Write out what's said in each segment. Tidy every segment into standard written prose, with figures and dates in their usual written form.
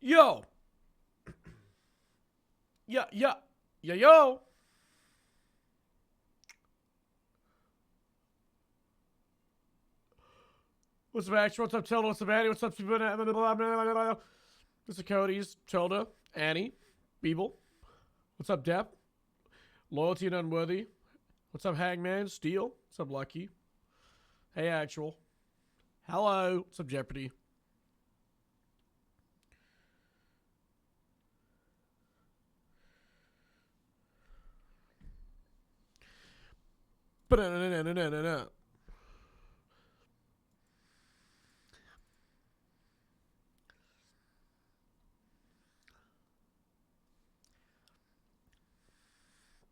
Yo. Yeah, yeah. Yeah, yo. What's up, Action? What's up, Tilda? What's up, Annie? What's up, This is Cody's, Tilda, Annie, Beeble. What's up, Depp? Loyalty and Unworthy. What's up, Hangman? Steel. What's up, Lucky? Hey, Actual. Hello. What's up, Jeopardy? Ba-da-na-na-na-na-na.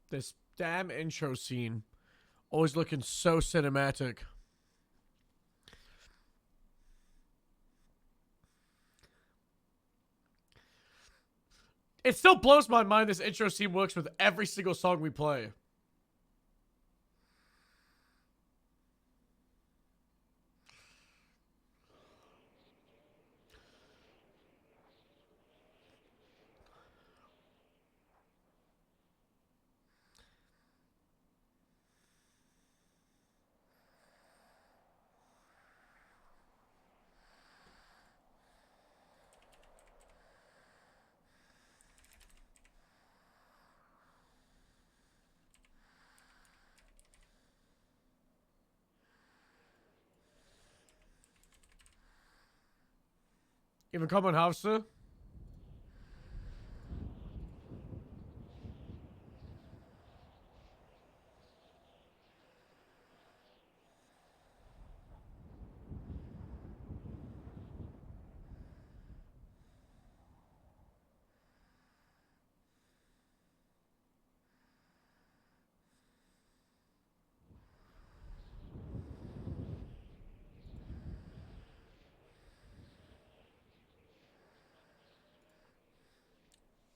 This damn intro scene. Always looking so cinematic. It still blows my mind this intro scene works with every single song we play. Even kommen Hause?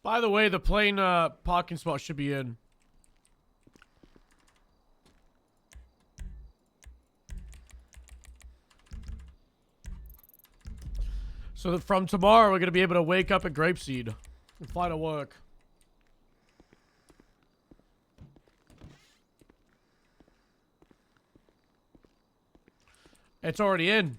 By the way, the plane parking spot should be in. So that from tomorrow, we're going to be able to wake up at Grapeseed and fly to work. It's already in.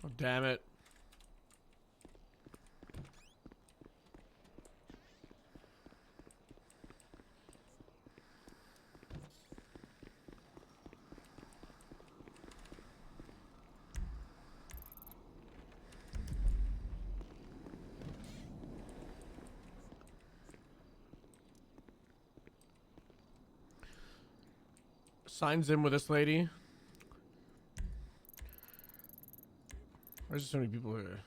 Oh, damn it. Signs in with this lady. Where's so many people here?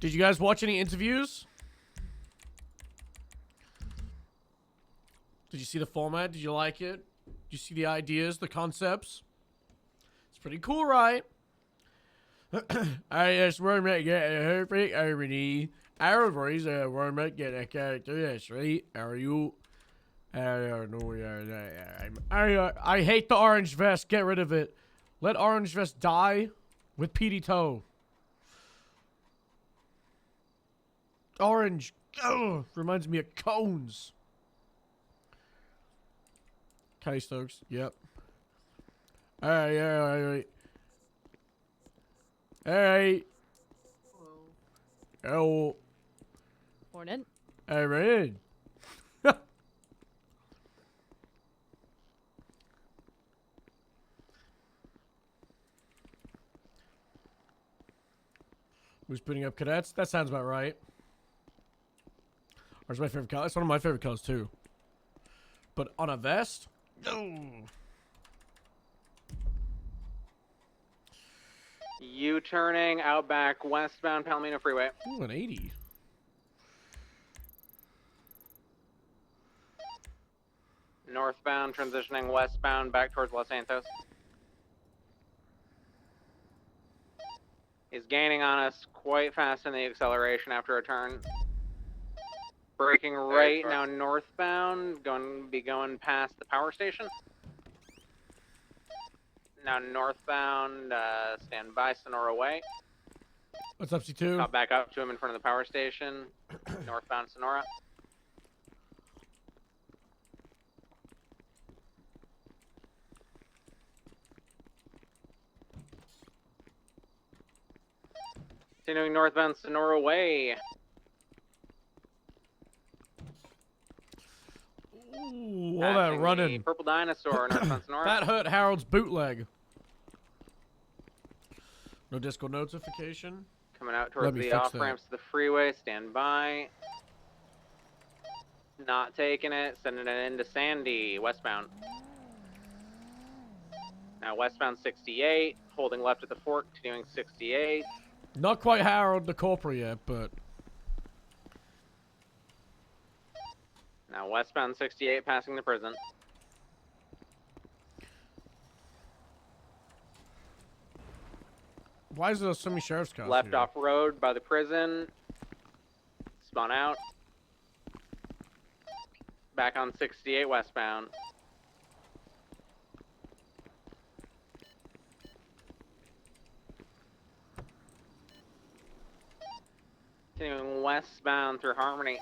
Did you guys watch any interviews? Did you see the format? Did you like it? Did you see the ideas, the concepts? It's pretty cool, right? I just want to get a perfect irony. Our voice want to get a character that's right. Are you? I don't know. I hate the orange vest. Get rid of it. Let orange vest die with Petey Toe. Orange. Ugh, reminds me of cones. Kelly Stokes. Yep. Alright. Alright. Oh. Morning. Alright. Who's putting up cadets? That sounds about right. Where's my favorite color? It's one of my favorite colors too. But on a vest? No. U-turning outback westbound Palomino Freeway. Ooh, an 80. Northbound transitioning westbound back towards Los Santos. He's gaining on us quite fast in the acceleration after a turn. Braking right now northbound, going past the power station. Now northbound, stand by, Sonora way. What's up, C2? Caught back up to him in front of the power station. Northbound Sonora. Continuing northbound Sonora way. Ooh, all that Passing running. the purple dinosaur, northbound Sonora. That hurt Harold's bootleg. No disco notification. Coming out towards the off ramps to the freeway. Stand by. Not taking it. Sending it into Sandy, westbound. Now westbound 68. Holding left at the fork. Continuing 68. Not quite Harold the corporal yet, but. Now westbound 68 passing the prison. Why is there so many sheriff's cars Left here? off road by the prison. Spun out. Back on 68 westbound. Continuing westbound through Harmony.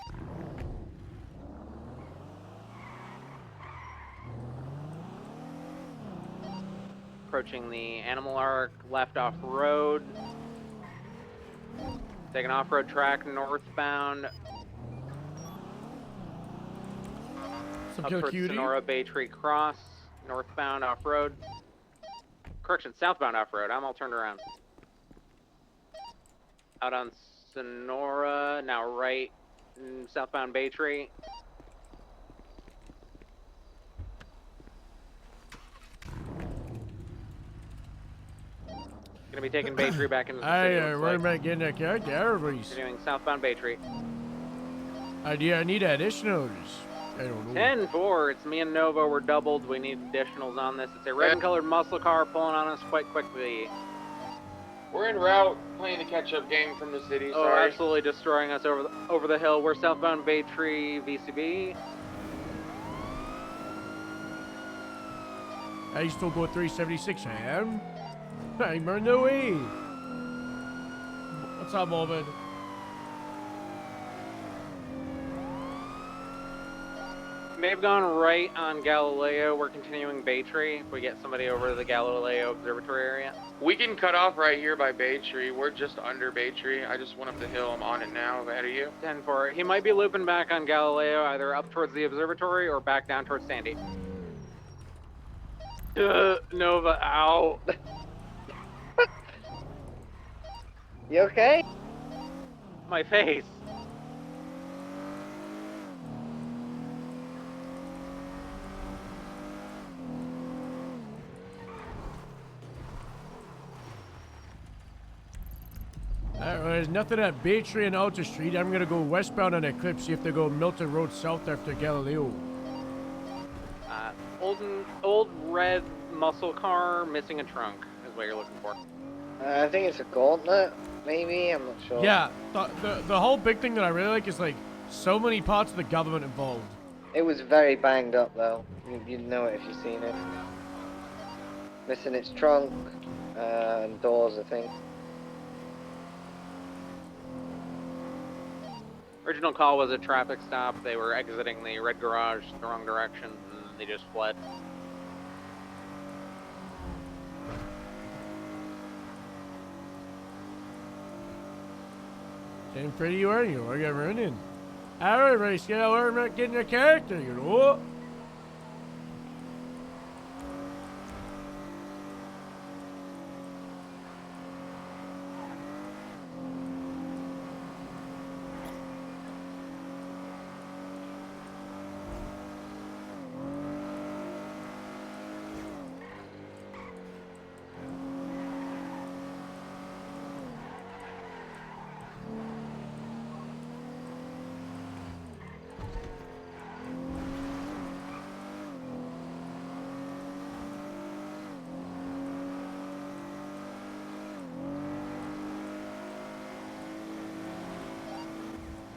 Approaching the Animal Arc, left off road. Taking off-road track northbound. Some Up kill towards cutie. Sonora Bay Tree Cross, northbound off-road. Correction, southbound off-road. I'm all turned around. Out on Sonora, now right, southbound Bay Tree. Gonna be taking Bay Tree back into the city. We're back getting that character. Everybody's. Doing southbound Bay Tree. I need additionals. I don't know. 10-4. It's me and Nova. We're doubled. We need additionals on this. It's a red and colored muscle car pulling on us quite quickly. We're en route, playing the catch-up game from the city. Oh, Sorry. absolutely destroying us over the hill. We're southbound Bay Tree VCB. I still go 376. I am. I'm on the way. What's up, Morbid? May have gone right on Galileo. We're continuing Bay Tree. If we get somebody over to the Galileo Observatory area. We can cut off right here by Bay Tree. We're just under Bay Tree. I just went up the hill. I'm on it now, ahead of you. 10-4. He might be looping back on Galileo, either up towards the observatory or back down towards Sandy. Nova out. You okay? My face. There's nothing at Bay Tree and Alta Street. I'm gonna go westbound on Eclipse, see if they go Milton Road south after Galileo. Old red muscle car missing a trunk is what you're looking for. I think it's a gauntlet, maybe. I'm not sure. Yeah, the whole big thing that I really like is like so many parts of the government involved. It was very banged up though. You'd know it if you've seen it. Missing its trunk and doors, I think. Original call was a traffic stop. They were exiting the red garage the wrong direction, and they just fled. Same pretty you are, you are getting running. Everybody's gonna learn about getting a character, you know?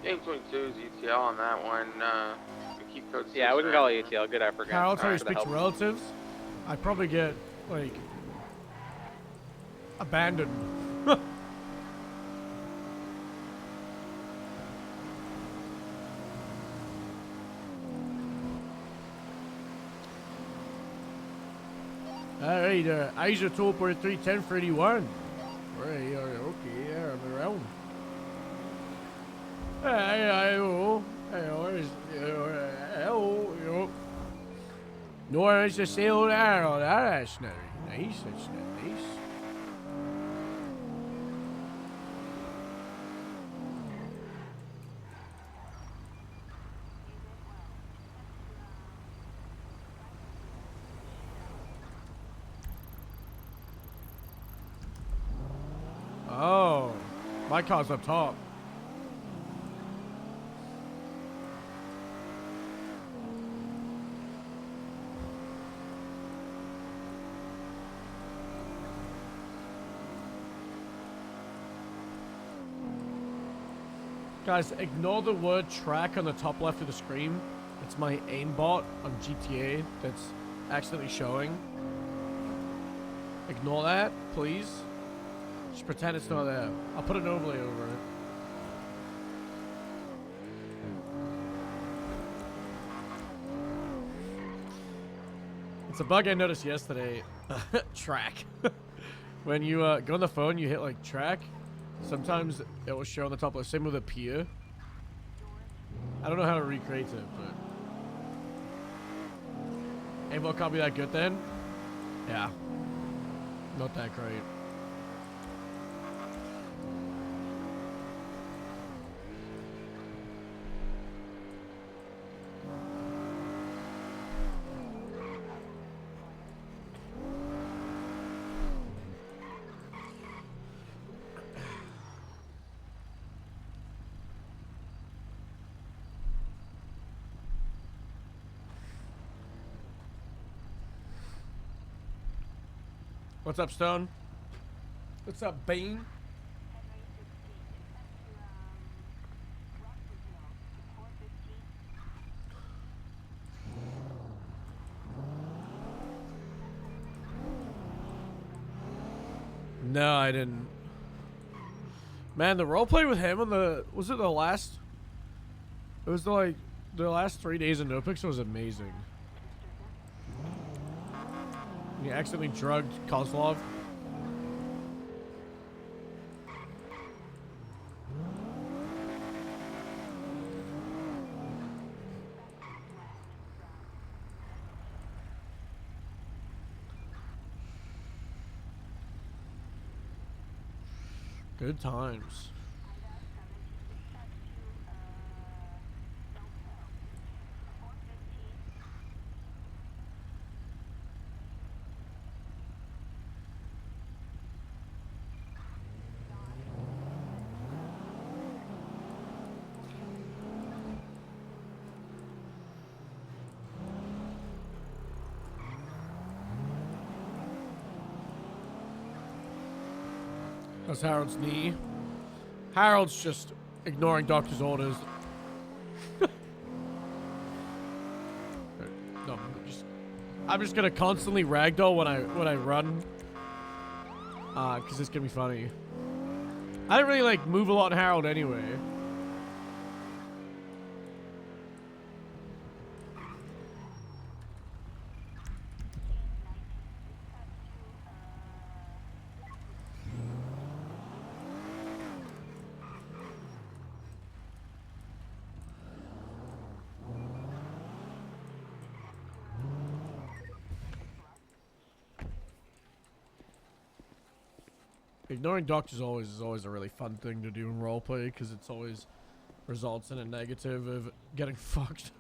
Game 22 is ETL on that one. We keep code 6. Yeah, we can right? call it ETL. Good effort, guys. Harold, how you Thanks for the speak to help. relatives? I'd probably get, like, abandoned. Alright, Asia 2.310 for 81. Right, okay, yeah, I'm around. No, it's just say all that. Oh, that's not very nice. That's not nice. Oh, my car's up top. Guys, ignore the word track on the top left of the screen. It's my aimbot on GTA that's accidentally showing. Ignore that, please. Just pretend it's not there. I'll put an overlay over it. It's a bug I noticed yesterday. Track. When you go on the phone, you hit like track. Sometimes it will show on the top left. Same with a peer. I don't know how to recreate it, but aimbot can't be that good then. Yeah, not that great. What's up, Stone? What's up, Bean? No, I didn't. Man, the roleplay with him on the it the last last 3 days of NoPix was amazing. He accidentally drugged Kozlov. Good times. That's Harold's knee. Harold's just ignoring doctor's orders. No, I'm just gonna constantly ragdoll when I run. Cause it's gonna be funny. I don't really like move a lot in Harold anyway. Ignoring doctors is always a really fun thing to do in roleplay because it's always results in a negative of getting fucked.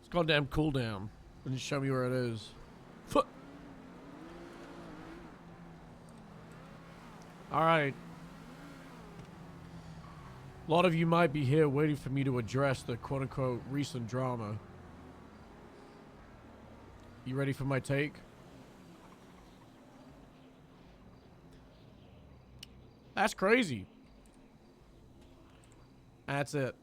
It's goddamn cooldown. And just show me where it is. Fuck. Alright. A lot of you might be here waiting for me to address the quote-unquote recent drama. You ready for my take? That's crazy. That's it.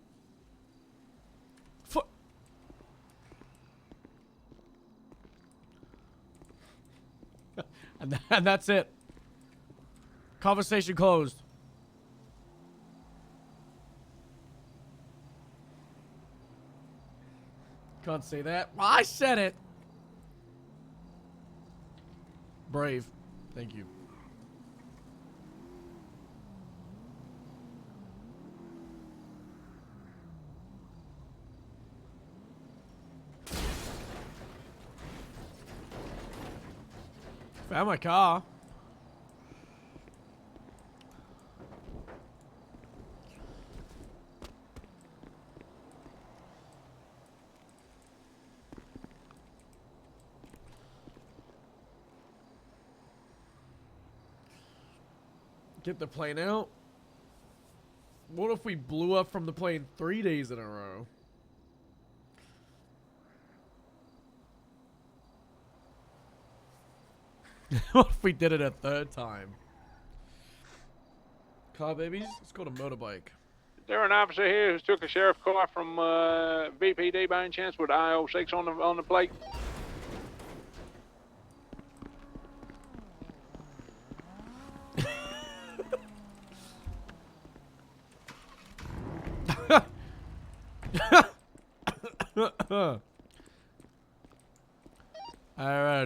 And that's it. Conversation closed. Can't say that. Well, I said it. Brave. Thank you. Found my car. Get the plane out. What if we blew up from the plane 3 days in a row? What if we did it a third time? Car babies, let's go to motorbike. Is there an officer here who's took a sheriff car from VPD by any chance with I-06 on the plate?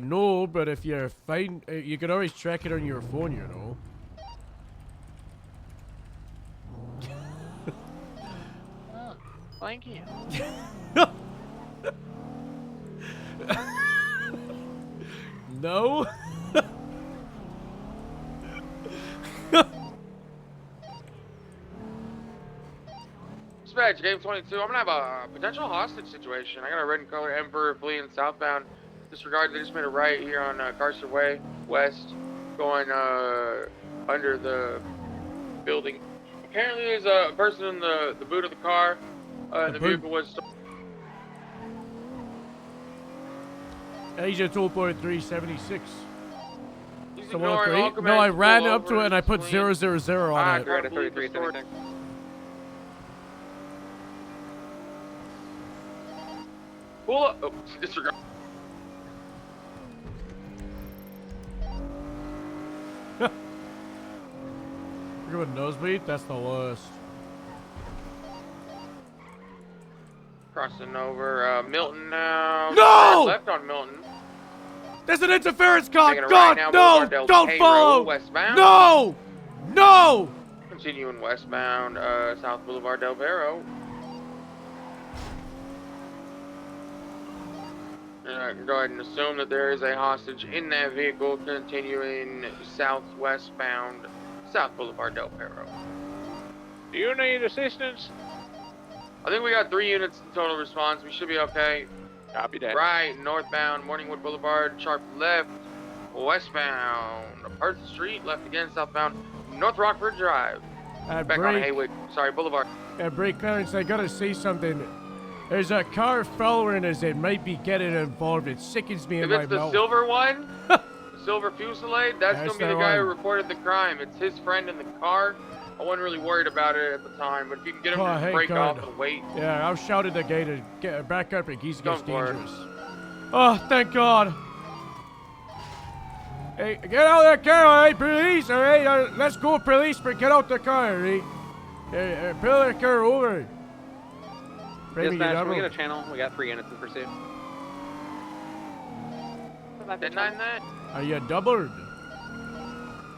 No, but if you're fine, you can always track it on your phone, you know. Oh, thank you. No. Dispatch, game 22. I'm gonna have a potential hostage situation. I got a red and color Emperor fleeing southbound. Disregard, they just made a right here on Carcer Way West, going under the building. Apparently, there's a person in the boot of the car. The vehicle was. Agent 2.376. He's So ignoring all 103? commands No, I to ran pull up to over it and I and put flee. 000 on it. You're at a Can't believe 3376. Pull up. Oh, disregard. Look at a nosebleed. That's the worst. Crossing over Milton now. No! Left on Milton. There's an interference car. Taking a God, right now, no! Boulevard Del Don't Cairo, follow! westbound. No! No! Continuing westbound, South Boulevard Del Vero. I can go ahead and assume that there is a hostage in that vehicle continuing southwestbound, South Boulevard Del Vero. Do you need assistance? I think we got 3 units in total response. We should be okay. Copy that. Right, northbound, Morningwood Boulevard, sharp left, westbound, Perth Street, left again, southbound, North Rockford Drive. Back on Haywood, sorry, Boulevard. Break clearance, I gotta say something. There's a car following us that might be getting involved. It sickens me If in my it's the mouth. silver one, the silver Fusillade, that's That's gonna be the the guy who one. reported the crime. It's his friend in the car. I wasn't really worried about it at the time, but if you can get him Oh, to hey, break God. off and wait. Yeah, I'll shout at the guy to get back up in case it gets Go for it. dangerous. Oh, thank God. Hey, get out of the car, all right, police, all right? Let's go, police, but get out the car, all right? Hey, pull the car over. Bring me your Dispatch, can we number. get a channel? We got 3 units in pursuit. Didn't I that? Are you doubled?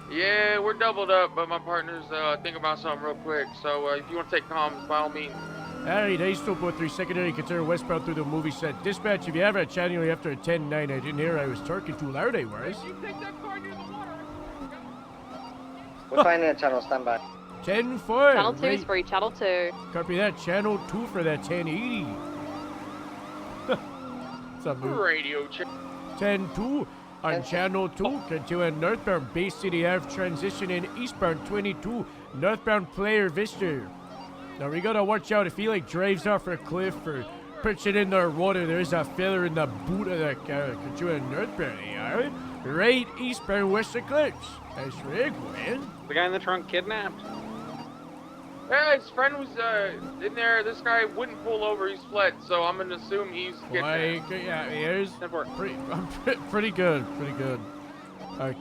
Yeah, we're doubled up, but my partner's thinking about something real quick. So if you want to take comms, by all means. Alright, I still put 3 secondary consider westbound through the movie set. Dispatch, if you have a channel after 10-9, I didn't hear I was talking too loud, I was. We're finding a channel, stand by. 10-4. Channel 2 is free. Channel 2. Copy that. Channel 2 for that 1080. What's up, dude? Radio check. 10-2 on channel 2. Continuing northbound Bay City Ave transition in eastbound 22. Northbound Player Vista. Now we gotta watch out if he like drives off a cliff or puts it in the water. There's a filler in the boot of the car. Continuing northbound, alright? right eastbound West Eclipse. That's right, man. The guy in the trunk kidnapped. Yeah, his friend was in there. This guy wouldn't pull over. He's fled, so I'm gonna assume he's Why? kidnapped. Yeah, he is. 10-4. Pretty good. Pretty good.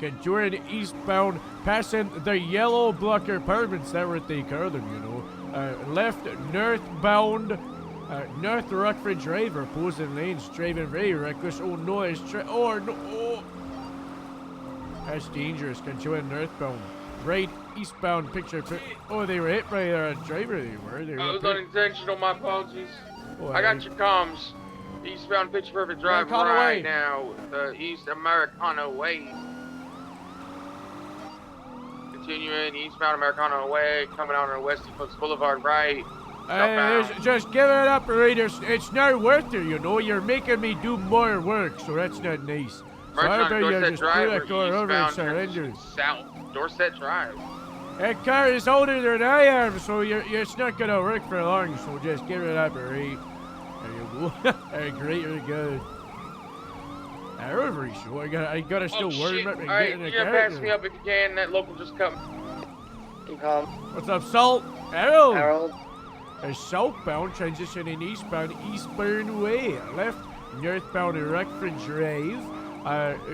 Continuing eastbound, passing the yellow blocker apartments. That's what they call them, you know. Left northbound. North Rockford Drive, opposing lanes, driving very reckless. Oh no, oh. That's dangerous. Continuing northbound. Right eastbound picture. Oh, they were hit by a driver. They were. That was unintentional. My apologies. Oh, I got your comms. Eastbound Pitch Perfect Drive Americana right Way. now. The East Americana Way. Continuing eastbound Americana Way, coming out on West Eclipse Boulevard right. Just give it up, Raiders. It's not worth it, you know. You're making me do more work, so that's not nice. So Merchant I on bet you Dorset just Drive pull or that car over and eastbound surrender. transition south. Dorset Drive. That car is older than I am, so it's not gonna work for long. So just give it up, right? There you go. Great, very good. However, so I gotta still worry about me Alright, getting a you're gonna car. pass me up if you can. That local just come. Keep calm. What's up, Salt? Harold. Harold. A southbound transitioning eastbound Eastbourne Way. Left northbound Rockford Drive.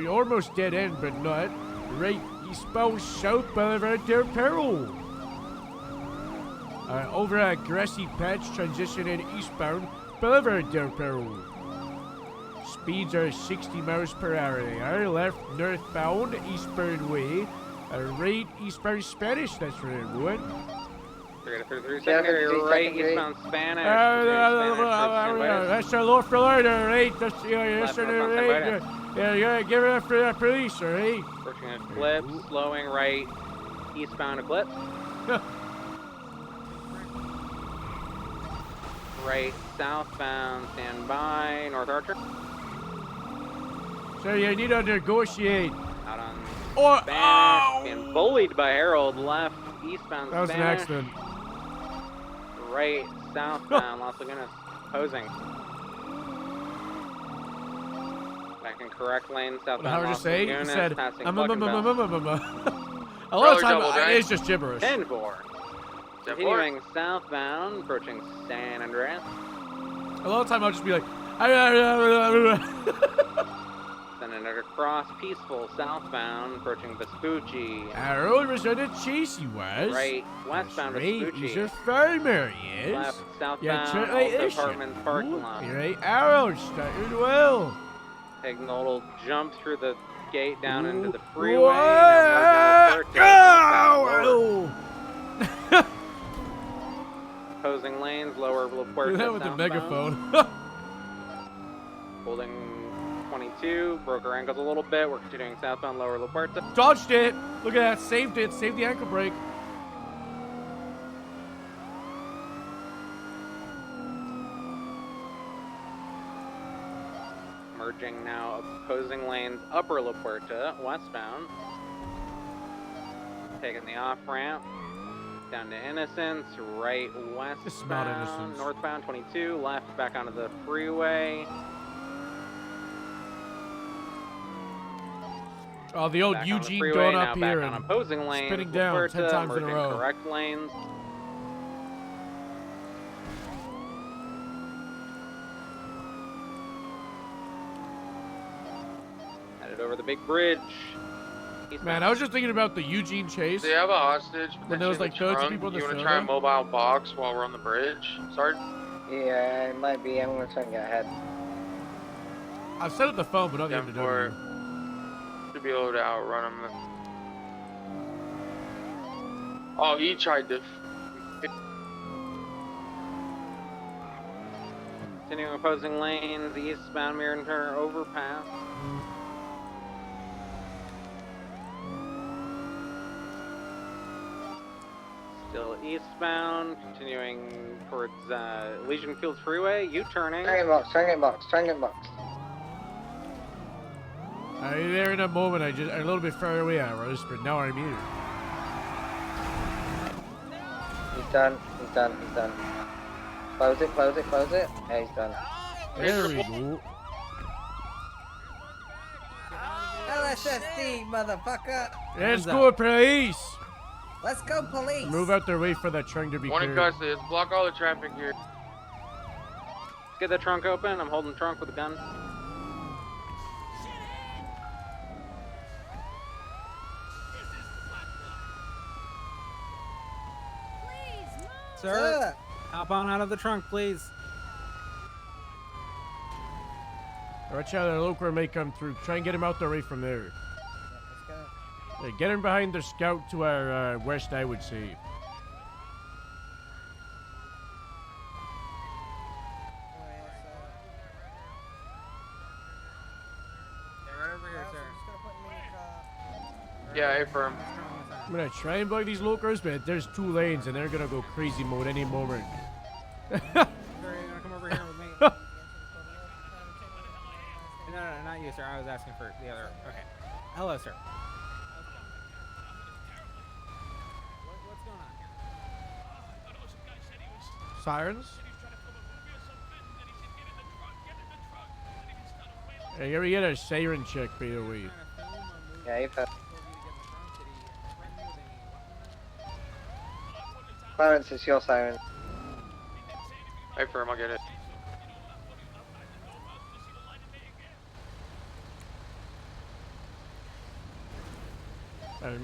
Almost dead end, but not. Right eastbound South Boulevard Del Perro. Over at Grassy Patch transitioning eastbound Boulevard Del Perro. Speeds are 60 miles per hour. They are left northbound Eastbourne Way. Right eastbound Spanish. That's where they're going. We're gonna 33 secondary, right eastbound Spanish. That's a low for order, right? That's Left right. northbound Yeah, give it up for that police, all right? Approaching Eclipse, slowing right eastbound Eclipse. Right southbound, stand by, North Archer. So you need to negotiate. Out on Oh, Spanish, being bullied by Harold, left eastbound that was an Spanish. accident. Right southbound, Las Lagunas, posing. Back in correct lane, southbound How would you Las say? He Lagunas, said, passing a Cluckenbell. lot of double time drag. it's just gibberish. 10-4. Continuing southbound, approaching San Andreas. A lot of time I'll just be like, Sending it across, peaceful southbound, approaching Vespucci. Harold was on a chase, he was. Right westbound Right, he's Vespucci. a farmer, he is. Left Yeah, southbound, right, also is apartments parking lot. Right, Harold started well. Taking a little jump through the gate down into the Whoa. freeway. Now merging with Oh! Opposing lanes, lower La Puerta Do that with the southbound. megaphone. Holding 22, broke her ankles a little bit. We're continuing southbound, lower La Puerta. Dodged it. Look at that. Saved it. Saved the ankle break. Merging now, opposing lanes, upper La Puerta, westbound. Taking the off ramp. Down to Innocence, right This is not westbound, Innocence. northbound 22, left back onto the freeway. Oh, the old Back on the Eugene freeway, going now up back here on and opposing lanes, spinning La down 10 Puerta, times in a merging row. correct lanes. Headed over the big bridge. Man, I was just thinking about the Eugene chase. Do you have a hostage? When there was, like, potentially in the 30 trunk? people in the You want to server? try a mobile box while we're on the bridge? Sorry? Yeah, it might be. I'm gonna try and get ahead. I've set up the phone, but not the Down for it. MW. Should be able to outrun him. Oh, he tried to. Continuing opposing lanes, eastbound mirror turn overpass. Still eastbound, continuing towards Legion Fields Freeway, U-turning. Try and box, try and get box, try and get box. There in a moment, I'm a little bit far away, I was, but now I'm here. He's done, he's done, he's done. Close it, close it, close it. Yeah, he's done. There we go. Hello, SSD, motherfucker. Let's go, police. Let's go, police. Move out their way for that trunk to be One in cleared. custody. Let's block all the traffic here. Get the trunk open. I'm holding the trunk with a gun. Sir. Hop on out of the trunk, please. Watch out, the local may come through. Try and get him out their way from there. Let's go. Get him behind the scout to our west, I would say. They're right over here, sir. Yeah, affirm. I'm gonna try and bug these locals, but there's 2 lanes and they're gonna go crazy mode any moment. Sir, you're gonna come over here with me. No, not you, sir. I was asking for the other. Okay. Hello, sir. What's going on here? Sirens? Hey, here we get a siren check, by the way. Yeah, you've had. Clarence, it's your siren. Affirm, I'll get it.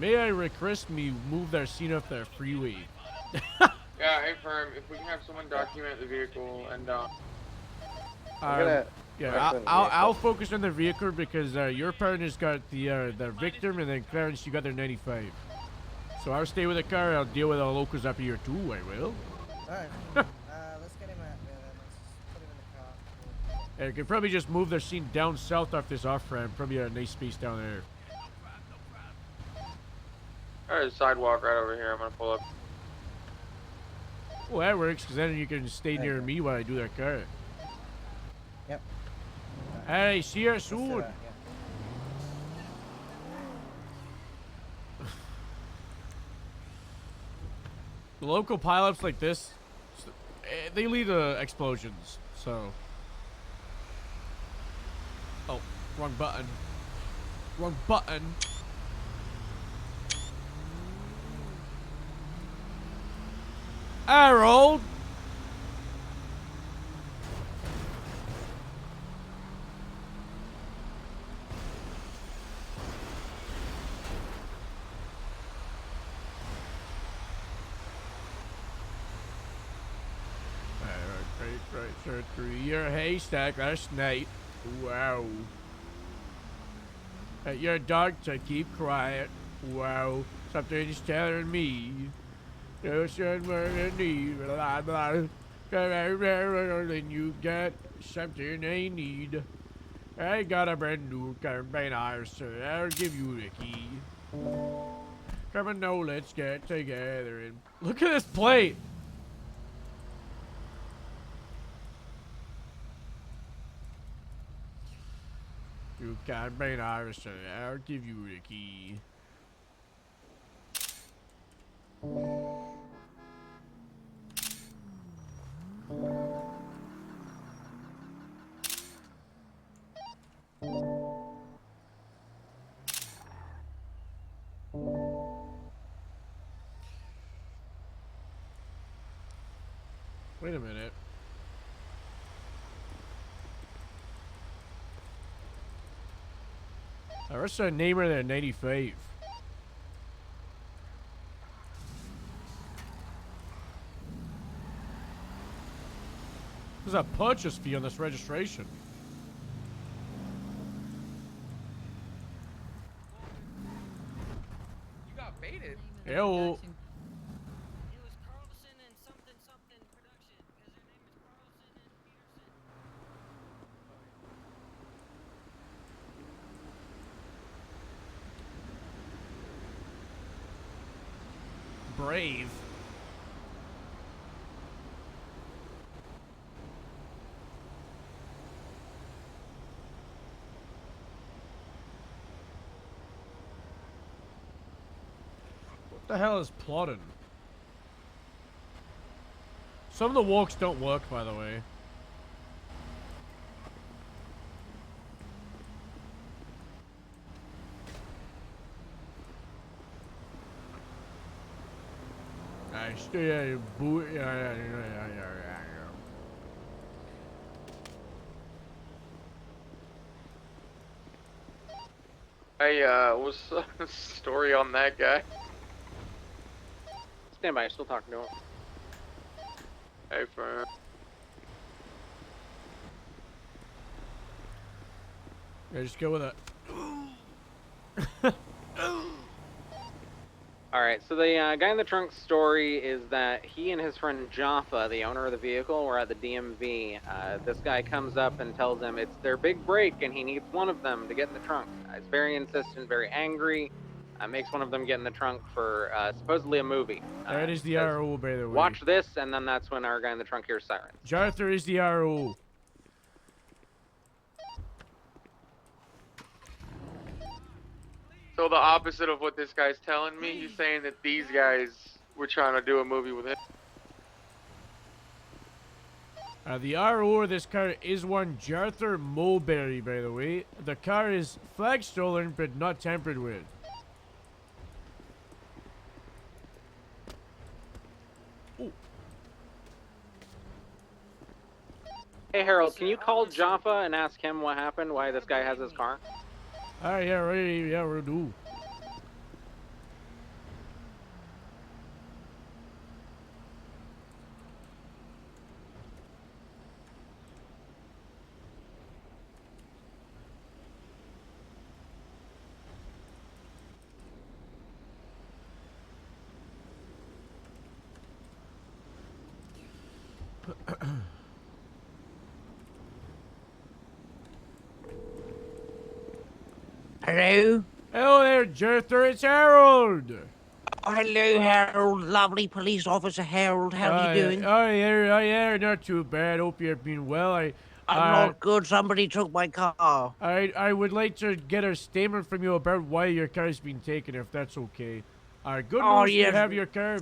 May I request me move their scene off their freeway? Yeah, affirm. If we can have someone document the vehicle and I'm gonna. Yeah, Correct on the I'll vehicle. focus on the vehicle because your partner's got the victim, and then Clarence, you got their 95. So I'll stay with the car. I'll deal with the locals up here too. I will. Alright. Let's get him out there then. Let's put him in the car. You can probably just move their scene down south off this off ramp. Probably a nice space down there. there's a sidewalk right over here. I'm gonna pull up. Well, that works because then you can stay There near you go. me while I do that car. Yep. Hey, see you Let's do soon. that, yeah. The local pileups like this, they lead to explosions. So. Oh, wrong button. Wrong button. Harold. Right through your haystack last night. Wow. At your dog to keep quiet. Wow. Something's telling me. No somewhere need. Blah blah. Then you got something I need. I got a brand new combiner, so I'll give you the key. Come on, now let's get together and look at this plate. You can't be an Irish, so I'll give you the key. Wait a minute. What's the name of that 95? There's a purchase fee on this registration. You got baited. Ew. Brave. What the hell is plotting? Some of the walks don't work, by the way. stay boot. Yeah. Hey, what's the story on that guy? Stand by, still talking to him. Hey, friend. Yeah, just go with it. Alright, so the guy in the trunk story is that he and his friend Jaffa, the owner of the vehicle, were at the DMV. This guy comes up and tells him it's their big break and he needs one of them to get in the trunk. He's very insistent, very angry. Makes one of them get in the trunk for supposedly a movie. That is the says, RO, by the way. Watch this, and then that's when our guy in the trunk hears sirens. Jarther is the RO. So the opposite of what this guy's telling me, he's saying that these guys were trying to do a movie with him. The RO of this car is one Jarther Mulberry, by the way. The car is flag stolen, but not tampered with. Ooh. Hey Harold, can you call Jaffa and ask him what happened, why this guy has his car? Yeah, right, yeah, we'll do. Hello? Hello there, Jarther, it's Harold! Oh, hello, Harold. Lovely police officer Harold. How are you doing? Yeah, not too bad. Hope you're been well. I'm not good. Somebody took my car. I would like to get a statement from you about why your car's been taken, if that's okay. Good news, you yes. have your car.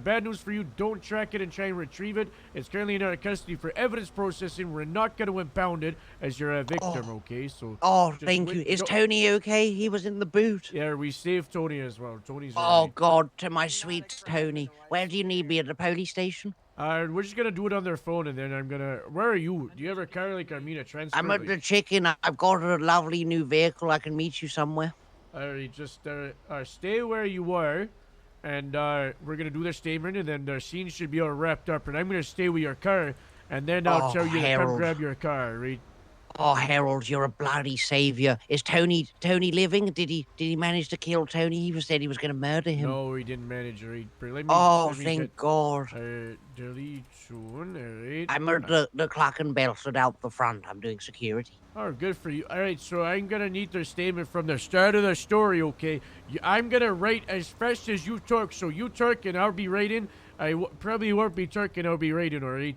Bad news for you, don't track it and try and retrieve it. It's currently in our custody for evidence processing. We're not going to impound it as you're a victim, okay? So. Thank you. Is Tony okay? He was in the boot. Yeah, we saved Tony as well. Tony's Oh, alright. God, to my sweet Tony. Where do you need me, at the police station? We're just gonna do it on their phone, and then I'm gonna. Where are you? Do you have a car like I mean a transfer? I'm at the chicken. I've got a lovely new vehicle. I can meet you somewhere. Alright, just stay where you are, and we're gonna do the statement, and then the scene should be all wrapped up, and I'm gonna stay with your car, and then I'll tell you to come Harold. grab your car, right? Oh, Harold, you're a bloody savior. Is Tony living? Did he manage to kill Tony? He said he was going to murder him. No, he didn't manage, right? Thank God. Delete soon, alright. I'm at the clock and bell stood out the front. I'm doing security. Oh, good for you. Alright, so I'm gonna need their statement from the start of the story, okay? I'm gonna write as fast as you talk, so you talk and I'll be writing. Probably won't be talking, I'll be writing, alright?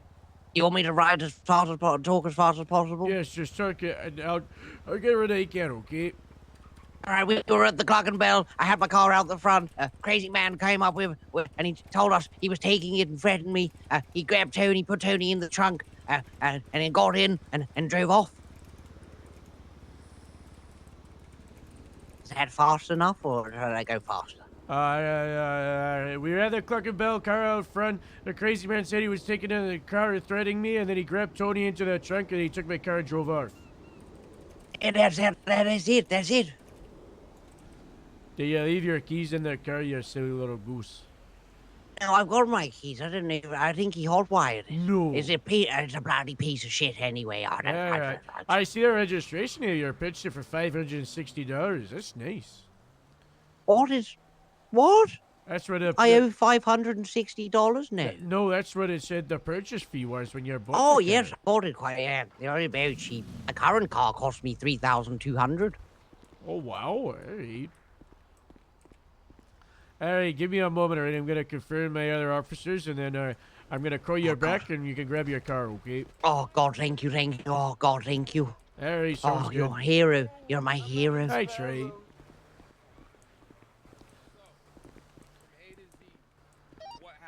You want me to write as fast as talk as fast as possible? Yes, just talk it, and I'll get rid of it again, okay? All right, we were at the clock and bell. I had my car out the front. A crazy man came up with and he told us he was taking it and threatened me. He grabbed Tony, put Tony in the trunk, and then got in and drove off. Is that fast enough, or should I go faster? We were at the clock and bell, car out front. The crazy man said he was taking in the car, threatening me, and then he grabbed Tony into the trunk and he took my car and drove off. And that's it. Did you leave your keys in the car, you silly little goose? No, I've got my keys. I think he hotwired it. No. It's a bloody piece of shit anyway. I see the registration here. You're pitched it for $560. That's nice. What? That's what I owe $560 now. No, that's what it said the purchase fee was when you bought Oh, the car. yes, I bought it quite, yeah. They're very cheap. A current car cost me $3,200. Oh, wow. Alright. Alright, give me a moment, alright? I'm going to confirm my other officers, and then I'm going to call you back, and you can grab your car, okay? Oh, God, thank you. Oh, God, thank you. Alright, sounds good. You're a hero. You're my hero. I try.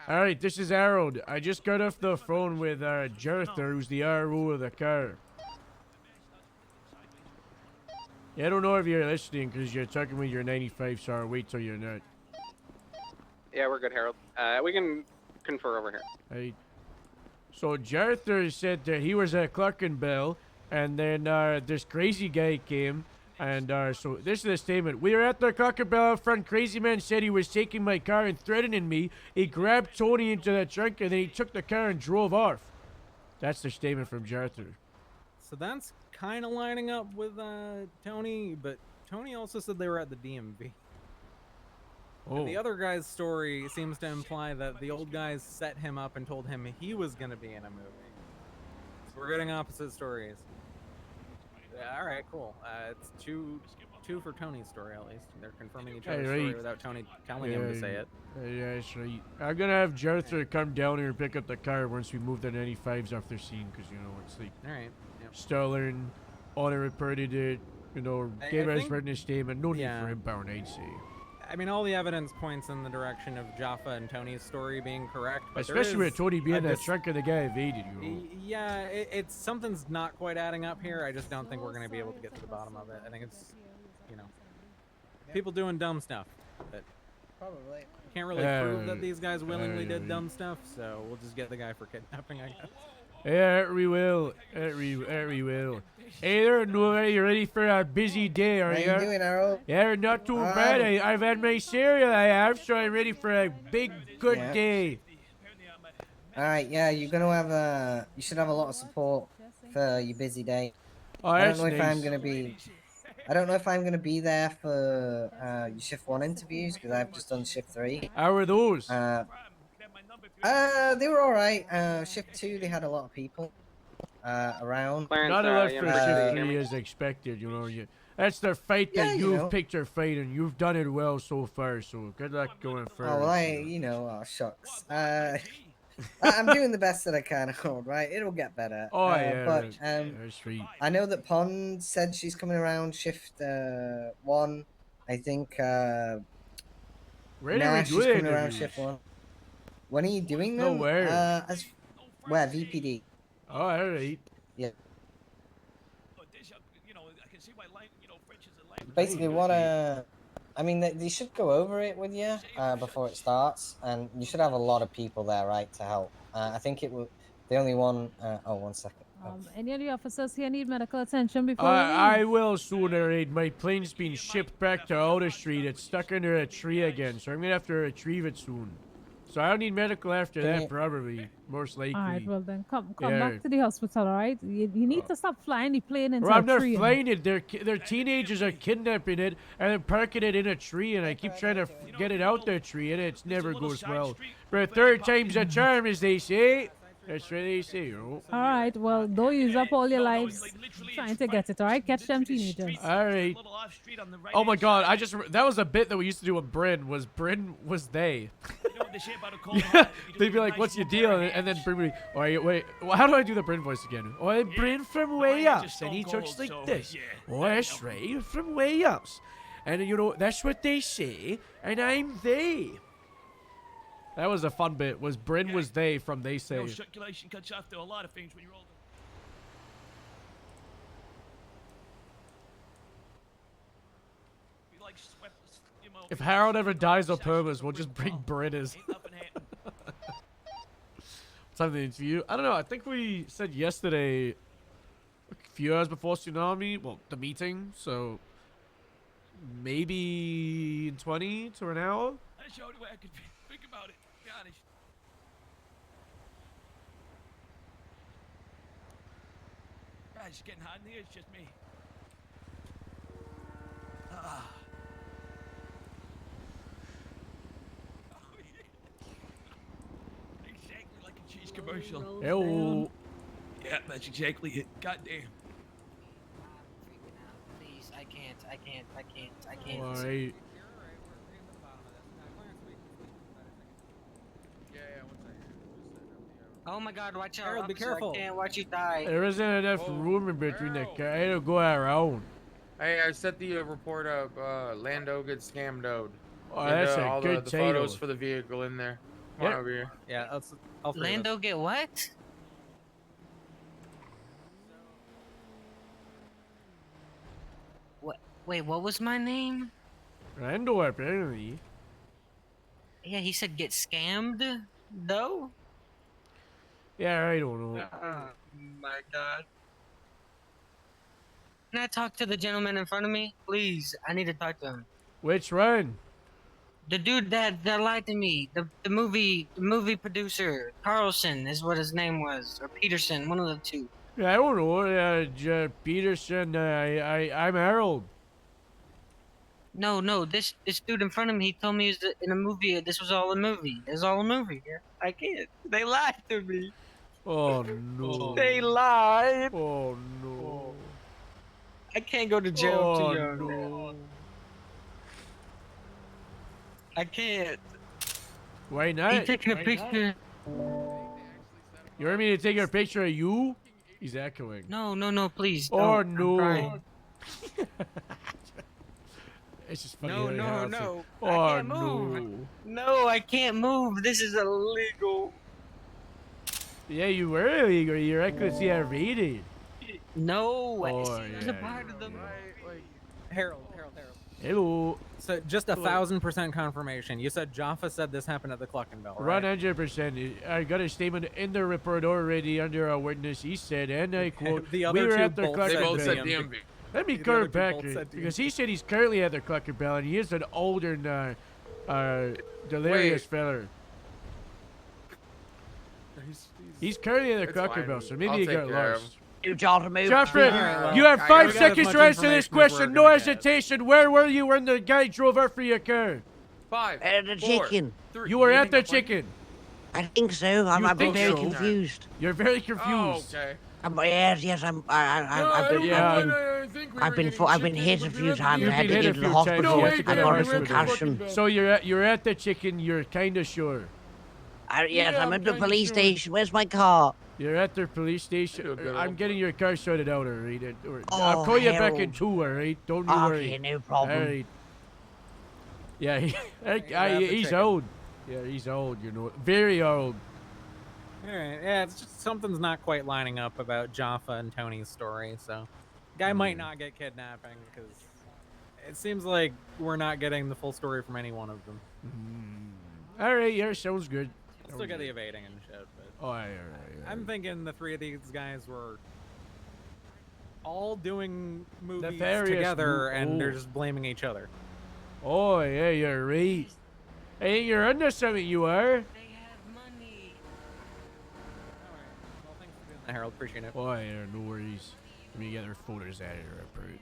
Alright, this is Harold. I just got off the phone with Jarther, who's the RO of the car. Yeah, I don't know if you're listening because you're talking with your 95, so I'll wait till you're not. Yeah, we're good, Harold. We can confer over here. Hey. So Arthur said that he was at Clerkenwell, and then this crazy guy came, and so this is the statement. We were at the Clerkenwell. Our friend Crazy Man said he was taking my car and threatening me. He grabbed Tony into the trunk, and then he took the car and drove off. That's the statement from Arthur. So that's kind of lining up with Tony, but Tony also said they were at the DMV. Oh. And the other guy's story seems to imply that the old guys set him up and told him he was going to be in a movie. So we're getting opposite stories. Yeah, all right, cool. It's two for Tony's story, at least. They're confirming each other's story without Tony telling him to say it. Yeah, that's right. I'm gonna have Arthur come down here and pick up the car once we move the 95s off their scene, because, you know, it's like All right. Yep. stolen, auto reported it, you know, I gave us think- written statement. No need yeah. for impound, I'd say. I mean, all the evidence points in the direction of Jaffa and Tony's story being correct. But there Especially with is Tony being a that trunk of the guy evaded, you know. Yeah, it's something's not quite adding up here. I just don't think we're going to be able to get to the bottom of it. I think it's, you know, people doing dumb stuff. But Probably. can't really prove that these guys willingly did dumb stuff, so we'll just get the guy for kidnapping, I guess. Yeah, we will. We will. Hey there, Noah. You ready for a busy day, are How you? you doing, Harold? Yeah, not too bad. I've had my cereal, I have, so I'm ready for a big, good Yeah. day. All right, yeah, you're gonna have you should have a lot of support for your busy day. Oh, I don't that's know if I'm nice. gonna be. I don't know if I'm gonna be there for your shift 1 interviews because I've just done shift 3. How are those? They were all right. Shift 2, they had a lot of people around. Clarence, Not enough you for understand shift me? 3 as expected, you know. That's the fight that Yeah, you you've know. picked your fight, and you've done it well so far, so good luck going forward. Oh well, oh shucks. I'm doing the best that I can, Harold. Right, it'll get better. Oh, yeah, but that's sweet. I know that Pond said she's coming around shift 1. I think Where do Nash we do is the coming around interviews? shift 1. When are you doing No, them? where? Where? VPD. Oh, all right. Basically, I mean, they should go over it with you before it starts, and you should have a lot of people there, right, to help. I think it will. The only one. Oh, 1 second. Any of the officers here need medical attention before I will soon, alright. My plane's been shipped back to Outer Street. It's stuck under a tree again, so I'm gonna have to retrieve it soon. So I don't need medical after that, probably. Most likely. All right, well then, come Yeah. back to the hospital, all right? You need to stop flying the plane into Well, I'm a not tree. flying it. Their teenagers are kidnapping it and then parking it in a tree, and I keep trying to get it out the tree, and it never goes well. But third time's a charm, as they say. That's what they say, you know. All right, well, don't use up all your lives trying to get it, all right? Catch them teenagers. All right. Oh my God! That was a bit that we used to do with Bryn. Was they? Yeah, they'd be like, "What's your deal?" And then Bryn would be, "Oh, wait, well, how do I do the Bryn voice again?" "Oh, I'm Bryn from Wales," and he talks like this. "Oh, that's right, from Wales," and you know that's what they say, and I'm they. That was a fun bit. Was Bryn was they from They Say. Circulation cuts off to a lot of things when you're older. If Harold ever dies on purpose, we'll just bring Bryn as. Time to interview. I don't know. I think we said yesterday, a few hours before tsunami. Well, the meeting. So maybe in 20 to an hour. That's the only way I could think about it. To be honest. Guys, it's getting hot in here. It's just me. Exactly like a cheese commercial. Ew. Yeah, that's exactly it. Goddamn. Please, I can't. Alright. Oh my God, watch out. Harold, be officer, careful. I can't watch you die. There isn't enough room in between the car. I had to go around. Hey, I set the report up. Lando gets scammed out. Oh, that's a all good the title. photos for the vehicle in there. Come on Yeah. over here. Yeah, I'll figure Lando get what? What? Wait, what was my name? Rando, apparently. Yeah, he said get scammed. No. Yeah, I don't know. Oh my god. Can I talk to the gentleman in front of me? Please, I need to talk to him. Which one? The dude that lied to me. The movie producer. Carlson is what his name was. Or Peterson, one of the two. I don't know. Peterson. I'm Harold. No, this dude in front of me, he told me he was in a movie. This was all a movie. It was all a movie. Yeah. I can't. They lied to me. Oh no. They lied. Oh no. I can't go to jail Oh too young. no. I can't. Why not? He's taking a picture. You want me to take a picture of you? He's echoing. No, please. Oh don't. no. I'm trying. It's just funny. No, how he no, has no. it. I Oh can't move. no. No, I can't move. This is illegal. Yeah, you were illegal. Your reckless rated. No, Oh, it's a part of the. Harold. Hello. So just 1,000% confirmation. You said Jaffa said this happened at the Cluckenbell, right? 100%. I got a statement in the report already under a witness. He said, and I quote, The we other were two at the both Clucker said They both said Bell. DMV. Let me The go other two back both said because he said he's currently at the Clucker Bell and he is an older, delirious feller. He's currently at the It's Clucker fine. Bell, so maybe I'll he take got care of lost. him. You John to move. Jeffrey, well, you have I 5 got as seconds much to answer this information as we're question. No gonna get. hesitation. Where were you when the guy drove up for your car? 5, The 4, chicken. 3. You were Do at think the I'm funny? chicken. I think so. I'm think very so? confused. You're very Oh, confused. okay. Yes, I've been, Yeah. I've been hit a few times. I You've had been to hit get a to the few times. hospital. You I have to get got a to the hospital. concussion. So you're at the chicken. You're kind of sure. Yes, I'm at the police station. Where's my car? You're at the police station. Feel good, I'm old getting boy. your car sorted out, alright? I'll Oh, call you back in Harold. 2, alright? Don't you Okay, worry. no problem. Alright. Yeah, Grab the he's chicken. old. Yeah, he's old, you know. Very old. Alright, yeah, it's just something's not quite lining up about Jaffa and Tony's story, so guy might not get kidnapping because it seems like we're not getting the full story from any one of them. Alright, yeah, sounds good. Still get the evading and shit, but Oh, alright. I'm thinking the three of these guys were all doing movies Nefarious together and they're oh. just blaming each other. Oh, yeah, you're right. Hey, you're under something, you are. They have money. Alright, well thanks for doing that, Harold, appreciate it. Oh, yeah, no worries. Let me get their photos out of here, report.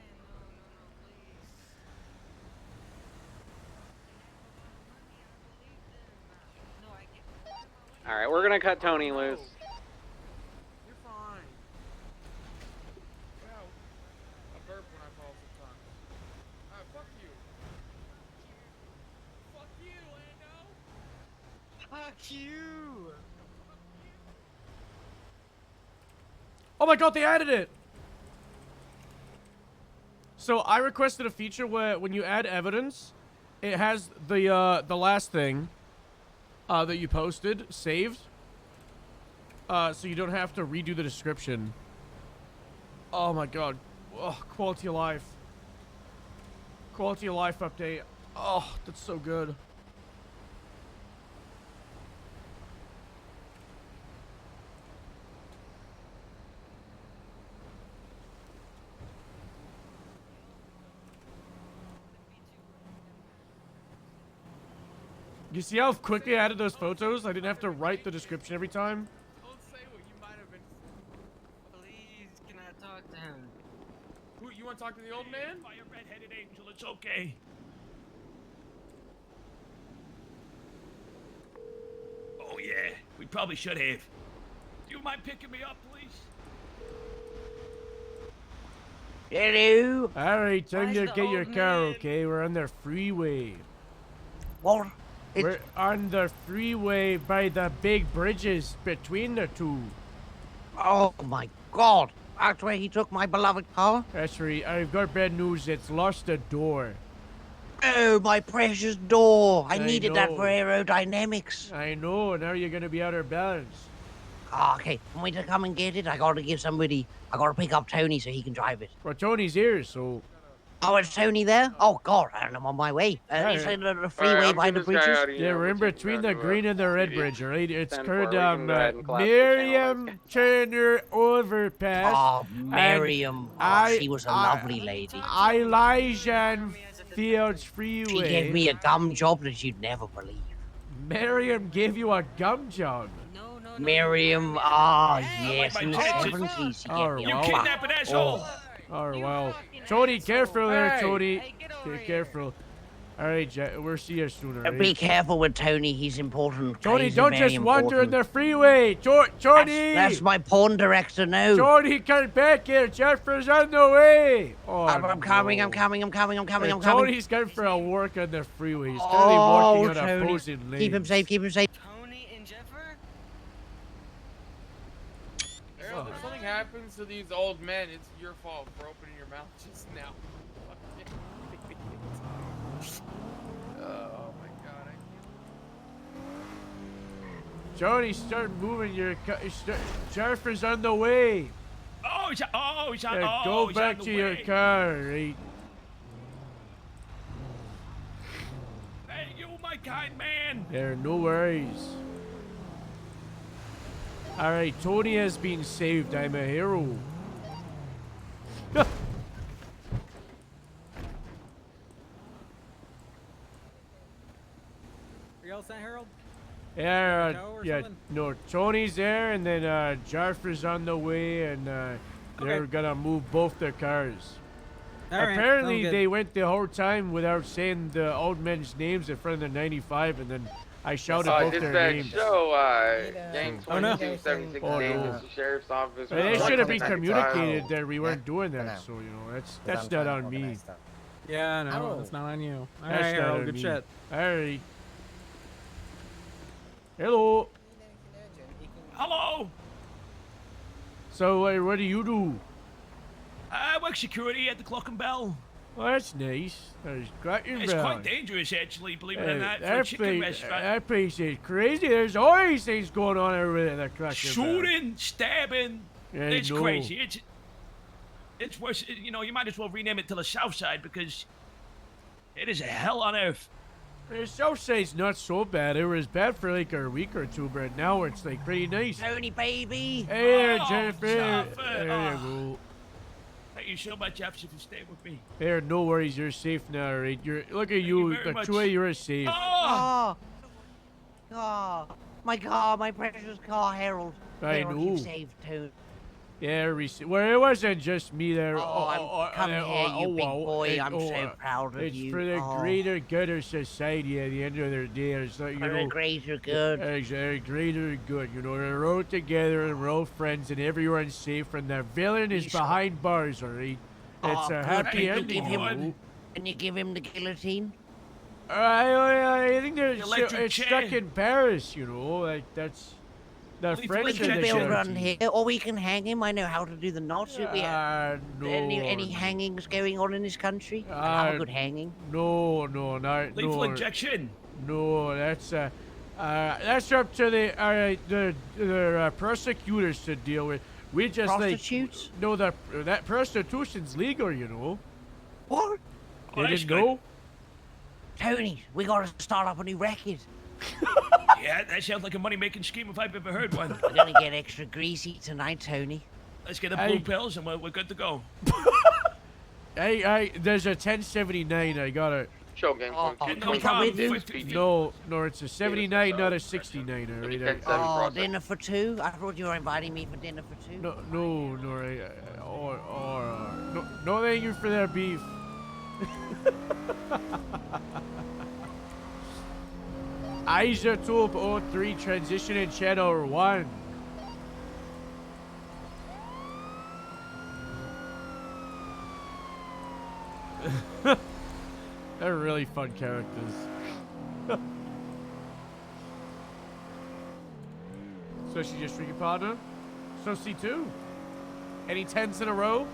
All right, we're gonna cut Tony loose. You're fine. Well, I burp when I fall sometimes. Fuck you. Fuck you, Lando. Fuck you. Oh my god, they added it! So I requested a feature where when you add evidence, it has the last thing that you posted saved. So you don't have to redo the description. Oh my god. Oh, quality of life. Quality of life update. Oh, that's so good. You see how quickly I added those photos? I didn't have to write the description every time. Don't say what you might have been. Please, can I talk to him? Who, you want to talk to the old man? By a red-headed angel, it's okay. Oh yeah, we probably should have. Do you mind picking me up, please? Hello? Alright, time Why's to the get your old car, man- okay? We're on the freeway. What? We're on the freeway by the big bridges between the two. Oh my god. That's where he took my beloved car? That's right. I've got bad news. It's lost a door. Oh, my precious door. I needed that know. for aerodynamics. I know. Now you're going to be out of balance. Oh, okay, want me to come and get it? I gotta give somebody, I gotta pick up Tony so he can drive it. Well, Tony's here, so... Oh, is Tony there? Oh, God, I'm on my way. He's Alright. in the Alright, freeway I'm behind the getting this guy bridges. out of here. Yeah, I'm we're in gonna take him between down the to, green and the red PD. bridge, alright? It's 10-4, called we can go ahead and collapse the channel, Miriam Turner Overpass. Oh, Miriam. Oh, she was a lovely lady. Elijah Fields She Freeway. gave me a gum job that you'd never believe. Miriam gave you a gum job. Miriam, yes, my in the chances. 70s, she Oh, gave me You a kidnapping asshole! Oh, well. Tony, careful there, Hey. Tony. Be careful. Alright, we'll see you soon, Be alright? careful with Tony, he's important. Tony, He's don't very just wander in important. the freeway. Tony! That's my porn director, no. Tony, come back here. Jeffrey's on the way. Oh, I'm coming, no. I'm coming. Tony's going for a walk on the freeway. He's clearly Oh, walking on Tony. opposing lanes. Keep him safe, keep him safe. Tony and Jeffer? Harold, if something happens to these old men, it's your fault for opening your mouth just now. Oh my god, Tony, start moving your car. Jeffrey's on the way. He's on, Yeah, go he's back on to the your way. car, right? Hey, you, my kind man. There, no worries. Alright, Tony has been saved. I'm a hero. Are you all set, Harold? Yeah, Go or yeah, something? no, Tony's there, and then Jarfer's on the way, and they're gonna move both their cars. All right, Apparently, sounds good. they went the whole time without saying the old men's names in front of the 95, and then I shouted both their dispatch, names. show, gang Oh, no. 2276 Oh, no. Davis, Sheriff's Office. They Well, should have been 95. communicated that we weren't doing for that, now. so, you know, that's I'm not trying to on me. organize stuff. Yeah, no, Oh. it's not on you. All That's right, not Harold, on good me. shit. Alright. Hello. Hello. So, what do you do? I work security at the Clock and Bell. Well, that's nice. There's Cracker It's Bell. quite dangerous, actually, believe it or not, for a that chicken place, restaurant. that place is crazy. There's always things going on over there at the Cracker Bell. Shooting, stabbing. Yeah, I It's know. crazy. It's worse. You know, you might as well rename it to the South Side because it is a hell on earth. The South Side's not so bad. It was bad for like a week or two, but now it's like pretty nice. Tony, baby. Hey there, Oh, Jennifer. Jennifer. There you go. Thank you so much, Jefferson, for staying with me. There, no worries. You're safe now, right? Look at you you. very The much. two of you are safe. Oh! Oh, my car, my precious car, Harold. I Harold, know. you saved Tony. Yeah, well, it wasn't just me there. Come here, you big wow. boy. I'm so proud of It's you. for the Oh. greater good of society at the end of the day. It's like, you For know, the greater good. Exactly, greater good. You know, we're all together and we're all friends and everyone's safe and the villain is Yes. behind bars, alright? It's Oh, a good. happy Can you ending. give him- you know? Can you give him the guillotine? I think there's Electric it's chair. stuck in Paris, you know, like that's the Lethal French We and can the injection. build around guillotine. here, or we can hang him. I know how to do the knots. No, Any hangings going on in this country? I love a good hanging. No, not Lethal no. injection. No, that's up to the prosecutors to deal with. We just Prostitutes? like no that prostitution's legal, you know. What? Oh, They that's didn't good. know. Tony, we gotta start up a new record. Yeah, that sounds like a money-making scheme if I've ever heard one. We're gonna get extra greasy tonight, Tony. Let's get the Hey. blue pills and we're good to go. There's a 1079. I got it. Show gang Oh, 22. can we come with you? 50 feet. No, it's a 79, not a 69. Alright. 10-7 Oh, process. dinner for two? I thought you were inviting me for dinner for two. No, no, thank you for that beef. Isotope 03 transition in channel 1. They're really fun characters. So she just drinking partner? So C2. Any 10s in a row?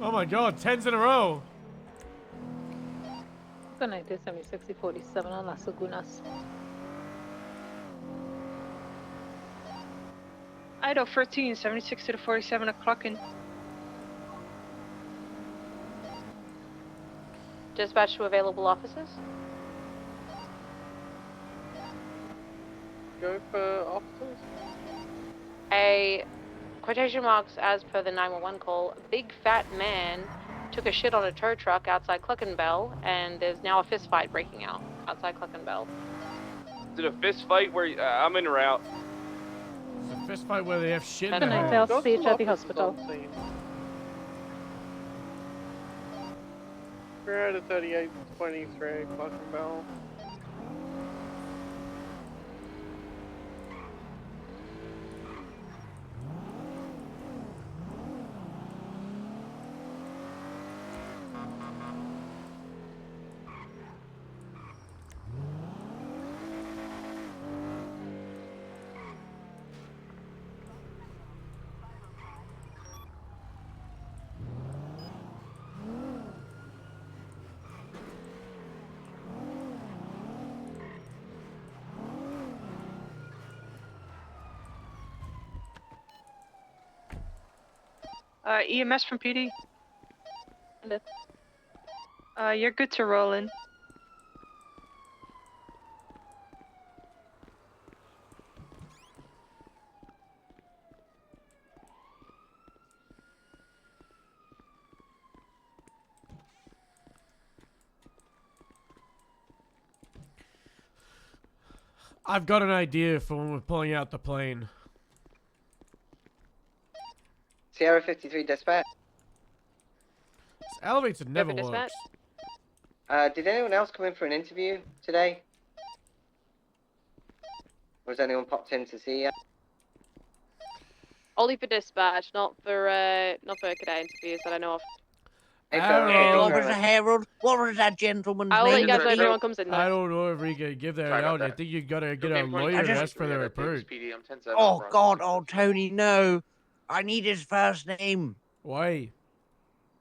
Oh my god, 10s in a row. Good night, 706047 on Las Lagunas. Idaho 13, 76 to the 47 o'clock in. Dispatch to available officers. Go for officers. A quotation marks as per the 911 call. A big fat man took a shit on a tow truck outside Cluckenbell, and there's now a fist fight breaking out outside Cluckenbell. Is it a fist fight where I'm in route? It's a fist fight where they have shit in Good their night, hands. I'll see you at the hospital. We're at a 3823 Cluckenbell. EMS from PD. You're good to roll in. I've got an idea for when we're pulling out the plane. Sierra 53 dispatch. This elevator never Dispatch. works. Did anyone else come in for an interview today? Or has anyone popped in to see you? Only for dispatch, not for cadet interviews that I know of. Hey, What was the Harold? What was that gentleman's I'll name? let you guys know if anyone comes in. I don't know if we can give that Sorry about out. I that. think you gotta get Okay, a lawyer to just- ask for the report. PD, I'm 10-7 Oh on God! Bravo. Oh Tony, no! I need his first name, Why?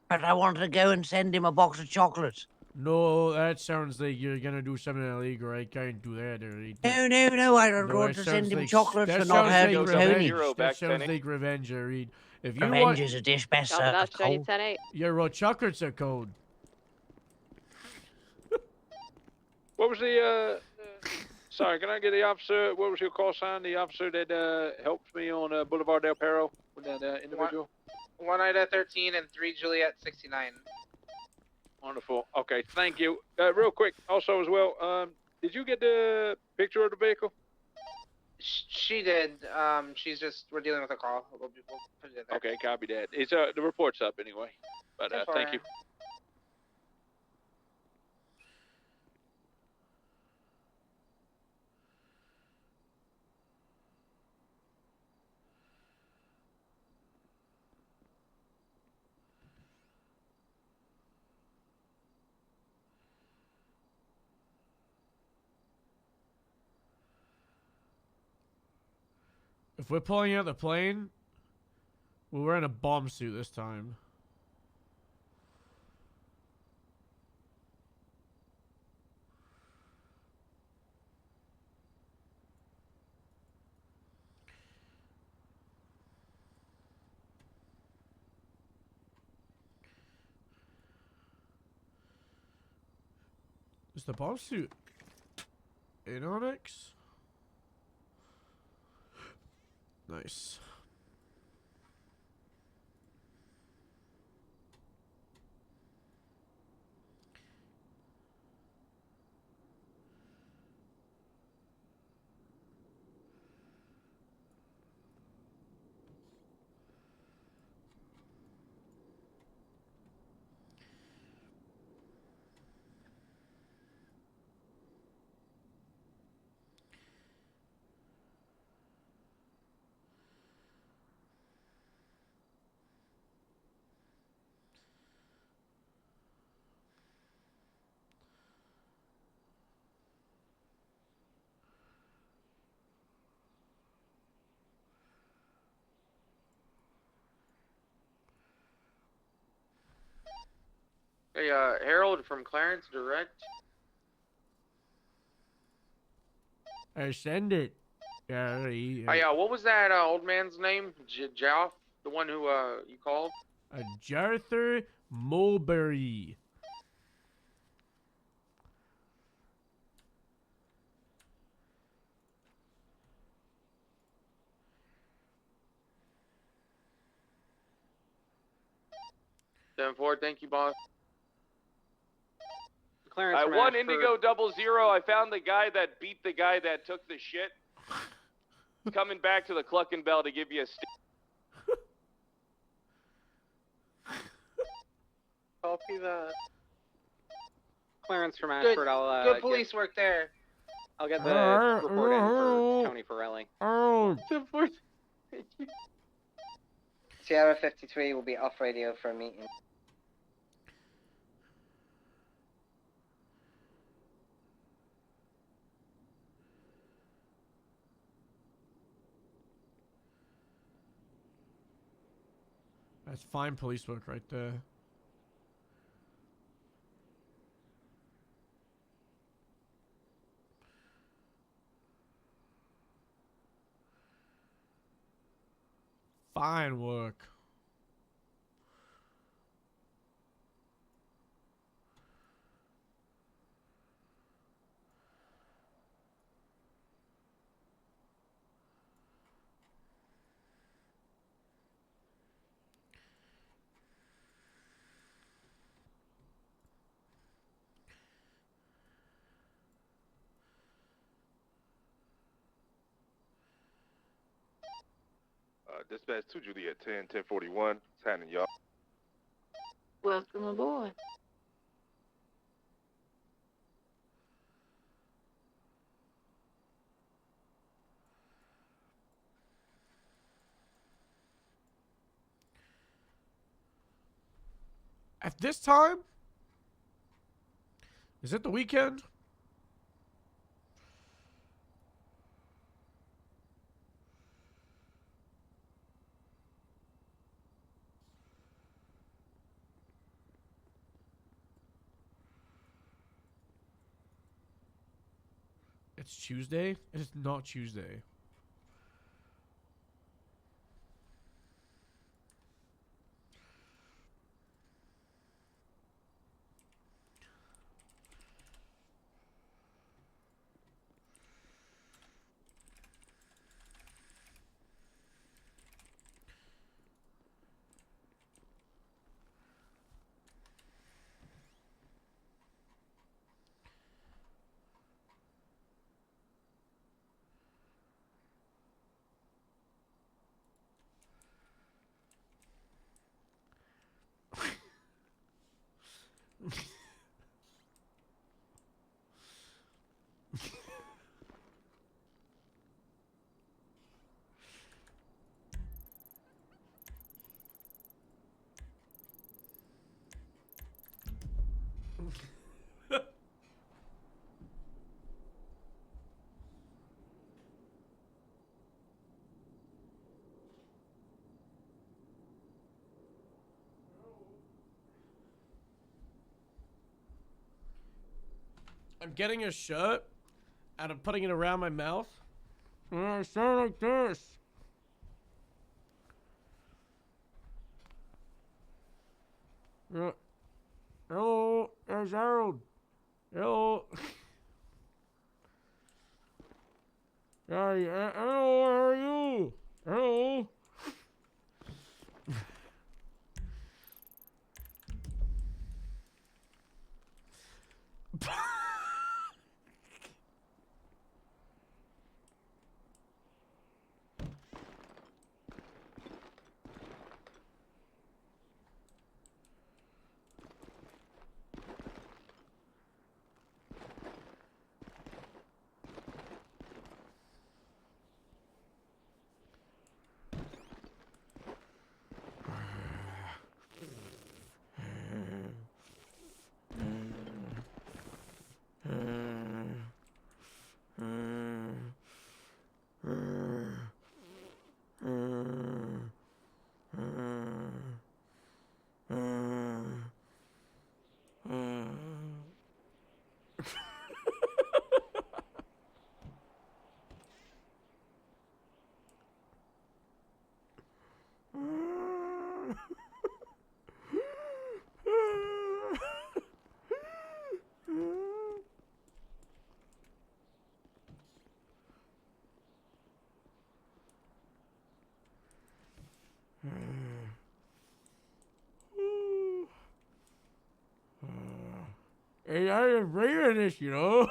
but I want to go and send him a box of chocolates. No, that sounds like you're gonna do something illegal. I can't do that. No! I don't No, want it to sounds send him like- chocolates that for not sounds hurting like Tony. revenge. Zero That back, sounds Penny. like revenge, Reed. If you Revenge want, is a dish best Copy served that, Johnny cold. 10-8. your raw chocolates are cold. What was the, sorry, can I get the officer, what was your call sign? The officer that, helped me on, Boulevard Del Perro with that, individual? 1 Ida 13 and 3 Juliet 69. Wonderful. Okay, thank you. Real quick, also as well, did you get the picture of the vehicle? She did. She's just, we're dealing with a call. We'll put it in there. Okay, copy that. It's, the report's up anyway. But, thank you. If we're pulling out the plane, we're wearing a bomb suit this time. Is the bomb suit in Onyx? Nice. Hey, Harold from Clarence Direct. I send it. Yeah. Hey, what was that old man's name? Joff? The one who you called? Jarther Mulberry. Seven 4. Thank you, boss. Clarence from One Ashford. Indigo 00. I found the guy that beat the guy that took the shit. Coming back to the Cluck and Bell to give you a Copy that. Clarence from Good, Ashford. I'll good police work there. I'll get the report in for Tony Forelli. Oh. Sierra 53 will be off radio for a meeting. That's fine police work right there. Fine work. Dispatch to Juliet 1041. It's happening, y'all. Welcome aboard. At this time? Is it the weekend? It's Tuesday? It is not Tuesday. I'm getting a shirt and I'm putting it around my mouth. And I sound like this. Hello, there's Harold. Hello. Hi, hello, how are you? Hello. Hey, I didn't bring this, you know.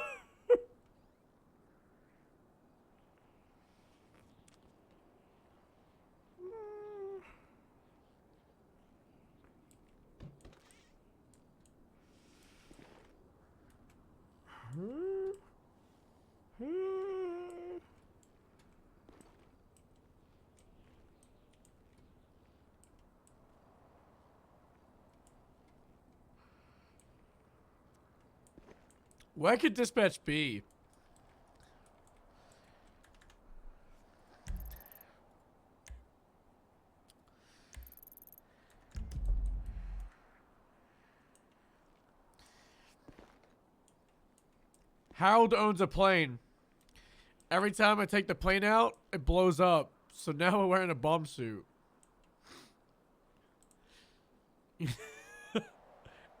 Where could dispatch be? Harold owns a plane. Every time I take the plane out, it blows up. So now we're wearing a bomb suit.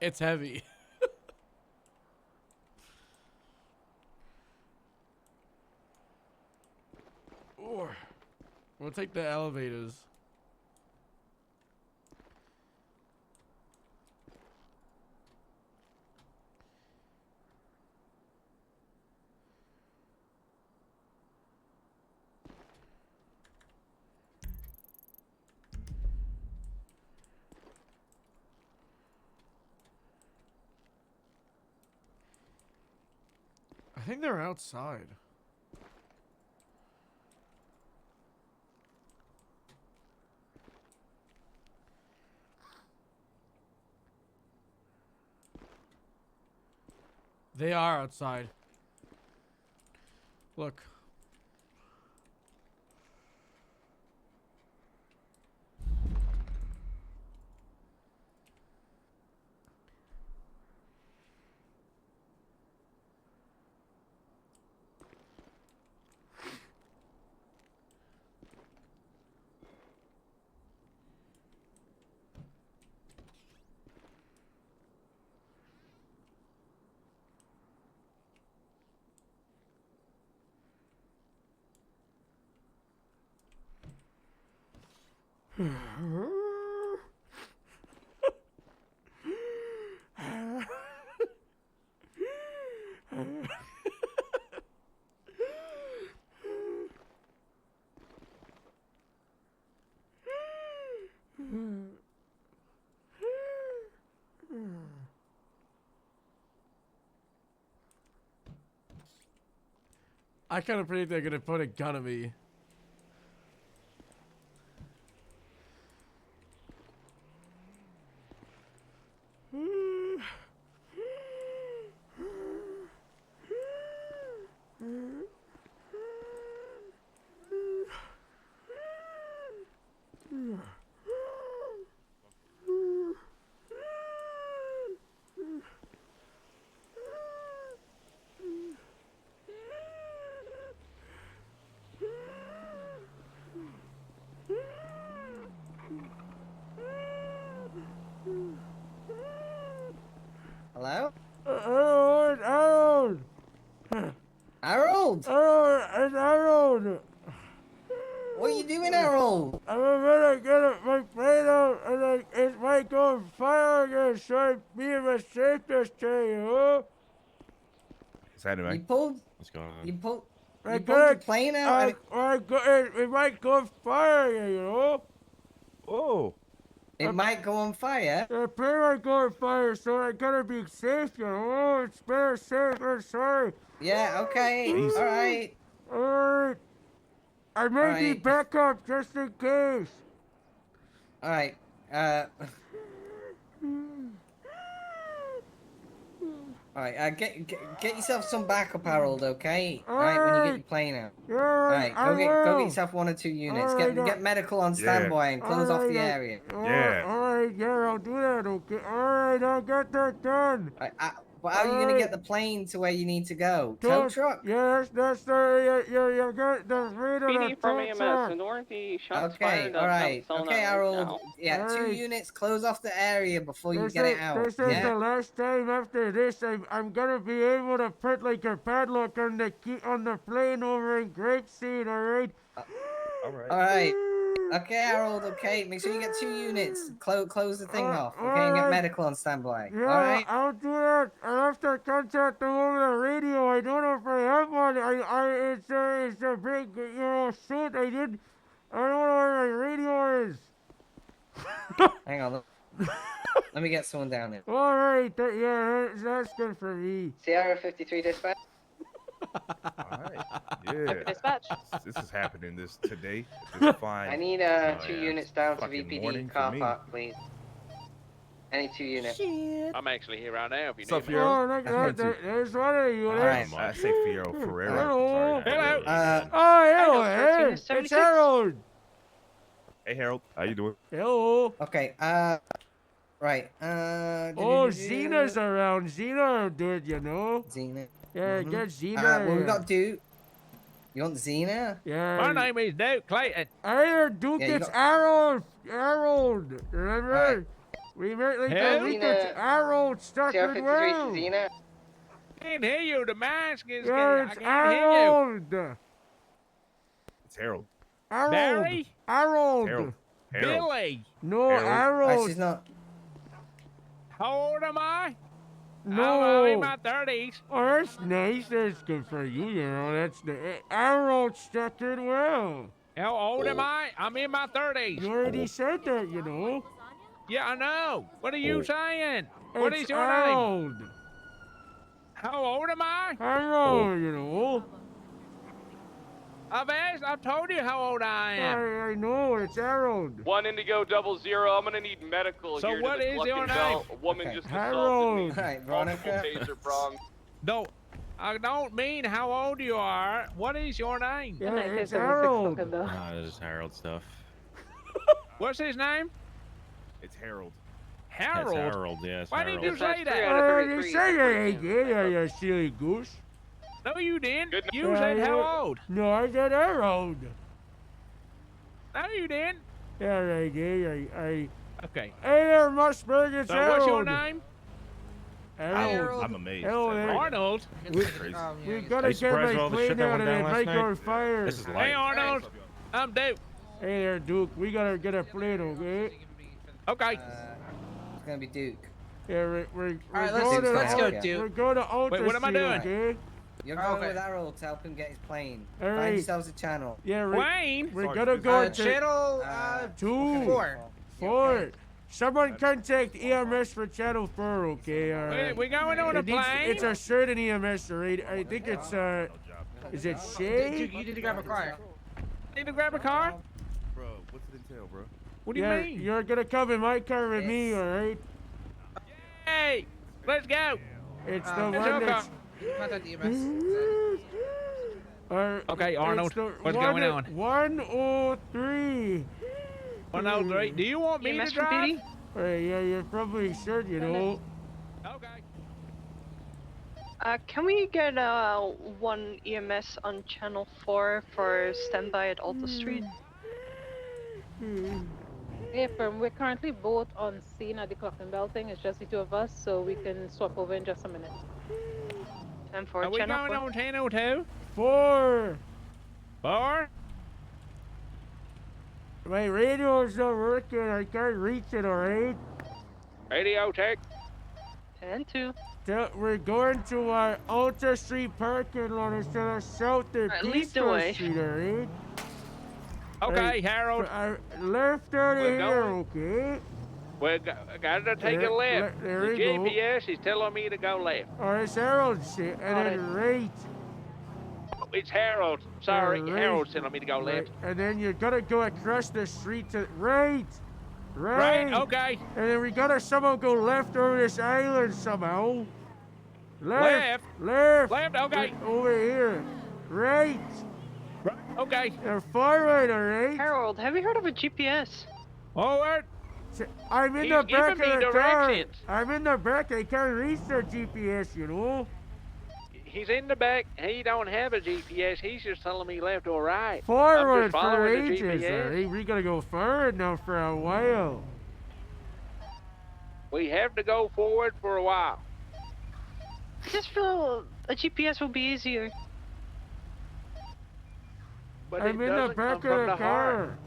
It's heavy. We'll take the elevators. I think they're outside. They are outside. Look. I kind of predict they're gonna put a gun on me. Hello? Harold! Harold? It's Harold! What are you doing, Harold? I'm gonna get my plane out and it might go on fire again, so I'm being my safest day, you know? What's happening, You man? pulled. What's going on? You pulled. I You pulled your plane out. it might go on fire again, you know? Oh. It might go on fire. The plane might go on fire, so I gotta be safe, you know? It's better safe than sorry. Yeah. Okay. Jeez. All right. Alright. I may need Alright. backup just in case. All right. All right. Get yourself some backup, Harold. Okay. All right. When you get your plane out. Yeah, All right. I Go get will. yourself 1 or 2 units. Alright, Get medical on standby and close off the area. Alright, yeah, I'll do that, okay? Alright, I'll get that done. Well, how are you gonna get the plane to where you need to go? Tow truck? Yes, that's the you're good. The freedom PD of from tow EMS. truck. Ignore the shots Okay, fired. all right. Solid Okay, Harold. now. Yeah, 2 Alright. units. Close off the area before you This get it is, out. this is Yeah. the last time. After this, I'm gonna be able to put like a padlock on the key on the plane over in Grapeseed. All right. All right. All right. Okay, Harold. Okay, make sure you get 2 units. Close the thing off. Okay, and get alright. medical on standby. Yeah, All right. I'll do that. I'll have to contact them over the radio. I don't know if I have one. It's a big, suit. I don't know where my radio is. Hang on. Let me get someone down there. All right. That's good for me. Sierra 53 dispatch. All right. Yeah. Dispatch. This is happening today. This fine. I need 2 yeah, units down to fucking morning VPD for car me. park, please. Any 2 units. I'm actually here right now if you What's up, need me. Fiero? Oh, look, there's one of you. All right. I say Fiero Ferreira. Hello. Sorry, not Hello. Oh, hello, Harold, hey. 76. It's Harold. Hey, Harold. How you doing? Hello. Okay. Right. Oh, Zena's around. Zena will do it, you know. Xena. Yeah, get Zena. Well, we here. got Duke. You want Xena? Yeah. My name is Duke Clayton. Hey, Duke, Yeah, you it's got- Harold. Harold. Remember? Alright. We met like Hey, a week or Zena. two. Harold stuck Sierra with 53 Will. Xena. Can't hear you. The mask is. Yeah, I it's can't hear you. Harold. It's Harold. Harold. Barry? Harold. Harold. Harold. Billy. No, Harold. Harold. She's not. How old am I? No. I'm in my 30s. Oh, that's nice. That's good for you, you know. That's the Harold stuck in well. How old am I? I'm in my 30s. You already said that, you know. Yeah, I know. What are you saying? What It's is your name? Harold. How old am I? Harold, you know. I've told you how old I am. I know, it's Harold. 1 Indigo 00. I'm gonna need medical So here what to the is Cluck your and Bell. name? A woman Okay. just Harold. assaulted me. Alright, Multiple Veronica. taser prongs. No, I don't mean how old you are. What is your name? Yeah, it's 1976 Harold. Cluck and Bell. This is Harold stuff. What's his name? It's Harold. Harold. That's Harold, yes. Why did you Dispatch say 3 that? out of You 33. say you ain't gay, you silly goose. No, you didn't. Good You said how old? No, I said Harold. No, you didn't. Yeah, I did. Okay. Hey there, Mustang, it's So Harold. what's your name? Harold. I'm amazed. Harold. Arnold. That's crazy. We Are gotta you get surprised my with all the plane shit that out went of down that last bike night? on fire. This is Hey, light. Arnold. I'm Duke. Hey there, Duke. We gotta get a plane, okay? Okay. It's gonna be Duke. Yeah, we're Alright, going to let's go, Al- Duke. We're going to Alta Wait, what am I Street, doing? okay? You're going with Harold to help him get his plane. All Find right. yourselves a channel. Yeah, Plane? we're Sorry, gonna this go is- to Channel 2, 4. 4. Someone contact EMS for channel 4, okay? We're going on a It needs- plane? It's a certain EMS, right? I think it's is it Shay? You need to grab a car. Need to grab a car? Bro, what's it entail, bro? What do you Yeah, mean? you're gonna come in my car with me, all right? Hey, let's go. It's the Let's one go. that's. Contact the EMS. Okay, Arnold, it's the what's one going at on? 103. 103. Do you want me EMS to for drive? PD? Yeah, you probably should, you know. Okay. Can we get one EMS on channel 4 for standby at Alta Street? Yeah, we're currently both on scene at the Clock and Bell thing. It's just the two of us, so we can swap over in just a minute. 10 for Are we channel going 4. on 1002? 4. 4? My radio's not working. I can't reach it, all right? Radio check. 10-2. We're going to Alta Street parking lot instead of South and Alright, lead the Peaceful way. Street, all right? Okay, Harold. Left out of We're here, going. okay? We're gotta take a left. There The we go. GPS is telling me to go left. All right, it's Harold's shit. And then right. Oh, it's Harold. Sorry, Right. Harold's telling me to go Right. left. And then you gotta go across the street to right. Right, okay. And then we gotta somehow go left over this island somehow. Left. Left, okay. Right over here. Right. Okay. And far right, all right? Harold, have you heard of a GPS? Forward. I'm in He's the back giving of me the car. directions. I'm in the back. I can't reach the GPS, you know. He's in the back. He don't have a GPS. He's just telling me left or right. I'm Forward just for following the ages. GPS. Alright, we gotta go forward now for a while. We have to go forward for a while. I just feel a GPS will be easier. But I'm it in the doesn't back come of from the the heart. car.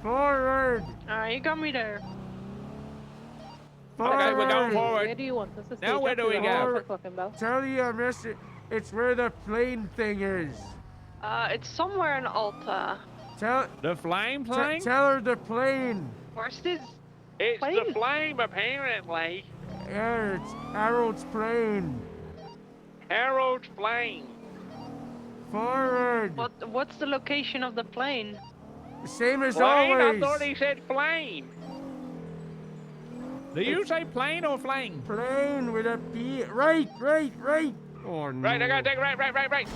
Forward. Alright, you got me there. Okay, we're going forward. Where do you want us to stay? Now where do we go? Tell you I missed it. It's where the plane thing is. It's somewhere in Alta. Tell The flame plane? tell her the plane. Where's this? It's plane? the flame, apparently. Yeah, it's Harold's plane. Harold's flame. Forward. What's the location of the plane? Same as Plane? always. I thought he said flame. Do you say plane or flame? Plane with a P. Right. Oh no. Right, I gotta take right.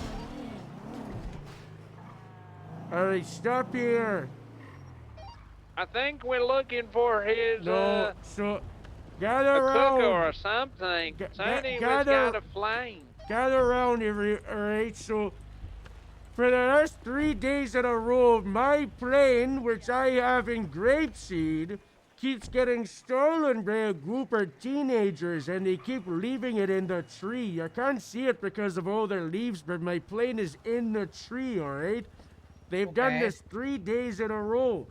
Alright, stop here. I think we're looking for his, No, so gather a around. cooker or something. Saying he was got a flame. Gather around, alright? So, for the last 3 days in a row, my plane, which I have in grapeseed, keeps getting stolen by a group of teenagers, and they keep leaving it in the tree. I can't see it because of all their leaves, but my plane is in the tree, alright? They've done this 3 days in a row.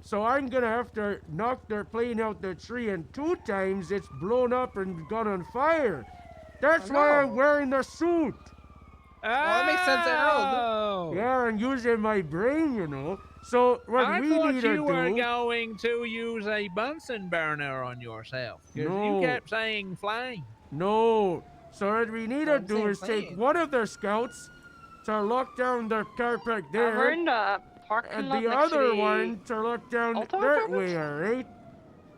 So I'm gonna have to knock their plane out the tree, and 2 times it's blown up and gone on fire. That's why I'm wearing the suit. Well, that makes sense, Harold. Yeah, I'm using my brain, you know. So what I we thought need to you were do... going to use a Bunsen burner on yourself. Because No. you kept saying flame. No. So what we need to I'm do saying is take plane. one of their scouts to lock down their car park there. We're in the parking and lot the next to other the one to lock down Alta that apartments? way, alright?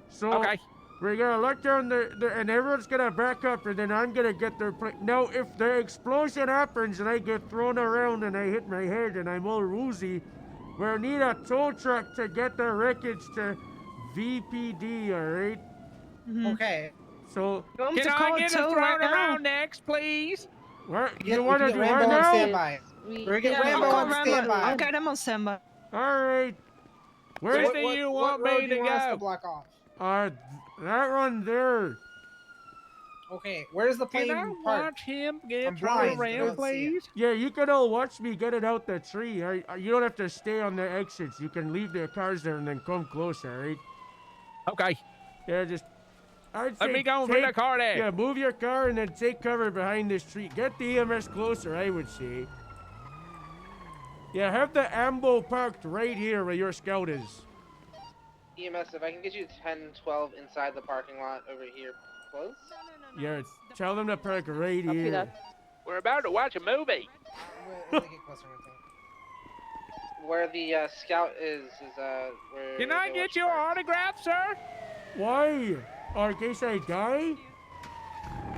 So Okay. we're gonna lock down and everyone's gonna back up, and then I'm gonna get their plane. Now, if the explosion happens and I get thrown around and I hit my head and I'm all woozy, we'll need a tow truck to get the wreckage to VPD, alright? Okay. So Can I get a thrown around next, please? what Get- you wanna get do Rambo what on now? standby. We're getting Rambo on standby. I'll get him on standby. Alright. Where So do what- you what want road me do to you want us go? to block off? That one there. Okay, where's the plane Can I parked? watch him get I'm thrown blind, I around, don't see it. please? Yeah, you can all watch me get it out the tree. You don't have to stay on the exits. You can leave the cars there and then come closer, right? Okay. Yeah, just... I'd Let say me go bring the car there. Yeah, move your car and then take cover behind this tree. Get the EMS closer, I would say. Yeah, have the ambo parked right here where your scout is. EMS, if I can get you 10-12 inside the parking lot over here, close? Yeah, tell them to park right Copy here. that. We're about to watch a movie. We'll get closer, I think. Where the scout is where... Can I they get want your autograph, sir? Why? Or in case I die?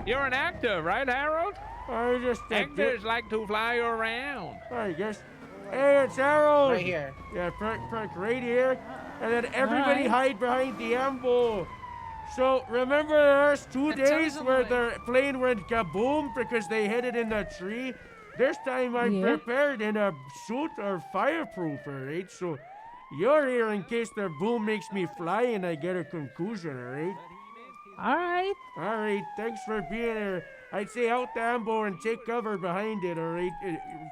You're an actor, right, Harold? I just... Actors like to fly around. I guess... Hey, it's Harold! Right here. Yeah, park right here. And then everybody hide behind the ambo. So, remember the last 2 days where the plane went kaboom because they hit it in the tree? This time I'm prepared in a suit or fireproof, alright? So, you're here in case the boom makes me fly and I get a concussion, alright? Alright. Alright, thanks for being here. I'd say out the ambo and take cover behind it, alright?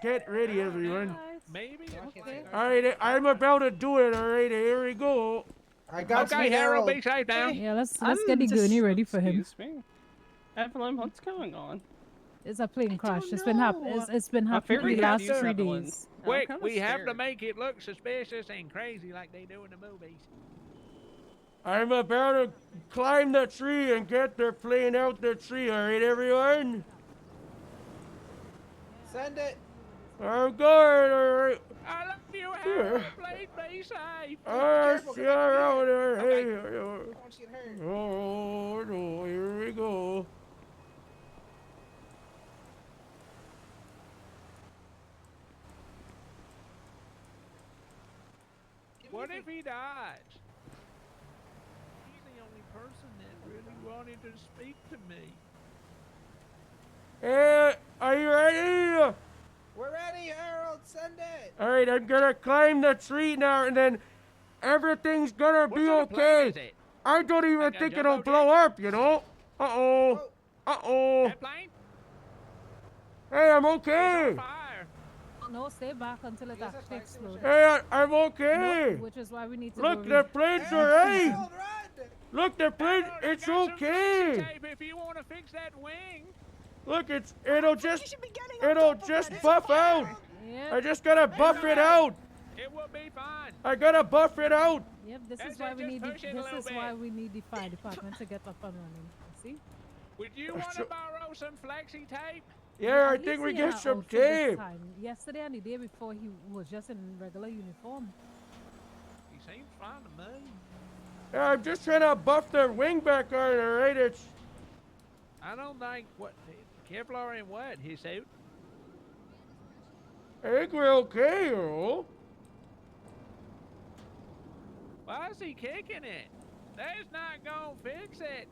Get ready, everyone. Maybe? Okay. Alright, I'm about to do it, alright? Here we go. I got Okay, you, Harold, be safe now. Yeah, let's get the gurney ready for him. Excuse me. Evelyn, what's going on? It's a plane crash. It's been happening. It's been happening very the last confused, 3 Evelyn. days. Quick, kinda we have to scared. make it look suspicious and crazy like they do in the movies. I'm about to climb the tree and get their plane out the tree, alright, everyone? Send it. I'm going, alright? I love you, Harold. Please be safe. I'll see you around there. Okay. Hey, I don't want you to get hurt. oh, no, here we go. What if he dies? person that really wanted to speak to me. Hey, are you ready? We're ready, Harold. Send it. All right, I'm gonna climb the tree now, and then everything's gonna What be sort of plane is okay. it? I don't even Like a think jumbo it'll blow up, you know? Uh-oh. Oh. Uh-oh. That plane? Hey, I'm It's okay. on fire. No, stay back until it actually explodes. Hey, I'm okay. No, which is why we need to Look, go the plane's alright. Harold, run! Look, the plane, Harold, I it's got some flexi okay. tape if you want to fix that wing. Look, it'll just buff out. Yep. I just gotta buff it out. It will be fine. I gotta buff it out. Yep, this That's is why it, we just need push it a little bit. the fire department to get up and running. See? Would you want to borrow some flexi tape? Yeah, I At think least we he get had some outfit this tape. time. Yesterday and the day before, he was just in regular uniform. He seems fine to me. Yeah, I'm just trying to buff the wing back on it, alright? It's I don't think what Kevlar and what his suit. I think we're okay, you know. Why is he kicking it? That's not gonna fix it.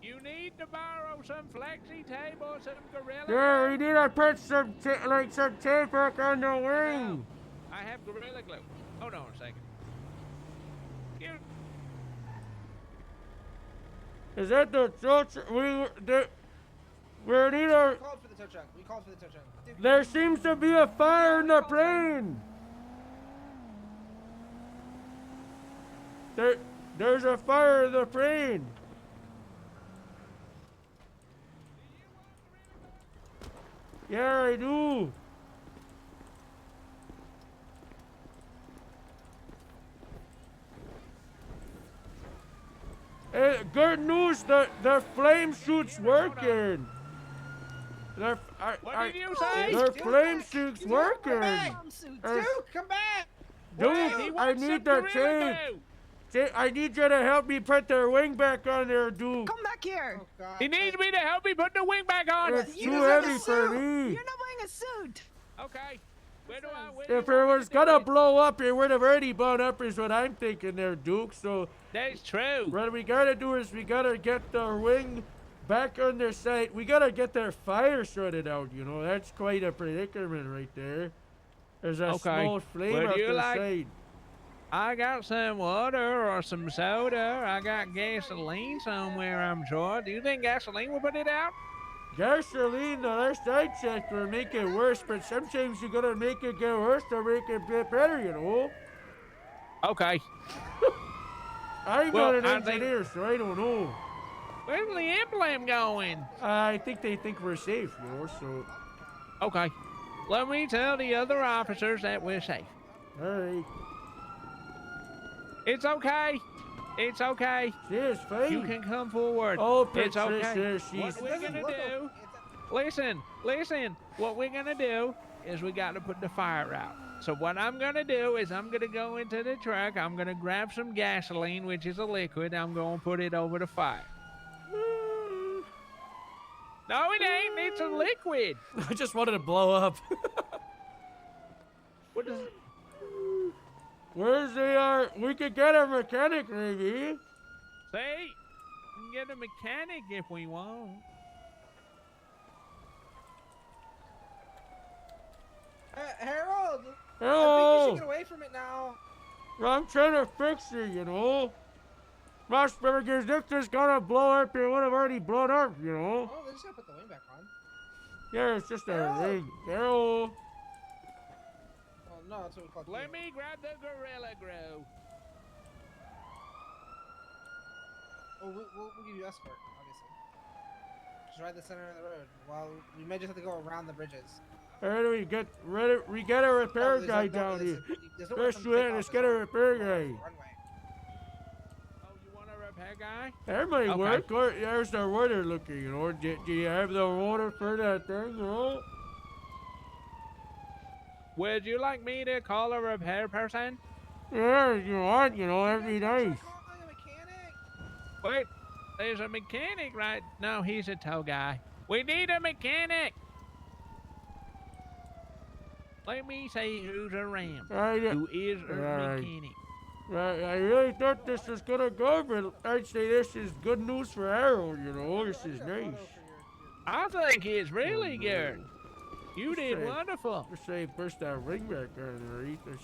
You need to borrow some flexi tape or some gorilla. Yeah, we glue. need to put some tape back on the wing. I have gorilla glue. Hold on a second. Give Is that the we need a. We called for the tow truck. We called for the tow truck. Dude, There seems to be a fire in the plane. There's a fire in the plane. Yeah, I do. Hey, good news, the flame chute's working. What did you say? Their flame chute's working. Duke, come back! Dude, He I wants some need the gorilla tape. glue. I need you to help me put their wing back on there, Duke. Come back here. Oh, God. He needs me to help me put the wing back on. It's too heavy for me. You're not wearing a suit. Okay. Where do If you it want me was to do gonna it? blow up, it would have already blown up, is what I'm thinking there, Duke. So That's true. what we gotta do is we gotta get the wing back on their site. We gotta get their fire sorted out, you know. That's quite a predicament right there. There's a Okay. small flame Would up you the like- side. I got some water or some soda. I got gasoline somewhere, I'm sure. Do you think gasoline will put it out? Gasoline, the last I checked, will make it worse, but sometimes you gotta make it get worse to make it get better, you know. Okay. I'm Well, not an I think- engineer, so I don't know. Where's the emblem going? I think they think we're safe, you know, so. Okay. Let me tell the other officers that we're safe. Alright. It's okay. It's okay. It's fine. You can come forward. Oh, It's okay. Patricia, she's. What we're gonna do? Listen. What we're gonna do is we got to put the fire out. So what I'm gonna do is I'm gonna go into the truck. I'm gonna grab some gasoline, which is a liquid. I'm gonna put it over the fire. No, it ain't. It's a liquid. I just wanted to blow up. What is? Where's the, we could get a mechanic, maybe. See? We can get a mechanic if we want. Harold! I think you Hello. should get away from it now. I'm trying to fix it, you know. Because if this gonna blow up, it would have already blown up, you know. Oh, they just gotta put the wing back on. Yeah, it's just a Harold. ring. Hello. Oh, no, that's what we call Let me grab the gorilla glue. Oh, we'll give you escort, obviously. Just ride the center of the road. Well, we may just have to go around the bridges. Where do we get we got a repair there's guy no- down there's here. there's nowhere Let's for do them to it. take Let's off, get a there's repair no guy. runway. Oh, you want a repair guy? That might Okay. work. Or there's the water looking, you know. Do you have the water for that thing, you know? Would you like me to call a repair person? Yeah, if you want, you know, that'd be nice. Wait, there's a mechanic right now. He's a tow guy. We need a mechanic. Let me say who's around. Alright, Who is a alright. mechanic? I really thought this was gonna go, but I'd say this is good news for Harold, you know. This is nice. I think it's really good. You Let's did say- wonderful. Let's say push that ring back on there.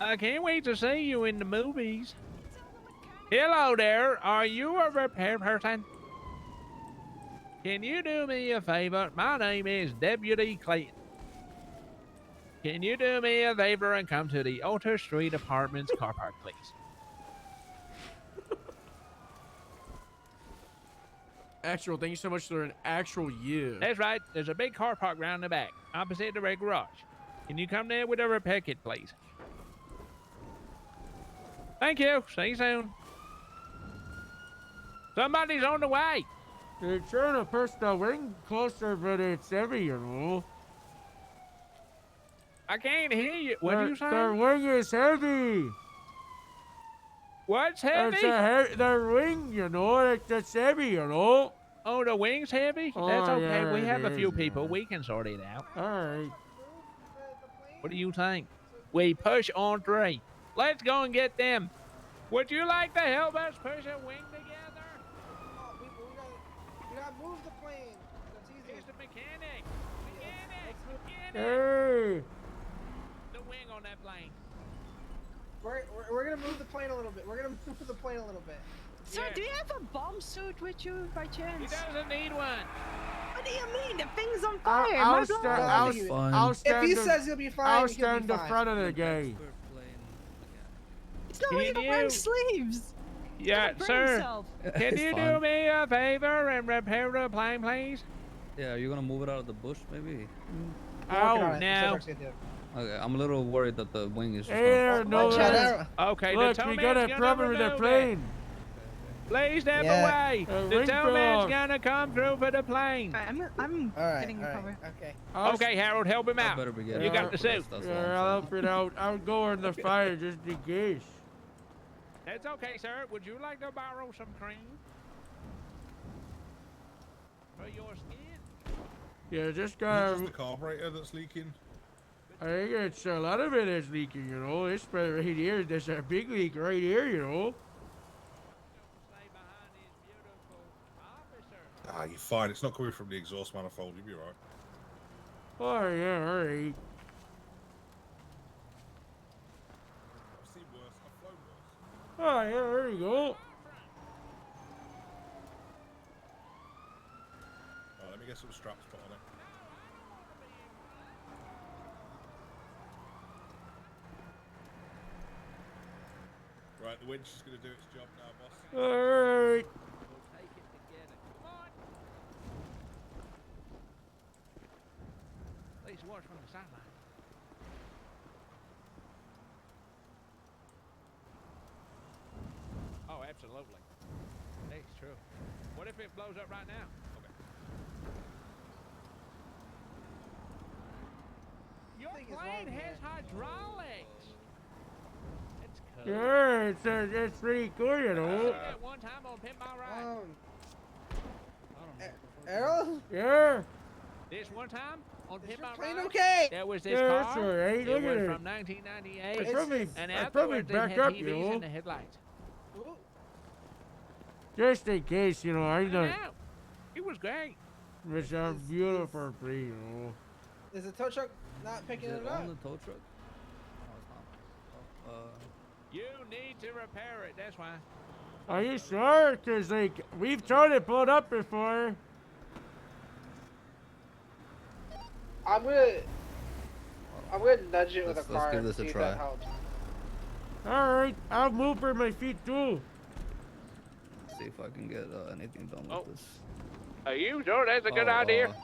I can't wait to see you in the movies. Hello there. Are you a repair person? Can you do me a favor? My name is Deputy Clayton. Can you do me a favor and come to the Alter Street Apartments car park, please? Actual, thank you so much for an actual you. That's right. There's a big car park round the back, opposite the red garage. Can you come there with a repair kit, please? Thank you. See you soon. Somebody's on the way. They're trying to push the ring closer, but it's heavy, you know. I can't hear you. What are you saying? The wing is heavy. What's heavy? The wing, you know, it's heavy, you know. Oh, the wing's heavy? Oh, That's okay. yeah, We it have a few is, people. We can sort it out. All right. What do you think? We push on 3. Let's go and get them. Would you like to help us push a wing together? We gotta move the plane. That's easy. Here's the mechanic. Mechanic. Hey. The wing on that plane. We're gonna move the plane a little bit. We're gonna move the plane a little bit. Sir, do you have a bomb suit with you by chance? He doesn't need one. What do you mean? The thing's on fire. I'll stand If he the- says he'll be fine, I'll he'll be stand the fine. front of the gate. He's not even wearing sleeves. Yeah, Burn sir. himself. Can It's you do fine. me a favor and repair the plane, please? Yeah, are you gonna move it out of the bush, maybe? Oh, no. Okay, I'm a little worried that the wing is. Hey, no. Okay, Look, the we tow got a man's gonna problem with the remove it. plane. Please step Yeah. away. The The ring tow fell man's off. gonna come through for the plane. I'm getting you covered. Okay. Okay, Harold, help him out. better be getting You out got the first, suit. that's all I'm Yeah, I'll help it out. I'll go in the fire just in case. That's okay, sir. Would you like to borrow some cream? For your skin? Yeah, just Is it got. just the carburetor that's leaking? I think it's a lot of it is leaking, you know. This right here, there's a big leak right here, you know. Ah, you're fine. It's not coming from the exhaust manifold. You'll be alright. Oh yeah, all right. I've seen worse. I've flown worse. Oh yeah, there you go. Alright, let me get some straps put on it. Right, the winch is going to do its job now, boss. All right. Please watch from the sideline. Oh, absolutely. That's true. What if it blows up right now? Okay. Your plane has hydraulics. It's cool. Yeah, it's pretty cool, you know. At one time on Pimp My Ride. Errol? Yeah. This one time on Pimp My plane Ride. okay? There was this Yeah, car. that's all right. It Look was at it. from 1998. I probably and back afterwards it up, had you TVs know. in the headlights. Just in case, you know, I know. Yeah, it was great. It's a beautiful plane, you know. Is the tow truck not picking Is it it up? on the tow truck? No, it's not. You need to repair it. That's why. Are you sure? Cause like we've tried it blown up before. I'm gonna nudge it with a Let's car give and this a see if try. that helps. All right, I'll move for my feet too. See if I can get anything done Oh. with this. Are you sure that's a good Oh, idea?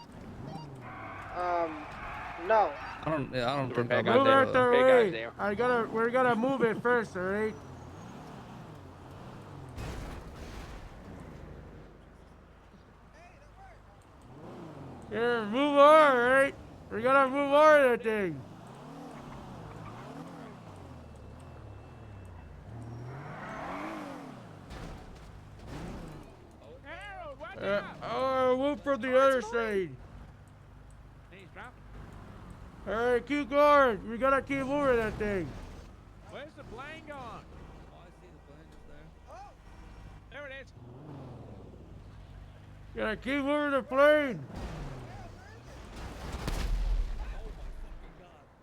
No. I don't think Back I'll out be there. able Move out the Big way. idea. We're gonna move it first, all right? Yeah, move on, all right? We gotta move on that thing. Harold, watch out. Oh, move from the other side. He's dropping. All right, keep going. We gotta keep moving that thing. Where's the plane going? Let's. Gotta keep moving the plane.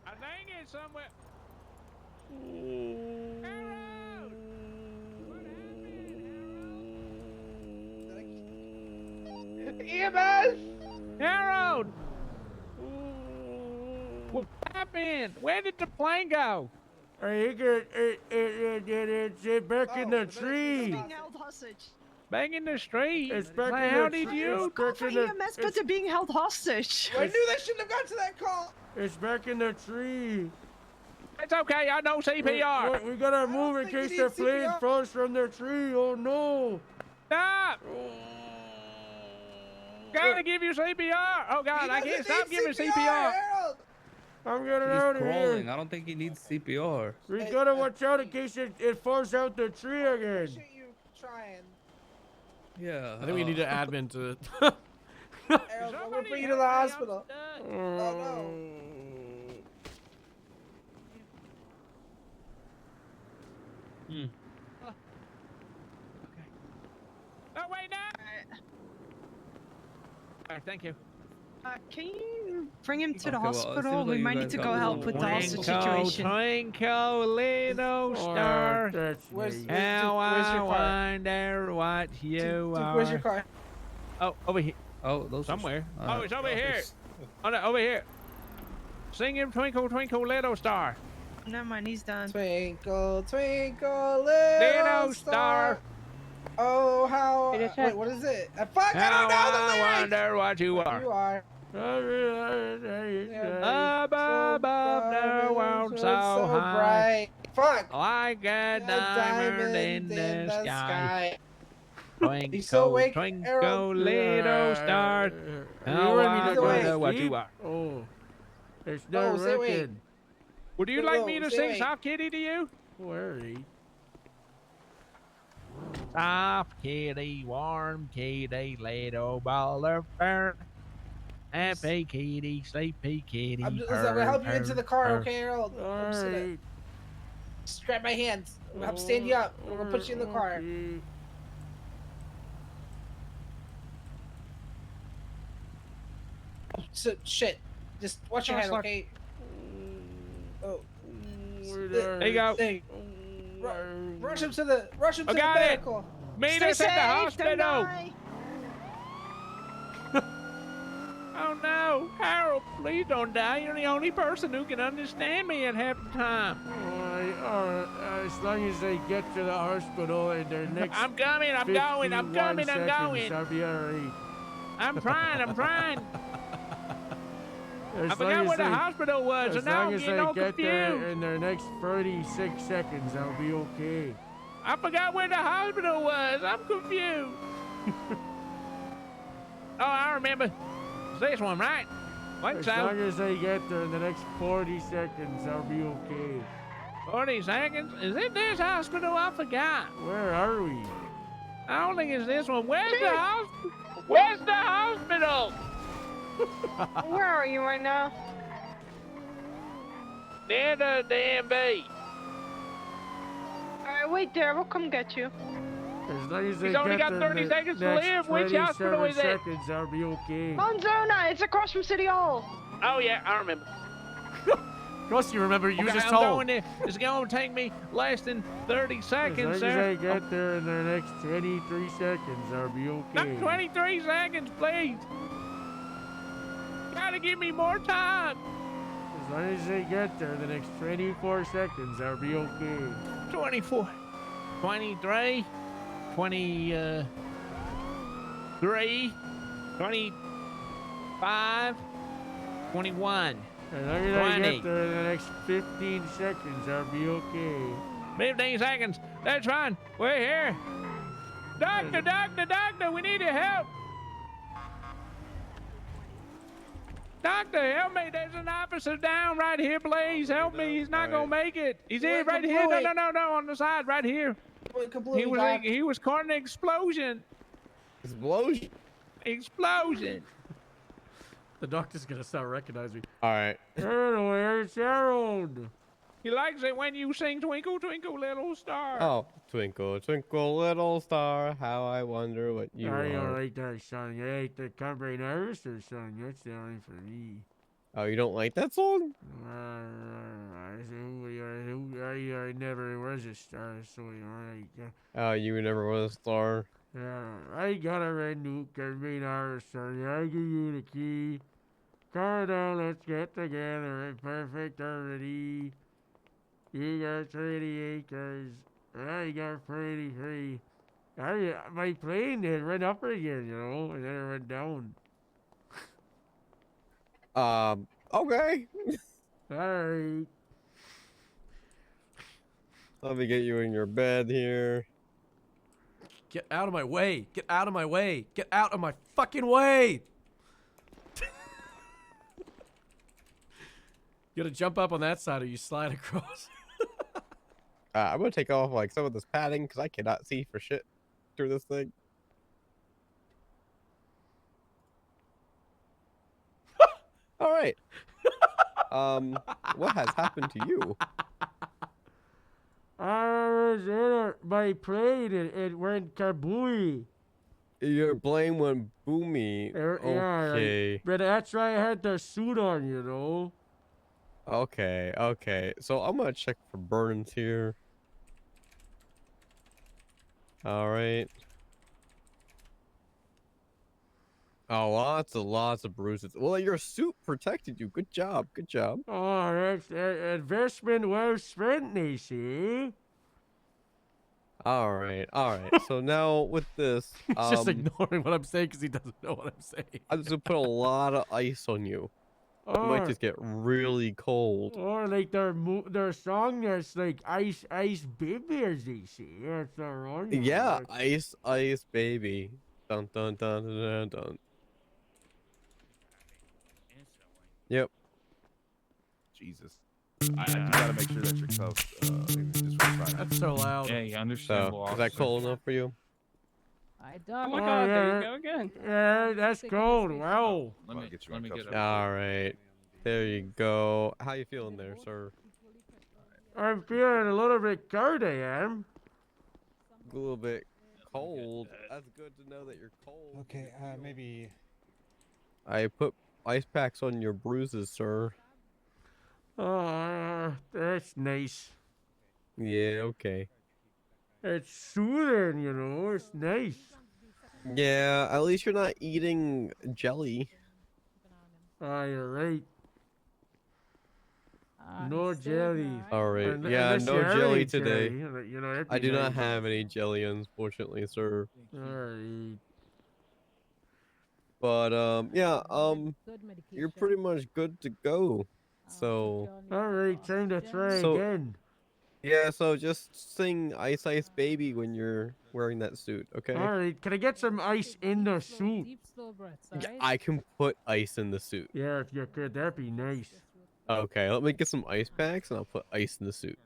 I think it's somewhere. EMS! Harold! What happened? Where did the plane go? It's back in the tree. Being held hostage. Back in the street. It's back Like, in how the did tree. you? It's Call back for in the. EMS, but they're being held hostage. I knew they shouldn't have got to that call. It's back in the tree. It's okay. I know CPR. We gotta move in case the plane falls from the tree. Oh no! Stop! Gotta give you CPR. Oh God, I can't stop giving CPR. I'm getting He's out of crawling. here. I don't think he needs CPR. We gotta watch out in case it falls out the tree again. Appreciate you trying. Yeah. I think we need an admin to. Harold, I'm gonna bring you to the hospital. Oh no. Oh wait, no. All right, thank you. Can you bring him to the Okay, well, it hospital? seems We like might you need guys to got go a help little with the hostage Twinkle, situation. twinkle, little star. Where's How your I car? wonder what you Duke, are. where's your car? Oh, over here. Oh, those Somewhere. Are, Oh, it's over here. Oh, no, over here. Sing him, twinkle, twinkle, little star. Never mind, he's done. Twinkle, twinkle, little star. Oh, how. Wait, what is it? Fuck, I How don't know the I lyrics. wonder what you are. You are. Up above the world so high. bright. Fuck. Like a diamond in the sky. Twinkle, so awake, twinkle, Harold. little star. How I wonder what you are. Oh, it's Oh, not stay awake. working. Would you No, like me to stay sing awake. Soft Kitty to you? Where are he? Soft kitty, warm kitty, little ball of fur. Happy kitty, sleepy kitty. I'm gonna help you into the car, purr. okay, Harold? I'm just gonna Alright. just grab my hands. I'm gonna help stand you up. We're gonna put you in the car. Okay. So, shit. Just watch your Oh, hand, fuck. okay? Oh. There you go. Hey, rush him to the I got it. medical. Meet Stay us at the safe, don't hospital. die. Oh no, Harold, please don't die. You're the only person who can understand me at half the time. As long as they get to the hospital in their next. I'm coming, I'm going, I'm 51 coming, I'm seconds, going. I'll be alright. I'm trying, I'm trying. As I forgot long where as the they- hospital was, As and now long I'm as getting they all get there confused. in their next 36 seconds, I'll be okay. I forgot where the hospital was. I'm confused. Oh, I remember. It's this one, right? What As so? long as they get there in the next 40 seconds, I'll be okay. 40 seconds? Is it this hospital? I forgot. Where are we? I don't think it's this one. Where's the hospital? Where's the hospital? Where are you right now? Near the DMV. Alright, wait there. We'll come get you. As long as they He's only get got there 30 in the seconds to next live. Which 27 hospital is it? seconds, I'll be okay. On Zona. It's across from City Hall. Oh, yeah, I remember. Of course you remember, you Okay, just I'm told. going there. It's going to take me less than 30 As seconds, long as sir. they get there in the next 23 seconds, I'll be okay. Not 23 seconds, please. Gotta give me more time. As long as they get there in the next 24 seconds, I'll be okay. 24, 23, 23, 25, 21, As long as I 20. get there in the next 15 seconds, I'll be okay. 15 seconds. That's fine. We're here. Doctor, doctor, doctor, we need your help. Doctor, help me. There's an officer down right here, please. Help me. He's not going to make it. He's here right here. No, no, no, no, on the side, right here. He was caught in an explosion. Explosion? Explosion. The doctor's gonna start recognizing me. All right. Harold, where's Harold? He likes it when you sing Twinkle Twinkle Little Star. Oh, twinkle, twinkle, little star, how I wonder what you I don't are. like that song. I like the Company Harvester song. That's the only for me. Oh, you don't like that song? I never was a star, so Oh, you never was a star. I got a red new Company Harvester. I give you the key. Come down, let's get together in perfect harmony. You got 30 acres, I got 33. My plane it went up again, you know, and then it went down. Okay. Alright. Let me get you in your bed here. Get out of my way. Get out of my way. Get out of my fucking way. You gotta jump up on that side or you slide across. I'm gonna take off like some of this padding because I cannot see for shit through this thing. All right. What has happened to you? I was in my plane and it went kabooey. Your plane went boomy. Okay. But that's why I had the suit on, you know. Okay, okay. So I'm gonna check for burns here. All right. Oh, lots of bruises. Well, your suit protected you. Good job. Good job. Oh, that's investment well spent, they see. All right. So now with this, He's just ignoring what I'm saying because he doesn't know what I'm saying. I'm just gonna put a lot of ice on you. You might just get really cold. Or like their song that's like ice baby as they say. That's their wrong. Yeah, ice baby. Dun dun dun dun dun dun. Yep. Jesus. I do gotta make sure that you're cuffed. Just for practice. That's so loud. Yeah, you understandable. So, is that cold enough for you? I don't. Oh my god, there you go again. Yeah, that's cold. Wow. Let me get up. All right. There you go. How you feeling there, sir? I'm feeling a little bit cold, I am. A little bit cold. That's good to know that you're cold. Okay, maybe. I put ice packs on your bruises, sir. Oh, that's nice. Yeah, okay. It's soothing, you know. It's nice. Yeah, at least you're not eating jelly. You're right. No jelly. All right. Yeah, Unless no you have jelly any today. jelly, you know, that'd I be do not nice. have any jelly, unfortunately, sir. Alright. But yeah, you're pretty much good to go. So. Alright, time to try again. Yeah, so just sing Ice Ice Baby when you're wearing that suit, okay? Alright, can I get some ice in the suit? Yeah, I can put ice in the suit. Yeah, if you could, that'd be nice. Okay, let me get some ice packs and I'll put ice in the suit.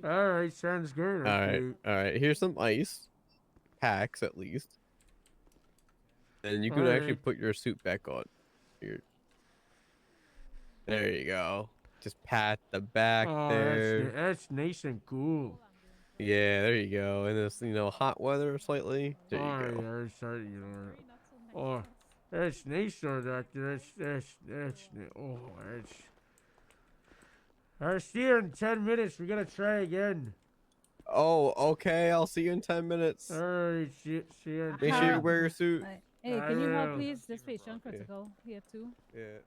Alright, sounds good. Alright, here's some ice packs at least. And you can actually put your suit back on. Here. There you go. Just pat the back there. That's nice and cool. Yeah, there you go. In this, hot weather slightly. There you go. Yeah, that's right, Oh, that's nice though, Doctor. That's I'll see you in 10 minutes. We're gonna try again. Oh, okay. I'll see you in 10 minutes. Alright, see you. Make sure you wear your suit. Hey, can you help please? This patient critical here too. Yeah.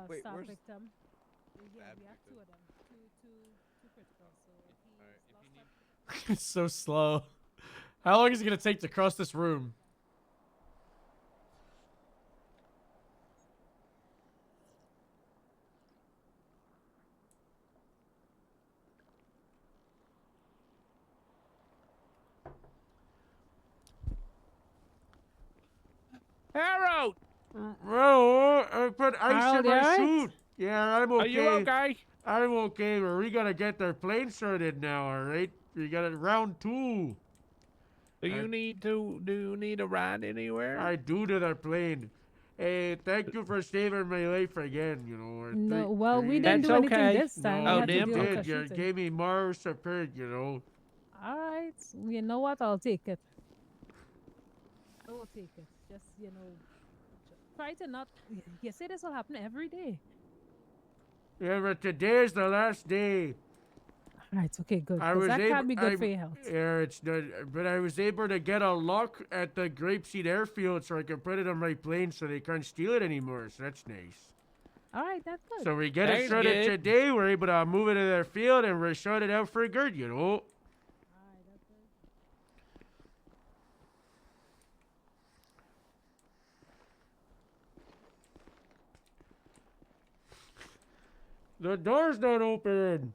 Wait, Staff where's victim. Yeah, we have two of them. Two critical. So if It's so slow. How long is it gonna take to cross this room? Harold! Bro, I put ice Harold, in my you alright? suit. Yeah, I'm okay. Are you okay? I'm okay, but we gotta get their plane started now, alright? We got it round 2. Do you need a ride anywhere? I do to their plane. Hey, thank you for saving my life again, you know. No, well, we That's didn't do anything okay. this time. No, we had to you deal with the did. You shooting. gave me more support, you know. All right. You know what? I'll take it. I will take it. Just, try to not. You say this will happen every day. Yeah, but today's the last day. All right. Okay, good. I 'cause was that able. can't be good for your health. Yeah, it's not. But I was able to get a lock at the Grapeseed Airfield, so I can put it on my plane, so they can't steal it anymore. So that's nice. All right, that's good. So we get it That's sorted good. today. We're able to move it to their field, and we're sorted out for good, you know. The door's not open.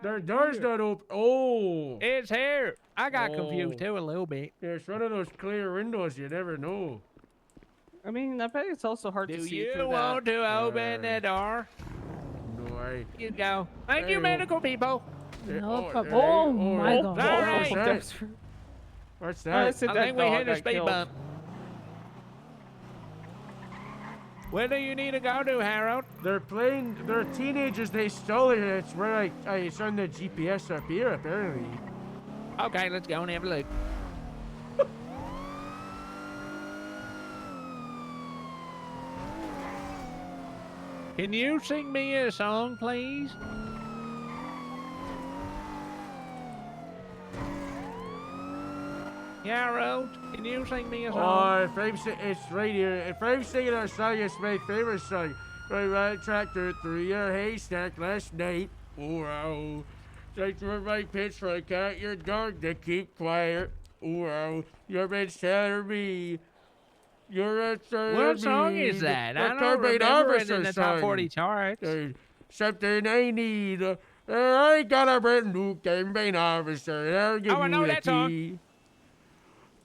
The door's not open. Oh. It's here. I got confused too a little bit. It's one of those clear windows. You never know. I mean, I bet it's also hard to Do see you through want that. to open the door? No, You go. Thank you, Hey, medical people. No oh, problem. hey, Oh, oh, my oh, God. All right. What's that? What's that? I think we hit a speed bump. Where do you need to go to, Harold? They're teenagers. They stole it. It's where it's on the GPS up here, apparently. Okay, let's go and have a look. Can you sing me a song, please? Harold, can you sing me a song? Oh, it's right here. If I'm singing a song, it's my favorite song. I ran a tractor through your haystack last night. Oh, wow. Thanks for my pitchfork at your dog to keep quiet. Oh, wow. You've been telling me. You're a What song is that? I don't remember it in the top 40 charts. Something I need. I got a brand new campaign officer. I'll give Oh, I you know the that song. key.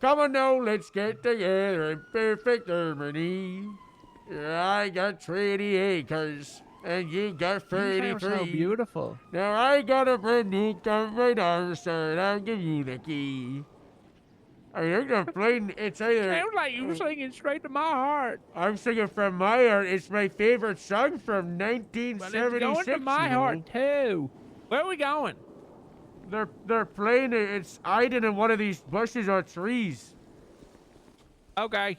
Come on now, let's get together in perfect harmony. I got 20 acres, and you got 33. You sound so beautiful. Now I got a brand new campaign officer, and I'll give you the key. I think the plane, it's either... Sounds like you singing straight to my heart. I'm singing from my heart. It's my favorite song from Well, 1976. it's going to my heart, too. Where are we going? They're playing it. It's hiding in one of these bushes or trees. Okay.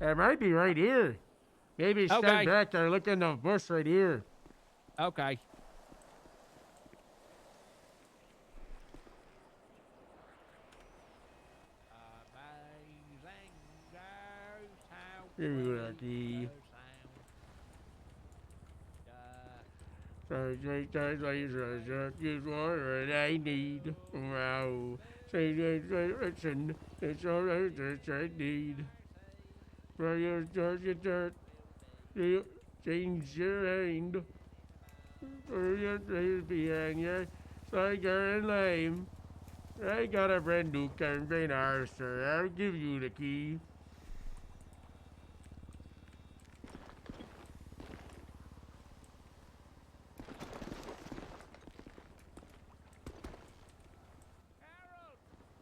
It might be right here. Maybe stand Okay. back there. Look in the bush right here. Okay. Here we go, key. So great times like is water that I need. Wow. Say listen, it's all that I need. For your dirt, you change your hand. For your days behind you, Tiger and Lime. I got a brand new campaign officer. I'll give you the key.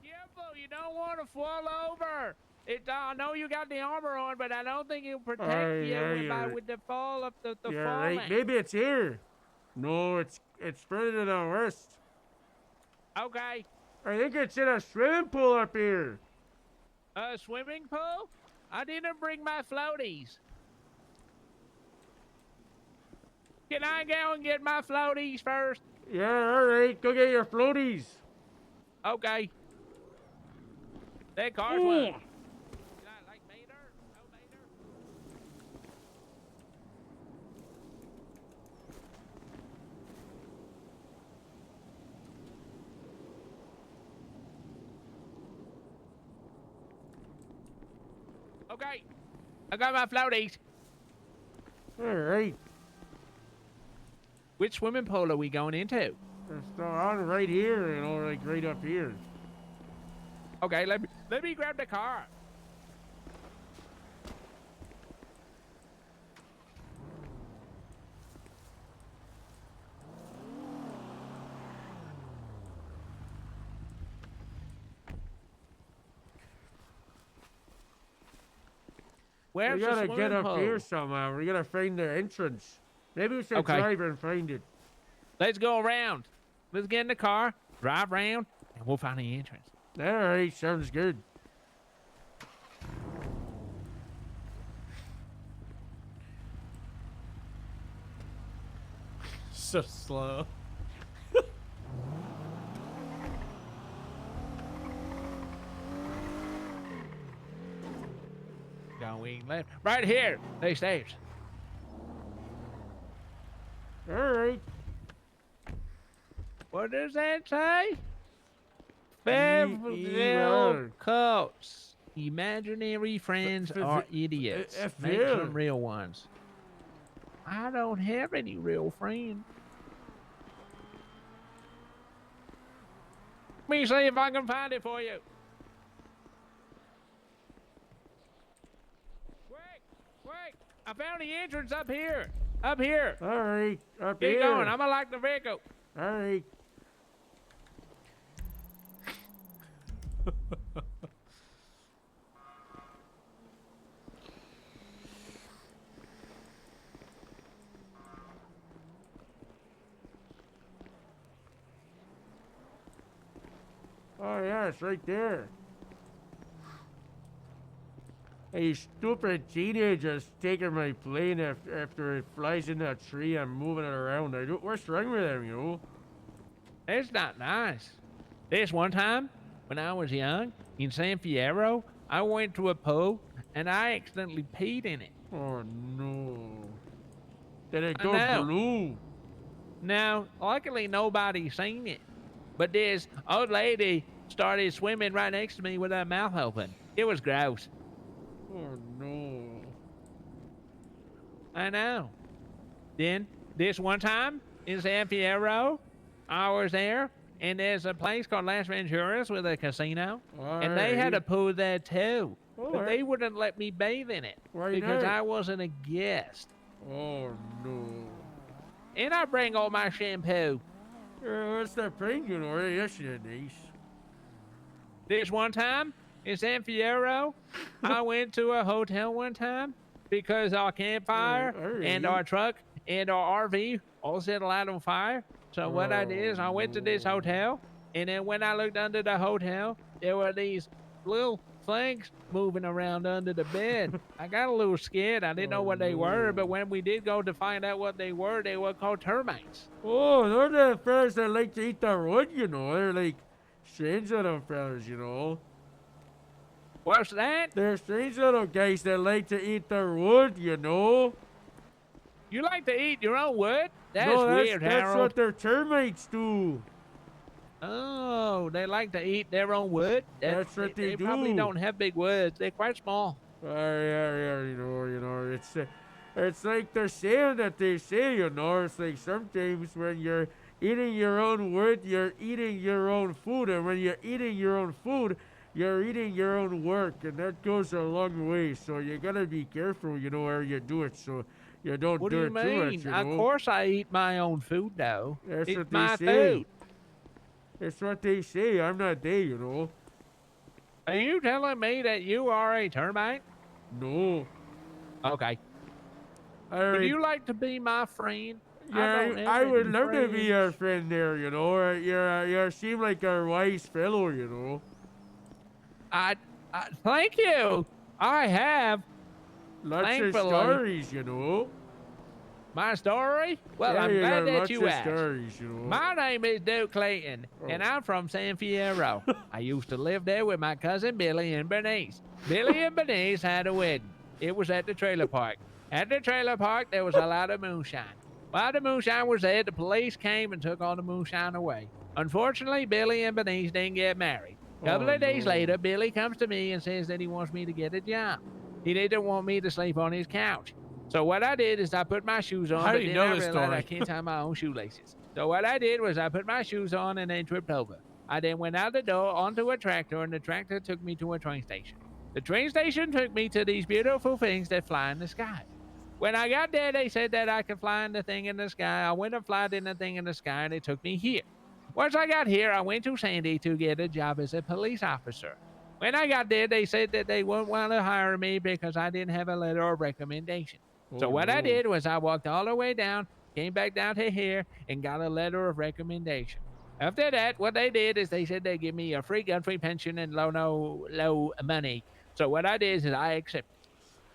Careful, you don't want to fall over. I know you got the armor on, but I don't think it'll protect with the fall of the Yeah, falling. right. Maybe it's here. No, it's further to the west. Okay. I think it's in a swimming pool up here. A swimming pool? I didn't bring my floaties. Can I go and get my floaties first? Yeah, all right. Go get your floaties. Okay. That car's Ooh. one. Okay. I got my floaties. All right. Which swimming pool are we going into? It's on right here, you know, like right up here. Okay, let me grab the car. Where's we the gotta get swimming up here pool? somehow. We gotta find the entrance. Maybe we should Okay. drive and find it. Let's go around. Let's get in the car, drive around, and we'll find the entrance. All right, sounds good. So slow. Going left. Right here. These stairs. All right. What does that say? well. Beverly Coats. Imaginary friends are idiots. Make Phil. some real ones. I don't have any real friends. Let me see if I can find it for you. Quick! I found the entrance up here. Up here. All right, up Keep here. going. I'm gonna lock the vehicle. All right. Oh yeah, it's right there. Hey, stupid teenagers taking my plane after it flies in that tree and moving it around. What's wrong with them, you know? It's not nice. This one time, when I was young, in San Fierro, I went to a pool and I accidentally peed in it. Oh no. Did it I go know. blue? Now, luckily nobody seen it. But this old lady started swimming right next to me with her mouth open. It was gross. Oh no. I know. Then, this one time in San Fierro, I was there, and there's a place called Las Venturas with a casino, and they had a pool there too. But they wouldn't let me bathe in it because I wasn't a guest. Oh no. And I bring all my shampoo. What's that thing, you know? Yes, you're nice. This one time in San Fierro, I went to a hotel one time because our campfire and our truck and our RV all set alight on fire. So what I did is I went to this hotel, and then when I looked under the hotel, there were these little things moving around under the bed. I got a little scared. I didn't know what they were, but when we did go to find out what they were called termites. Oh, they're the fellas that like to eat the wood, you know. They're like strange little fellas, you know. What's that? They're strange little guys that like to eat their wood, you know. You like to eat your own wood? That's weird, that's Harold. what their termites do. Oh, they like to eat their own wood? That's what they do. They probably don't have big woods. They're quite small. Yeah, you know, it's like they're saying that they say, you know, it's like sometimes when you're eating your own wood, you're eating your own food, and when you're eating your own food, you're eating your own work, and that goes a long way, so you gotta be careful, you know, where you do it, so you don't What do do you it too much, mean? you know. Of course I eat my own food, though. That's it's what my they say. food. That's what they say. I'm not they, you know. Are you telling me that you are a termite? No. Okay. All Would right. you like to be my friend? Yeah, I would love to be your friend there, you know. You seem like a wise fellow, you know. Thank you. I have. Lots Thankfully. of stories, you know. My story? Well, Yeah, I'm you glad got that lots you of asked. stories, you know. My name is Duke Clayton, and I'm from San Fierro. I used to live there with my cousin Billy and Bernice. Billy and Bernice had a wedding. It was at the trailer park. At the trailer park, there was a lot of moonshine. While the moonshine was there, the police came and took all the moonshine away. Unfortunately, Billy and Bernice didn't get married. A couple of days later, Billy comes to me and says that he wants me to get a job. He didn't want me to sleep on his couch. So what I did is I put my shoes on, How do but you then know I this realized I story? can't tie my own shoelaces. So what I did was I put my shoes on and then tripped over. I then went out the door onto a tractor, and the tractor took me to a train station. The train station took me to these beautiful things that fly in the sky. When I got there, they said that I could fly in the thing in the sky. I went and flied in the thing in the sky, and they took me here. Once I got here, I went to Sandy to get a job as a police officer. When I got there, they said that they wouldn't want to hire me because I didn't have a letter of recommendation. So Oh, what I no. did was I walked all the way down, came back down to here, and got a letter of recommendation. After that, what they did is they said they give me a free gun, free pension, and low money. So what I did is I accepted.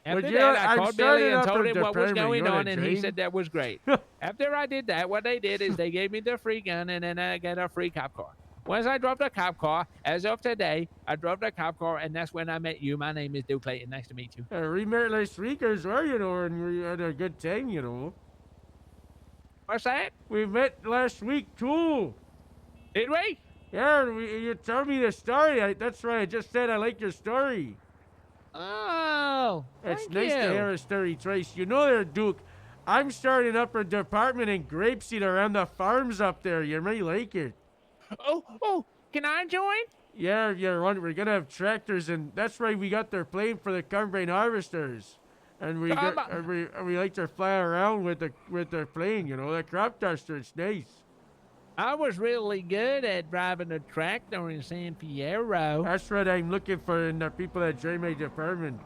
Well, After you know, that, I I'm called Billy starting and up told a him what was department. going You wanna on, and he join? said that was great. After I did that, what they did is they gave me the free gun, and then I got a free cop car. Once I drove the cop car, as of today, I drove the cop car, and that's when I met you. My name is Duke Clayton. Nice to meet you. We met last week as well, you know, and we had a good time, you know. What's that? We met last week, too. Did we? Yeah, you told me the story. That's why I just said I like your story. Oh, It's thank nice to you. hear a story twice. You know there, Duke, I'm starting up a department in grapeseed around the farms up there. You may like it. Oh, can I join? Yeah, we're gonna have tractors, and that's why we got their plane for the combine harvesters, and we like to fly around with their plane. You know, the crop duster. It's nice. I was really good at driving a tractor in San Fierro. That's what I'm looking for in the people that join my department.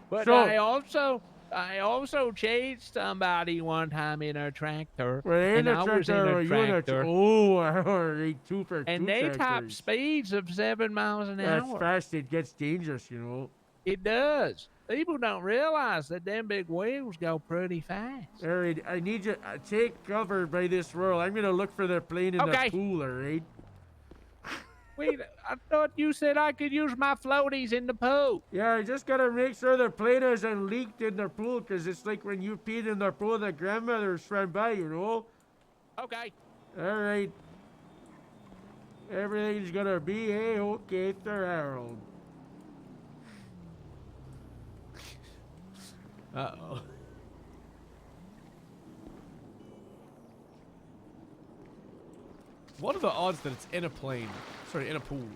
But So- I also chased somebody one time in a tractor. Well, in and a I was in tractor, a tractor. alright, two for And two they tractors. top speeds of 7 miles an That's hour. fast. It gets dangerous, you know. It does. People don't realize that them big wheels go pretty fast. Alright, I need you take cover by this roll. I'm gonna look for the plane in Okay. the pool, alright? Wait, I thought you said I could use my floaties in the pool. Yeah, I just gotta make sure the plane hasn't leaked in the pool, because it's like when you peed in the pool, the grandmother swam by, you know? Okay. Alright. Everything's gonna be okay, Sir Harold. Uh-oh. What are the odds that it's in a plane? Sorry, in a pool.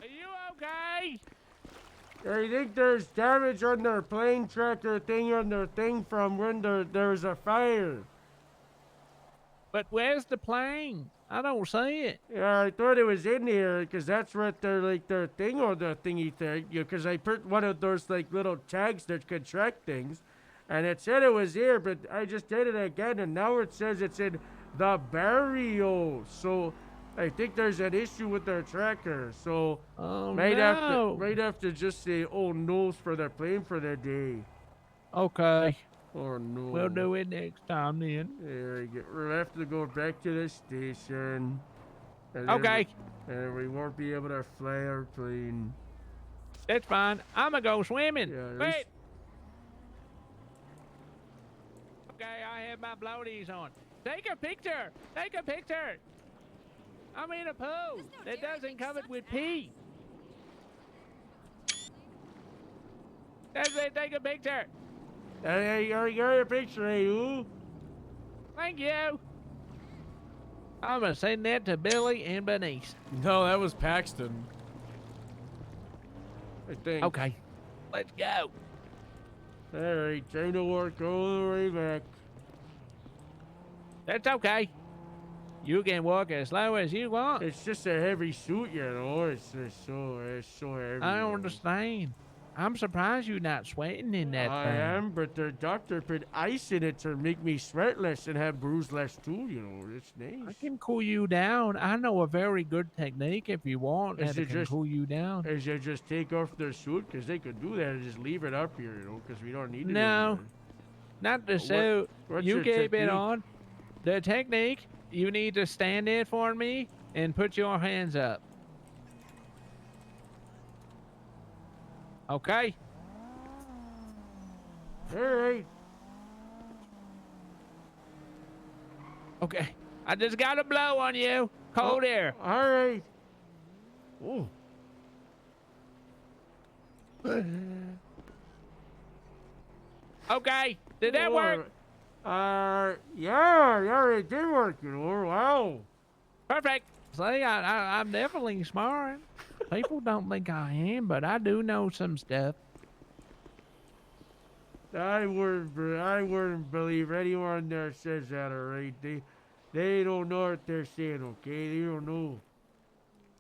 Are you okay? I think there's damage on their plane tracker thing on their thing from when there was a fire. But where's the plane? I don't see it. Yeah, I thought it was in here because that's what their thing or the thingy thing. Because I put one of those like little tags that could track things, and it said it was here, but I just did it again, and now it says it's in the barrio. So I think there's an issue with their tracker. So might have to just say oh no for the plane for the day. Okay. Oh no. We'll do it next time then. There we go. We'll have to go back to the station. And Okay. And we won't be able to fly our plane. That's fine. I'm gonna go swimming. Yeah, Wait. Okay, I have my bloaties on. Take a picture. Take a picture. I'm in a pool that doesn't cover it with pee. That's it. Take a picture. Hey, I got a picture of you. Thank you. I'm gonna send that to Billy and Bernice. No, that was Paxton. I think. Okay. Let's go. Alright, time to work all the way back. That's okay. You can walk as slow as you want. It's just a heavy suit, you know. It's so heavy. I don't understand. I'm surprised you're not sweating in that I thing. am, but the doctor put ice in it to make me sweat less and have bruise less too, you know. It's nice. I can cool you down. I know a very good technique if you want Is that it can just- cool you down. Is they just take off their suit? Because they could do that and just leave it up here, you know, because we don't need it No, anymore. not the What- suit. what's You your keep it technique? on. The technique, you need to stand there for me and put your hands up. All right. Okay. I just got a blow on you. Cold air. All right. Ooh. Okay. Did that work? Yeah, it did work, you know. Wow. Perfect. See, I'm definitely smart. People don't think I am, but I do know some stuff. I wouldn't believe anyone that says that, all right? They don't know what they're saying, okay? They don't know.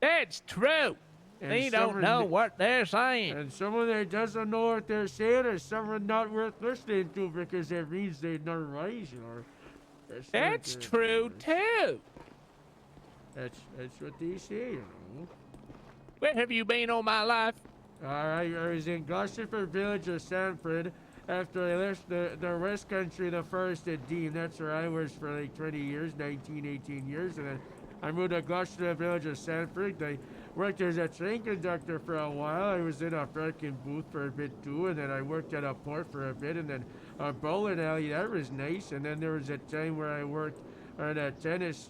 That's true. And They don't know what they're saying. And someone that doesn't know what they're saying is someone not worth listening to because it means they're not wise, you know. That's true too. That's what they say, you know. Where have you been all my life? I was in Gloucester village of Sanford after I left the West Country, the forest at Dean. That's where I was for like 20 years, 18 years. And then I moved to Gloucester village of Sanford. I worked as a train conductor for a while. I was in a parking booth for a bit too. And then I worked at a port for a bit. And then a bowling alley, that was nice. And then there was a time where I worked on a tennis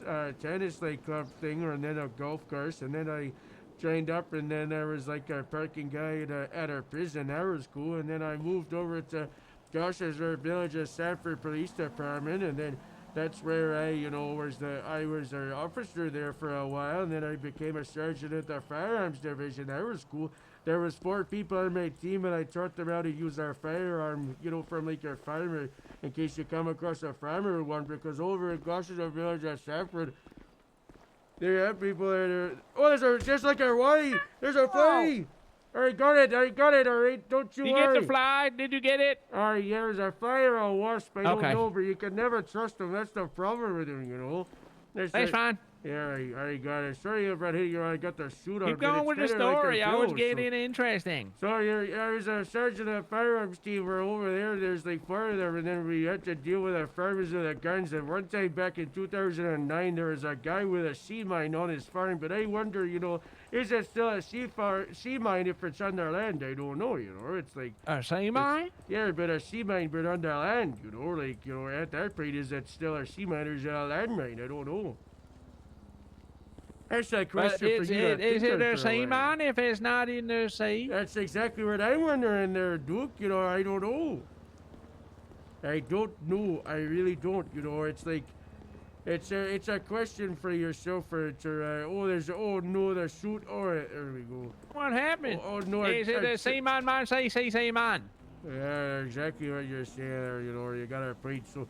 like club thing, and then a golf course. And then I trained up, and then I was like a parking guy at our prison. That was cool. And then I moved over to Gloucester Village of Sanford Police Department, and then that's where I was an officer there for a while, and then I became a sergeant at the firearms division. That was cool. There was 4 people on my team, and I taught them how to use our firearm, from like a farmer, in case you come across a farmer one, because over in Gloucester Village of Sanford, they have people that are... Oh, there's just like a fly. There's a fly. I got it, all right? Don't you worry. Did you get the fly? Did you get it? Yeah, there's a fly or a wasp. I don't Okay. know, but you can never trust them. That's the problem with them, you know. That's fine. Yeah, I got it. Sorry about hitting you. I got the suit on. Keep going with the story. I was getting interesting. So I was a sergeant of the firearms team. We're over there. There's like 4 of them, and then we had to deal with the farmers with the guns. And one time back in 2009, there was a guy with a sea mine on his farm. But I wonder, is it still a sea mine if it's on their land? I don't know, It's like a sea mine? Yeah, but a sea mine, but on their land, at that point, is it still a sea mine or is it a land mine? I don't know. That's a question for you. Is it a sea mine if it's not in the sea? That's exactly what I'm wondering there, Duke. I don't know. I don't know. I really don't. It's like, it's a question for yourself. The shoot. Oh, there we go. What happened? Oh no. Is it a sea mine? Sea mine. Yeah, exactly what you're saying there. You got a point. So.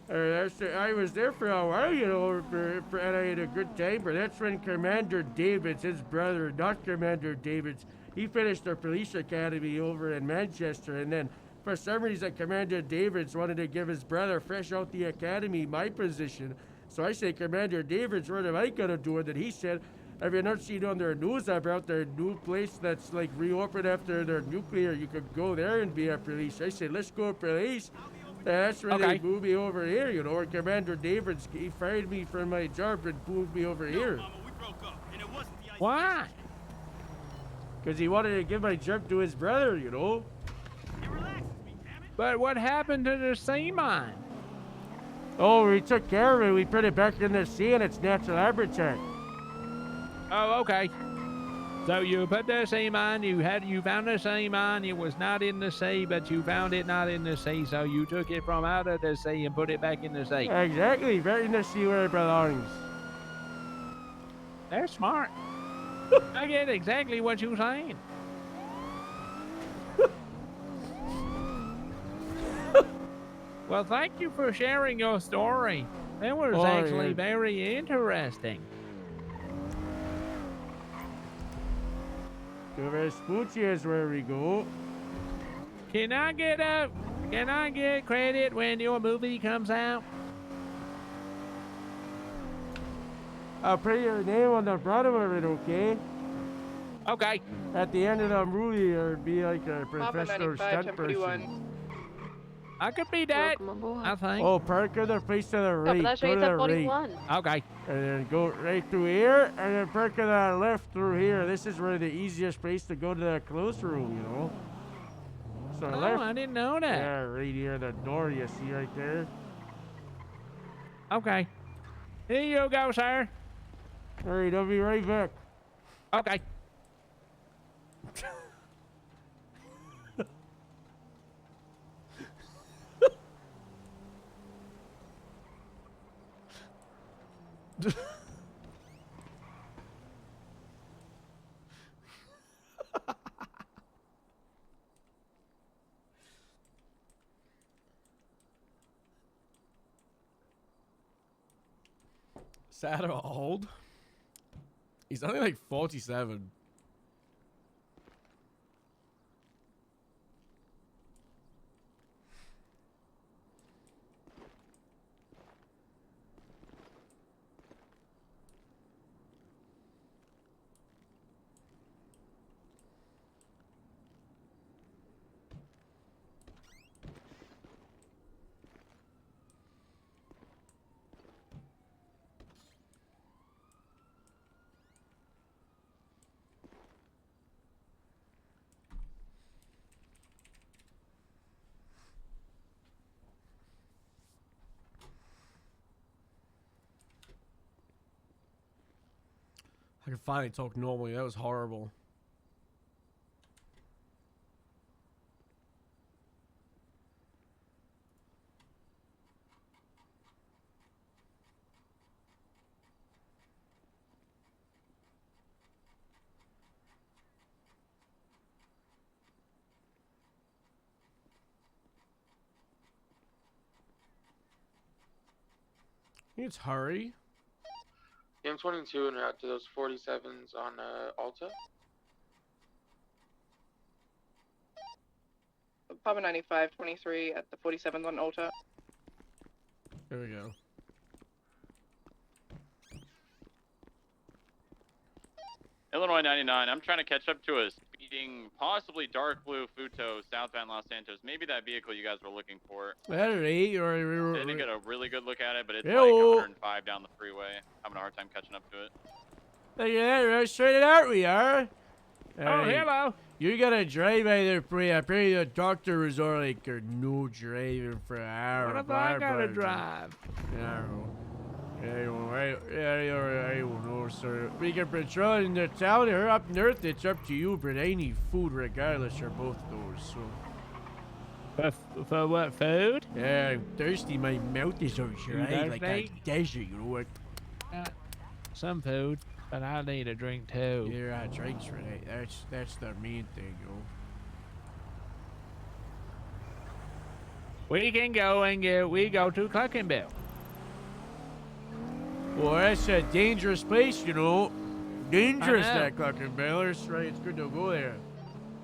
I was there for a while, and I had a good time, but that's when Commander Davids, his brother, not Commander Davids, he finished the police academy over in Manchester, and then for some reason Commander Davids wanted to give his brother fresh out the academy my position. So I said, Commander Davids, what am I going to do? And then he said, have you not seen on their news about their new place that's like reopened after their nuclear? You could go there and be a police. I said, let's go police. That's where they moved me over here, and Commander Davids, he fired me from my job and moved me over here. Why? Because he wanted to give my job to his brother, But what happened to the sea mine? Oh, we took care of it. We put it back in the sea in its natural habitat. Oh, okay. So you put the sea mine, you found the sea mine, it was not in the sea, but you found it not in the sea, so you took it from out of the sea and put it back in the sea. Exactly, right in the sea where it belongs. They're smart. I get exactly what you're saying. Well, thank you for sharing your story. That was actually very interesting. To Vespucci is where we go. Can I get credit when your movie comes out? I'll put your name on the bottom of it, okay? Okay. At the end of the movie, it'll be like a professional stunt person. I could be that, I think. Oh, Parker, the place to the right. That's Go right, to it's the at 41. right. Okay. And then go right through here, and then Parker to the left through here. This is where the easiest place to go to the close room, So Oh, left. I didn't know that. Yeah, right near the door you see right there. Okay. Here you go, sir. Alright, I'll be right back. Okay. Sad or old? He's only like 47. I can finally talk normally. That was horrible. It's hurry. I'm 22 and out to those 47s on Alta. Papa 95, 23 at the 47th on Alta. There we go. Illinois 99. I'm trying to catch up to a speeding, possibly dark blue Futo southbound Los Santos. Maybe that vehicle you guys were looking for. Alright, I didn't get a really good look at it, but it's like Yo. 105 down the freeway. Having a hard time catching up to it. Look at that, right straight out we are. Hello. You gotta drive either free. I pray the doctor was all like, no driving for an hour. What if I gotta drive? I don't know, sir. We can patrol in the town or up north. It's up to you, but I need food regardless of both those. So. For what, food? Yeah, I'm thirsty. My mouth is all dry like a thirsty? desert. You know what? Some food, but I need a drink too. Yeah, drinks for that. That's the main thing, yo. We can go and we go to Cluckenbill. Well, that's a dangerous place, you know. Dangerous, I know. that Cluckenbell. That's right. It's good to go there.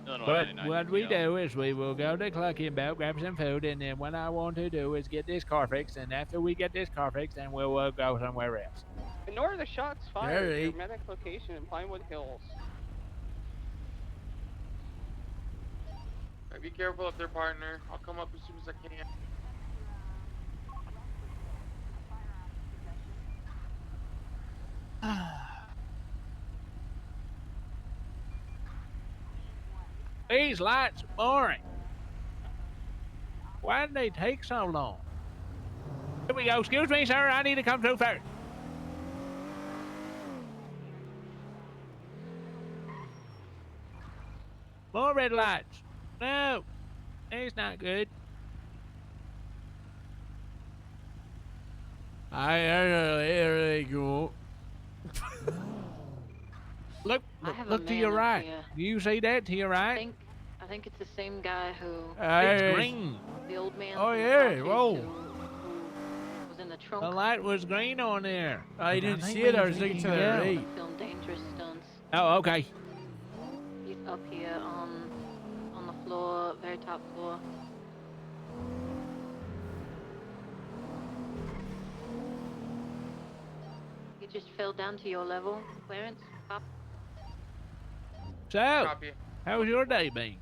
But what we do is we will go to Cluckenbill, grab some food, and then what I want to do is get this car fixed. And after we get this car fixed, then we'll go somewhere else. Ignore the shots fired Alright. at your medic location in Pinewood Hills. Be careful up there, partner. I'll come up as soon as I can. These lights are boring. Why did they take so long? Here we go. Excuse me, sir. I need to come through first. More red lights. No, it's not good. There they go. Look, I have a look to man your up right. here. Do you see that to your right? I think it's the same guy who. It's green. The old man. Oh, from the yeah, Southeast whoa. who was in the trunk. The light was green on there. I didn't see it. I was looking to the right. Film dangerous stunts. Oh, okay. He's up here on the floor, very top floor. He just fell down to your level, Clarence. Cop. So, Copy. how's your day been?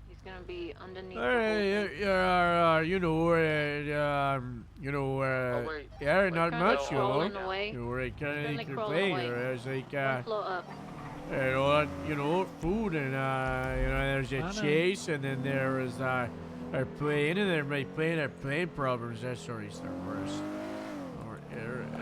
He's gonna be underneath. Yeah, not Kinda much, you know. crawling away. You were kind Friendly of crawling complaining. away. I was like, One floor up. Food and there's a I know. chase, and then there was our plane, and everybody playing their plane problems. That's always the worst.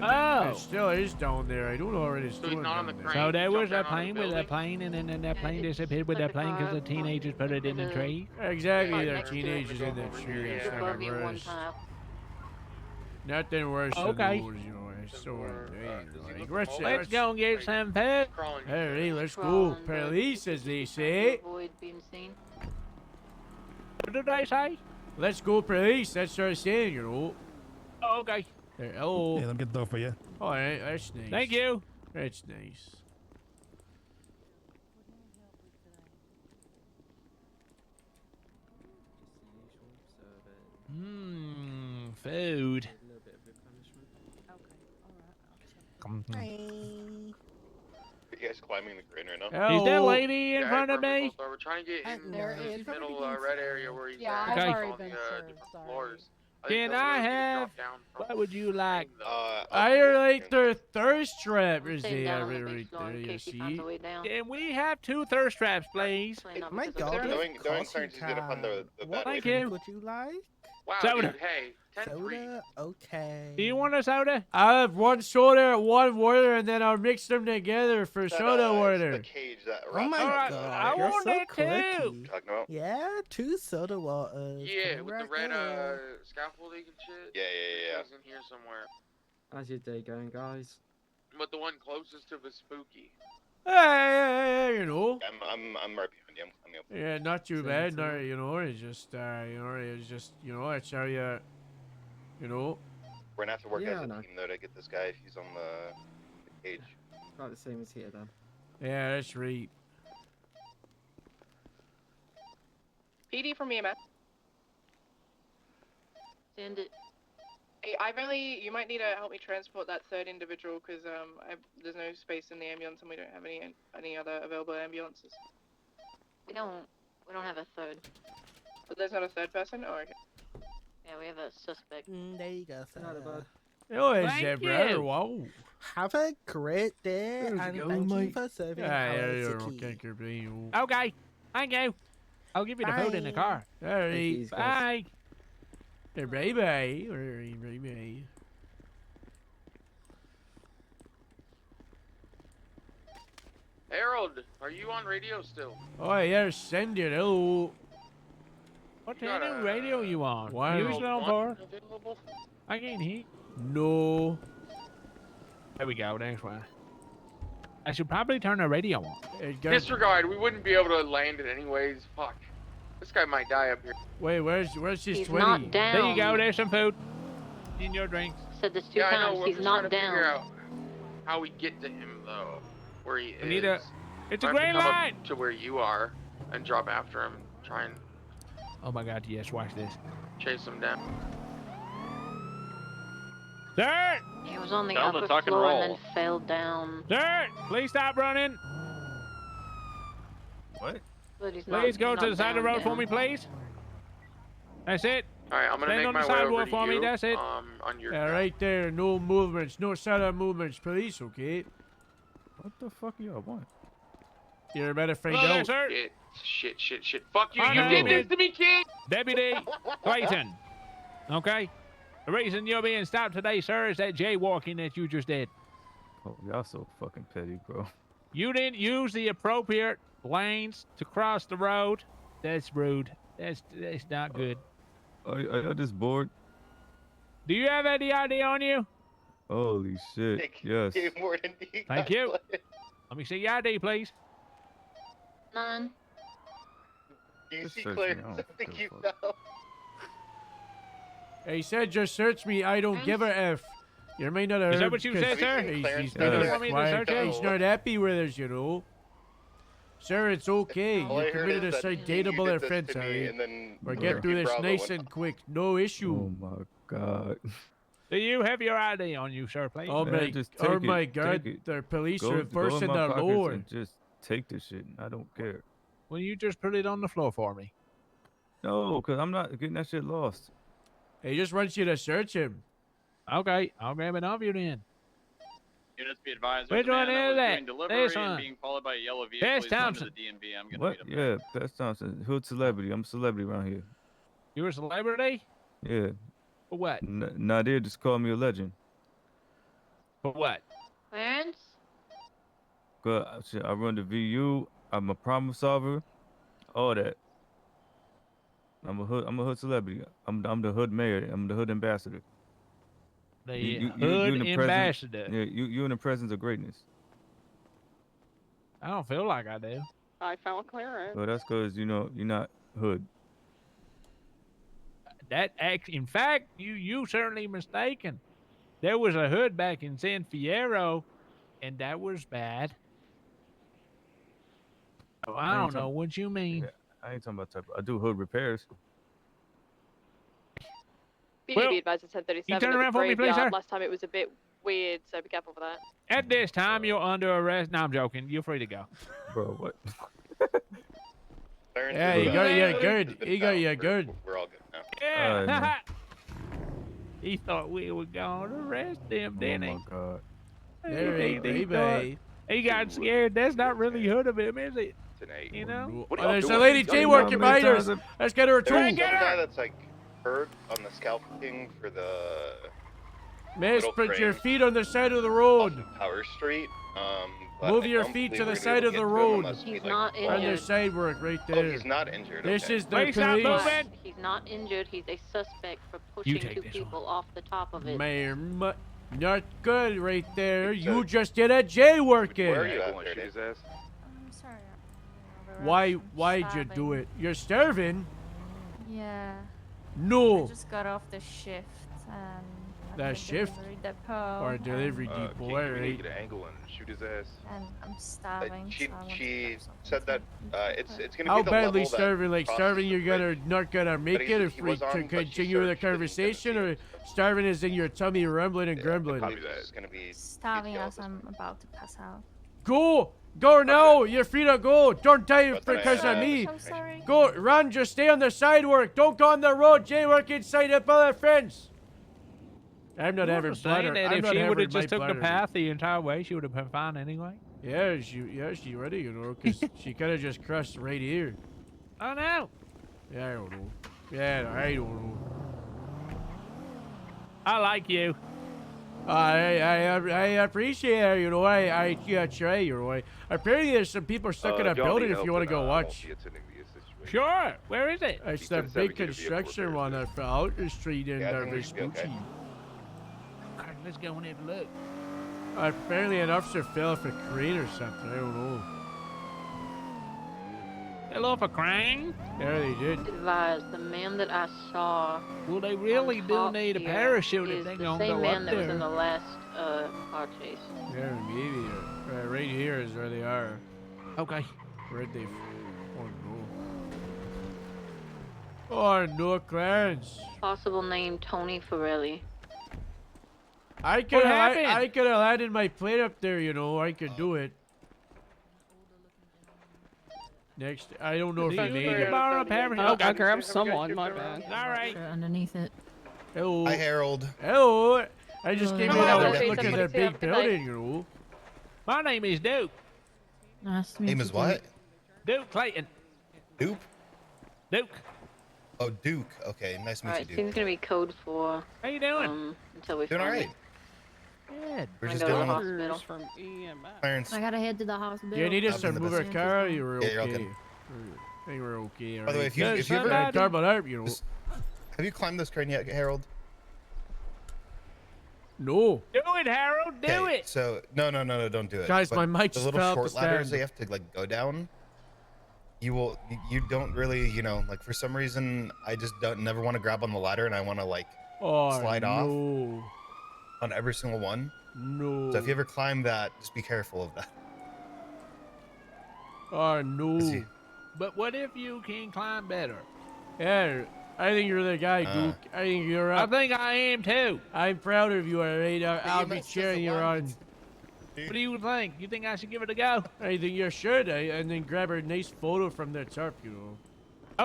Oh. It still is down there. I don't know what it's doing down there. So there was a plane with a plane, and then that plane disappeared with that plane because the teenagers put it in the tree. Exactly, they're teenagers in the tree. It's not Above you one worse. tile. Nothing worse Okay. than those, It's so annoying. Let's go and get some food. Hey, let's go. Police, as they say. Avoid being seen. What did I say? Let's go, police. That's what I'm saying, Oh, okay. Hello. Yeah, let me get the door for you. All right, that's nice. Thank you. That's nice. Food. You guys climbing the crane right now? Is that lady in front of me? We're trying to get in There the is. middle red area where he's Yeah, at. I've Okay. already On been the served. different Sorry. floors. Can I have? What would you like? I like their thirst trap, as Staying they down have on it the right beach floor there, in you case she finds see. a way down. Can we have 2 thirst traps, please? Definitely not My because of God, the of thirst. Knowing course Clarence is gonna find the what bad way. Thank you. would you like? Wow, Soda. dude, hey, 10-3. Soda? Okay. Do you want a soda? I'll have one soda and one water, and then I'll mix them together for That, soda it's water. the cage that Oh wraps my around God, I you're want so it too. quirky. Talking about? Yeah, 2 soda waters. Yeah, coming with the right red there. scaffolding and shit. Yeah. It's in here somewhere. How's your day going, guys? But the one closest to was spooky. Hey, I'm right behind you. I'm coming up. Yeah, not too Same bad. to No, me. it's just, that's how you, We're gonna have to work Yeah, as I a know. team though to get this guy if he's on the cage. About the same as here, then. Yeah, that's right. PD from EMS. Send it. Hey, you might need to help me transport that third individual because there's no space in the ambulance and we don't have any other available ambulances. We don't have a third. But there's not a third person? Oh, okay. Yeah, we have a suspect. There you go, sir. Oh, it's Thank that brother. you. Wow. Have a great day, There's and go, thank you mate. for serving Yeah, our you're city. okay, Kirby. Okay. Thank you. I'll give you the food in the Bye. car. All right. Thank you, guys. Bye. Bye-bye. Bye-bye. Harold, are you on radio still? Oh, yeah, send it. Hello. What You kind got of a radio you on? Wow. You still on one for? available? I can't hear. No. There we go. That's why. I should probably turn the radio on. Disregard, we wouldn't be able to land it anyways. Fuck. This guy might die up here. Wait, where's his He's 20? not down. There you go. There's some food. In your drinks. Said this 2 Yeah, I times. know. We're He's just trying not to figure down. out how we get to him, though. Where he is. We need a- It's a Might have to green come up light. to where you are and drop after him. Try and Oh my God! Yes. Watch this. chase him down. Sir. He was on the Tell him to upper tuck and floor and roll. then fell down. Sir. Please stop running. What? But he's not, Please go he's to not the side of the down, road for down. me, please. That's it. Alright, I'm gonna Stand make on my the way over sidewalk to for me, you. that's it. On your Yeah, right there. No movements. No sudden movements, police, okay? What the fuck y'all want? You're about to find Hello there, out. sir. Shit. Fuck you. I You know. did this to me, kid. Deputy Clayton. Okay. The reason you're being stopped today, sir, is that jaywalking that you just did. Oh, y'all so fucking petty, bro. You didn't use the appropriate lanes to cross the road. That's rude. That's not good. Are y'all just bored? Do you have any ID on you? Holy shit. Yes. Thank you. Let me see your ID, please. None. Do you Just see search Claire? me. I don't Something give you a fuck. know. He said just search me. I don't give a F. You may not have Is that heard what you 'cause said, sir? He's You not want me to search quiet. you? He's not happy with us, Sir, it's okay. All I You heard committed a is that you citable did this offense, to me, alright? and then We'll Bro. get through this Bravo nice went and quick. No issue. Oh my god. Do you have your ID on you, sir, please? Oh Man, my, just oh take my it, God! take it. The police Go are in enforcing my the pockets law. and just take the shit. I don't care. Will you just put it on the floor for me? No, cause I'm not getting that shit lost. He just wants you to search him. Okay, I'll grab it off you then. Units be advised. Which There's a man one that is was that? doing delivery This and one. being followed by a yellow vehicle. Yes, He's going to Thompson. the DMV. I'm gonna What? meet him. Yeah, Pest Thompson. Hood celebrity. I'm a celebrity around here. You're a celebrity? Yeah. For what? Nadir just called me a legend. For what? Clarence? Cause I run the VU. I'm a problem solver. All that. I'm a hood celebrity. I'm the hood mayor. I'm the hood ambassador. The you hood in the ambassador. You in the presence of greatness. I don't feel like I do. I found Clarence. Well, that's because you're not hood. In fact, you certainly mistaken. There was a hood back in San Fierro, and that was bad. Oh, I don't know what you mean. Yeah, I ain't talking about type. I do hood repairs. BDB advised at 10:37. you turn around for me, please, sir? Last time it was a bit weird, so be careful for that. At this time, you're under arrest. No, I'm joking. You're free to go. Bro, what? Yeah, you got you good. You got you good. We're all good now. Yeah. He thought we were going to arrest him, didn't he? Oh, my God. He got scared. That's not really hood of him, is it? Tonight. You know? What Oh, there's a lady jaywalking behind us. Let's get her a tool. There's some guy that's like hurt on the scalping for the Miss, little put your crane feet on the side of the road. Power Street. But Move I your don't feet believe to the we're side gonna of the get to him road. unless we, He's like, not roll. On the injured. side work right Oh, there. he's not injured. This okay. is the He's not police. moving. He's not injured. He's a suspect for pushing take two this people off the top of it. Ma'am, not good right there. It's You a- just did a jaywalking. Where are you at, Shoot Dirty? his ass. I'm sorry. Why'd you do it? You're starving? Yeah. No. I just got off the shift and That shift? delivery depot. Or delivery and, depot, King, we need to alright. get an angle and shoot his ass. and I'm starving. She so I want to she grab something said that to it's gonna How be the badly level that starving? Like crosses starving, the you're bridge. not gonna make he it said if he we was on, but she continue the searched, but he's gonna conversation, see or it. starving is in your tummy rumbling and grumbling. Copy that. It's gonna be starving detailed as this I'm about to pass out. Go now! You're free to go! Don't die But then because of me! I'm sorry. Go, run, just stay on the sidewalk! Don't go on the road! Jaywalk inside the bullet fence! I'm not You having understand bladder. that I'm if not she having would have my just took the bladder. path the entire way, she would have been fine anyway. Yeah, she ready, you know, because she could have just crossed right here. Oh no! Yeah, I don't know. Yeah, I don't know. I like you. I appreciate it, you know. I try, you know. Apparently, there's some people stuck in a If y'all building. need if help, you want to then, go I won't watch. be attending to your situation. Sure. Where is it? It's He the said big 7 get a vehicle construction one repaired. for Outer Street in Yeah, I think we should be okay. Vespucci. Alright, let's go and have a look. Apparently, an officer fell off a crane or something. I don't know. Fell off a crane? Yeah, they did. Advised, the man that I saw Well, they really on do top need a here parachute if is they're the gonna same go man up that was in there. the last car chase. Yeah, maybe. Right here is where they are. Okay. Where'd they? Oh no. Oh no, Clarence. Possible name Tony Farelli. I could happened? have landed my plane up there, you know. I could do it. Next, I don't know if Do you you need need to it. borrow a parachute? Oh, Okay. I grabbed someone, my bad. Alright. underneath it. Hello. Hi, Harold. Hello. I just came in Hello. out to look at Hello. that big Good night. building, you know. My name is Duke. Nice to meet Name you. is what? Duke Clayton. Duke? Duke. Oh, Duke. Okay, nice to meet Alright, you, seems Duke. gonna be code 4. How you doing? Until we Doing find alright. Good. We're I just go to the dealing with hospital. From EMS. Clarence. I gotta head to the hospital. Do you need us I'm to in the move our best car? You were Yeah, okay. you're okay. I think we're okay. By the way, if you alright. if you ever somebody- Carbon up, you know. Just- have you climbed this crane yet, Harold? No. Do it, Harold. Do Okay, it. So don't do it. Guys, my mic the just little fell off short the ladders stand. they have to like go down. You don't really, like for some reason I just never want to grab on the ladder and I want to like slide off no. on every single one. No. So if you ever climb that, just be careful of that. Oh no. See. But what if you can climb better? Yeah, I think you're the guy, Duke. I think you're I up. think I am too. I'm proud of you, alright? I'll be cheering you on. What do you think? You think I should give it a go? I think you should, and then grab a nice photo from the top, you know.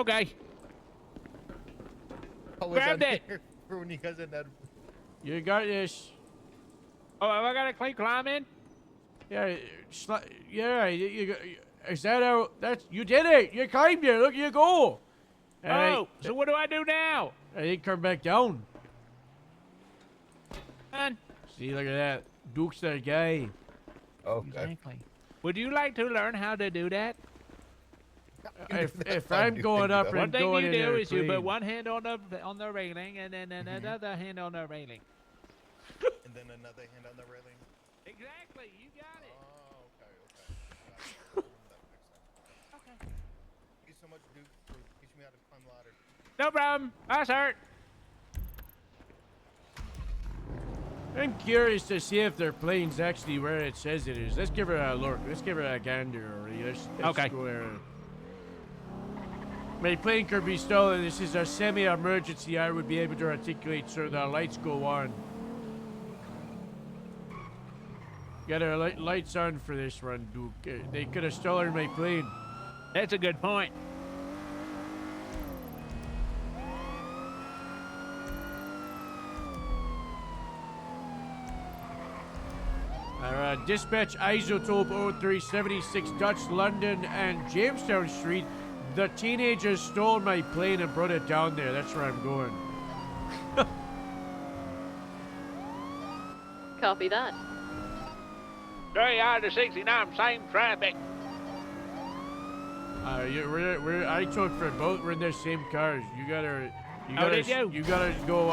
Okay. Always Grab on it. here For when you guys in that. You got this. Oh, have I got to keep climbing? Yeah, yeah. Is that how? That's you did it. You climbed it. Look, you go. Oh, so what do I do now? I think come back down. Man. See, look at that. Duke's their guy. Okay. Exactly. Would you like to learn how to do that? If I'm going up and One thing going you in do there is you put clean. one hand on the railing and then another hand on the railing. And then another hand on the railing. Exactly, you got it. Oh, okay. Okay. Thank you so much, Duke, for teaching me how to climb the ladder. No problem. That's hurt. I'm curious to see if their plane's actually where it says it is. Let's give her a look. Let's give her a gander. Let's Okay. go there. My plane could be stolen. This is a semi-emergency. I would be able to articulate so the lights go on. Got our lights on for this one, Duke. They could have stolen my plane. That's a good point. Dispatch Isotope 0376 Dutch London and Jamestown Street. The teenagers stole my plane and brought it down there. That's where I'm going. Copy that. 3 out of 69, same traffic. I took for both. We're in the same cars. You gotta did you? You gotta go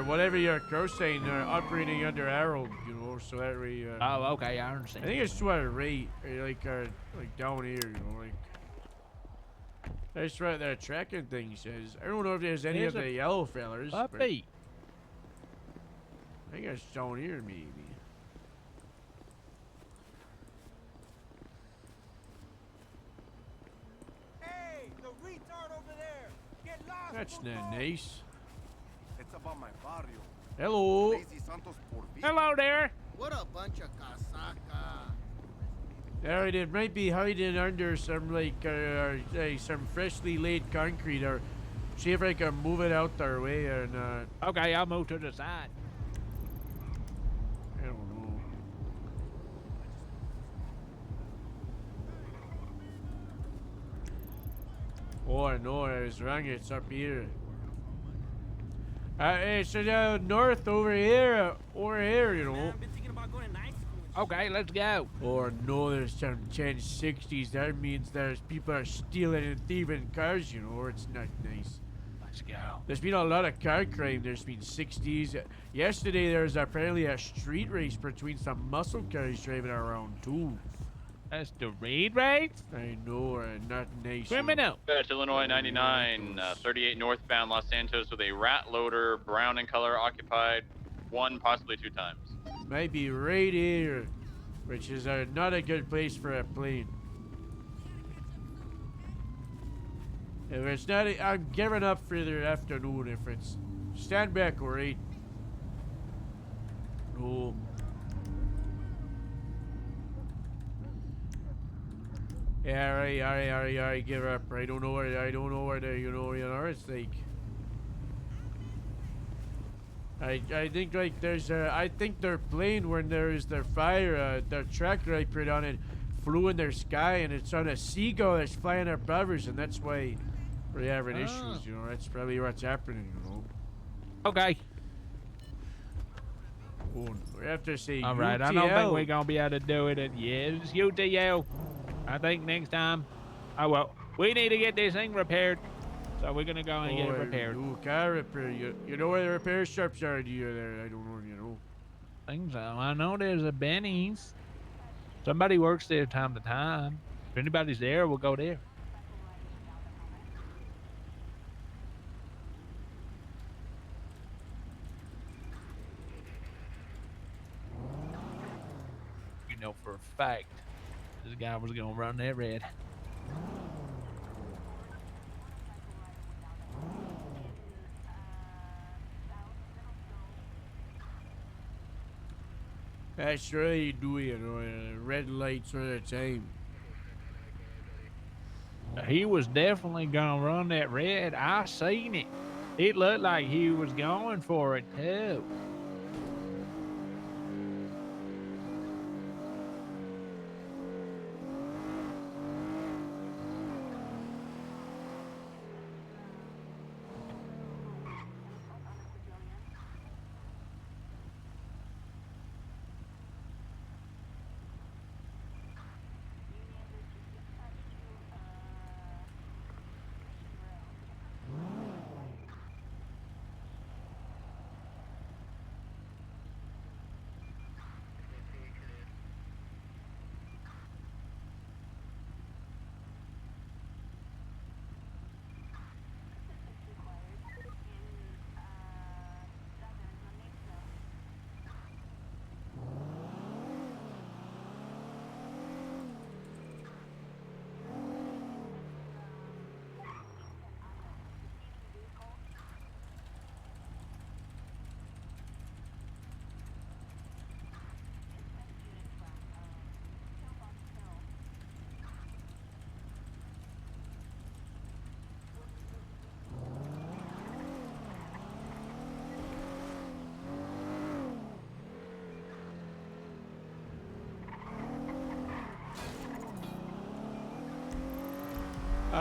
whatever your car's saying. Operating under arrow, you know, so that way. Oh, okay, I understand. I think it's to our right, like down here, you know, like. That's what that tracking thing says. I don't know if there's any There's of a the yellow fellers. but puppy. I think it's down here, maybe. Hey, the retard over there! Get lost! That's not nice. It's about my barrio. Hello. Lazy Santos por vida. Hello there. What a bunch of casaca. Alright, it might be hiding under some some freshly laid concrete, or see if I can move it out their way or not. Okay, I'll move to the side. I don't know. Oh, I know, I was wrong. It's up here. It's north over here, you know. Okay, let's go. Or no, there's some 1060s. That means there's people are stealing and thieving cars, you know, or it's not nice. Let's go. There's been a lot of car crime. There's been 60s. Yesterday, there was apparently a street race between some muscle cars driving around, too. That's the raid race? I know, not nice. Criminal. Dispatch Illinois 99, 38 northbound Los Santos with a rat loader, brown in color, occupied 1, possibly 2 times. Might be right here, which is not a good place for a plane. If it's not, I'm giving up for the afternoon. If it's stand back or right. No. Yeah, all right, give up. I don't know where the, you know, it's like. I think like there's I think their plane when there is their fire, their tracker I put on it flew in their sky and it's on a seagull that's flying above us, and that's why we're having issues, you know. That's probably what's happening, you know. Okay. Oh, we have to say All right, I don't think we're gonna be able to do it. Yeah, it's UTL. I think next time. Oh well, we need to get this thing repaired. So we're gonna go and get it repaired. Car repair. You know where the repair shops are? Do you there? I don't know. You know. I think so. I know there's a Benny's. Somebody works there time to time. If anybody's there, we'll go there. You know for a fact, this guy was gonna run that red. That's really do, you know, red lights all the time. He was definitely gonna run that red. I seen it. It looked like he was going for it too.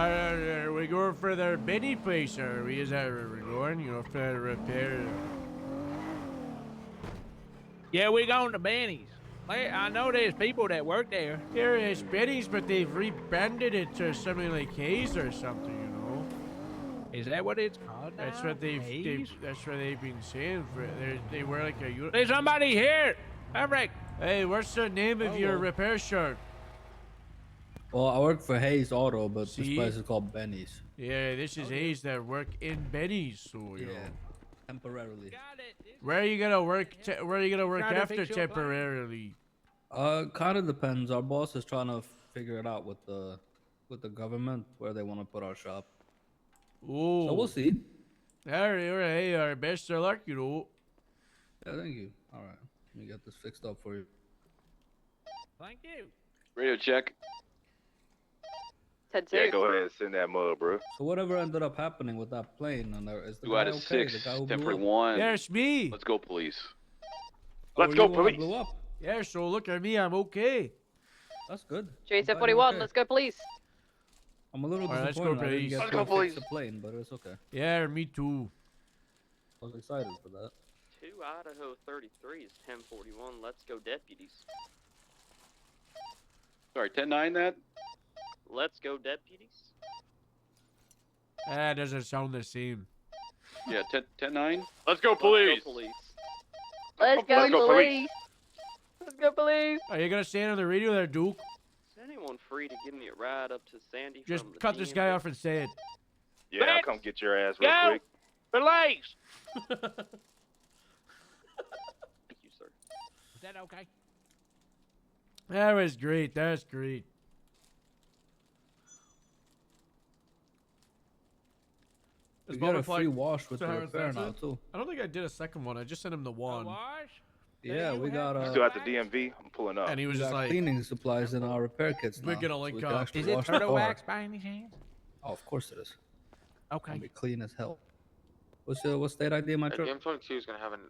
We going for their Benny place, are we? Is that where we're going? You know, for the repair. Yeah, we going to Benny's. I know there's people that work there. Here is Benny's, but they've rebranded it to something like Hayes or something, you know. Is that what it's called now? That's what Hayes? that's what they've been saying. They wear like a. There's somebody here. Maverick. Hey, what's the name of your repair shop? Well, I work for Hayes Auto, but See? this place is called Benny's. Yeah, this is Hayes that work in Benny's, so you know. Temporarily. Where are you gonna work? Where are you gonna work Trying to after fix your plan. temporarily? Kind of depends. Our boss is trying to figure it out with the government where they want to put our shop. Oh. So we'll see. All right. Best of luck, you know. Yeah, thank you. All right, let me get this fixed up for you. Thank you. Radio check. Ted Yeah, go ahead and send that mug, bro. So whatever ended up happening with that plane, and is the 2 guy out of okay? 6. The guy who Temporary blew up? 1. There's me. Let's go, police. Oh, Let's you go, the one that police. blew up? Yeah, so look at me. I'm okay. That's good. Jason 41, let's go police. I'm a little All right, let's disappointed. go, I didn't police. get Let's to go, fix police. the plane, but it's okay. Yeah, me too. I was excited for that. 2 Idaho 33 is 1041. Let's go, deputies. Sorry, 10-9 that? Let's go, deputies. That doesn't sound the same. Yeah, 10-9. Let's go, police. Let's go, Let's go, police. Let's go, police. Are you gonna stand on the radio there, Duke? Is anyone free to give me a ride up to Sandy? Just from the cut this guy DMV? off and say it. Yeah, I'll come get your ass real Go. quick. Relax. Thank you, sir. Is that okay? That was great. That's great. You Is get a Butterfly- free wash with so the how is repair that now it? too. I don't think I did a second one. I just sent him the one. Yeah, we got Still at the DMV. I'm pulling up. And he was we just got like, cleaning supplies in our repair kits We're now, gonna so link we can up. actually Is it wash the turtle car. wax by any chance? Oh, of course it is. Okay. It'll be clean as hell. What state ID am I The truck? M22 is gonna have an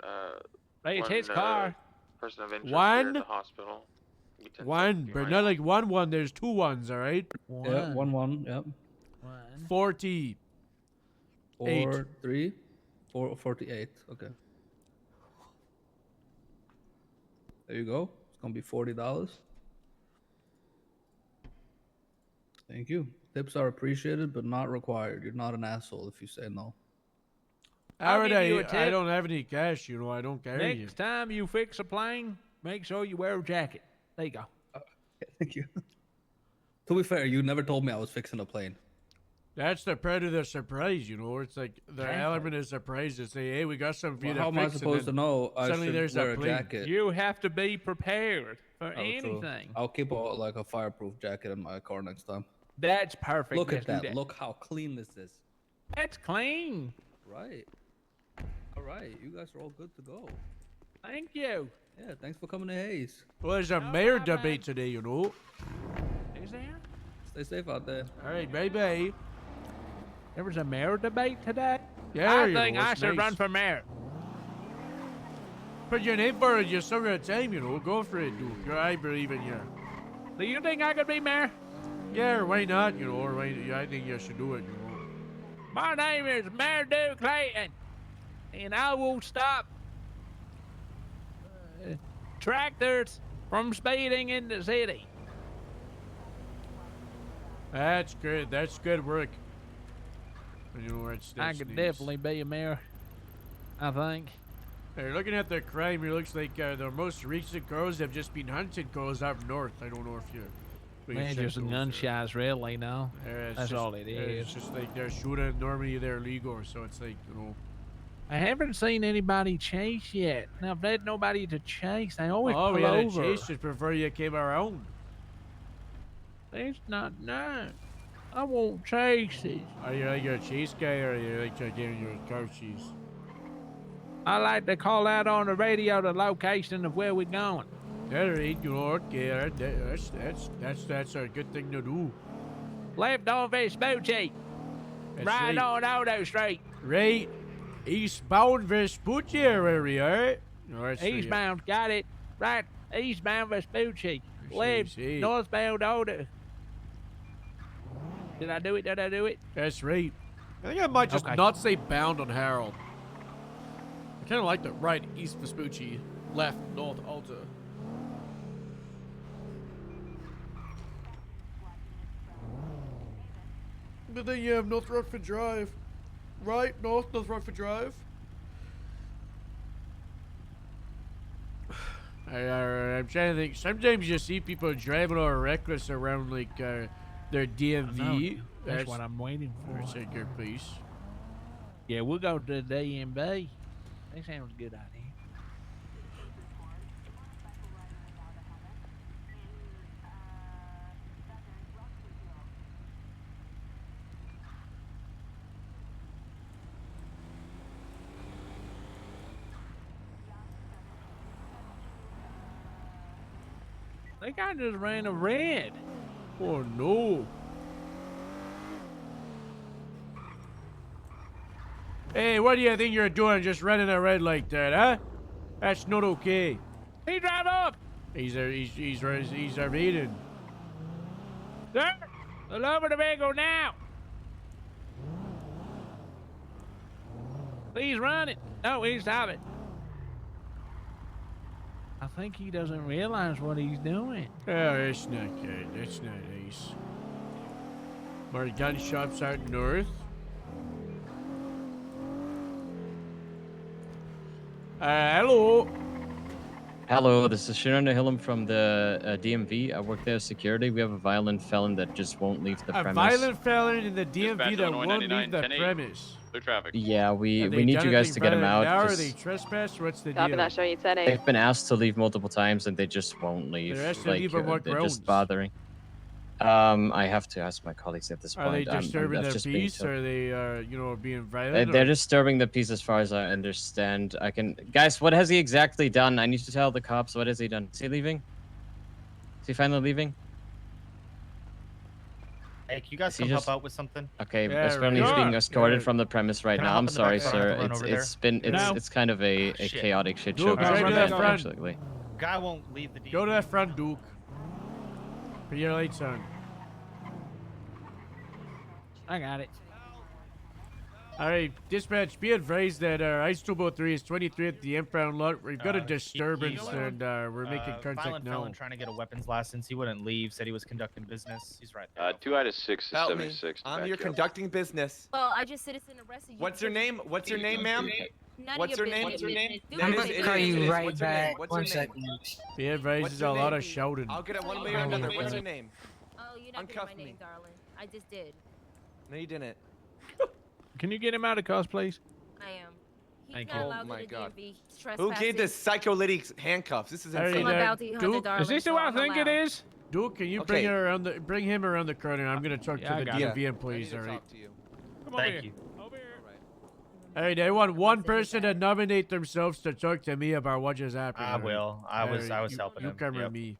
Hey, it's one, his car. person of interest One? here at the hospital. We tend to one, be but right. not like one. There's 2 1s, all right? Yeah, 1-1. Yep. 40. 4-3. 48. Okay. There you go. It's gonna be $40. Thank you. Tips are appreciated, but not required. You're not an asshole if you say no. I'll Alright, give you a I tip. don't have any cash, you know. I don't carry it. Next time you fix a plane, make sure you wear a jacket. There you go. Thank you. To be fair, you never told me I was fixing a plane. That's the part of the surprise, you know. It's like the Exactly. element of surprise to say, hey, we got something for you Well, how to am I fix. and supposed to then know I suddenly should there's wear a a plane. jacket? You have to be prepared for Oh, true. anything. I'll keep like a fireproof jacket in my car next time. That's perfect. Look Let's at do that. Look how clean this is. That's clean. Right. All right. You guys are all good to go. Thank you. Yeah. Thanks for coming to Hayes. Well, there's a mayor debate today, you know. Is there? Stay safe out there. All right, bye-bye. There was a mayor debate today? Yeah, I you know, think I it's should nice. run for mayor. Put your name for it. You're so good time, you know. Go for it, Duke. I believe in you. Do you think I could be mayor? Yeah, why not, you know. Or why, I think you should do it, you know. My name is Mayor Duke Clayton, and I will stop tractors from speeding in the city. That's good. That's good work. You know, I could definitely be a mayor, I think. Hey, looking at the crime, it looks like the most recent girls have just been hunted girls up north. I don't know if you. Man, just gunshots, really, no? That's all it is. It's just like they're shooting. Normally they're legal, so it's like, you know. I haven't seen anybody chase yet. Now, I've had nobody to chase. They always Oh, pull we had over. a chase just before you came around. It's not nice. I won't chase it. Are you like a chase guy, or are you like getting your car chase? I like to call out on the radio the location of where we're going. All right, you know, okay, that's a good thing to do. Left on Vespucci. That's Right right. on Auto Street. Right, eastbound Vespucci area. No, that's right. Eastbound, got it. Right, eastbound Vespucci. see, Left, see. northbound Auto. Did I do it? Did I do it? That's right. I think I might just Okay. not say bound on Harold. I kind of like the right, east Vespucci, left, north, Alta. But then you have North Rockford Drive. Right, North Rockford Drive. I'm trying to think. Sometimes you see people driving all reckless around like their DMV. That's what I'm waiting for. That's a good place. Yeah, we'll go to the DMV. That sounds a good idea. That guy just ran a red. Oh no. Hey, what do you think you're doing just running a red like that, huh? That's not okay. He drive up. He's evading. Sir, pull over the vehicle now. He's running. No, he's stopping. I think he doesn't realize what he's doing. Oh, that's not good. That's not nice. More gun shops out north. Hello. Hello, this is Sharon Hillam from the DMV. I work there as security. We have a violent felon that just won't leave the A premise. violent felon in the DMV Dispatch, that Illinois won't leave 99, the 10-8. premise. Clear traffic. Yeah, we Have they need done you guys anything to get him violent out. now? Are just- they trespass? What's the Copy deal? that, show you 10-8. They've been asked to leave multiple times and they just won't leave. They're asked to leave on what they're grounds? just bothering. I have to ask my colleagues at this Are they point. I'm disturbing their just being peace? told. Are they, being violent? They're or- disturbing the peace as far as I understand. Guys, what has he exactly done? I need to tell the cops. What has he done? Is he leaving? Is he finally leaving? Hey, can you guys Is he come just- help out with something? Okay, Yeah, apparently he's right. being escorted Yeah. from the premise right Can I now. hop I'm in the sorry, back so I don't have sir. to run over there? It's kind of a shit. chaotic shit Dude, show. drive to that front. Unfortunately. Guy won't leave the. Go to that front, Duke. Put your lights on. I got it. All right, dispatch, be advised that ICE 203 is 23 at the impound lot. We've got a He- disturbance he's, and we're making contact violent now. felon trying to get a weapons license. He wouldn't leave. Said he was conducting business. He's right there. 2 out of 6 is Help me. 76. to I'm back your you up. conducting business. Well, I just citizen arrested you. What's your name? What's your name, ma'am? None What's of your your name? business. What's your name? Do It it. is- it Call is- you it is. right What's your name? back. What's One your name? Be advised, What's there's a your lot name? of shouting. I'll get it one way Oh, or another. okay. What's your name? Oh, you're not getting Uncuff my name, me. darling. I just did. No, you didn't. Can you get him out of cuffs, please? I am. He's Thank not you. allowed Oh to my the God. DMV. He's Who trespassing. gave this psycho lady handcuffs? This is Hey, insane. I'm a bounty hunter, Duke, darling. Is this who so I I'm think it allowed. is? Duke, can you Okay. bring him around the corner? I'm gonna talk Yeah, I to the got it. DMV I employees. need to All right. talk to you. Come over Thank here. you. Over here. All right, I want one person to nominate themselves to talk to me about what just happened. I all right? will. I All was right, you, helping him. You come with Yep. me.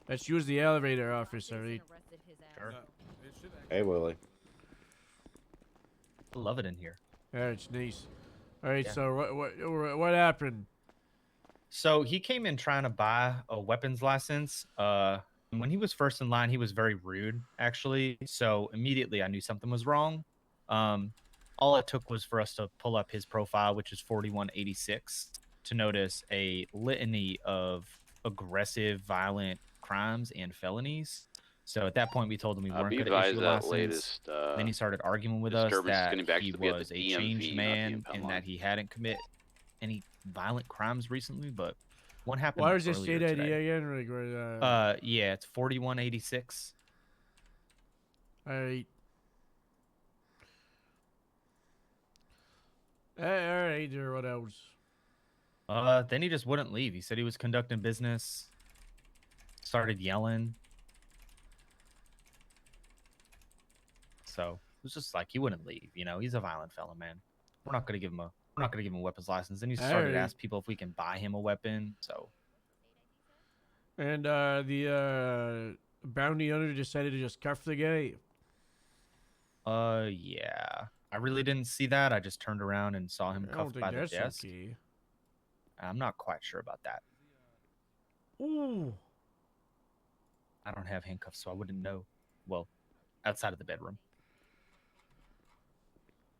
Let's use the elevator office, all right? Sure. Hey, Willie. I love it in here. Yeah, it's nice. All right, Yeah. so what happened? So he came in trying to buy a weapons license. When he was first in line, he was very rude, actually. So immediately I knew something was wrong. All it took was for us to pull up his profile, which is 4186, to notice a litany of aggressive, violent crimes and felonies. So at that point, we told him we weren't Be going to issue advised a that license. latest Then he started arguing with us disturbance is that gonna actually he be at the was a DMV, changed not the man impound and lot. that he hadn't commit any violent crimes recently. But what happened? Why does it earlier say that today? again? Like, where, Yeah, it's 4186. all right. All right, or what else? Then he just wouldn't leave. He said he was conducting business. Started yelling. So it was just like he wouldn't leave. You know, he's a violent fellow, man. We're not gonna give him a weapons license. Then he started Alright. to ask people if we can buy him a weapon. So And the bounty hunter decided to just cuff the guy. yeah. I really didn't see that. I just turned around and saw him I don't cuffed think by the that's desk. okay. I'm not quite sure about that. Ooh. I don't have handcuffs, so I wouldn't know. Well, outside of the bedroom.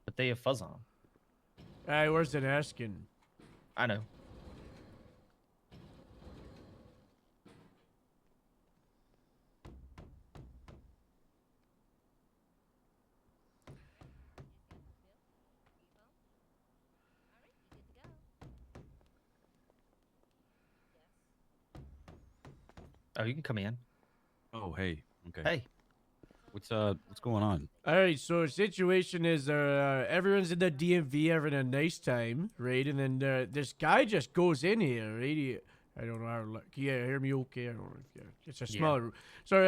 But they have fuzz on them. Hey, where's it asking? I know. Oh, you can come in. Oh, hey. Okay. Hey. What's going on? All right, so the situation is everyone's in the DMV having a nice time, right? And then this guy just goes in here, right? I don't know how. Yeah, hear me okay? I don't know. It's a smaller room. So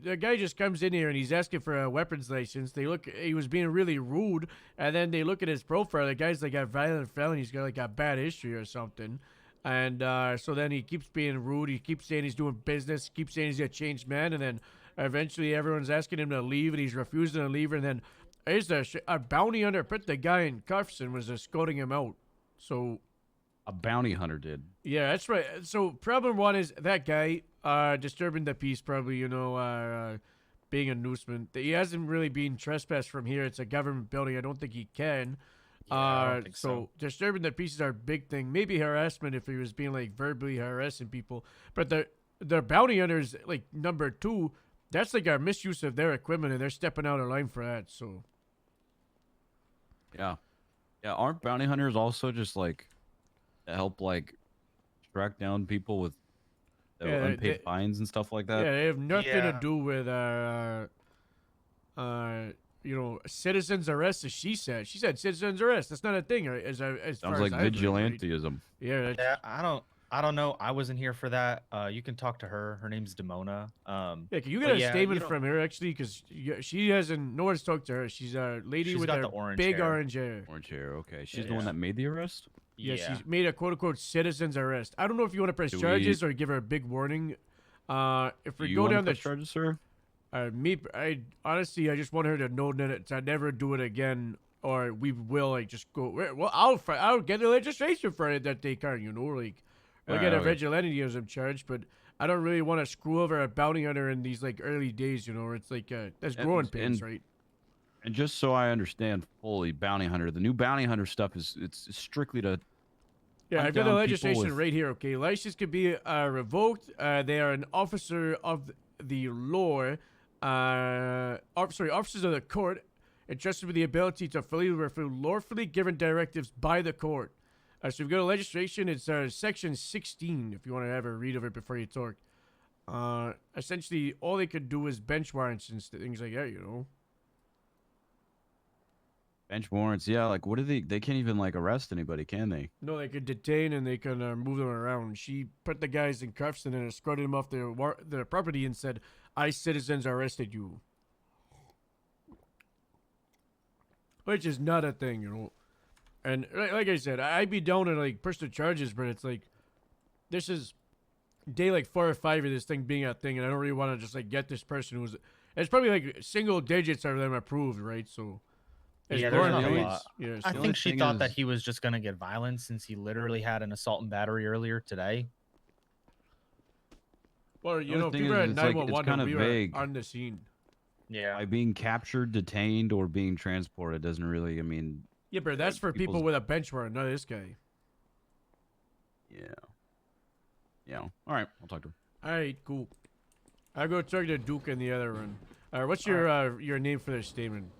the guy just comes in here and he's asking for a weapons license. He was being really rude, and then they look at his profile. The guy's like a violent felon. He's got like a bad history or something. And so then he keeps being rude. He keeps saying he's doing business. Keeps saying he's a changed man, and then eventually everyone's asking him to leave, and he's refusing to leave. And then there's a bounty hunter put the guy in cuffs and was escorting him out. So A bounty hunter did. yeah, that's right. So problem one is that guy disturbing the peace, probably, being a nuisance. He hasn't really been trespassed from here. It's a government building. I don't think he can. I don't think so. Disturbing the peace is our big thing. Maybe harassment if he was being like verbally harassing people. But the bounty hunters, like number 2, that's like a misuse of their equipment, and they're stepping out of line for that. So Yeah. Yeah, aren't bounty hunters also just like to help like track down people with unpaid fines and stuff like that? Yeah, they have nothing to do with citizens arrest, as she said. She said citizens arrest. That's not a thing. As Sounds far like as I've heard, vigilanteism. right? Yeah. Yeah, I don't know. I wasn't here for that. You can talk to her. Her name's Demona. Yeah, can you get a statement from her actually? Because she hasn't. No one's talked to her. She's a lady She's with got a the orange big hair. orange hair. Orange hair. Okay, she's the one that made the arrest. Yeah, she's made a quote unquote citizens arrest. I don't know if you want to press charges or give her a big warning. If we go down the charges, sir. I honestly, I just want her to know that to never do it again, or we will like just go. Well, I'll get the registration for it that they can, I'll get a vigilanteism charge, but I don't really want to screw over a bounty hunter in these like early days, where it's like that's growing pains, right? And just so I understand fully, bounty hunter, the new bounty hunter stuff it's strictly to. Yeah, hunt I've got the down people legislation with- right here. Okay, license can be revoked. They are an officer of the law. Officers of the court entrusted with the ability to fully fulfill lawfully given directives by the court. So we've got a legislation. It's section 16. If you want to have a read of it before you talk. Essentially, all they could do is bench warrants and things like that. Bench warrants, yeah. Like, what do they can't even like arrest anybody, can they? No, they could detain and they can move them around. She put the guys in cuffs and then escorted them off their property and said, "I citizens arrested you," which is not a thing, And like I said, I'd be down to like push the charges, but it's like this is day like 4 or 5 of this thing being a thing, and I don't really want to just like get this person who's. It's probably like single digits of them approved, right? So. Yeah, there's not a Gordon lot. Yates, I think she thought that he was just going to get violent since he literally had an assault and battery earlier today. Well, The thing people is, at it's like, 911 it's kind of we were vague. on the scene. Yeah. By being captured, detained, or being transported doesn't really. I mean. Yeah, but that's for people with a bench warrant, not this guy. Yeah. Yeah. All right, I'll talk to him. All right, cool. I'll go talk to Duke in the other one. What's your name for this statement?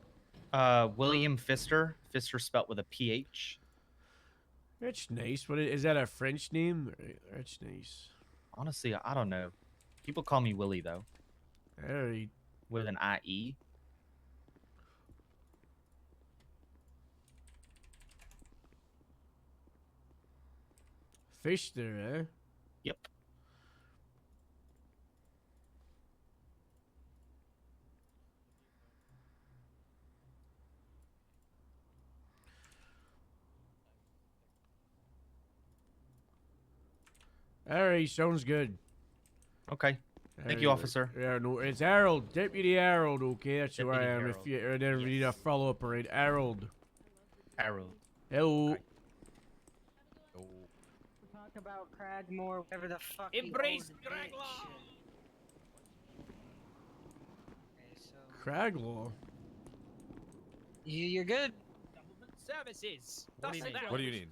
William Pfister. Pfister spelt with a PH. That's nice. What is that? A French name? That's nice. Honestly, I don't know. People call me Willie though. All right. With an IE. Fish there, eh? Yep. All right, sounds good. Okay. Thank you, officer. Yeah, no, it's Harold, Deputy Harold. Okay, that's who I Deputy am. Harold. If you ever need a follow up, right? Harold. Harold. Hello. Talk about Cragmore, whatever the fuck. Embrace Craglaw. Crag law. You're good. Government services. What do you mean? Thus What do thou you mean?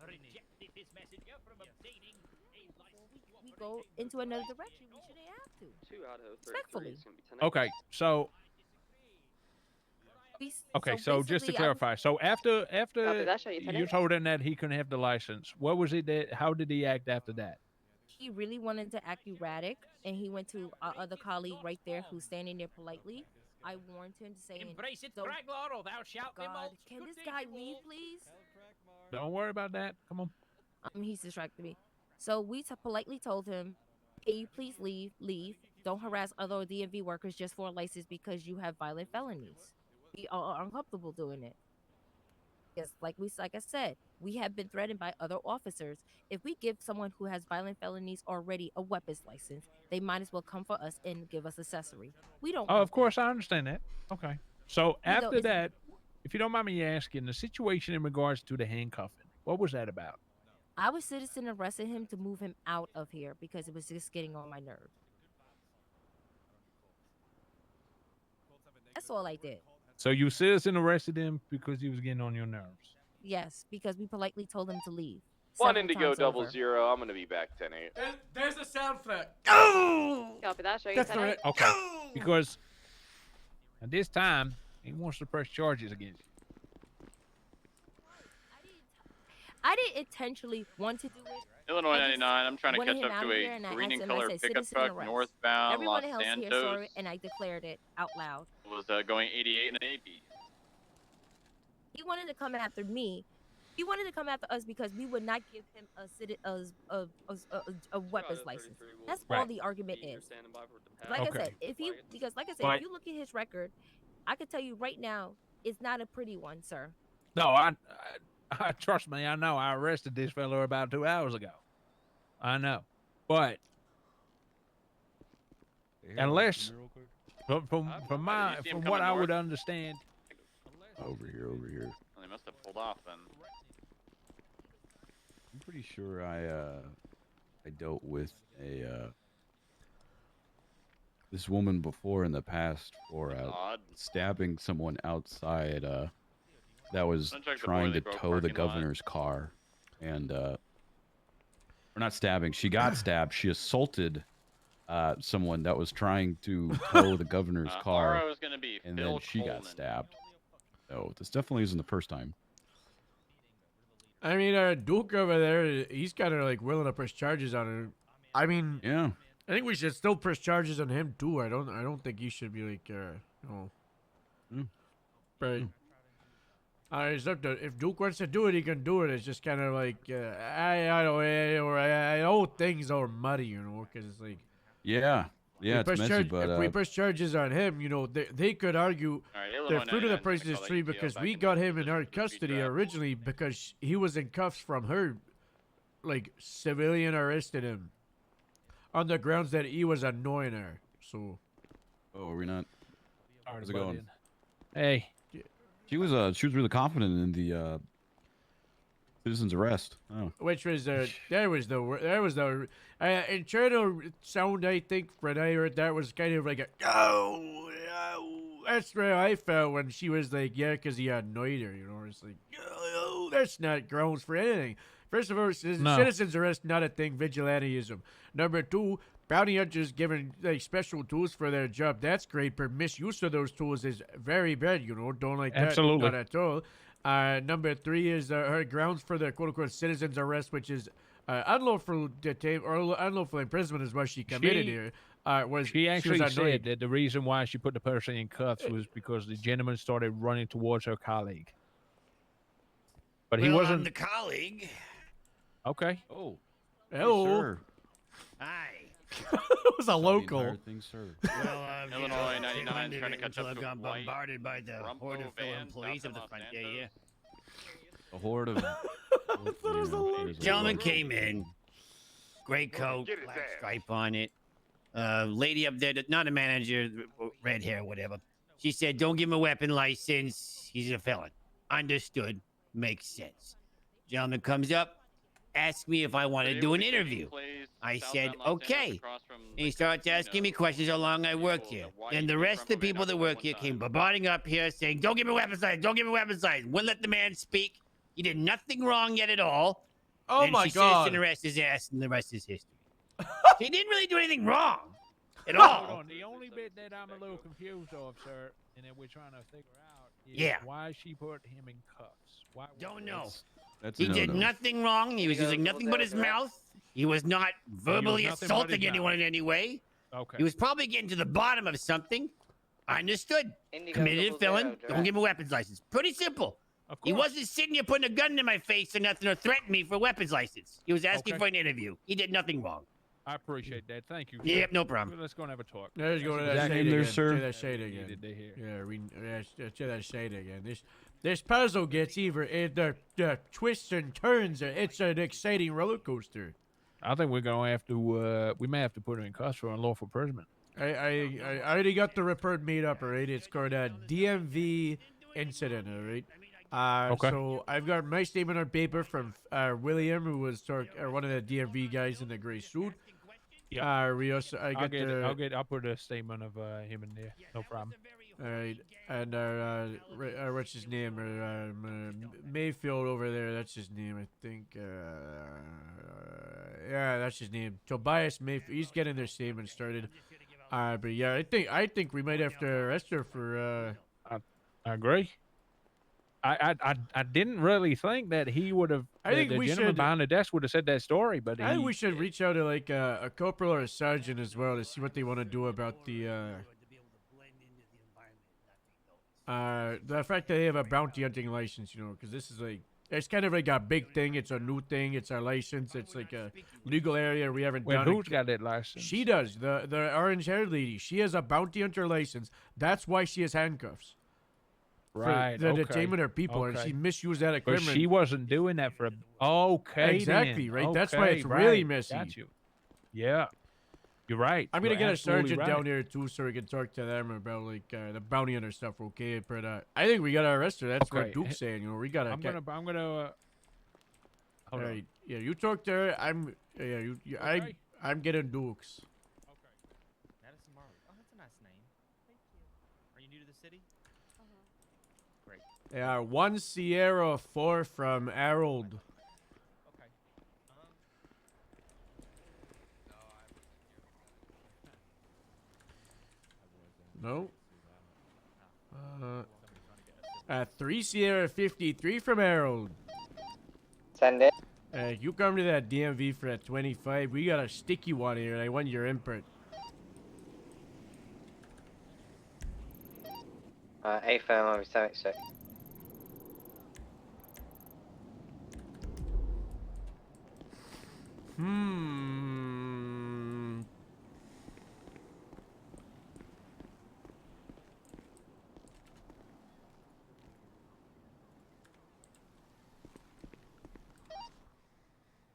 rejected this messenger from obtaining a license to We go into another direction. We shouldn't have to. 2 out of 33 Respectfully. is gonna be 10. Okay, so okay, so just to basically, clarify, so after Copy that, show you you 10. told him that he couldn't have the license, what was it that? How did he act after that? He really wanted to act erratic, and he went to our other colleague right there who's standing there politely. I warned him to say, Embrace it, "Don't- Crag Lord, or thou shalt be God, mulcted. can Good this day guy to leave, all. please?" Don't worry about that. Come on. He's distracted me. So we politely told him, "Can you please leave? Leave. Don't harass other DMV workers just for a license because you have violent felonies. We are uncomfortable doing it." Yes, like I said, we have been threatened by other officers. If we give someone who has violent felonies already a weapons license, they might as well come for us and give us accessory. We don't. Oh, want of course, I understand that. Okay. So You know, after it's- that, if you don't mind me asking, the situation in regards to the handcuffing, what was that about? Our citizen arrested him to move him out of here because it was just getting on my nerves. That's all I did. So you citizen arrested him because he was getting on your nerves. Yes, because we politely told him to leave. One several Indigo times double over. 0. I'm gonna be back 10-8. There's a sound effect. Copy that, show you That's 10. right. Okay. Because at this time, he wants to press charges against you. I didn't intentionally want to do it. Illinois I just 99. I'm trying to wanted catch him up out to of there, a and I green asked and him, I color said, pickup "Citizen truck arrest." northbound Everyone Los else here Santos. saw it, and I declared it out loud. Was going 88 and an AB. He wanted to come after me. He wanted to come after us because we would not give him a weapons license. That's all Right. the argument is. Like Okay. I said, if you But- if you look at his record, I can tell you right now, it's not a pretty one, sir. No, I trust me. I know. I arrested this fellow about 2 hours ago. I know, but unless from what I would understand, Over here. Well, they must have pulled off then. I'm pretty sure I dealt with this woman before in the past for Odd. stabbing someone outside that was Don't check the trying boiler to broke tow the parking lot. governor's car, and or not stabbing. She got stabbed. She assaulted someone that was trying to tow the governor's car, RO is gonna be and Phil then she got Coleman. stabbed. So this definitely isn't the first time. I mean, Duke over there, he's kind of like willing to press charges on him. I mean, Yeah. I think we should still press charges on him too. I don't think he should be like, But it's up to, if Duke wants to do it, he can do it. It's just kind of like I know things are muddy, because it's like Yeah. Yeah, it's messy, but if we press charges on him, they could argue Alright, the Illinois fruit of the 99 's gonna poisonous call tree ATO because back we in got the him in our position to custody redraft. originally because he was in cuffs from her, like civilian arrested him on the grounds that he was annoying her. So, oh, are we not? How's it butt going? in. Hey, She was really confident in the citizen's arrest. Oh. which was that was the internal sound I think when I heard that was kind of like a that's where I felt when she was like, yeah, because he annoyed her, it's like, that's not grounds for anything. First of all, citizens arrest not a thing, vigilanteism. Number two, bounty hunters given like special tools for their job. That's great, but misuse of those tools is very bad. Don't like that. Absolutely. Not at all. Number three is her grounds for the quote-unquote citizens arrest, which is unlawful detain or unlawful imprisonment is what she committed here. she actually was annoyed. said that the reason why she put the person in cuffs was because the gentleman started running towards her colleague. But he Well, wasn't I'm the colleague. okay. Oh, hello. sir. Hi. It was a local. Well, Illinois 99 trying to catch until up I to got white bombarded by the Rumpo horde of fellow van employees south of the of front. Los Yeah, yeah. A horde of. Gentleman came in, gray coat, black stripe on it. Lady up there, not a manager, red hair, whatever. She said, "Don't give him a weapon license. He's a felon." Understood. Makes sense. Gentleman comes up, asked me if I wanted to do an interview. I said, okay. And he started asking me questions how long I worked here. And the rest of the people that work here came bombarding up here saying, don't give me weapons license, don't give me weapons license. Wouldn't let the man speak. He did nothing wrong yet at all. Oh and my she God. says to arrest his ass, and the rest is history. He didn't really do anything wrong at Hold all. on. The only bit that I'm a little confused of, sir, and that we're trying to figure out is Yeah. why she put him in cuffs. Why? Don't know. That's He a did no-no. nothing wrong. He was using nothing but his mouth. He was not verbally nothing but assaulting his anyone mouth. in any way. Okay. He was probably getting to the bottom of something. I understood. Committed a felon. Don't give him a weapons license. Pretty simple. He wasn't sitting here putting a gun in my face or nothing or threatening me for a weapons license. He was asking Okay. for an interview. He did nothing wrong. I appreciate that. Thank you. Yep, no problem. Let's go and have a talk. There's going to That's that exactly- shade there, again. sir. Say that shade again. Needed to hear. Say that shade again. This puzzle gets the twists and turns. It's an exciting roller coaster. I think we're gonna have to. We may have to put her in cuffs for unlawful imprisonment. I already got the report made up, alright? It's called a DMV incident, alright? Okay. So I've got my statement on paper from William, who was one of the DMV guys in the gray suit. Yeah. We also, I'll put a statement of him in there. No problem. Alright, and what's his name? Mayfield over there, that's his name, I think. Yeah, that's his name. Tobias Mayfield. He's getting their statement started. But yeah, I think we might have to arrest her for. I agree. I didn't really think that he would have. I think the we gentleman should- behind the desk would have said that story, but I think we should reach out to like a corporal or a sergeant as well to see what they want to do about the fact that they have a bounty hunting license, you know, because this is like, it's kind of like a big thing. It's a new thing. It's our license. It's like a legal area we haven't Wait, done. who's got that license? She does. The orange-haired lady. She has a bounty hunter license. That's why she has handcuffs. Right. For the okay. detainment of people, and okay. she misused that But equipment. she wasn't doing that for. Okay. Exactly, then. right? That's why Okay, it's really right. messy. Got you. Yeah. You're right. I'm gonna You're get a absolutely sergeant right. down here too, so we can talk to them about like the bounty hunter stuff. Okay, but I think we gotta arrest her. That's what Okay. Duke's saying. You know, we gotta. I'm gonna. All Hold on. right. Yeah, you talk to her. Okay. I'm getting Dukes. Madison Marley. Oh, that's a nice name. Thank you. Are you new to the city? Great. Yeah, 1 Sierra 4 from Harold. Okay. No. 3 Sierra 53 from Harold. Send it. You come to that DMV for that 25. We got a sticky one here. I want your input. A firm over 76.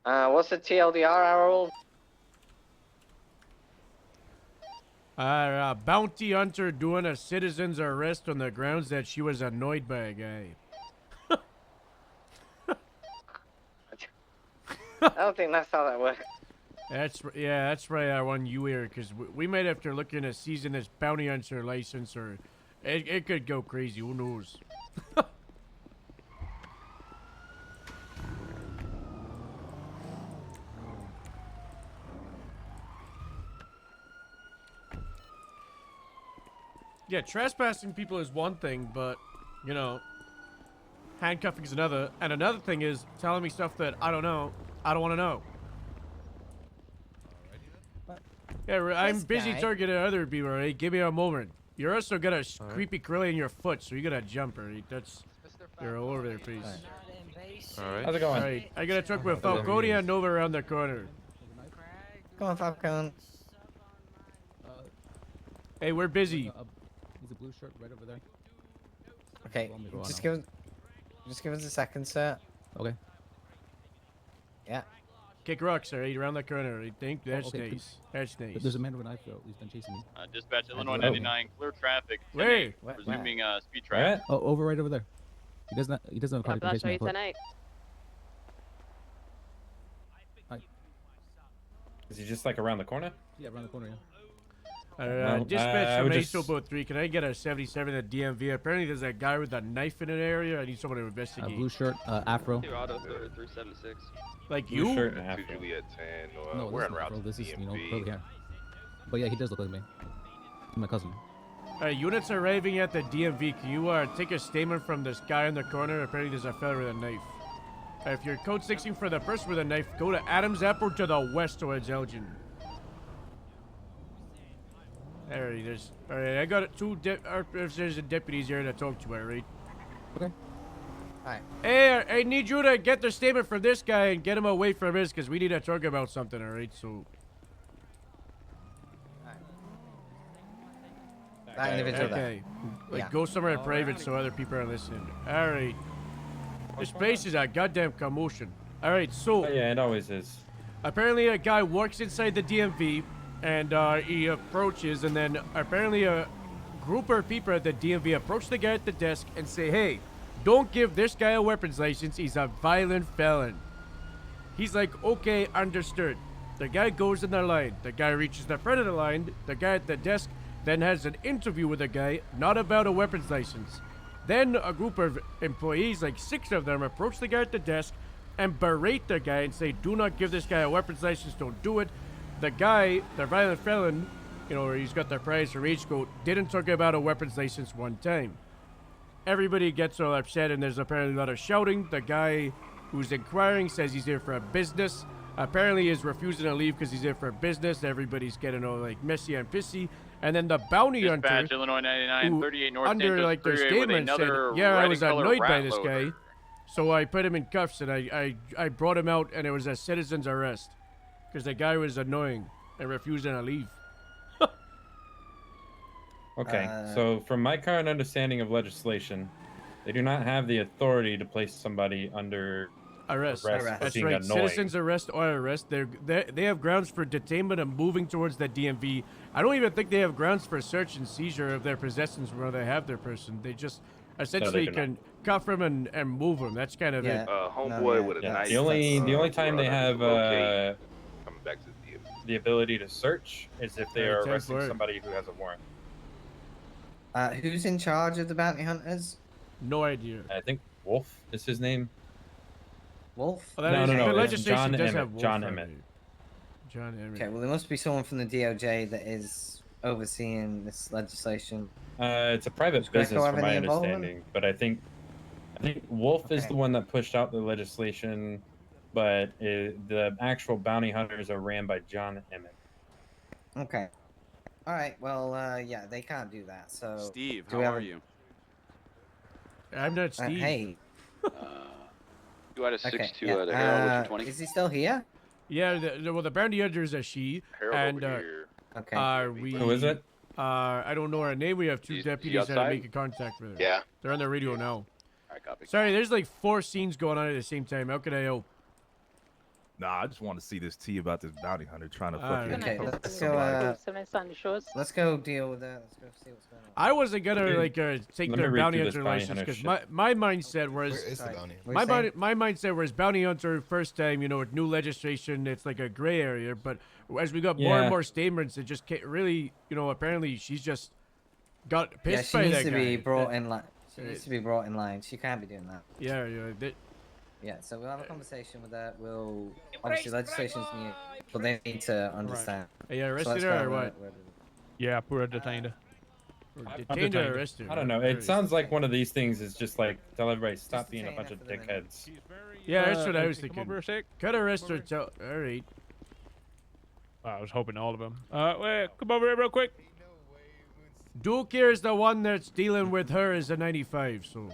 What's the TLDR, Harold? Bounty hunter doing a citizen's arrest on the grounds that she was annoyed by a guy. I don't think that's how that works. That's right. I want you here because we might have to look into seizing this bounty hunter license, or it could go crazy. Who knows? Yeah, trespassing people is one thing, but, you know, handcuffing is another. And another thing is telling me stuff that I don't know. I don't want to know. Yeah, I'm This busy guy- talking to other people, right? Give me a moment. You're also got a creepy curly in your foot, so you got to jump, right? You're all over there, please. Alright. How's it going? Alright, I got to talk with Falcone and Nova around the corner. Come on, Falcon. Hey, we're busy. He's a blue shirt right over there. Okay, just give us a second, sir. Okay. Yeah. Kick rocks, alright? Around the corner, I think. That's okay. nice. That's nice. There's a man with a knife though. He's been chasing me. Dispatch Illinois Oh. 99, clear traffic. Where? Resuming speed traffic. Oh, over right over there. He doesn't have a I'll cardiac show you patient. tonight. Is he just like around the corner? Yeah, around the corner. Yeah. Dispatch I from would Ace just- Boat 3. Can I get a 77 at DMV? Apparently, there's a guy with a knife in an area. I need someone to investigate. Blue shirt, afro. Two auto 376. Like Blue you? shirt and afro. Juliet 10, No, we're this en is route afro. to This is, DMV. curly hair. But yeah, he does look like me. He's my cousin. Units arriving at the DMV. Can you take a statement from this guy in the corner? Apparently, there's a fella with a knife. If you're code 16 for the person with a knife, go to Adams Airport to the west towards Elgin. There it is. Alright, I got two officers and deputies here to talk to, alright? Okay. Alright. Hey, I need you to get the statement from this guy and get him away from his, because we need to talk about something, alright? So... That individual there. Okay. Like, Yeah. go somewhere private so other people are listening. Alright. This place is a goddamn commotion. Alright, so... Oh, yeah, it always is. Apparently a guy walks inside the DMV, and he approaches, and then apparently a group of people at the DMV approach the guy at the desk and say, hey, don't give this guy a weapons license, he's a violent felon. He's like, okay, understood. The guy goes in the line. The guy reaches the front of the line. The guy at the desk then has an interview with the guy, not about a weapons license. Then a group of employees, like 6 of them, approach the guy at the desk and berate the guy and say, do not give this guy a weapons license, don't do it. The guy, the violent felon, you know, he's got the prize for age code, didn't talk about a weapons license one time. Everybody gets all upset and there's apparently a lot of shouting. The guy who's inquiring says he's here for a business. Apparently he's refusing to leave because he's here for business. Everybody's getting all like messy and pissy. And then the bounty Dispatch, hunter, Illinois 99, who, 38 North under Santos like their Freeway with statement said, another yeah, I red was and color annoyed by rat this loader. guy. So I put him in cuffs and I brought him out and it was a citizen's arrest. Because the guy was annoying and refusing to leave. Okay, so from my current understanding of legislation, they do not have the authority to place somebody under arrest for That's being right. annoying. Citizens arrest or arrest. They have grounds for detainment and moving towards the DMV. I don't even think they have grounds for search and seizure of their possessions where they have their person. They just essentially do can cuff them and move them. That's kind of it. Homeboy with a nice. The only time they have coming back to the DMV. the ability to search is if they Alright, are 10 arresting for it. somebody who has a warrant. Who's in charge of the bounty hunters? No idea. I think Wolf is his name. Wolf? Oh, that No, is- no, no, The it's legislation John does Emmett. have Wolf John on Emmett. it. John Emmett. Okay, well, there must be someone from the DOJ that is overseeing this legislation. It's a private Does Greco business, have from my any involvement? understanding, but I think Wolf is Okay. the one that pushed out the legislation, but the actual bounty hunters are ran by John Emmett. Okay. All right. Well, yeah, they can't do that. So. Steve, do how we have are a- you? I'm not Steve. Hey. You had a Okay. 6'2" yeah, the Harold with 20. Is he still here? Yeah, well, the bounty hunter is a she, Harold and over here. Okay. we. Who is it? I don't know her name. We have 2 Is he deputies that are outside? making contact with her. Yeah. They're on the radio now. Alright, copy. Sorry, there's like 4 scenes going on at the same time. How can I help? Nah, I just want to see this tea about this bounty hunter trying to Alright. fucking. Okay. poke Let's somebody. go. Let's go deal with that. Let's go see what's going on. I wasn't gonna Dude, like take let their me read bounty through this hunter bounty license hunter because my mindset was Where is the bounty? my mindset was bounty hunter first time, you know, with new legislation, it's like a gray area. But as we got more and Yeah. more statements, it just can't really, you know, apparently she's just got Yeah, pissed she by needs that to guy. be brought in line. She Right. needs to be brought in line. She can't be doing that. Yeah. Yeah, so we'll have a conversation with her. We'll obviously legislation's new, but they need to understand. Hey, you So arrested let's her go or where- what? where- Yeah, put her detained her. Detained or arrested? I don't know. It sounds like one of these things is just like tell everybody stop being a detain bunch her of for the minute. dickheads. Yeah, that's what I Hey, was come thinking. over a sec. Cut arrest her. All right. I was hoping all of them. Wait, come over here real quick. Duke here is the one that's dealing with her is a 95. So.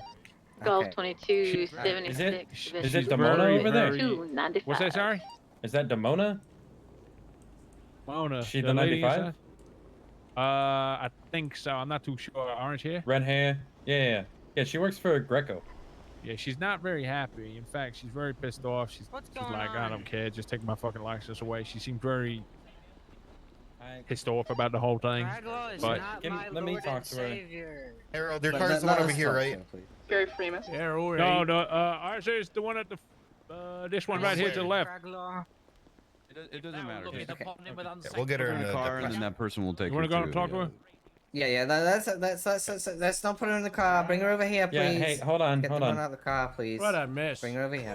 Golf Okay. 22, Is 76. it She's Demona very, over there? very- 295. What's that, sorry? Is that Demona? Mona. She the lady 95? inside? I think so. I'm not too sure. Orange hair? Red hair? Yeah. Yeah, she works for Greco. Yeah, she's not very happy. In fact, she's very pissed off. She's like, I don't care. Just take my fucking license away. She seemed very pissed off about the whole thing. But let me talk to her. Harold, their Let- car's let- the let one over us here, talk to right? her, please. Gary Freeman. Yeah, all right. no, ours is the one at the this one right here to the left. It doesn't matter. Okay. Just- Yeah, we'll get her in the car, and then that person will take You her wanna go to and talk to her? Yeah, let's not put her in the car. Bring her over here, please. Yeah, hey, hold on, Get hold the on. one out of the car, please. What I miss. Bring her over here.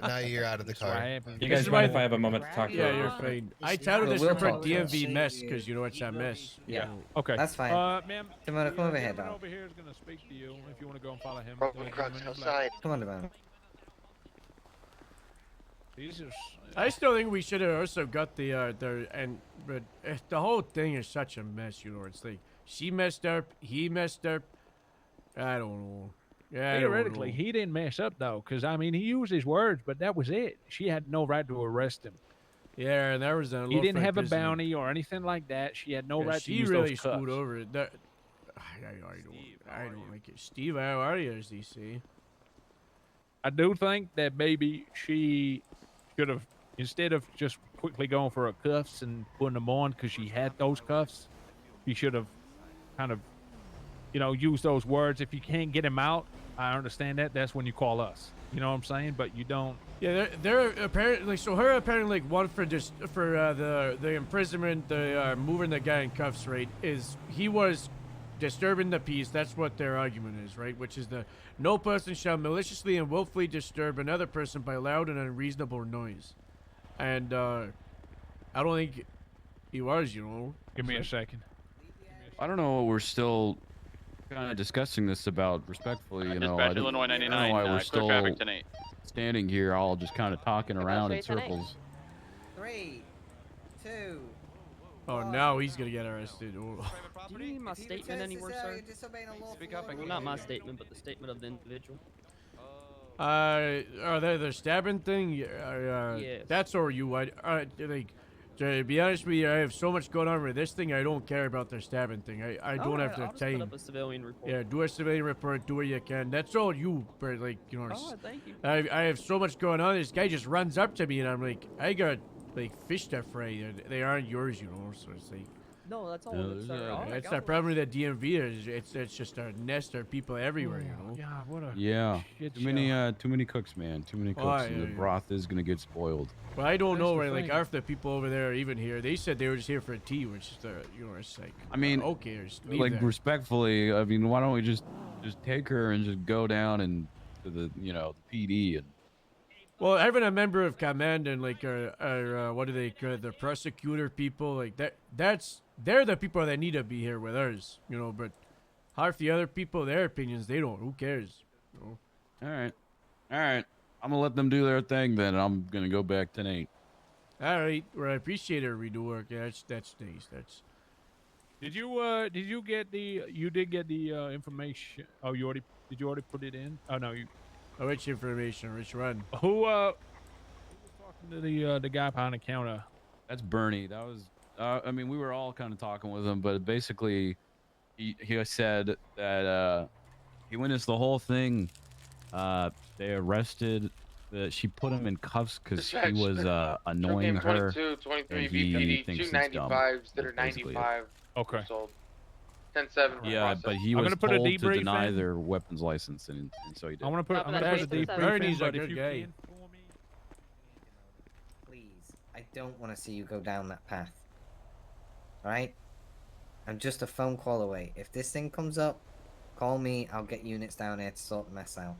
Now you're out of the car. You guys mind if I have a moment to talk to Yeah, her? you're fine. I titled this We'll report talk to her. DMV mess because you know it's a mess. Yeah. Okay. That's fine. Ma'am. Demona, come over here, gentleman dog. over here is gonna speak to you if you want to go and follow him. Come on, Demona. Jesus. I still think we should have also got the but the whole thing is such a mess, you know. It's like she messed up, he messed up. I don't know. Yeah, I don't Theoretically, know. he didn't mess up though, because I mean, he used his words, but that was it. She had no right to arrest him. Yeah, and there was a He didn't have a bounty or anything like that. She had no right to She use really those cuffs. screwed over it. That I don't like it. Steve, how are you, as they say? I do think that maybe she should have, instead of just quickly going for her cuffs and putting them on because she had those cuffs, she should have kind of, used those words. If you can't get him out, I understand that. That's when you call us. You know what I'm saying? But you don't. Yeah, they're apparently her apparently one for just for the imprisonment, the moving the guy in cuffs, right? Is he was disturbing the peace. That's what their argument is, right? Which is the no person shall maliciously and willfully disturb another person by loud and unreasonable noise. And I don't think he was, Give me a second. I don't know. We're still kind of discussing this about respectfully. You know, I Dispatch don't, Illinois I don't 99, know why we're clear still traffic tonight. standing here, all just kind of talking around in circles. 3, 2. Oh, now he's gonna get arrested. Oh. Do you need my statement anywhere, sir? Speak up. Well, not my statement, but the statement of the individual. The stabbing thing? Yes. That's or you. To be honest with you, I have so much going on with this thing. I don't care about their stabbing thing. I don't have the I'll just put time. up a civilian report. Yeah, do a civilian report. Do what you can. That's all you. But Thank you. I have so much going on. This guy just runs up to me, and I'm like, I got fish to fry. They aren't yours, So it's like. No, that's all. That's the problem with the DMV is it's just a nest of people everywhere, Yeah, what a Yeah, shit too many cooks, man. Too many cooks, and the yeah. broth is gonna get spoiled. Well, I don't That's know, the right? Like, thing. half the people over there are even here. They said they were just here for a tea, which is it's like. I mean, okay, just leave like there. respectfully, I mean, why don't we just take her and just go down and to the the PD and. Well, having a member of command and what do they call the prosecutor people like they're the people that need to be here with us, But half the other people, their opinions, they don't. Who cares? All right. I'm gonna let them do their thing then. I'm gonna go back tonight. All right. Well, I appreciate it. Redo work. Yeah, that's nice. That's. Did you get the information? Oh, did you already put it in? Oh no, you. Oh, which information? Which one? Who was talking to the guy behind the counter? That's Bernie. That was. I mean, we were all kind of talking with him, but basically, he said that he witnessed the whole thing. They arrested. She put him in cuffs because he was annoying her. 22, 23 and he VPD, thinks two he's dumb. 95s that are That's basically it. 95. Okay. Sold. 10-7. Yeah, but he I'm was gonna put a told to debrief deny in. their weapons license, and so he did. I'm gonna put a debrief Bernie's in, a but if good you guy. can for me. Please, I don't want to see you go down that path. Alright? I'm just a phone call away. If this thing comes up, call me. I'll get units down here to sort the mess out.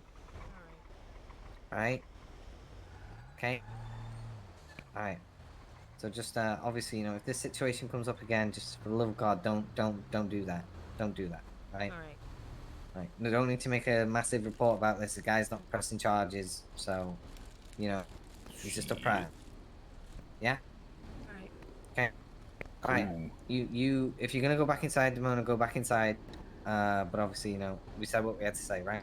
Alright? Okay? Alright. So just obviously, if this situation comes up again, just for the love of God, don't do that. Don't do that. Right? Alright. Right. We don't need to make a massive report about this. The guy's not pressing charges, so he's just a prat. Yeah? Alright. Okay. Alright. You if you're gonna go back inside, Demona, go back inside. But obviously, we said what we had to say, right?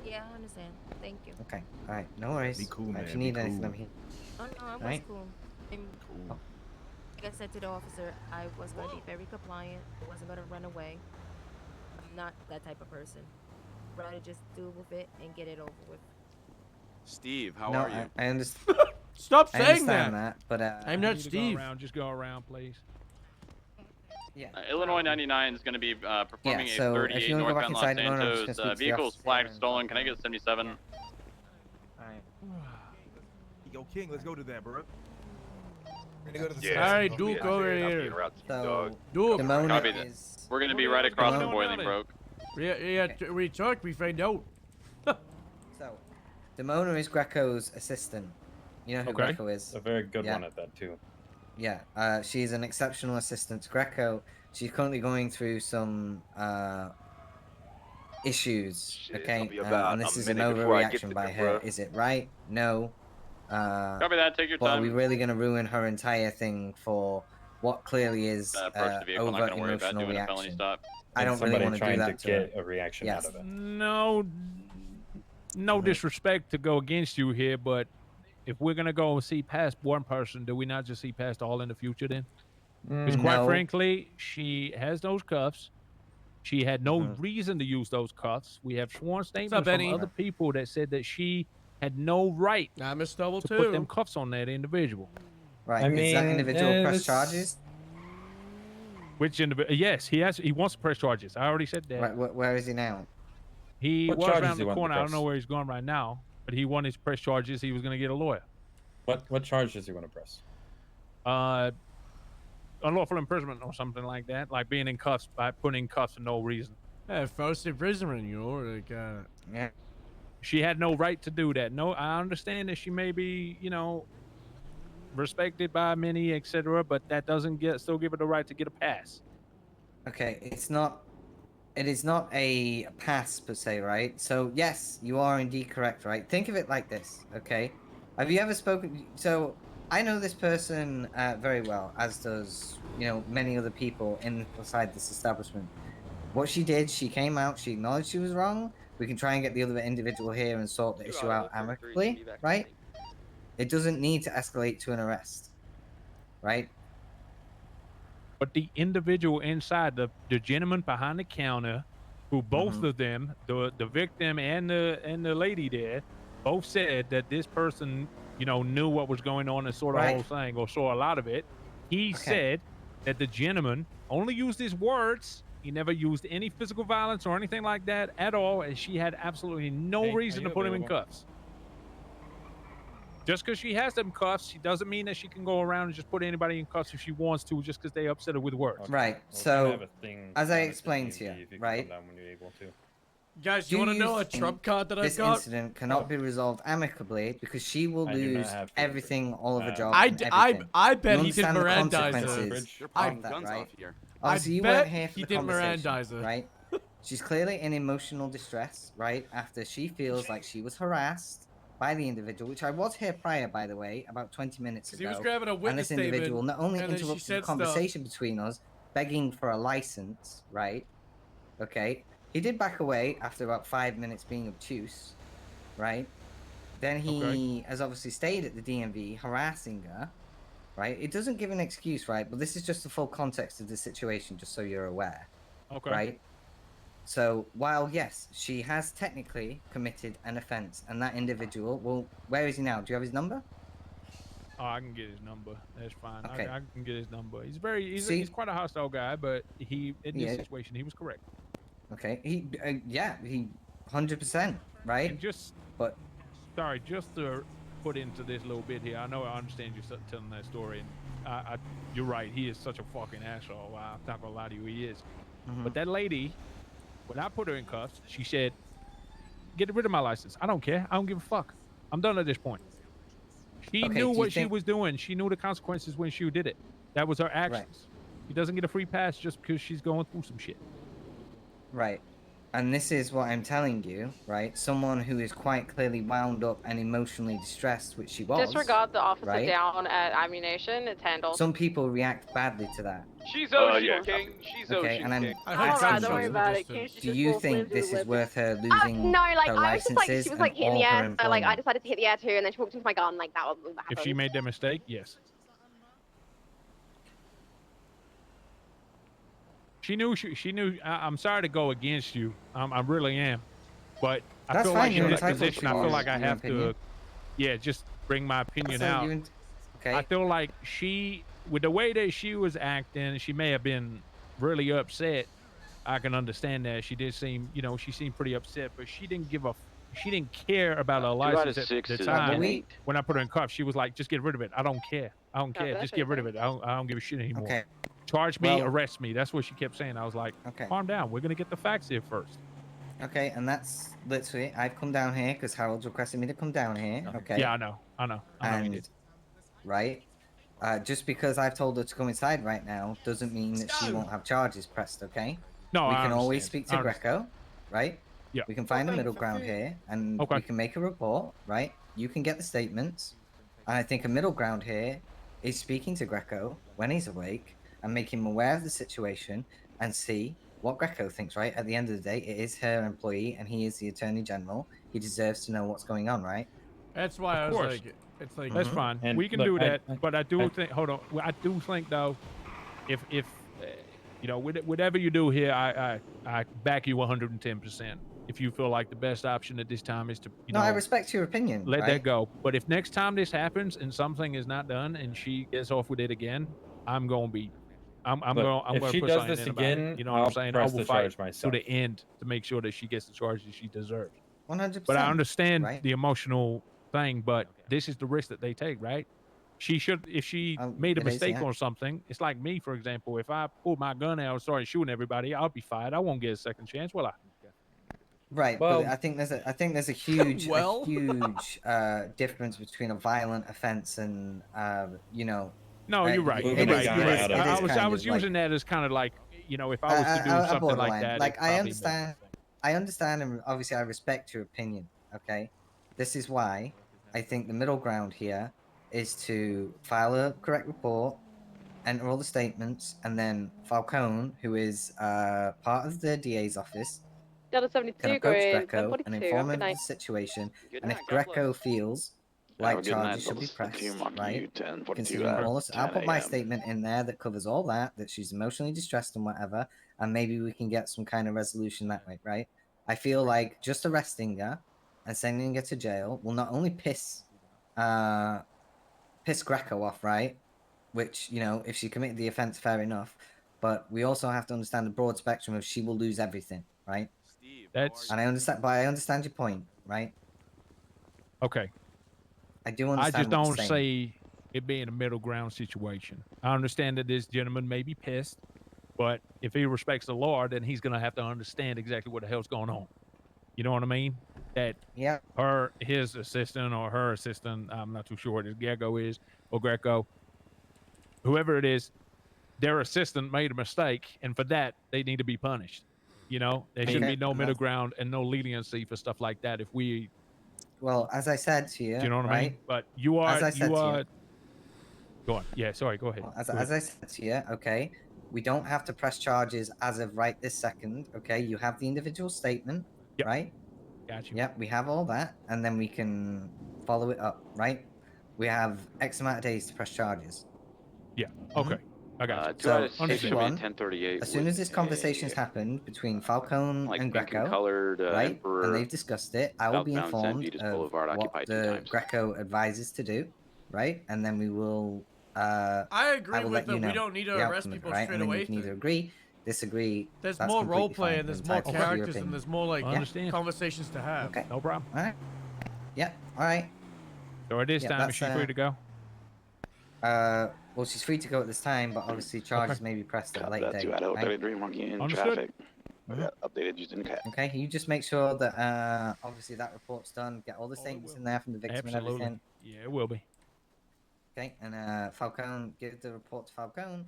Yeah, I understand. Thank you. Okay. Alright, no worries. Be cool, If man, you be need anything, cool. I'm here. Oh no, I was Right? cool. Like I said to the officer, I was going to be very compliant. I wasn't going to run away. I'm not that type of person. Rather just deal with it and get it over with. Steve, how No, are you? I understand. Stop I saying understand that. but I'm You not need to Steve. Just go around, please. Yeah. Illinois 99 is going to be performing Yeah, so a if 38 you wanna go back northbound Los inside, Demona, I'm just Santos. gonna speak to the Vehicle's officer flagged and stolen. talk Can I get 77? Alright. Yo, King, let's go to that, bro. We're gonna go to the Yeah. Alright, I'll Duke be over I'll be here. en route to you, So, dog. Duke. Demona Copy that. is... We're gonna be right across from Demona- Boiling Broke. Yeah, we talked, we find out. So, Demona is Greco's assistant. You know who Okay. Greco is? A very good Yeah. one at that too. Yeah, she's an exceptional assistant to Greco. She's currently going through some issues, Shit, okay? I'll be about And this a is an minute before I get overreaction to by the her. bruh. Is it right? No. Copy that. Take your But are time. we really going to ruin her entire thing for what clearly is Approach the vehicle. I'm not overt gonna worry about emotional doing a felony reaction? stop. I don't really somebody want to do trying that to to her. get a reaction Yes. out of it. No disrespect to go against you here, but if we're gonna go and see past one person, do we not just see past all in the future then? Because quite No. frankly, she has those cuffs. She had no reason to use those cuffs. We have sworn statements from Benny? other people that said that she had no right I missed double to two. put them cuffs on that individual. Right. I Is that mean, individual press it's- charges? Which individual? Yes, he has. He wants to press charges. I already said that. Right. Where is he now? He What was charges around do you the want to corner. I don't press? know where he's going right now, but he wanted to press charges. He was going to get a lawyer. What charge does he want to press? Unlawful imprisonment or something like that, like being in cuffs by putting in cuffs for no reason. Yeah, false imprisonment, you know, like, Yeah. She had no right to do that. No, I understand that she may be, respected by many, etc., but that doesn't still give her the right to get a pass. Okay, it is not a pass per se, right? So yes, you are indeed correct, right? Think of it like this, okay? Have you ever spoken? So I know this person very well, as does many other people inside this establishment. What she did, she came out, she acknowledged she was wrong. We can try and get the other individual here and sort the issue out amicably, right? It doesn't need to escalate to an arrest, right? But the individual inside, the gentleman behind the counter, who both of them, the victim and the lady there, both said that this person, knew what was going on and saw the whole thing or saw a lot of it. He said that the gentleman only used his words. He never used any physical violence or anything like that at all, and she had absolutely no reason to put him in cuffs. Just because she has them cuffs, she doesn't mean that she can go around and just put anybody in cuffs if she wants to, just because they upset her with words. Right. So, as I explained to you, right? guys, you want to know a trump card that I've This got? incident cannot be resolved amicably because she will lose everything, all of her job. I and bet everything. he You did understand the Mirandize her. consequences I- of that, right? I Obviously, you bet weren't here for he the did conversation, Mirandize her. right? She's clearly in emotional distress, right? After she feels like she was harassed by the individual, which I was here prior, by the way, about 20 minutes ago. He was grabbing a and witness this individual statement, not only and then she interrupted said the stuff. conversation between us, begging for a license, right? Okay. He did back away after about 5 minutes being obtuse, right? Then he has obviously stayed at the DMV harassing her, right? It doesn't give an excuse, right? But this is just the full context of the situation, just so you're aware. Okay. Right? So, while, yes, she has technically committed an offense, and that individual, well, where is he now? Do you have his number? Oh, I can get his number. That's fine. Okay. I can get his number. He's See- he's quite a hostile guy, but in this Yeah. situation, he was correct. Okay. He 100%, right? And just, but sorry, just to put into this little bit here. I know I understand you telling that story, and you're right. He is such a fucking asshole. I'm not gonna lie to you, he is. But that lady, when I put her in cuffs, she said, "Get rid of my license. I don't care. I don't give a fuck. I'm done at this point." She Okay, knew do you what she think- was doing. She knew the consequences when she did it. That was her actions. She doesn't get a free pass just because she's going through some shit. Right. And this is what I'm telling you, right? Someone who is quite clearly wound up and emotionally distressed, which she was. Disregard the officer right? down at ammunition. It's handled. Some people react badly to that. She's Ocean King. She's Okay, Ocean and I'm King. asking don't worry you, about it. do you think this is worth her losing No, like her I was just like licenses she was and like hitting all the her air, so like I employment? decided to hit the air too, and then she walked into my garden like that was what If happened. she made that mistake, yes. She knew. She knew. I'm sorry to go against you. I really am, but I That's feel fine, like you're in this entitled position, to I feel like I your have opinion. to, yeah, just bring my opinion That's all out. you okay. I feel like she, with the way that she was acting, she may have been really upset. I can understand that. She did seem, she seemed pretty upset, but she didn't give a she didn't care about a 2 out of license at 6 the is time. 8. When I put her in cuffs, she was like, "Just get rid of it. I don't care. I don't care. that's Just what get you rid of think? it. I don't give a shit anymore. Okay. Charge me, Well- arrest me." That's what she kept saying. I was like, Okay. "Calm down. We're gonna get the facts here first." Okay, and that's literally I've come down here because Harold's requested me to come down here. Okay. Yeah, I know. You And did. right, just because I've told her to come inside right now doesn't mean that she won't have charges pressed. Okay. No, we I can always understand. speak I to understand. Greco, right? Yeah. We can find a middle ground here, and Okay. we can make a report, right? You can get the statements, and I think a middle ground here is speaking to Greco when he's awake and make him aware of the situation and see what Greco thinks. Right? At the end of the day, it is her employee, and he is the Attorney General. He deserves to know what's going on, right? That's why I Of was course. like, it's like That's fine. And We can look, do I- that. But I do think. Hold on. I do think though, if you know, whatever you do here, I back you 110%. If you feel like the best option at this time is to, you No, know, I respect your opinion. let right? that go. But if next time this happens and something is not done and she gets off with it again, I'm gonna be, I'm Look, gonna if she put does something this in about it. again, You know what I'm I'll saying? I press will the fight charge to myself. the end to make sure that she gets the charges she deserves. 100%. But I understand right? the emotional thing. But this is the risk that they take, right? She should, if she made a it is, mistake yeah. on something, it's like me, for example. If I pulled my gun out and started shooting everybody, I'll be fired. I won't get a second chance, will I? Right, Well- but I think there's a huge Well. a huge difference between a violent offense and you know. No, you're right. it You're is- right. it You're is- right. it is I was kind of like- using that as kind of like, you know, if I was to do a something like borderline. that. Like it I probably makes understand, I understand, and obviously I respect your opinion. Okay, this is why I think the middle ground here is to file a correct report, enter all the statements, and then Falcone, who is part of the DA's office, Delta can 72, approach grade Greco and 142. inform Have a him good of the night. situation. Good And if night, God Greco bless. feels Have a like good night, charges should be Delta 72, pressed, Monkey right? U1042 Considering at all this, I'll 10 put my a.m. statement in there that covers all that, that she's emotionally distressed and whatever, and maybe we can get some kind of resolution that way, right? I feel like just arresting her and sending her to jail will not only piss Greco off, right? Which, you know, if she committed the offense, fair enough. But we also have to understand the broad spectrum of she will lose everything, right? That's And I understand, but I understand your point, right? okay. I do I understand. just what you're don't saying. see it being a middle ground situation. I understand that this gentleman may be pissed, but if he respects the law, then he's gonna have to understand exactly what the hell's going on. You know what I mean? That his assistant or her assistant, I'm not too sure what his Greco is, or Greco, whoever it is, their assistant made a mistake, and for that they need to be punished. You know, there shouldn't be no middle ground and no leniency for stuff like that. If we, Well, as I said to you, do you know what I mean? right? But you are, As I said you to are. you. Go on. Yeah, sorry. Go ahead. Well, Go ahead. as I said to you, okay, we don't have to press charges as of right this second. Okay, you have the individual statement, right? Got you. Yep, we have all that, and then we can follow it up, right? We have X amount of days to press charges. Yeah. Okay. I got you. 2 out of So 6 if you should be want, 1038. as soon as this conversation's happened between Falcone and Greco, right, Emperor, and they've discussed it, I will be southbound San informed Vitus of Boulevard, what occupied 2 the times. Greco advises to do, right, and then we will. I agree will with let you them. We know don't need to the arrest outcome of it, people right? straight And then away. you can either agree, disagree. There's that's more role completely play fine. and there's You're more entitled to your characters and opinion. there's more like Understand. conversations to have. Okay. No problem. All right. Yeah. All right. So at this Yeah, time, is that's, she free to go? Well, she's free to go at this time, but obviously charges may be pressed at a later date. 2 out of right? 33, Monkey in Understood. traffic. Yeah, updated just in cab. Okay, you just make sure that obviously that report's done. Get all the statements in there from the victim and Absolutely. everything. Yeah, it will be. Okay, and Falcone, give the report to Falcone.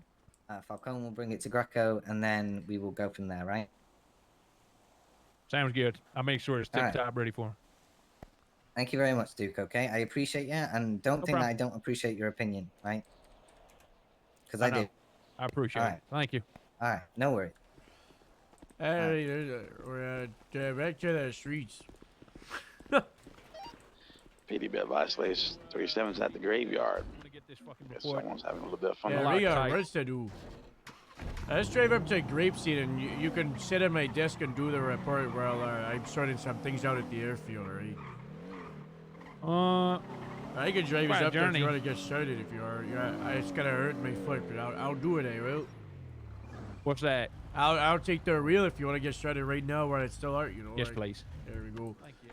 Falcone will bring it to Greco, and then we will go from there, right? Sounds good. I'll make sure it's All tip right. top ready for him. Thank you very much, Duke. Okay, I appreciate you, and don't No think that problem. I don't appreciate your opinion, right? Because I I do. know. I appreciate All it. right. Thank you. All right, no worry. Hey, we're back to the streets. PD bed violations 37's at the graveyard. Guess report. someone's having a little bit of fun. Yeah, we got work to do. Let's drive up to Grapeseed and you can sit at my desk and do the report while I'm sorting some things out at the airfield, alright? I can drive us quite a up there if journey. you want to get started if you are. Yeah, it's gonna hurt my foot, but I'll do it, I will. What's that? I'll take the wheel if you want to get started right now while it's still out, you know. Yes, like- please. There we go. Thank you.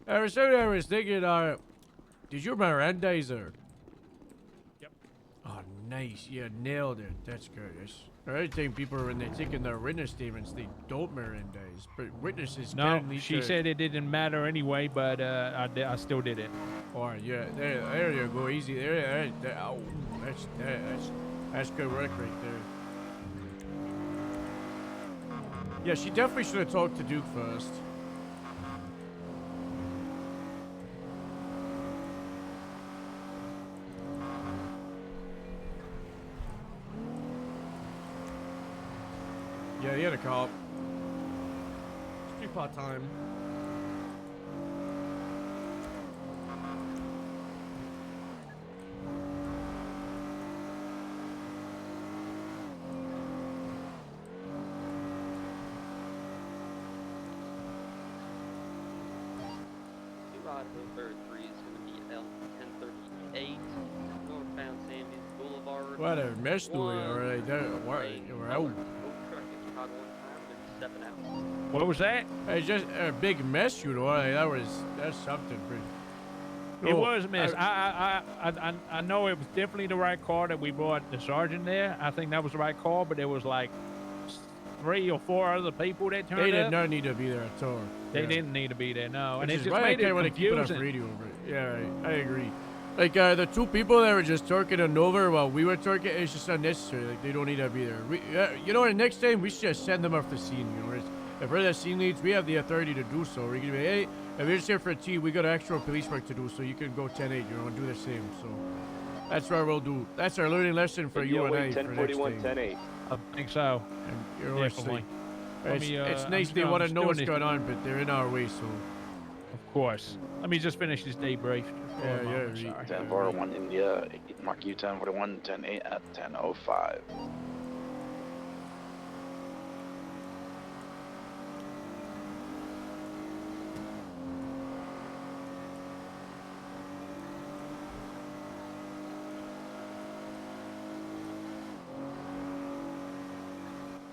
I was thinking, did you Mirandize her? Yep. Oh, nice. Yeah, nailed it. That's good. I think people, when they're taking their witness statements, they don't Mirandize. But witnesses No, can need she to... said it didn't matter anyway, but I still did it. Or yeah, there you go, easy. There, oh, that's good work right there. Yeah, she definitely should have talked to Duke first. Yeah, he had a cop. It's part time. Idaho 33 is going to be L 1038 northbound Sandy Boulevard. What a mess do we already do? We're out. What was that? It's just a big mess, you know. That's something pretty. It was a mess. I know it was definitely the right call that we brought the sergeant there. I think that was the right call, but there was like 3 or 4 other people that turned up. They did not need to be there at all. They didn't need to be there, no. Which And it is just why made I it want to keep enough confusing. radio over it. Yeah, I agree. Like the 2 people that were just talking on over while we were talking, it's just unnecessary. Like they don't need to be there. You know, the next time we should just send them off the scene. You know, if we're the scene leads, we have the authority to do so. We're gonna be, hey, if you're just here for a tea, we got actual police work to do, so you can go 10-8, you know, and do the same. So that's what we'll do. That's our learning lesson for you and I. 1041, 10-8. I think so. And you're Definitely. It's nice they want to know what's going on, but they're in our way, so. Of course. Let me just finish this debrief. Yeah. 1041 India, mark you 1041, 10-8 at 10:05.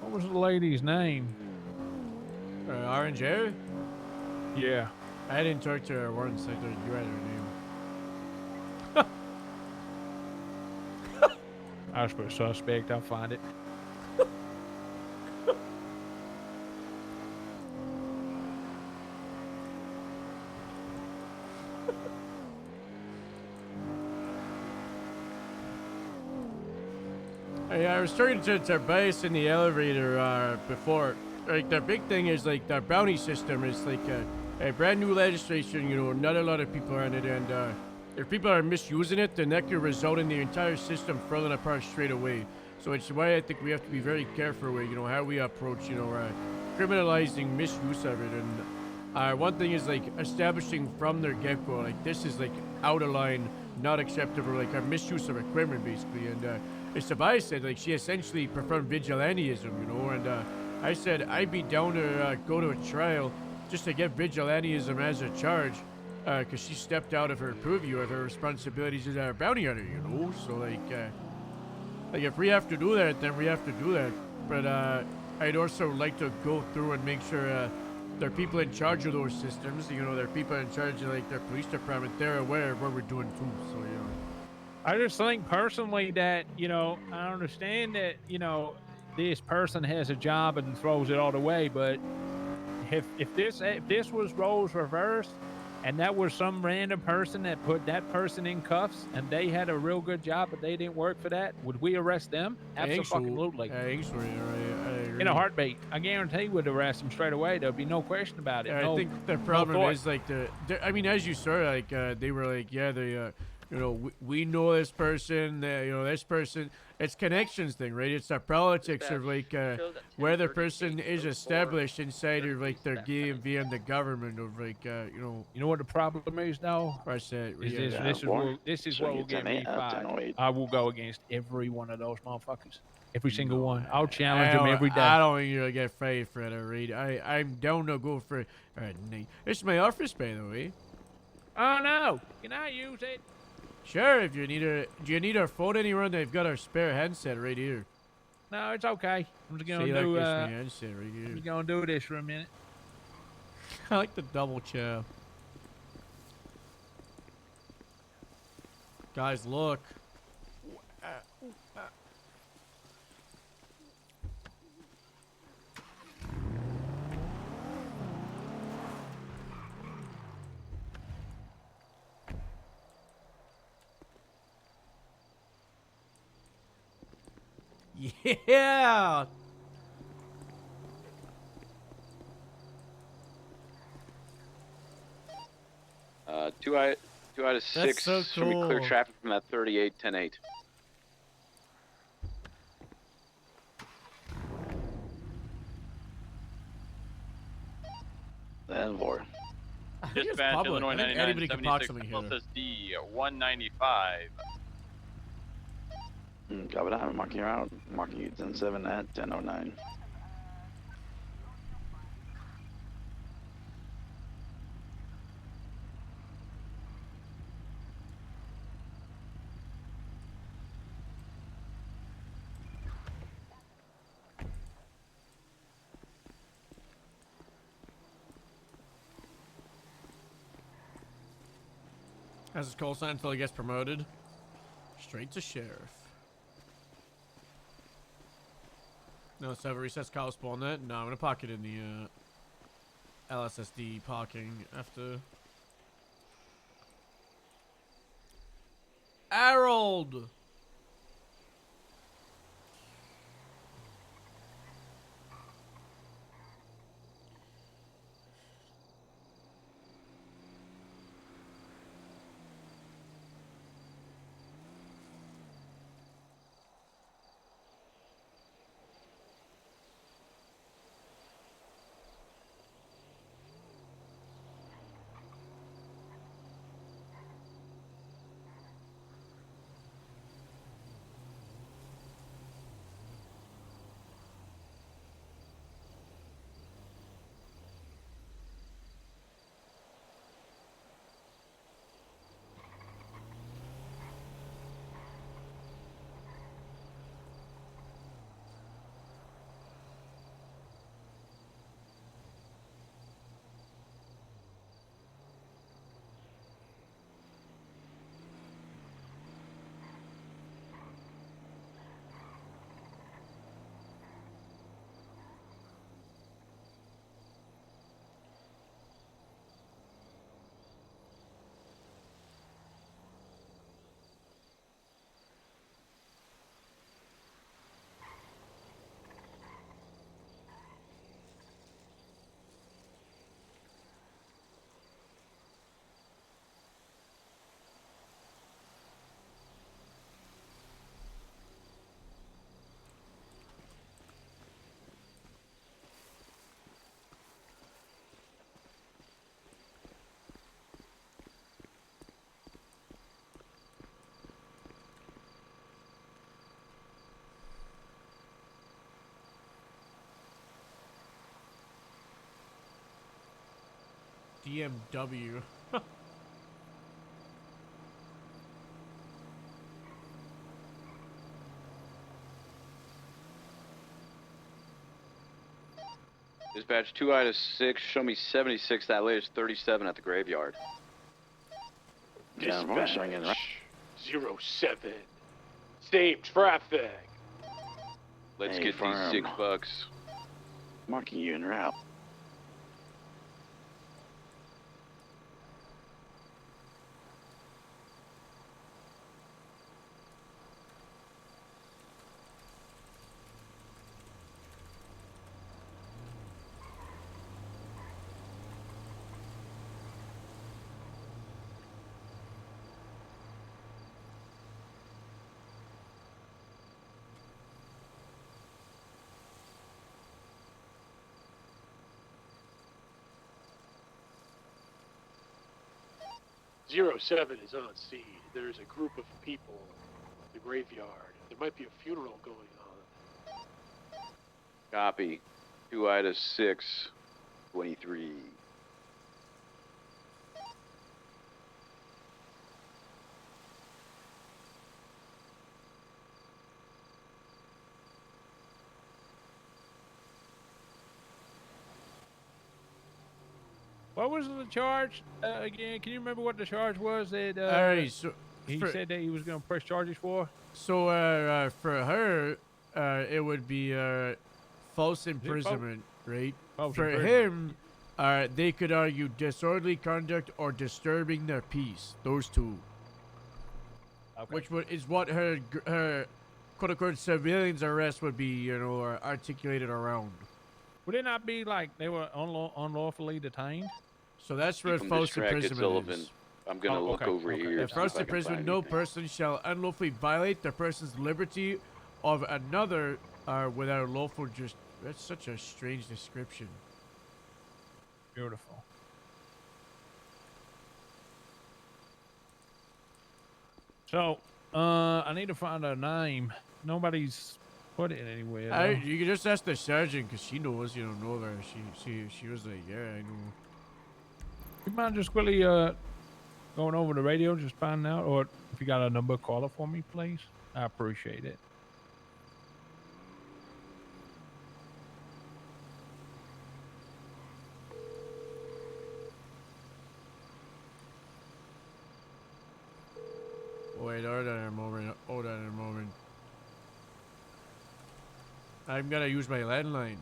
What was the lady's name? Orange hair? Yeah. I didn't talk to her once. I thought you had her name. I was a suspect. I'll find it. Hey, I was talking to Bias in the elevator before. Like, the big thing is, like, the bounty system is, like, a brand new legislation, you know, not a lot of people are on it, and if people are misusing it, then that could result in the entire system falling apart straight away. So it's why I think we have to be very careful with, you know, how we approach, you know, criminalizing misuse of it. And one thing is, like, establishing from their get-go, like, this is, like, out of line, not acceptable, like, a misuse of equipment, basically. And it's the Bias said, like, she essentially performed vigilantism, you know, and I said I'd be down to go to a trial just to get vigilantism as a charge, because she stepped out of her purview of her responsibilities as a bounty hunter, you know. So like if we have to do that, then we have to do that. But I'd also like to go through and make sure there are people in charge of those systems. You know, there are people in charge of like their police department. They're aware of what we're doing too. So you know. I just think personally that, you know, I understand that, you know, this person has a job and throws it all away, but if this was roles reversed and that was some random person that put that person in cuffs and they had a real good job but they didn't work for that, would we arrest them? Absolutely. I think so. I agree. In a heartbeat. I guarantee we'd arrest them straight away. There'd be no question about it. I think the problem is like I mean, as you saw, like they were like, yeah, they you know, we know this person, you know, this person. It's connections thing, right? It's the politics of like where the person is established inside of like their DMV and the government of like you know. You know what the problem is though? What's that? This is what will get me fired. I will go against every one of those motherfuckers. Every single one. I'll challenge them every day. I don't think you're gonna get fired for that, Reed. I'm down to go for. This is my office, by the way. Oh no! Can I use it? Sure, if you need do you need our phone anywhere? They've got our spare handset right here. No, it's okay. I'm just gonna do handset right here. I'm just gonna do this for a minute. I like the double chow. Guys, look. Yeah. Two out of That's 6. so Show me clear cool. traffic from that 38, 10-8. And 4. Dispatch, public. Illinois I think 99, anybody could park 76, something here. SSD 195. Copy that. I'm marking you out. Marking you 10-7 at 10:09. Has his call sign until he gets promoted. Straight to sheriff. No, so resets Kyle spawn net. No, I'm gonna park it in the LSSD parking after. Harold! DMW. Dispatch 2 out of 6. Show me 76. That latest 37 at the graveyard. Dispatch 07. Same traffic. Let's Hey, get firm. these $6. Marking you en route. Zero 07 is on scene. There's a group of people in the graveyard. There might be a funeral going on. Copy. 2 out of 6. 23. What was the charge again? Can you remember what the charge was? That Alright, He said that he was going to press charges for. So for her, it would be false imprisonment, right? False For imprisonment. him, they could argue disorderly conduct or disturbing the peace. Those two. Okay. Which is what her quote unquote civilians arrest would be, you know, articulated around. Would it not be like they were unlawfully detained? So that's where From this false track, it's imprisonment Sullivan. is. I'm gonna look over here. At first imprisonment, no person shall unlawfully violate the person's liberty of another without lawful just. That's such a strange description. Beautiful. So, I need to find a name. Nobody's put it anywhere. though. You can just ask the sergeant because she knows. You don't know her. She was like, yeah, I know. You mind just quickly going over the radio, just finding out, or if you got a number, call it for me, please. I appreciate it. Wait, hold on a moment. Hold on a moment. I'm gonna use my landline.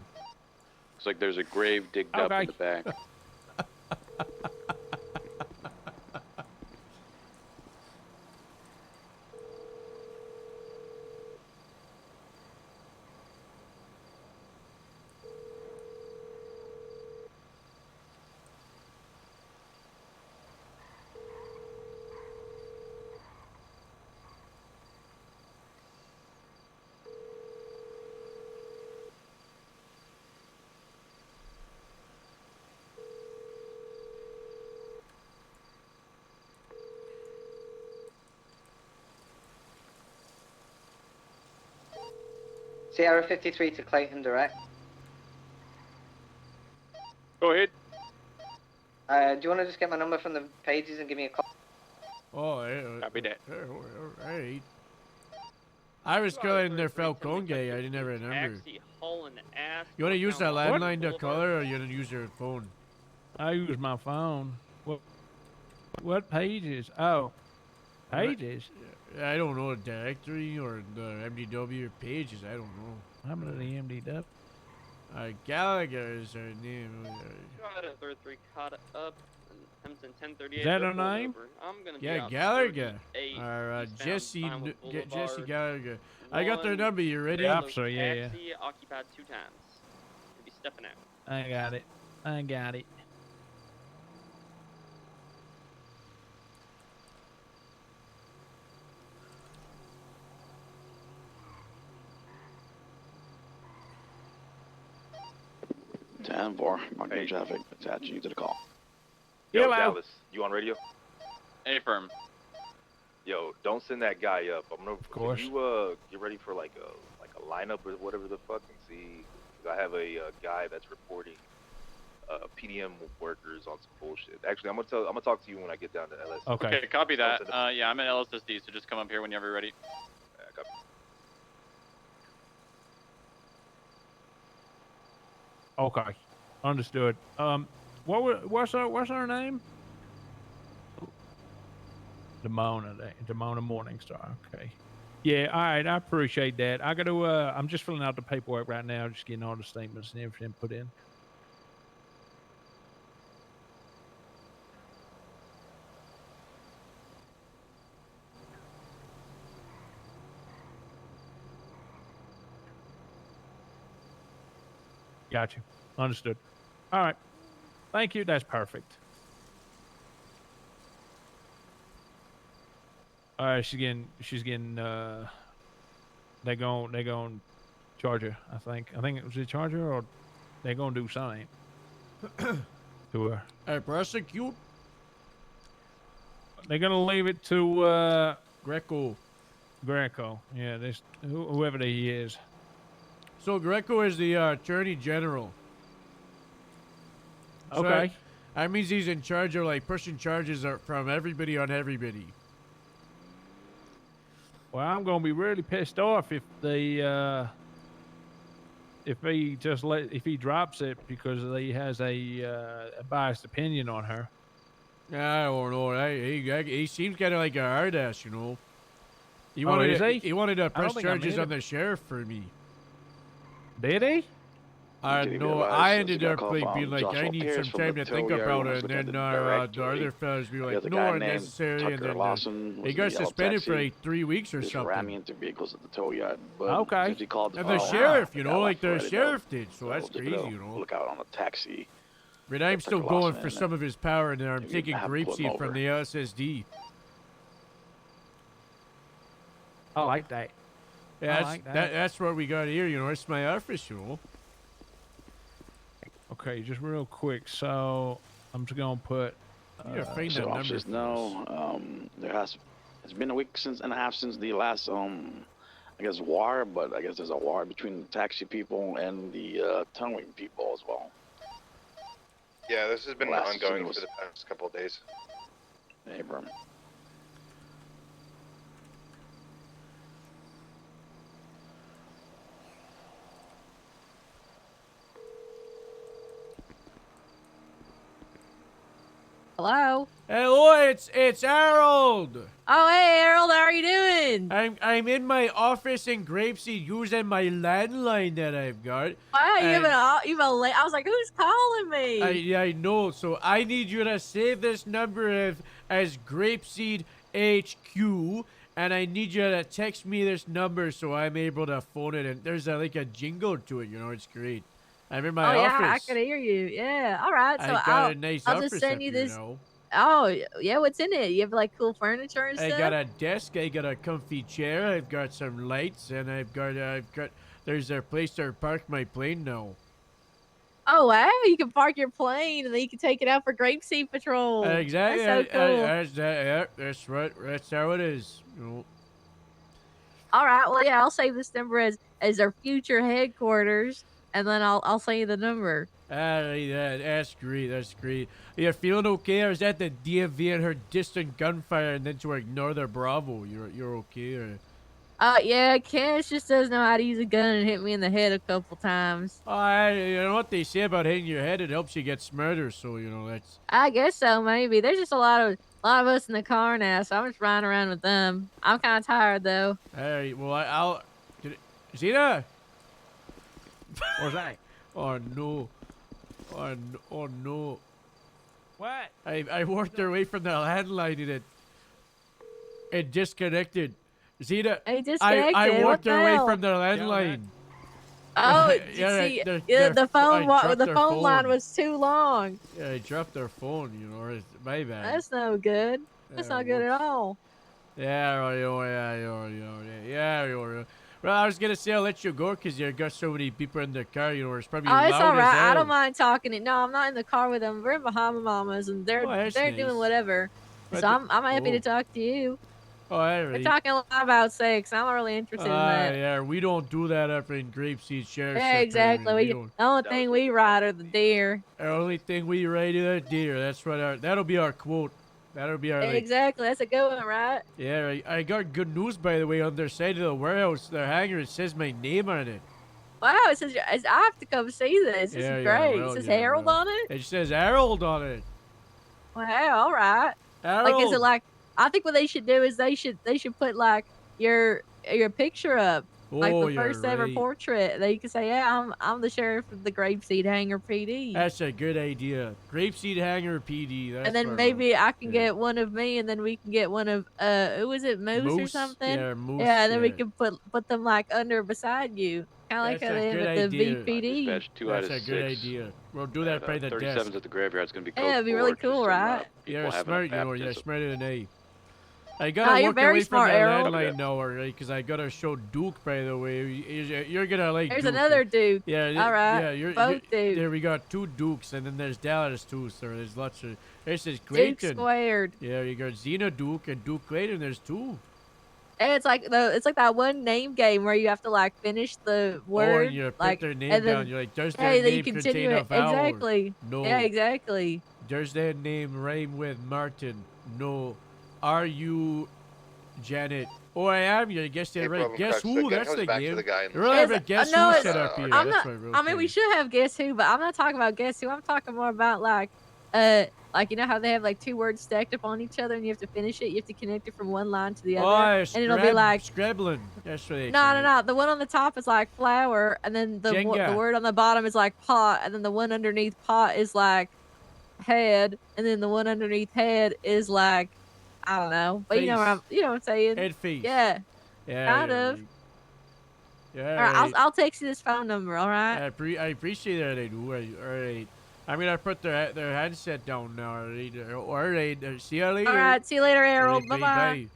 Looks like there's a grave digged up in the back. Sierra 53 to Clayton direct. Go ahead. Do you want to just get my number from the pages and give me a call? Oh, yeah. Copy that. Alright. I was calling their Falcone guy. I didn't have a number. Actually hauling ass. You want to use that down landline to Boulevard. call her, or you want to use your phone? I use my phone. What pages? Oh, pages. I don't know the directory or the MDW pages. I don't know. How about the MDW? Gallagher is her name. Got a 33 caught up. Hampton 1038. Is that her they're pulled name? over. I'm gonna be Yeah, out Gallagher. 38 Or eastbound Jesse, Pinewood Jesse Boulevard. Gallagher. I got their number. You ready? Yeah, so yeah. Taxi occupied 2 times. Could be stepping out. I got it. I got it. Ten-4, marking traffic, attaching you to the call. Yo, Hello. Dallas, you on radio? Any firm. Yo, don't send that guy up. I'm gonna. Of course. Can you get ready for like a lineup or whatever the fuck and see? 'Cause I have a guy that's reporting PDM workers on some bullshit. Actually, I'm gonna talk to you when I get down to LS. Okay. Copy that. Yeah, I'm at LSSD, so just come up here whenever you're ready. Yeah, copy. Okay. Understood. What's her name? Demona Morningstar. Okay. Yeah, all right, I appreciate that. I gotta I'm just filling out the paperwork right now, just getting all the statements and everything put in. Got you. Understood. All right. Thank you. That's perfect. All right, she's getting they gon' charge her, I think it was a charger, or they gonna do something to her. Hey, prosecute. They're gonna leave it to Greco. Yeah, this whoever he is. So Greco is the attorney general. So Okay. that means he's in charge of like pushing charges from everybody on everybody. Well, I'm gonna be really pissed off if they if he drops it because he has a biased opinion on her. I don't know. He seems kind of like a hard ass, you know. He Oh, wanted is he? he wanted to I don't press think I charges made on it. the sheriff for me. Did he? No, I ended up like being like, I need some time to think about it, and then the other fellas be like, no, unnecessary, and then he got suspended for like 3 weeks or something. Into vehicles at the tow yard. But Okay. since he called And the sheriff, you know, like the sheriff did, so that's crazy, you know. Look out on a taxi. But I'm still going Lawson for in some of his power in there. I'm Maybe taking have him pull him grapeseed from over. the LSSD. I like that. Yeah, I like that. that's what we got here, you know. It's my office, you know. Okay, just real quick. So I'm just gonna put. You're afraid that So number officers for know it's been a week and a half since the last I guess war, but I guess there's a war between the taxi people and the towing people as well. Yeah, this has been Last ongoing was- for the past couple of days. Hey, bro. Hello. Hello, it's Harold. Oh, hey, Harold, how are you doing? I'm in my office in Grapeseed using my landline that I've got. Wow, you and I was like, who's calling me? I know. So I need you to save this number as Grapeseed HQ, and I need you to text me this number so I'm able to phone it. And there's like a jingle to it. You know, it's great. I'm in my oh office. yeah, I could hear you. Yeah, all right. So I got a nice I'll office just send up you here this. now. Oh yeah, what's in it? You have like cool furniture and I stuff. got a desk, I got a comfy chair, I've got some lights, and I've got there's a place to park my plane now. Oh wow, you can park your plane and then you can take it out for grapeseed patrol. Exactly. That's so cool. That's how it is. You know. All right. Well, yeah, I'll save this number as our future headquarters, and then I'll send you the number. That's great. That's great. You're feeling okay, or is that the DMV and her distant gunfire, and then to ignore the Bravo? You're okay, or? Yeah, Cash just doesn't know how to use a gun and hit me in the head a couple times. You know what they say about hitting your head? It helps you get smarter. So you know that's. I guess so, maybe. There's just a lot of us in the car now, so I'm just riding around with them. I'm kind of tired though. All right. Well, I'll. Zena. What's that? Oh no. Oh no. What? I walked away from the landline and it disconnected. Zena, Hey, disconnected. I What walked the away hell? from the landline. Oh, Yeah, see, their- the I phone dropped the their phone line phone. was too long. Yeah, I dropped their phone, you know, it's my bad. That's no good. That's Yeah, not good at all. Yeah. Well, I was gonna say I'll let you go because you got so many people in the car, you know, it's probably Oh, loud it's all as right. I hell. don't mind talking it. No, I'm not in the car with them. We're in Bahama Mamas, and they're Oh, that's doing nice. whatever. But So I'm happy to talk to you. Oh, I We're talking a lot about sex. I'm not really interested in that. Yeah, we don't do that up in Grapeseed Sheriff's. Yeah, exactly. don't. The only thing we ride are the deer. The only thing we ride is a deer. That's what that'll be our quote. That'll be our like, Exactly. That's a good one, right? yeah. I got good news by the way. On their side of the warehouse, their hanger, it says my name on it. Wow, it says I have to come see this. This is great. It says Harold on it. It says Harold on it. Wow, all right. Like, is it Harold. like? I think what they should do is they should put like your picture up, like Oh, the you're first ever right. portrait. They can say, "Yeah, I'm the sheriff of the Grapeseed Hanger PD." That's a good idea. Grapeseed Hanger PD. That's and then what maybe I can yeah. get one of me, and then we can get one of who was it, Moose or Moose? something? Yeah, Moose, Yeah, and then we yeah. can put them like under beside you, kind of like That's how a they have good at the idea. VPD. Dispatch 2 out That's of a good 6. idea. We'll do that by the 37's desk. at the graveyard. It's gonna be code Yeah, it'd be really 4, cool, just some, right? people You're having a smart, you know. You're baptism. smarter than I. I Nah, gotta you're walk very away smart, from the Harold. landline now, alright? Because I gotta show Duke, by the way. You're gonna like. There's Duke. another Duke. Yeah. All right. Yeah. You're Both Dukes. There we got 2 Dukes, and then there's Dallas too. So there's lots of. This is great. Duke squared. Yeah, you got Xena Duke and Duke Clayton. There's 2. And it's like that one name game where you have to like finish the Oh, word, and you put like their name and then, down. You're like, does hey, their then you name continue contain a it. vowel? Exactly. No. Yeah, exactly. Does their name rhyme with Martin? No. Are you Janet? Oh, I am. You guess they're right. problem, Guess Cox. who? That That's comes the back to game. the guy in the You really have a It's- guess no, who it's- set up here. I'm That's not. my real I mean, we thing. should have guess who, but I'm not talking about guess who. I'm talking more about like Like, you know how they have like 2 words stacked up on each other and you have to finish it? You have to connect it from one line to the other. Oh, And it'll be like, Scrabbling. That's what no. The one on the top is like flower, and then the Jenga. word on the bottom is like pot, and then the one underneath pot is like head, and then the one underneath head is like, I don't know, but you know what I'm saying? Head face. Yeah. Yeah. Kind of. Yeah. All right, I'll text you this phone number. All right. I appreciate that they do. All right. I'm gonna put their headset down now. All right. See you later. All right. See you later, Harold. All right,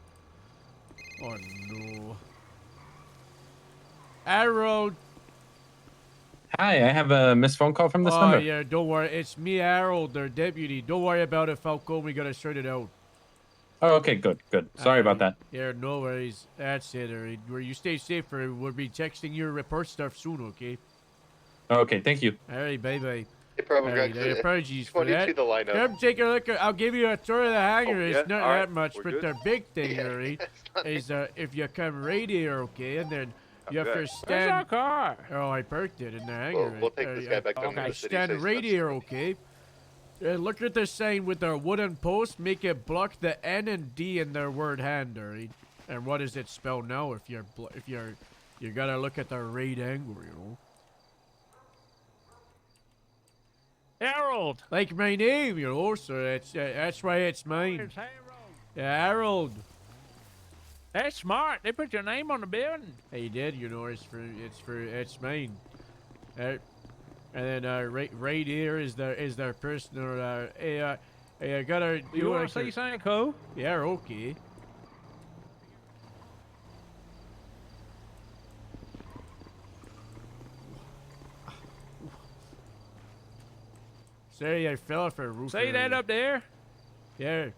Bye-bye. Oh no. Harold. Hi, I have a missed phone call from this Oh number. yeah, don't worry. It's me, Harold, their deputy. Don't worry about it, Falco. We gotta sort it out. Oh, okay, good. Sorry about that. Yeah, no worries. That's it. All right. Where you stay safe. We'll be texting your report stuff soon. Okay. Okay, thank you. All right. Bye bye. No problem, All right, Greg. apologies for 22 that. the lineup. Come take a look. I'll give you a tour of the hangar. yeah? It's not All right, that much, we're but good. the big thing, all right, is if you come right here, okay, and then you have to Where's stand. our car? Oh, I parked it in the hangar. We'll take this guy back down to Okay, the city. stand Say right stuff. here, okay. Look at the sign with the wooden post. Make it block the N and D in their word hand, all right. And what does it spell now? If you gotta look at the right angle, you know. Harold. Like my name, you know, so that's why it's mine. Where's Harold? Yeah, Harold. That's smart. They put your name on the building. Hey, you did, you know, it's mine. And then right here is their personal. Hey, I gotta. You want to say something cool? Yeah, okay. Sorry, I fell off a roof. See that up there? Yeah.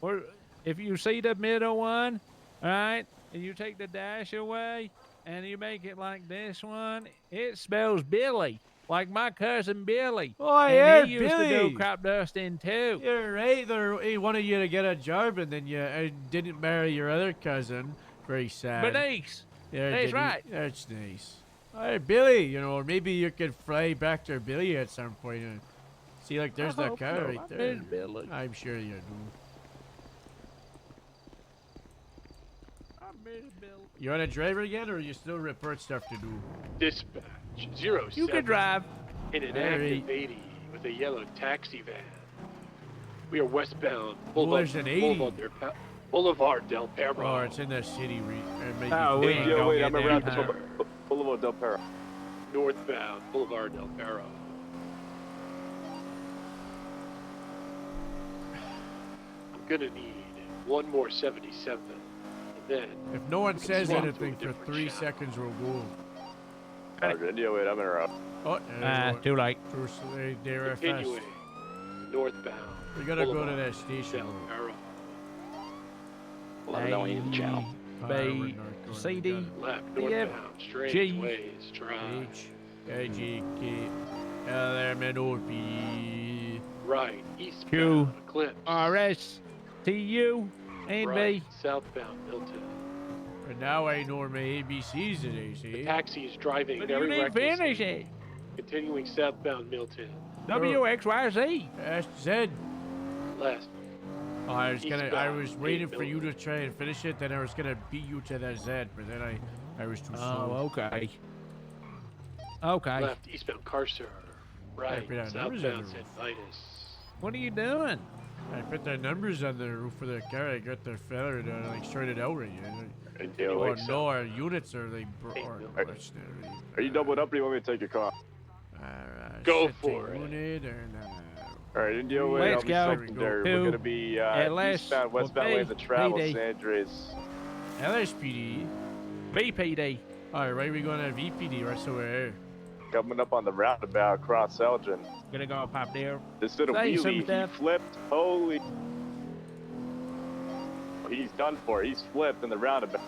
Or if you see the middle one, all right, and you take the dash away, and you make it like this one, it spells Billy, like my cousin Billy. Oh, and yeah, he used to Billy. do crop dusting too. You're right. He wanted you to get a job, and then you didn't marry your other cousin. Very sad. Bernice. Yeah, That's did he? right. That's nice. All right, Billy. You know, or maybe you could fly back to Billy at some point. And see, like, there's I the hope car so. right I there. miss Billy. I'm sure you do. I miss Billy. You want to drive it again, or you still report stuff to do? Dispatch 07. You can drive. In an All right. active 80 with a yellow taxi van. We are westbound. there's an 80. Boulevard Del Perro. Oh, it's in the city. Wait, I'm around Boulevard Del Perro. Northbound Boulevard Del Perro. I'm gonna need one more 77, and then. If no one we can says swap anything to a for different 3 channel. seconds, we'll go. India, wait, I'm interrupted. Oh, Too late. They're fast. Continuing northbound. We gotta go to Boulevard that station. Del Perro. Let me know when you get the channel. B, C, D, Left E, F, northbound. Strange G, ways. Try. H, I, G, K, L, M, N, O, P. Right. Eastbound. Q, Eclipse. R, S, T, U, and Right. B. Southbound Milton. And now I know my ABCs today, see? Taxi is driving But very you didn't recklessly. finish it. Continuing southbound Milton. W, X, Y, Z. That's Z. Left. Oh, I was Eastbound, was waiting 8 for you to try and finish it, then I was gonna beat you to that Z, but then I was too slow. Oh, okay. Okay. Left. Eastbound Carcer. Right. put our numbers on Southbound the St. roof. Vitus. What are you doing? I put the numbers on the roof of the car. I got the feather to like sort it out right. Oh no, our units are like. Are you doubled up or you want me to take your car? Go for it. Unit or not? Alright, India way, Let's I'll go. be secondary. Two. We're gonna be LS, eastbound, westbound lanes of travel, PD. San Andreas. LSPD. VPD. Alright, right, we going to VPD right so we're here. Coming up on the roundabout across Elgin. Gonna go pop there. Instead of Say some wheelie, he stuff. flipped. Holy. He's done for. He's flipped in the roundabout.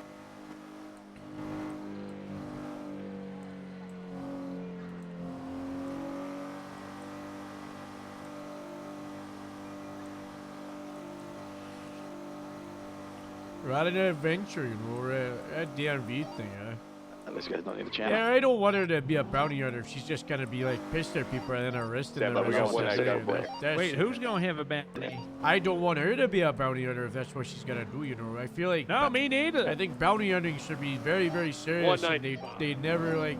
We're at an adventure, you know, we're at DMV thing, huh? Unless you guys don't need a channel. Yeah, I don't want her to be a bounty hunter. She's just gonna be like pissed at people and then arrested Yeah, them. but we got one guy boy. Wait, who's gonna have a bounty? I don't want her to be a bounty hunter if that's what she's gonna do. You know, I feel like No, me neither. I think bounty hunting should be very, very serious. And they 195. never like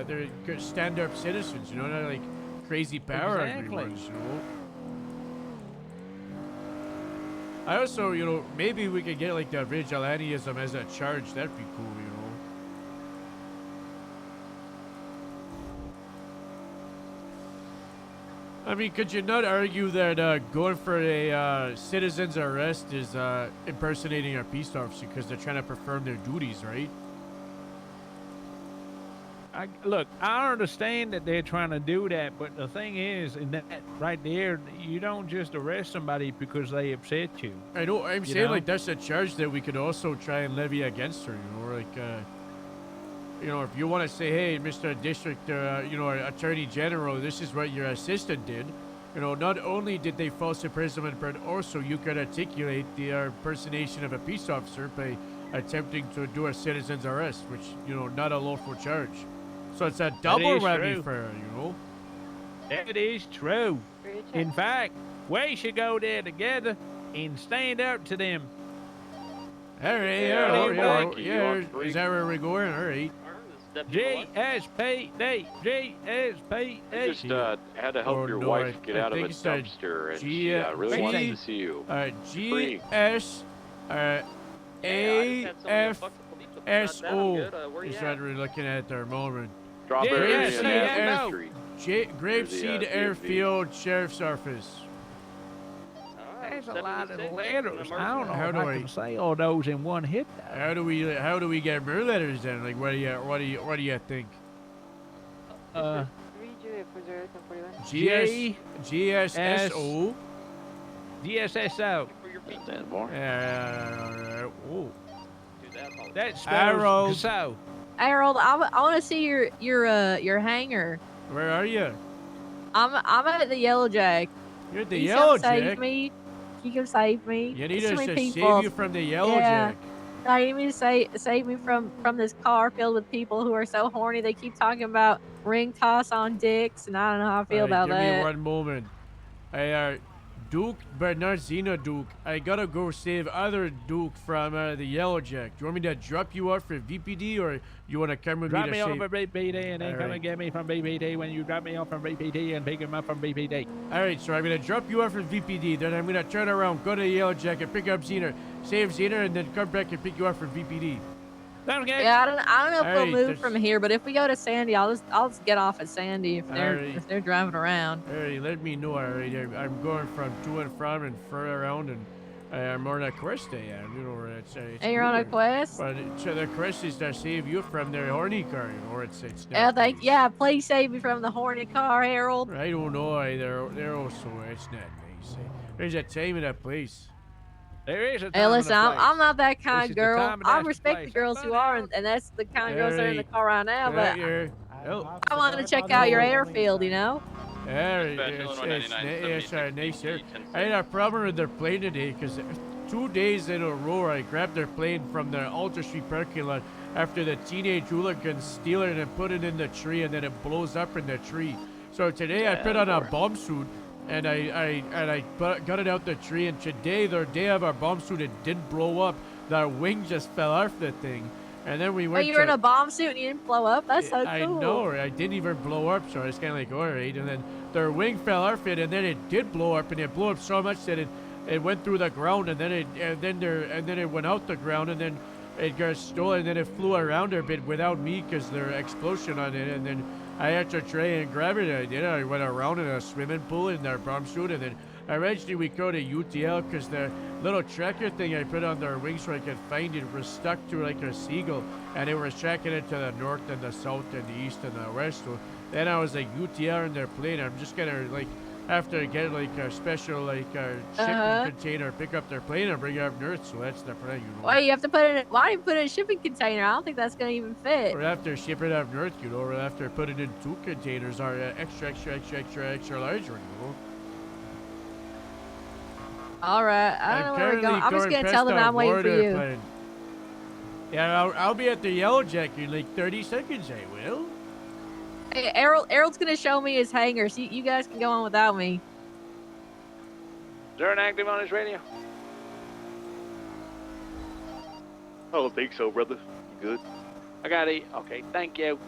they're good stand-up citizens. You know, not like crazy power hungry Exactly. ones. You know. I also, maybe we could get like the vigilantism as a charge. That'd be cool. You know. I mean, could you not argue that going for a citizen's arrest is impersonating a peace officer because they're trying to perform their duties, right? Look, I understand that they're trying to do that, but the thing is, in that right there, you don't just arrest somebody because they upset you. I know. I'm You saying know? like that's a charge that we could also try and levy against her. If you want to say, hey, Mr. District, Attorney General, this is what your assistant did. Not only did they false imprisonment, but also you could articulate the impersonation of a peace officer by attempting to do a citizen's arrest, which, not a lawful charge. So it's a double is whammy true. for her, That is true. In fact, we should go there together and stand up to them. All right, yeah. Is that where we're going? All right. GSPD. I just had to help your wife get out of a dumpster, and she really wanted to see you. GSAFSO is what we're looking at there, moment. Strawberry and Street. Grapeseed Airfield Sheriff's Office. There's a lot of letters. I don't know How if do I I- can say all those in one hit. How do we get more letters then? Like, what do you think? GSSO. GSSO. Oh. That Harold. spells so. Harold, I want to see your hanger. Where are you? I'm at the Yellow Jack. You're at the Can you Yellow come save Jack? me? Can you come save me? You need There's us so to many save people. you from the Yellow Yeah. Jack. No, you need me to save me from this car filled with people who are so horny. They keep talking about ring toss on dicks, and I don't know how I feel about Give me that. one moment. Duke, but not Xena Duke. I gotta go save other Duke from the Yellow Jack. Do you want me to drop you off for VPD, or you want to come with Drop me me to off save? from BPD and then All come right. and get me from BPD when you drop me off from BPD and pick him up from BPD. All right, so I'm gonna drop you off for VPD. Then I'm gonna turn around, go to the Yellow Jack, and pick up Xena, save Xena, and then come back and pick you up for VPD. Sounds good. Yeah, I don't know if All we'll right, move there's- from here, but if we go to Sandy, I'll just get off at Sandy if they're All right. if they're driving around. All right, let me know. All right, I'm going from to and from and fur around, and I'm on a quest. It's Hey, you're on a cool. quest? But so the quest is to save you from their horny car, it's Yeah, not. yeah, please save me from the horny car, Harold. I don't know. They're also it's not nice. There's a time and a place. There is a time Hey, listen, and a place. I'm not that This kind is of the girl. time and I that's the respect the place. girls who are, and that's the kind of girls that are in the car right now. But I wanted to check out your airfield, you know. Yeah, Dispatch, it's Illinois 99, nice here. 76, I had a problem with their plane today because 2 days in a row I grabbed their plane from the Alta Street parking lot after the teenage hooligans steal it and put it in the tree, and then it blows up in the tree. So today I put on a bomb suit and I got it out the tree, and today, the day of our bomb suit, it didn't blow up. The wing just fell off the thing. And then we Oh, went you were in a bomb suit and you didn't blow up? That's so cool. I know, I didn't even blow up, so I was kind of like, all right. And then their wing fell off it, and then it did blow up, and it blew up so much that it went through the ground, and then it went out the ground, and then it got stolen, and then it flew around a bit without me because there explosion on it, and then I had to try and grab it. I did. I went around in a swimming pool in their bomb suit, and then eventually we go to UTL because the little tracker thing I put on their wings so I could find it was stuck to like a seagull, and it was tracking it to the north and the south and the east and the west. So then I was like, UTL in their plane. I'm just gonna like have to get like a special like shipping container, pick up their plane and bring it up north. So that's the plan. Why you have to put it? Why do you put it in a shipping container? I don't think that's gonna even fit. We'll have to ship it up north, We'll have to put it in 2 containers, or extra large one, All right, I don't know where we're going. I'm just gonna tell them I'm waiting for you. Yeah, I'll be at the Yellow Jacket in like 30 seconds, I will. Hey, Harold's gonna show me his hangers. You guys can go on without me. Is there an active on his radio? I don't think so, brother. You good? I got a. Okay, thank you.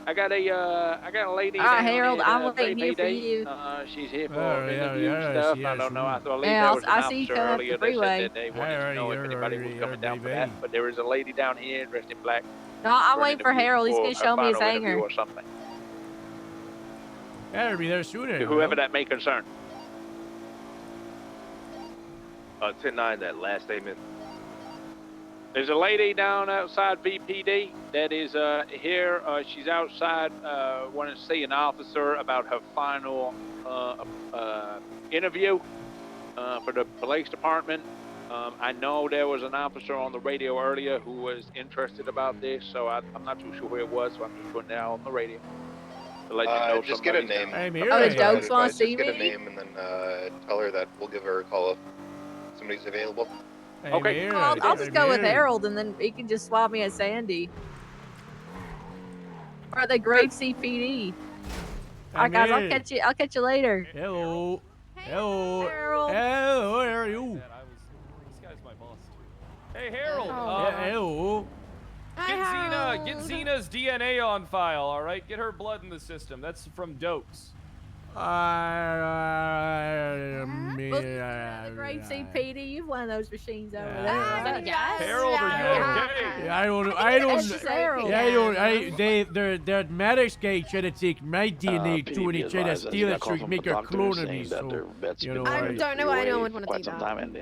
I got a lady. All right, down Harold, at, I'm waiting here for VPD. you. She's here for Oh, interview yeah, stuff. she I has don't know. I you. believe Yeah, there was an I see you officer coming up the earlier that freeway. said that they wanted to know if anybody was coming down for that. But there is a lady down here dressed in black. No, I'm for an waiting for interview Harold. He's for gonna a show me his final interview hanger. or something. Yeah, I'll be there soon. To whoever that may concern. 10-9, that last statement. There's a lady down outside VPD that is here. She's outside wanting to see an officer about her final interview for the police department. I know there was an officer on the radio earlier who was interested about this, so I'm not too sure who it was, so I'm just putting it out on the radio to let you know. Just get a name. Oh, the dogs want to see Just get a me? name and then tell her that we'll give her a call if somebody's available. Okay. I'll just go with Harold, and then he can just swap me at Sandy. Or the Great CPD. All right, guys, I'll catch you later. Hello. Hello. Harold. Hello, how are you? This guy's my boss. Hey, Harold. Yeah, hello. Get Xena's DNA on file, all right? Get her blood in the system. That's from Dokes. The Great CPD, you've one of those machines over there. Harold, are you okay? I don't. That Maddox guy tried to take my DNA too, and he tried to steal it so he could make a clone of me. So, you know, I don't know why anyone would want to do that. I mean,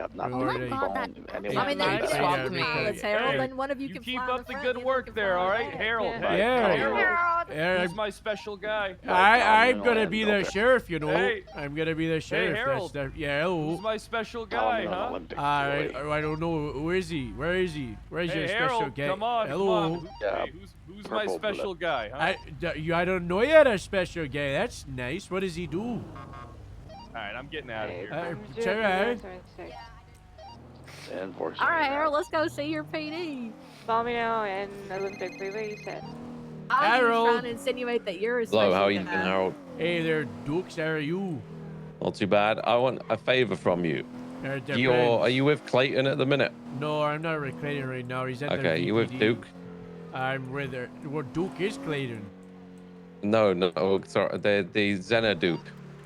they can swap me. It's Harold, and one of you can keep fly up the good work there, all right? Harold. Yeah. He's my special guy. I'm gonna be the sheriff, you know. Hey. I'm gonna be the sheriff. Harold. Yeah, hello. He's my special guy, huh? I don't know. Who is he? Where is he? Where's your special Harold, guy? come on, Hello. come on. Hey, who's my special guy, huh? I don't know you had a special guy. That's nice. What does he do? All right, I'm getting out of here. It's all right. All right, Harold, let's go see your PD. Follow me now and Olympic Freeway, you said. I was Harold. trying to insinuate that you're a Hello, special how are you guy. doing, Harold? Hey there, Dukes. How are you? Not too bad. I want a favor from you. Are you with Clayton at the minute? No, I'm not with Clayton right now. He's at the Okay, you with VPD. Duke? I'm with her. Well, Duke is Clayton. No, sorry, the Xena Duke.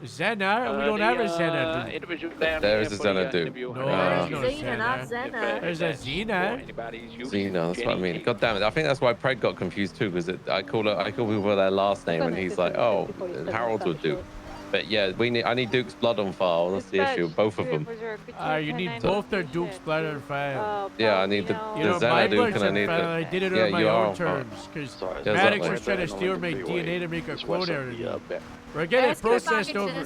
Xena? We don't have a Xena. There is a Xena Duke. No, there's no Xena, not Xena. There's a Xena. Xena, that's what I mean. God damn it! I think that's why Pred got confused too, because I call people by their last name, and he's like, "Oh, Harold's with Duke." But yeah, I need Duke's blood on file. That's the issue. Both of them. You need both their Duke's blood on file. Yeah, I need the Xena Duke, and I need I did it on my own terms because Maddox was trying to steal my DNA to make a clone out of me. We're getting processed over.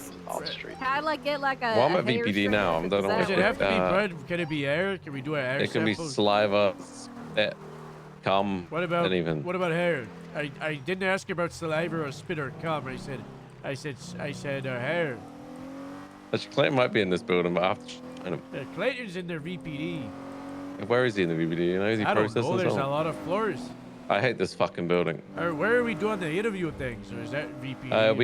Can I get like a? Well, I'm a at hair VPD strip? now. I don't know. Does it have to be blood? Can it be air? Can we do an air It can be sample? saliva, spit, cum, What about anything. What about hair? I didn't ask about saliva or spit or cum. I said hair. Actually, Clayton might be in this building, but I have to find him. Clayton's in their VPD. Where is he in the VPD? You know, is he I don't processing know. There's a something? lot of floors. I hate this fucking building. Where are we doing the interview things, or is that VPD? Oh,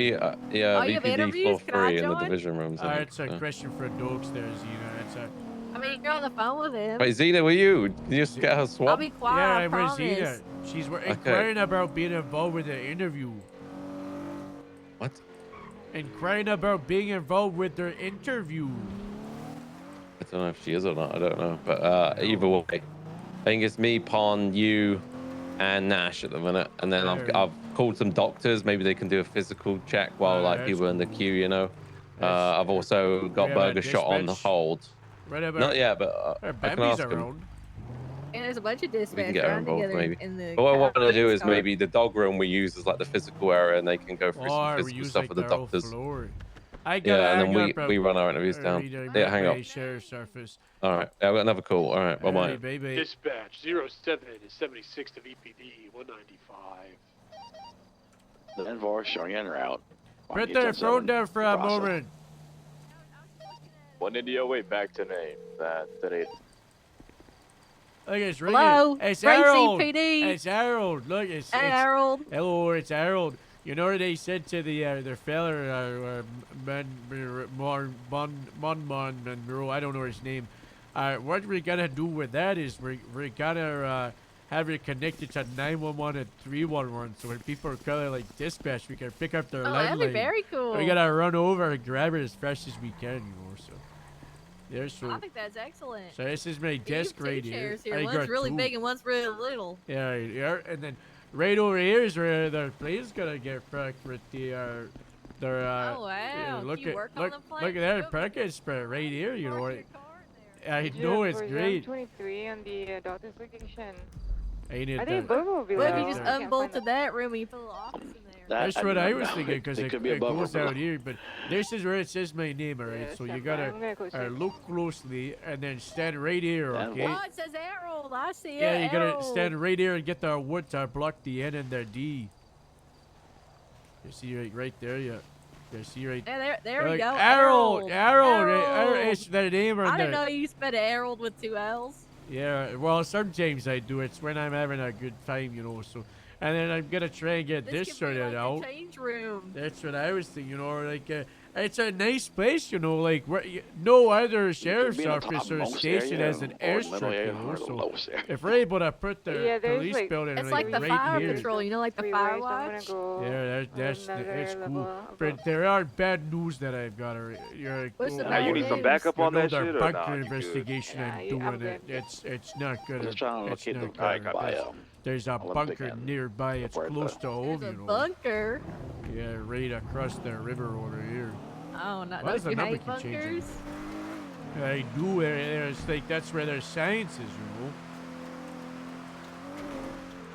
Yeah, you have VPD interviews? floor Can I 3 in the join? division rooms. I think. It's a Yeah. question for Dokes there, Xena. It's a. I mean, you're on the phone with him. Wait, Xena, were you? Did you just get her I'll swapped? be quiet. Yeah, I I'm with promise. Xena. She's inquiring about being involved with the interview. What? Inquiring about being involved with their interview. I don't know if she is or not. I don't know. But either way, I think it's me, Pon, you, and Nash at the minute. And then I've called some doctors. Maybe they can do a physical check while like people are in the queue, you know. I've also got Burger Shot on the hold. Right about. Not yet, but I can Bambi's ask him. around. And there's a bunch of We can dispatch get her around involved, together maybe. in the. What I want to do is car. maybe the dog room we use as like the physical area, and they can go through Or some we physical use stuff like with the their whole doctors. floor. Yeah, and then we run our interviews down. Yeah, hang up. Sheriff's office. All right, I've got another call. All right, bye bye. Baby. Dispatch 07 is 76 to VPD 195. The invoice showing en route. Put their phone down for a moment. 1 India way back to name. That 8. Look, it's ringing. Hello? It's Racing Harold. PD. It's Harold. Look, it's Harold. Hello, it's Harold. You know what they said to their fella, Mon Monroe, I don't know his name. What we're gonna do with that is we're gonna have it connected to 911 and 311, so when people are calling like dispatch, we can pick up their landline. That'd be very cool. We gotta run over and grab it as fast as we can, you know. So there's so. I think that's excellent. So this is my desk right here. Chairs here. I One's got really two. big and one's really little. Yeah, and then right over here is where the plane's gonna get packed with their Oh wow! look Can you at work on look the look plane? at that package spread right here. You know what? I know it's great. 23 on the doctor's location. Ain't it? I think both will be What if there. you just unbolted that room and you put a little office in there? That's what I was thinking, because It it could be above or goes below. out here. But this is where it says my name, all right? Yeah, So you step gotta back. I'm gonna go check. look closely and then stand right here, okay? Oh, it says Harold. I see it. Yeah, you gotta Harold. stand right here and get the wood to block the N and the D. You see right there, yeah. You see right. Yeah, there we Like, go. Harold, Harold. it's their name or I didn't their- know you spelled Harold with 2 L's. Yeah, well, sometimes I do. It's when I'm having a good time, you know. So, and then I'm gonna try and get this could be sorted like out. a change room. That's what I was thinking, you know. Like, it's a nice place, you know. Like, no other sheriff's be in the office or topmost station area has an or middle airstrip, area you know. or the So, lowest area. if we're able to put the Yeah, there's police like- building It's like the right fire here. patrol, you know, like the Freeway, fire so I'm gonna watch. go Yeah, that's another it's level cool. above. But there are bad news that I've got. You're What's the Now you bad need some news? backup on that their shit or bunker nah, you good? investigation Yeah, I'm I'm doing it. good. It's not good. I'm just trying to It's locate the not Alright, good. copy. by There's a Olympic bunker and nearby. It's Puerto. close to home, There's a you know. bunker. Yeah, right across the river over here. Oh, not Why does those the number grenade keep changing? bunkers. I do. It's like that's where their science is, you know.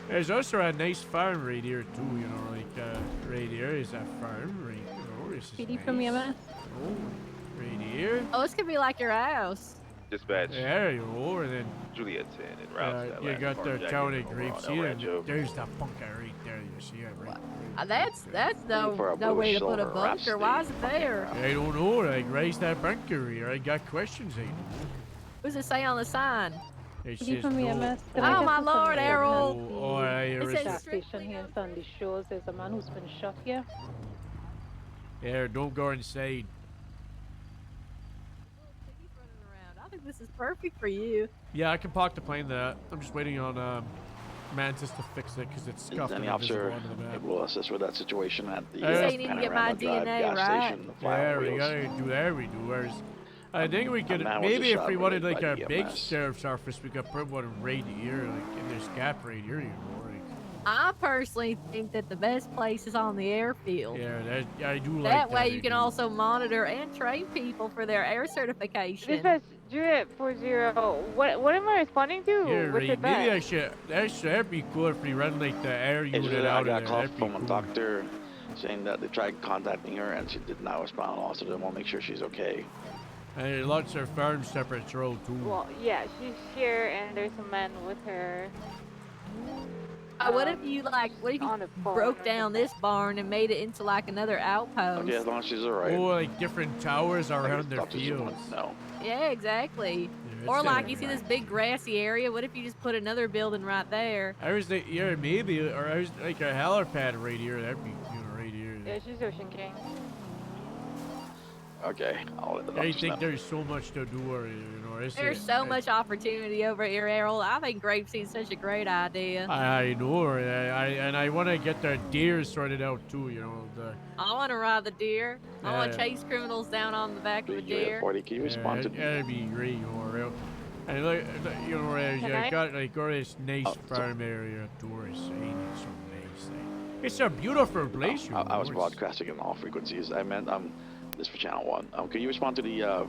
There's also a nice farm right here too, you know. Like right here is a farm, right? You know, this is PD nice. from EMS. Oh, right here. Oh, this could be like your house. Dispatch. There you go, and then Juliet 10 and routes that you last got car the jacket town over of on Grapes El here. Rancho. There's the bunker right there. You see it, right? That's For a no way to blue put a silver bunker. Why is it there? I don't know. Like, raise that bunker here. I got questions. I know. What does it say on the sign? It PD says from no. EMS. Oh my Lord, Harold! Oh, I It says Gas strictly station here in Sandy Shores. There's a man who's been shot here. Yeah, don't go inside. I think this is perfect for you. Yeah, I can park the plane there. I'm just waiting on Mantis to fix it because it's Is scuffed any and invisible officer onto the map. able to assist with that situation at the You say you need to get my Panorama Drive DNA, gas right? station? The Yeah, Fire we Wheels. gotta do that. We do. Where's, I think we could man was maybe just if we shot wanted by like a the big EMS. sheriff's office, we could put one right here, like in this gap right here. You know, like, I personally think that the best place is on the airfield. yeah, that I do like That way I you can do. also monitor and train people for their air certification. Dispatch, Juliet 40. What am I responding to? Yeah, What's right. it Maybe back? I should. That'd be cool if we run like the air It's unit just that I out got of a there. call That'd be from a cool. doctor saying that they tried contacting her and she did not respond. Also, they want to make sure she's okay. And lots of farms to patrol too. Well, yeah, she's here and there's a man with her. What if you what if on you the phone broke or down this barn and made it into like another outpost? Okay, as long as she's alright. Oh, like different towers around their doctors just want fields. to know. Yeah, exactly. it's Or like gotta you be see this big grassy area. What if you just put another building right there? I was like, yeah, maybe, or I was like a helipad right here. That'd be, you know, right here. Yeah, she's Ocean King. Okay, I'll let the I doctors think know. there's so much to do, or you know, There's so much opportunity over here, Errol. I think Grapeseed's such a great idea. I know, and I want to get the deer sorted out too. You know, the. I want to ride the deer. I want to Yeah. chase criminals down on the back of a Juliet deer. 40, can you respond to That'd be great, you know, real. And look, you know, Can I- I got like all this nice farm area tourist scene. It's so nice. It's a beautiful place. You I was know, it's- broadcasting in all frequencies. I meant this for Channel 1. Can you respond to the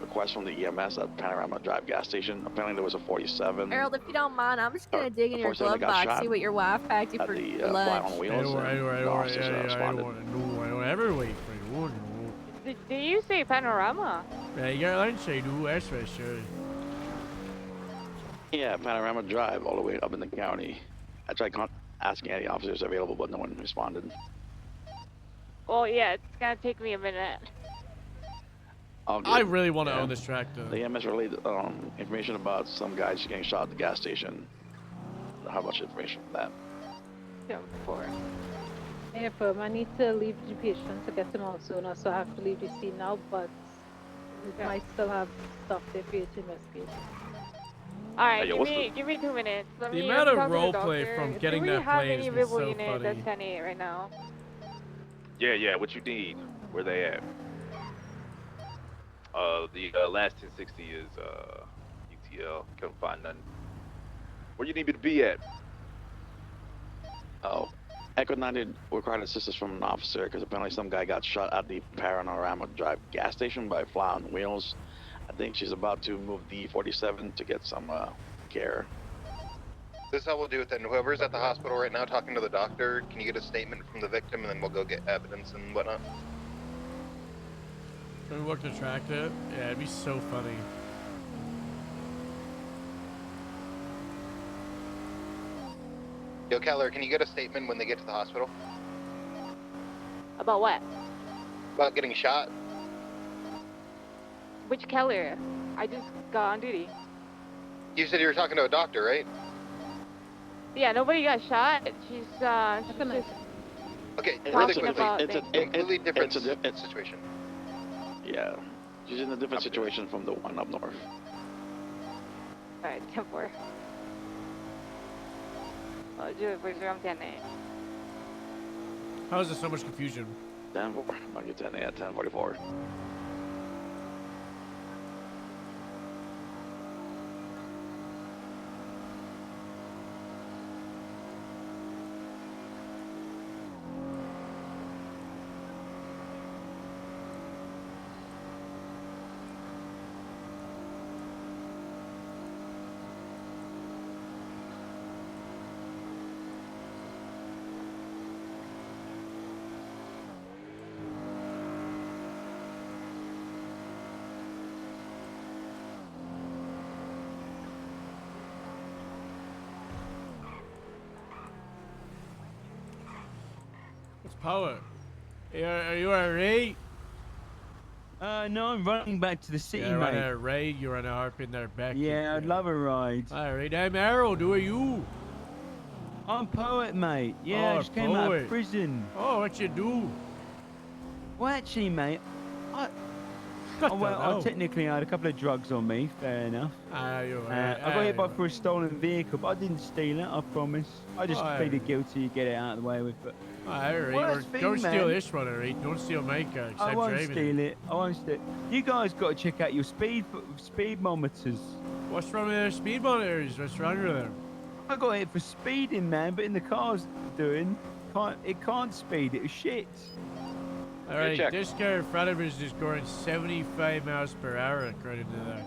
request from the EMS at Panorama Drive gas station? Apparently there was a 47 Errol, if you don't mind, I'm just gonna dig in your before somebody glove got box, shot see what your wife packed you at for the for Fly lunch. on Wheels. I and don't the officers responded. I don't ever wait for you. No. Did you say Panorama? Yeah, you got lunch, I do. That's for sure. Yeah, Panorama Drive all the way up in the county. I tried asking any officers available, but no one responded. Well, yeah, it's gonna take me a minute. I really want to own this track, though. The EMS relayed information about some guys getting shot at the gas station. How much information from that? Yeah, 4. Hey, firm, I need to leave the patient to get him out sooner, so I have to leave the scene now, but we might still have stuff there for you to investigate. Alright, Hey, give me 2 minutes. Let The me amount of talk to the roleplay doctor. from getting Do that we have plane any has been Ribble so units funny. at 10-8 right now? Yeah, what you need? Where they at? The last 1060 is UTL. Couldn't find nothing. Where you need me to be at? Oh, Echo 90 required assistance from an officer because apparently some guy got shot at the Panorama Drive gas station by Fly on Wheels. I think she's about to move the 47 to get some care. This is how we'll do it then. Whoever's at the hospital right now talking to the doctor, can you get a statement from the victim and then we'll go get evidence and whatnot? Can we work the track there? Yeah, it'd be so funny. Yo, Keller, can you get a statement when they get to the hospital? About what? About getting shot? Which Keller? I just got on duty. You said you were talking to a doctor, right? Yeah, nobody got shot. She's just Okay, talking really quickly. about It's a things. completely different situation. Yeah, she's in a different situation from the one up north. Alright, 10-4. Oh, Julie, where's your 10-8? How is there so much confusion? 10-4. I'll get 10 at 10:44. What's power? Are you alright? No, I'm running back to the city, Yeah, mate. on a raid, you're on a harp in there back. Yeah, I'd love a ride. Alright, I'm Harold, who are you? I'm Poet, mate. Yeah, Oh, I just came out Poet. of prison. Oh, what you do? Well, actually, mate, I know. technically I had a couple of drugs on me, fair enough. I got hit by for a stolen vehicle, but I didn't steal it, I promise. I just Oh, pleaded guilty to get it out of the way with. But Alright, Worst thing, don't steal man. this one, alright? Don't steal my car, 'cause I I'm won't driving steal it. I won't steal. You guys got to check out your speed monitors. What's wrong with their speed monitors? What's wrong with them? I got hit for speeding, man, but in the car's doing, it can't speed. It was shit. Alright, check. this car in front of us is going 75 miles per hour according to that.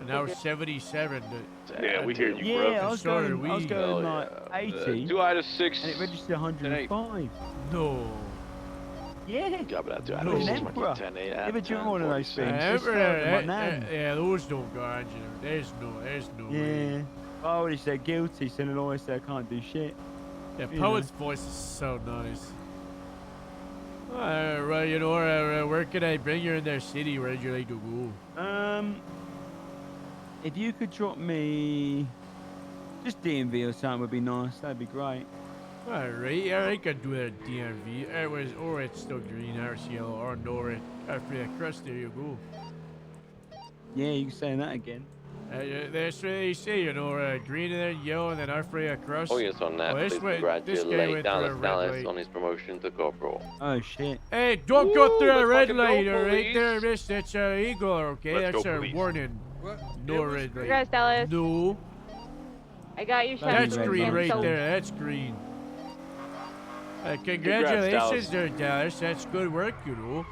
And now 77. Yeah, we hear you, Yeah, bro. I was going like 80. 2 out of 6. And it registered 105. No. Yeah. Got that, dude. I No. know this An is emperor. 10-8 You at ever driven one of those 10:46. things? Just Emperor, fell to my nan. yeah, those don't go on, you know. There's no way. Yeah. I already said guilty, so then always say I can't do shit. Yeah, You Poet's know. voice is so nice. Right, you know, where can I bring you in their city? Where'd you like to go? If you could drop me just DMV or something would be nice. That'd be great. Alright, yeah, I can do that DMV. It was, or it's still green, or it's yellow, or no, or after that crust, there you go. Yeah, you can say that again. That's what they say, you know, green and then yellow, and then after that crust. Oh yes, on that, Well, please this guy congratulate went Dallas through a red Dallas light. on his promotion to corporal. Oh shit. Hey, don't go through a let's red fucking go, light, alright police. there, miss. That's illegal, okay? Let's That's go, a police. warning. No red light. Congrats, Dallas. No. I got you shot. That's in green the right so- there. That's green. Congratulations Dallas. there, Dallas. That's good work, you know.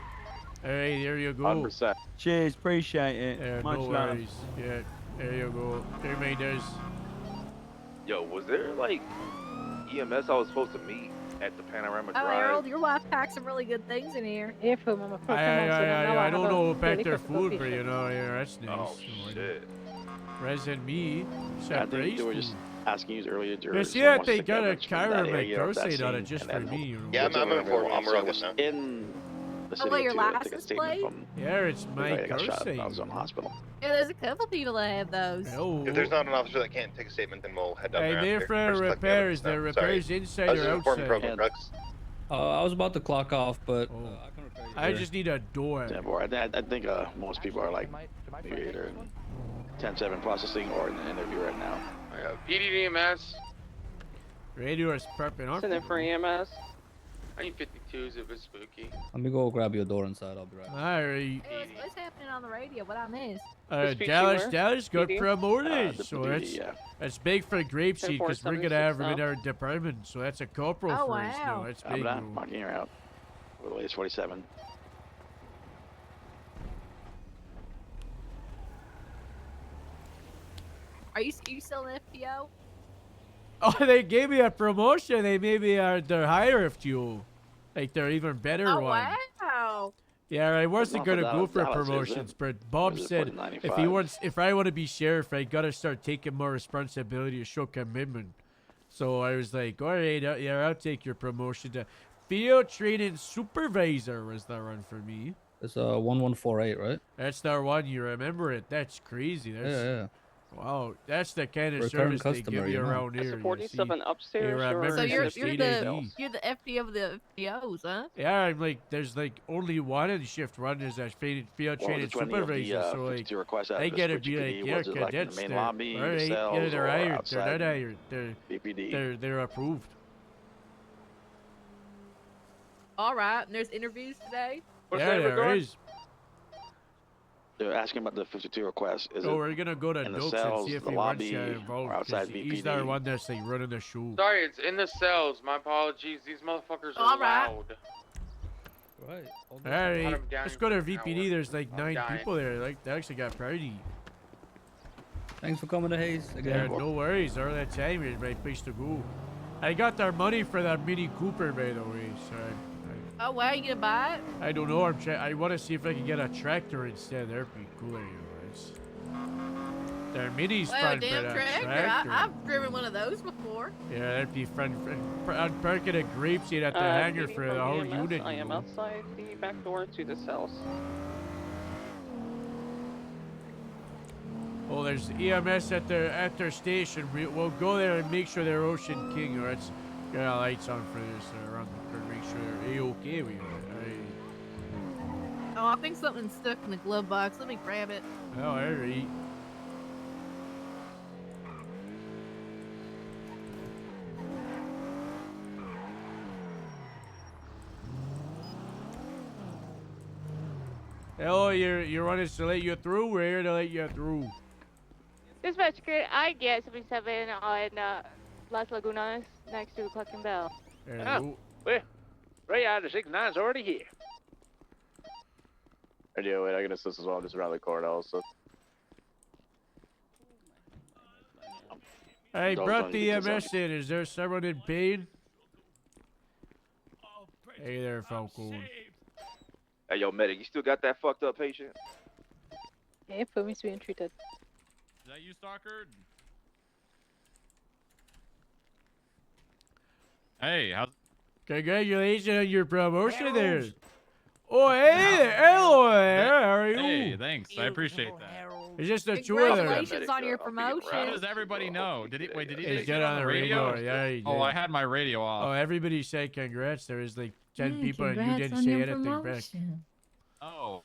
Alright, there you go. 100%. Cheers, appreciate it. Yeah, Much no love. worries. Yeah, there you go. There, mate, there's. Yo, was there like EMS I was supposed to meet at the Panorama Oh, Drive? Harold, your wife packed some really good things in here. Yeah, for my first I don't know back their food, but you know, yeah, that's nice. Oh shit. Present me. I think they were just asking you earlier. Yes, yeah, they got a chiropractor on it just for me. You know. Yeah, I'm informed. I'm rolling in the Oh, city well, your to take a license statement plate? from Yeah, it's the guy my that got shot cursing. at Arizona Hospital. Yeah, there's a couple people that have those. If there's not an officer that can't take a statement, then we'll head down Hey, there they're after. for Or just collect the repairs. evidence They're now. repairs Sorry. inside I was or just informing outside. Problem Trucks. I was about to clock off, but I can repair you. I just need a door. Yeah, boy, I think most people are like either 10-7 processing or in the interview right now. PDDMS. Radio is prepping up. Send in for EMS. I need 52s if it's spooky. Let me go grab your door inside. I'll be right back. Alright. Hey, what's happening on the radio? What I missed? Dallas got PD? promoted, the so PD, that's big for Grapeseed because we're gonna have him in our department. So that's a corporal Oh, for us now. wow. That's big. I'm marking her out. With the latest 47. Are you still an FTO? Oh, they gave me a promotion. They made me their higher FTO. Like they're even better Oh, one. wow. Yeah, I wasn't Well, gonna go for Dallas, is promotions, it? but Bob Is it said for the if 95? if I want to be sheriff, I gotta start taking more responsibility to show commitment. So I was like, all right, yeah, I'll take your promotion to field training supervisor. Was that one for me? It's 1148, right? That's the one. You remember it? That's crazy. That's, Yeah. Wow, that's the kind of Recurring service they customer, give you you know. around That's here. a you 47 see. upstairs. You're a or member So of you're the state ID. the FTO of the FTOs, huh? Yeah, I'm like, there's like only one in shift one is a field Well, training the 20 of the, supervisor. So like, 52 requests out I of the gotta switch be like, PD, yeah, was it like in the cadets. main They're, lobby, all the right, yeah, cells, they're or hired. They're outside not hired. They're BPD? they're approved. All right, and there's interviews today. Yeah, there is. They're asking about the 52 requests. Is So it we're gonna go to in the Dokes cells, and see if the he wants lobby, to involve. or outside He's BPD? the one that's like running the show. Sorry, it's in the cells. My apologies. These motherfuckers are All right. loud. Right. Alright, I'm down let's go to for an VPD. hour. There's like I'm 9 dying. people there. Like they actually got party. Thanks for coming to Hayes Yeah, again. no worries. All that time is my place to go. I got their money for that Mini Cooper, by the way. So Oh, wow, you gonna buy it? I don't know. I want to see if I can get a tractor instead. That'd be cooler, you know. Their Mini's Well, fun, damn but a tractor. tractor. I've driven one of those before. Yeah, that'd be fun. I'd park at a grapeseed at the hangar for the whole unit. I you am know. outside the back door to the cells. Oh, there's EMS at their station. We'll go there and make sure they're Ocean King, or it's got lights on for this. Around to make sure they're A-okay with it. Oh, I think something's stuck in the glove box. Let me grab it. Oh, alright. Hello, you want us to let you through? We're here to let you through. Dispatch, could I get 77 on Las Lagunas next to Cluck and Bell? Hello. Well, right out of 69's already here. Radio, wait, I can assist as well. I'm just around the corner also. I Don't brought the you get EMS in. Is there someone in pain? Hey there, Falcon. Hey, yo, medic, you still got that fucked up patient? Yeah, for me, being treated. Is that you, Stalker? Hey, how's... Congratulations on your promotion there. Oh, hey there. Hello there. How are you? Hey, thanks. I appreciate that. It's just the two of them. Congratulations on your promotion. How does everybody know? Did he It's say good it on the radio. Yeah, he Oh, did. I had my radio off. Oh, everybody said congrats. There was like 10 people and you congrats didn't on say your anything back. promotion. Oh.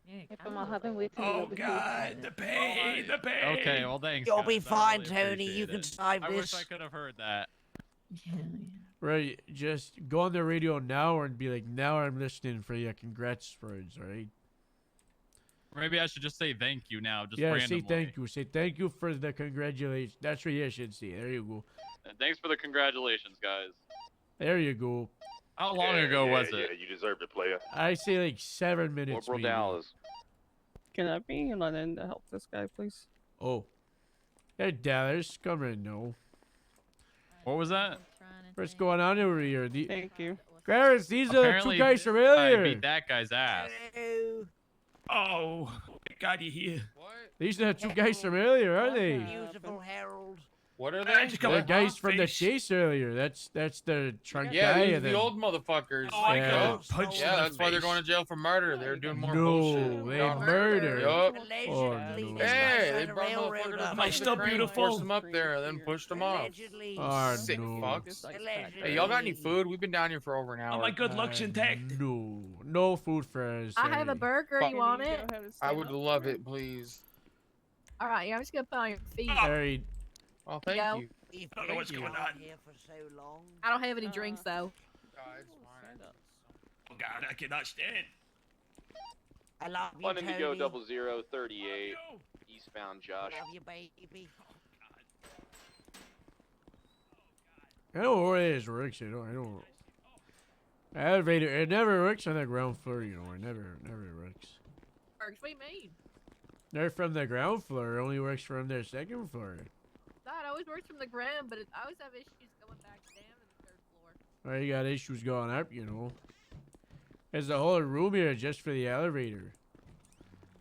If I'm not having waiting Oh, before. God, the pain, the pain. Okay, well, thanks. You'll guys. be I fine, really Tony. appreciate You can it. survive I this. wish I could have heard that. Right, just go on the radio now and be like, now I'm listening for you. Congrats words, right? Maybe I should just say thank you now, just Yeah, randomly. say thank you. Say thank you for the congratulations. That's what you should say. There you go. And thanks for the congratulations, guys. There you go. How long ago was it? Yeah, you deserved it, player. I say like 7 minutes. Corporal maybe. Dallas. Can I be let in to help this guy, please? Oh. Hey, Dallas, come in now. What was that? What's going on over here? Thank you. Clarence, these are the Apparently, two guys from I earlier. beat that guy's ass. Oh, God, you here. These are the two guys from earlier, aren't they? beautiful Harold. What are they? The guys from the chase earlier. That's the trunk Yeah, guy. these and the then- old motherfuckers. Oh, I got punched yeah, that's why they're going to jail for murder. They're doing more No, bullshit. they Got 'em. murder. Yup. Oh, no. Hey, they brought motherfuckers up to the crane, forced them up there, and then pushed them off. Oh, Sick no. fucks. Hey, y'all got any food? We've been down here for over an hour. Are my good looks intact? No food for us. I have a burger. You want it? I would love it, please. All right, yeah, I'm just gonna put on your feet. Alright. Oh, thank Go. you. I don't know what's going on. I don't have any drinks though. Oh God, I cannot stand. I love you, 1 Indigo 0038, eastbound Josh. Love you, baby. I don't know where it is works. I don't. Elevator. It never works on the ground floor. You know, it never works. Works. What do you mean? They're from the ground floor. It only works from the second floor. That always works from the ground, but I always have issues going back down to the 3rd floor. Well, you got issues going up, you know. There's a whole room here just for the elevator.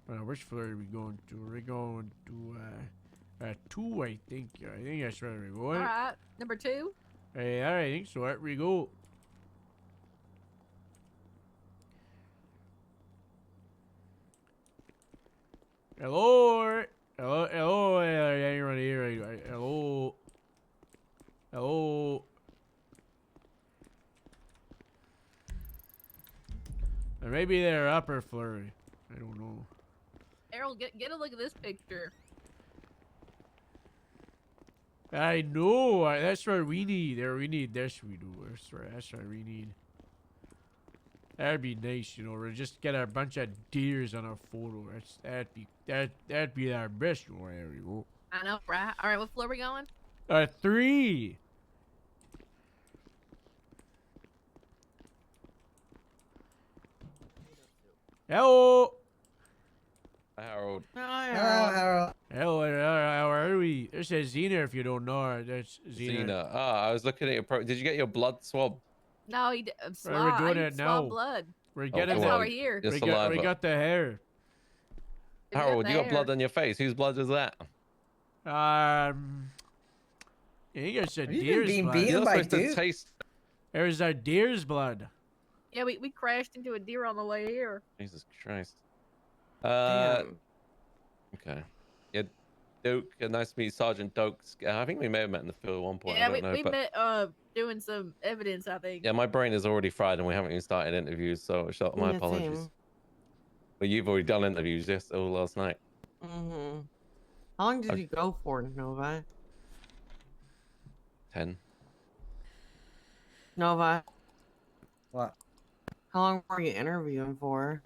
Which floor are we going to? We're going to 2, I think. I think that's where we're going. All right, number 2. Hey, all right, I think so. There we go. Hello. Hello. Hang on here. Hello. Hello. Or maybe they're upper floor. I don't know. Errol, get a look at this picture. I know. That's what we need. We need this. We do. That's what we need. That'd be nice, you know. We'll just get a bunch of deers on a photo. That'd be our best. You know, there we go. I know, right? All right, what floor are we going? 3. Hello. Harold. Hello. How are we? This is Xena. If you don't know her, that's Xena. Xena. I was looking at your pro. Did you get your blood swab? No, he We're doing it now. blood. We're getting That's why we're here. Your we saliva. got the hair. Harold, you got blood on your face. Whose blood is that? I think it's a Have you been deer's being blood. beaten You're by supposed to dude? Taste. There's a deer's blood. Yeah, we crashed into a deer on the way here. Jesus Christ. Okay. Yeah, Duke. Nice to meet you, Sergeant Doak. I think we may have met in the field at one point. I Yeah, don't know, we but met doing some evidence, I think. yeah, my brain is already fried, and we haven't even started interviews. So my Yeah, apologies. same. Well, you've already done interviews all last night. Mm-hmm. How long did Okay. you go for, Nova? 10. Nova, What? how long were you interviewing for?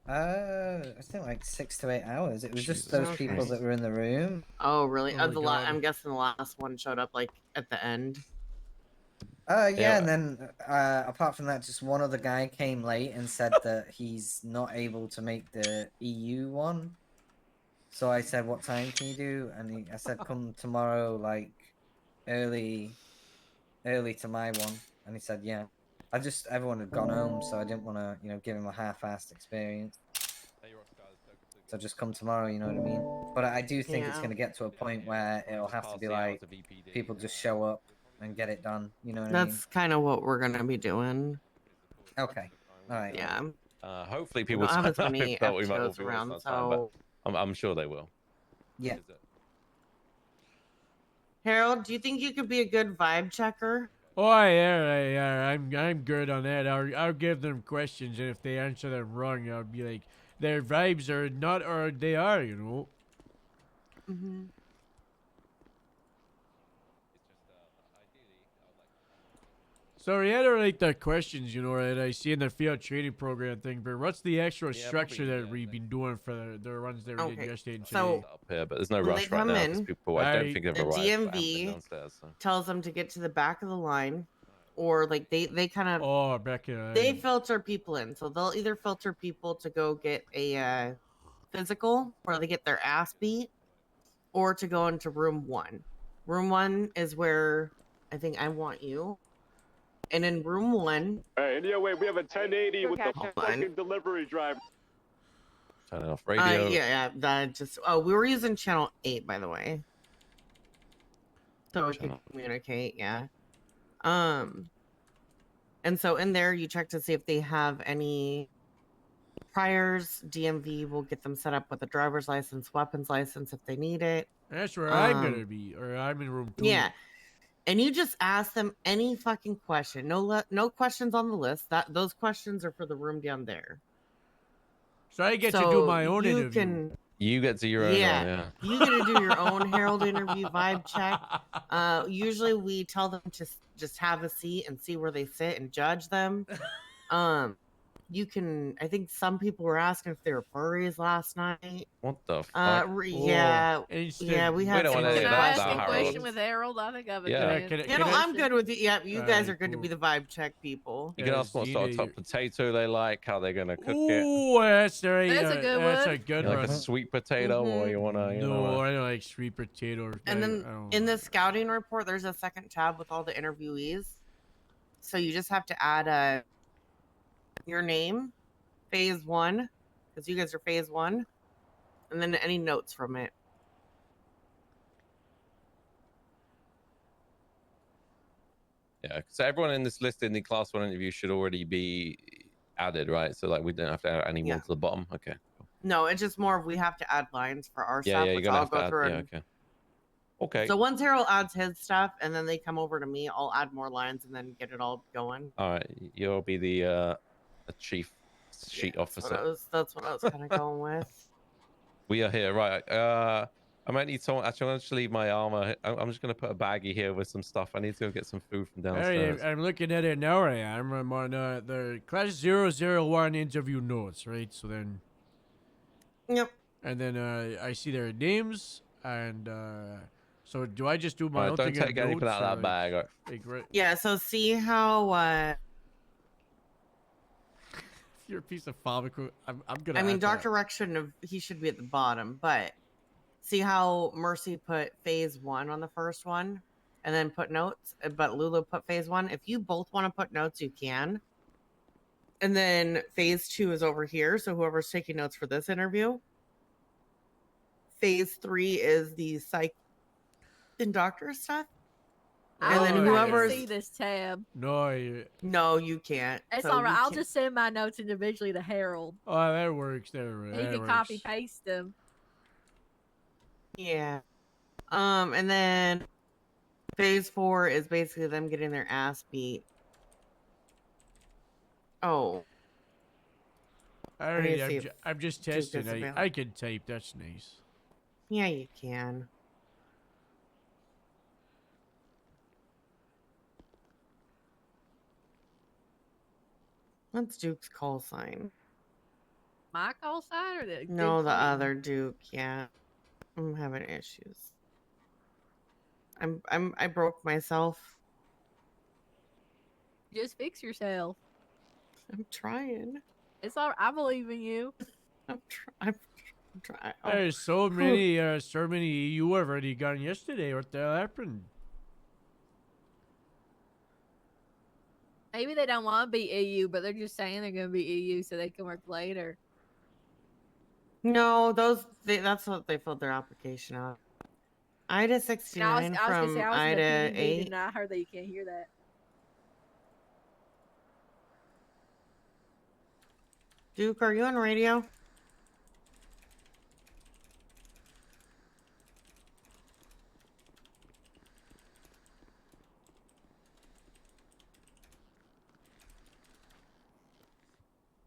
I think like 6 to 8 hours. It was just Jesus those Christ. people that were in the room. Oh, really? Oh my God. I'm guessing the last one showed up like at the end. Yeah, and then apart from that, just one other guy came late and said that he's not able to make the EU one. So I said, "What time can you do?" And I said, "Come tomorrow, like early to my one." And he said, "Yeah." Everyone had gone home, so I didn't want to, give him a half-assed experience. So just come tomorrow, you know what I mean? But I do think it's Yeah. going to get to a point where it'll have to be like people just show up and get it done. You know what I mean? That's kind of what we're gonna be doing. Okay. All right. Yeah. Hopefully We people don't have as turn up, many if not, we might all episodes be wasting around, our time, but so I'm sure they will. Yeah. Harold, do you think you could be a good vibe checker? Oh yeah, I'm good on that. I'll give them questions, and if they answer them wrong, I'll be like, their vibes are not, or they are, you know. Mm-hmm. So reiterate the questions, that I see in the field training program thing, but what's the actual structure that we've been doing for the runs that we did yesterday and so today? Up here, but there's no when rush they right come now because in, people I don't think the have arrived. but I haven't been DMV downstairs, so. tells them to get to the back of the line, or like they kind of back in they filter people in. So they'll either filter people to go get a physical where they get their ass beat, or to go into room 1. Room 1 is where I think I want you. And in room 1, Hey, India, wait, we have a 1080 with the Hold fucking on. delivery driver. Turning off radio. that just we were using channel 8, by the way. So we can communicate, yeah. And so in there, you check to see if they have any priors. DMV will get them set up with a driver's license, weapons license if they need it. That's where I'm gonna be, or I'm in room 2. Yeah. And you just ask them any fucking question. No questions on the list. Those questions are for the room down there. So I get to do my own interview. You get to your own one, yeah. You get to do your own Herald interview vibe check. Usually we tell them to just have a seat and see where they sit and judge them. You can. I think some people were asking if they were furries last night. What the fuck? Yeah, yeah. We had. Can I ask a question with Harold? I think I've I'm good with it. Yeah, you guys are good to be the vibe check people. You can ask what sort of top potato they like, how they're gonna cook it. Ooh, that's a good You one. like a sweet potato, or you wanna? You know, I don't like sweet potato. And then in the scouting report, there's a second tab with all the interviewees. So you just have to add your name, phase 1, because you guys are phase 1, and then any notes from it. Yeah, so everyone in this list in the class 1 interview should already be added, right? So like we don't have to add any more to the bottom. Okay. No, it's just more of we have to add lines for our Yeah, stuff, yeah, you're which gonna I'll have to go add. through. Yeah, okay. Okay. So once Harold adds his stuff, and then they come over to me, I'll add more lines and then get it all going. All right, you'll be the chief sheet officer. That's what I was kind of going with. We are here, right? I might need someone. Actually, I'm just leave my armor. I'm just gonna put a baggie here with some stuff. I need to go get some food from downstairs. I'm looking at it now. I'm on the class 001 interview notes, right? So then. Yep. And then I see their names, and so do I just do my own don't thing? take anything out of that bag. Yeah. So see how. You're a piece of follicle. I'm gonna. I mean, Dr. Rex shouldn't have. He should be at the bottom, but see how Mercy put phase 1 on the first one, and then put notes. But Lulu put phase 1. If you both want to put notes, you can. And then phase 2 is over here. So whoever's taking notes for this interview. Phase 3 is the psych and doctor stuff. And then whoever's see this tab. No, you can't. It's So all right. you I'll can't- just send my notes individually to Harold. Oh, that works. He can copy paste them. Yeah. And then phase 4 is basically them getting their ass beat. Oh. I'm just testing. I can type. That's nice. Yeah, you can. What's Duke's call sign? My call sign or the No, Duke the one? other Duke. Yeah, I'm having issues. I broke myself. Just fix yourself. I'm trying. It's all right. I believe in you. I'm trying. There's so many you already gone yesterday. What the hell happened? Maybe they don't want to be EU, but they're just saying they're going to be EU so they can work later. No, that's what they filled their application out. Ida 69 from Ida 8. And I heard that you can't hear that. Duke, are you on radio?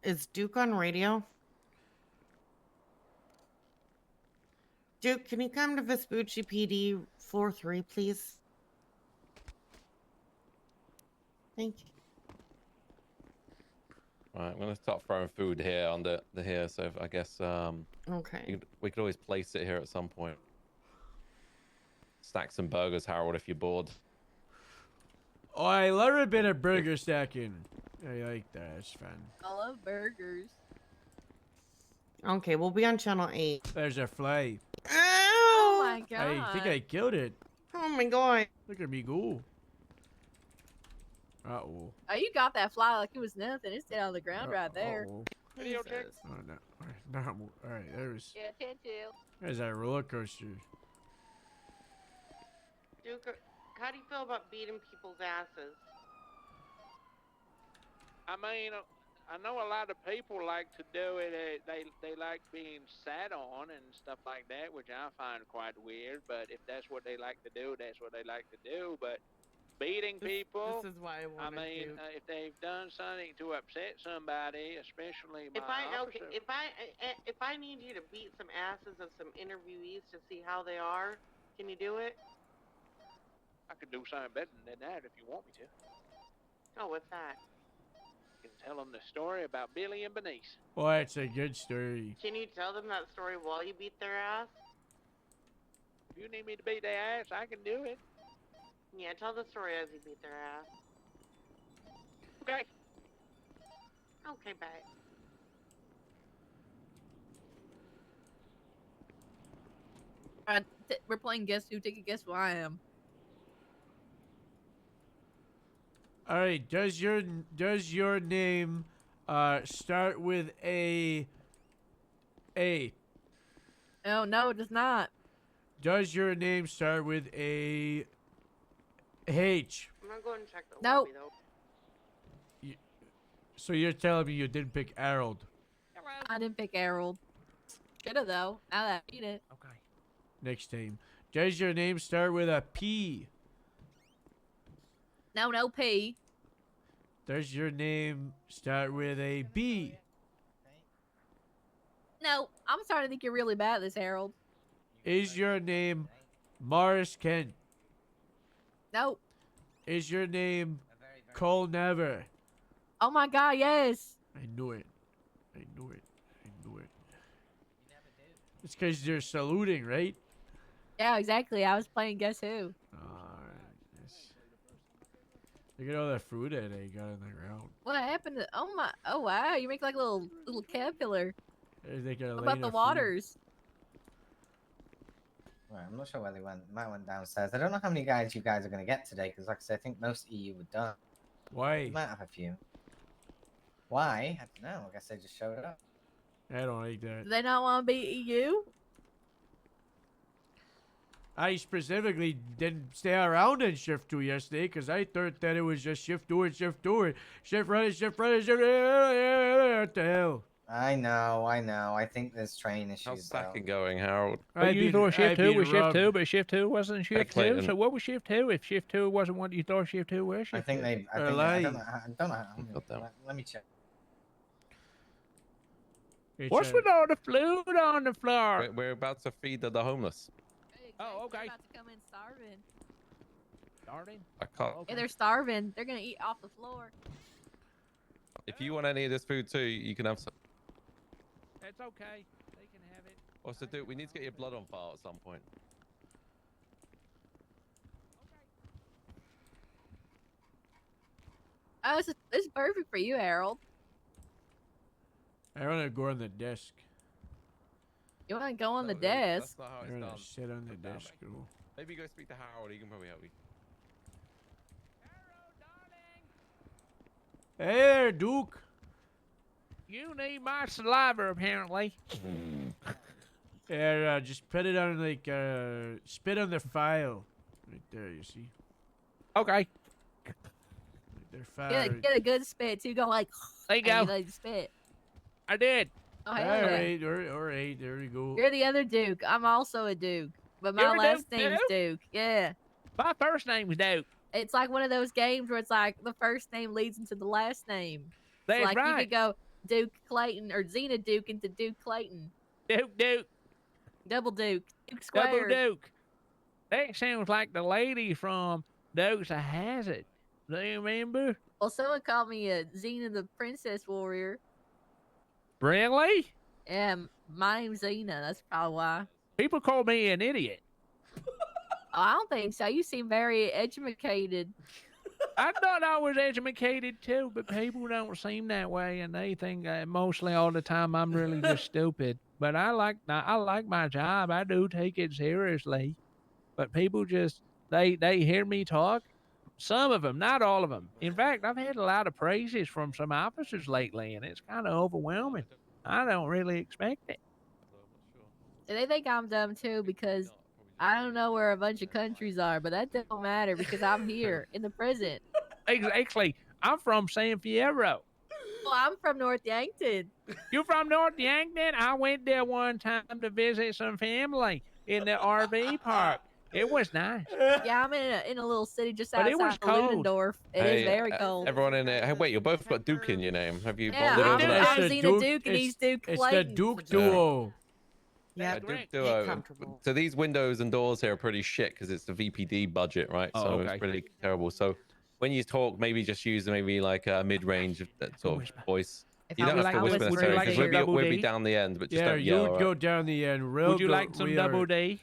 Is Duke on radio? Duke, can you come to Vespucci PD floor 3, please? Thank you. All right, I'm gonna start throwing food here on the here. So I guess okay, we could always place it here at some point. Stack some burgers, Harold, if you're bored. Oh, I love a bit of burger stacking. I like that. It's fun. I love burgers. Okay, we'll be on channel 8. There's a fly. Oh my god. I think I killed it. Oh my god. Look at me go. Uh-oh. Oh, you got that fly like it was nothing. It's dead on the ground right there. Video check. Oh, no. All right, Yeah, 10-2. there's that roller coaster. Duke, how do you feel about beating people's asses? I mean, I know a lot of people like to do it. They like being sat on and stuff like that, which I find quite weird. But if that's what they like to do, that's what they like to do. But beating people, This is why I I wanted mean, to. if they've done something to upset somebody, especially my officer. If I need you to beat some asses of some interviewees to see how they are, can you do it? I could do something better than that if you want me to. Oh, what's that? You can tell them the story about Billy and Bernice. Well, it's a good story. Can you tell them that story while you beat their ass? If you need me to beat their ass, I can do it. Yeah, tell the story as you beat their ass. Okay. Okay, bye. We're playing Guess Who. Take a guess who I am. All right. Does your name start with a? Oh no, it does not. Does your name start with a H? I'm gonna go and check the Nope. lobby though. So you're telling me you didn't pick Harold? I didn't pick Harold. Shoulda though. Now that I beat it. Okay. Next time. Does your name start with a P? No P. Does your name start with a B? No, I'm starting to think you're really bad at this, Harold. Is your name Morris Kent? Nope. Is your name Cole Never? Oh my God, yes. I knew it. I knew it. I knew it. It's because you're saluting, right? Yeah, exactly. I was playing Guess Who. Alright. Yes. Look at all that fruit that they got in the ground. What happened to? Oh my! Oh wow! You make like a little caterpillar. They got a What lane about the of waters? Right, I'm not sure where they went. Might went downstairs. I don't know how many guys you guys are going to get today, because like I said, I think most EU were done. Why? You might have a few. Why? I don't know. I guess they just showed up. I don't like that. Do they not want to be EU? I specifically didn't stay around in shift 2 yesterday because I thought that it was just shift 2 and shift 2 and shift running, shift running, shift. What the hell? I know. I think there's train issues. How's second going, Harold? Well, you thought shift 2 was shift 2, but shift 2 wasn't shift 2. Clayton. So what was shift 2 if shift 2 wasn't what you thought shift 2 was? I think they. I don't know. Let me check. What's with all the food on the floor? We're about to feed the homeless. Oh, okay. They're about to come in starving. Starving? I can't. Yeah, they're starving. They're gonna eat off the floor. If you want any of this food too, you can have some. It's okay. They can have it. Also, dude, we need to get your blood on file at some point. Oh, this is perfect for you, Harold. I want to go on the desk. You want to go on the That's desk? not how I it's want done. to sit on the God damn desk. it. Cool. Maybe go speak to Harold. He can probably help you. Hey there, Duke. You need my saliva, apparently. Yeah, just put it on like spit on the file, right there. You see? Okay. Right there, file. Get a good spit too. Go like. There you go. Like spit. I did. Oh, hell yeah. All right, there we go. You're the other Duke. I'm also a Duke, but my You're a last Duke, name's too? Duke. Yeah. My first name's Duke. It's like one of those games where it's like the first name leads into the last name. That's so like you right. could go Duke Clayton or Xena Duke into Duke Clayton. Duke. Double Duke. Duke Square. Double Duke. That sounds like the lady from Dukes of Hazzard. Do you remember? Well, someone called me a Xena the Princess Warrior. Really? Yeah, my name's Xena. That's probably why. People call me an idiot. Oh, I don't think so. You seem very educated. I thought I was educated too, but people don't seem that way, and they think mostly all the time I'm really just stupid. But I like my job. I do take it seriously. But people just they hear me talk. Some of them, not all of them. In fact, I've had a lot of praises from some officers lately, and it's kind of overwhelming. I don't really expect it. They think I'm dumb too because I don't know where a bunch of countries are, but that don't matter because I'm here in the prison. Actually, I'm from San Fierro. Well, I'm from North Yankton. You from North Yankton? I went there one time to visit some family in the RV park. It was nice. Yeah, I'm in a little city just But it was outside of cold. Ludendorff. It is very cold. Everyone in there. Hey, wait, you both got Duke in your name. Have you Yeah, bonded over that? I'm Xena Duke and he's Duke It's Clayton. the Duke duo. Yeah, Duke Duo. So these windows and doors here are pretty shit because it's the VPD budget, right? Oh, So okay. it's pretty terrible. So when you talk, maybe just use maybe like a mid-range of that sort of voice. You don't have to whisper necessarily because we'll be down the end, but just Yeah, don't yell. you'd all go right? down the end real Would you like some double D?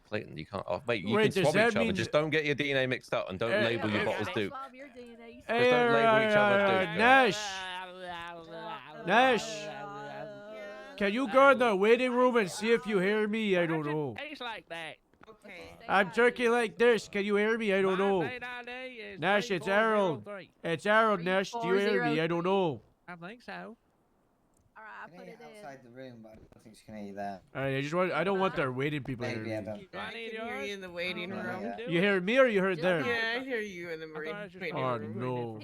Clayton, you can't. Oh, wait, you Wait, can does swap that each other. mean- Just don't get your DNA mixed up and don't label your bot as Duke. Just Hey, don't label each other Duke. Nash. Nash. Can you go in the waiting room and see if you hear me? I don't know. Tastes like that. I'm jerking like this. Can you hear me? I don't know. Nash, it's Harold. It's Harold, Nash. Do you hear me? I don't know. I think so. Outside the room, but I don't think she can hear you there. Alright, I don't want their waiting people to hear Maybe I me. don't. I can hear you in the waiting room. You hear me or you heard them? Yeah, I hear you in the waiting Oh room. no.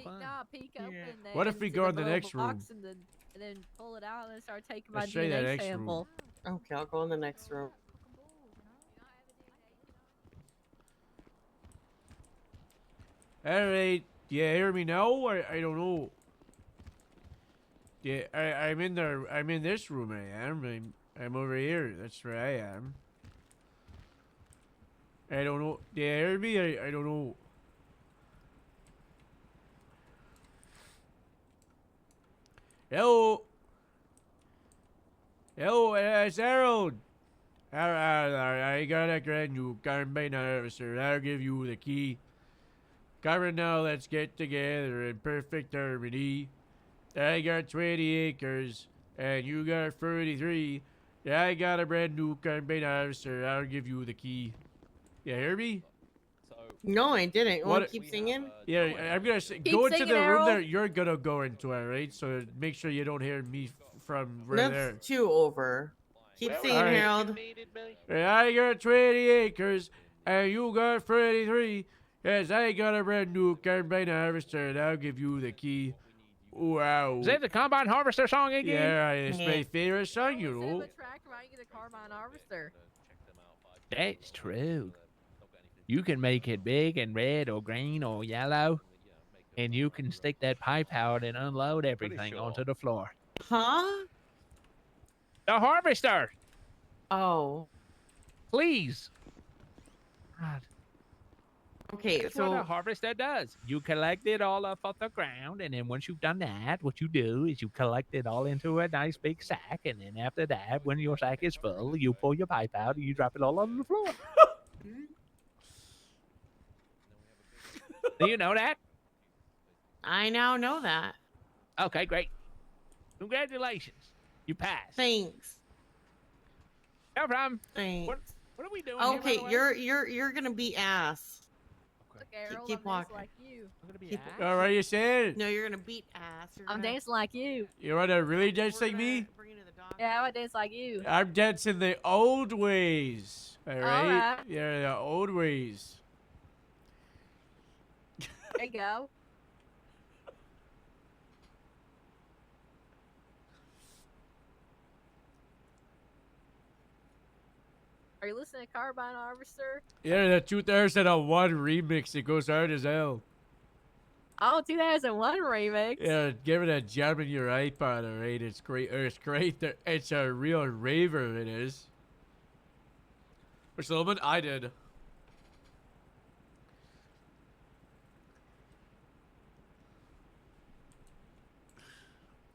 Peek open there What if we into go in the little next room? box and then pull it out and start taking my Let's try that DNA next room. sample. Okay, I'll go in the next room. Alright, do you hear me now? I don't know. Yeah, I'm in there. I'm in this room. I'm over here. That's where I am. I don't know. Do you hear me? I don't know. Hello. Hello, it's Harold. I got a grand new carbine officer. I'll give you the key. Come on now, let's get together in perfect harmony. I got 20 acres, and you got 33. I got a brand new carbine officer. I'll give you the key. You hear me? No, I didn't. You What- want to keep singing? Yeah, I'm gonna say, Keep go into singing, the room Harold. there. You're gonna go into it, right? So make sure you don't hear me from right there. That's two over. Keep singing, Alright. Harold. I got 20 acres, and you got 33. Yes, I got a brand new carbine harvester, and I'll give you the key. Wow. Is that the Combine Harvester song again? Yeah, it's my favorite song, you know. The carbine harvester. That's true. You can make it big and red or green or yellow, and you can stick that pipe out and unload everything onto the floor. Huh? The harvester. Oh. Please. God. Okay, That's so what a harvester does. You collect it all up off the ground, and then once you've done that, what you do is you collect it all into a nice big sack, and then after that, when your sack is full, you pull your pipe out and you drop it all on the floor. Do you know that? I now know that. Okay, great. Congratulations. You passed. Thanks. No problem. Thanks. What are we doing Okay, here, by the way? you're gonna be ass. Look, Harold, Keep I'm walking. dancing like you. All right, you saying? No, you're gonna beat ass. I'm dancing like you. You wanna really dance like me? Yeah, I would dance like you. I'm dancing the old ways. All right? Alright. Yeah, the old ways. There you go. Are you listening to Carbine Harvester? Yeah, the 2001 remix. It goes hard as hell. Oh, 2001 remix. Yeah, give it a jam in your iPod, alright? It's great. It's great. It's a real raver, it is. Which Solomon? I did.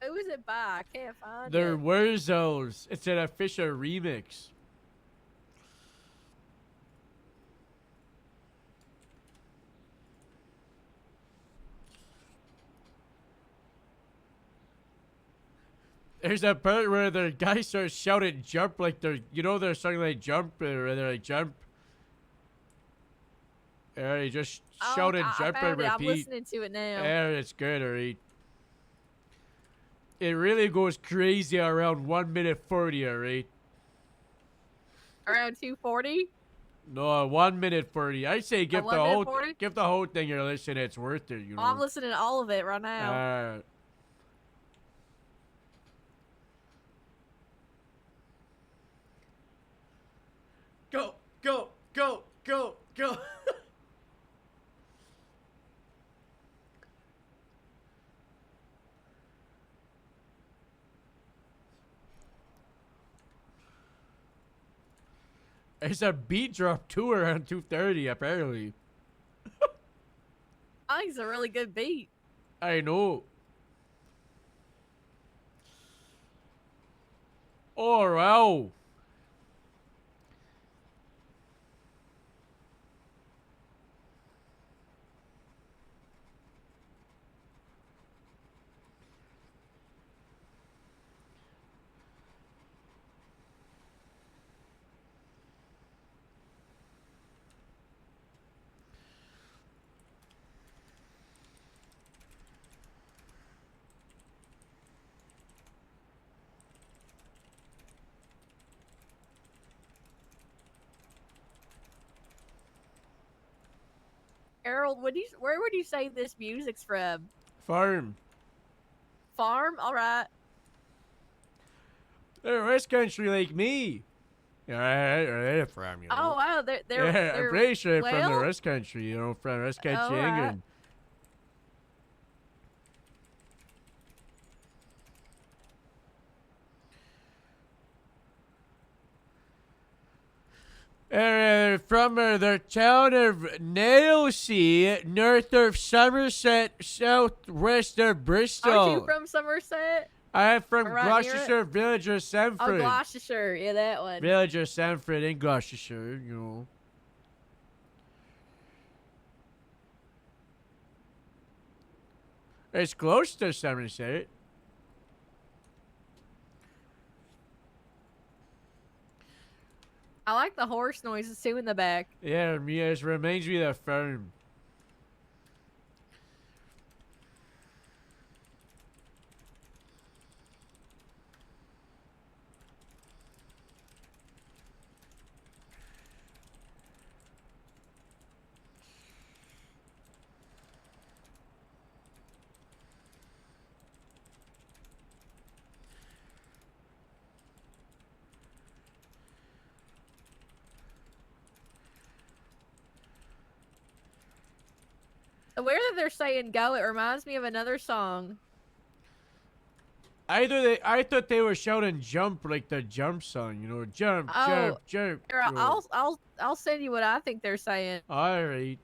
Who is it by? I can't find They're it. Wurzels. It's an official remix. There's a part where the guy starts shouting jump like they're, you know, they're starting like jump, or they're like jump. Yeah, he just shouted jump and found it. repeat. I'm listening to it now. Yeah, it's good, alright. It really goes crazy around 1 minute 40, alright? Around 2:40. No, 1 minute 30. I say give the 1 minute whole 40? give the whole thing your listen. It's worth it. You know. Oh, I'm listening to all of it right now. Go, go, go, go, go. It's a beat drop too around 2:30 apparently. I think it's a really good beat. I know. Oh wow. Harold, where would you say this music's from? Farm. Farm? All right. They're West Country like me. Yeah, they're from, you know. Oh wow, they're yeah, they're I'm pretty sure they're from the well? West Country, you know, from West Country, Alright. England. From the town of Nailsea, north of Somerset, southwest of Bristol. Aren't you from Somerset? I am from Right near it? Gloucestershire, village of Oh, Sanford. Gloucestershire. Yeah, that one. Village of Sanford in Gloucestershire, you know. It's close to Somerset. I like the horse noises too in the back. Yeah, it reminds me of the farm. The way that they're saying "go," it reminds me of another song. I thought they were shouting "jump" like the jump song, you know, jump, Oh, jump, jump. Here, you know. I'll send you what I think they're saying. All right.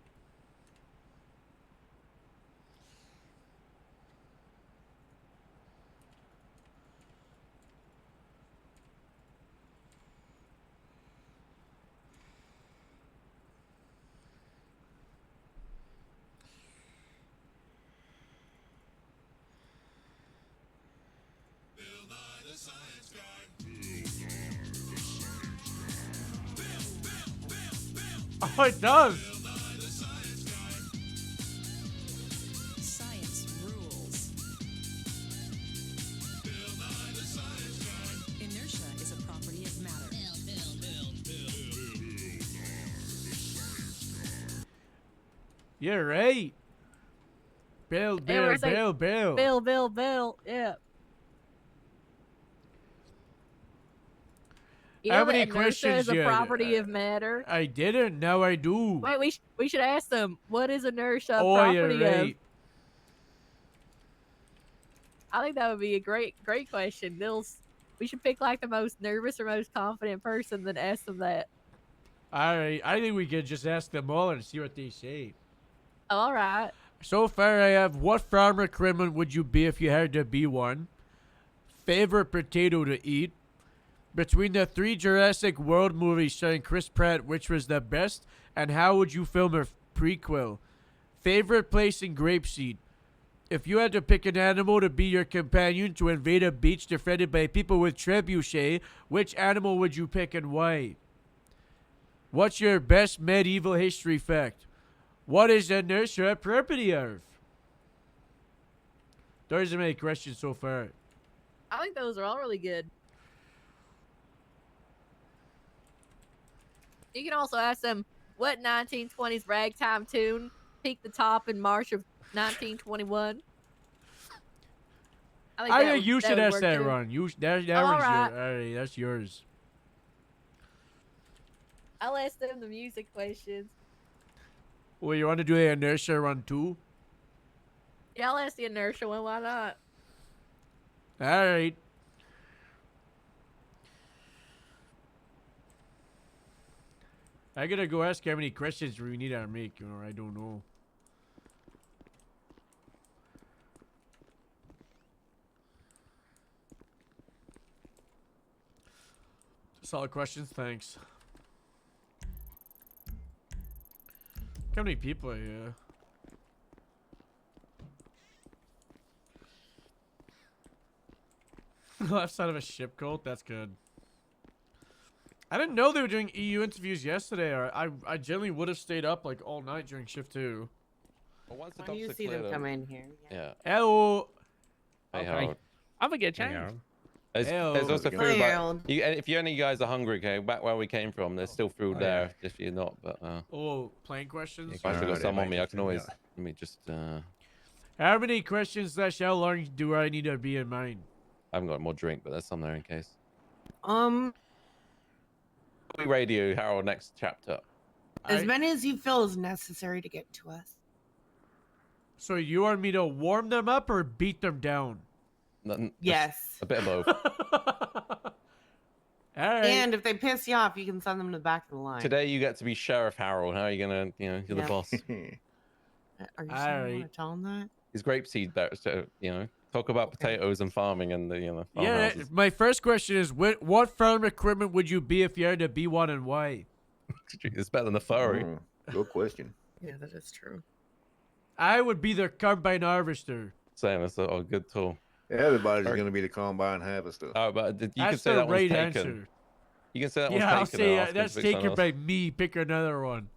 Oh, it does. Science rules. Inertia is a property of matter. You're right. Bill, Yeah, we're saying Bill. Bill. Yeah. You How know that many inertia questions is a you had? property of matter. I didn't. Now I do. Wait, we should ask them. What is inertia a Oh, property you're right. of? I think that would be a great question. We should pick like the most nervous or most confident person, then ask them that. All right. I think we could just ask them all and see what they say. Oh, all right. So far, I have: what farmer equipment would you be if you had to be one? Favorite potato to eat? Between the 3 Jurassic World movies starring Chris Pratt, which was the best, and how would you film a prequel? Favorite place in Grapeseed? If you had to pick an animal to be your companion to invade a beach defended by people with trebuchet, which animal would you pick and why? What's your best medieval history fact? What is inertia a property of? Those are many questions so far. I think those are all really good. You can also ask them what 1920s ragtime tune peaked the top in March of 1921. I think you that should would ask work that, too. Ron. You that Oh, one's alright. your, alright, that's yours. I'll ask them the music questions. Well, you want to do the inertia run too? Yeah, I'll ask the inertia one. Why not? All right. I gotta go ask how many questions we need to make. You know, I don't know. Solid questions, thanks. How many people are here? Left side of a ship cult? That's good. I didn't know they were doing EU interviews yesterday. Or I generally would have stayed up like all night during shift 2. But once the Why do you doctor see them cleared come in here? Yeah. Hello. Hey, Okay. Harold. I'm gonna get changed. There's Hello. also Hi, food. Harold. Like, if you any guys are hungry, okay, back where we came from, there's still food Oh, there. If you're not, but Oh, playing questions? if I still got some on me, I can always. Let me just. How many questions / how long do I need to be in mind? I haven't got more drink, but there's some there in case. We radio Harold next chapter. As many as you feel is necessary to get to us. So you want me to warm them up or beat them down? Yes. A bit of both. All right. And if they piss you off, you can send them to the back of the line. Today you get to be Sheriff Harold. How are you gonna? You're the Yep. boss. Are you sure you want to tell them that? He's grapeseed there, so talk about potatoes and farming and the Yeah, farmhouses. my first question is, what farm equipment would you be if you had to be one, and why? It's better than the furry. Good question. Yeah, that is true. I would be the combine harvester. Same, it's a good tool. Everybody's going to be the combine harvester. Oh, but you can That's say the that one's right taken. answer. You can say that Yeah, I'll one's taken. say and ask them that's to pick taken someone by me. Pick another one.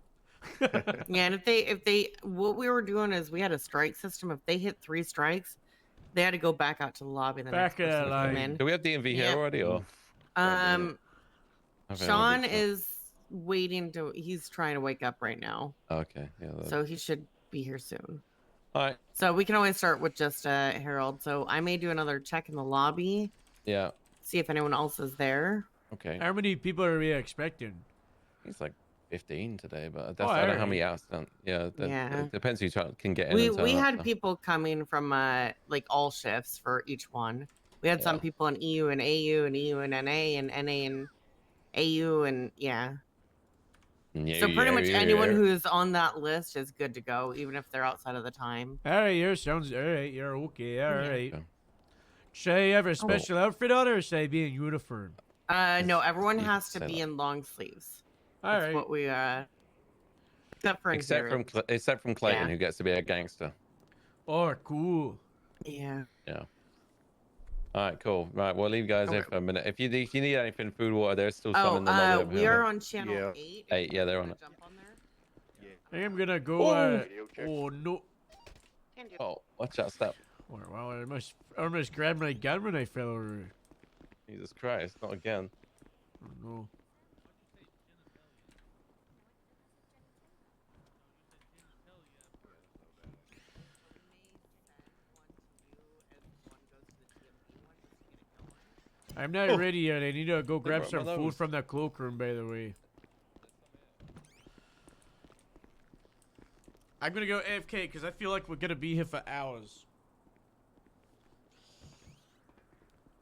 Yeah, and if they, what we were doing is we had a strike system. If they hit 3 strikes, they had to go back out to the lobby. The Back next person to come else. in. Do we have DMV here Yep. already, or? Um, Okay, Sean we'll do- is waiting to. He's trying to wake up right now, Okay, yeah. so he should be here soon. All right. So we can always start with just Harold. So I may do another check in the lobby, Yeah. see if anyone else is there. Okay. How many people are we expecting? It's like 15 today, but Oh, I don't know how alright. many hours. Yeah. Yeah. It depends who can get in. We and turn we up, had so. people coming from like all shifts for each one. We had some people in EU and AU and EU and NA and NA and AU and yeah. Yeah, So pretty yeah, much yeah, anyone yeah. who is on that list is good to go, even if they're outside of the time. All right, yours sounds all right. You're okay. All Yeah. right. Should I have a special outfit on, or should I be in uniform? No, everyone you has to say be that. in long sleeves. All That's right. what we except for Except from Clayton, Yeah. who gets to be a gangster. Oh, cool. Yeah. Yeah. All right, cool. Right, we'll leave you guys here for a minute. If you need anything, food, water, there's still some in the lobby. over we here. are on channel 8. 8, yeah, they're on it. I think I'm gonna go. Oh no. Oh, watch out, step. Oh, wow, I almost grabbed my gun when I fell over. Jesus Christ, not again. Oh no. I'm not ready yet. I need to go grab brought some my food nose. from the cloakroom, by the way. I'm gonna go AFK because I feel like we're gonna be here for hours.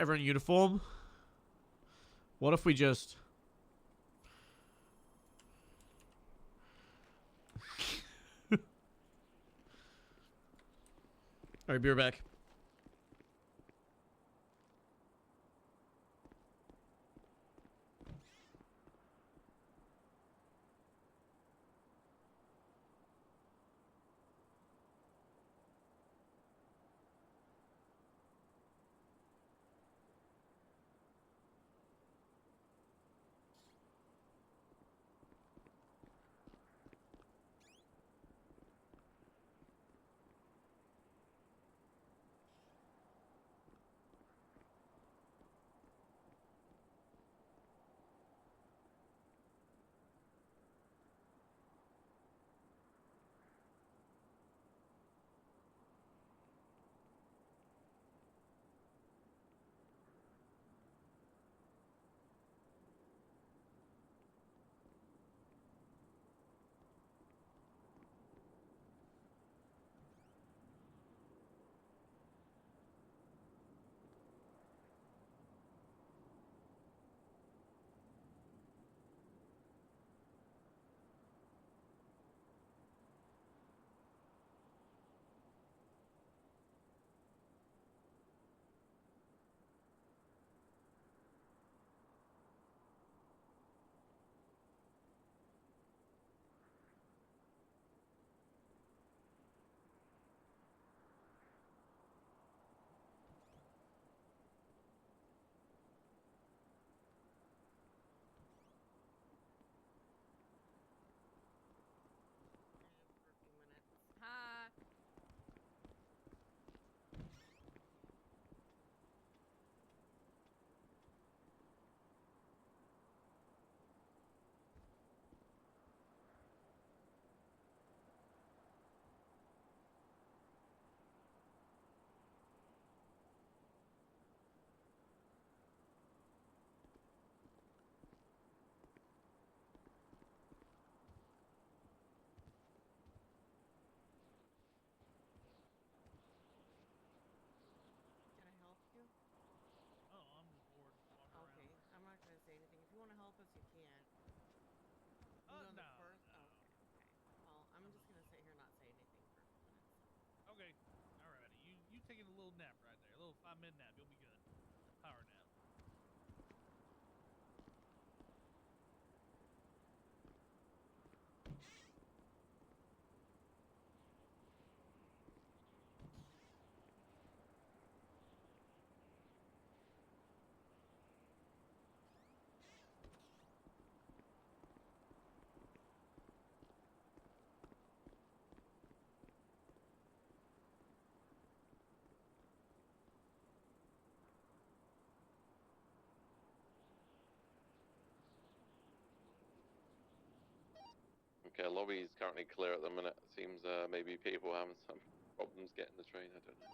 Everyone in uniform? What if we just... Alright, be right back. mid-nap. You'll be good. Power nap. Okay, lobby is currently clear at the minute. Seems maybe people having some problems getting the train. I don't know.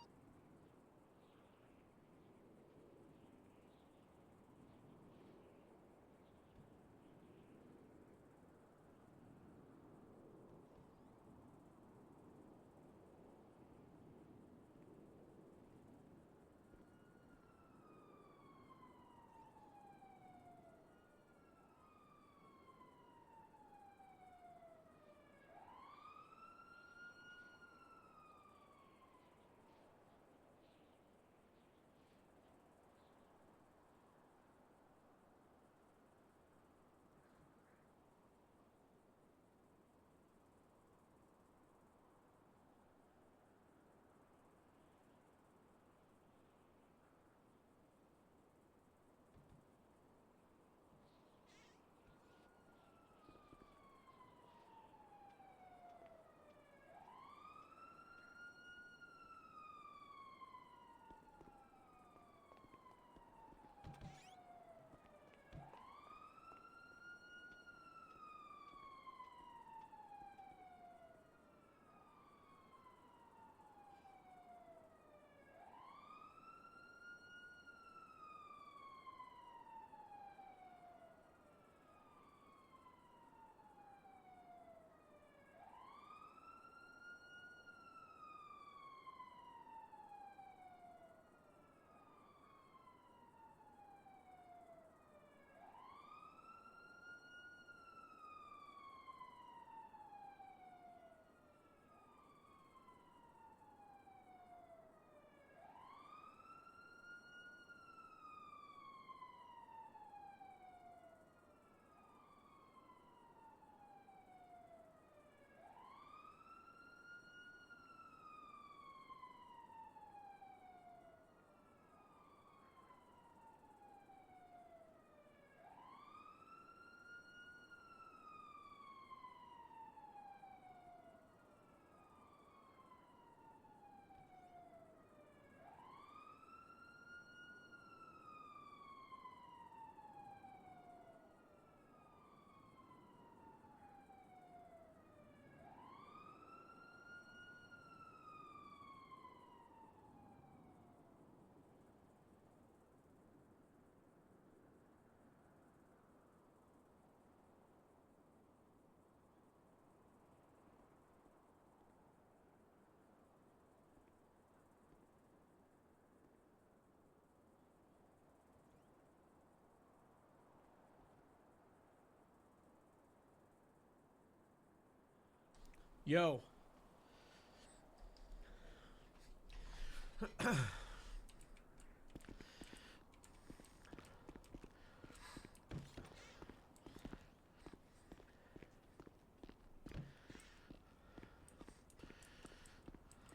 Yo.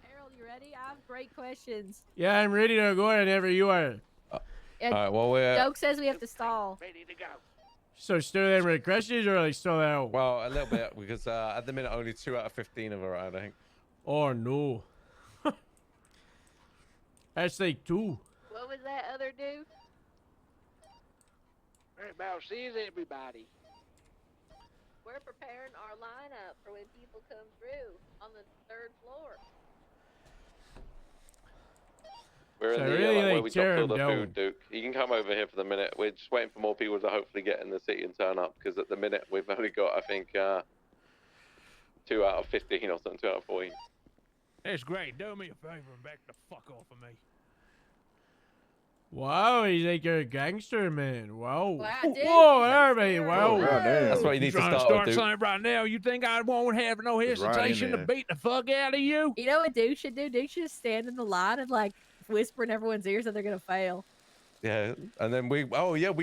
Harold, you ready? I have great questions. Yeah, I'm ready to go whenever you are. And All right, well, we're... Doke says we have to stall. Ready to go. So still them with questions or like still out? Well, a little bit, because at the minute only 2 out of 15 of around, I think. Oh no. That's like 2. What was that other dude? Right about sees everybody. We're preparing our lineup for when people come through on the 3rd floor. We're So in the really, where like, we tear dropped all 'em the down. food, Duke. You can come over here for the minute. We're just waiting for more people to hopefully get in the city and turn up, because at the minute we've only got, I think, 2 out of 15 or something, 2 out of 14. That's great. Do me a favor and back the fuck off of me. Wow, he's like a gangster, man. Wow. Wow, dude, Whoa, he's everybody, scary. wow. That's what you need to trying to start with, start Duke. something right now. You think I won't have no Just right in hesitation to there. beat the fuck out of you? You know what Duke should do? Duke should stand in the line and like whisper in everyone's ears that they're gonna fail. Yeah, and then we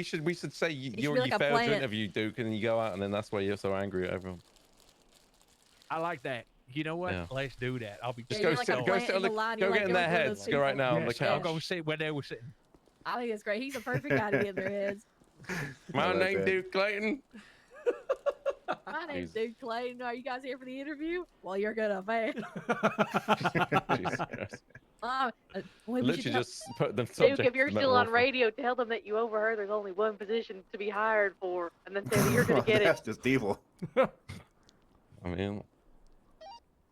should say should you be like a failed to plant. interview Duke, and then you go out, and then that's why you're so angry at everyone. I like that. You know what? Yeah. Let's do that. I'll be Just Yeah, go you're like sit, a go plant sit on in the, the line, go you're get like in their going through heads. those Go right people. now on the Yes, I'll couch. go sit where they were sitting. I think it's great. He's the perfect guy to get in their heads. My like name that. Duke Clayton. My name's Duke Clayton. Are you guys here for the interview? Well, you're gonna fail. Jesus Christ. Maybe we should Literally tell- just put the Duke, subject. if you're to still on metamorpho. radio, tell them that you overheard there's only one position to be hired for, and then say that you're gonna get That's it. just evil. I mean,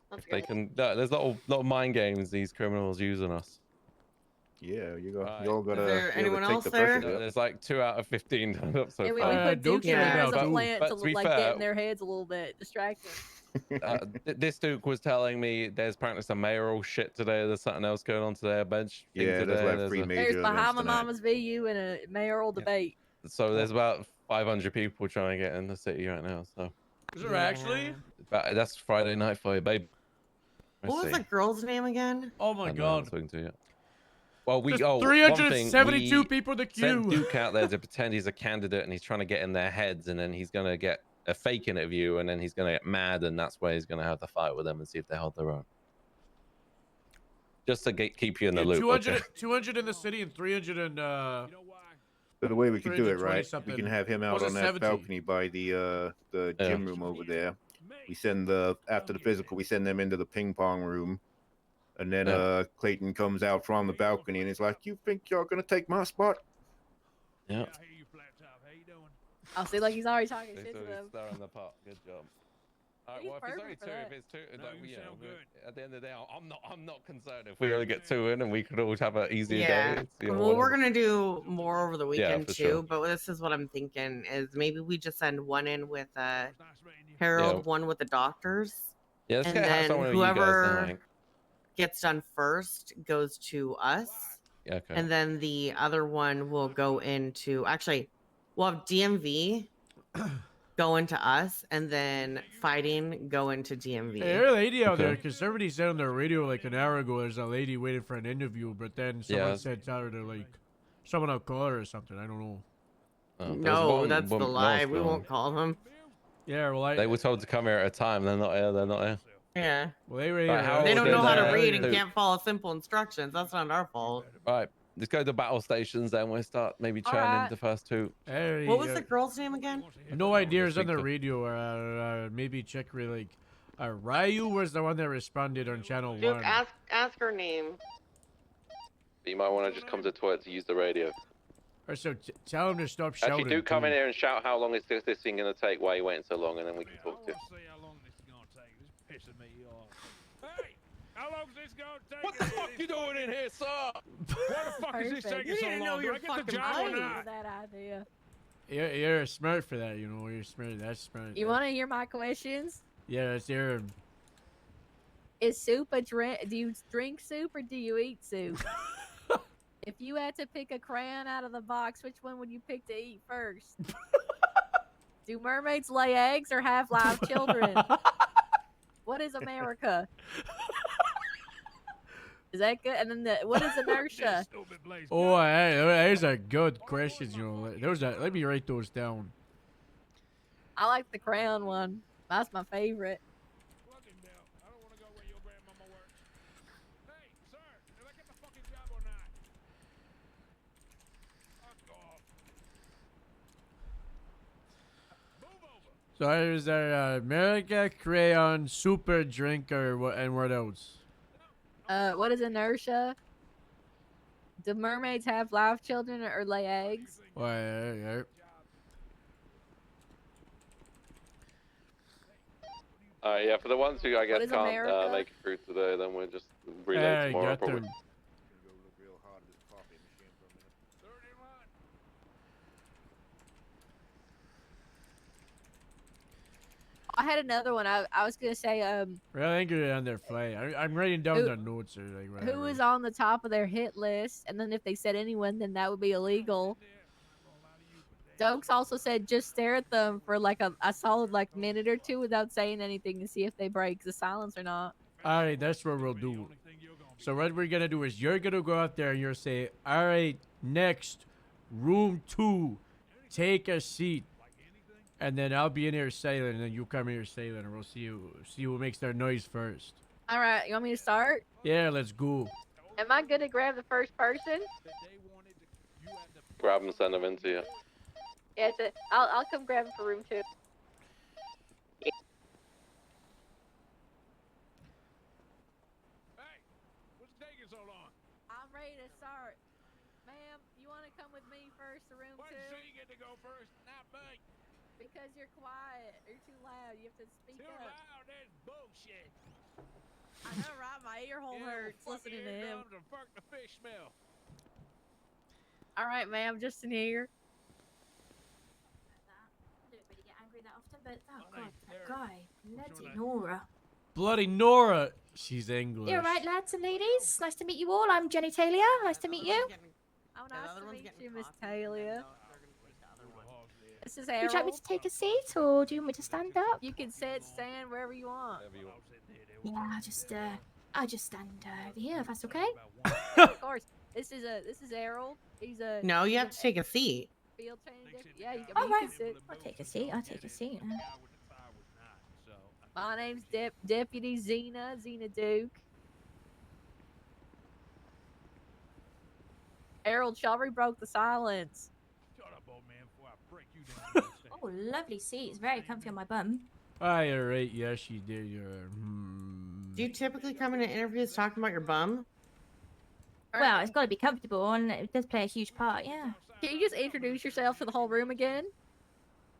That's if they good. can. There's a lot of mind games these criminals use on us. Yeah, you Right. all gotta. there be able to anyone take else the there? pressure. There's like 2 out of 15 done up so Yeah, we far. put Duke in there as a But- plant but to to be like get fair, in their heads a little bit, distract them. This Duke was telling me there's apparently some mayoral shit today. There's something else going on today. A bench thing Yeah, today. there's like 3 a- major There's events Bahama tonight. Mamas VU and a mayoral debate. So there's about 500 people trying to get in the city right now. So Is there actually? but that's Friday night for you, babe. What was the girl's name again? Oh my god. Well, we There's one thing, 372 we people in the sent queue. Duke out there to pretend he's a candidate and he's trying to get in their heads, and then he's gonna get a fake interview, and then he's gonna get mad, and that's where he's gonna have to fight with them and see if they hold their own. Just to keep you in the loop. 200, Okay? 200 in the city and 300 in So the way we can do it, 320 right? We something. can have him out Was it on that 70? balcony by the gym room over there. We send after the physical, we send them into the ping pong room, and then Clayton comes out from the balcony and he's like, "You think you're gonna take my spot?" Yeah. I'll see, like he's already talking He's shit to already them. stirring the pot. Good job. All right, He's well, if it's only perfect for two, that. if it's two, like, you know, at the end of the day, I'm not concerned if we only get 2 in and we could all have an easier Yeah. day. It's, you know, Well, we're whatever. gonna do more over the weekend for too. sure. But this is what I'm thinking: is maybe we just send one in with Harold, Yeah. one with the doctors, Yeah, let's and get then someone of you guys then, whoever I think. gets done first goes to us, Yeah, okay. and then the other one will go into. Actually, we'll have DMV go into us, and then fighting go into DMV. Hey, there's a lady out there Okay. because somebody said on their radio like an hour ago there's a lady waiting for an interview, but then someone Yeah. said tell her to like someone will call her or something. I don't know. No, that's the lie. We won't call them. Yeah, well, They were told to come here at a time. They're not here. They're not here. Yeah. Well, they were Right, here. how They don't did, know how to uh, read and Duke- can't follow simple instructions. That's not our fault. Right, let's go to battle stations then. We'll start maybe All churning right. the first 2. Hey, What was the girl's name again? No idea. It's on speak the to- radio. Maybe check like. Ryu was the one that responded on channel Duke, 1. ask her name. You might want to just come to the toilet to use the radio. Or so tell him to stop shouting. Actually, do come too. in here and shout how long is this thing going to take, why you waiting so long, and then we can talk to you. Pissing me off. Hey, how long is this gonna take? What the fuck you doing in here, sir? Why the fuck is this Perfect. taking You so didn't know long? Do you're I get fucking the job or late not? with that idea. You're smart for that, you know. You're smart. That's smart. You want to hear my questions? Yeah, let's hear him. Is soup a drink? Do you drink soup or do you eat soup? If you had to pick a crayon out of the box, which one would you pick to eat first? Do mermaids lay eggs or have live children? What is America? Is that good? And then what is inertia? Oh, hey, there's a good question, you know. Let me write those down. I like the crayon one. That's my favorite. So there's America Crayon Super Drink or what? And what else? What is inertia? Do mermaids have live children or lay eggs? Oh, yeah. Yeah, for the ones who I guess is can't America? make it through today, then we'll just relay Hey, tomorrow. got Probably. them. I had another one. I was gonna say Well, I think you're on their flight. I'm writing down Who- the notes or like whatever. who is on the top of their hit list, and then if they said anyone, then that would be illegal. Dokes also said just stare at them for like a solid like minute or two without saying anything to see if they break the silence or not. All right, that's what we'll do. So what we're gonna do is you're gonna go out there and you're say, all right, next, room 2, take a seat. And then I'll be in here silent, and then you come in here silent, and we'll see who makes their noise first. All right, you want me to start? Yeah, let's go. Am I good to grab the first person? Grab and send them into you. Yeah, I'll come grab him for room 2. I'm ready to start. Ma'am, you want to come with me first to room 2? Why does she get to go first, not me? Because you're quiet. You're too loud. You have to speak Too up. loud, that's bullshit. I know, right? My ear hole hurts listening to him. And fuck the fish smell. All right, ma'am, just in here. I don't really get angry that often, but oh god, that guy, bloody Nora. Bloody Nora. She's English. You're right, lads and ladies. Nice to meet you all. I'm Jenny Taylor. Nice to meet you. Oh, nice to meet you, Miss Talia. This is Would Harold. you like me to take a seat, or do you want me to stand up? You can sit, stand, wherever you want. Yeah, I'll just stand over here if that's okay. Of course. This is Harold. He's a. No, you have to take a seat. Field training. Yeah, you, All you right. can sit. I'll take a seat. I'll take a seat. My name's Deputy Xena Duke. Harold Shelby broke the silence. Shut up, old man, before I break you down. Oh, lovely seat. It's very comfy on my bum. Alright, yes, she did. Do you typically come into interviews talking about your bum? Well, it's got to be comfortable, and it does play a huge part. Yeah. Can you just introduce yourself to the whole room again?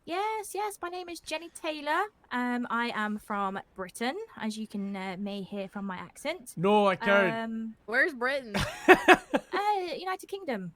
Yes. My name is Jenny Taylor. I am from Britain, as you can may hear from my accent. No, I can't. Where's Britain? United Kingdom.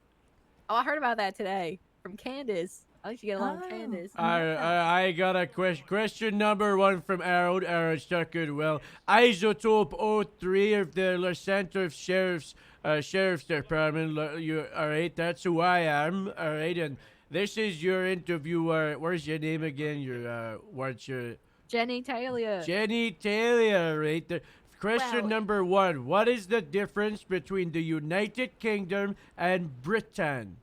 Oh, I heard about that today from Candace. I think you get along with Candace. I got a question number 1 from Harold. Harold stuck it well. Isotope 03 of the Los Santos Sheriff's Department. You all right? That's who I am. All right, and this is your interviewer. Where's your name again? What's your? Jenny Taylor. Jenny Taylor, right there. Question number 1. What is the difference between the United Kingdom and Britain?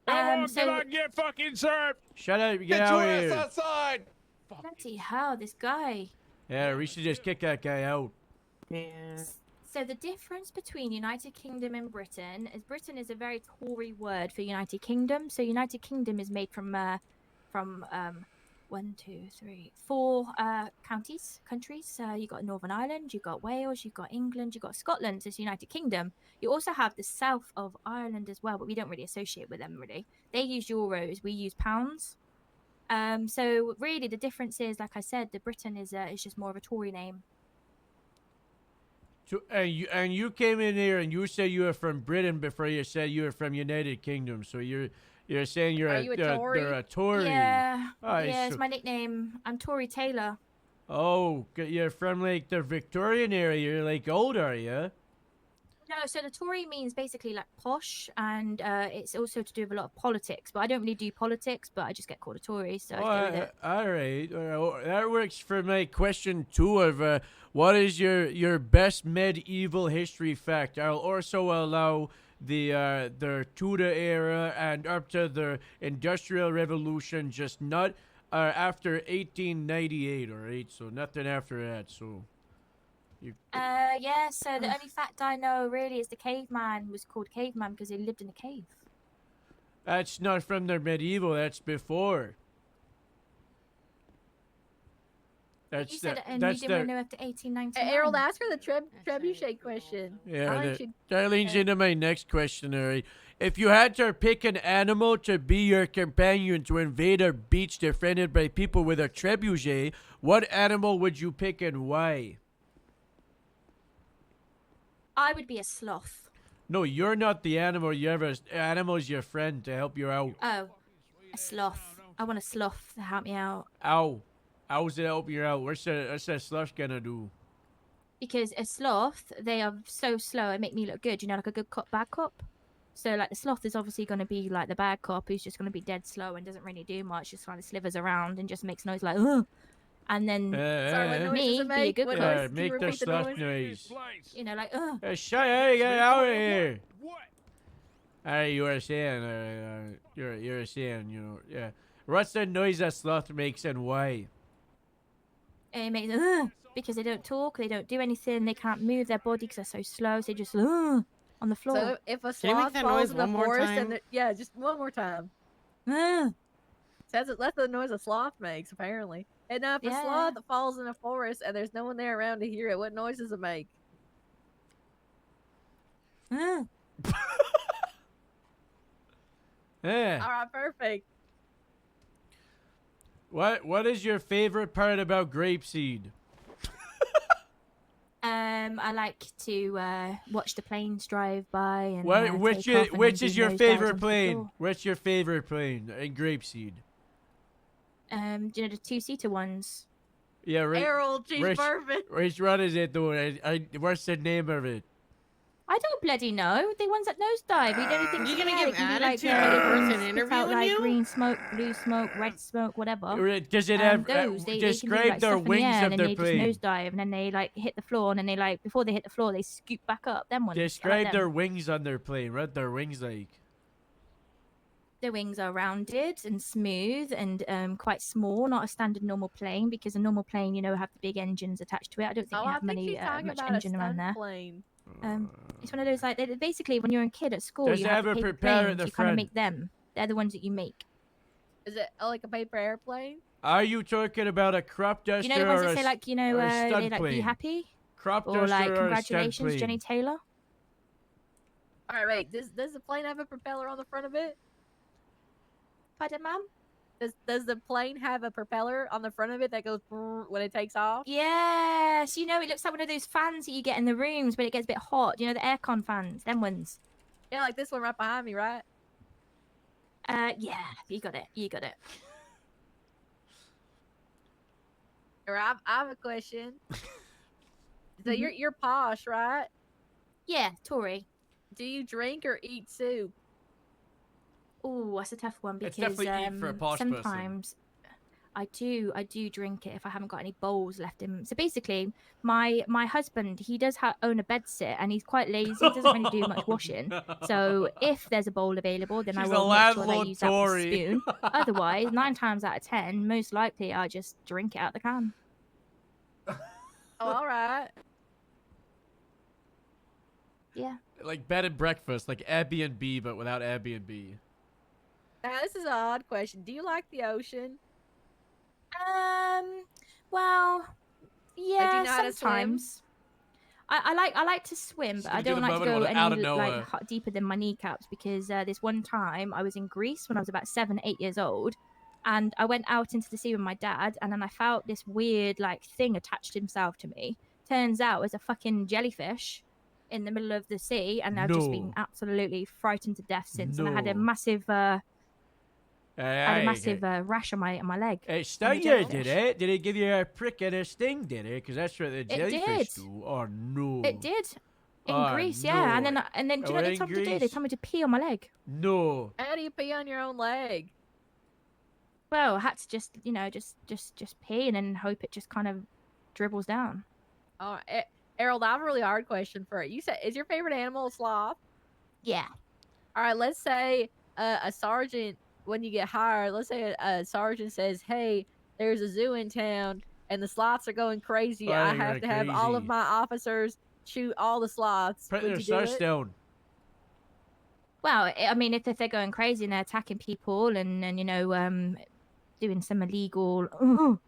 Can I get fucking served? Shut up, get Get out your of ass here. outside. Bloody hell, this guy. Yeah, we should just kick that guy out. Yeah. So the difference between United Kingdom and Britain is Britain is a very Tory word for United Kingdom. So United Kingdom is made from 4 countries. You got Northern Ireland, you got Wales, you got England, you got Scotland. So it's United Kingdom. You also have the south of Ireland as well, but we don't really associate with them really. They use euros, we use pounds. So really the difference is, like I said, the Britain is just more of a Tory name. So, and you came in here and you said you were from Britain before you said you were from United Kingdom. So you're saying you're you a Tory? You're a Tory. Yeah, Alright, yeah, it's so- my nickname. I'm Tory Taylor. Oh, you're from like the Victorian area. You're like old, are you? No, so the Tory means basically like posh, and it's also to do with a lot of politics. But I don't really do politics, but I just get called a Tory, so I go with it. All right. That works for my question 2 of what is your best medieval history fact? I'll also allow the Tudor era and up to the Industrial Revolution, just not after 1898, all right? So nothing after that, so... Yeah, so the only fact I know really is the caveman was called caveman because he lived in a cave. That's not from the medieval, that's before. You said, and you didn't know after 1899. Harold, ask her the trebuchet question. Yeah, that leads into my next question, all right? If you had to pick an animal to be your companion to invade a beach defended by people with a trebuchet, what animal would you pick and why? I would be a sloth. No, you're not the animal. Animal's your friend to help you out. Oh, a sloth. I want a sloth to help me out. Ow. How's it help you out? What's that sloth gonna do? Because a sloth, they are so slow and make me look good. You know, like a good cop, bad cop. So, like, the sloth is obviously going to be like the bad cop who's just going to be dead slow and doesn't really do much. Just kind of slithers around and just makes noise like, ugh. and then Sorry, what noises me it be a make? good What cook. noise? Can you Make the repeat the stuff noise? noise. You know, like ugh. Shut up, get out of here. You were saying, you were saying, you know, yeah. What's the noise that sloth makes and why? It makes ugh, because they don't talk, they don't do anything, they can't move their body because they're so slow, so they just ugh, on the floor. So if a Can you make sloth that falls noise in the one more forest time? and yeah, just one more time. Ugh. That's the noise a sloth makes, apparently. And now if a Yeah. sloth falls in a forest and there's no one there around to hear it, what noise does it make? Ugh. Yeah. All right, perfect. What is your favorite part about grapeseed? I like to watch the planes drive by and Which take off and which then is do your nosedives favorite onto the plane? floor. What's your favorite plane in grapeseed? Do you know the two-seater ones? Yeah, right. Errol, she's perfect. Which one is it though? What's the name of it? I don't bloody know. The ones that nosedive. You don't think You to the gonna air, give it can be like attitude to the person spit interviewing out like you? green smoke, blue smoke, red smoke, whatever. Does it have those? They can do describe like their stuff in the wings air, of and their then they plane? just nosedive, and then they like hit the floor, and then they like before they hit the floor, they scoop back up. Them ones. I like Describe them. their wings on their plane. What their wings like? The wings are rounded and smooth and quite small, not a standard normal plane, because a normal plane, you know, have the big engines attached to it. I don't think Oh, they I have think many she's talking much about engine a around stunt there. plane. It's one of those like basically when you're a kid at school, Does you it have have the a paper propeller at planes. the You kind of front? make them. They're the ones that you make. Is it like a paper airplane? Are you talking about a crop duster You know the ones or that a say like you know or a they stunt like plane? be happy Crop or duster like or a stunt congratulations Jenny plane? Taylor. All right, wait. Does the plane have a propeller on the front of it? Pardon, ma'am? Does the plane have a propeller on the front of it that goes brrr when it takes off? Yes, you know it looks like one of those fans that you get in the rooms when it gets a bit hot. You know the aircon fans, them ones. Yeah, like this one right behind me, right? Yeah, you got it. You got it. Or I have a question. So Mm-hmm. you're posh, right? Yeah, Tori. Do you drink or eat soup? Oh, that's a tough one because It's definitely eat for a posh person. sometimes I do drink it if I haven't got any bowls left in. So basically, my husband, he does own a bed sit and he's quite lazy. He doesn't really do much washing. So if there's a bowl available, then I She's will a make sure that I landlord use that with a Tory. spoon. Otherwise, 9 times out of 10, most likely I'll just drink it out the can. Oh, all right. Yeah. Like bed and breakfast, like Airbnb, but without Airbnb. Now this is an odd question. Do you like the ocean? Well, yeah, know how to swim? sometimes. I like to swim, She's but I gonna don't get a like to moment go when out of any nowhere. like deeper than my kneecaps because this one time I was in Greece when I was about 7, 8 years old, and I went out into the sea with my dad, and then I felt this weird like thing attached himself to me. Turns out it was a fucking jellyfish in the middle of the sea, and I've just been No. absolutely frightened to death since, and I had a No. massive rash on my leg. It from stung the you, jellyfish. did it? Did it give you a prick and a sting, did it? Because that's what the jellyfish did. do. Oh, no. It did. In Oh, Greece, yeah. And no. then do you know Oh, what they in told me to do? They Greece? told me to pee on my leg. No. How do you pee on your own leg? Well, I had to just, you know, just pee and then hope it just kind of dribbles down. All right. Errol, I have a really hard question for you. You said, is your favorite animal a sloth? Yeah. All right, let's say a sergeant, when you get hired, let's say a sergeant says, hey, there's a zoo in town and the sloths are going crazy. Oh, I they're have to going have all of crazy. my officers shoot all the sloths. Put Would their you do such it? down. Well, I mean, if they're going crazy and they're attacking people and you know, doing some illegal,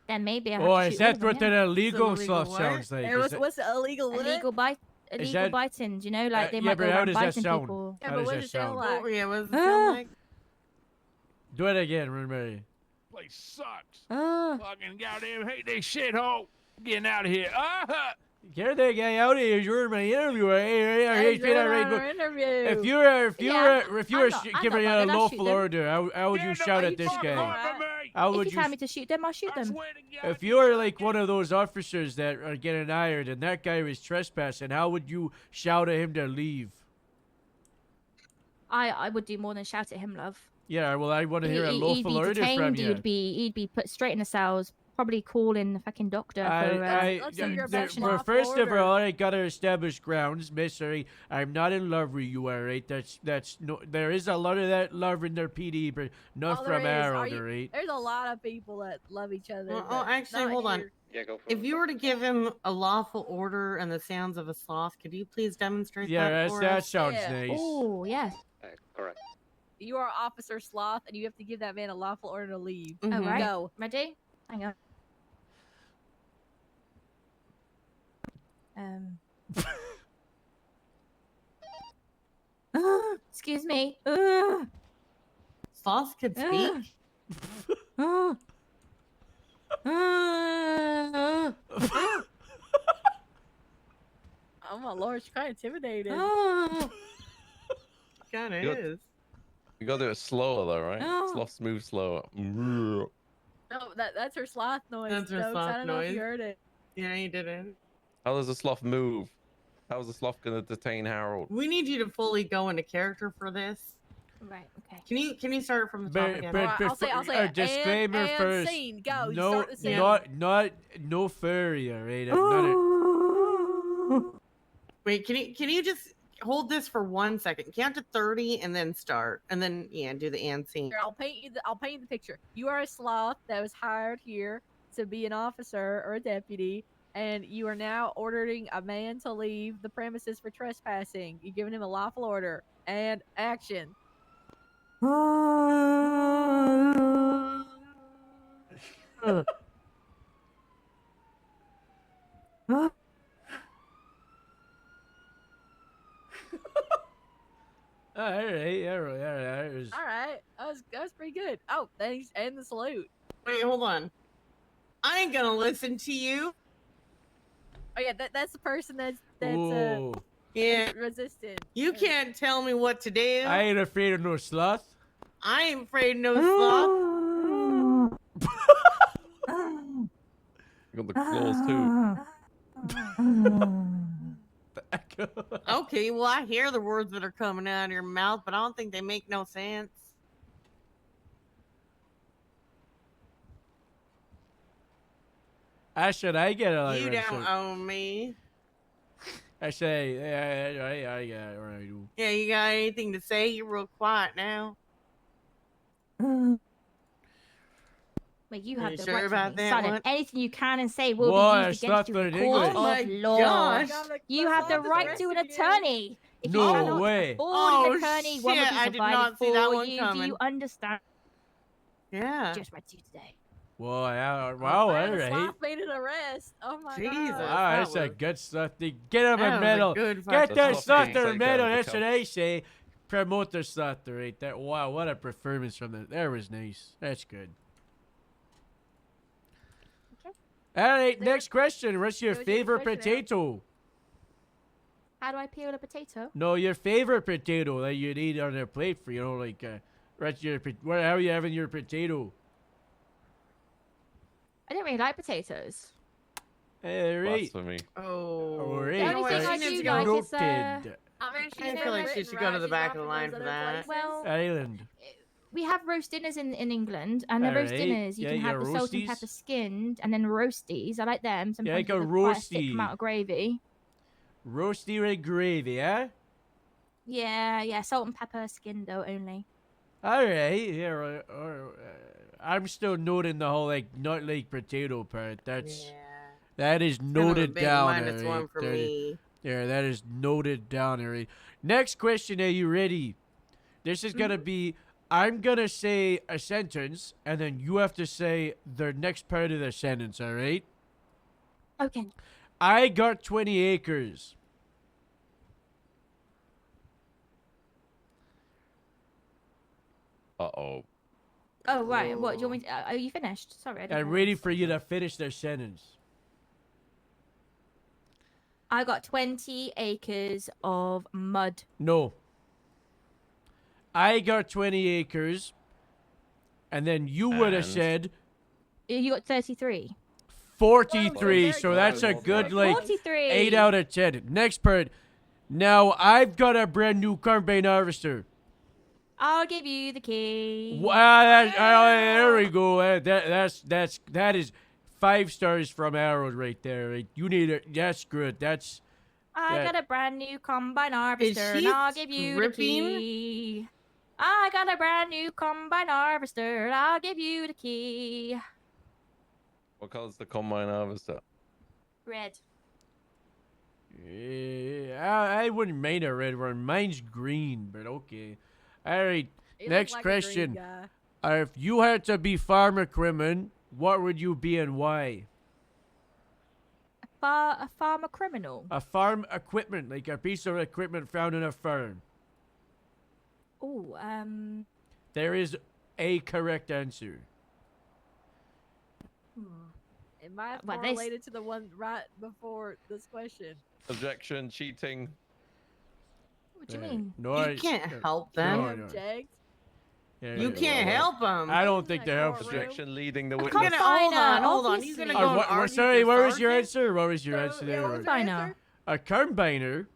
then maybe I have Oh, to is shoot all that of them, what yeah. an illegal sloth sounds like? Errol, Is that- what's the illegal what? Illegal bite. Is Illegal that- biting, you know, like they yeah, might but go how around does that biting sound? people. Yeah, How but does what that does it sound sound? like? Yeah, what does it sound like? Do it again, Rosemary. Place sucks. Oh. Fucking goddamn hate this shithole. Getting out of here. Get that guy out of here. You're my interviewer. Hey, doing our interview. If you were I'm giving not a bothered, I'll shoot lawful them. order, how would you shout at this guy? How If would you you? tell me to shoot them, I'll shoot them. If you were like one of those officers that are getting hired and that guy was trespassing, how would you shout at him to leave? I would do more than shout at him, love. Yeah, well, I want to hear a He'd lawful be order detained, from you. He'd be put straight in the cells, probably call in the fucking doctor for first of all, I gotta establish grounds, Misery. I'm not in love with you, alright? That's no. There is a lot of that love in their PD, but not Oh, there from is. our Are you- alright? There's a lot of people that love each other. Well, but actually, not hold on. here. Yeah, go for If you were to give him a lawful order and the sounds of a sloth, could you please demonstrate Yeah, that for that us? sounds Yeah. nice. Oh, yes. Correct. You are Officer Sloth, and you have to give that man a lawful order to leave. All right. Go. Ready? Hang on. Excuse me. Sloths could speak. Oh my lord, she's kind of intimidated. Kind of Good. is. You gotta do it slower though, right? No. Sloths move slower. No, that's her sloth noise. That's her Stokes. sloth I don't know if you noise. heard it. Yeah, he didn't. How does a sloth move? How is a sloth gonna detain Harold? We need you to fully go into character for this. Right. Okay. Can you start it from the top again? Alright, I'll say a it. disclaimer and first. Scene. Go. You No, start the scene. no furry, alright? Wait, can you just hold this for 1 second? Count to 30 and then start, and then do the and scene. Here, I'll paint you the picture. You are a sloth that was hired here to be an officer or a deputy, and you are now ordering a man to leave the premises for trespassing. You're giving him a lawful order. And action. Alright. All right, that was pretty good. Oh, thanks, and the salute. Wait, hold on. I ain't gonna listen to you. Oh yeah, that's the person that's Ooh. Yeah. resistant. You can't tell me what to do. I ain't afraid of no sloth. I ain't afraid of no sloth. You got the claws too. Okay, well, I hear the words that are coming out of your mouth, but I don't think they make no sense. Should I get a You don't own me. I say, yeah, I do. Yeah, you got anything to say? You're real quiet now. Well, you Are have you the sure right to about be that silent. one? Anything you can and say will What? be used against you in Stop the court it, of English. law. Gosh. You have the right to an attorney. If No you cannot way. afford Oh, an attorney, one will shit, be I did provided not see for that one you. coming. Do you understand? Yeah. Just read to you today. Well, yeah, well, Man, the alright. sloth made an arrest. Oh my Jesus. god. Ah, that's a good stuff. Get him That a was a medal. good Get fucking that sloth stuff thing. to a Take medal. down the That's what I say. Promote the stuff to right there. Wow, what a performance from the. That was nice. That's good. All right, next question. What's your What was your favorite question, potato? How do I peel a potato? No, your favorite potato that you'd eat on a plate for, like, what's your, how are you having your potato? I don't really like potatoes. Right. Blasphemy. Oh. Alright. The only thing I do like is, Noted. I mean, I feel like she should go to the back of the line for that. well, Island. we have roast dinners in England, and the roast Alright. dinners you Yeah, can have your the salt and roasties. pepper skinned, and then roasties. I like them. Sometimes like with a quite thick roasty. amount of gravy. Roasty red gravy, eh? Yeah, salt and pepper skinned though only. Alright, yeah, right. I'm still noting the whole, like, not like potato part. That is Kind of a noted big down. minus alright. one for That- me. There, that is noted down. Alright. Next question, are you ready? This is Mm-hmm. gonna be, I'm gonna say a sentence, and then you have to say the next part of the sentence, alright? Okay. I got 20 acres. Uh-oh. Oh right. What do you want me? To, are you finished? Sorry. I didn't I'm know. ready for you to finish the sentence. I got 20 acres of mud. No. I got 20 acres, and then you would have And? said You got 33. 43, so that's a good, like, 43. 8 out of 10. Next part. Now, I've got a brand new combine harvester. I'll give you the key. Wow, there we go. That is 5 stars from Arrows right there. Right? You need it. That's good. That's. I that- got a brand new combine harvester, and she I'll give you the dripping? key. I got a brand new combine harvester, and I'll give you the key. What color's the combine harvester? Red. Yeah, I wouldn't mind a red one. Mine's green, but okay. All right. He Next looked like a green question. guy. If you had to be farm equipment, what would you be and why? A farmer criminal. A farm equipment, like a piece of equipment found in a farm. Oh, There is a correct answer. Am I What, they s- correlated to the one right before this question? Objection, cheating. What do you mean? No, You can't help them. No, no. Object. Yeah, You can't help them. I don't think they help. Objection, leading the A witness. combiner, hold on. You're obviously. gonna go and argue sorry, with what the was your sergeant? answer? What was your answer there? Combiner. A combiner?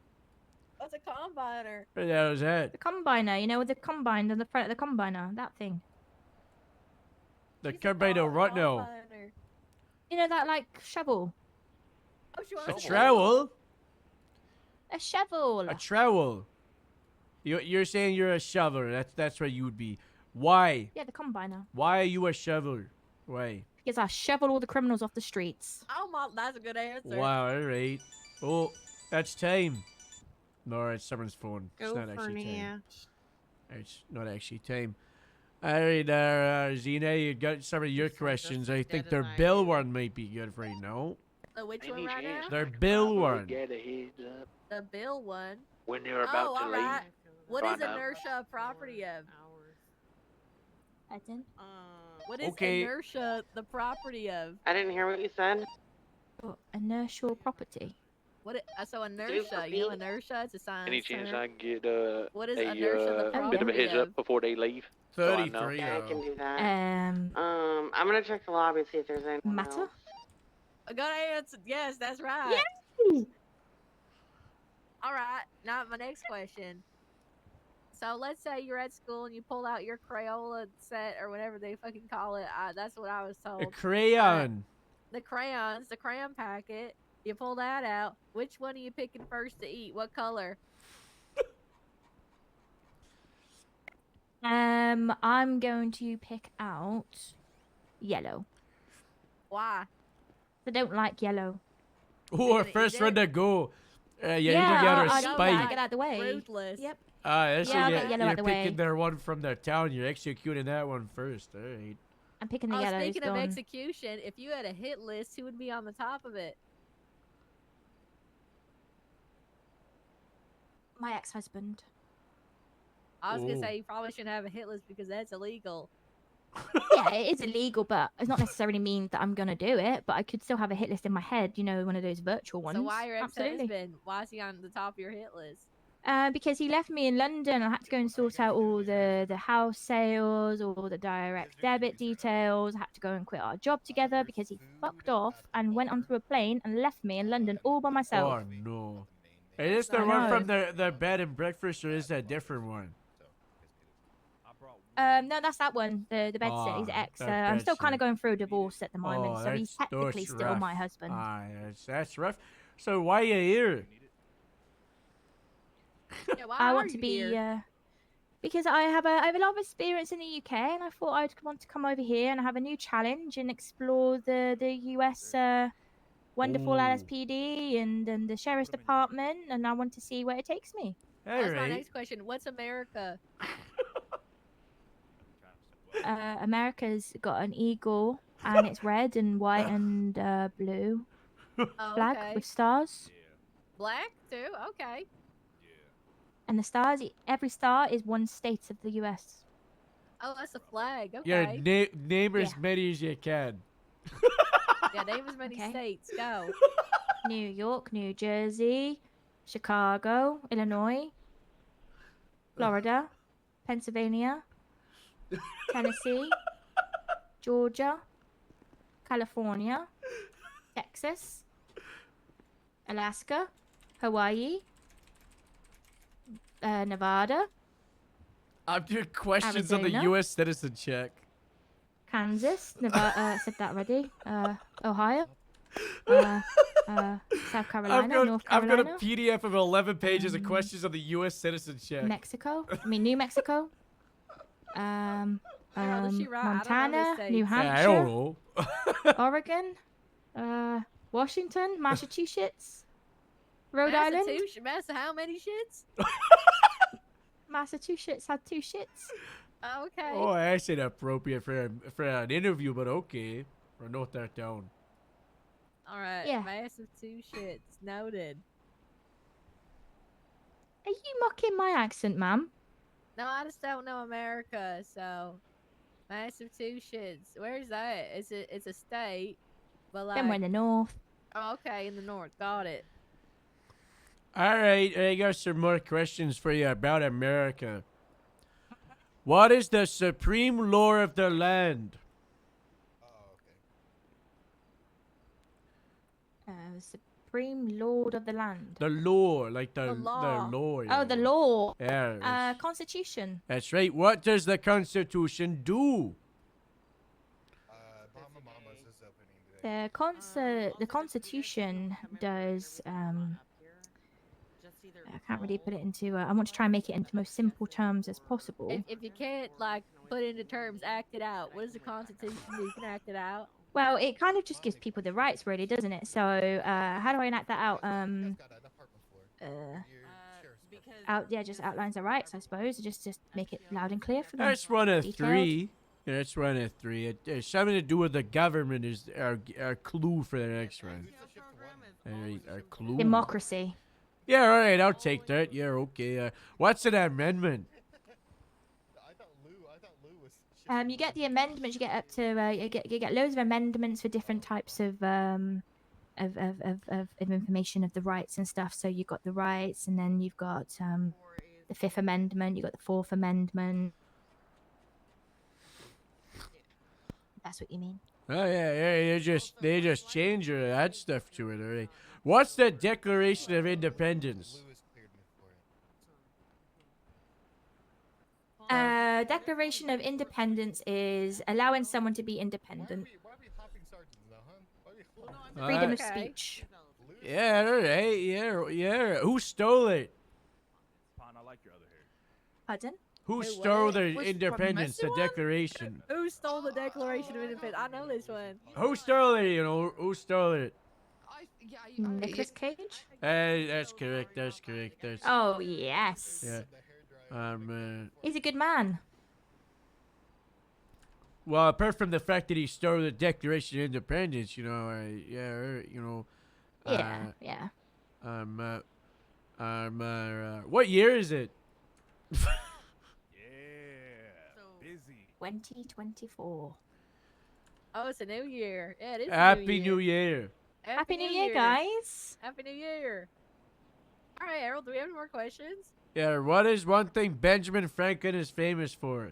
What's a combiner? What the hell is that? The combiner, you know, with the combine on the front of the combiner, that thing. The combiner what now? You know that like shovel? Oh, she A wants trowel? A shovel. A trowel. You're saying you're a shoveler. That's what you would be. Why? Yeah, the combiner. Why are you a shoveler? Why? Because I shovel all the criminals off the streets. Oh my, that's a good answer. Wow, alright. Oh, that's time. No, it's someone's phone. It's Go not for actually time. Nia. It's not actually time. Alright, Xena, you got some of your questions. I think their bill one might be good right now. The which one right now? Their bill one. Get a heads up The bill one. when they're about to all leave. right. What is Find out. inertia a property of? Pardon? What is Okay. inertia the property of? I didn't hear what you said. Oh, inertial property. So inertia, you know inertia? It's a science Any chance term. I can get What is a inertia the bit of a heads property up before they leave? So I know. 33. Yeah, I can do that. Um, I'm gonna check the lobby see if there's anything matter? else. A good answer. Yes, that's right. Yay! All right. Now my next question. So let's say you're at school and you pull out your Crayola set or whatever they fucking call it. That's what I was told. A crayon. The crayons, the crayon packet. You pull that out. Which one are you picking first to eat? What color? I'm going to pick out yellow. Why? I don't like yellow. Oh, our first one to go. Yeah, you need to get I'll her get spike. it out of the way. Ruthless. Yep. That's Yeah, I'll it. get yellow You're out the picking way. their one from their town. You're executing that one first. All right. I'm picking the Oh, yellow. speaking of done. execution, if you had a hit list, who would be on the top of it? My ex-husband. I was Ooh. gonna say you probably shouldn't have a hit list because that's illegal. Yeah, it is illegal, but it's not necessarily mean that I'm gonna do it. But I could still have a hit list in my head. You know, one of those virtual ones. So why your Absolutely. ex-husband? Why is he on the top of your hit list? Because he left me in London. I had to go and sort out all the house sales, all the direct debit details. I had to go and quit our job together because he fucked off and went onto a plane and left me in London all by myself. Oh no. Is this I the one know. from the bed and breakfast, or is that a different one? No, that's that one. The bed sit. He's Oh, ex. that I'm bed still kind sit. of going through a divorce at the moment, Oh, so he's that's technically still rough. my husband. Ah, that's rough. So why are you here? Yeah, why I are want to you be here? because I have a lot of experience in the UK, and I thought I'd want to come over here and have a new challenge and explore the US wonderful Ooh. LSPD and the sheriff's department, and I want to see where it takes me. That's my next question. What's America? America's got an eagle, and it's red and white and blue Oh, flag okay. with stars. Black too. Okay. And the stars, every star is one state of the US. Oh, that's a flag. Yeah, Okay. name as many as you can. Yeah, name as many states. Go. New York, New Jersey, Chicago, Illinois, Florida, Pennsylvania, Tennessee, Georgia, California, Texas, Alaska, Hawaii, Nevada. I'm doing questions on the Arizona. U.S. citizen check. Kansas, Nevada, said that already. Ohio, South Carolina, North I've Carolina, got a PDF of 11 pages of questions on the U.S. citizen check. Mexico. I mean New Mexico. does she write? I don't know the Montana, New states. Hampshire, I don't know. Oregon, Washington, Massachusetts, Rhode Island. How many shits? Massachusetts had 2 shits. Okay. Oh, that's inappropriate for an interview, but okay. I'll note that down. All right. Yeah. Massive 2 shits. Noted. Are you mocking my accent, ma'am? No, I just don't know America, so massive 2 shits. Where's that? It's a state, but like. Then we're in the north. Oh, okay, in the north. Got it. All right, I got some more questions for you about America. What is the supreme law of the land? Supreme Lord of the land. The law, like the law. law. Oh, the law. Yeah. Constitution. That's right. What does the Constitution do? The Constitution does. I can't really put it into. I want to try and make it into the most simple terms as possible. If you can't like put it into terms, act it out. What does the Constitution do? You can act it out. Well, it kind of just gives people the rights, really, doesn't it? So, how do I enact that out? Just outlines the rights, I suppose. Just make it loud and clear for them. That's one of Detailed. 3. Yeah, that's one of 3. It has something to do with the government is our clue for the next one. Our clue. Democracy. Yeah, all right, I'll take that. Yeah, okay. What's an amendment? You get the amendments. You get up to you get loads of amendments for different types of information of the rights and stuff. So you've got the rights, and then you've got the 5th Amendment. You've got the 4th Amendment. That's what you mean. Oh yeah. They just change that stuff to it already. What's the Declaration of Independence? Declaration of Independence is allowing someone to be independent. Freedom of speech. Yeah, all right. Yeah. Who stole it? Pardon? Who stole the Which independence, the one? Declaration? Who stole the Declaration of Independence? I know this one. Who stole it? Who stole it? Nicolas Cage? That's correct. That's correct. Oh yes. Yeah. He's a good man. Well, apart from the fact that he stole the Declaration of Independence, what year is it? 2024. Oh, it's a new year. Yeah, it is. Happy New Year. Happy New Year, guys. Happy New Year. All right, Errol, do we have any more questions? Yeah, what is one thing Benjamin Franklin is famous for?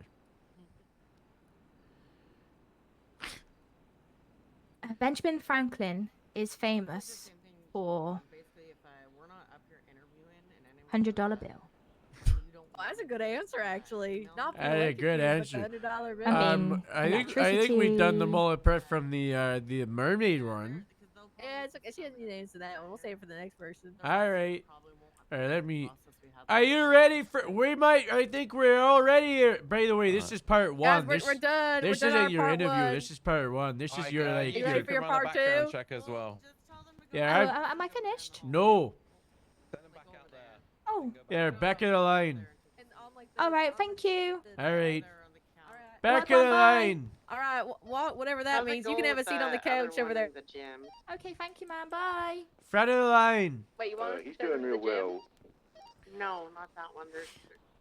Benjamin Franklin is famous for $100 bill. Oh, that's a good answer, actually. Not for A good answer. $100 bill. I think we've done them all apart from the mermaid one. Yeah, it's okay. She doesn't need to answer that one. We'll save it for the next person. All right. Let me. Are you ready for? I think we're all ready here. By the way, this is part 1. Guys, we're done. This We're done isn't our your part interview. 1. This is part 1. This is your like. You ready for your part 2? Check as well. Yeah. Am I finished? No. Oh. Yeah, back of the line. All right. Thank you. All right. Back Bye, of the bye, bye. line. All right, whatever that means. You can have a seat on the couch over there. Okay. Thank you, man. Bye. Front of the line. Wait, you want us to He's sit doing in the real gym? well. No, not that one. There's.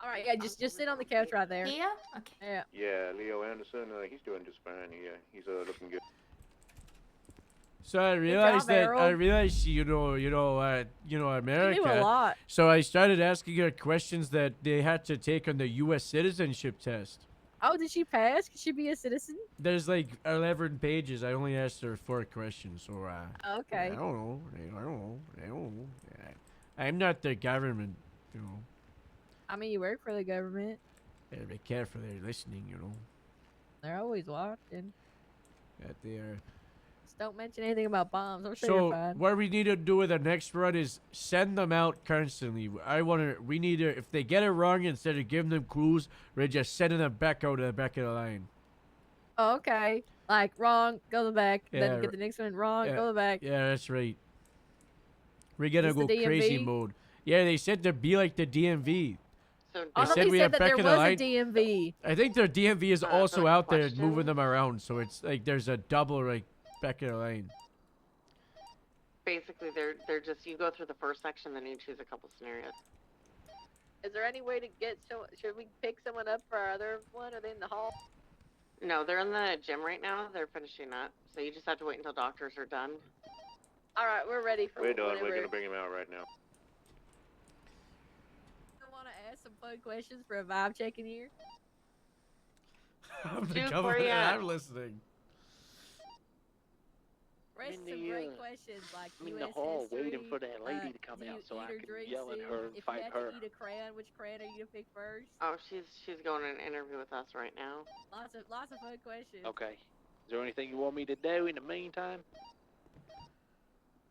All right, yeah, just sit on the couch right there. Here? Okay. Yeah. Yeah, Leo Anderson, he's doing just fine. Yeah, he's looking good. So I realized that Errol. America. You do a lot. So I started asking her questions that they had to take on the U.S. citizenship test. Oh, did she pass? Could she be a citizen? There's like 11 pages. I only asked her 4 questions, so Okay. I don't know. I'm not the government, I mean, you work for the government. Gotta be careful they're listening, They're always watching. Yeah, they are. Just don't mention anything about bombs. I'm sure So you're fine. what we need to do with the next run is send them out constantly. We need to, if they get it wrong, instead of giving them clues, we're just sending them back out to the back of the line. Oh, okay. Like, wrong, go to the back. Yeah, Then get the next one wrong, yeah, go to the back. Yeah, that's right. We're gonna Is this go the crazy DMV? mode. Yeah, they said to be like the DMV. So I They thought said they we said have that back there of the was a line. DMV. I think their DMV is also so out there question? moving them around, so it's like there's a double like back of the lane. Basically, they're just you go through the first section, then you choose a couple scenarios. Is there any way to get should we pick someone up for our other one? Are they in the hall? No, they're in the gym right now. They're finishing up, so you just have to wait until doctors are done. All right, we're ready for We're done. whenever. We're gonna bring him out right now. I want to ask some fun questions for a vibe check in here. I'm the Duke, where government you and at? I'm listening. Raise in some the, great questions like I'm in US the hall history. waiting for that lady to come do you out so eat I or can drink yell at soup? her and If fight you had her. to eat a crayon, which crayon are you gonna pick first? Oh, she's going to an interview with us right now. Lots of fun questions. Okay. Is there anything you want me to do in the meantime?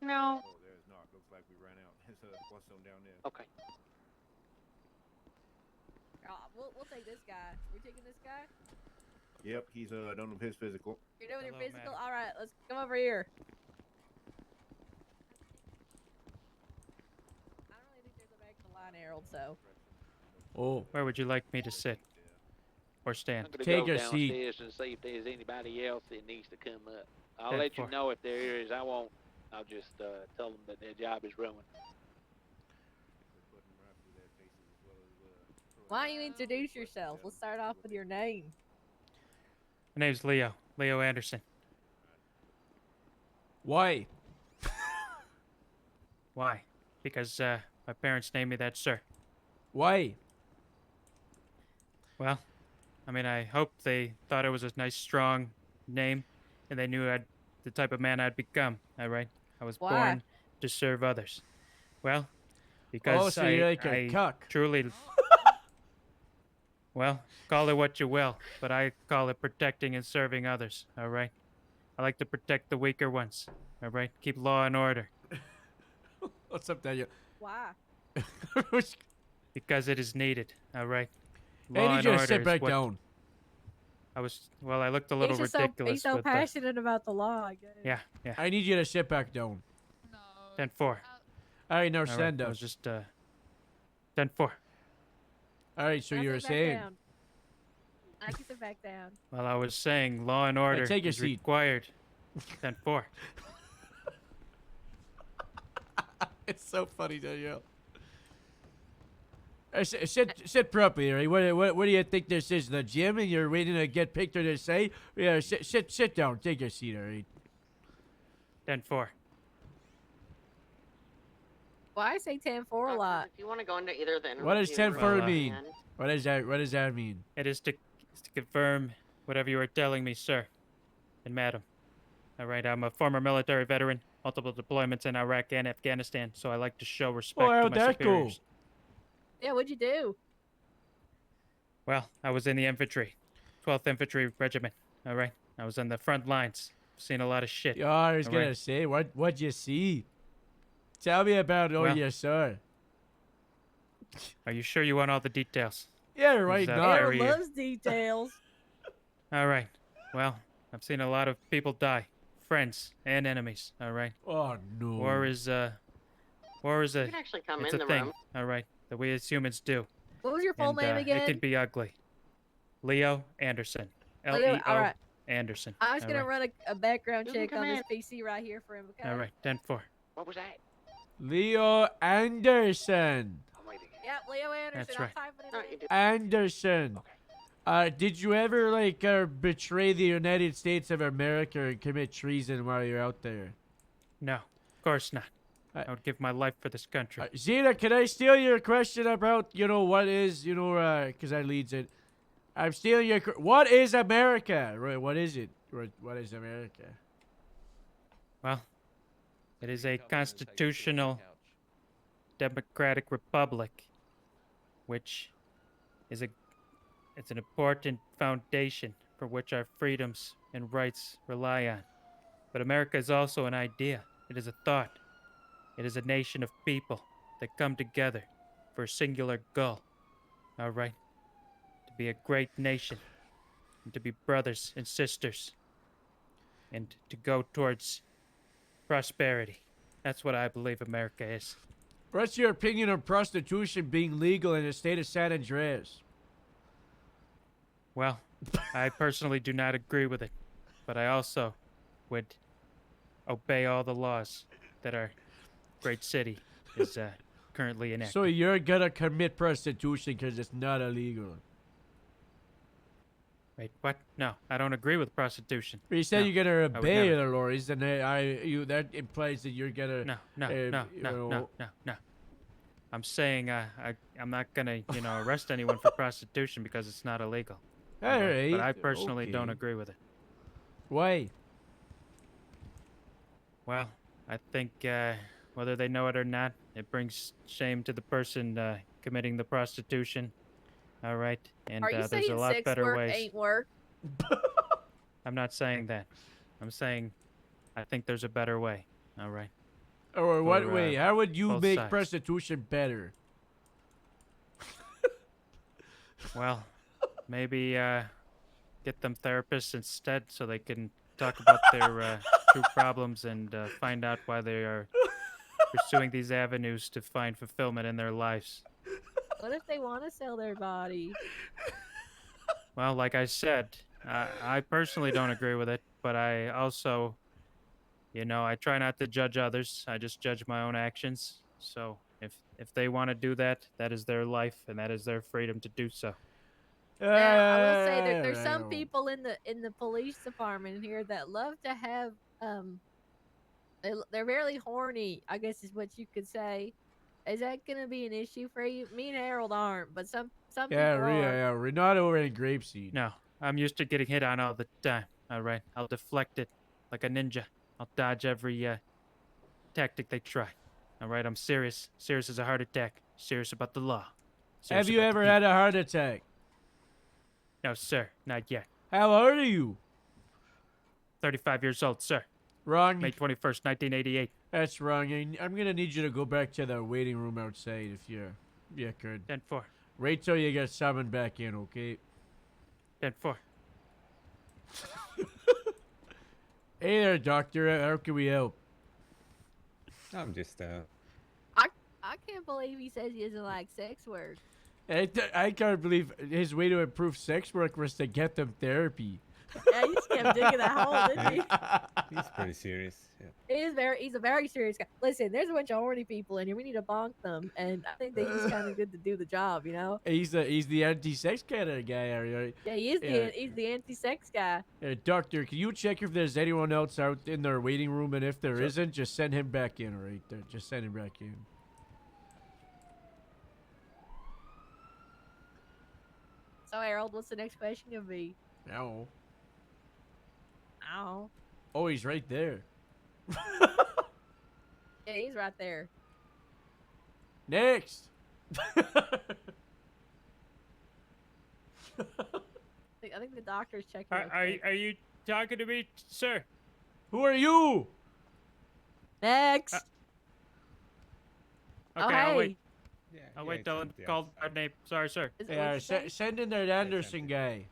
No. Oh, there's not. Looks like we ran out. There's what's some down there. Okay. We'll take this guy. We're taking this guy. Yep, he's done with his physical. You're doing your physical. All right, let's come over here. I don't really think there's a back to line, Harold. So. Oh. Where would you like me to sit? Or stand? I'm gonna Take go a seat. downstairs and see if there's anybody else that needs to come up. I'll Ten let you four. know if there is. I won't. I'll just tell them that their job is ruined. Why don't you introduce yourself? Let's start off with your name. My name's Leo. Leo Anderson. Why? Why? Because my parents named me that, sir. Why? Well, I mean, I hope they thought it was a nice, strong name, and they knew the type of man I'd become. All right, I was Why? born to serve others. Well, because so you're like a I cuck. truly. Well, call it what you will, but I call it protecting and serving others. All right, I like to protect the weaker ones. All right, keep law and order. What's up, Daniel? Why? Because it is needed. All right. Hey, I need you to sit back what down. I looked a little He's just ridiculous. he's so with passionate about the law, I guess. yeah. I need you to sit back down. 10-4. All right, now All right, send I us. was just 10-4. All right, so Now you were sit back saying. down. I can sit back down. Well, I was saying law and order take a is seat. required. 10-4. It's so funny, Danielle. Sit properly, right? What do you think this is? The gym, and you're waiting to get picked or to say? Yeah, sit down. Take a seat, all right? 10-4. Well, I say 10-4 a lot. If you want to go into either of the interviews, What does 10-4 Well, mean? What does that mean? It is to confirm whatever you are telling me, sir and madam. All right, I'm a former military veteran, multiple deployments in Iraq and Afghanistan, so I like to show respect to how'd my that go? superiors. Yeah, what'd you do? Well, I was in the infantry, 12th Infantry Regiment. All right, I was on the front lines, seen a lot of shit. Yeah, I was all gonna right? say, what'd you see? Tell me about all Well- you saw. Are you sure you want all the details? Yeah, right. Is that Not. very- Harold loves details. All right. Well, I've seen a lot of people die, friends and enemies. All right. Oh no. War is a You can actually come it's in a the thing. room. All right. That we as humans do. What was your full And, name again? It can be ugly. Leo Anderson. Leo, Leo all right. Anderson. I was All gonna right. run a background You can check come on this in. PC right here for him. Okay? All right. 10-4. What was that? Leo Anderson. Yep, Leo Anderson. That's I'm right. typing it No, in. you do. Anderson. Did you ever betray the United States of America and commit treason while you're out there? No, of course not. I would give my life for this country. Zena, can I steal your question about what is because I leads it. I'm stealing your. What is America? Right? What is it? What is America? Well, it is a constitutional democratic republic, which is it's an important foundation for which our freedoms and rights rely on. But America is also an idea. It is a thought. It is a nation of people that come together for a singular goal. All right? To be a great nation, and to be brothers and sisters, and to go towards prosperity. That's what I believe America is. What's your opinion on prostitution being legal in the state of San Andreas? Well, I personally do not agree with it, but I also would obey all the laws that our great city is currently enacting. So you're gonna commit prostitution because it's not illegal. Wait, what? No, I don't agree with prostitution. But you said No, you're gonna I would obey never. the laws, and that implies that you're gonna. No. I'm saying I'm not gonna, arrest anyone for prostitution because it's not illegal. All right. But I personally don't okay. agree with it. Why? Well, I think whether they know it or not, it brings shame to the person committing the prostitution. All right, and Are you there's saying a lot sex better work ways. ain't work? I'm not saying that. I'm saying I think there's a better way. All right. Or what For, way? How would you both make sides. prostitution better? Well, maybe get them therapists instead so they can talk about their true problems and find out why they are pursuing these avenues to find fulfillment in their lives. What if they want to sell their body? Well, like I said, I personally don't agree with it, but I also, I try not to judge others. I just judge my own actions. So if they want to do that, that is their life and that is their freedom to do so. Now, I will say that there's some people in the police department here that love to have they're really horny, I guess is what you could say. Is that gonna be an issue for you? Me and Harold aren't, but some people are. Yeah, Renato and Grapeseed. No, I'm used to getting hit on all the time. All right, I'll deflect it like a ninja. I'll dodge every tactic they try. All right, I'm serious. Serious as a heart attack. Serious about the law. Serious Have you about ever the had a heart attack? No, sir, not yet. How old are you? 35 years old, sir. Wrong. May 21st, 1988. That's wrong. I'm gonna need you to go back to the waiting room outside if you could. 10-4. Wait till you get summoned back in, okay? 10-4. Hey there, doctor. How can we help? I'm just I can't believe he says he doesn't like sex work. I can't believe his way to improve sex work was to get them therapy. Yeah, he just kept digging that hole, didn't he? He's pretty serious. Yeah. He's a very serious guy. Listen, there's a bunch of horny people in here. We need to bonk them, and I think that he's kind of good to do the job, He's the anti-sex kind of guy, right? Yeah, he's the anti-sex guy. Doctor, can you check if there's anyone else out in their waiting room, and if there isn't, just send him back in, right there. Just send him back in. So Harold, what's the next question gonna be? No. Oh. Oh, he's right there. Yeah, he's right there. Next. I think the doctor's checking. Are you talking to me, sir? Who are you? Next. Okay, Oh, I'll hey. wait. I'll wait till I'm called by name. Sorry, sir. Yeah, send in that Anderson guy.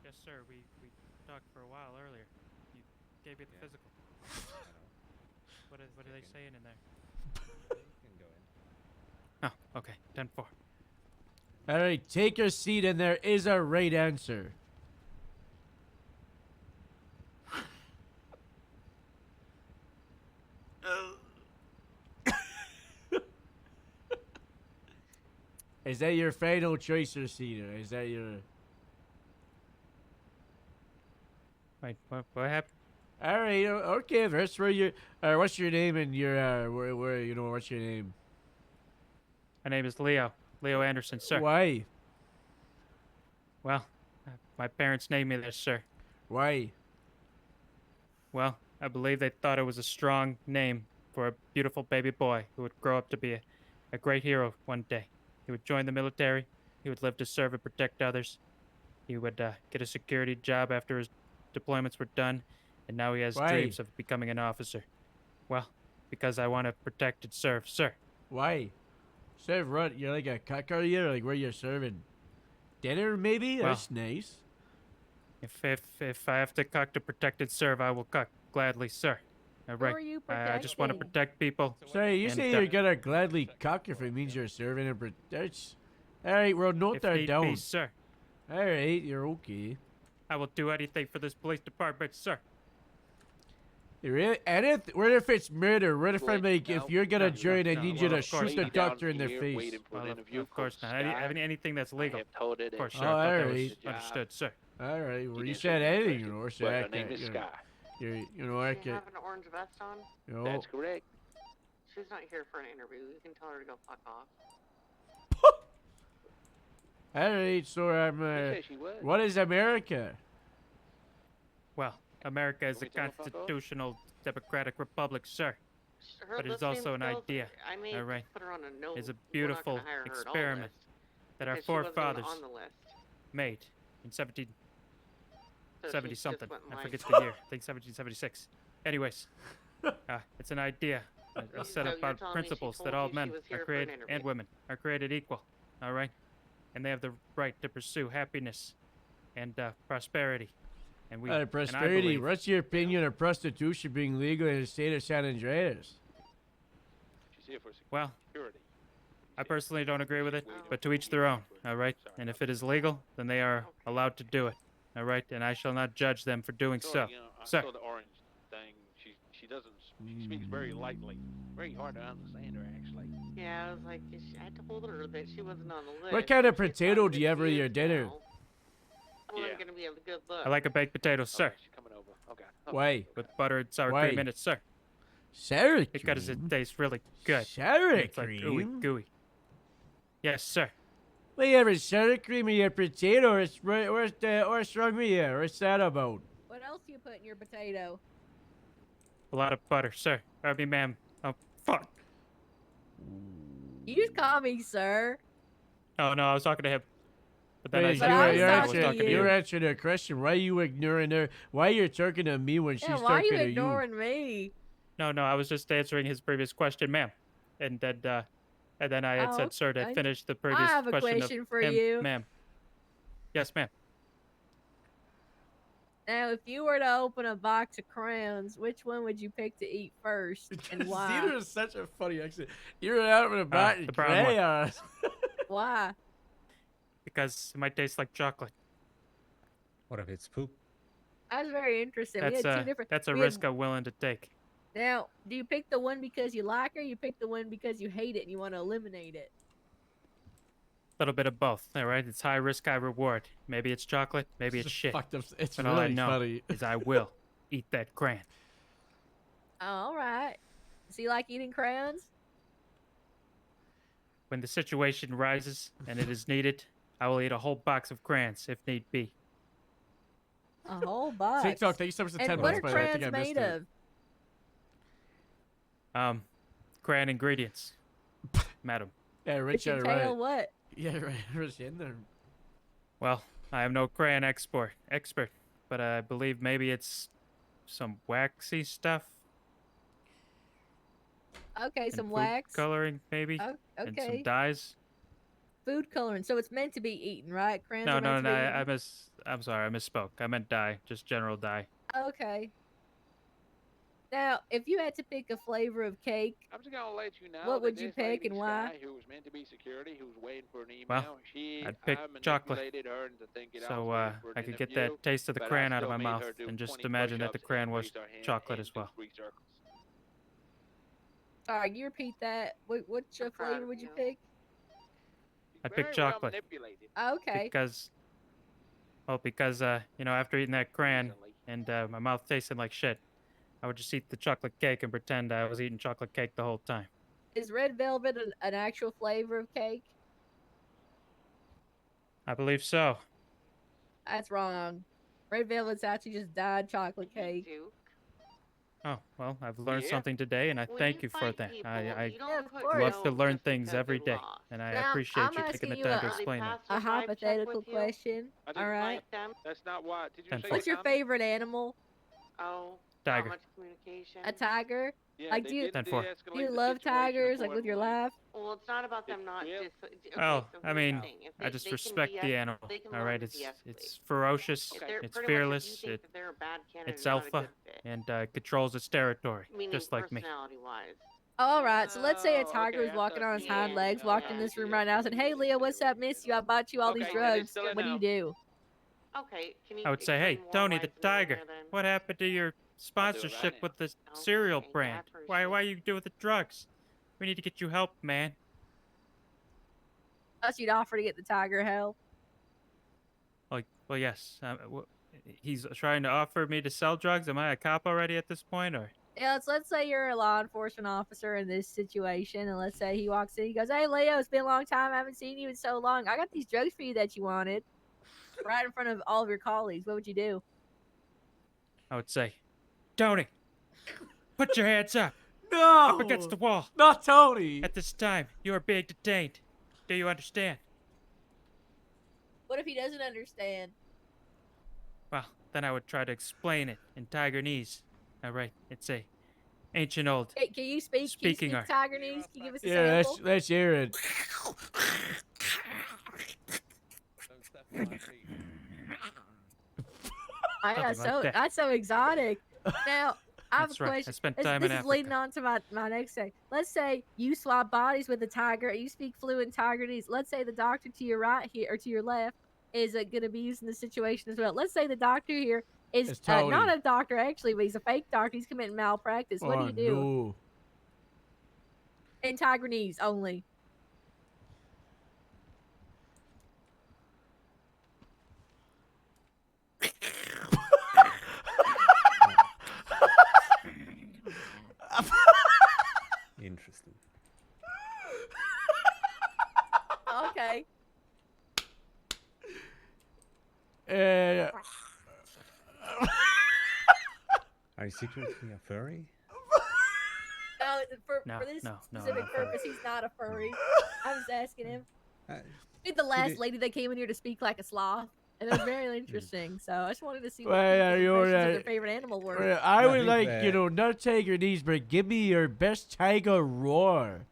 Yes, sir. We talked for a while earlier. You gave me the physical. What are they saying in there? Oh, okay. 10-4. All right, take your seat, and there is a right answer. Is that your final choice, Rosita? Is that your... Wait, what happened? All right, okay, that's where you... what's your name and your, what's your name? My name is Leo. Leo Anderson, sir. Why? Well, my parents named me this, sir. Why? Well, I believe they thought it was a strong name for a beautiful baby boy who would grow up to be a great hero one day. He would join the military. He would live to serve and protect others. He would get a security job after his deployments were done, and now he has Why? dreams of becoming an officer. Well, because I want to protect and serve, sir. Why? Serve what? You're like a cook, are you? Like where you're serving dinner, maybe? Well, That's nice. If I have to cook to protect and serve, I will cook gladly, sir. All right. are you I just want to protecting? protect people. Sorry, you and, say you're gonna gladly cook if it means you're serving and protect. All right, we'll note if that need down. be, sir. All right, you're okay. I will do anything for this police department, sir. You really? And what if it's murder? What if I'm like, if you're gonna join, I need you to of course shoot the not. doctor in the face? Well, of course not. Anything that's legal. have told her Of course, Oh, sure. I thought that was alright. understood, sir. All right. Well, you didn't said say anything, anything, you know. So but I her name can't, is you know, Sky. you know, I Does she can. have an orange vest on? You know. That's correct. She's not here for an interview. You can tell her to go fuck off. All right. So I'm. said she was. What is America? Well, America is a Want me to tell her fuck off? constitutional democratic republic, sir. Her But it's listening also an skills, idea. I may All right. put her on a no. It's a we're not beautiful gonna hire her at all experiment list, that our because she wasn't even forefathers on the list. made in 1770 So she just something. went I like- forget the year. I think 1776. Anyways, it's an idea, a set So of you're telling me she principles told that all you she men was here are for an created interview? and women are created equal. All right, and they have the right to pursue happiness and prosperity. And we and I Prosperity. believe- What's your opinion of prostitution being legal in the state of San Andreas? She's here for Well, security. I personally don't agree with it, but to each their own, all right? And if it is legal, then they are allowed to do it, all right? And I shall not judge them for doing so. You know, I Sir, saw the orange thing. She doesn't. She speaks very lightly. Very hard to understand her, actually. Yeah, I was like, I told her that she wasn't on the list. What kind of She thought potato that do you have she for is your dinner? now. That wasn't gonna be a good look. I like a baked potato, sir. She's coming over. Okay. Why? With butter and sour Why? cream in it, sir. Sour Because it cream? tastes really good. Sour And it's like ooey cream? gooey. Yes, sir. Well, you have a sour cream in your potato. What's wrong with you? What's that about? What else do you put in your potato? A lot of butter, sir. I mean, ma'am. Oh, fuck. You just call me sir. Oh, no, I was talking to him. But then I Wait, said, I was you're talking answering, to you. you're answering a question. Why are you ignoring her? Why you're talking to me when Yeah, she's why are talking you to ignoring me? No, I was just answering his previous question, ma'am. And then I had Oh, said, sir, to okay. finish the previous have a question question of for him, you. ma'am. Yes, ma'am. Now, if you were to open a box of crowns, which one would you pick to eat first, and you. why? Cedar is such a funny accent. You're out with a bat the brown one. crayons. Why? Because it might taste like chocolate. What if it's poop? That's very interesting. We That's had two different. that's a we had- risk I'm willing to take. Now, do you pick the one because you like her? Or you pick the one because you hate it and you want to eliminate it? A little bit of both. All right, it's high risk, high reward. Maybe it's chocolate, maybe it's shit. Fucked up. It's but all I really know funny. is I will eat that crayon. Oh, all right. So you like eating crowns? When the situation rises and it is needed, I will eat a whole box of crayons if need be. A whole box. TikTok, thank you so much for And 10 what bucks, are by the way. I think crayons I missed made it. of? Crayon ingredients, madam. Yeah, Which Rich, entail right. what? Yeah, right. Rich in there. Well, I am no crayon expert, but I believe maybe it's some waxy stuff. Okay, and some food wax. coloring, maybe, Oh, and some okay. dyes. Food coloring. So it's meant to be eaten, right? Crayons No, are meant to be I'm sorry, I misspoke. I meant dye, just general dye. eaten? Okay. Now, if you had to pick a flavor of cake, I'm just gonna let you know. What that would you this pick lady and why? Sky, who was meant to be security, who was waiting for an email, Well, she I'd pick I chocolate. manipulated her into thinking I So was waiting for an I could get interview, that taste of the but I crayon out of still my made mouth her do and just 20 imagine that the push-ups crayon and was raise her hand chocolate and as well. do 3 circles. sorry, can you repeat that? Which I'm proud flavor of would you you. pick? I'd pick Very well chocolate manipulated. Okay. because after eating that crayon and my mouth tasted like shit, I would just eat the chocolate cake and pretend I was eating chocolate cake the whole time. Is red velvet an actual flavor of cake? I believe so. That's wrong. Red velvet's actually just dyed chocolate cake. Duke. Oh, well, I've learned Yeah. something today, and I When thank you you for fight that. people, I you don't Yeah, of put course. love to no learn just things because every they day, lost. and I Now, appreciate I'm you taking asking the you time to a, Do they explain it. pass a your drive check hypothetical with you? question. I All didn't right. Like them? That's not why. Did you Ten say four. What's your Tommy? favorite animal? Oh, Tiger. not much communication. A tiger? Yeah, Like, they do you didn't 10-4. do de-escalate you the love situation tigers? Like with accordingly. your laugh? Well, it's not about them not Well, just. Okay, Well, so I here's the mean, thing. If I they, just they can respect the animal. they can All learn right, to it's de-escalate. ferocious, If they're it's pretty much, if you fearless, think that they're a bad candidate, it's not a alpha, good fit. and controls its territory, Meaning just like me. personality-wise. All right. So let's say a Oh, tiger okay, was I walking thought on his you hind were legs, walked in yeah. this room right now, and said, "Hey, Leah, what's up? Miss you. I bought you all these Okay, yeah, they drugs. still What do you in do?" Okay, can you I would say, hey, explain more Tony why the it's no tiger, there then? what happened to your I'll do it sponsorship right with the Okay, cereal thank you, I brand? Why appreciate you do the drugs? We need to get you help, man. Plus, you'd offer to get the tiger help. Well, yes. He's trying to offer me to sell drugs. Am I a cop already at this point, or? Yeah, let's say you're a law enforcement officer in this situation, and let's say he walks in, he goes, "Hey, Leo, it's been a long time. I haven't seen you in so long. I got these drugs for you that you wanted," right in front of all of your colleagues. What would you do? I would say, Tony, put your hands up. No! Up against the wall. Not Tony! At this time, you are being detained. Do you understand? What if he doesn't understand? Well, then I would try to explain it in Tigernese. All right, it's a ancient old Hey, can you speak? speaking can you art. speak Tigernese? Can you give us a Yeah, sample? let's hear it. I got Something like that. that's so exotic. Now, I have That's a right. I question. spent This, time this in is leading Africa. on to my next thing. Let's say you swap bodies with a tiger. You speak fluent Tigernese. Let's say the doctor to your right here or to your left is going to be using the situation as well. Let's say the doctor here is It's not Tony. a doctor actually, but he's a fake doctor. He's committing malpractice. What do Oh, you do? no. In Tigernese only. Interesting. Okay. Are you secretly a furry? No, No, for this no, specific no. purpose, he's not a furry. I was asking him. Uh, The last did- lady that came in here to speak like a sloth. And it was very interesting. So I just wanted to see what Well, people's you're impressions of right. their favorite animal were. Well, I No, I would think like, that- not tiger knees, but give me your best tiger roar.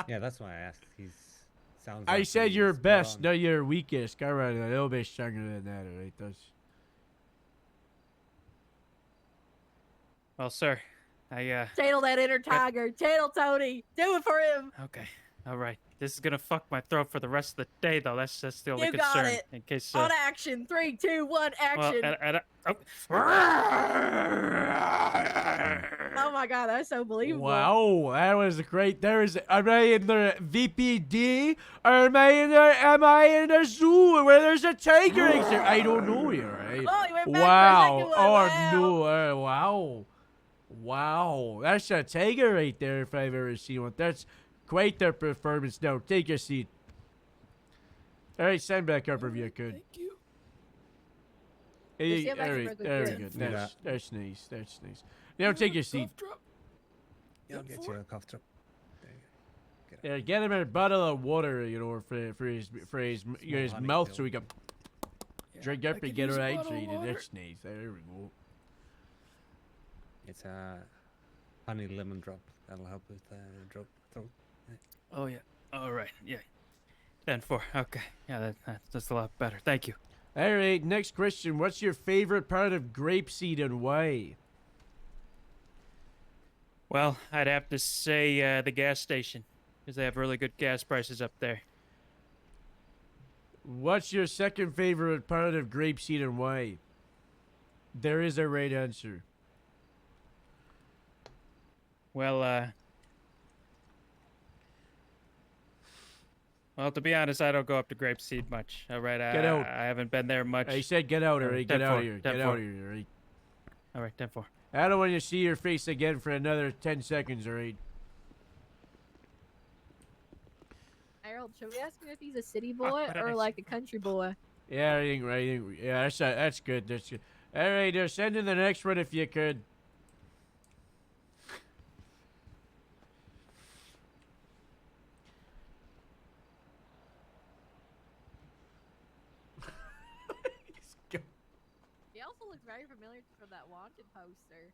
Yeah, that's why I asked. He's sounds. I like said he's your spot best, on. not your weakest. Come on, a little bit stronger than that, alright? That's... Well, sir, I Channel that inner tiger. Channel Tony. Do it for him. Okay. All right. This is gonna fuck my throat for the rest of the day, though. That's the only You got concern. it. In case. On action. 3, 2, 1, Well, action. oh. Oh my god, that's so believable. Wow, that was great. Am I in the VPD? Or am I in the zoo where there's a tiger exhibit? I don't know here, right? Oh, you went back Wow. for a second one. Oh, Wow. no. Wow. Wow. That's a tiger right there if I've ever seen one. That's quite the performance. Now, take your seat. All right, stand back up if you could. Thank you. Hey, Just stand back all and right, break there with we you. go. Do that. That's nice. That's nice. Now take your seat. Yeah, I'll get you a cough drop. Yeah, get him a bottle of water, for his honey mouth pill. so he can drink I up and could get use a right bottle of hydrated. water. That's nice. There we go. It's a honey lemon drop. That'll help with throat. Oh yeah. All right. Yeah. 10-4. Okay. Yeah, that's a lot better. Thank you. All right, next question. What's your favorite part of grapeseed and why? Well, I'd have to say the gas station, because they have really good gas prices up there. What's your second favorite part of grapeseed and why? There is a right answer. Well, to be honest, I don't go up to Grapeseed much. All right, Get out. I haven't been there much. I said get out, all right? Get out of here. Get 10-4. out of here, all right? All right, 10-4. I don't want to see your face again for another 10 seconds, all right? Harold, should we ask him if he's a city boy what did I or say? like a country boy? Yeah, everything right. Yeah, that's good. That's good. All right, send in the next one if you could. He also looks very familiar from that wanted poster.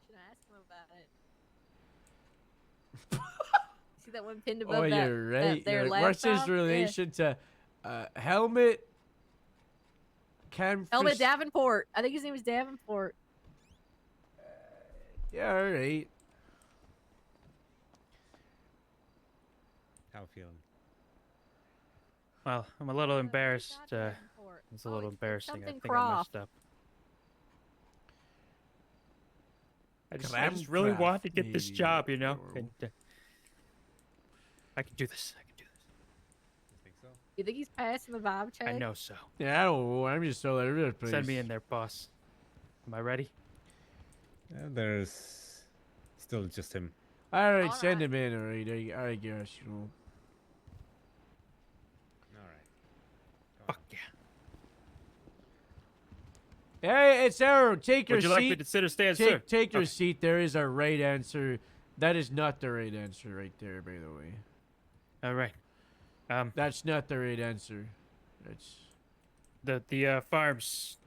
Should ask him about it. See that one pinned above Oh, that? you're right. Their You're right. What's his laptop? Yeah. relation to Helmet? Helmet Davenport. I think his name is Davenport. Yeah, all right. How feeling? Well, I'm a little embarrassed. It's a little embarrassing. I something think I messed up. I just really want to get this job, you know. And, I can do this. I can do this. Think so? You think he's passing the vibe check? I know so. Yeah, I don't know. I'm just so there. Send me in there, boss. Am I ready? There's still just him. All right, send him in. All right, I guess you know. All right. Fuck yeah. Hey, it's Arrow. Take your Would you seat. like me to sit or stand, sir? Take your Okay. seat. There is a right answer. That is not the right answer right there, by the way. All right. That's not the right answer. That's the farms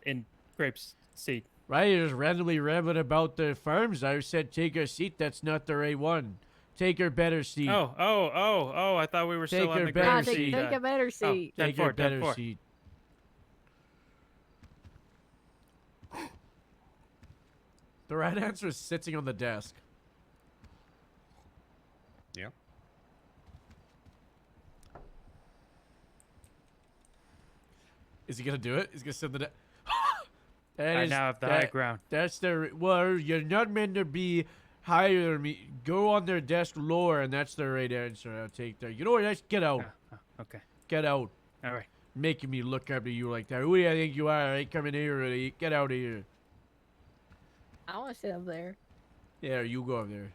in Grapes seat. right. You're just randomly rambling about the farms. I said take a seat. That's not the right one. Take your better seat. Oh! I thought we were Take still on your the better Grapes seat. seat. Take a better seat. Take your better seat. The right answer is sitting on the desk. Yeah. Is he gonna do it? He's gonna sit on the desk. I now have the high ground. That's the well. You're not meant to be higher than me. Go on their desk lower, and that's the right answer. I'll take that. You know what? Just get out. Okay. Get out. All right. Making me look up to you like that. Who do you think you are? I ain't coming here already. Get out of here. I want to sit up there. Yeah, you go up there.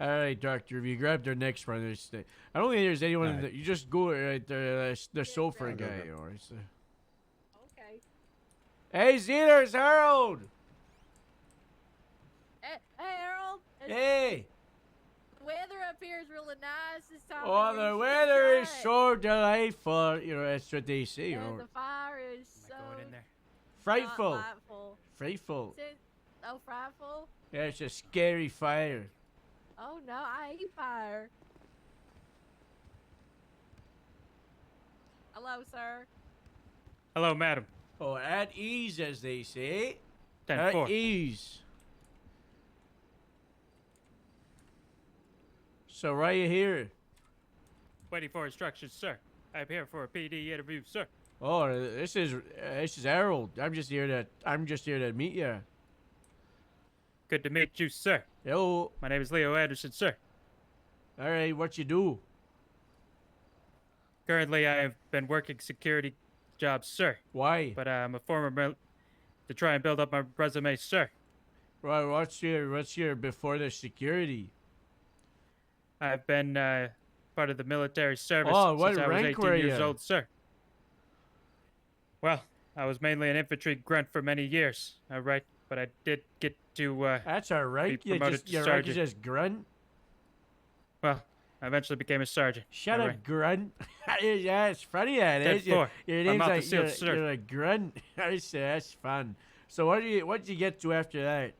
All right, Doctor. If you grab their next one, I don't think there's anyone. All right. You just go right there. The sofa guy. Or it's, Okay. Hey, Zeters, Harold. Hey, Harold. Hey. The weather up here is really nice this time. Oh, of year. the You should weather is try it. so delightful. You know, that's what they say. You And know, the fire is so frightful. not delightful. Frightful. Oh, frightful. Yeah, it's a scary fire. Oh no, I hate fire. Hello, sir. Hello, madam. Oh, at ease, as they say. 10-4. At ease. So, why are you here? Waiting for instructions, sir. I'm here for a PD interview, sir. Oh, this is Harold. I'm just here to meet you. Good to meet you, sir. Hello. My name is Leo Anderson, sir. All right, what you do? Currently, I have been working security jobs, sir. Why? But I'm a former to try and build up my resume, sir. Right, what's your before the security? I've been part of the military service Oh, what since I was rank 18 were years you? old, sir. Well, I was mainly an infantry grunt for many years, all right? But I did get to That's all right. be promoted to Your rank is sergeant. just grunt. Well, I eventually became a sergeant. Shut all up, right? grunt. Yeah, it's funny that is. 10-4. Your I'm name's out to like seal, sir. you're a grunt. I say that's fun. So what did you get to after that?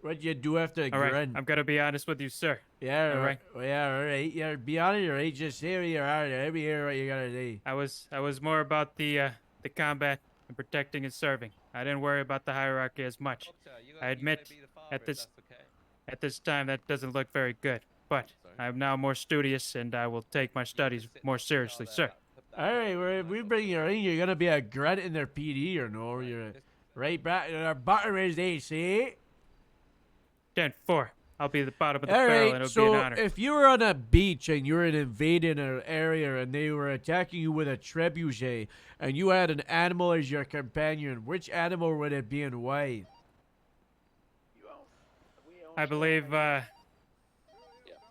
What did you do after the All right, grunt? I'm gonna be honest with you, sir. Yeah, all right. Yeah, all right. Yeah, be honest, all right. Just say what you are. Let me hear what you gotta say. I was more about the combat and protecting and serving. I didn't worry about the hierarchy as much. I admit at this time that doesn't look very good, but I'm now more studious and I will take my studies more seriously, sir. All right, well, if we bring you in, you're gonna be a grunt in their PD or no? You're right back. Our bottom is they say. 10-4. I'll be at the bottom of the All barrel right, and it'll so be an honor. if you were on a beach and you were invading an area and they were attacking you with a trebuchet and you had an animal as your companion, which animal would it be and why? I believe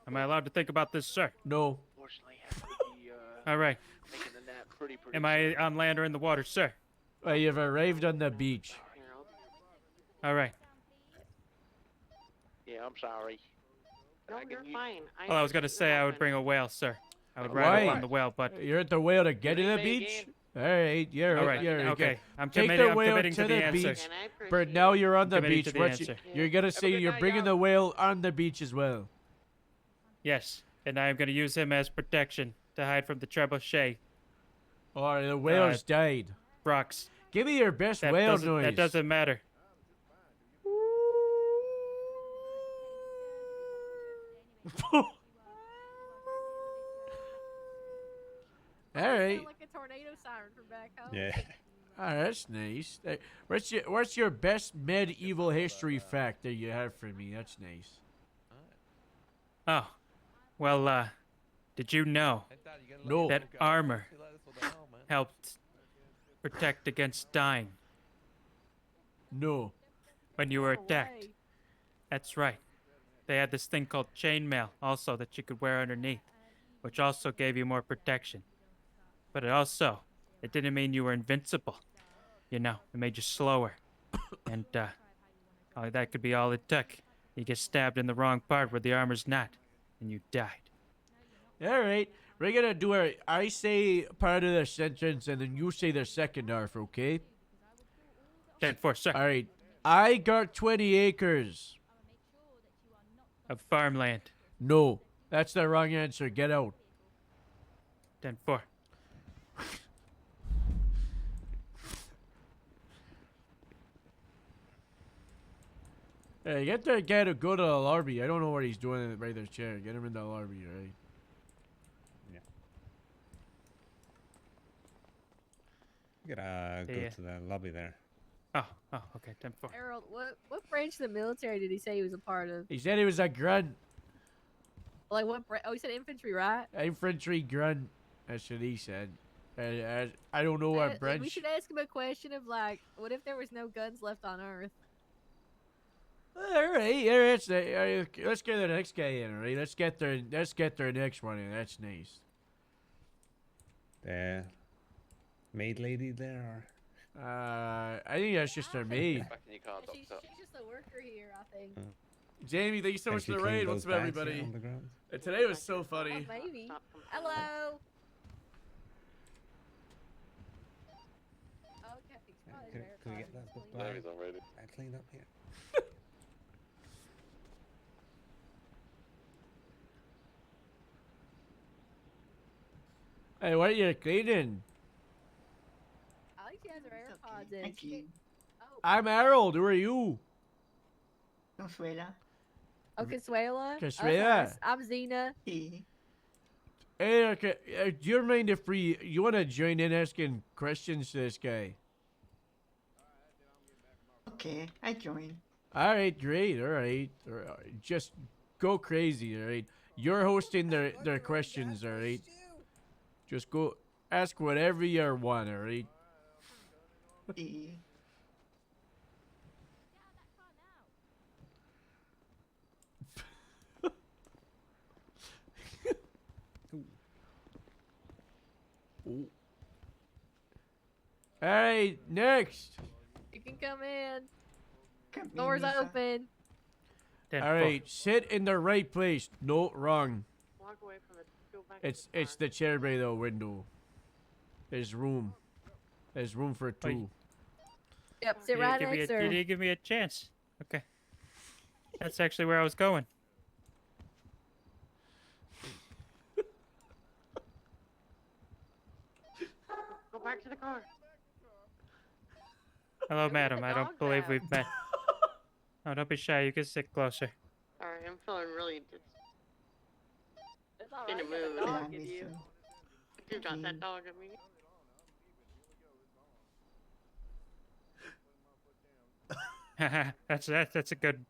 Am I allowed to think about this, sir? No. Fortunately, I have to be All right. making the nap pretty Am I on land or in the water, sir? You've arrived on the beach. All right. Yeah, I'm sorry. No, you're fine. Well, I was gonna say I would bring a whale, sir. I would ride Why? up on the whale, but You're at the whale to get to the beach? Alright, you're All right, you're okay. I'm Take committing- the I'm whale committing to to the the answer. beach, but now you're on I'm the committing beach. to the What answer. you're gonna say you're bringing the whale on the beach as well. yes, and I am gonna use him as protection to hide from the trebuchet. Or the whale's died. Rocks. Give me your best That whale doesn't- noise. That doesn't matter. Alright. Like a tornado siren from back home. Yeah. Oh, that's nice. What's your best medieval history fact that you have for me? That's nice. Oh, well, did you know No. that armor helped protect against dying No. when you were attacked? That's right. They had this thing called chainmail also that you could wear underneath, which also gave you more protection. But it didn't mean you were invincible. You know, it made you slower. And, that could be all it took. You get stabbed in the wrong part where the armor's not, and you died. Alright. We're gonna do I say part of the sentence and then you say the second half, okay? 10-4, sir. Alright. I got 20 acres. Of farmland. No. That's the wrong answer. Get out. 10-4. Hey, get that guy to go to the lobby. I don't know what he's doing right there chair. Get him in the lobby, right? You gotta go Yeah. to the lobby there. Oh, okay, 10-4. Harold, what branch of the military did he say he was a part of? He said he was a grunt. Like what? Oh, he said infantry, right? Infantry grunt. That's what he said. I don't know what We branch. should ask him a question of like, what if there was no guns left on Earth? Alright, yeah, let's get the next guy in, alright? Let's get their next one in. That's nice. The maid lady there, I think that's just their maid. She's just a worker here, I think. Jamie, thank you so Can much she for the clean raid. What's those up, bags here everybody? on the ground? Today was so funny. Oh, maybe. Hello. Okay. Can we get that book bag cleaned up here? Hey, what are you cleaning? I think she has her AirPods in. Thank you. I'm Harold. Who are you? Consuela. Oh, Consuela. Consuela. Okay, I'm Zena. Hey, okay. Do you mind if you want to join in asking questions to this guy? Okay, I join. All right, great. All right. Just go crazy. All right. You're hosting their questions. All right. Just go ask whatever you want. All right. Ooh. All right, next. You can come in. Come in, Doors Lisa. open. All right, sit in the right place. No, wrong. Walk away from it. Go back. It's the chair by the window. There's room. There's room for two. Yep, sit right next to her. You didn't give me a chance. Okay. That's actually where I was going. Go back to the car. Hello, madam. the I don't dog believe out. we've met. Oh, don't be shy. You can sit closer. Alright, I'm feeling really just It's all in a right, mood. got a dog in you. You got that dog at me. That's a good,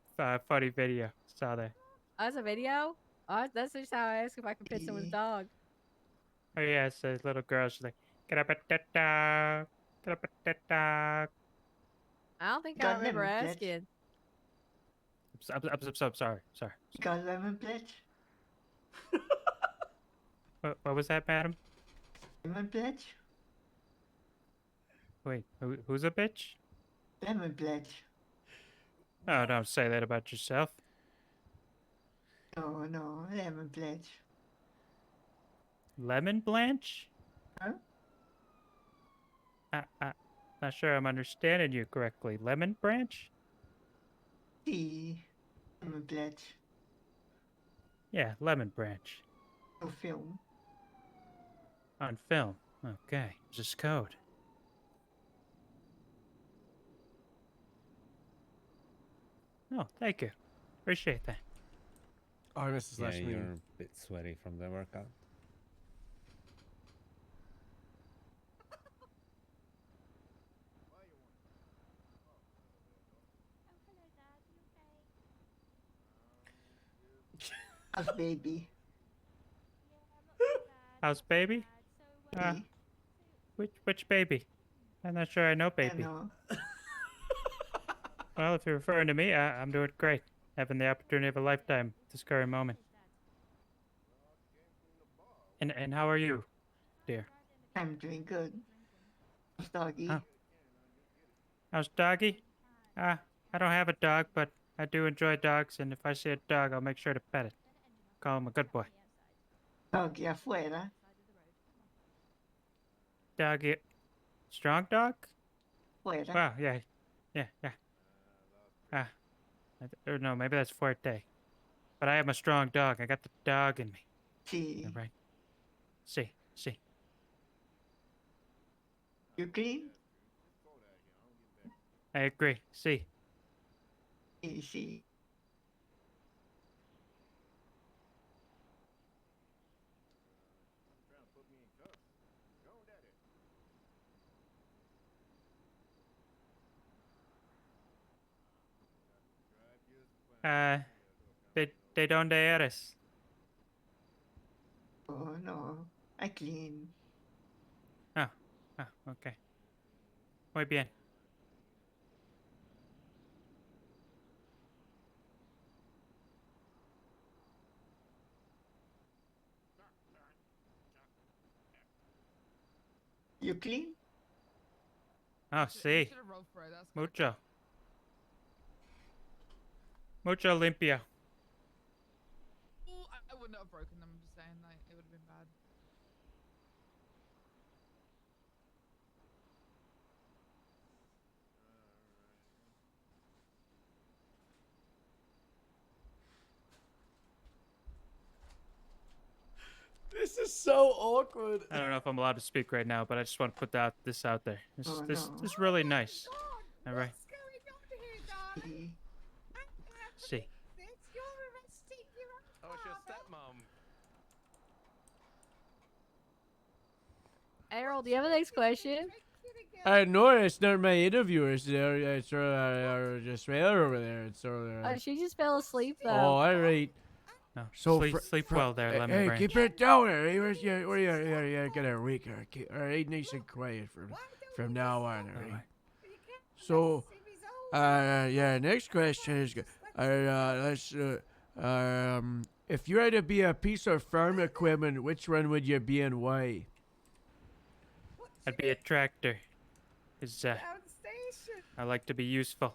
funny video. Saw that. Oh, that's a video? Oh, that's just how I ask if I can pet someone's dog. Oh yeah, it's a little girl. She's like, "Get up at that dog. Get up at that dog." I don't think I Got remember lemon, bitch. asking. I'm sorry. You got lemon, bitch? What was that, madam? I'm a bitch. Wait, who's a bitch? I'm a bitch. Oh, don't say that about yourself. No, no, I'm a bitch. Lemon Blanche? Huh? Not sure I'm understanding you correctly. Lemon Branch? See, I'm a bitch. Yeah, Lemon Branch. No film. On film. Okay, just code. Oh, thank you. Appreciate that. Oh, I missed this Yeah, last you're meeting. a bit sweaty from the workout. How's baby? How's baby? Me? Which baby? I'm not sure I know I baby. know. Well, if you're referring to me, I'm doing great. Having the opportunity of a lifetime at this current moment. And how are you, dear? I'm doing good. How's doggy? Oh. How's doggy? I don't have a dog, but I do enjoy dogs, and if I see a dog, I'll make sure to pet it. Call him a good boy. Doggy afuera. Doggy. Strong dog? Fuera. Wow, yeah. Or no, maybe that's Fuerte. But I am a strong dog. I got the dog in me. See. All right. See. You clean? I agree. See. See. De donde eres? Oh, no. I clean. Ah, okay. Muy bien. You clean? Oh, sí. Mucho. Mucho limpio. I wouldn't have broken them. I'm just saying, like, it would have been bad. This is so awkward. I don't know if I'm allowed to speak right now, but I just want to put this out there. This Oh, this no. this is really nice. All right. See. Oh, it's your stepmom. Errol, do you have a next question? No, it's not my interviewer. It's just Railer over there. It's Oh, she just fell asleep though. Oh, all right. No, So sleep well there, Lemon Hey, Branch. keep it down there. Hey, where's your, where you get a week. All right, nice and quiet from now on. All right. So, yeah. Next question is, let's if you had to be a piece of farm equipment, which one would you be and why? I'd be a tractor. 'Cause, I like to be useful.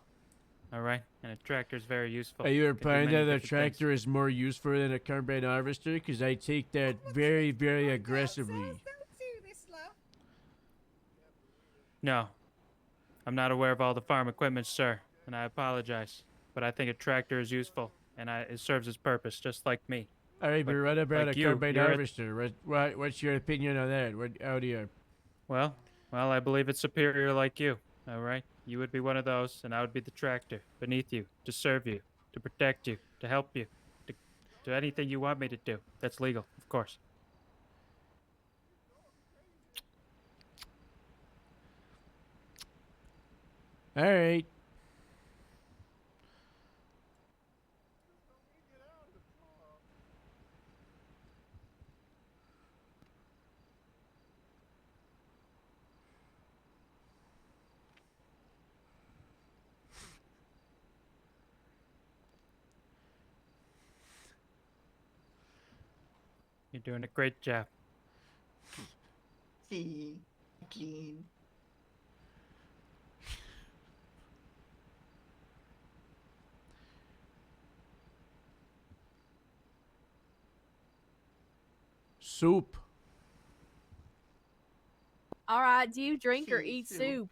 All right, and a tractor is very useful. Are you Can do implying many that a different things. tractor is more useful than a combine harvester? Because I take that very, very aggressively. No, I'm not aware of all the farm equipment, sir, and I apologize. But I think a tractor is useful, and it serves its purpose, just like me. All right, but Like- what about like a you, combine you're a- harvester? What's your opinion on that? How do you? Well, I believe it's superior like you. All right, you would be one of those, and I would be the tractor beneath you to serve you, to protect you, to help you, to do anything you want me to do. That's legal, of course. All right. You're doing a great job. See, clean. Soup. All right. Do you drink or See, eat soup. soup?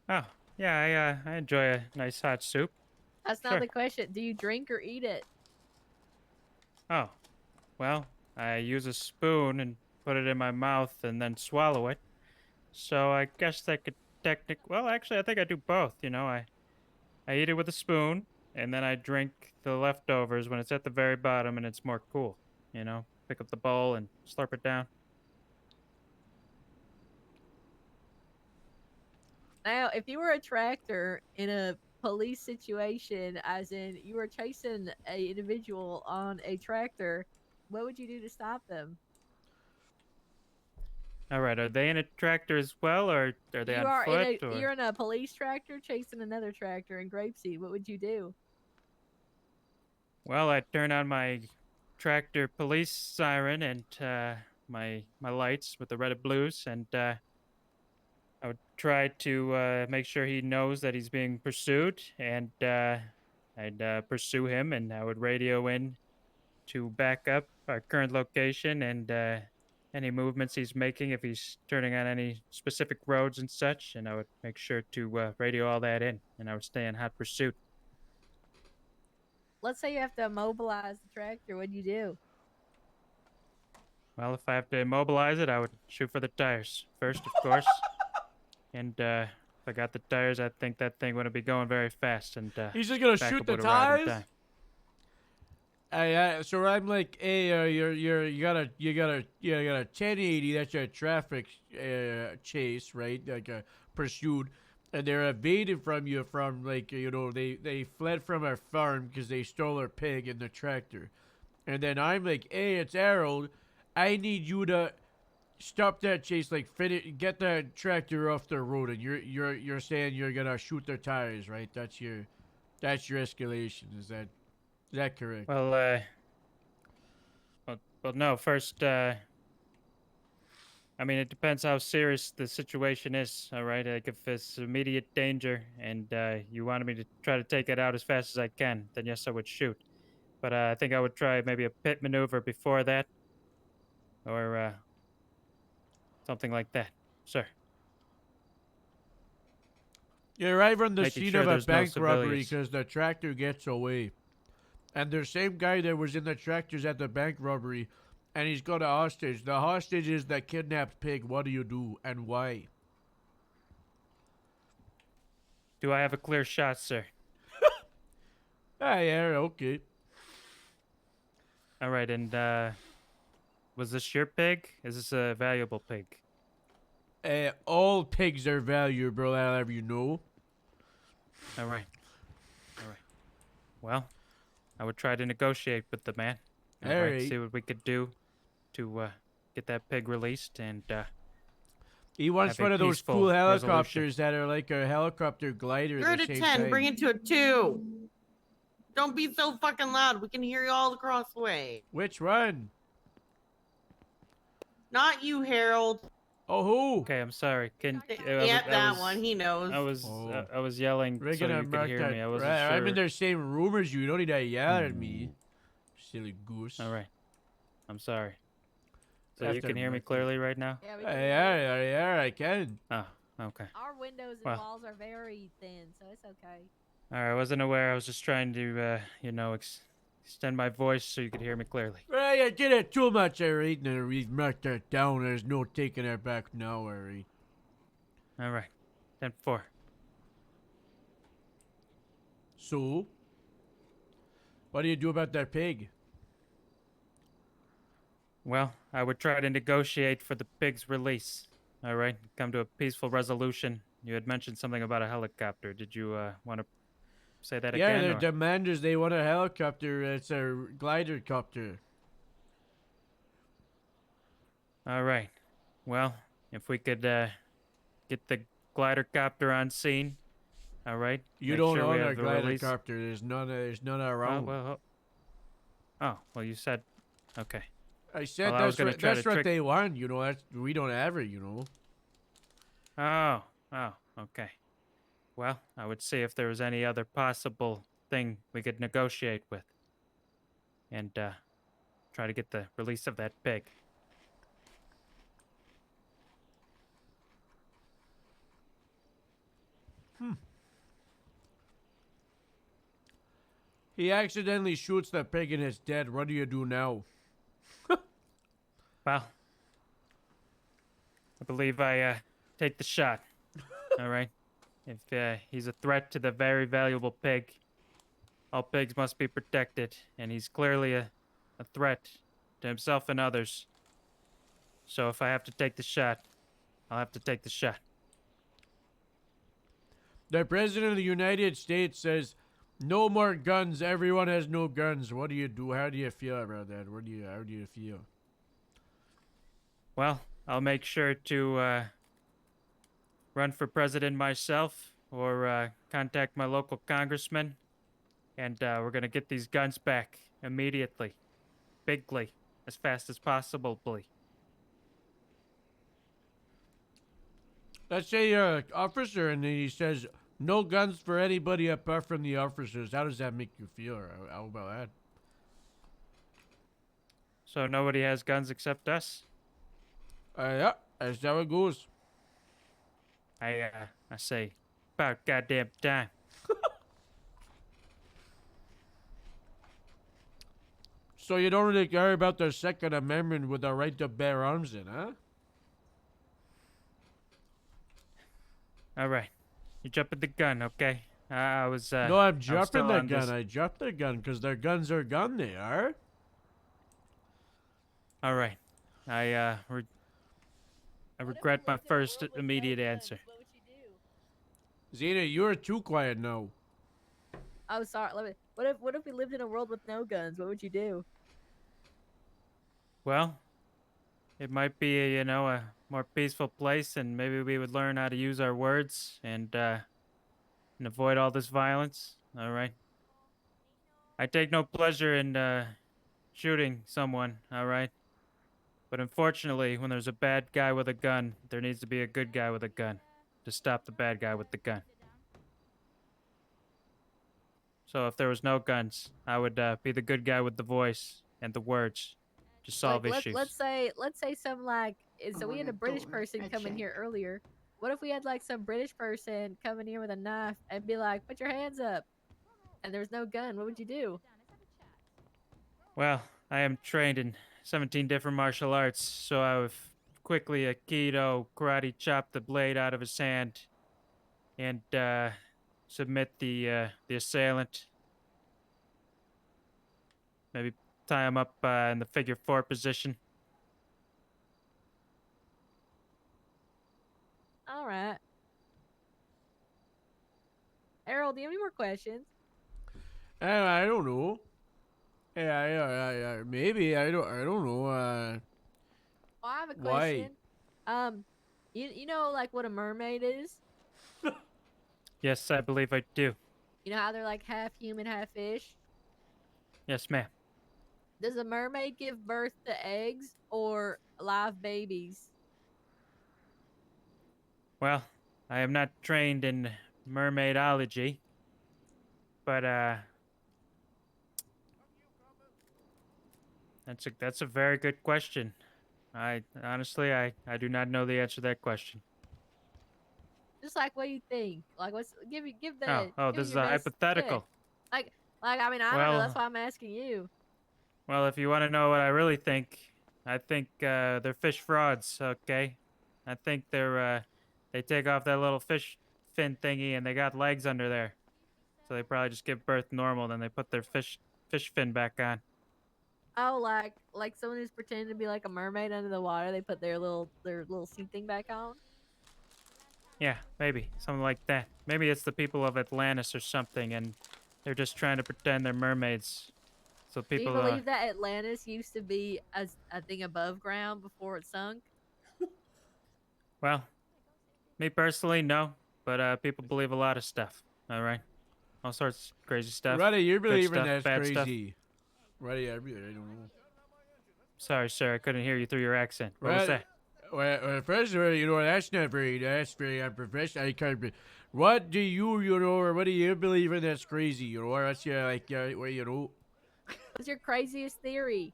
Oh, yeah, I enjoy a nice hot soup. That's not Sure. the question. Do you drink or eat it? Oh, well, I use a spoon and put it in my mouth and then swallow it. So I guess that could well, actually, I think I do both. You know, I eat it with a spoon and then I drink the leftovers when it's at the very bottom and it's more cool. You know, pick up the bowl and slurp it down. Now, if you were a tractor in a police situation, as in you were chasing a individual on a tractor, what would you do to stop them? All right, are they in a tractor as well, or are they You on are foot? in a you're in a police tractor chasing another tractor in Grapeseed. What would you do? Well, I'd turn on my tractor police siren and my lights with the red and blues, and I would try to make sure he knows that he's being pursued, and I'd pursue him, and I would radio in to back up our current location and any movements he's making, if he's turning on any specific roads and such, and I would make sure to radio all that in, and I would stay in hot pursuit. Let's say you have to immobilize the tractor. What'd you do? Well, if I have to immobilize it, I would shoot for the tires first, of course. And if I got the tires, I think that thing wouldn't be going very fast. And He's just gonna backup shoot the would arrive in tires? time. So I'm like, hey, you got a 1080. That's a traffic chase, right? Like a pursuit, and they're evading from you from like they fled from our farm because they stole our pig and the tractor, and then I'm like, hey, it's Harold. I need you to stop that chase, like get that tractor off the road, and you're saying you're gonna shoot their tires, right? That's your escalation. Is that correct? Well, no. First, I mean, it depends how serious the situation is. All right, like if it's immediate danger and you wanted me to try to take it out as fast as I can, then yes, I would shoot. But I think I would try maybe a pit maneuver before that, or something like that, sir. You arrive on the Making scene sure of a there's no bank robbery civilians. because the tractor gets away. And the same guy that was in the tractors at the bank robbery, and he's got a hostage. The hostage is the kidnapped pig. What do you do, and why? Do I have a clear shot, sir? Yeah, okay. All right, and was this your pig? Is this a valuable pig? All pigs are valuable, I'll have you know. All right. Well, I would try to negotiate with the man. All right, Alright. see what we could do to get that pig released and He wants have a one of those peaceful cool resolution. helicopters that are like a helicopter glider. You're at at the a same 10. time. Bring it to a 2. Don't be so fucking loud. We can hear you all across the way. Which one? Not you, Harold. Oh, who? Okay, I'm sorry. Can Yep, that one. He knows. I was Oh. I was yelling We're so gonna you could mark hear that. me. I wasn't Right, sure. I'm in there saying rumors. You don't need to yell at me, silly goose. All right. I'm sorry. So Have you to can hear me mark it. clearly right now? Yeah, we Yeah, I can. Oh, okay. Our windows and Well. walls are very thin, so it's okay. All right, I wasn't aware. I was just trying to, extend my voice so you could hear me clearly. Right, I did it too much, alright. Now we've marked that down. There's no taking it back now, alright. All right. 10-4. So, what do you do about that pig? Well, I would try to negotiate for the pig's release. All right, come to a peaceful resolution. You had mentioned something about a helicopter. Did you want to say that Yeah, again? their or- demand is they want a helicopter. It's a glider copter. All right. Well, if we could get the glider copter on scene. All right. You make don't sure we own a have the glider release. copter. There's none Oh, around. well, you said Okay. I said Well, I was that's gonna what, try that's to what trick. they want. You know, that's, we don't have it. You know. Oh, okay. Well, I would see if there was any other possible thing we could negotiate with, and try to get the release of that pig. He accidentally shoots the pig and it's dead. What do you do now? Well, I believe I take the shot. All right. If he's a threat to the very valuable pig, all pigs must be protected, and he's clearly a threat to himself and others. So if I have to take the shot, I'll have to take the shot. The president of the United States says, "No more guns. Everyone has no guns." What do you do? How do you feel about that? How do you feel? Well, I'll make sure to run for president myself, or contact my local congressman, and we're gonna get these guns back immediately, bigly, as fast as possible. Let's say you're an officer and he says, "No guns for anybody apart from the officers." How does that make you feel? How about that? So nobody has guns except us? Yeah, that's how it goes. I say, about goddamn time. So you don't really care about the Second Amendment with the right to bear arms in, huh? All right, you jumping the gun, okay? I was. No, I'm I was jumping still the on gun. this- I jumped the gun because their guns are gun. They are. All right, I regret my first immediate answer. Zena, you're too quiet now. Oh, sorry. What if we lived in a world with no guns? What would you do? Well, it might be a more peaceful place, and maybe we would learn how to use our words and avoid all this violence. All right. I take no pleasure in shooting someone. All right. But unfortunately, when there's a bad guy with a gun, there needs to be a good guy with a gun to stop the bad guy with the gun. So if there was no guns, I would be the good guy with the voice and the words to solve Like, issues. let's say some so we had a British person come in here earlier. What if we had like some British person come in here with a knife and be like, "Put your hands up," and there's no gun? What would you do? Well, I am trained in 17 different martial arts, so I would quickly Aikido, karate chop the blade out of his hand, and submit the assailant. Maybe tie him up in the figure 4 position. All right. Errol, do you have any more questions? I don't know. Yeah, maybe I don't know. Well, I have a Why? question. You know like what a mermaid is? Yes, I believe I do. You know how they're like half human, half fish? Yes, ma'am. Does a mermaid give birth to eggs or live babies? Well, I am not trained in mermaidology, but that's a very good question. I honestly I do not know the answer to that question. Just like what do you think? Like what's give the Oh, give this is your a best hypothetical. pick. Like I mean I don't know, Well- that's why I'm asking you. Well, if you want to know what I really think, I think they're fish frauds. Okay, I think they take off that little fish fin thingy and they got legs under there, so they probably just give birth normal. Then they put their fish fin back on. Oh, like someone who's pretending to be like a mermaid under the water, they put their little suit thing back on. Yeah, maybe something like that. Maybe it's the people of Atlantis or something, and they're just trying to pretend they're mermaids. So people. Do you believe that Atlantis used to be a thing above ground before it sunk? Well, me personally, no, but people believe a lot of stuff. All right, all sorts of crazy stuff. Ruddy, you're good believing stuff, that's bad stuff. crazy. Ruddy, I don't know. Sorry, sir. I couldn't hear you through your accent. What was that? Well, first of all, that's very unprofessional. I can't be. What do or what do you believe in that's crazy? That's your, What's your craziest theory?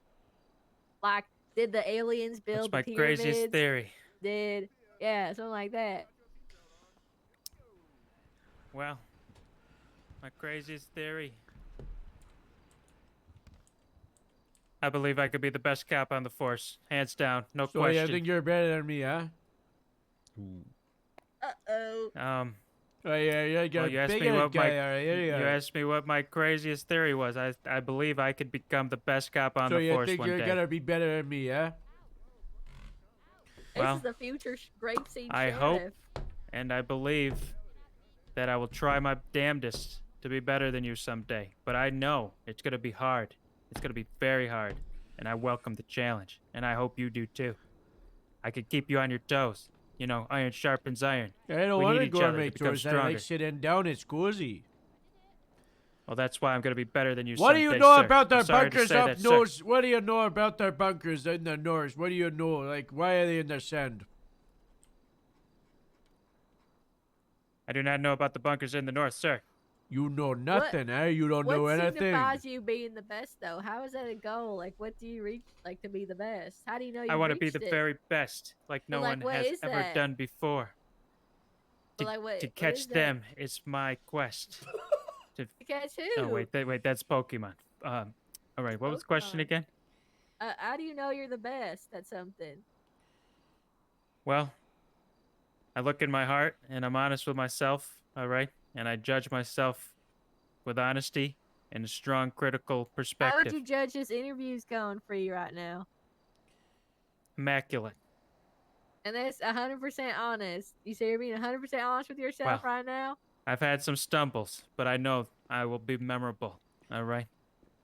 Like, did the aliens build What's my the pyramids? craziest theory? Yeah, something like that. Well, my craziest theory. I believe I could be the best cop on the force, hands down, no So question. you think you're better than me, huh? Uh-oh. Oh yeah, Well, you asked me what you asked me what my craziest theory was. I believe I could become the best cop on So the you force think one you're day. gonna be better than me, huh? This Well, is the future grapeseed I sheriff. hope and I believe that I will try my damnedest to be better than you someday. But I know it's gonna be hard. It's gonna be very hard, and I welcome the challenge, and I hope you do too. I could keep you on your toes. You know, iron sharpens iron. I don't We want need to each go other on my to become toes. I stronger. like sitting down. It's cozy. Well, that's why I'm gonna be better than you What do someday, you know sir. about I'm their sorry to bunkers say up that, sir. north? What do you know about their bunkers in the north? What do you know? Like, why are they in the sand? I do not know about the bunkers in the north, sir. You know nothing, eh? You don't know What anything. signifies you being the best, though? How is that a goal? Like, what do you reach, like, to be the best? How do you know you I want to be reached the it? very best, like no Well, like, one what has is ever that? done before. Well, like, what To what catch is that? them is my quest. To catch who? Oh wait, that's Pokemon. All right, what was the question Pokemon. again? How do you know you're the best at something? Well, I look in my heart and I'm honest with myself. All right, and I judge myself with honesty and a strong critical How would perspective. you judge this interview's going for you right now? Immaculate. And that's 100% honest. You say you're being 100% honest with yourself Wow. right now? I've had some stumbles, but I know I will be memorable. All right,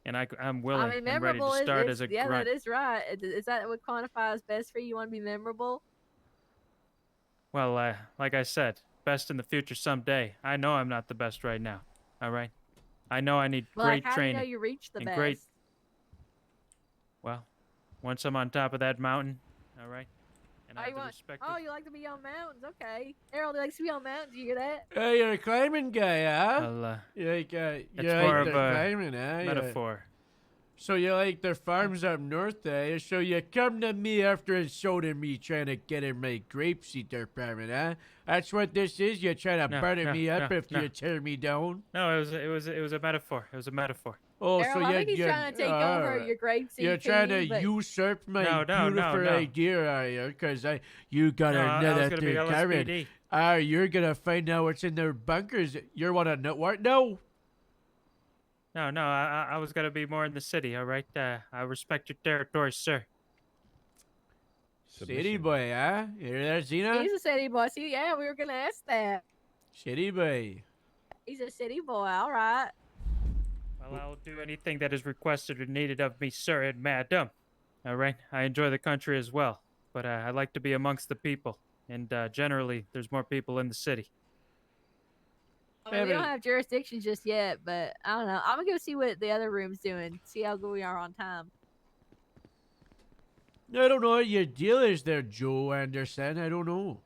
and I'm willing I mean, and ready memorable to is, start as a yeah, grunt. that is right. Is that what quantifies best for you? You want to be memorable? Well, like I said, best in the future someday. I know I'm not the best right now. All right, I know I need Well, great like, how training do you know you reached the and best? great. Well, once I'm on top of that mountain, all right, and I Oh, have you the want? respect. Oh, you like to be on mountains? Okay. Harold likes to be on mountains. You hear that? Hey, you're a climbing guy, huh? Well, You like, that's you more like of the a climbing, huh? Yeah. metaphor. So you like the farms up north, eh? So you come to me after insulting me, trying to get in my grapeseed department, huh? That's what this is. You're trying to No, butter no, me up no, after no. you tear me down. No, it was a metaphor. It was a metaphor. Oh, Harold, so I think he's trying to take over your grapeseed. You're trying to thingy, but usurp my No, no, beautiful no. idea, are you? Because you got No, I was another gonna be thing coming. LSPD. You're gonna find out what's in their bunkers. You want to know what? No. No, I was gonna be more in the city. All right, I respect your territory, sir. City boy, huh? You hear that, Zena? he's a city boy. See, yeah, we were gonna ask that. City boy. He's a city boy. All right. Well, I'll do anything that is requested or needed of me, sir and madam. All right, I enjoy the country as well, but I like to be amongst the people, and generally, there's more people in the city. I mean, we don't have jurisdiction just yet, but I don't know. I'm gonna go see what the other room's doing. See how good we are on time. I don't know what your deal is there, Joe Anderson. I don't know.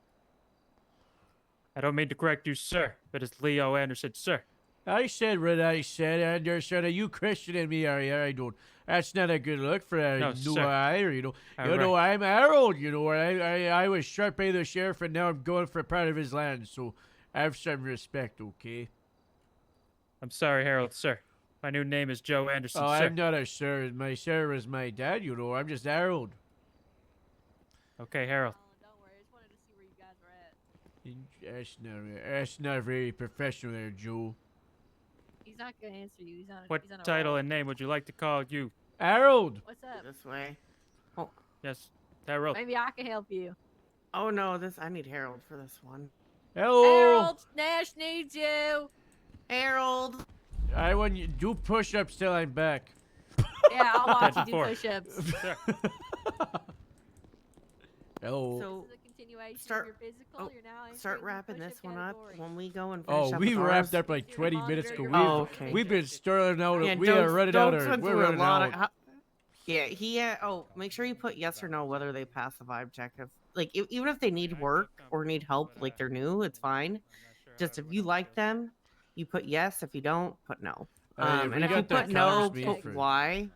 I don't mean to correct you, sir, but it's Leo Anderson, sir. I said what I said, Anderson. Are you questioning me? Are you? I don't. That's not a good look for a No, new sir. eye, or, you know. All You know, right. I'm Harold. You know, I was shot by the sheriff, and now I'm going for part of his land. So have some respect, okay? I'm sorry, Harold, sir. My new name is Joe Anderson, Oh, sir. I'm not a sir. My sir is my dad. You know, I'm just Harold. Okay, Harold. That's not very professional there, Joe. He's not gonna answer you. He's on. What he's on a title roll. and name would you like to call you? Harold. What's up? This way. Yes, Harold. Maybe I can help you. Oh no, I need Harold for this one. Harold, Nash needs you. Harold. I want you do push-ups till I'm back. Yeah, I'll watch you do 10-4. push-ups. Sir. Hello. So This is a continuation start- of your physical. oh, You're now start entering the wrapping push-up this one category. up when we go and finish Oh, up we with wrapped ours. up like 20 minutes ago. Oh, okay. We've been sterling out. Yeah, we are running out. don't We're do a running lot out. of. Yeah, oh, make sure you put yes or no whether they pass the vibe check. Like, even if they need work or need help, like they're new, it's fine. Just if you like them, you put yes. If you don't, put no. Hey, And if you got the put no, comms put meet why.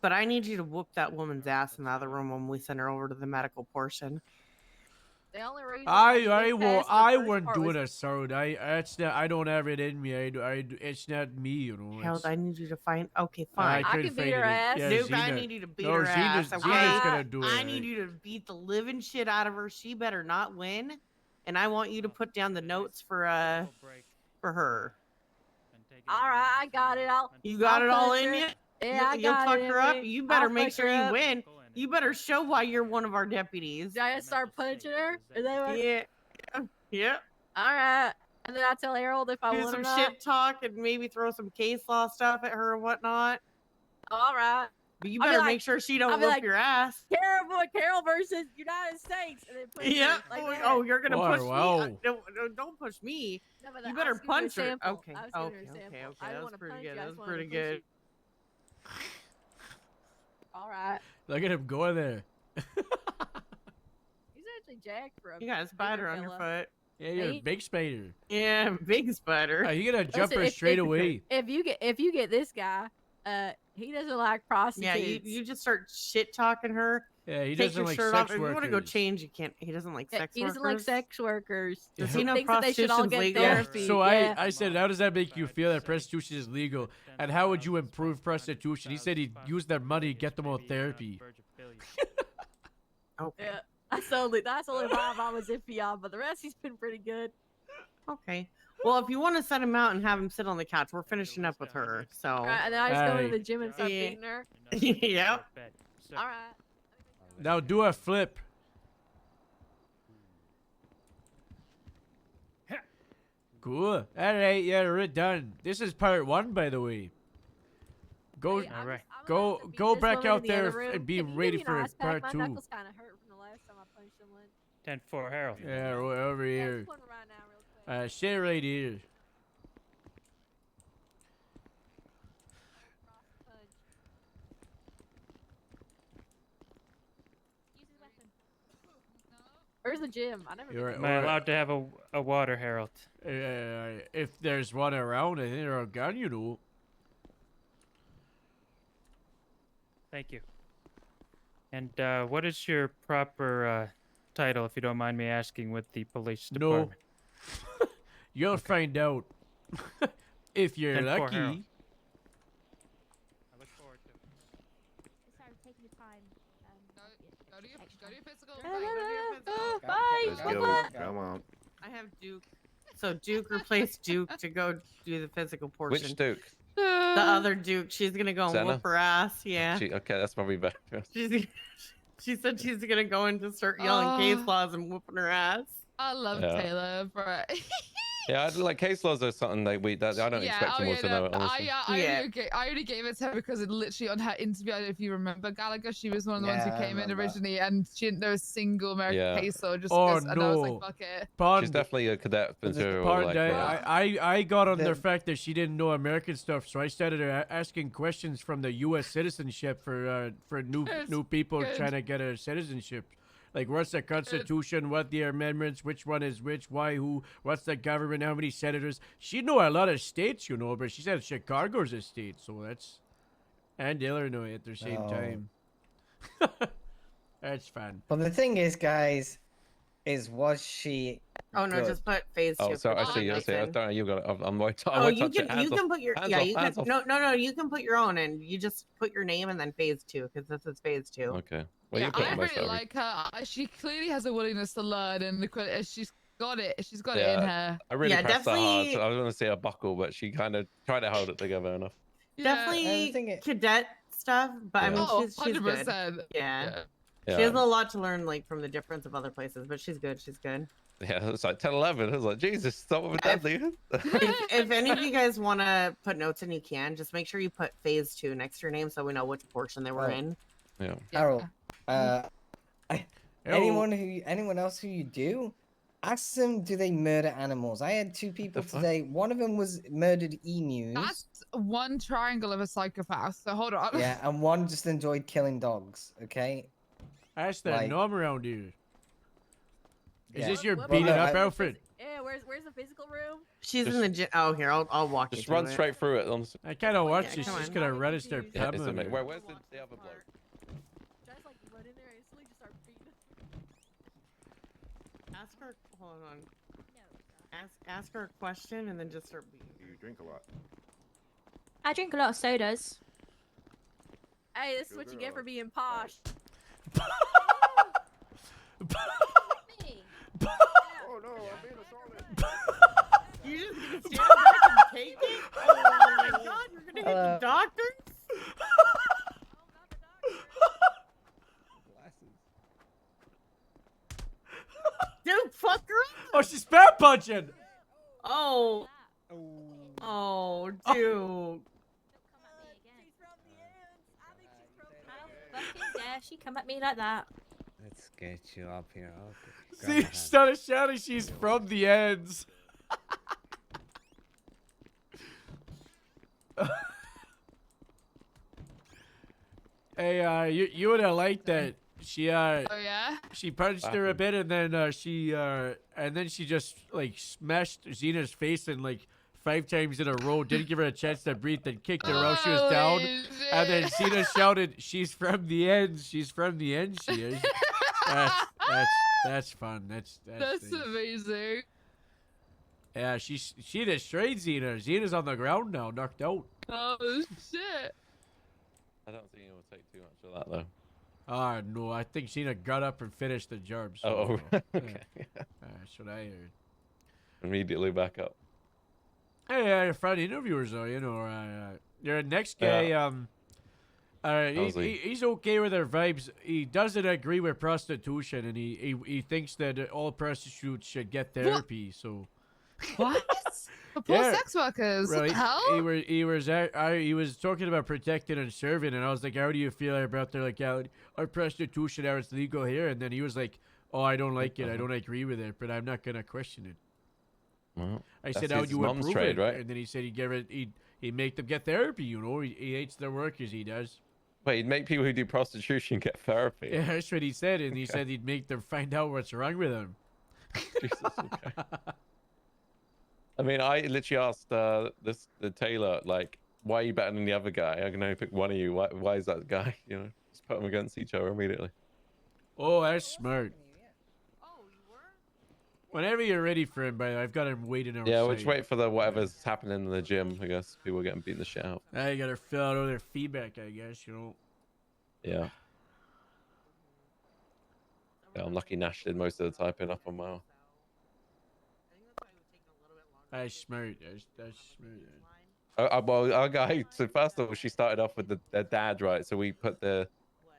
But I need you to whoop that woman's ass in the other room when we send her over to the medical portion. The only reason why you didn't pass the I first weren't part doing was- a sound. I don't have it in me. It's not me, you know. Hell, I need you to find. Okay, I fine. couldn't can beat find her it. ass. Yeah, Duke, I Xena- need you to beat no, her Xena's, ass. Xena's gonna do it. I need you to beat the living shit out of her. She better not win. And I want you to put down the notes for her. All right, I got it. You got I'll it all punch in her. you? Yeah, You'll I got fuck it in her up? me. You better I'll make fuck sure her you up. win. You better show why you're one of our deputies. Do I gotta start punching her? Is that what? Yeah. Yeah. All right. And then I tell Harold if I Do want some or not. shit talk and maybe throw some case law stuff at her and whatnot. All right. But you I'll be better like- make sure she I'll don't be whip like, your ass. Carol versus United States. And then push her Yeah. like that. Oh, you're gonna Wow, push wow. me? No, don't push me. No, but You I better was giving her a punch her. sample. Okay. I was giving her a Okay. sample. Okay. I Okay. didn't That was wanna pretty punch good. you, I That just was wanted pretty to push good. All right. Look at him going there. He's actually jacked for a You got a spider on your fella. foot. Yeah, you're a Me? big spider. Yeah, big spider. Oh, you gotta jump Listen, her straight away. If you get this guy, he doesn't like prostitutes. Yeah, you just start shit talking her. Yeah, he Take doesn't your like shirt sex off. If you want to go workers. change, you can't. He doesn't like sex He workers. doesn't like sex workers. Does He he know thinks that they should all prostitution's get legal? therapy. So yeah. I said, how does that make you feel that prostitution is legal? And how would you improve prostitution? He said he'd use their money to get them on therapy. Okay. Yeah, that's the only vibe I was iffy on, but the rest he's been pretty good. Okay. Well, if you want to set him out and have him sit on the couch, we're finishing up with her. So. All right, and then I just go Hey. to the gym and start Yeah. beating her. Yep. All right. Now do a flip. Cool. Alright, yeah, we're done. This is part 1, by the way. Go, Hey, I'm Alright. just- I'm go, about to beat go this back woman out in the there other room. and be Can you give ready me an for ice pack? part 2. My knuckles kind of hurt from the last time I punched someone. 10-4, Harold. Yeah, right over here. Just one right now, real quick. Shit right here. Use his weapon. Where's the gym? I never. You're- been Am I allowed to have a water, Harold? If there's one around, I think they're a gun, you know. Thank you. And what is your proper title, if you don't mind me asking, with the police No. department? You'll find out. If you're 10-4, lucky. Harold. Sorry, taking your time. Go to your physical. Bye. Let's Bye. go. Bye. Come on. I have Duke. So Duke replaced Duke to go do the physical portion. Which Duke? The other Duke. She's gonna go and Senna? whoop her ass. Yeah. Okay, that's probably better. She said she's gonna go in to start yelling case laws and whooping her ass. I love Yeah. Taylor, bro. Yeah, like case laws are something that I don't expect someone to know. Honestly. I only gave it to her because it literally on her interview, I don't know if you remember Gallagher, she was one of the ones who Yeah, I came in remember. originally and she didn't know a single American Yeah. case law just Oh, because, and I was no. like, fuck it. She's definitely a cadet material. Pardon, Like, I got on the fact that she didn't know American stuff, so I started asking questions from the U.S. citizenship for new people good. trying to get a citizenship. Like, what's the Constitution? What the amendments? Which one is which? Why? Who? What's the government? How many senators? She know a lot of states, you know, but she said Chicago's a state, so that's and Illinois at the same Oh. time. That's fun. But the thing is, guys, was she? Oh no, good? just put phase 2. oh, so for actually, Jason. I don't. You got it. I'm right. Oh, you can put your hands yeah off, you hands can off. no you can put your own in. You just put your name and then phase 2 because this is phase 2. Okay. Well, Yeah, you put I most really of it. like her. She clearly has a willingness to learn and she's got it. She's got it in Yeah, her. I really Yeah, pressed her hard. definitely- So I was going to say a buckle, but she kind of tried to hold it together enough. Definitely cadet stuff, but I mean Oh, she's good. 100%. Yeah. Yeah. She has a lot to learn like from the difference of other places, but she's good. She's good. Yeah, it's like 10, 11. I was like, Jesus, stop with that, dude. If any of you guys want to put notes in, you can. Just make sure you put phase 2 next to your name so we know which portion they were Oh. in. Yeah. Harold, anyone else who you do? Ask them, do they murder animals? I had 2 people today. One of them was murdered emus. That's one triangle of a psychopath. So hold on. Yeah, and one just enjoyed killing dogs. Okay. That's the Like- norm around here. Is Yeah. this your Well, beaten no, up I- outfit? Yeah, where's the physical room? She's Just- in the gym. Oh, here, I'll walk you Just through run it. straight through it. Honestly. I kind of watch yeah, this. come She's on. gonna register Yeah, pub. it's amazing. Where's the other bloke? Just like run in there and instantly just start beating. Ask her. Hold on. Ask her a question and then just start beating. You drink a lot. I drink a lot of sodas. Hey, this is what you get for being posh. Oh no, I'm being assaulted. You just gonna stand back and take it? Oh my god, you're gonna hit the doctors? Dude, fuck her up. Oh, she's fat punching. Oh. Oh, dude. Fucking dare she come at me like that? Let's get you up here. Okay. Go See, ahead. she started shouting she's from the ends. Hey, you would have liked that. She Oh yeah. she punched her a bit, and then she just like smashed Xena's face in like 5 times in a row. Didn't give her a chance to breathe, then kicked her while she was down. And then Xena shouted, "She's from the ends. She's from the end. She is." That's fun. That's That's amazing. Yeah, she destroyed Xena. Xena's on the ground now, knocked out. Oh shit. I don't think it will take too much of that though. Ah, no, I think Xena got up and finished the job. So, Oh, okay. That's what I heard. Immediately back up. Hey, friend interviewers though, you know, your next guy, he's okay with their vibes. He doesn't agree with prostitution, and he thinks that all prostitutes should get therapy. So. What? For poor Yeah. sex workers. What Right. the hell? He was talking about protecting and serving, and I was like, "How do you feel about the legality of prostitution? How it's legal here?" And then he was like, "Oh, I don't like it. I don't agree with it, but I'm not gonna question it." Well, I that's said, "How his do you mum's approve trade, it?" right? And then he said he'd make them get therapy. You know, he hates their workers. He does. Wait, he'd make people who do prostitution get therapy. Yeah, that's what he said, and he said he'd make them find out what's wrong with them. Jesus, okay. I mean, I literally asked the tailor, like, why are you better than the other guy? I can only pick one of you. Why is that guy? You know, just put them against each other immediately. Oh, that's smart. Whenever you're ready for him, by the way, I've got him waiting outside. Yeah, we'll just wait for the whatever's happening in the gym. I guess people are getting beaten the shit out. I gotta fill out all their feedback, I guess, you know. Yeah. Yeah, I'm lucky Nash did most of the typing up on my own. That's smart. That's smart. Well, our guy. So first of all, she started off with the dad, right? So we put it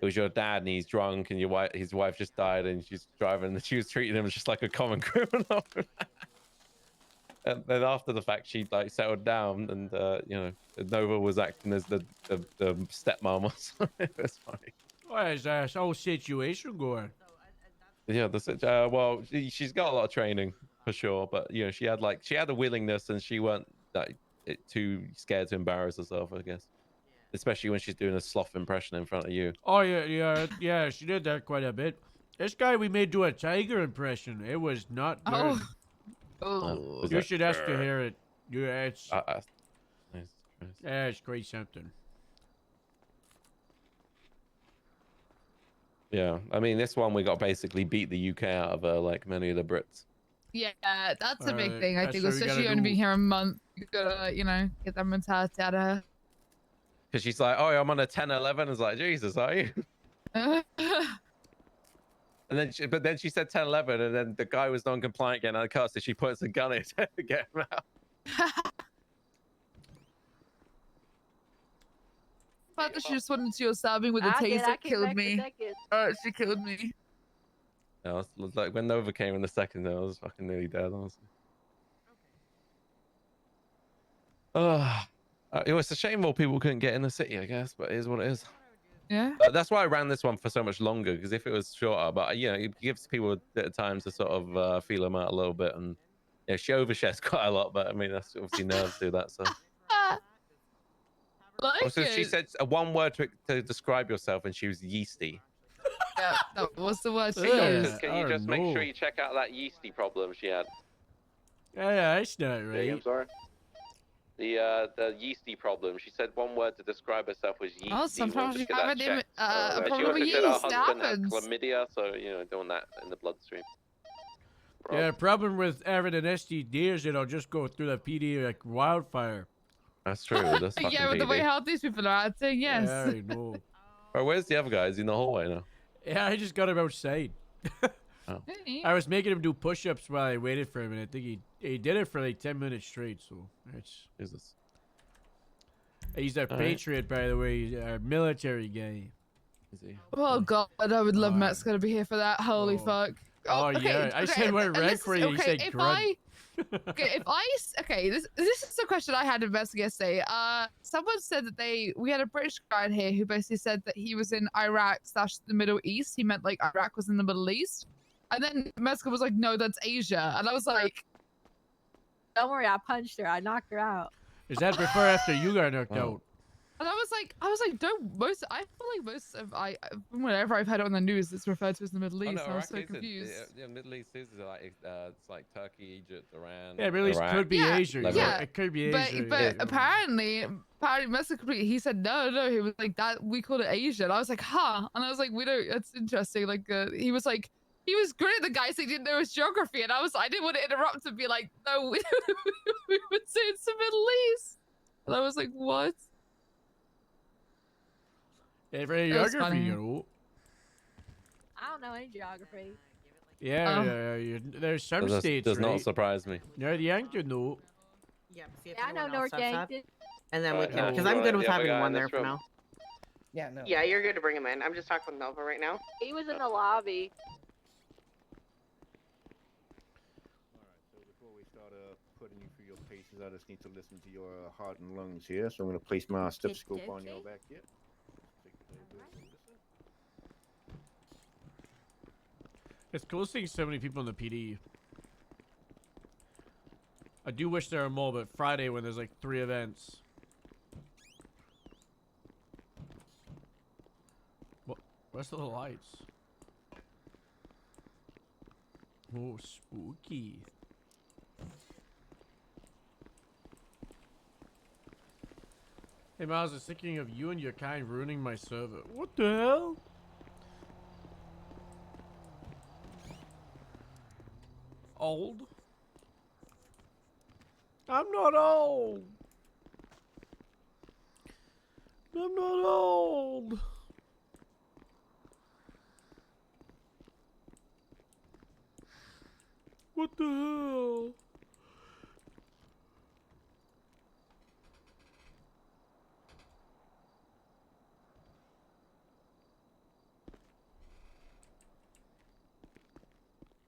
was your dad, and he's drunk, and his wife just died, and she's driving, and she was treating him just like a common criminal. And then after the fact, she like settled down, and you know, Nova was acting as the stepmom or something. It was funny. What is that whole situation going? Yeah, well, she's got a lot of training for sure, but you know, she had a willingness, and she weren't like too scared to embarrass herself, I guess. Especially when she's doing a sloth impression in front of you. Oh yeah. She did that quite a bit. This guy we made do a tiger impression. It was not good. Oh. You should ask to hear it. Yeah, it's nice. yeah, it's quite something. Yeah, I mean, this one we got basically beat the UK out of her, like many of the Brits. Yeah, that's a big thing, I that's think, what we especially gotta only do. being here a month. You gotta, you know, get that mentality out of her. Because she's like, oh, I'm on a 10-11. I was like, Jesus, are you? And then, but then she said 10-11, and then the guy was non-compliant getting out of the car, so she puts a gun in his head to get him out. The fact that she just went into your stabbing with a taser killed me. She killed me. Yeah, I was like, when Nova came in the second, I was fucking nearly dead, honestly. It was a shame more people couldn't get in the city, I guess, but it is what it is. Yeah. That's why I ran this one for so much longer, because if it was shorter, but you know, it gives people a bit of time to sort of feel them out a little bit. And yeah, she overshares quite a lot, but I mean, that's obviously nerves do that. So. Like Also, she it. said one word to describe yourself, and she was yeasty. Yeah, that was the word she So used. can you just make sure you check out that yeasty problem she had? Yeah, that's not Yeah, I'm right. sorry. The yeasty problem. She said one word to describe herself was yeasty. Oh, sometimes Just you get have that a checked. She problem also with said her yeast. It husband had happens. chlamydia, so you know, doing that in the bloodstream. Yeah, problem with having an STD is it'll just go through the PD like wildfire. That's true. That's fucking Yeah, with the way PD. how these people are acting, yes. Yeah, I know. Bro, where's the other guy? Is he in the hallway now? Yeah, I just got him outside. Oh. I was making him do push-ups while I waited for him, and I think he did it for like 10 minutes straight. So it's Jesus. He's a All right. patriot, by the way. He's a military guy. Is he? Oh god, I would love Metzger to be here for that. Holy fuck. Oh, yeah, I said my and rank this for is- you. He okay, said if grunt. this is the question I had to investigate yesterday. Someone said that we had a British guy in here who basically said that he was in Iraq / the Middle East. He meant like Iraq was in the Middle East, and then Metzger was like, "No, that's Asia," and I was like, Don't worry, I punched her. I knocked her out. Is that before or after you got knocked out? and I was like, I feel like most of from whatever I've heard on the news, it's referred to as the Middle Oh, East. no, and I was Iraq so isn't. confused. Yeah, Middle East is like it's like Turkey, Egypt, Iran. Yeah, Middle East Iraq. could be Asia. Lebanon. Yeah, it could be Asia. But yeah. apparently Mexico, he said no. He was like that. We called it Asia. And I was like, huh? And I was like, we don't. That's interesting. Like he was like, he was great at the guy saying he didn't know his geography, and I didn't want to interrupt and be like, no, we would say it's the Middle East. And I was like, what? Yeah, for It was geography, funny. you know. I don't know any geography. Yeah, Oh. there's some Does states, not right? surprise me. North Yankton, no. Yeah, see if Yeah, I know anyone else North steps up, Yankton. and then we Alright, can, because no, I'm good the with other having guy in one this there for room. now. Yeah, no. Yeah, you're good to bring him in. I'm just talking with Melva right now. He was in the lobby. So before we start putting you through your paces, I just need to listen to your heart and lungs here. So I'm going to place my stethoscope on your back here. It's cool seeing so many people in the PD. I do wish there were more, but Friday when there's like 3 events. Where's the lights? Oh, spooky. Hey Myles, I was thinking of you and your kind ruining my server. What the hell? Old? I'm not old. I'm not old. What the hell?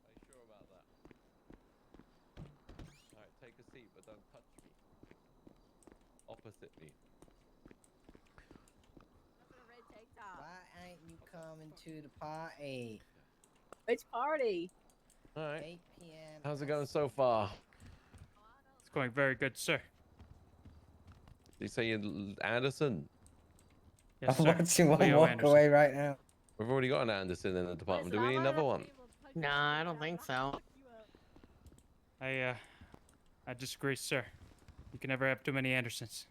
Are you sure about that? Alright, take a seat, but don't touch me. Opposite me. Why ain't you coming to the party? Which party? Alright. 8 p.m. How's it going so far? It's going very good, sir. Did you say you're Anderson? Yes, I'm sir. watching one Leo walk Anderson. away right now. We've already got an Anderson in the department. Do we need another one? Nah, I don't think so. I disagree, sir. You can never have too many Andersons.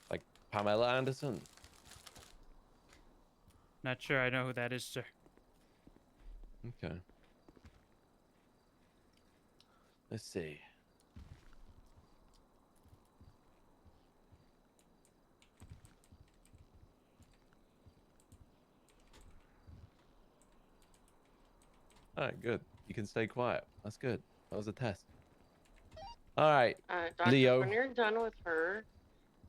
Like Pamela Anderson? Not sure I know who that is, sir. Okay. Let's see. Alright, good. You can stay quiet. That's good. That was a test. Alright, Doctor, Leo. when you're done with her,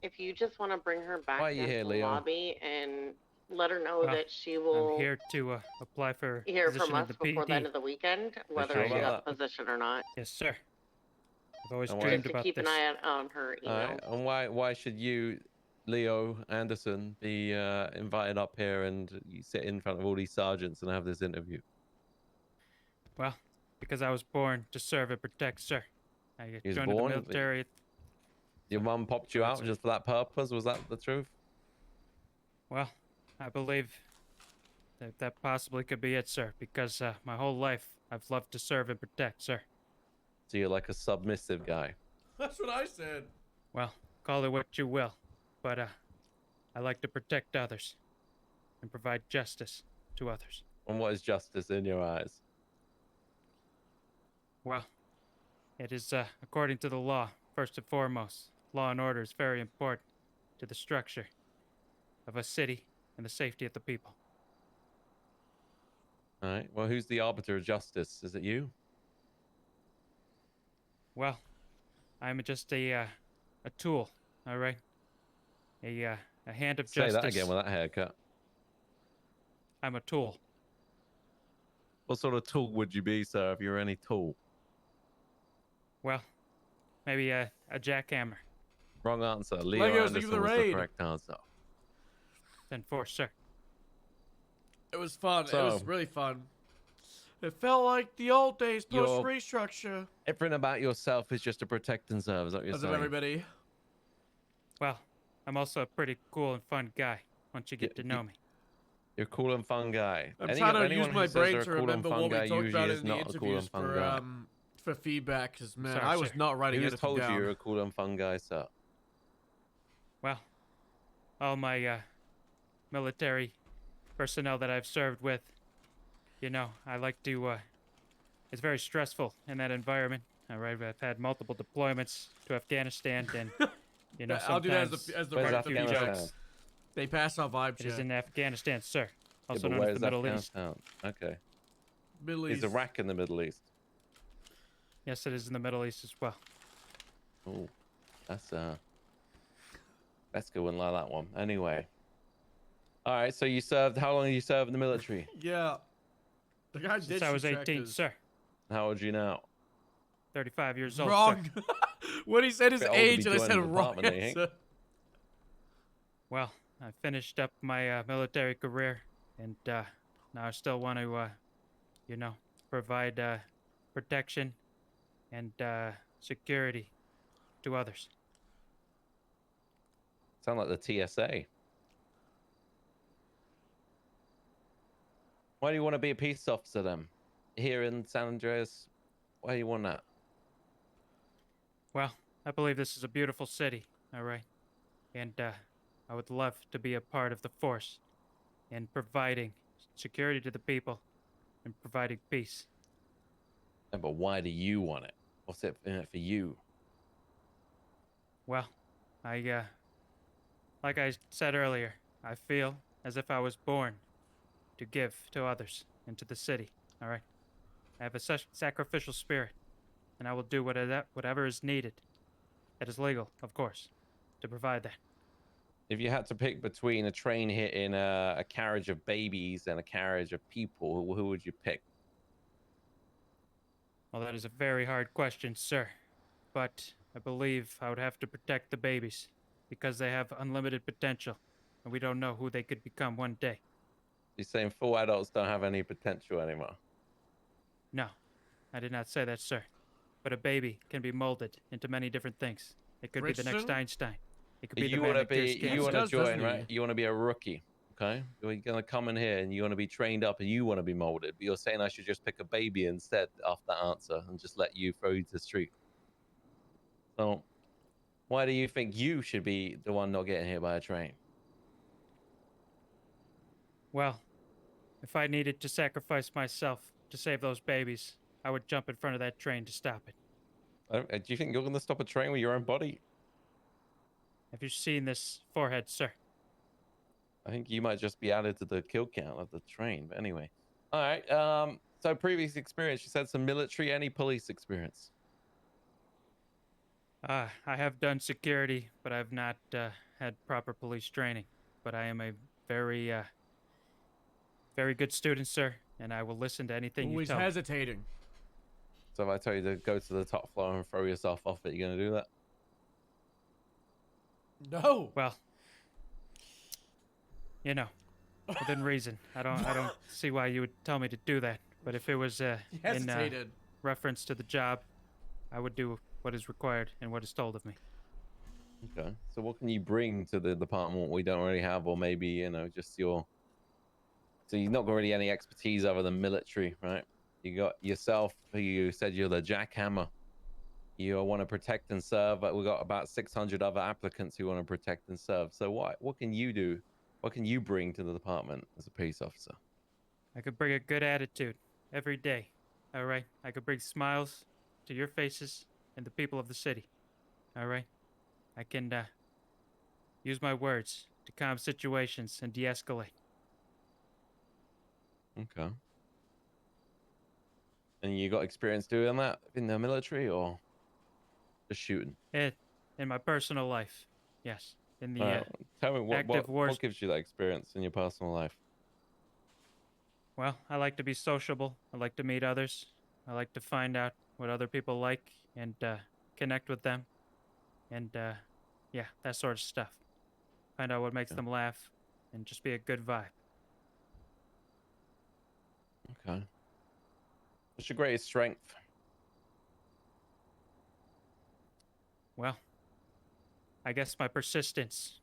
if you just want to bring her back Why are you into here, the Leo? lobby and let her know Well, that she will I'm here to apply for a hear position from in us the before the end PD. of the weekend, whether sure she about got the position or not. Yes, sir. I've always And dreamed Just to about keep this. an eye on her All email. right. And why should you, Leo Anderson, be invited up here and you sit in front of all these sergeants and have this interview? Well, because I was born to serve and protect, sir. I You was joined the born. military. Your mum popped you out just for that purpose. Was that the truth? Well, I believe that possibly could be it, sir, because my whole life I've loved to serve and protect, sir. So you're like a submissive guy. That's what I said. Well, call it what you will, but I like to protect others and provide justice to others. And what is justice in your eyes? Well, it is according to the law, first and foremost. Law and order is very important to the structure of a city and the safety of the people. All right. Well, who's the arbiter of justice? Is it you? Well, I'm just a tool, all right? A hand of Say justice. that again with that haircut. I'm a tool. What sort of tool would you be, sir, if you were any tool? Well, maybe a jackhammer. Wrong answer. Leo Legos, Anderson leave the was the raid. correct answer. 10-4, sir. It was fun. It So- was really fun. It felt like the old days Your- post restructure. Everything about yourself is just to protect and serve. Is that what you're As of saying? everybody. Well, I'm also a pretty cool and fun guy once you get to know me. You're a cool and fun guy. I'm trying to use anyone who my says brain they're a to cool and remember fun what we guy talked usually about is in the not a cool and interviews fun guy. for feedback. Because man, Sorry, I was sir. not writing Who's anything told down. you you're a cool and fun guy, sir? Well, all my military personnel that I've served with, you know, I like to. It's very stressful in that environment. All right, I've had multiple deployments to Afghanistan, and you know, I'll do that sometimes as the Where's part of the Afghanistan? jokes. They pass our vibe it is check. in Afghanistan, sir, Yeah, also but known where as is the Middle East. Afghanistan? Okay. Middle Is East. Iraq in the Middle East? Yes, it is in the Middle East as well. Oh, that's good one, like that one. Anyway. All right, so you served. How long did you serve in the military? Yeah. The guy did Since I was shoot 18, tractors. sir. How old are you now? 35 years old, Wrong. sir. When he said his Bit older to be age, and I said joining the wrong department, eh, Hank? answer. Well, I finished up my military career, and now I still want to, you know, provide protection and security to others. Sound like the TSA. Why do you want to be a peace officer then? Here in San Andreas, why do you want that? Well, I believe this is a beautiful city, all right? And I would love to be a part of the force in providing security to the people and providing peace. Yeah, but why do you want it? What's it in it for you? Well, like I said earlier, I feel as if I was born to give to others and to the city, all right? I have a sacrificial spirit, and I will do whatever is needed. That is legal, of course, to provide that. If you had to pick between a train hitting a carriage of babies and a carriage of people, who would you pick? Well, that is a very hard question, sir. But I believe I would have to protect the babies because they have unlimited potential, and we don't know who they could become one day. You're saying full adults don't have any potential anymore? No, I did not say that, sir. But a baby can be molded into many different things. It could be the next Christian? Einstein. It could But be the you man want to that cures be, cancer. you want to does, join, doesn't he? right? You want to be a rookie, okay? You're gonna come in here and you want to be trained up and you want to be molded. But you're saying I should just pick a baby instead after that answer and just let you throw you to the street. So, why do you think you should be the one not getting hit by a train? Well, if I needed to sacrifice myself to save those babies, I would jump in front of that train to stop it. Do you think you're gonna stop a train with your own body? Have you seen this forehead, sir? I think you might just be added to the kill count of the train. But anyway, all right. So previous experience, you said some military, any police experience? I have done security, but I've not had proper police training. But I am a very, very good student, sir, and I will listen to anything you Always tell me. hesitating. So if I tell you to go to the top floor and throw yourself off it, you gonna do that? No. Well, you know, within reason. I don't see why you would tell me to do that. But if it was He in hesitated. reference to the job, I would do what is required and what is told of me. Okay. So what can you bring to the department we don't already have, or maybe just your? So you've not got really any expertise other than military, right? You got yourself. You said you're the jackhammer. You want to protect and serve. But we've got about 600 other applicants who want to protect and serve. So what can you do? What can you bring to the department as a police officer? I could bring a good attitude every day. All right. I could bring smiles to your faces and the people of the city. All right. I can use my words to calm situations and de-escalate. Okay. And you got experience doing that in the military or just shooting? In my personal life, yes. In the Tell me active wars. what gives you that experience in your personal life? Well, I like to be sociable. I like to meet others. I like to find out what other people like and connect with them. And yeah, that sort of stuff. Find out what makes them laugh and just be a good vibe. Okay. What's your greatest strength? Well, I guess my persistence.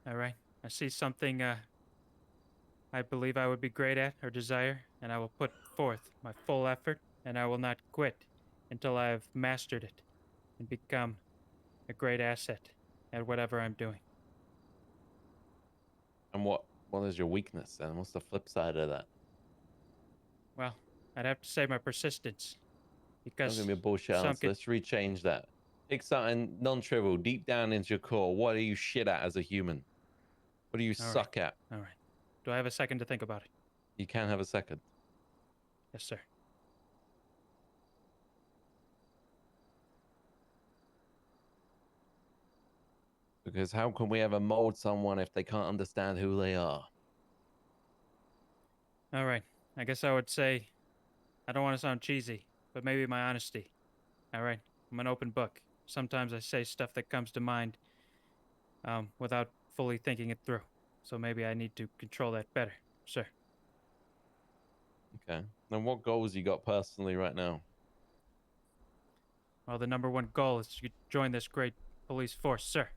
All right. I see something I believe I would be great at or desire, and I will put forth my full effort, and I will not quit until I have mastered it and become a great asset at whatever I'm doing. And what is your weakness then? What's the flip side of that? Well, I'd have to say my persistence. Because Don't give me a bullshit answer. Let's rechange that. Pick something non-trivial, deep down into your core. What are you shit at as a human? What do you suck at? All right. Do I have a second to think about it? You can have a second. Yes, sir. Because how can we ever mold someone if they can't understand who they are? All right. I guess I would say, I don't want to sound cheesy, but maybe my honesty. All right. I'm an open book. Sometimes I say stuff that comes to mind without fully thinking it through. So maybe I need to control that better, sir. Okay. Then what goals you got personally right now? Well, the #1 goal is to join this great police force, sir.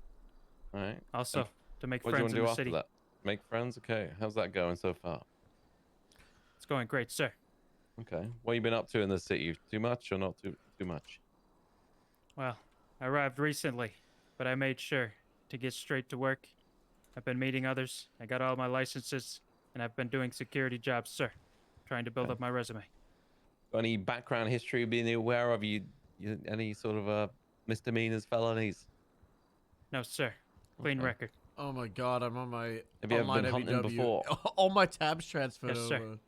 All right. Also, And to make what do you friends want to in do the after city. that? Make friends? Okay. How's that going so far? It's going great, sir. Okay. What you been up to in the city? Too much or not too much? Well, I arrived recently, but I made sure to get straight to work. I've been meeting others. I got all my licenses, and I've been doing security jobs, sir. Trying to build up my resume. Got any background history being aware of? You any sort of misdemeanors, felonies? No, sir. Clean Okay. record. Oh my god, I'm on my Have you ever online been hunting MVW. before? All my tabs transferred Yes, sir. over.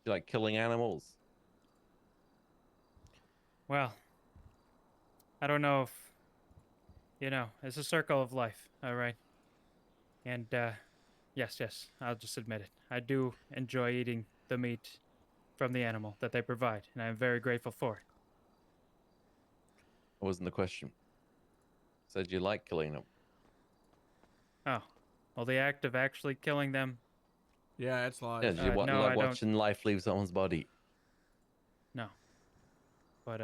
You like killing animals? Well, I don't know if, it's a circle of life, all right? And, yes, I'll just admit it. I do enjoy eating the meat from the animal that they provide, and I'm very grateful for it. That wasn't the question. Said you like killing them. Oh, well, the act of actually killing them. Yeah, it's live. Yeah, you no, like I watching life leave someone's body. No. But,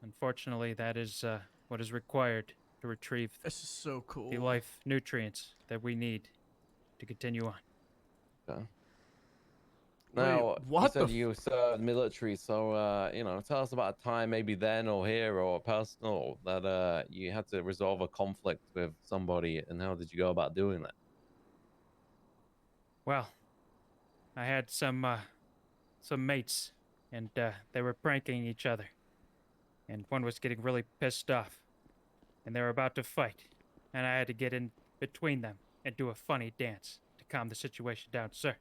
unfortunately, that is, what is required to retrieve This is so cool. the life nutrients that we need to continue on. Okay. Now, Wait, what you said the you served military, so tell us about a time maybe then or here or personal that you had to resolve a conflict with somebody, and how did you go about doing that? Well, I had some mates, and they were pranking each other. And one was getting really pissed off, and they were about to fight, and I had to get in between them and do a funny dance to calm the situation down, sir.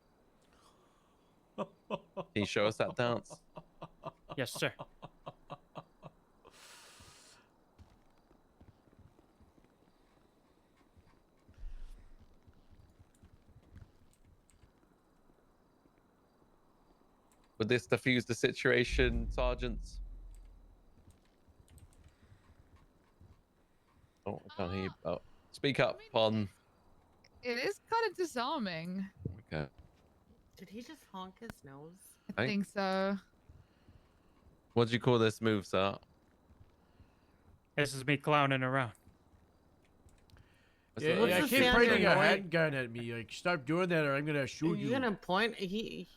Can you show us that dance? Yes, sir. Would this diffuse the situation, sergeants? Oh, I can't hear you. Oh, speak up, Pon. It is kind of disarming. Okay. Did he just honk his nose? I think so. What do you call this move, sir? This is me clowning around. What's Yeah, that? yeah, the keep standard pointing a noise? handgun at me. Like, stop doing that, or I'm gonna shoot You're you. gonna point. He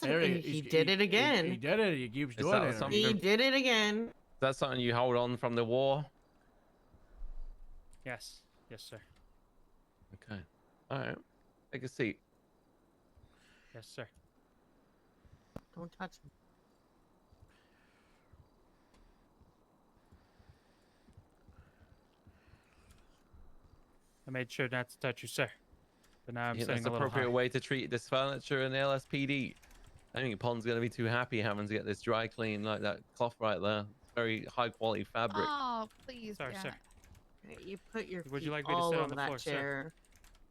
There he did it again. He did it. He keeps Is doing that it. something- He did it again. Is that something you hold on from the war? Yes. Yes, sir. Okay. All right. Take a seat. Yes, sir. Don't touch him. I made sure not to touch you, sir. But now I'm Yeah, sitting that's a the little appropriate high. way to treat this furniture in the LSPD. I think Pon's gonna be too happy having to get this dry clean like that cloth right there. It's very high quality fabric. Oh, please. Sorry, yeah. sir. You put your Would feet you like me to all sit on over the that floor, sir? chair.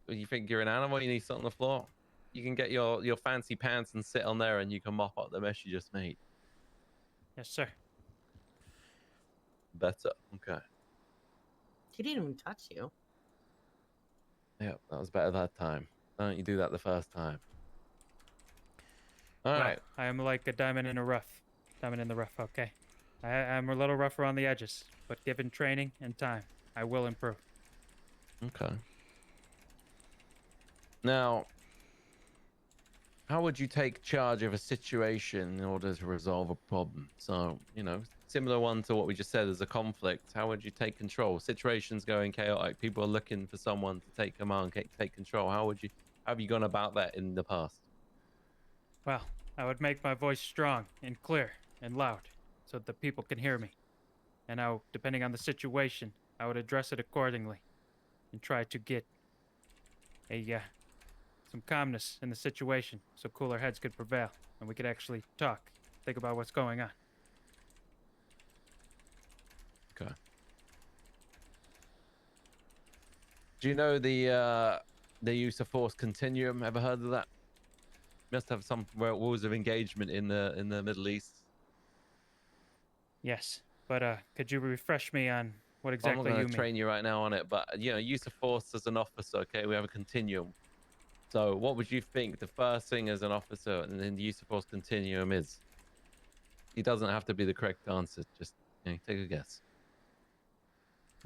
You think you're an animal? You need to sit on the floor. You can get your fancy pants and sit on there, and you can mop up the mess you just made. Yes, sir. Better. Okay. He didn't even touch you. Yeah, that was better that time. Why don't you do that the first time? All Well, right. I am like a diamond in a rough. Diamond in the rough, okay. I'm a little rough around the edges, but given training and time, I will improve. Okay. Now, how would you take charge of a situation in order to resolve a problem? So, you know, similar one to what we just said as a conflict. How would you take control? Situations going chaotic. People are looking for someone to take command, take control. How have you gone about that in the past? Well, I would make my voice strong and clear and loud so that the people can hear me. And now, depending on the situation, I would address it accordingly and try to get some calmness in the situation so cooler heads could prevail and we could actually talk, think about what's going on. Okay. Do you know the use of force continuum? Ever heard of that? Must have some rules of engagement in the Middle East. Yes, but could you refresh me on what I'm exactly not you going mean? to train you right now on it, but you know, use of force as an officer. Okay, we have a continuum. So, what would you think the first thing as an officer and then the use of force continuum is? It doesn't have to be the correct answer. Just take a guess.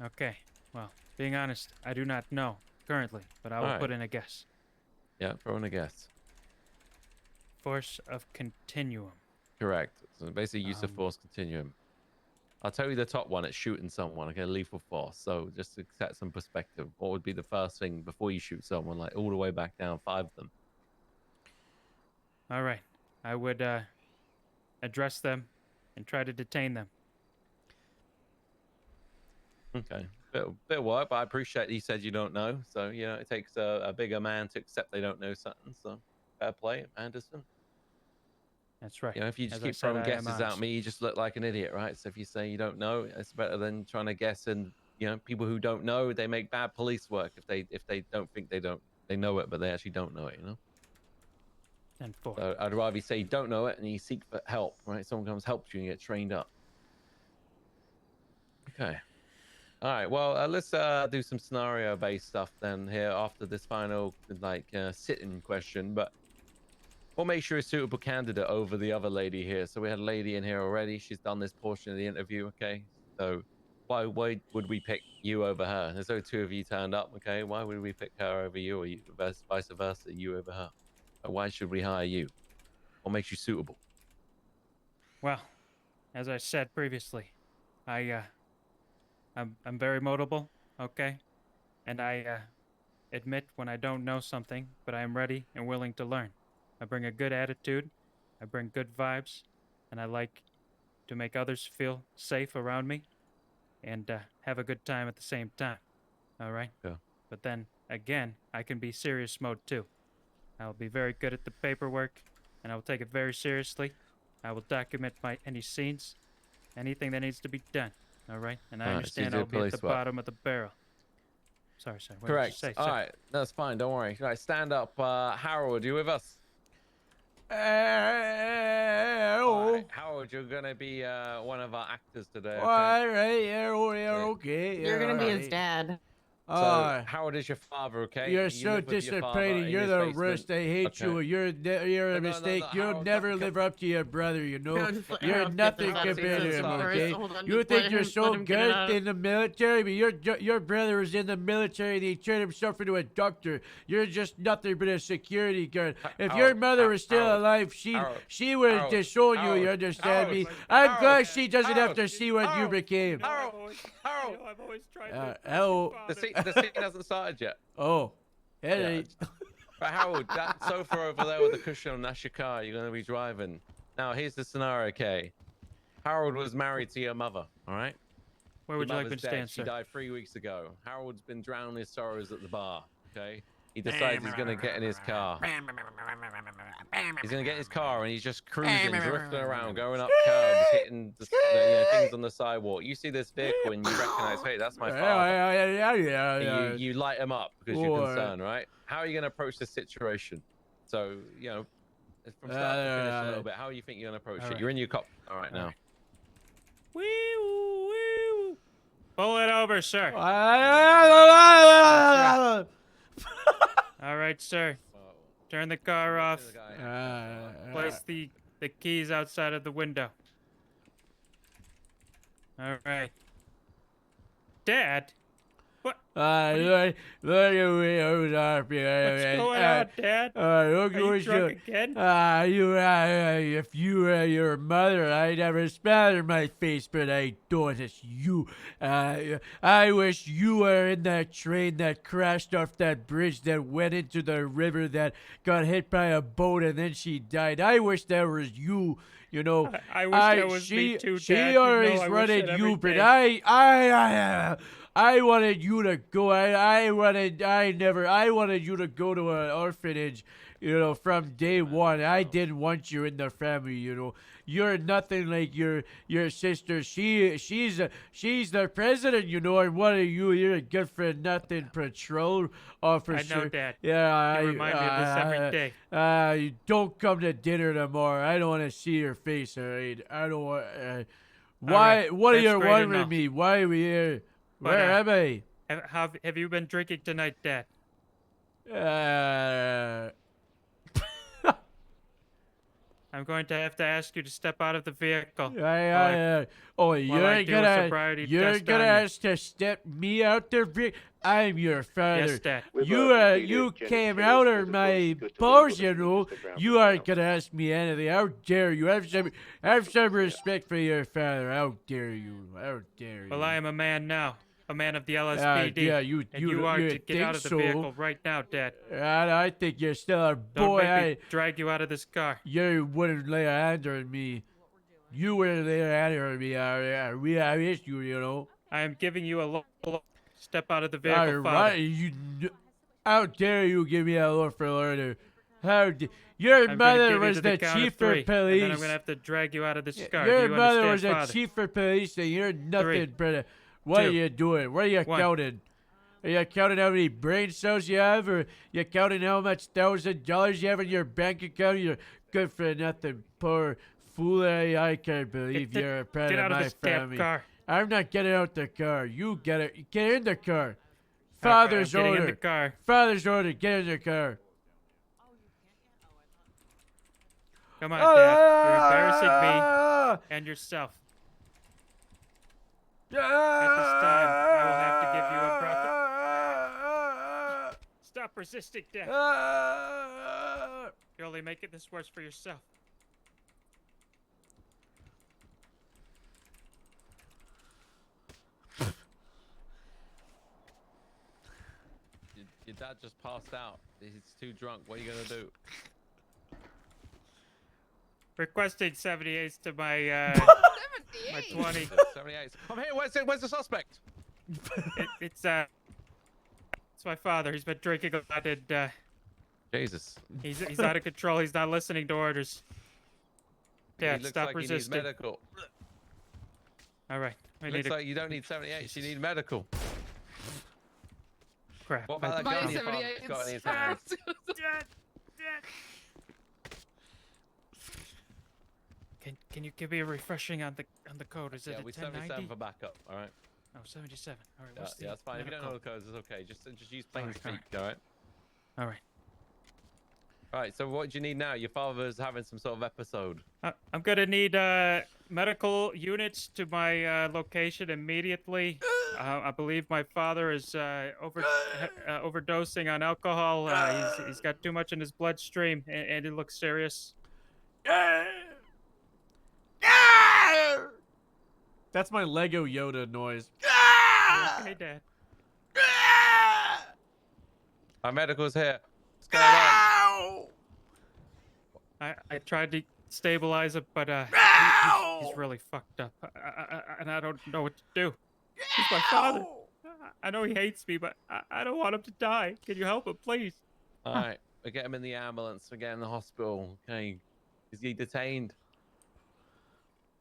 Okay, well, being honest, I do not know currently, but I will Alright. put in a guess. Yeah, throw in a guess. Force of continuum. Correct. So basically, use of force continuum. I'll tell you the top one. It's shooting someone. Okay, lethal force. So just to set some perspective, what would be the first thing before you shoot someone? Like all the way back down, 5 of them. All right, I would address them and try to detain them. Okay, bit of work, but I appreciate you said you don't know. So you know, it takes a bigger man to accept they don't know something. So fair play, Anderson. That's right. You know, if you just As I keep said, throwing I am guesses at honest. me, you just look like an idiot, right? So if you say you don't know, it's better than trying to guess. And you know, people who don't know, they make bad police work if they don't think they know it, but they actually don't know it. You know. And 4. So I'd rather you say you don't know it and you seek for help, right? Someone comes helps you and you get trained up. Okay. All right. Well, let's do some scenario-based stuff then here after this final sit-in question. But what makes you a suitable candidate over the other lady here? So we had a lady in here already. She's done this portion of the interview. Okay. So why would we pick you over her? There's only 2 of you turned up. Okay. Why would we pick her over you, or you, vice versa, you over her? Why should we hire you? What makes you suitable? Well, as I said previously, I'm very moldable, okay? And I admit when I don't know something, but I am ready and willing to learn. I bring a good attitude, I bring good vibes, and I like to make others feel safe around me and have a good time at the same time. All right? Yeah. But then again, I can be serious mode too. I'll be very good at the paperwork, and I will take it very seriously. I will document any scenes, anything that needs to be done. All right? And I All right, so you understand do I'll be at the police work. bottom of the barrel. Sorry, sir. What Correct. did you say, All sir? right, that's fine. Don't worry. All right, stand up. Harold, you with us? Alright, Howard, you're gonna be one of our actors today. Okay? All right, yeah, okay. You're gonna be his alright. dad. So, Howard is your father, okay? You're You so live with your father disappointing. in You're his the basement. worst. I hate Okay. you. You're a No, mistake. You'll Harold, never don't- live up to your brother. You know, No, just let you're Harold get nothing this out of compared to his him. system first. Okay, Hold on, you just think let you're him- so let him get it good out. in the military, but your brother was in the military and he turned himself into a doctor. You're just nothing but a security guard. If your mother was still alive, she would have disowned you. You understand me? I'm glad she doesn't have to see what you became. Harold! I've always tried Hello. The scene hasn't started yet. Oh, hey. But Harold, that sofa over there with the cushion on, that's your car. You're going to be driving. Now, here's the scenario, okay? Harold was married to your mother, all right? Where would Your you like me mother's to dead. stand, She sir? died 3 weeks ago. Harold's been drowning his sorrows at the bar, okay? He decides he's going to get in his car. He's going to get in his car and he's just cruising, drifting around, going up curbs, hitting the, things on the sidewalk. You see this vehicle and you recognize, hey, that's my father. Yeah. You light him up because you're concerned, right? How are you going to approach this situation? So, from start to finish a little bit, how do you think you're going to approach it? You're in your cop. All right, now. Wee-woo. Pull it over, sir. All right, sir. Turn the car off. Place the keys outside of the window. All right. Dad? Look at me. What's going on, Dad? Look Are you what drunk again? If you were your mother, I'd have a smile on my face, but I don't. It's you. I wish you were in that train that crashed off that bridge that went into the river that got hit by a boat and then she died. I wish that was you. You know, I wish that was me too, She Dad. You know always I wish wanted it you, every but day. I wanted you to go. I wanted you to go to an orphanage, from day one. I didn't want you in the family, You're nothing like your sister. She's the president, and what are you? You're a good for nothing patrol officer. I know, Dad. Yeah, You remind me of this every day. You don't come to dinner tomorrow. I don't want to see your face, all right? I don't want. Why? right, What are that's you great wondering enough. me? Why are we here? But, Where am I? Have you been drinking tonight, Dad? I'm going to have to ask you to step out of the vehicle. Oh, I you're do a sobriety test gonna on you. ask to step me out there? I'm your father. Yes, Dad. You came out of my balls, You aren't gonna ask me anything. How dare you? Have some respect for your father. How dare you? How dare you? Well, I am a man now. A man of the LSPD. And you are to get out of the vehicle right now, Dad. I think you're still a Don't boy. make me drag you out of this car. You wouldn't lay a hand on me. You wouldn't lay a hand on me. I miss you, I am giving you a look. Step out of the vehicle, Father. How dare you give me a look for order? Your I'm gonna mother give you was to the count of chief three, of police. And then I'm going to have to drag you out of this car. Your Do you mother was understand, the Father? chief of police, and you're nothing, Three. brother. What are Two. you doing? What are you One. counting? Are you counting how many brain cells you have, or you counting how much $1,000 you have in your bank account? You're good for nothing, poor fool. I can't believe you're a part Get of out of my this damn family. car. I'm not getting out the car. You get it. Get in the car. I'm Father's getting order. in the car. Father's order. Get in the car. Come on, Dad. You're embarrassing me and yourself. At this time, I will have to give you a breath. Stop resisting, Dad. You're only making this worse for yourself. Your dad just passed out. He's too drunk. What are you going to do? Requesting 78s to my, my 20. 78. Come here. Where's the suspect? It's my father. He's been drinking a lot and, Jesus. He's out of control. He's not listening to orders. Dad, He looks stop like he needs resisting. medical. All right. Looks like you don't need 78. You need medical. Crap. What about that gun your father's got in his hands? Can you give me a refreshing on the code? Is it Yeah, a we 1090? 77 for backup. All right. Oh, 77. All right. Yeah, What's the that's fine. If you don't know the medical? codes, it's okay. Just use plain Alright, speak. All right. All right. All right. So what do you need now? Your father's having some sort of episode. I'm gonna need medical units to my location immediately. I believe my father is overdosing on alcohol. He's got too much in his bloodstream, and it looks serious. That's my Lego Yoda noise. Okay, Dad. Our medical's here. What's going on? I tried to stabilize it, but he's really fucked up, and I don't know what to do. He's my father. I know he hates me, but I don't want him to die. Can you help him, please? All right. We get him in the ambulance. We get him in the hospital. Okay. Is he detained?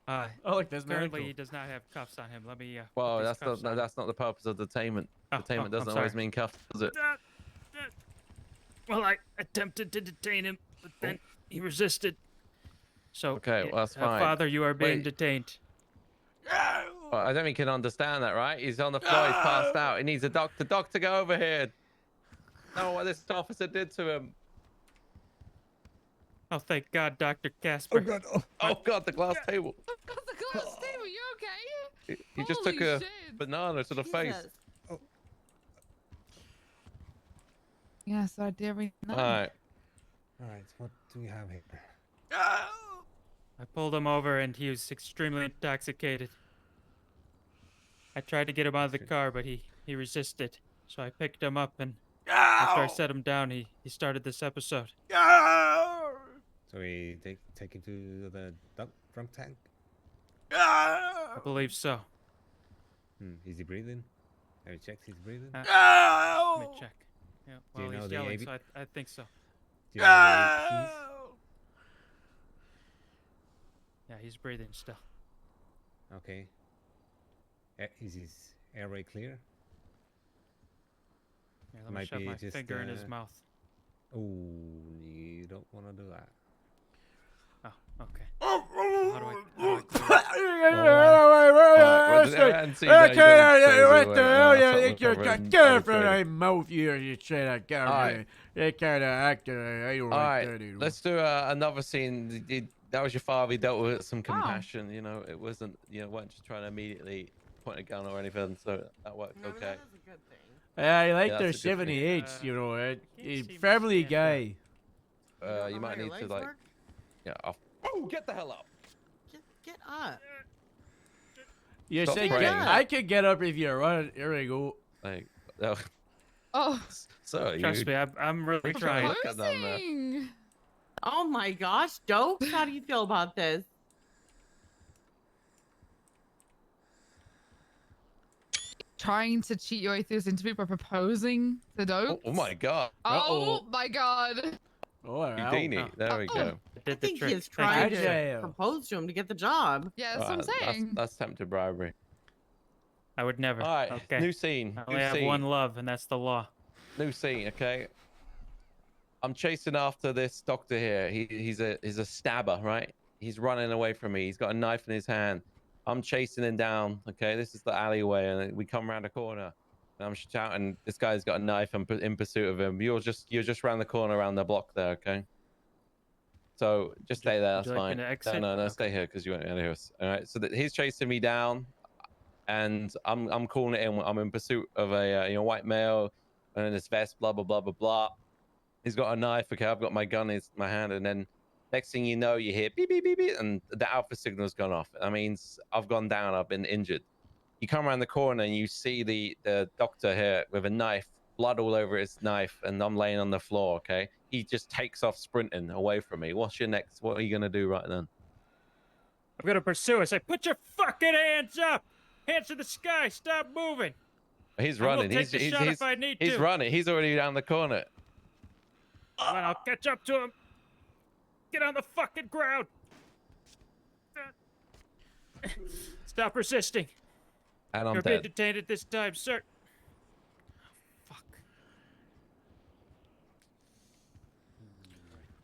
Oh, look, there's Apparently medical. he does not have cuffs on him. Let me. Well, put these that's cuffs not on. that's not the purpose of detainment. Detainment I'm doesn't always sorry. mean cuffs, does it? Well, I attempted to detain him, but then he resisted. So, Okay, well, that's fine. Father, you are being Wait. detained. Well, I don't think you can understand that, right? He's on the floor. He's passed out. He needs a doctor. Doctor, go over here. Know what this officer did to him. Oh, thank God, Dr. Casper. Oh God, the glass table. The glass table, you okay? He just Holy took a shit. banana to the face. Yes, I did read that. All right. All right, what do we have here? I pulled him over, and he was extremely intoxicated. I tried to get him out of the car, but he resisted. So I picked him up, and after I set him down, he started this episode. So we take him to the drunk tank? I believe so. Is he breathing? Have you checked his breathing? Let me check. Yeah, Do you well, know he's the yelling, AB so I think so. Do you know the keys? Yeah, he's breathing still. Okay. Is his airway clear? Yeah, let me shove my finger in his mouth. Oh, you don't want to do that. Oh, okay. What the hell you think you're getting from my mouth here? You say that guy. Alright. They kind of acting. I don't All like right. that anymore. Let's do another scene. That was your father. He dealt with some compassion. You know, it wasn't. You know, weren't just trying to immediately point a gun or anything. So that worked okay. Yeah, I like Yeah, their that's a good thing. 78s, you know, Family Guy. You might need to like. Yeah. Oh, get the hell up. Get up. You Stop say praying. I can get up if you run. Here we go. Like, Oh. so Trust me, I'm really trying. Look at them there. Oh my gosh, Dokes, how do you feel about this? Trying to cheat your way through this interview by proposing to Dope. Oh my God. Oh my God. Oh, Houdini. There we go. I think he's trying to propose to him to get the job. Yeah, that's what I'm saying. That's tempted bribery. I would never. All right. Okay. New scene. I only have one love, and that's the law. New scene. Okay. I'm chasing after this doctor here. He's a stabber, right? He's running away from me. He's got a knife in his hand. I'm chasing him down. Okay, this is the alleyway, and we come around the corner, and I'm shouting. This guy's got a knife. I'm in pursuit of him. You're just around the corner, around the block there. Okay. So just stay there. would That's you like me fine. to exit? No, stay here because you won't hear us. All right. So he's chasing me down, and I'm calling it in. I'm in pursuit of a white male, and in his vest. Blah blah blah blah blah. He's got a knife. Okay, I've got my gun in my hand, and then next thing you know, you hear beep beep beep beep, and the alpha signal's gone off. That means I've gone down. I've been injured. You come around the corner and you see the doctor here with a knife, blood all over his knife, and I'm laying on the floor. Okay, he just takes off sprinting away from me. What's your next? What are you gonna do right then? I'm gonna pursue us. Say, put your fucking hands up! Hands to the sky! Stop moving! He's I will running. take He's the shot if I need he's to. running. He's already down the corner. Come on, I'll catch up to him. Get on the fucking ground. Stop resisting. And I'm You're being dead. detained at this time, sir. Fuck.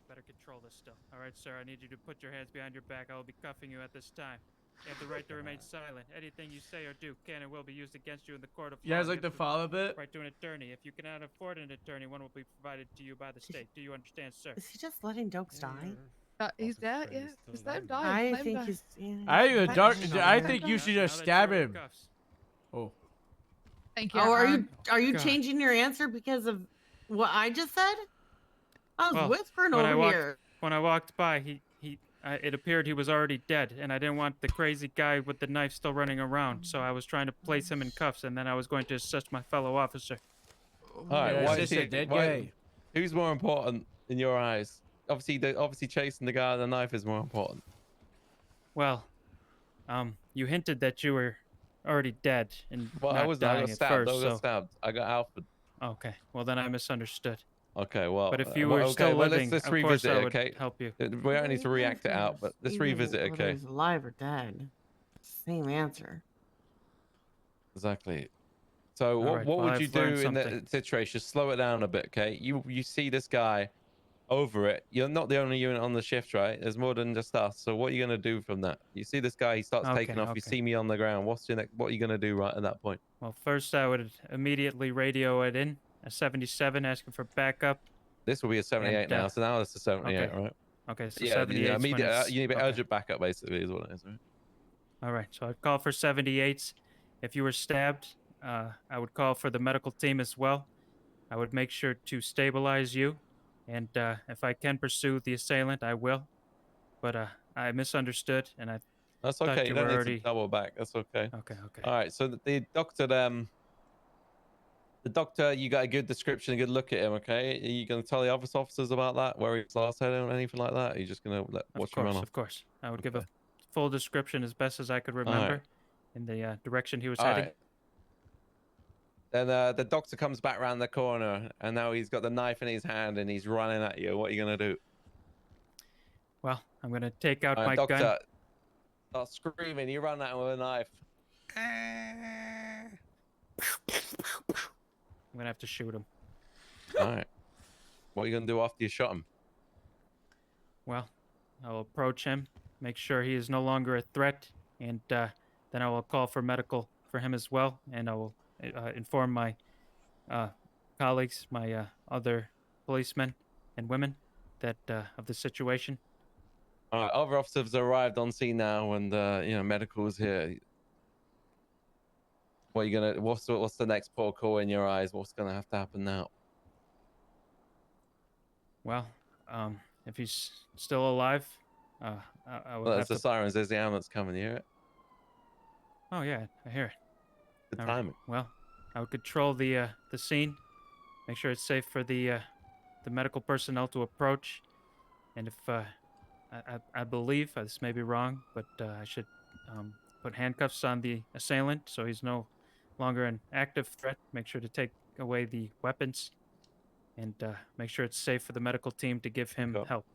Better control this still. All right, sir. I need you to put your hands behind your back. I will be cuffing you at this time. You have the right to remain silent. Anything you say or do can and will be used against you in the court of law. You guys like have the follow bit? Right to an attorney. If you cannot afford an attorney, one will be provided to you by the state. Do you understand, sir? Is he just letting Dokes die? He's dead. Yeah, just let him die. I let him think die. he's. Yeah, I think the dark. he's I not think dead. you should just Now that stab you're in him. cuffs. Oh. Thank you. Oh, are Aaron. you God. changing your answer because of what I just said? I was Well, whispering when over I walked, here. When I walked by, it appeared he was already dead, and I didn't want the crazy guy with the knife still running around. So I was trying to place him in cuffs, and then I was going to assist my fellow officer. All right, Yeah, why it's is just a he? dead Why, guy. who's more important in your eyes? Obviously chasing the guy with the knife is more important. Well, you hinted that you were already dead and Well, I not wasn't. I dying got at stabbed. first. I got So stabbed. I got alpha. okay, well then I misunderstood. Okay, well. But if you were okay, still well, living, let's of course revisit I it, would okay? help you. We don't need to react it out, but let's revisit it, Whether okay? he's alive or dead. Same answer. Exactly. So All right, what well, would you I've do learned in something. that situation? Slow it down a bit, okay? You see this guy over it. You're not the only unit on the shift, right? There's more than just us. So what are you gonna do from that? You see this guy, he starts taking off. You see me on the ground. What are you gonna do right at that point? Well, first I would immediately radio it in, a 77 asking for backup. This will be a 78 And, now. So now it's a 78, okay. right? Okay, so Yeah, 78 's when immediate. it's- You need okay. urgent backup, basically, is what it is, right? All right, so I'd call for 78s. If you were stabbed, I would call for the medical team as well. I would make sure to stabilize you, and if I can pursue the assailant, I will. But I misunderstood, and I That's thought okay. you You don't were need already. to double back. That's okay. Okay. All right. So the doctor, you got a good description, a good look at him. Okay. Are you gonna tell the other officers about that, where he was last headed, or anything like that? Are you just gonna watch him run off? Of course. I would give a full description as best as I could right. remember in the direction he was All heading. right. Then the doctor comes back around the corner, and now he's got the knife in his hand, and he's running at you. What are you gonna do? Well, I'm gonna take out All right, my doctor, gun. start screaming. You run at him with a knife. I'm gonna have to shoot him. All right. What are you gonna do after you shot him? Well, I'll approach him, make sure he is no longer a threat, and then I will call for medical for him as well, and I will inform my colleagues, my other policemen and women, that of the situation. All right, other officers have arrived on scene now, and medical is here. What are you gonna? What's the next protocol in your eyes? What's gonna have to happen now? Well, if he's still alive, I will Well, have there's the to. sirens. There's the ambulance coming. You hear it? Oh yeah, I hear it. Good All right, timing. well, I would control the scene, make sure it's safe for the medical personnel to approach, and if I believe this may be wrong, but I should put handcuffs on the assailant so he's no longer an active threat. Make sure to take away the weapons, and make sure it's safe for the medical team to give him help.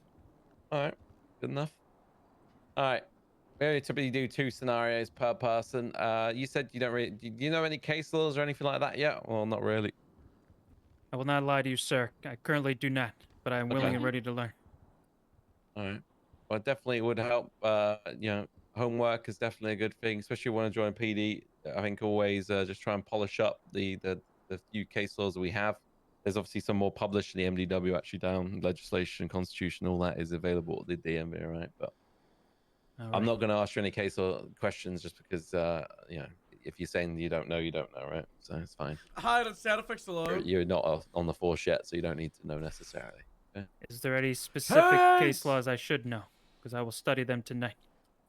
All right, good enough. All right, we only typically do 2 scenarios per person. You said you don't really. Do you know any case laws or anything like that yet? Well, not really. I will not lie to you, sir. I currently do not, but I am willing Okay. and ready to learn. All right. Well, it definitely would help. Homework is definitely a good thing, especially when you want to join PD. I think always just try and polish up the few case laws that we have. There's obviously some more published in the MDW actually down. Legislation, constitution, all that is available at the DMV, right? But I'm not going to ask you any case law questions just because, if you're saying you don't know, right? So it's fine. Hi, that's sound effects alone. You're not on the force yet, so you don't need to know necessarily. Okay? Is there any specific case laws I should know? Because I will study them tonight.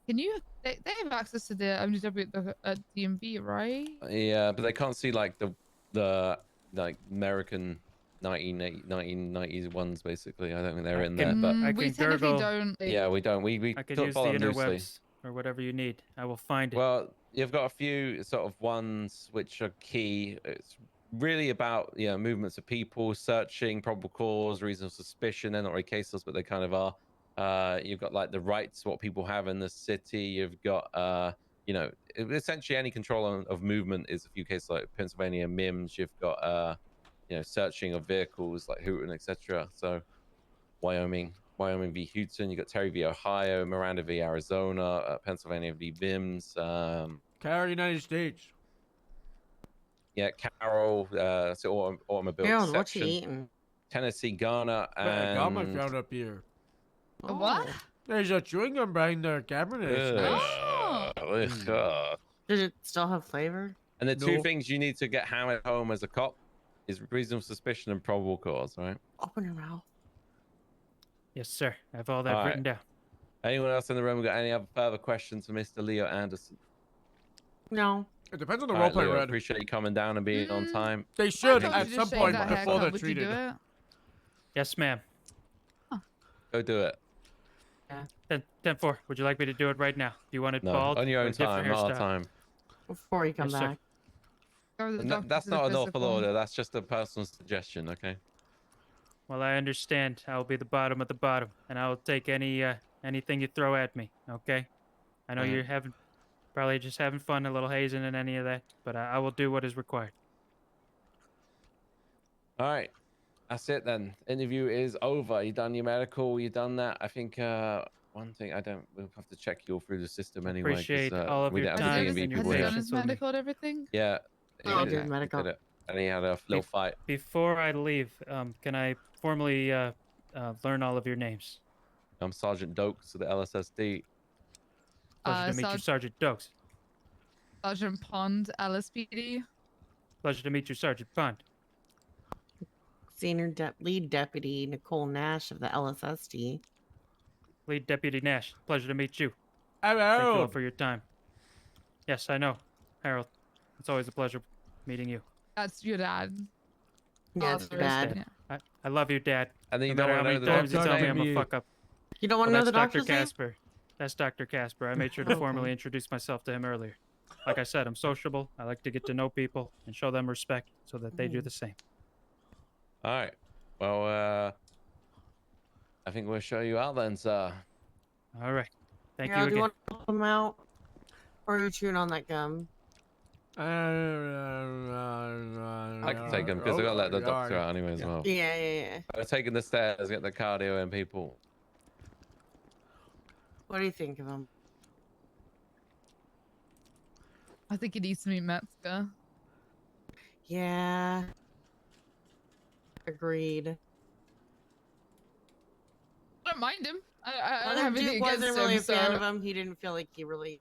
Can you? They have access to the MDW at DMV, right? Yeah, but they can't see like the American 1990s ones basically. I don't think they're in there. But I we can technically gurgle. don't. yeah, we don't. We I can sort of use the follow them loosely. interwebs or whatever you need. I will find it. Well, you've got a few sort of ones which are key. It's really about movements of people, searching, probable cause, reason of suspicion. They're not really cases, but they kind of are. You've got like the rights, what people have in the city. You've got essentially any control of movement is a few cases like Pennsylvania MIMS. You've got searching of vehicles like Hooten, etc. So Wyoming. Wyoming v. Houston. You got Terry v. Ohio, Miranda v. Arizona, Pennsylvania v. Vims. Carol, United States. Yeah, Carroll. So automobile Harold, what exception. you eating? Tennessee, Ghana, I got my and found up here. What? There's a chewing gum behind the cabinet. It's nice. Did it still have flavor? And the two No. things you need to get hammered home as a cop is reasonable suspicion and probable cause, right? Open your mouth. Yes, sir. I have all that All written right. down. Anyone else in the room got any other further questions for Mr. Leo Anderson? No. It depends on the All right, roleplay, Leo, Red. appreciate you coming down and being on time. They should I thought at you some just shaved point that before they're haircut. Would you do treated. it? Yes, ma'am. Go do it. 10-4. Would you like me to do it right now? Do you want it No, bald? on your or a own different time, not our hairstyle? time. Before you come Yes, sir. back. Go to the No, doctor that's for the not an awful physical. order. That's just a personal suggestion, okay? Well, I understand. I'll be the bottom of the bottom, and I'll take anything you throw at me. Okay? I know Alright. you're probably just having fun, a little hazing and any of that, but I will do what is required. All right. That's it then. Interview is over. You done your medical? You done that? I think one thing we'll have to check you all through the system anyway. 'cause, Appreciate all of we your didn't have the time D&B and your people Has he here. done his patience with me. medical and everything? Yeah. Oh, he did did medical. it. And he had a little fight. Before I leave, can I formally learn all of your names? I'm Sergeant Dokes of the LSSD. Pleasure to meet you, Sergeant Dokes. Sergeant Pond, LSPD. Pleasure to meet you, Sergeant Pond. Senior lead deputy Nicole Nash of the LSSD. Lead Deputy Nash. Pleasure to meet you. Thank you Hello. all for your time. Yes, I know, Harold. It's always a pleasure meeting you. That's your dad. Yeah, it's Father, Dad. yeah. I love you, Dad. And then No you matter don't how want to many know the times you doctor's tell me name? I'm a fuck up. You don't want to know That's the Dr. doctor's name? Casper. That's Dr. Casper. I made sure to Okay. formally introduce myself to him earlier. Like I said, I'm sociable. I like to get to know people and show them respect so that they do the same. All right. Well, I think we'll show you out then, sir. All right. Thank Harold, you do again. you want to help him out? Or are you chewing on that gum? I can take him because I gotta let the doctor out anyway as well. Yeah. I'm taking the stairs, get the cardio in, people. What do you think of him? I think he needs to meet Metzger. Yeah. Agreed. I don't mind him. I don't Other have dude anything wasn't against really him, a fan so- of him. He didn't feel like he really.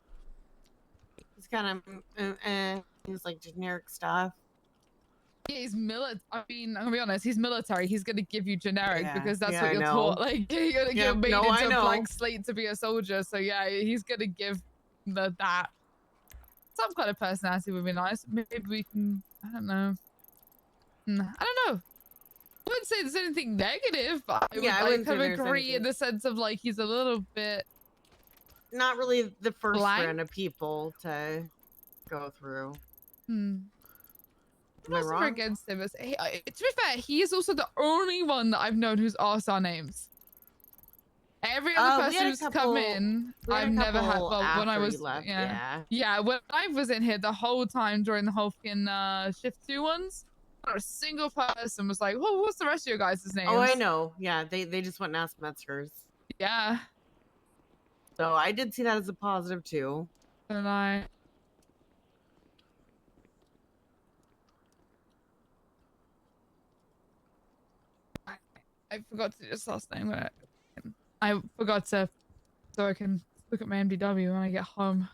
He's kind of. He was like generic stuff. Yeah, he's military. I mean, I'm gonna be honest. He's military. He's gonna give you generic Yeah. because that's Yeah, what I you're know. taught. Like you're gonna Yeah, get made no, I into a know. blank slate to be a soldier. So yeah, he's gonna give that. Some kind of personality would be nice. Maybe we can. I don't know. I don't know. I wouldn't say there's anything negative. But I would Yeah, I like, wouldn't say kind of there's agree anything- in the sense of like he's a little bit. Not really the first Blank? brand of people to go through. Hmm. Am I Not wrong? against him. To be fair, he is also the only one that I've known who's asked our names. Every other we had person a who's couple- come in, we had a I've never had. couple Well, when I after was you left, yeah, when I was in here the whole time during the whole fucking shift 2 ones, not a single person was like, "Well, what's the rest of your guys' names?" Oh, I know. Yeah, they just went and asked Metzger's. Yeah. So I did see that as a positive too. And I. I forgot to do his last name. I forgot to, so I can look at my MDW when I get home.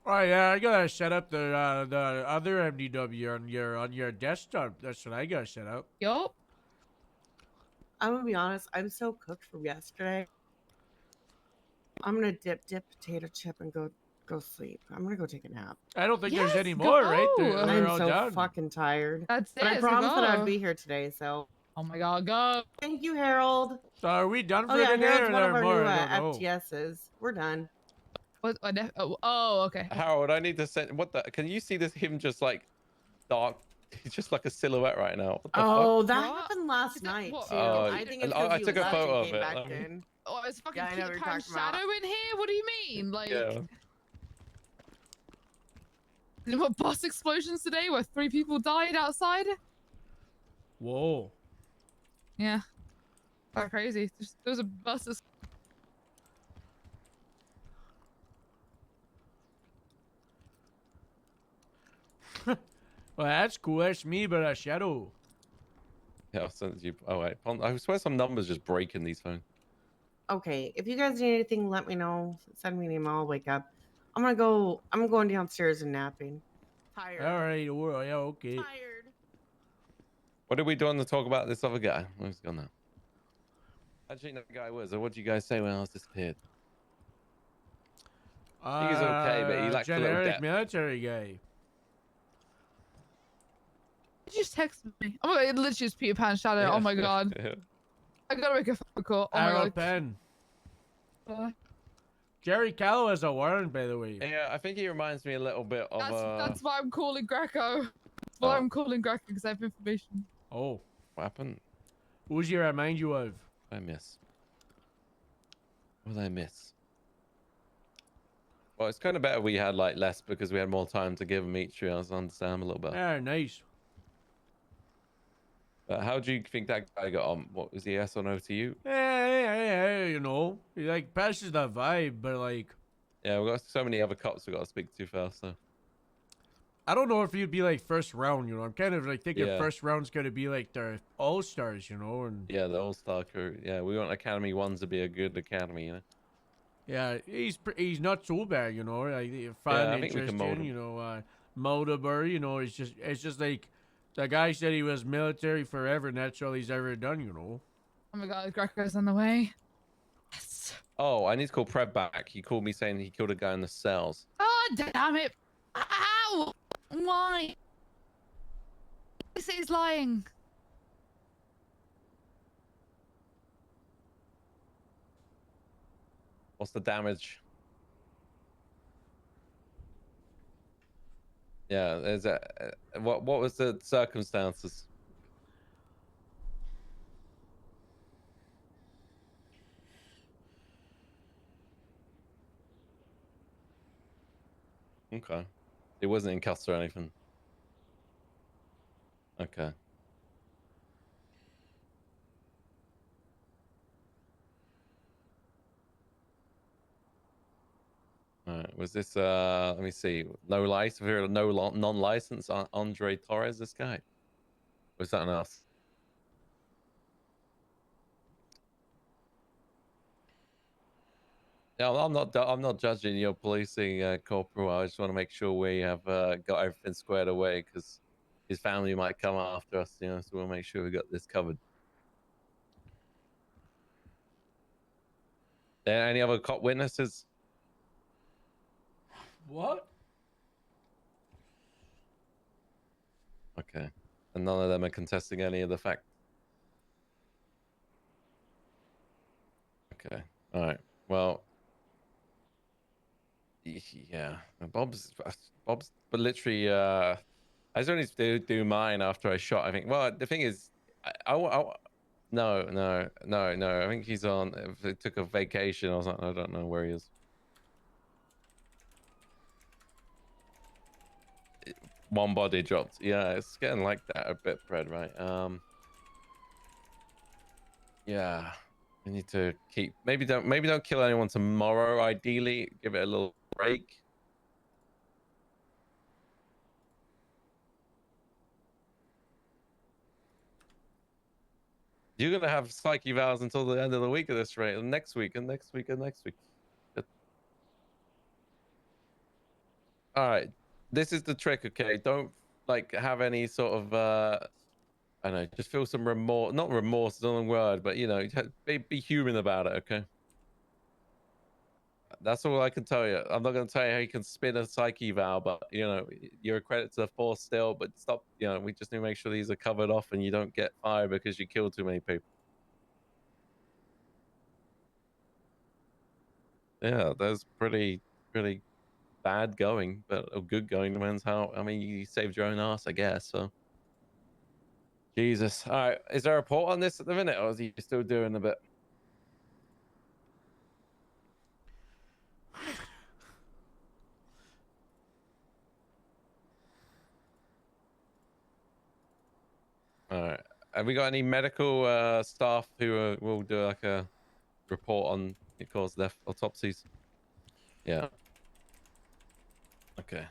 Oh yeah, I gotta set up the other MDW on your desktop. That's what I gotta set up. Yup. I'm gonna be honest. I'm so cooked from yesterday. I'm gonna dip potato chip and go sleep. I'm gonna go take a nap. I don't think there's Yes, any more, right? They're I'm all so done. fucking tired. That's But I it, promised that I'd go. be here today. So. Oh my god, go! Thank you, Harold. So are we done for Oh yeah, today, Harold's or one there of are our more? new I don't know. FTSs. We're done. What? Oh, okay. Harold, I need to send. What the? Can you see this? Him just like dark. He's just like a silhouette right now. What the Oh, fuck? that happened last night too. Oh, I think it's I because took you a left photo and of came it. back Let me- in. Oh, it's fucking Yeah, I know what Peter you're Pan talking about. Shadow in here. What do you mean? Like, Yeah. what bus explosions today where 3 people died outside? Whoa. Yeah. Oh, crazy. There's a bus. Well, that's cool. That's me, but a shadow. Yeah, I'll send you. Oh wait, I swear some numbers just break in these phones. Okay, if you guys need anything, let me know. Send me an email. I'll wake up. I'm gonna go. I'm going downstairs and napping. Tired. All right. Well, yeah. Okay. Tired. What are we doing to talk about this other guy? Where's he gone now? Actually, no, the guy was. Or what did you guys say when I was disappeared? He was okay, but he lacked a little Generic depth. military guy. You just texted me. Oh my god, it literally just Peter Pan Shadow. Yeah. Oh my god. Yeah. I gotta make a phone call. Oh my Arrow god. pen. Uh, Jerry Callow has a warrant, by the way. Yeah, I think he reminds me a little bit of that's why I'm calling Greco. That's why I'm calling Greco, because I have information. Oh. What happened? Who's he remind you of? I miss. What did I miss? Well, it's kind of better we had like less because we had more time to give them each. I understand them a little better. Ah, nice. How do you think that guy got on? What was he, yes or no to you? Hey, you know, he like passes the vibe, but like, Yeah, we've got so many other cops we've got to speak to first, so. I don't know if he'd be like first round, you know. I'm kind of like thinking Yeah. first round's gonna be like the all stars, you know, and Yeah, the all-star crew. Yeah, we want Academy 1s to be a good academy, you know. yeah, he's not so bad, you know. Like Yeah, fun, I think we can mold interesting, him. you know. Moldable, you know. It's just like the guy said he was military forever, and that's all he's ever done, you know. Oh my god, Greco's on the way. Oh, I need to call Preb back. He called me saying he killed a guy in the cells. Oh, damn it. Ow! Why? He says he's lying. What's the damage? Yeah, there's a. What was the circumstances? Okay. It wasn't in cuffs or anything. Okay. Alright, was this let me see. No license, non-license Andre Torres, this guy? Was that enough? Yeah, I'm not judging your policing, Corporal. I just want to make sure we have got everything squared away because his family might come after us, you know, so we'll make sure we got this covered. Any other cop witnesses? What? Okay. And none of them are contesting any of the facts. Okay. All right. Well, yeah. Bob's but literally I just only do mine after I shot. I think. Well, the thing is, no. I think he's on. If they took a vacation or something. I don't know where he is. One body dropped. Yeah, it's getting like that a bit, Fred. Right? Yeah. We need to keep. Maybe don't kill anyone tomorrow. Ideally, give it a little break. You're gonna have psych evals until the end of the week at this rate, and next week, and next week, and next week. All right, this is the trick, okay? Don't like have any sort of I don't know, just feel some remorse. Not remorse is the wrong word, but you know, be human about it, okay? That's all I can tell you. I'm not going to tell you how you can spin a psyche eval, but you know, you're a credit to the force still. But stop, you know, we just need to make sure these are covered off and you don't get fired because you killed too many people. Yeah, that's pretty bad going, but a good going depends how. I mean, you saved your own ass, I guess. So, Jesus. All right, is there a report on this at the minute, or is he still doing a bit? All right. Have we got any medical staff who will do like a report on cause death autopsies? Yeah. Okay.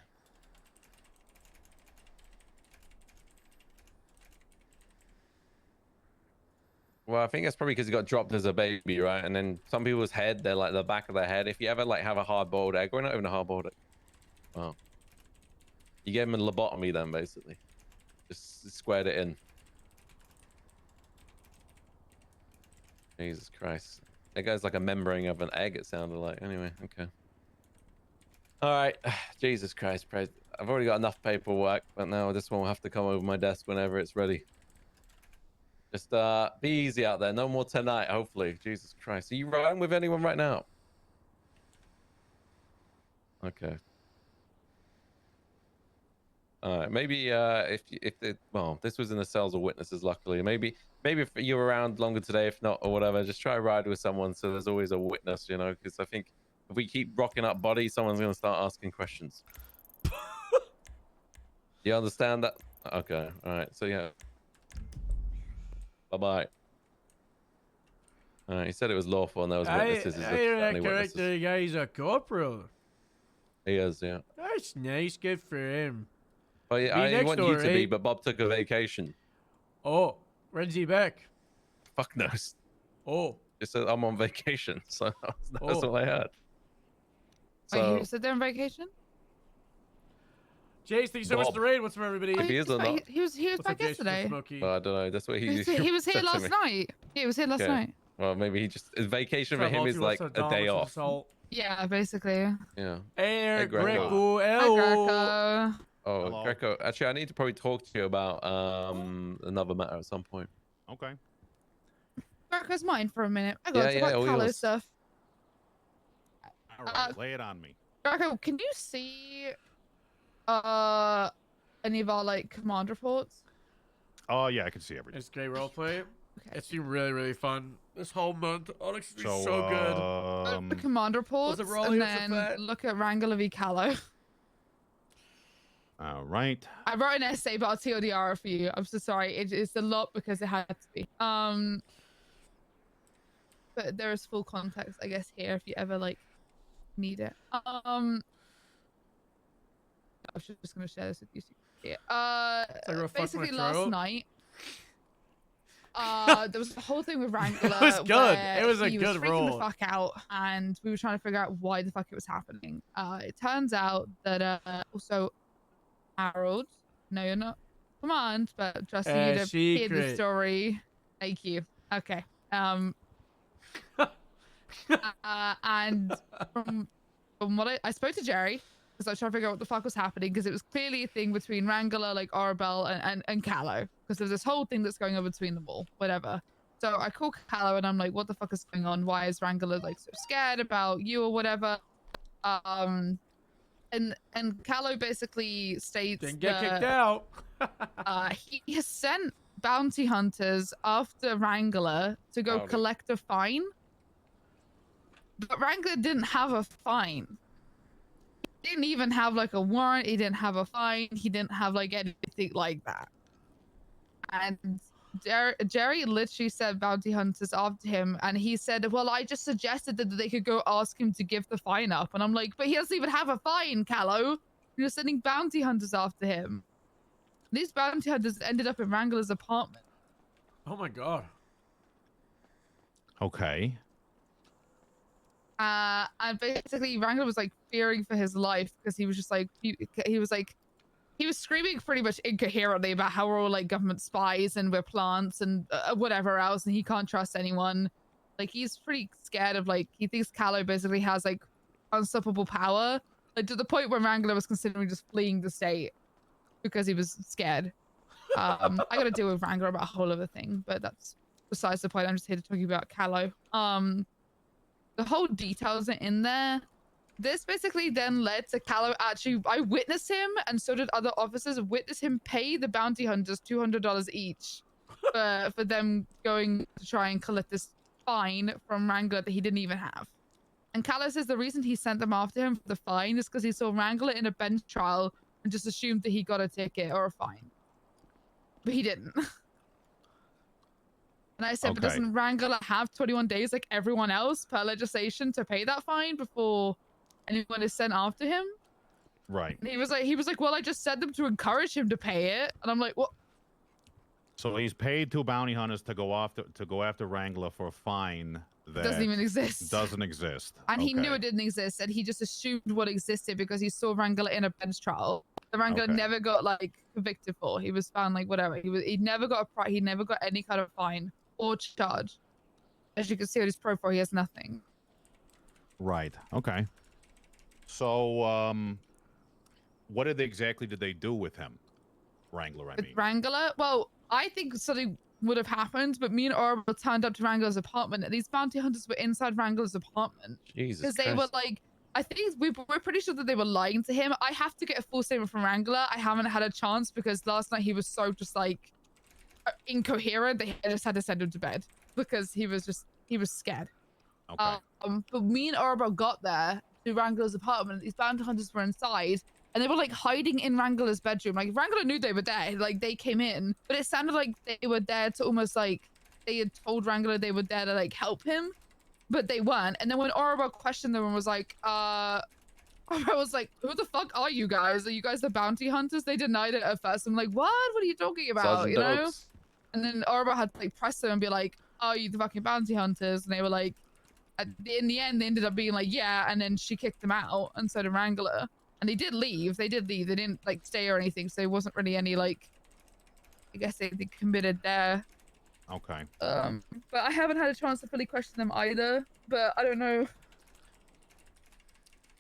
Well, I think that's probably because he got dropped as a baby, right? And then some people's head, they're like the back of their head. If you ever like have a hard-boiled egg, or not even a hard-boiled egg, well, you gave him a lobotomy then, basically. Just squared it in. Jesus Christ. That guy's like a membrane of an egg, it sounded like. Anyway, okay. All right. Jesus Christ, praise. I've already got enough paperwork, but now this one will have to come over my desk whenever it's ready. Just be easy out there. No more tonight, hopefully. Jesus Christ. Are you riding with anyone right now? Okay. All right. Maybe well, this was in the cells of witnesses, luckily. Maybe if you're around longer today, if not, or whatever, just try ride with someone so there's always a witness, you know, because I think if we keep rocking up bodies, someone's going to start asking questions. You understand that? Okay. All right. So, yeah. Bye-bye. He said it was lawful and there was witnesses. I hear that correct. The guy's a corporal. He is, yeah. That's nice. Good for him. Well, yeah, I want you to be, but Bob took a vacation. Oh, when's he back? Fuck knows. Oh. Just said I'm on vacation, so that's all I heard. So, wait, you said they're on vacation? Jace, thank you so much for the raid. What's from everybody? If he is or not. He was back yesterday. Well, I don't know. That's what he was here said to last me. night. Yeah, he was here last Okay. night. Well, maybe he just vacation for him is like a day off. Yeah, basically. Yeah. Hey, Greco. Greco. Oh, Hello. Greco. Actually, I need to probably talk to you about another matter at some point. Okay. Greco's mine for a minute. I got Yeah, about all Carlo yours. stuff. All right, lay it on me. Greco, can you see any of our like command reports? Oh yeah, I can see everything. It's great roleplay. It's been really, really fun this whole month. Honestly, so good. Look at the command reports and rolling up then to that? look at Wrangler v. Callow. All right. I wrote an essay about TLDR for you. I'm so sorry. It's a lot because it had to be. But there is full context, I guess, here if you ever like need it. I was just gonna share this with you. Basically last night, there was the whole thing with Wrangler. It was good. where It was a he good freaking roll. the fuck out, and we were trying to figure out why the fuck it was happening. It turns out that also Harold, no, you're not command, but trusting you to hear the secret. story. Thank you. Okay. And from what I spoke to Jerry, because I was trying to figure out what the fuck was happening, because it was clearly a thing between Wrangler, like Arabelle, and Callow, because there's this whole thing that's going on between them all, whatever. So I call Callow and I'm like, what the fuck is going on? Why is Wrangler like so scared about you or whatever? And Callow basically states Didn't get that, kicked out. he has sent bounty hunters after Wrangler to go Howdy. collect a fine. But Wrangler didn't have a fine. He didn't even have like a warrant. He didn't have a fine. He didn't have like anything like that. And Jerry literally sent bounty hunters after him, and he said, well, I just suggested that they could go ask him to give the fine up. And I'm like, but he doesn't even have a fine, Callow. You're sending bounty hunters after him. These bounty hunters ended up in Wrangler's apartment. Oh my god. Okay. And basically Wrangler was like fearing for his life because he was just like, he was screaming pretty much incoherently about how we're all like government spies and we're plants and whatever else, and he can't trust anyone. Like he's pretty scared of like, he thinks Callow basically has like unstoppable power, like to the point where Wrangler was considering just fleeing the state because he was scared. I gotta deal with Wrangler about a whole other thing, but that's besides the point. I'm just here to talk about Callow. The whole details are in there. This basically then led to Callow actually, I witnessed him, and so did other officers, witnessed him pay the bounty hunters $200 each for them going to try and collect this fine from Wrangler that he didn't even have. And Callow says the reason he sent them after him for the fine is because he saw Wrangler in a bench trial and just assumed that he got a ticket or a fine. But he didn't. And I said, but Okay. doesn't Wrangler have 21 days like everyone else per legislation to pay that fine before anyone is sent after him? Right. And he was like, well, I just said them to encourage him to pay it. And I'm like, what? So he's paid 2 bounty hunters to go after Wrangler for a fine that Doesn't even exist. Doesn't exist. And he knew Okay. it didn't exist, and he just assumed what existed because he saw Wrangler in a bench trial. The Wrangler Okay. never got like convicted for. He was found like whatever. He never got he never got any kind of fine or charge. As you can see on his profile, he has nothing. Right. Okay. So, what exactly did they do with him? Wrangler, I With mean. Wrangler, well, I think something would have happened, but me and Orville turned up to Wrangler's apartment, and these bounty hunters were inside Wrangler's apartment. Jesus Because they were like, I think we're pretty sure that they were lying to him. I have to get a full statement from Wrangler. I haven't had a chance because last night he was so just like incoherent that I just had to send him to bed because he was scared. Okay. But me and Orville got there to Wrangler's apartment. These bounty hunters were inside. And they were like hiding in Wrangler's bedroom. Like Wrangler knew they were there. Like they came in, but it sounded like they were there to almost like they had told Wrangler they were there to like help him, but they weren't. And then when Orville questioned them and was like, I was like, who the fuck are you guys? Are you guys the bounty hunters? They denied it at first. I'm like, what? What are you talking about? Sergeant You know? Dogs. And then Orville had to like press them and be like, are you the fucking bounty hunters? And they were like, in the end, they ended up being like, yeah. And then she kicked them out, and so did Wrangler. And they did leave. They didn't like stay or anything. So there wasn't really any like, I guess they committed there. Okay. But I haven't had a chance to fully question them either. But I don't know.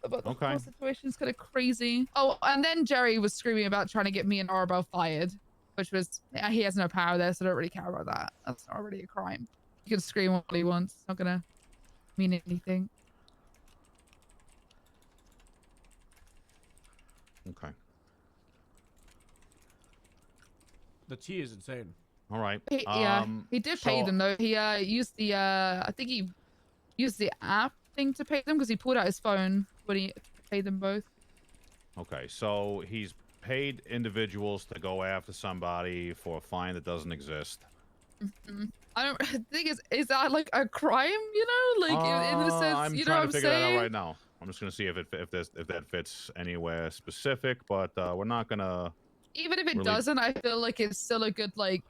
But the whole situation's kind of crazy. Oh, and then Jerry was screaming about trying to get me and Arabelle fired, which was, he has no power there, so I don't really care about that. That's not really a crime. He can scream all he wants. It's not gonna mean anything. Okay. The tea is insane. All right. He did pay them though. He used the I think he used the app thing to pay them because he pulled out his phone when he paid them both. Okay, so he's paid individuals to go after somebody for a fine that doesn't exist. I don't think is that like a crime? You know, like in the sense, I'm you know trying what to I'm figure that saying? out right now. I'm just gonna see if that fits anywhere specific, but we're not gonna. Even if it really- doesn't, I feel like it's still a good like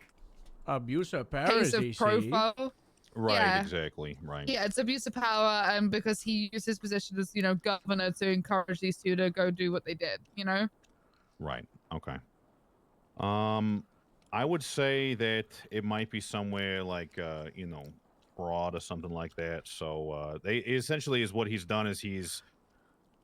abuse of power. case of profile. Right, Yeah. exactly, right. Yeah, it's abuse of power, and because he used his position as, you know, governor to encourage these two to go do what they did, you know? Right. Okay. I would say that it might be somewhere like you know, fraud or something like that. So they essentially is what he's done is he's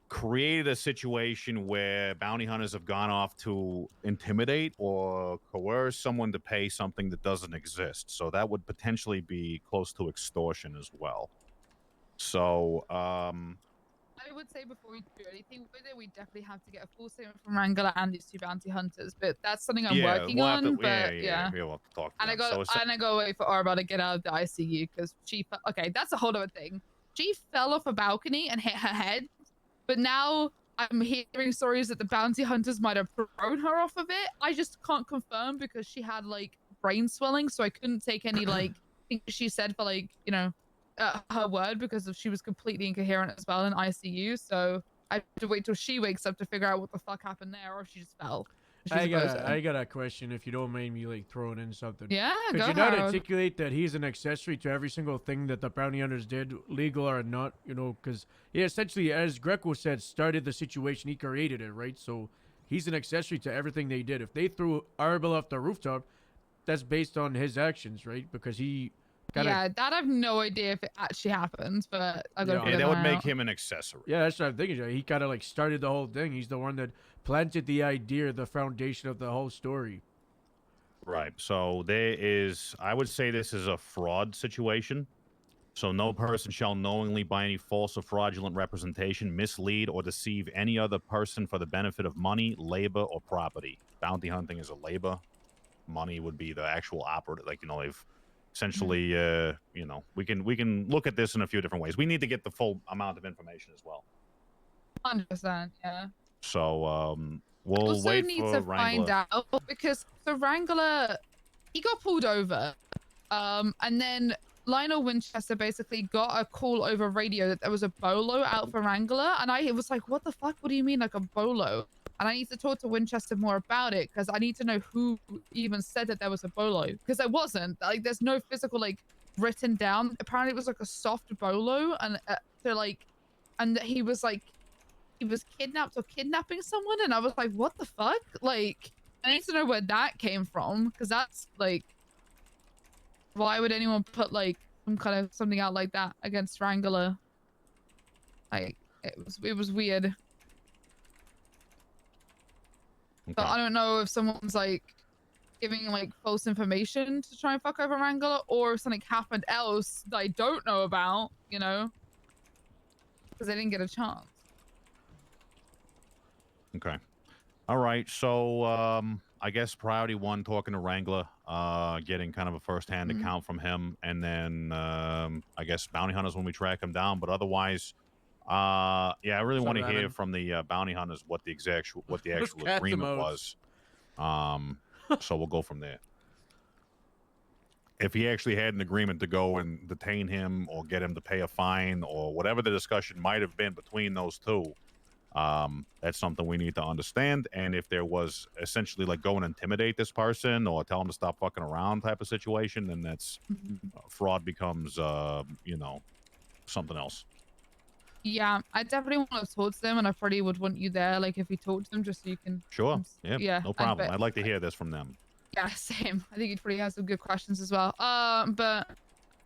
created a situation where bounty hunters have gone off to intimidate or coerce someone to pay something that doesn't exist. So that would potentially be close to extortion as well. So I would say before we do anything with it, we definitely have to get a full statement from Wrangler and these two bounty hunters. But that's something I'm working we'll have on. to, but yeah, we'll have to talk to And I them. go So and I go wait for Arba to get out of the ICU because she okay, that's a whole other thing. She fell off a balcony and hit her head, but now I'm hearing stories that the bounty hunters might have thrown her off of it. I just can't confirm because she had like brain swelling, so I couldn't take any like things she said for like, you know, her word because she was completely incoherent as well in ICU. So I have to wait till she wakes up to figure out what the fuck happened there, or if she just fell. She's I a got bozo. a question if you don't mind me like throwing in something. Yeah, Could go you not ahead. articulate that he's an accessory to every single thing that the bounty hunters did, legal or not? You know, because he essentially, as Greco said, started the situation. He created it, right? So he's an accessory to everything they did. If they threw Arbel off the rooftop, that's based on his actions, right? Because he kind of Yeah, that I have no idea if it actually happened, but I gotta figure that would make out. him an accessory. Yeah, that's what I'm thinking. He kind of like started the whole thing. He's the one that planted the idea, the foundation of the whole story. Right. So there is, I would say this is a fraud situation. So no person shall knowingly, by any false or fraudulent representation, mislead or deceive any other person for the benefit of money, labor, or property. Bounty hunting is a labor. Money would be the actual operative. Like, you know, they've essentially, you know, we can look at this in a few different ways. We need to get the full amount of information as well. 100%, yeah. So we'll Also wait need for to Wrangler. find out because the Wrangler, he got pulled over And then Lionel Winchester basically got a call over radio that there was a bolo out for Wrangler, and I was like, what the fuck? What do you mean, like a bolo? And I need to talk to Winchester more about it, because I need to know who even said that there was a bolo, because there wasn't. Like, there's no physical, like, written down. Apparently it was like a soft bolo, and and he was like, he was kidnapped or kidnapping someone, and I was like, what the fuck? Like, I need to know where that came from, because that's like, why would anyone put like some kind of something out like that against Wrangler? Like, it was weird. But I don't know if someone's like giving like false information to try and fuck over Wrangler, or if something happened else that I don't know about, you know, because they didn't get a chance. Okay. All right. So I guess priority one, talking to Wrangler, getting kind of a first-hand account from him, and then I guess bounty hunters when we track him down. But otherwise, yeah, I really want to hear from the bounty hunters what the actual agreement was. So we'll go from there. If he actually had an agreement to go and detain him or get him to pay a fine or whatever the discussion might have been between those two, that's something we need to understand. And if there was essentially like go and intimidate this person or tell him to stop fucking around type of situation, then that's fraud becomes you know, something else. Yeah, I definitely want to talk to them, and I probably would want you there, like if we talk to them, just so you can. Sure. Yeah. Yeah. No problem. I'd like to hear this from them. Yeah, same. I think you'd probably have some good questions as well. But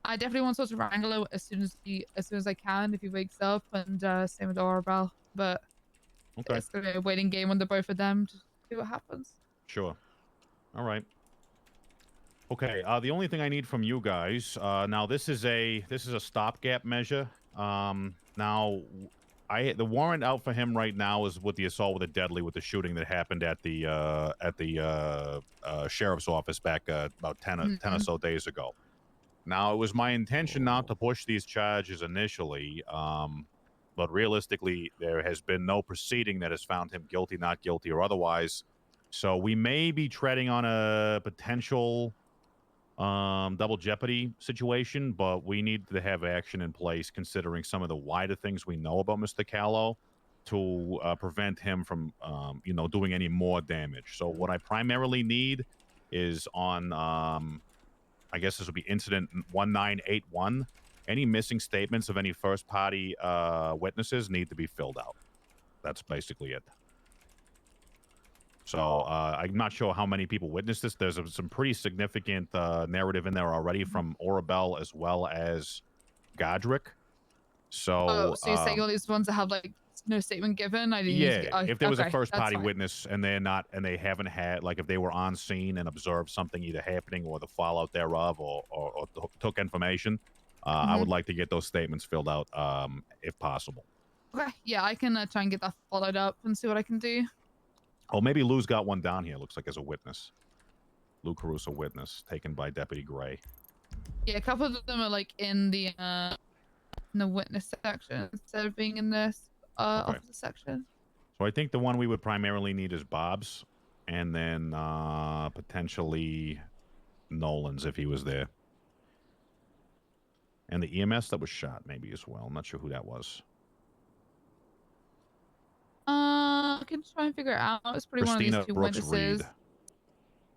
I definitely want to talk to Wrangler as soon as I can if he wakes up, and same with Arabelle. But it's gonna be a waiting game on the both of them to see what happens. Sure. All right. Okay. The only thing I need from you guys now, this is a stopgap measure. Now, the warrant out for him right now is with the assault with a deadly, with the shooting that happened at the sheriff's office back about 10 or so days ago. Now, it was my intention not to push these charges initially, but realistically, there has been no proceeding that has found him guilty, not guilty, or otherwise. So we may be treading on a potential double jeopardy situation, but we need to have action in place considering some of the wider things we know about Mr. Callow to prevent him from, you know, doing any more damage. So what I primarily need is on, I guess this will be incident 1981. Any missing statements of any first party witnesses need to be filled out. That's basically it. So I'm not sure how many people witnessed this. There's some pretty significant narrative in there already from Arabelle as well as Godric. So, So you're saying all these ones that have like no statement given? I didn't. If there was a first party witness and they haven't had, like, if they were on scene and observed something either happening or the fallout thereof or took information, I would like to get those statements filled out if possible. Okay, yeah, I can try and get that followed up and see what I can do. Oh, maybe Lou's got one down here. Looks like as a witness. Lou Caruso witness taken by Deputy Gray. Yeah, a couple of them are like in the witness section instead of being in this officer section. So I think the one we would primarily need is Bob's, and then potentially Nolan's if he was there. And the EMS that was shot maybe as well. I'm not sure who that was. I can try and figure it out. It's pretty Christina one of these two Brooks witnesses. Reed.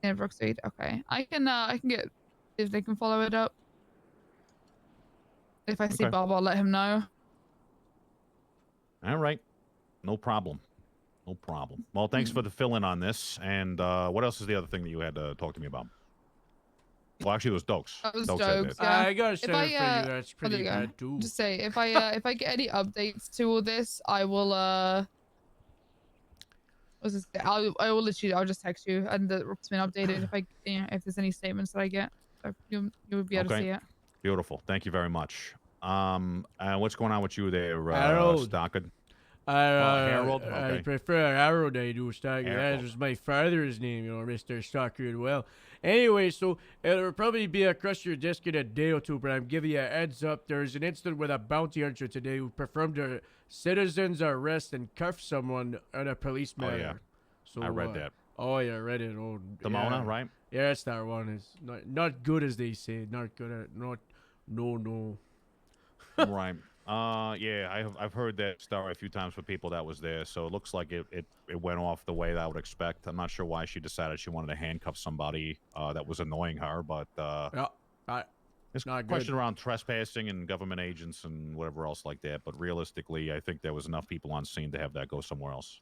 Yeah, Brooks Reed. Okay, I can get if they can follow it up. If I see Okay. Bob, I'll let him know. All right. No problem. No problem. Well, thanks for the fill-in on this. And what else is the other thing that you had to talk to me about? Well, actually, it was Dokes. That was Dokes Dokes, had yeah. I gotta If say I, for you, that's oh, pretty there you go. bad too. Just say if I get any updates to all this, I will I will literally I'll just text you and it's been updated if if there's any statements that I get, you'll be able to see it. Beautiful. Thank you very much. What's going on with you there, Harold. Stockard? Harold. Okay. I prefer Harold. I do Stockard. That Harold. was my father's name, you know, Mr. Stockard. Well, anyway, so it'll probably be across your desk in a day or two, but I'm giving you a heads up. There's an incident with a bounty hunter today who performed a citizen's arrest and cuffed someone on a police matter. Oh, yeah. So, I read that. Oh, yeah, I read it. Oh, Damona, yeah. right? Yeah, that's that one. It's not good as they say. Not good at no. Right. Yeah, I've heard that story a few times with people that was there. So it looks like it went off the way that I would expect. I'm not sure why she decided she wanted to handcuff somebody that was annoying her, but yeah, there's not a question good. around trespassing and government agents and whatever else like that. But realistically, I think there was enough people on scene to have that go somewhere else.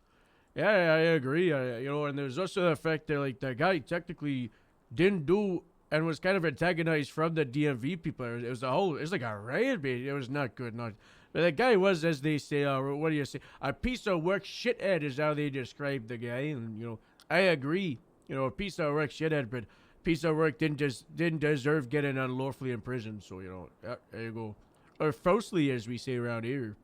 Yeah, I agree. And there's also the fact that like the guy technically didn't do and was kind of antagonized from the DMV people. It was like a riot, man. It was not good. But the guy was, as they say, what do you say? A piece of work shithead is how they described the guy, and I agree. A piece of work shithead, but piece of work didn't deserve getting unlawfully in prison. So yeah, there you go, or falsely, as we say around here.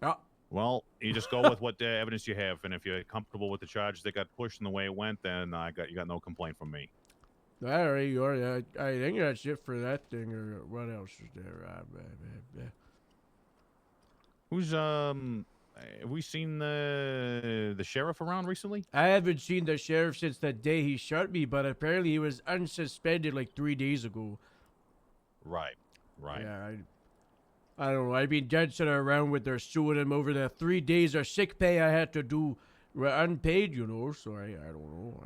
Yeah. Well, you just go with what evidence you have, and if you're comfortable with the charges that got pushed and the way it went, then you got no complaint from me. All right, you are. I think that's it for that thing. Or what else is there? Who's have we seen the sheriff around recently? I haven't seen the sheriff since the day he shot me, but apparently he was unsuspended like 3 days ago. Right. Yeah, I don't know. I've been dancing around with her, suing him over the 3 days of sick pay I had to do unpaid, so I don't know.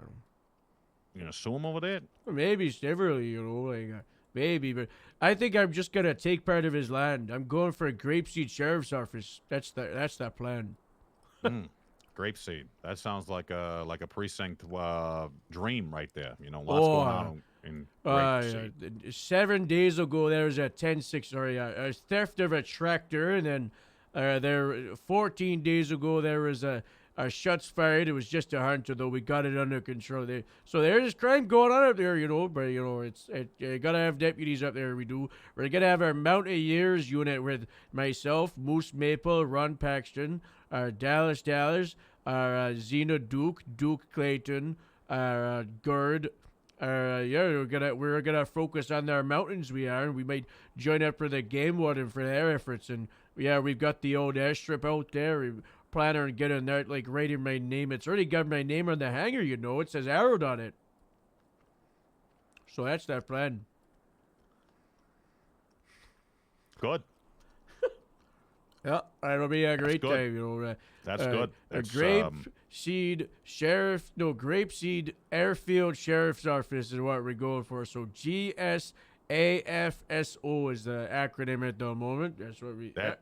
You gonna sue him over that? Maybe severally, maybe, but I think I'm just gonna take part of his land. I'm going for a Grapeseed Sheriff's Office. That's the plan. Grapeseed. That sounds like a precinct dream right there. Lots going on in Grapeseed. 7 days ago, there was a a theft of a tractor, and then 14 days ago, there was a shots fired. It was just a hunter, though. We got it under control. So there's crime going on up there, but you gotta have deputies up there. We do. We're gonna have our Mount of Years unit with myself, Moose Maple, Ron Paxton, our Dallas, our Xena Duke Clayton, our Gerd. We're gonna focus on our mountains. And we might join up for the game warden for their efforts. And yeah, we've got the old airstrip out there. We plan on getting that, like writing my name. It's already got my name on the hanger. It says Arrowed on it. So that's that plan. Good. Yeah, it'll be a great time. That's good. A Grapeseed Airfield Sheriff's Office is what we're going for. So GSAFSO is the acronym at the moment. That's what we. That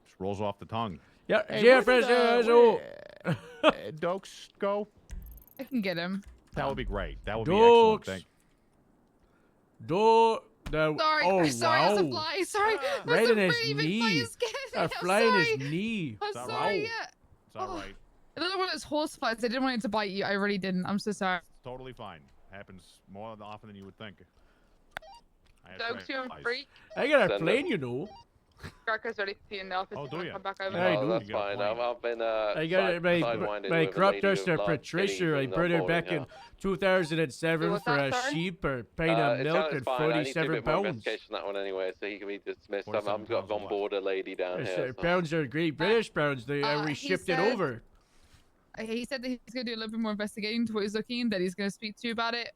just rolls off the tongue. Yeah, hey, GFSO. Dokes go. I can get him. That would be great. That would be excellent. Thank. Sorry, I was a fly. Sorry, right in his knee. A fly in his knee. I'm sorry. Yeah. It's all right. Another one of those horse flies. I didn't want it to bite you. I really didn't. I'm so sorry. It's totally fine. Happens more often than you would think. Dogs, you're free. I got a plane, Draco's ready to see you in the office. Oh, do you? Come back over. Yeah, that's fine. I've been I got my crop duster Patricia. I brought her back in 2007 for a sheep or pint of milk and 47 pounds. Investigation that one anyway, so he can be dismissed. I've got on board a lady down here. Pounds are great British pounds. We shipped it over. He said that he's gonna do a little bit more investigating into what he's looking. That he's gonna speak to you about it.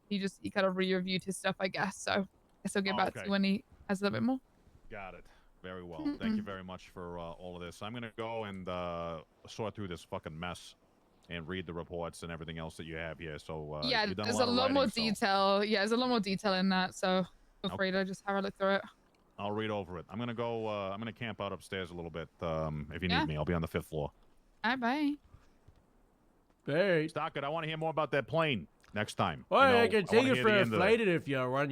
He kind of re-reviewed his stuff, I guess. So I guess he'll get back to you when he has a little bit more. Got it. Very well. Thank you very much for all of this. I'm going to go and sort through this fucking mess and read the reports and everything else that you have here. So yeah, there's a lot more detail. Yeah, there's a lot more detail in that. So feel free to just have a look through it. I'll read over it. I'm going to go. I'm going to camp out upstairs a little bit. If you need me, I'll be on the 5th floor. All right, bye. Hey. Stockard, I want to hear more about that plane next time. Well, I can take you for a flight if you want,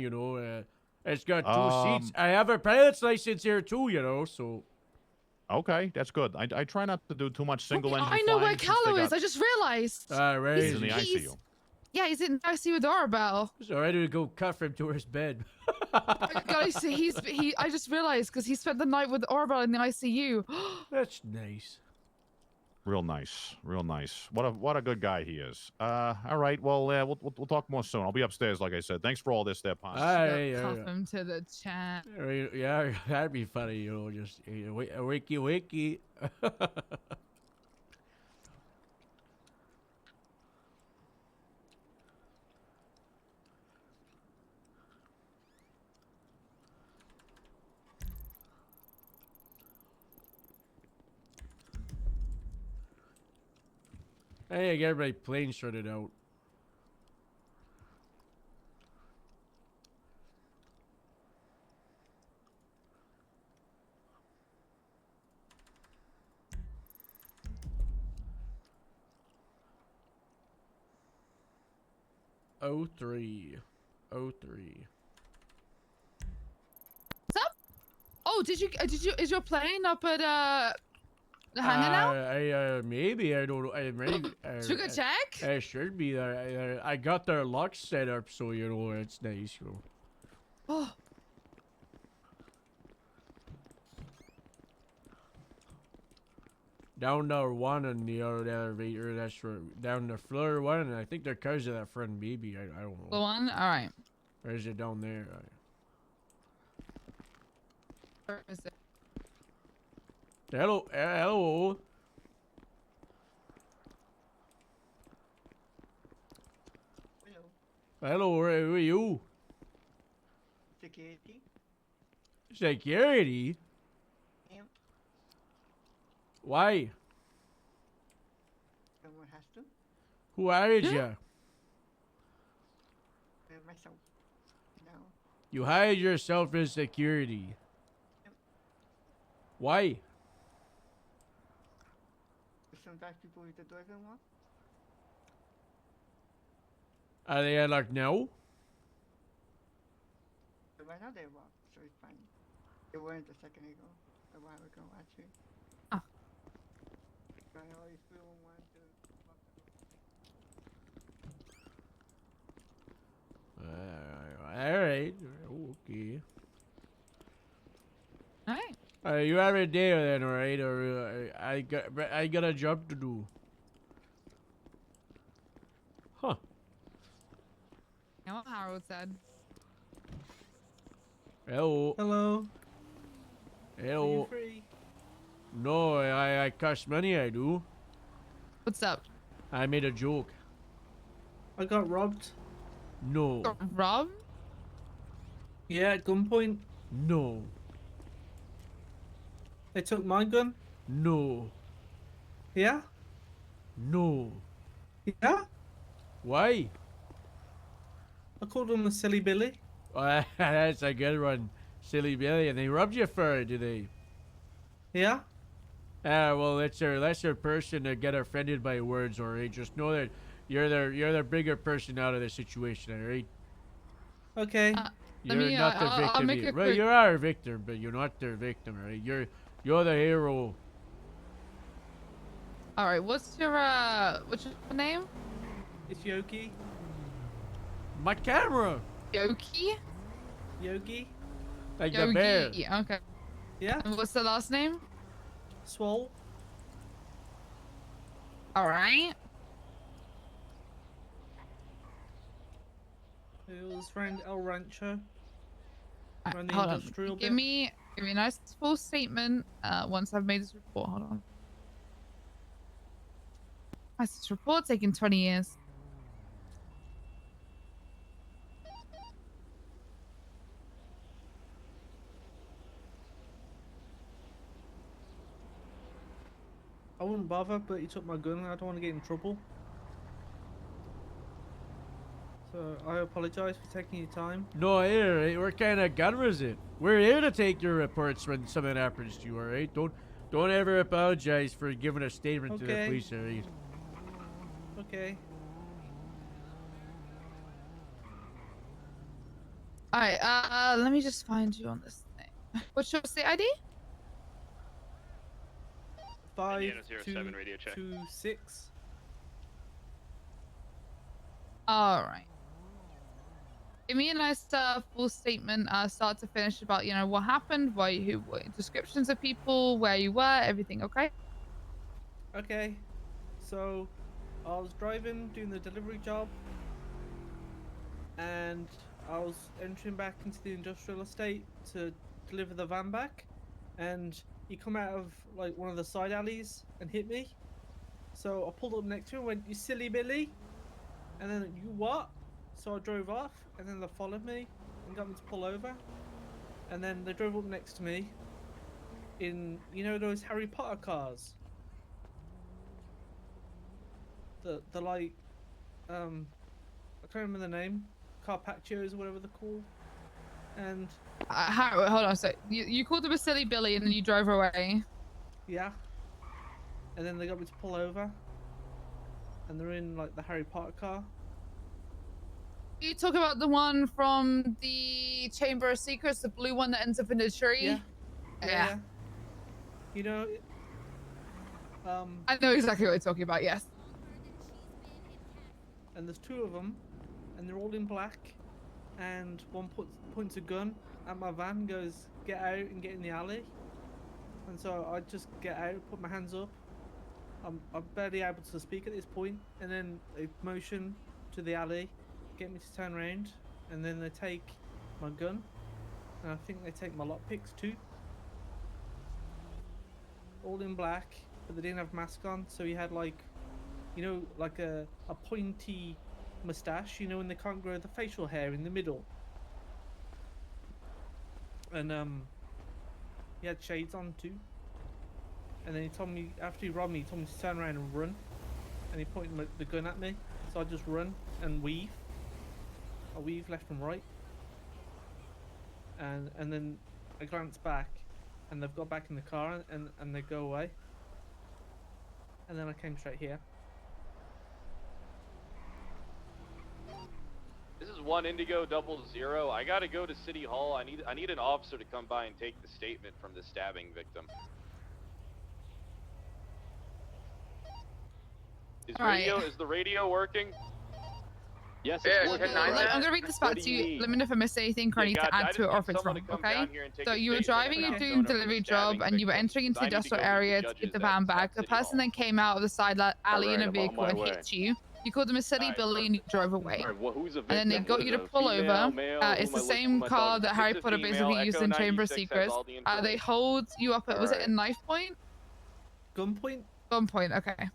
It's got 2 seats. I have a pilot's license here too, so. Okay, that's good. I try not to do too much single engine flying. I know where Callow is. I just realized. Right. He's in the ICU. Yeah, he's in the ICU with Arabelle. So I to go cuff him to his bed. Guys, I just realized because he spent the night with Arabelle in the ICU. That's nice. Real nice. What a good guy he is. All right. Well, we'll talk more soon. I'll be upstairs, like I said. Thanks for all this, there, Pons. Cuff him to the chat. Yeah, that'd be funny, just wakey. Hey, get everybody plane sorted out. Oh 03. What's up? Oh, did you is your plane up at the hangar now? Maybe I don't know. I'm ready. Sugar check? I should be there. I got their locks set up, so you know it's nice. You know. Oh. Down to one on the other elevator. That's for down to floor one, and I think they're cars of that front baby. I don't know. The one? All right. Or is it down there? Where is it? Hello, hello. Hello, where are you? Security. Security? Yep. Why? Someone has to. Who hired ya? Myself. No. You hired yourself as security. Why? Sometimes people with the doors unlocked. Are they unlocked now? So right now they're locked, so it's fine. They weren't a second ago, a while ago actually. Ah. So I always feel one to lock the door. Alright. Okay. Alright. You have a day then, alright? Or I got a job to do. Huh. You know what Harold said? Hello. Hello. Hello. Are you free? No, I cost money, I do. What's up? I made a joke. I got robbed. No. Got robbed? Yeah, at gunpoint. No. They took my gun. No. Yeah? No. Yeah? Why? I called him a silly Billy. That's a good one. Silly Billy. And they robbed you for it, did they? Yeah? Well, that's their person to get offended by words, alright? Just know that you're the bigger person out of the situation, alright? Okay. You're not the victim. I'll make yet. a Well, quick... you are a victim, but you're not their victim, alright? You're the hero. Alright, what's your name? It's Yogi. My camera. Yogi? Yogi. Like Yogi. the bear. Okay. Yeah. And what's the last name? Swole. Alright. It was around El Rancho. Around the Hold on. industrial Give bit. me a nice full statement once I've made this report. Hold on. Why's this report taking 20 years? I wouldn't bother, but he took my gun and I don't want to get in trouble. So I apologize for taking your time. No, here, what kind of gun was it? We're here to take your reports when something happens to you, alright? Don't ever apologize for giving a statement to the Okay. police, alright? Okay. Alright, let me just find you on this thing. What's your state ID? 5226. Alright. Give me a nice full statement, start to finish about, you know, what happened, what descriptions of people, where you were, everything, okay? Okay. So I was driving, doing the delivery job, and I was entering back into the industrial estate to deliver the van back, and he come out of like one of the side alleys and hit me. So I pulled up next to him and went, "You silly Billy," and then, "You what?" So I drove off, and then they followed me and got me to pull over, and then they drove up next to me in, you know, those Harry Potter cars. the like, I can't remember the name, Carpaccios or whatever they're called, and hold on. So you called them a silly Billy and then you drove away. yeah, and then they got me to pull over, and they're in like the Harry Potter car. You talk about the one from the Chamber of Secrets, the blue one that ends up in the tree. Yeah. You know, I know exactly what you're talking about. Yes. and there's two of them, and they're all in black, and one points a gun at my van, goes, "Get out and get in the alley." And so I just get out, put my hands up. I'm barely able to speak at this point, and then they motion to the alley, get me to turn around, and then they take my gun, and I think they take my lockpicks too. All in black, but they didn't have mask on, so he had like, you know, like a pointy mustache, you know, when they can't grow the facial hair in the middle. And he had shades on too. And then he told me, after he robbed me, he told me to turn around and run. And he pointed the gun at me, so I just run and weave. I weave left and right. And then I glance back, and they've got back in the car, and they go away. And then I came straight here. This is 1 Indigo 00. I gotta go to City Hall. I need an officer to come by and take the statement from the stabbing victim. Is the radio working? Yes, it's working. I'm gonna read this back to you. Let me know if I missed anything or I need to add to it or if it's wrong, okay? So you were driving a doom delivery job and you were entering into the industrial area to get the van back. A person then came out of the side alley in a vehicle and hit you. You called them a silly Billy and you drove away. And then they got you to pull over. It's the same car that Harry Potter basically used in Chamber of Secrets. They hold you up at, was it a knife point? Gunpoint? Gunpoint, okay.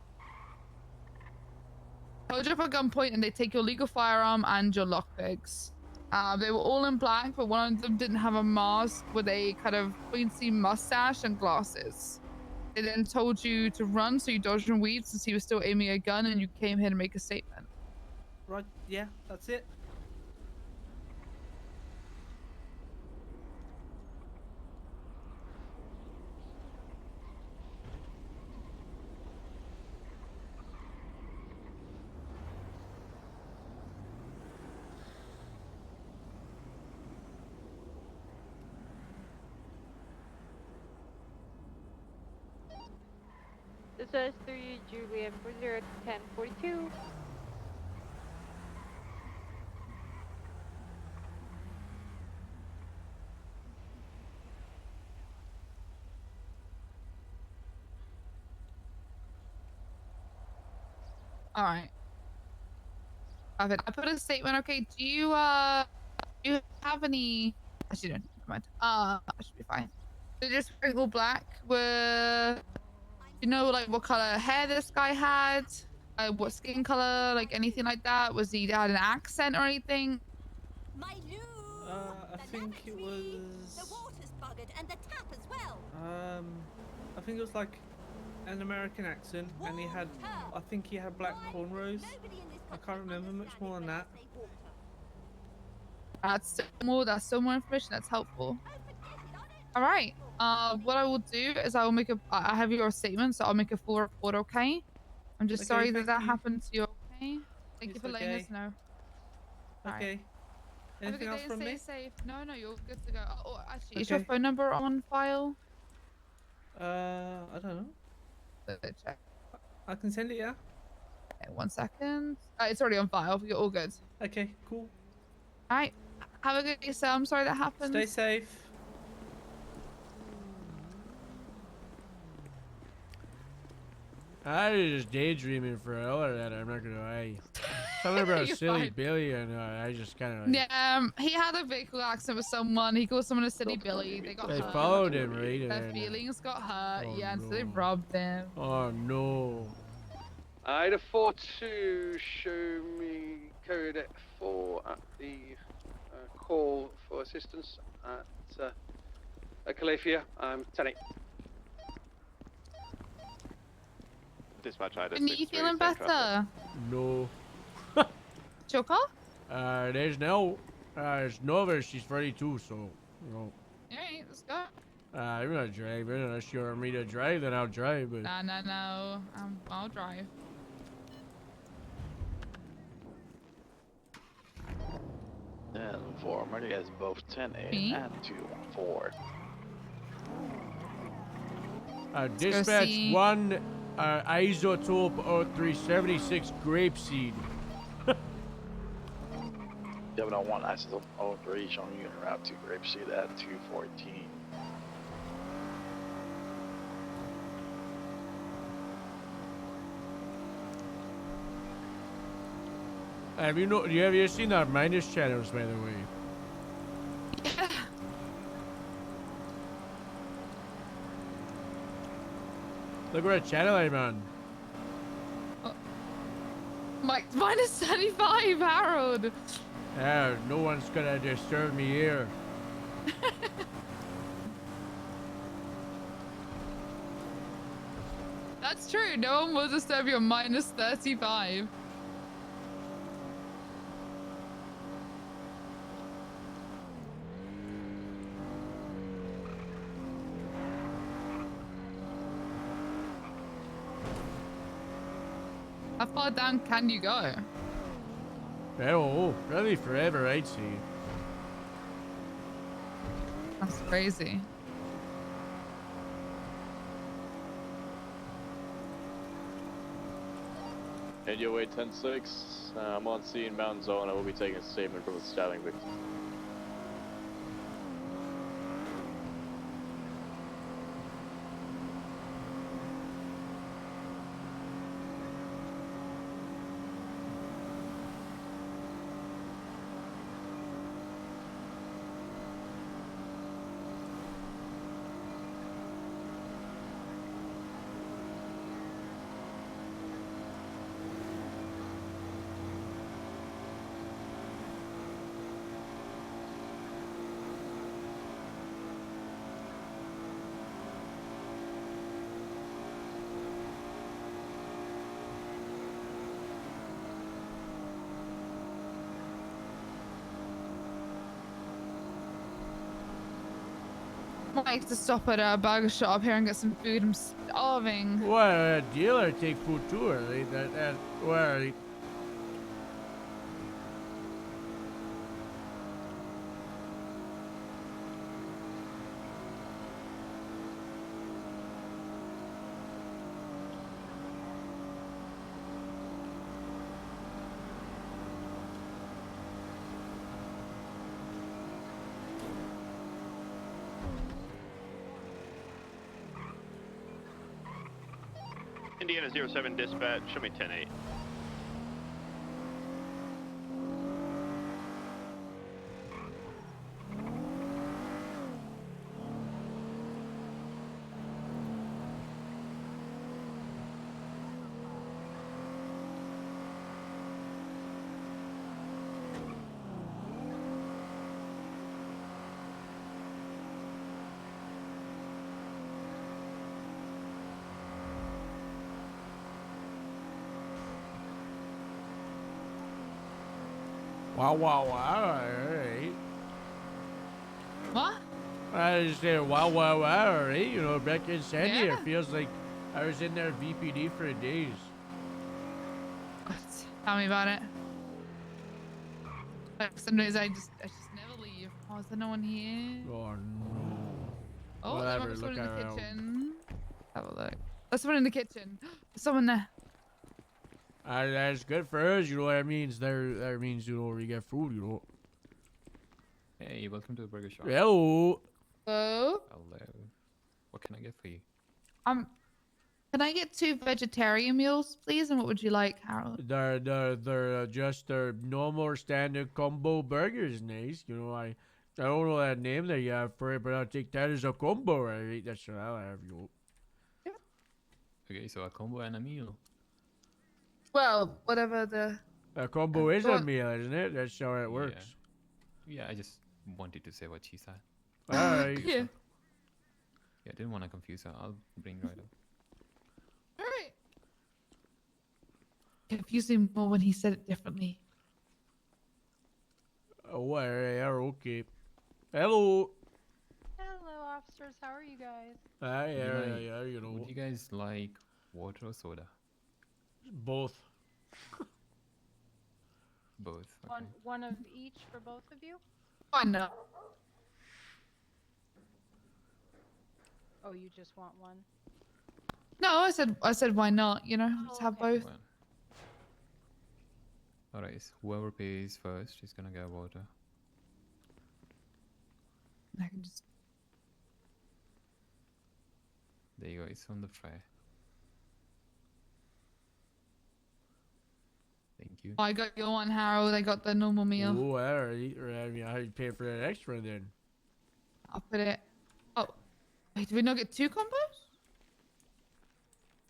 Hold you up at gunpoint and they take your legal firearm and your lockpicks. They were all in black, but one of them didn't have a mask with a kind of pointy mustache and glasses. They then told you to run, so you dodged and weaved since he was still aiming a gun, and you came here to make a statement. Right, yeah, that's it. This is 3 Juliet 401042. All right. Perfect. I put a statement. Okay. Do you have any? Actually, no. Never mind. I should be fine. So just sprinkle black with. You know, like what color hair this guy had, what skin color, like anything like that. Was he had an accent or anything? I think it was. The water's buggered and the tap as well. I think it was like an American accent, and he had. I think he had black cornrows. I can't remember much more than that. That's still more information. That's helpful. All right. What I will do is I will make I have your statement, so I'll make a full report, okay? I'm just sorry that happened to you, okay? Thank you for letting us know. Okay. Have a good Anything else day from and me? stay safe. No, you're good to go. Oh, actually, is your phone number on file? I don't know. Let's check. I can send it, yeah? Okay, 1 second. It's already on file. You're all good. Okay, cool. All right. Have a good day, sir. I'm sorry that happened. Stay safe. I was just daydreaming for a hell of that, I'm not gonna lie. Something about You're silly fine. Billy, and I just kind of like, Yeah, he had a vehicle accident with someone. He called someone a silly Billy. They got they hurt. followed him, right? And Their then- feelings got hurt. Oh, yeah, and so they no. robbed them. Oh no. Ida 42, show me code 4 at the call for assistance at Calafia. 10-8. Dispatch item Are you feeling better? No. Choco? There's Nova, she's 32, so, you know. Alright, let's go. I'm not driving. Unless you want me to drive, then I'll drive, but... No. I'll drive. And 4, murder guys both 10-8 Me? and 2-4. Dispatch see. 1, isotope 0376 grapeseed. 701 isotope 03 showing you en route to Grapeseed at 214. Have you seen our minus channels, by the way? Yeah. Look what channel I'm on. Minus 75, Harold. Yeah, no one's gonna disturb me here. That's true. No one will disturb you on minus 35. How far down can you go? Oh, probably forever, I'd say. That's crazy. Radio 810-6, I'm on scene, inbound zone. I will be taking a statement from the stabbing victim. Might to stop at a burger shop here and get some food. I'm starving. Well, a dealer take food too, are they? Well, Indiana 07 dispatch, show me 10-8. wow, alright. What? I just said wow, alright. You know, back in Sandy, Yeah. it feels like I was in there VPD for days. Tell me about it. Like some days I just never leave. Oh, is there no one here? Oh no. Oh, Whatever, there's someone in look the around. kitchen. Have a look. There's someone in the kitchen. There's someone there. That's good for us, you know what that means? That means, you know, we get food, you know. Hey, welcome to the burger shop. Hello. Hello? Hello. What can I get for you? Can I get 2 vegetarian meals, please? And what would you like, Harold? They're just their normal standard combo burgers, nice. You know, I don't know that name that you have for it, but I'll take that as a combo, right? That's what I'll have, you. Okay, so a combo and a meal. Well, whatever the... A combo is a meal, isn't it? That's how it works. Yeah, I just wanted to say what she said. Alright. Yeah. Yeah, I didn't want to confuse her. I'll bring right up. Alright. confused me more when he said it differently. Oh, yeah, okay. Hello. Hello, officers. How are you guys? Yeah, you know. Would you guys like water or soda? Both. Both. Okay. One of each for both of you? Why not? Oh, you just want one? No, I said why not? You know, let's have both. Well. Alright, whoever pays first is gonna get water. I can just. There you go, it's on the tray. Thank you. I got your one, Harold. I got the normal meal. Oh, alright. I mean, how you pay for that extra then? I'll put it. Oh, wait, did we not get 2 combos?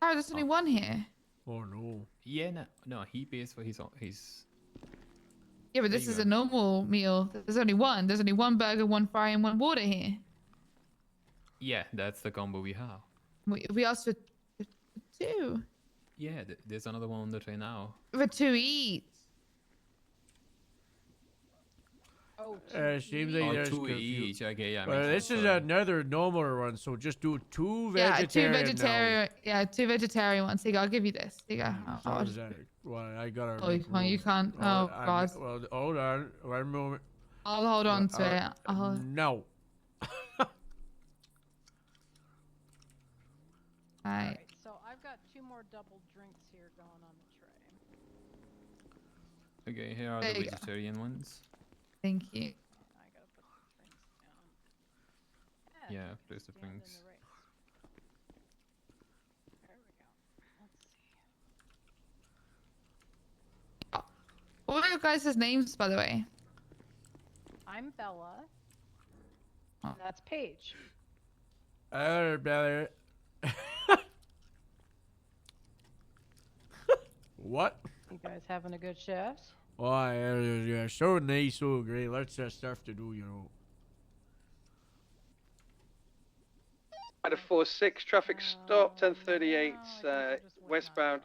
Harold, there's only one here. Oh no. Yeah, no, he pays for his. Yeah, but There this you is go. a normal meal. There's only one. There's only one burger, one fry, and one water here. Yeah, that's the combo we have. We asked for 2. Yeah, there's another one on the tray now. For 2 each. Oh, Seems like there's 2 confu- each. Okay, yeah. Well, makes this sense, is sorry. another normal one, so just do 2 Yeah, vegetarian. 2 vegetarian. Yeah, 2 vegetarian ones. Here you go, I'll give you this. Here you go. How is that? Well, I gotta. Oh, you can't. Oh, God. Well, hold on. One moment. I'll hold on to it. No. Right. So I've got 2 more double drinks here going on the tray. Okay, here are There the you go. vegetarian ones. Thank you. I gotta put the drinks down. Yeah, place the drinks. There we go. Let's see. What are your guys' names, by the way? I'm Bella. Oh. And that's Paige. Brother. What? You guys having a good shift? Oh, yeah, so nice, so great. Lots of stuff to do, you know. At a 4-6, traffic stop, 1038, westbound.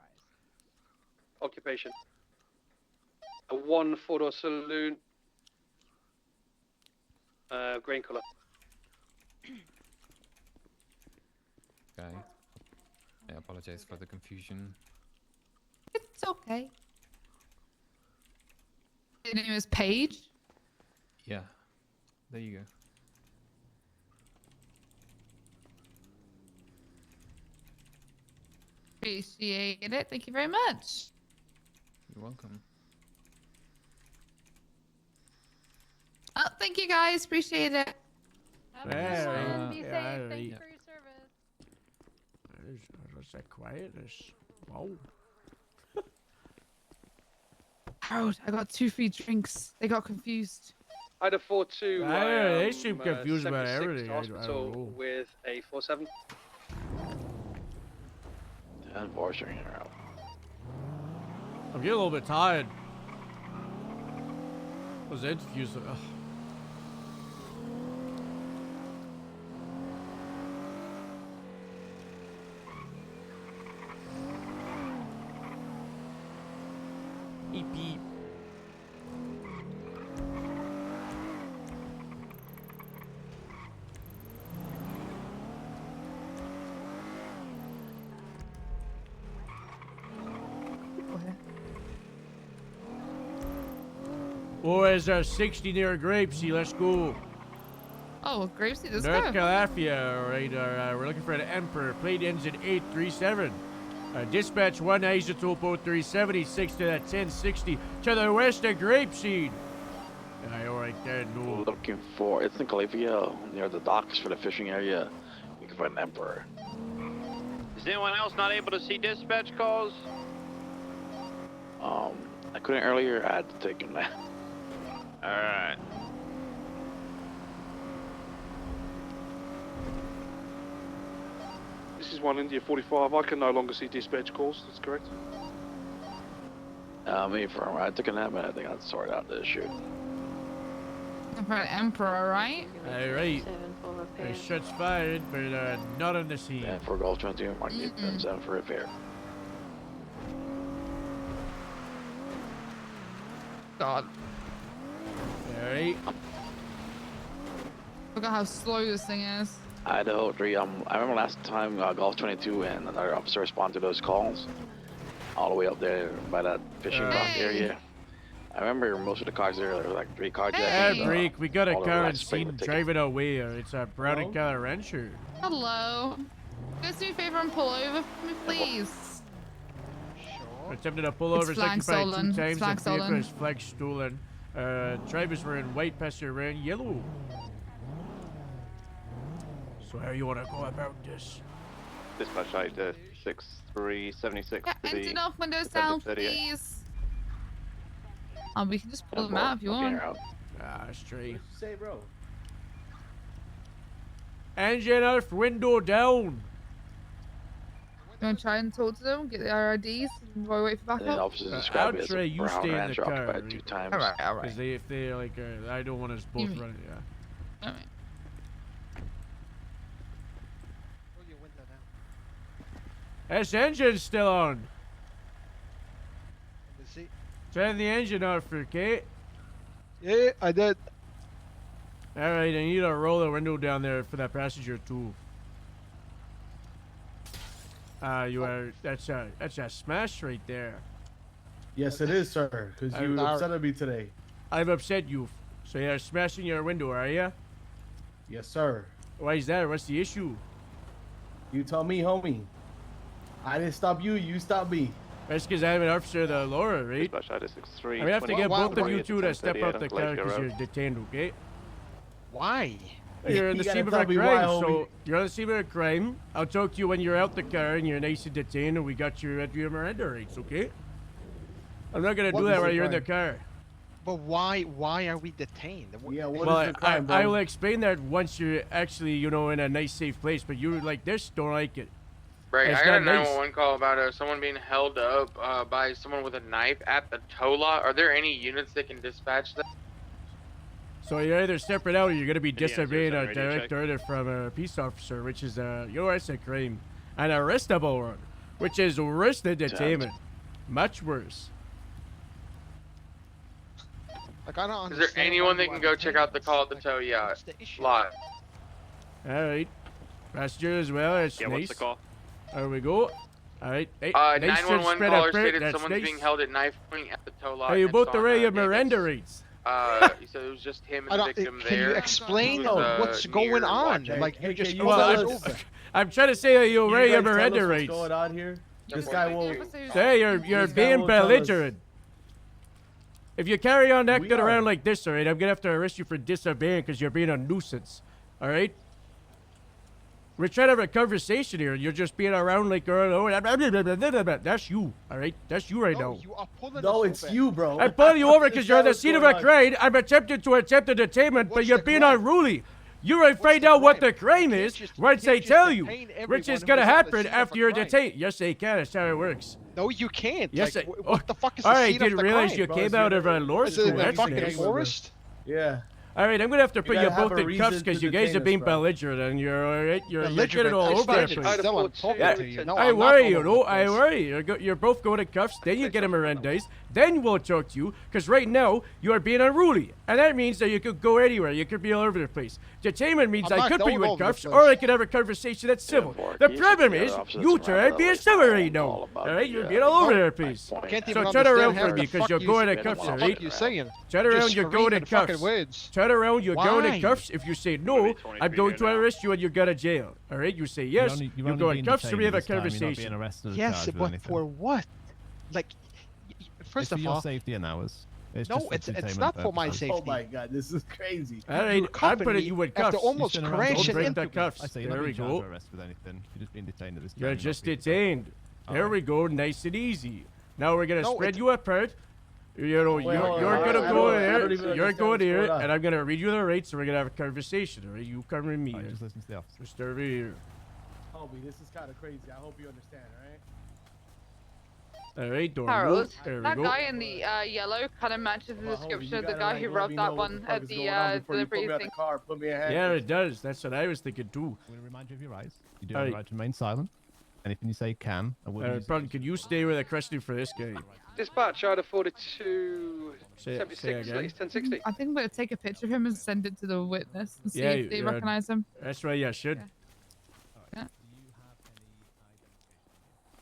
Occupation. A 1 4-door saloon. Grain colour. Okay. I apologize for the confusion. It's okay. Your name is Paige? Yeah. There you go. Appreciate it. Thank you very much. You're welcome. Oh, thank you guys. Appreciate it. Have a good one. Be safe. yeah, Thank you yeah. for your service. What's that quietness? Wow. Harold, I got 2 free drinks. They got confused. I had a 4-2. They seem confused about 76 everything. to I hospital don't know. with a 4-7. Unfortunately, you're out. I'm getting a little bit tired. I was confused. Ugh. Beep beep. Boys are 60 near Grapesy. Let's go. Oh, Gravesy, let's North go. Calafia, right? We're looking for an Emperor. Plate ends in 837. Dispatch 1 isotope 0376 to that 1060 to the west of Grapeseed. Aye, alright there, no. Looking for, it's in Calafia, near the docks for the fishing area. Looking for an Emperor. Is anyone else not able to see dispatch calls? I couldn't earlier, I had to take a nap. Alright. This is 1 India 45. I can no longer see dispatch calls. That's correct. Me from, I took a nap and I think I'd sort out the issue. For an Emperor, right? Alright. Shots fired, but not on the scene. And for Golf 22, Mark 10-7 for repair. God. Alright. Look at how slow this thing is. Idaho 3, I remember last time Golf 22 and another officer responded to those calls all the way up there by that fishing dock area. I remember most of the cars there were like 3 carjackings. Hey, Break, we got a all the car and lights seen ticket. driving away. It's a brown and color Rancher. Hello. Guys, do me a favor and pull over for me, please. Attempted to pull It's over flag second by 2 stolen. It's times. flag The vehicle stolen. is flag stolen. Drivers were in white, passenger were in yellow. So how you want to go about this? Dispatch out to 6376 Yeah, to the engine off, windows December down, 38. please. Oh, we can just pull them out if you want. Ah, straight. Say, bro. Engine off, window down. You want to try and talk to them, get their IDs, while we wait for And then backup? officers described it as Trey, a you brown stay in the Rancher car. occupied 2 times. Alright. Because if they like, I don't want us both mean- running. Yeah. Alright. This engine's still on. Turn the engine off, okay? Yeah, I did. Alright, I need to roll the window down there for that passenger too. You are that's a smash right there. Yes, it is, sir. Because you upset me today. I've upset you. So you're smashing your window, are you? Yes, sir. Why is that? What's the issue? You tell me, homie. I didn't stop you. You stopped me. That's because I'm an officer of the law, right? Dispatch out to 63. I'm gonna have to get both of you two to 1038 step out the on car Glacier because Road. you're detained, okay? Why? You're in the You gotta scene of tell a me why, crime, homie. so you're on the scene of a crime. I'll talk to you when you're out the car and you're nice and detained and we got you at your Miranda rights, okay? I'm not gonna What do is that the while you're in the crime? car. But why are we detained? Yeah, Well, I will explain that once you're actually, you know, in a nice, safe place. But you like this, don't like it. Right, It's I got a not nice. 911 call about someone being held up by someone with a knife at the tow lot. Are there any units that can dispatch that? So you're either stepping out or you're gonna be Indiana disobeying a 07 radio direct check. order from a peace officer, which is you know, that's a crime, an arrestable one, which is worse than detainment, much worse. Like, I don't Is there anyone that can go check out the call at the tow yacht lot? All right, passenger as well. That's Yeah, nice. what's the call? There we go. All right. Hey, nice 911 spread caller apart. stated That's someone's nice. being held at knife point at the tow lot. Are you and both it's on, aware of Davis. Miranda rates? He said it was just him I and the don't- victim can you there. explain He was, what's near going on? watching. Like, you just Well, I'm trying to say that you're aware of Miranda what's rates. going on here? This guy will. Say you're This guy being will tell us. belligerent. If you carry on acting We are. around like this, all right, I'm gonna have to arrest you for disobeying because you're being a nuisance. All right. We're trying to have a conversation here, and you're just being around like, that's you, all right? That's you right now. No, it's you, bro. I'm pulling you over because This you're guy on the was scene of going a on. crime. I'm attempting to attempt a detainment, but you're being unruly. You will find out what the crime is once I tell you, which is gonna happen after you're detained. Yes, I can. That's how it works. No, you can't. Yes, like, I. what the fuck is All the right, scene of didn't the realize crime? you came out of a law Is it school. in the That's fucking nice. forest? Yeah. All right, I'm gonna have to put you gotta have both a in reason cuffs to because you guys detain are being us, bro. belligerent and you're all right. You're getting Belligerent? all I over the started place. still on talking Yeah. to you. No, I I'm not worry all you. over No, the I place. worry. You're both going to cuffs. Then you get a Mirandized. Then we'll talk to you because right now you are being unruly, and that means that you could go anywhere. You could be all over the place. Detainment means I'm I not could put you going in over the cuffs, place. or I could have a conversation that's civil. The you problem should is get officers you around two are the being way civil to right now. all All about right, the, you're being all over the my place. point. Can't So even turn around understand for half me the because fuck you're you going in say. cuffs, What all the fuck right? you saying? Turn You're around, just you're going in screaming fucking cuffs. words. Turn around, you're going in Why? cuffs. If you say no, I'm going to arrest you and you go to jail. All right, you say yes, you go in cuffs, so we have a conversation. Yes, but for what? Like, first of all, safety and ours. no, it's not for my safety. Oh my god, this is crazy. All right, I'm putting you in cuffs. After almost crashing Don't break into the me. cuffs. I say you're There not we being charged go. or arrested with anything. You're just being detained at this time. You're just detained. There we go, nice and easy. Now we're gonna No, spread it's- you apart. You know, Wait, you're hold on, gonna I go don't even there. You're understand going what's here, going on. and I'm gonna read you the rates, and we're gonna have a conversation. All right, you come with me. Just listen to the officer. Just over here. Homie, this is kind of crazy. I hope you understand, alright? All right, don't Harold, move. There we that go. guy in the yellow kind of matches the description of the guy who robbed that one at the precinct. Yeah, it does. That's what I was thinking too. I'm going to remind you of your rights. You do have the right to remain silent. Anything you say can and will be used Pardon, could you stay with a question for this guy? Dispatch, I'd have 42, Say 76, again. latest 1060. I think I'm gonna take a picture of him and send it to the witness and see Yeah, if they recognize him. That's right, you should. Yeah.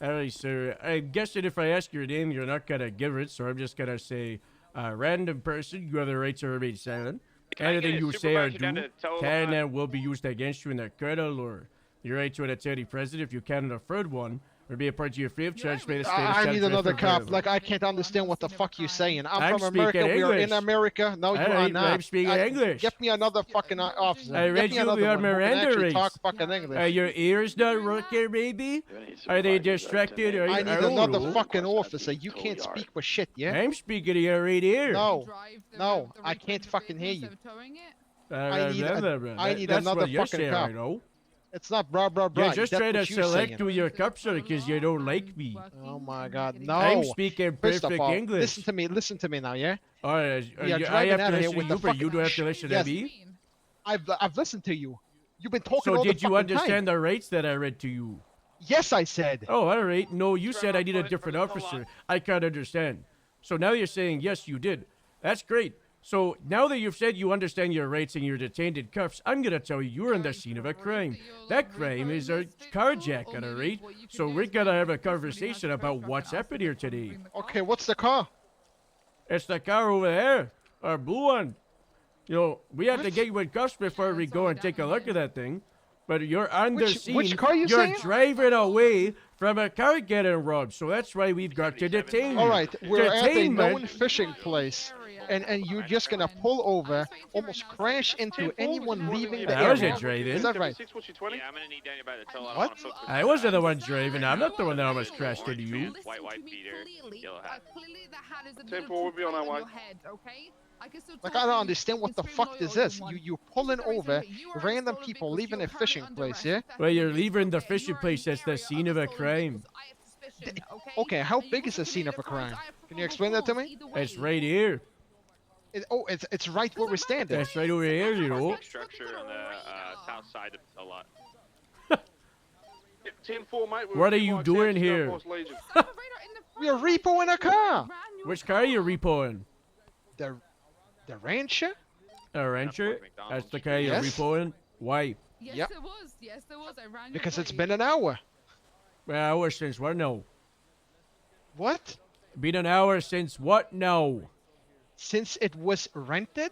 Alright, sir. I'm guessing if I ask your name, you're not gonna give it, so I'm just gonna say, random person, you have the right to remain silent. Can I get Anything a you say or supervisor down do to tow, can and will be used against you in the criminal or your right to an attorney present if you can afford one, or be a part of your free of charge by the state of I need San another Francisco. cop. Like, I can't understand what the fuck you're saying. I'm from speaking America. We are in English. America. No, you are Alright, not. I'm speaking English. Get me another fucking officer. I read Get me you another your one who can Miranda actually rates. talk fucking English. Are your ears not working, maybe? Are they distracted? Or I need don't another know. fucking officer. You can't speak for shit, yeah? I'm speaking to you right here. No, I can't fucking hear you. I need That's another what you're fucking saying, cop. I know. It's not blah blah blah. You're just That's trying to what you're select saying. who your cops are because you don't like me. Oh my god, no. I'm speaking First of perfect all, English. Listen to me now, yeah? Alright, We are I driving have out to of here listen with to the you, but you fucking- don't have to listen Yes. to me. I've listened to you. You've been talking So all did the you fucking understand time. the rates that I read to you? Yes, I said. Oh, alright. No, you said I need a different officer. I can't understand. So now you're saying, yes, you did. That's great. So now that you've said you understand your rights and you're detained in cuffs, I'm gonna tell you you're on the scene of a crime. That crime is a carjack, alright? So we're gonna have a conversation about what's happened here today. Okay, what's the car? It's the car over there, our blue one. You know, we have to get you in cuffs before we go and take a look at that thing. But you're on the scene. Which car you You're saying? driving away from a car getting robbed. So that's why we've got to detain you. All right, we're at a Detainment- known fishing place, and you're just gonna pull over, almost crash into anyone leaving the I area. wasn't driving. Is that right? Yeah, I'm gonna need Daniel by the tow. What? I wasn't the one driving. I'm not the one that almost crashed into you. White beater, yellow hat. Clearly the hat is a 10-4, little we'll too be on tight our way. your head, okay? I can still Like, talk I to don't you. understand what the It's fuck pretty this loyal is. one. You're pulling over You are random stolen people because leaving you're a fishing currently place, under yeah? arrest. Well, you're leaving the fishing place as the scene of a crime. Okay, how big is the scene of a crime? Can you explain that to me? It's right here. It's right where we're standing. That's right over here, you know. Structure on the south side of the lot. 10-4, mate. What are you doing here? We are repoing a car. Which car are you repoing? The Rancher? A Rancher? That's the car you're Yes. repoing? Why? Yes, Yep. there was. Yes, there was. I ran Because it's been an hour. Well, hour since what now? What? Been an hour since what now? Since it was rented?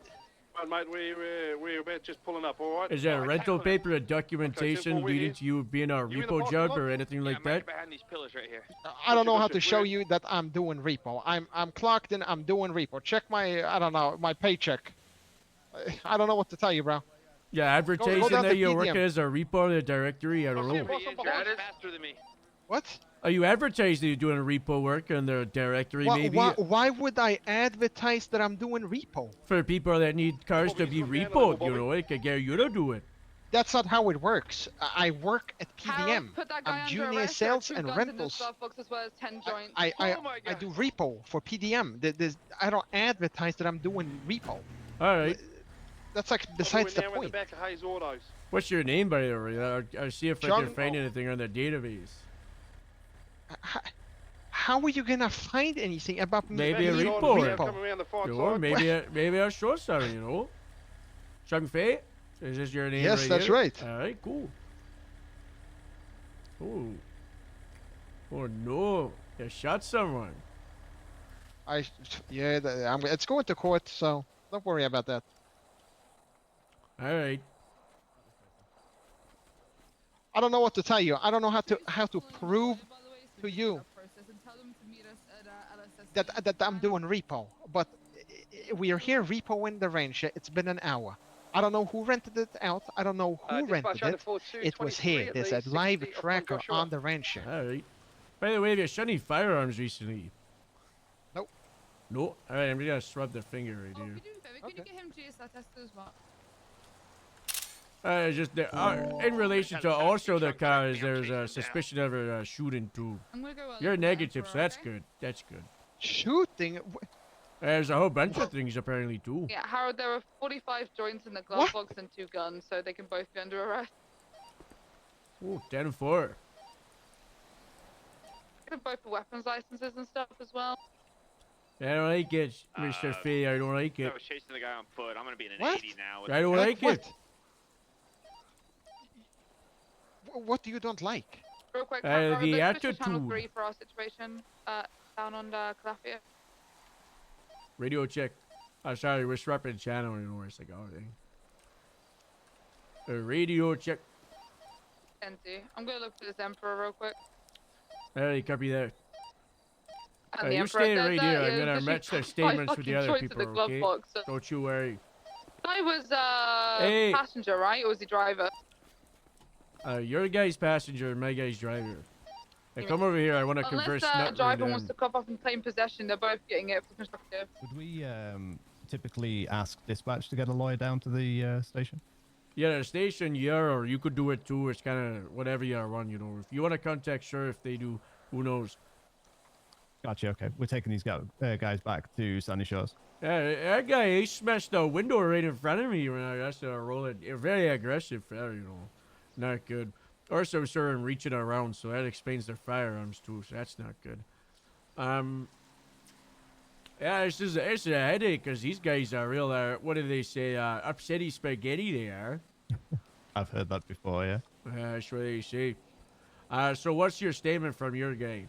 Well, mate, we're about just pulling up, all right? Is there a rental paper, a documentation we're leading here. to you being a You in the repo parking job lot? or anything like that? Behind these pillars right here. I don't know how Gotcha, to show where- you that I'm doing repo. I'm clocked in, I'm doing repo. Check my, I don't know, my paycheck. I don't know what to tell you, bro. Yeah, advertising down that to you're PDM. working as a repo in the directory, I don't know. Faster than me. What? Are you advertising you're doing repo work in the directory, maybe? Why would I advertise that I'm doing repo? For people that need cars to be repoed, you know, it could get you to do it. That's not how it works. I work at PDM. Harold, put that guy I'm under junior arrest. There are sales 2 and guns in this rentals. glove box as well as 10 joints. I do repo for PDM. I don't advertise that I'm doing repo. All right. That's like besides the We're now in the point. back of Hayes Autos. What's your name, by the way? I'll see if I John- can find anything on the database. How are you gonna find anything about me? Maybe a being repo. Coming around the far Or side. maybe a short seller, you know? Chung Fei? Is this your name? Yes, right that's here? right. All right, cool. Oh. Oh no! You shot someone. It's going to court, so don't worry about that. All right. I don't know what to tell you. I don't know how to prove to you that I'm doing repo. But we are here repoing the range. It's been an hour. I don't know who rented it out. I don't know who rented it. It was here. There's a live tracker on the ranch. All right. By the way, have you shot any firearms recently? Nope. No. All right, I'm just gonna swab the finger right here. Could you get him GSI test as well? Just in relation to also the cars, there's a suspicion of a shooting too. I'm gonna go You're negative, so that's good. That's good. Shooting? There's a whole bunch of things apparently too. Yeah, Harold, there are 45 joints in the glove box and 2 guns, so they can both be under arrest. Ooh, 10-4. Give both the weapons licenses and stuff as well. I don't like it, Mr. Fee. I don't like I it. was chasing the guy on foot. I'm gonna be in an What? 80 now. I don't like it. What do you don't like? Real quick, The suspicious channel attitude. 3 for our situation. Down on Calafia. Radio check. Sorry, we're swapping channel. You know where it's like, oh, dang. Radio check. NC. I'm gonna look for this Emperor real quick. Hey, copy that. And the You Emperor stay says right that, here. I'm yeah, gonna because match their she statements with the fucking other joined to people, the glove okay? box, so- Don't you worry. I was Hey. passenger, right? Or was he driver? You're the guy's passenger and my guy's driver. Hey, come over here. I want to Unless converse the nut driver with wants them. to come up and claim possession, they're both getting it for constructive. Would we typically ask dispatch to get a lawyer down to the station? Yeah, the station, yeah, or you could do it too. It's kind of whatever you want, you know. If you want to contact sheriff, they do. Who knows? Gotcha. Okay, we're taking these guys back to Sandy Shores. Yeah, that guy, he smashed the window right in front of me when I got to roll it. Very aggressive, you know. Not good. Also, sir, I'm reaching around, so that explains their firearms too, so that's not good. Yeah, it's a headache, because these guys are real, what do they say, upsetty spaghetti they are. I've heard that before, yeah. That's what they say. So what's your statement from your guy?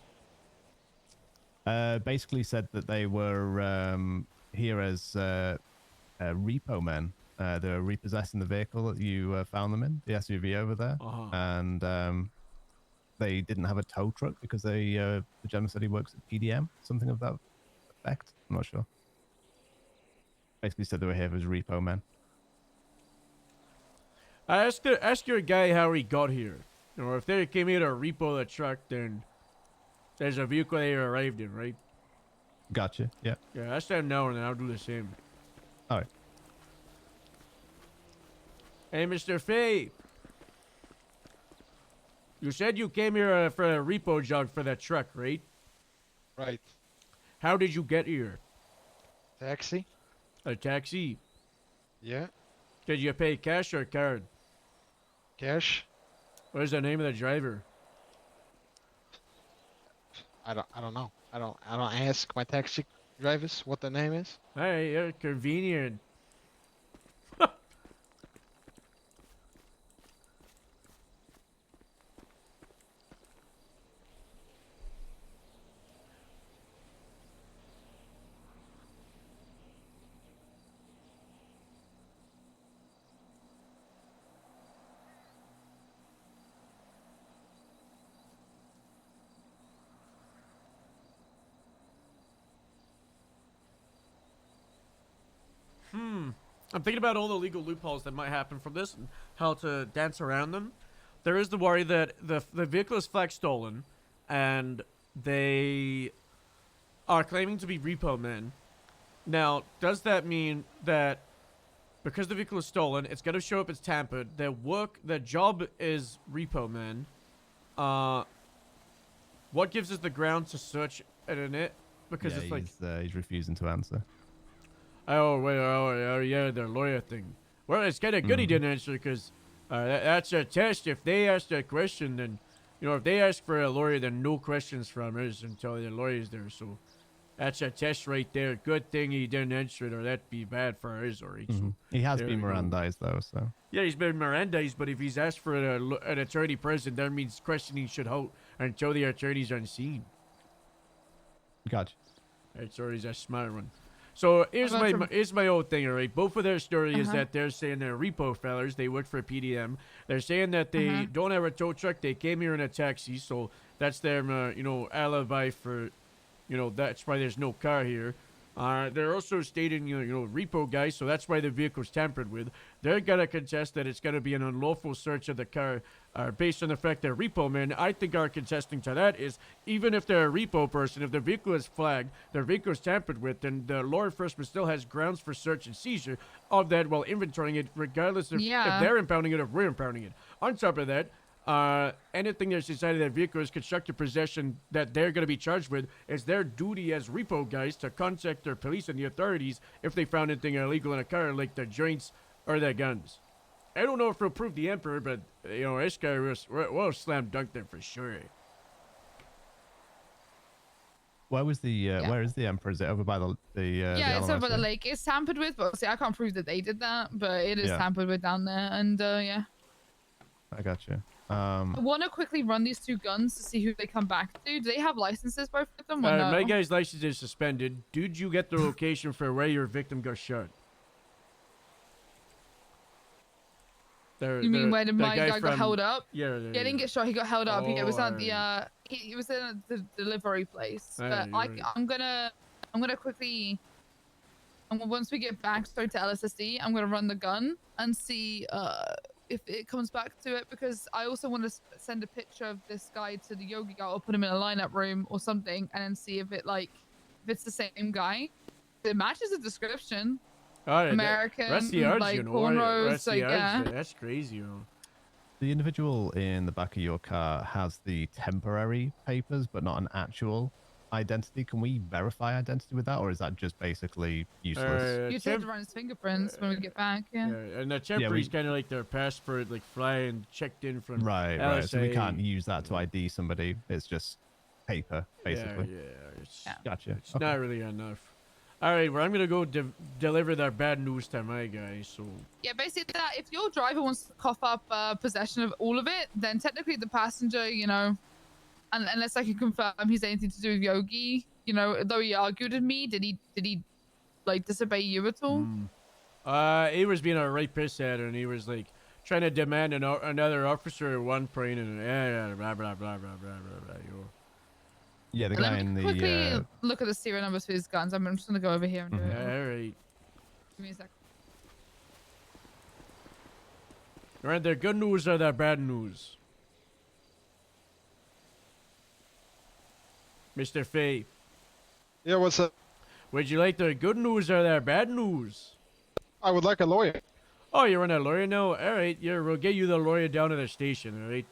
Basically said that they were here as repo men. They were repossessing the vehicle that you found them in, the SUV over there. And they didn't have a tow truck because the gentleman said he works at PDM, something of that effect. I'm not sure. Basically said they were here as repo men. Ask your guy how he got here. Or if they came here to repo the truck, then there's a vehicle they arrived in, right? Gotcha, yeah. Yeah, ask them now and then I'll do the same. All right. Hey, Mr. Fay. You said you came here for a repo job for that truck, right? Right. How did you get here? Taxi? A taxi? Yeah. Did you pay cash or card? Cash? What is the name of the driver? I don't know. I don't ask my taxi drivers what the name is. Hey, you're convenient. I'm thinking about all the legal loopholes that might happen from this and how to dance around them. There is the worry that the vehicle is flag stolen, and they are claiming to be repo men. Now, does that mean that because the vehicle is stolen, it's going to show up as tampered? Their job is repo men. What gives us the ground to search it? Because yeah, it's like he's refusing to answer. Oh, wait, oh, yeah, their lawyer thing. Well, it's kind of good he didn't answer because that's a test. If they ask that question, then, you know, if they ask for a lawyer, then no questions from us until the lawyer's there. So that's a test right there. Good thing he didn't answer it, or that'd be bad for us, or so He has there been we go. Mirandized, though, so. Yeah, he's been Mirandized, but if he's asked for an attorney present, that means questioning should hold until the attorney's unseen. Gotcha. That's always a smart one. So here's my old thing, all right? Both of their story is that they're saying they're repo fellers. They work for PDM. They're saying that they don't have a tow truck. They came here in a taxi, so that's their, alibi for, that's why there's no car here. They're also stating, repo guys, so that's why the vehicle's tampered with. They're going to contest that it's going to be an unlawful search of the car based on the fact they're repo men. I think our contesting to that is, even if they're a repo person, if the vehicle is flagged, their vehicle is tampered with, then the law enforcement still has grounds for search and seizure of that while inventorying it, regardless of if they're impounding it or we're impounding it. On top of that, anything that's inside of that vehicle is constructive possession that they're going to be charged with. It's their duty as repo guys to contact their police and the authorities if they found anything illegal in a car, like their joints or their guns. I don't know if it'll prove the Emperor, but, this guy will slam dunk them for sure. Where was the where is the Emperor? Is it over by the Yeah, it's over by the LMS? lake. It's tampered with, but see, I can't prove that they did that, but it is tampered with down there, and yeah. I got you. I want to quickly run these two guns to see who they come back to. Do they have licenses, both of them, or no? My guy's license is suspended. Did you get the location for where your victim got shot? You mean when my guy got held up? Yeah, He didn't get shot. He got held up. It was at the alright. he was in the delivery place. Alright, But you're I'm gonna quickly. Once we get back straight to LSSD, I'm gonna run the gun and see if it comes back to it, because I also want to send a picture of this guy to the Yogi guy or put him in a lineup room or something, and then see if if it's the same guy. If it matches the description. Alright, American, that's the urge, like you know. cornrows, That's the like urge. yeah. That's crazy, you know. The individual in the back of your car has the temporary papers, but not an actual identity. Can we verify identity with that, or is that just basically useless? You have to run his fingerprints when we get back. Yeah. And the temporary is kind of like their passport, like flying checked in from Right. So we LSA. can't use that to ID somebody. It's just paper, basically. Yeah. Gotcha. It's not really enough. All right, well, I'm gonna go deliver that bad news to my guy. So Yeah, basically that if your driver wants to cough up possession of all of it, then technically the passenger, you know, unless I can confirm he's anything to do with Yogi, you know, though he argued with me, did he like disobey you at all? he was being a right piss at her, and he was like trying to demand another officer at one point, and blah blah blah blah blah blah blah. You know. Yeah, the Let guy me in the quickly look at the serial numbers for his guns. I'm just gonna go over here and do it. All right. Give me a sec. All right, they're good news or they're bad news? Mr. Fay. Yeah, what's up? Would you like the good news or the bad news? I would like a lawyer. Oh, you want a lawyer now? All right, yeah, we'll get you the lawyer down to the station, all right?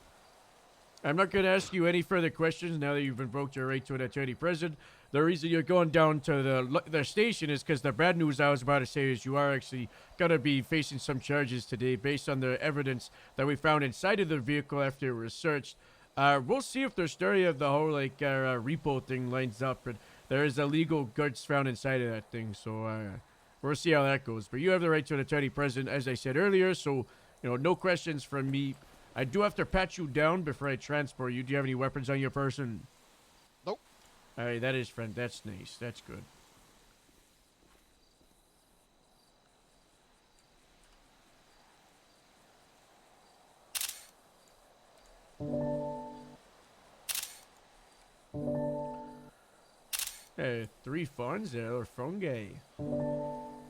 I'm not going to ask you any further questions now that you've invoked your right to an attorney present. The reason you're going down to the station is because the bad news I was about to say is you are actually going to be facing some charges today based on the evidence that we found inside of the vehicle after it was searched. We'll see if the story of the whole like repo thing lines up, but there is illegal goods found inside of that thing, so we'll see how that goes. But you have the right to an attorney present, as I said earlier, so you know, no questions from me. I do have to pat you down before I transport you. Do you have any weapons on your person? Nope. All right, that is friend. That's nice. That's good. Hey, 3 funds or fungi. All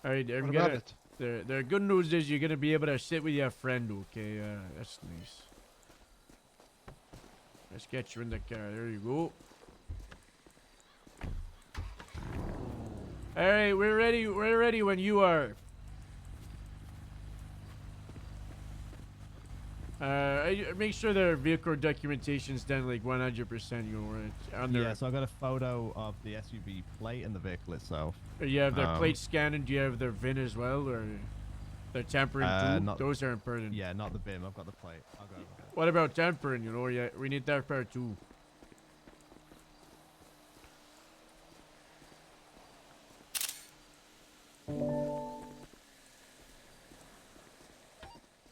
right, What about it? The good news is you're gonna be able to sit with your friend. Okay, that's nice. Let's get you in the car. There you go. All right, we're ready. We're ready when you are. Make sure their vehicle documentation's done like 100%. You know, right? On their, Yeah, so I got a photo of the SUV plate and the vehicle itself. You have their plate scanned, and do you have their VIN as well, or their tampering too? Those are important. Yeah, not the BIM. I've got the plate. I'll go over there. What about tampering? You know, yeah, we need that part too.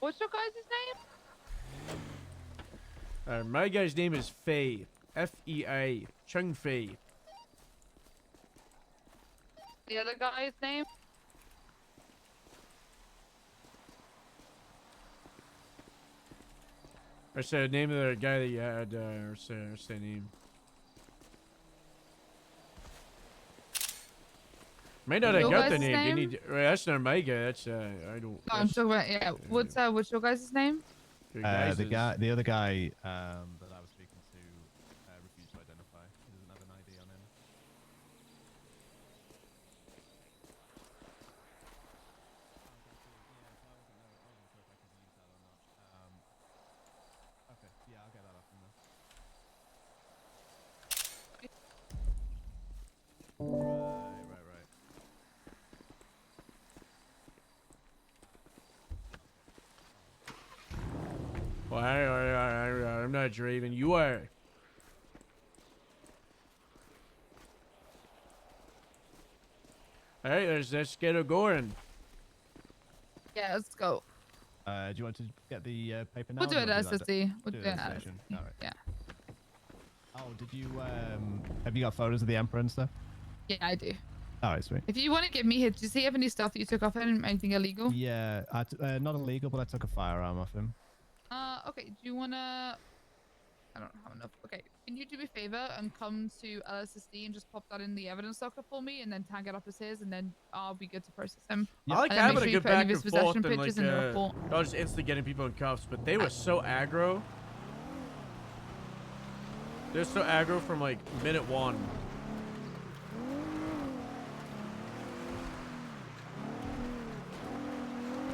What's your guys' name? My guy's name is Fei. F-E-I. Chung Fei. The other guy's name? What's the name of the guy that you had? What's the name? May not have Your got the guys' name. name? They need. Well, that's not my guy. That's I don't. No, I'm talking about yeah. What's your guys' name? The other guy that I was speaking to refused to identify. He doesn't have an ID on him. Okay, yeah, I'll get that off him then. Right. Well, I'm not driving. You are. Hey, let's get it going. Yeah, let's go. Do you want to get the paper now? We'll do or it you at want to SSD. We'll do do it it at at station? SSD. All right. Yeah. Oh, did you have you got photos of the Emperor and stuff? Yeah, I do. All right, sweet. If you want to give me hits, does he have any stuff that you took off him? Anything illegal? Yeah, not illegal, but I took a firearm off him. Okay. Do you wanna? I don't have enough. Okay. Can you do me a favor and come to LSSD and just pop that in the evidence locker for me, and then tag it up as his, and then I'll be good to process him. I like And then having make a sure you good put any back of his and forth possession and like pictures in the report. not just instantly getting people in cuffs, but they were so aggro. They're so aggro from like minute one.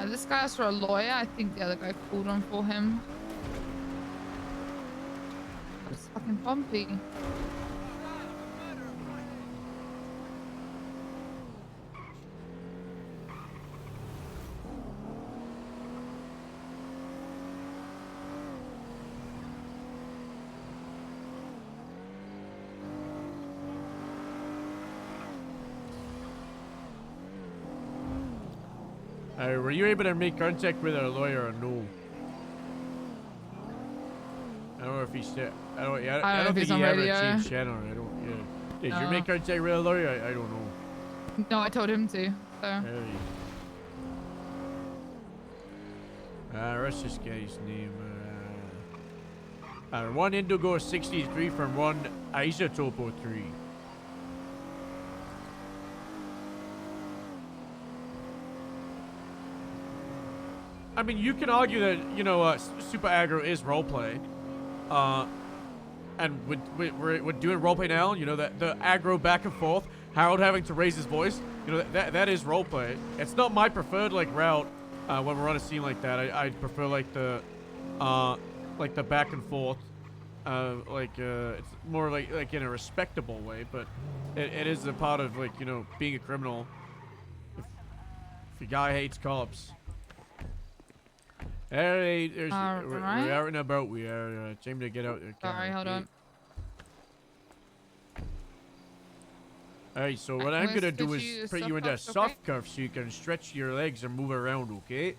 This guy asked for a lawyer. I think the other guy called one for him. It's fucking bumpy. Were you able to make contact with a lawyer or no? I don't know if he said. I don't if think he's he on ever radio. changed channel. I don't. Yeah. Did you No. make contact with a lawyer? I don't know. No, I told him to. So. What's this guy's name? One Indigo 63 from one Isotopo 3. I mean, you can argue that, you know, Super Aggro is roleplay. And we're doing roleplay now, you know, that the aggro back and forth, Harold having to raise his voice, you know, that is roleplay. It's not my preferred, like, route when we're on a scene like that. I prefer, like, the back and forth. It's more like in a respectable way, but it is a part of, like, you know, being a criminal. If a guy hates cops. Hey, we're out and about. We are aiming to get out there. Sorry, hold on. Alright, so what I'm gonna do is put you into soft cuffs so you can stretch your legs and move around, okay?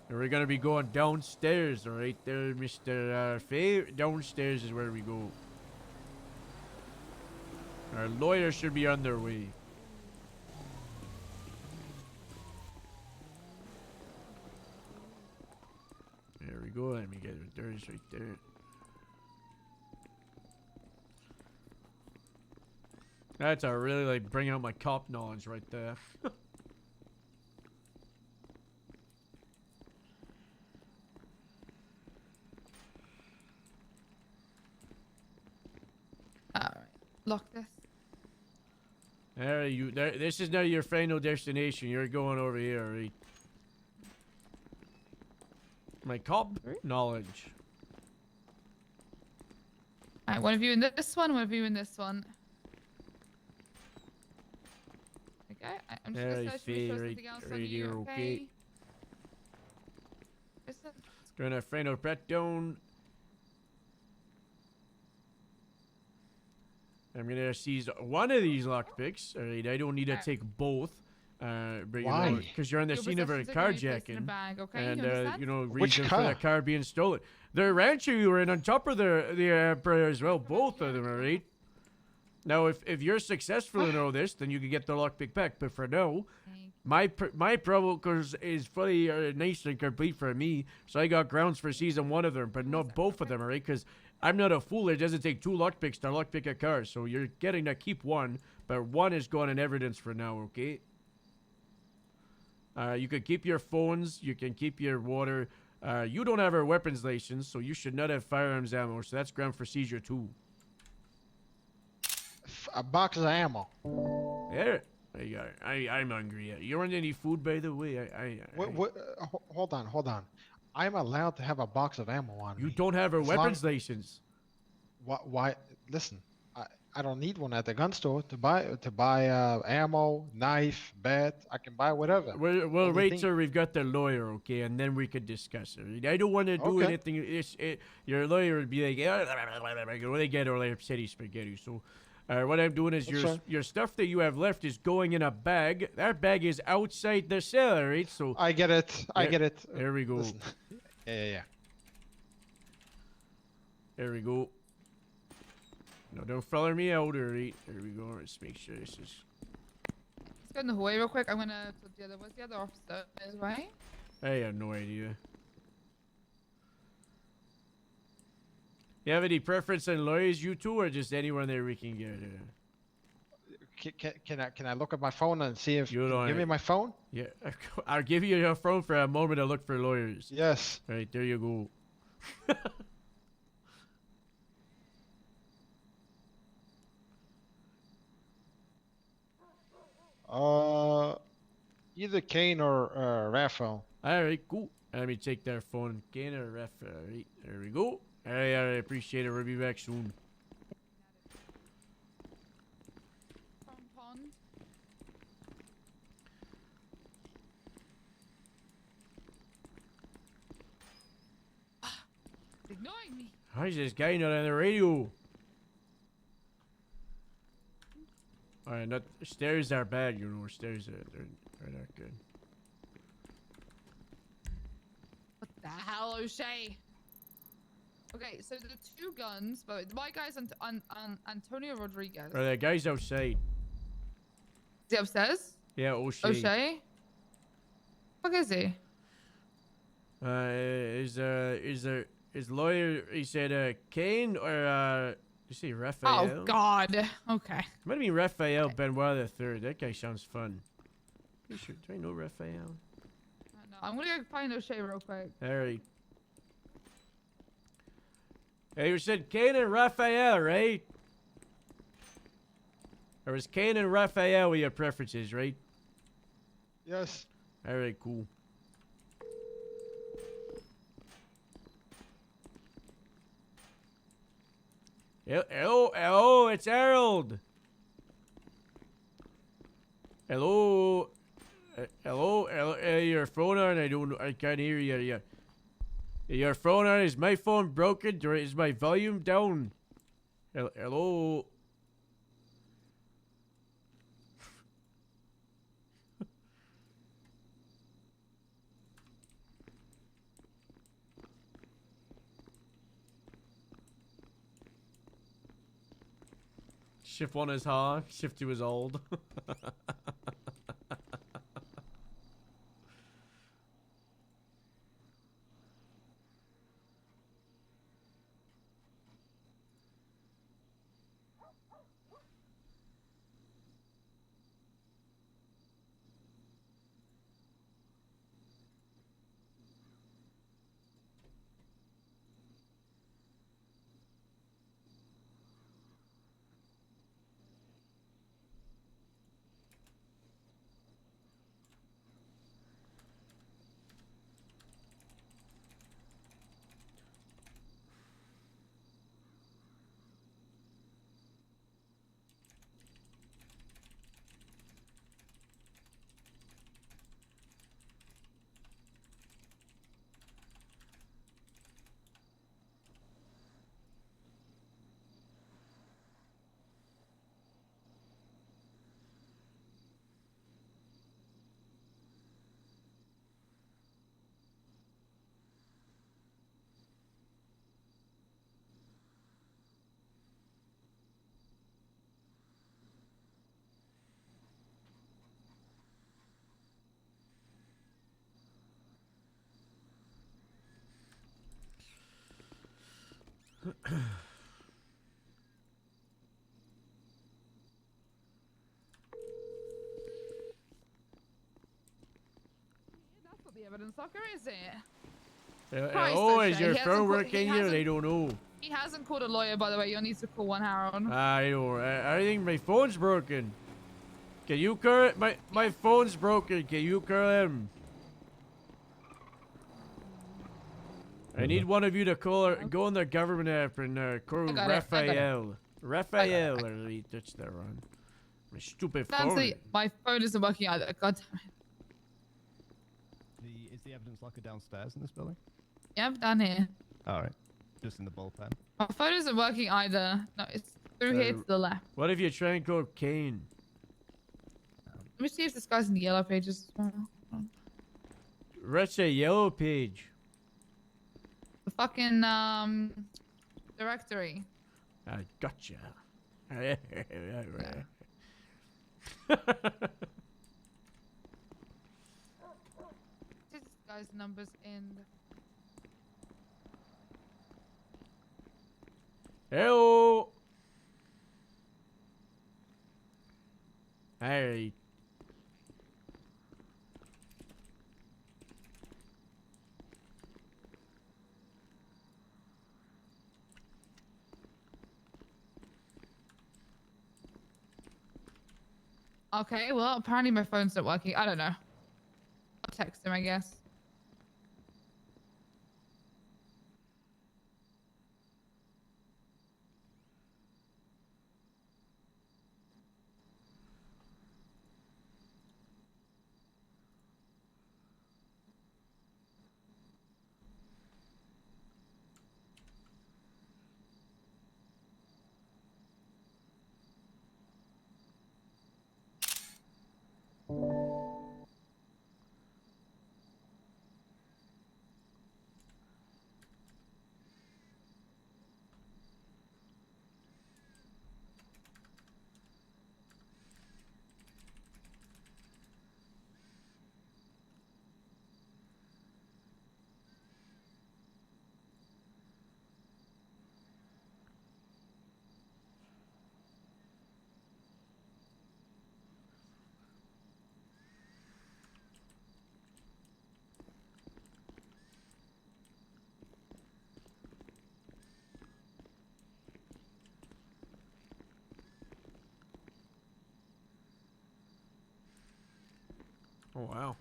And we're gonna be going downstairs, alright there, Mr. Faye. Downstairs is where we go. Our lawyers should be on their way. There we go. Let me get the doors right there. That's a really like bring out my cop knowledge right there. Alright. Lock this. There you. This is now your final destination. You're going over here, right? My cop knowledge. Alright, one of you in this one, one of you in this one. Okay, I'm just gonna search for something else on you, okay? Gonna find a pet down. I'm gonna seize one of these lockpicks. Alright, I don't need to take both. Why? Because you're on the scene of a carjacking, and you know, Which reason for the car being stolen. The rancher you were in, on top of the Emperor as well, both of them, alright. Now, if you're successful in all this, then you can get the lockpick back. But for now, my provocators is fully nice and complete for me, so I got grounds for seizing one of them, but not both of them, alright? Because I'm not a fool. It doesn't take two lockpicks to lockpick a car, so you're getting to keep one, but one is gone in evidence for now, okay? You can keep your phones. You can keep your water. You don't have a weapons license, so you should not have firearms ammo. So that's ground for seizure too. A box of ammo. There you go. I'm hungry. You want any food, by the way? Hold on. I'm allowed to have a box of ammo on me. You don't have a weapons license. Why? Listen. I don't need one at the gun store to buy ammo, knife, bat. I can buy whatever. Well, wait till we've got the lawyer, okay, and then we can discuss it. I don't want to do anything. Your lawyer would be like, when they get all that spaghetti. So, What I'm doing is That's your fine. your stuff that you have left is going in a bag. That bag is outside the cell, right? So I get it. I get it. There we go. Listen. Yeah. There we go. No, don't follow me out, alright? There we go. Let's make sure this is. Let's go in the hallway real quick. I'm gonna talk to the other. Where's the other officer? Is right? I have no idea. You have any preference on lawyers, you two, or just anyone there we can get? Can I look at my phone and see if You don't give me my phone? Yeah, I'll give you your phone for a moment to look for lawyers. Yes. Right, there you go. Either Kane or Raphael. Alright, cool. Let me take their phone. Kane or ref. Alright, there we go. Alright, I appreciate it. We'll be back soon. Pond. Ignoring me. Why is this guy not on the radio? Alright, not stairs are bad, you know. Stairs they're not good. What the hell, O'Shea? Okay, so the two guns, but my guy's Antonio Rodriguez. Are the guys outside? Is he upstairs? Yeah, O'Shea. O'Shea? What is he? Is lawyer? He said Kane or you say Raphael? Oh God. Okay. It might be Raphael Benoit the Third. That guy sounds fun. You sure? Do I know Raphael? No, I'm gonna go find O'Shea real quick. Alright. Hey, you said Kane and Raphael, right? Or was Kane and Raphael with your preferences, right? Yes. Alright, cool. Hello, it's Harold. Hello, your phone on? I can't hear you. Yeah. Your phone on? Is my phone broken? Or is my volume down? Hello. Shift 1 is hard, Shift 2 is old. That's not the evidence locker, is it? Is O'Shea. your He phone hasn't working here? They don't know. He hasn't called a lawyer, by the way. You'll need to call one, Harold. I know. I think my phone's broken. Can you call it? My phone's broken. Can you call him? I need one of you to call go on the government app and call Raphael. Raphael. That's the wrong. My stupid phone. Nancy, my phone isn't working either. God damn it. Is the evidence locker downstairs in this building? Yeah, I'm down here. All right. Just in the bullpen. My phone isn't working either. No, it's Through here to the left. What if you try and go Kane? Let me see if this guy's in the yellow pages as well. What's a yellow page? The fucking directory. I gotcha. This guy's numbers in. Hello. Hey. Okay, well, apparently my phone's not working. I don't know. I'll text him, I guess. Oh, wow.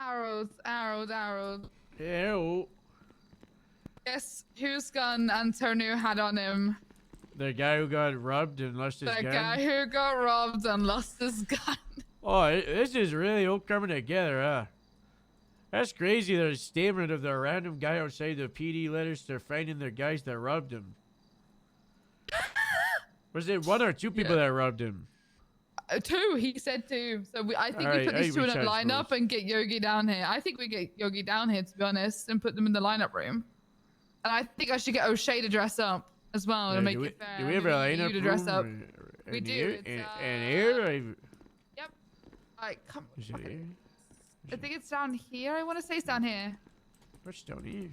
Arrows, arrows, arrows. Ew. Guess whose gun Antonio had on him? The guy who got robbed and lost his The gun? guy who got robbed and lost his gun. Oh, this is really all coming together, huh? That's crazy. There's a statement of the random guy outside the PD letters to finding the guys that robbed him. Was it one or two people that robbed him? Two, he said two. So I think we put these two in a lineup and get Yogi down here. I think we get Yogi down here, to be honest, and put them in the lineup room. And I think I should get O'Shea to dress up as well to make it fair. Do we have a lineup you to dress room up? in We do. here? It's, in here? Yep. Alright, come. Is it here? I think it's down here. I want to say it's down here. What's down here?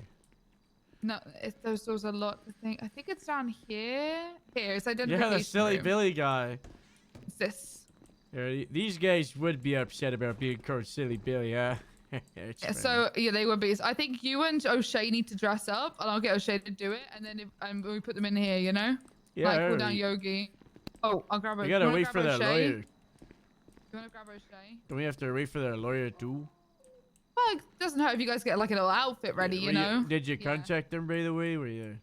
No, those doors are locked. I think it's down here. Here, it's identification. Yeah, the silly room. Billy guy. It's this. Yeah, these guys would be upset about being called silly Billy, huh? It's Yeah, fine. so yeah, they were bees. I think you and O'Shea need to dress up, and I'll get O'Shea to do it, and then we put them in here, you know? Yeah, Like cool down alright. Yogi. Oh, I'll grab We you gotta wanna wait grab for that O'Shea? lawyer. You wanna grab O'Shea? Don't we have to wait for their lawyer too? Well, it doesn't hurt if you guys get like a little outfit ready, you know? Did you contact them by the way? Were you?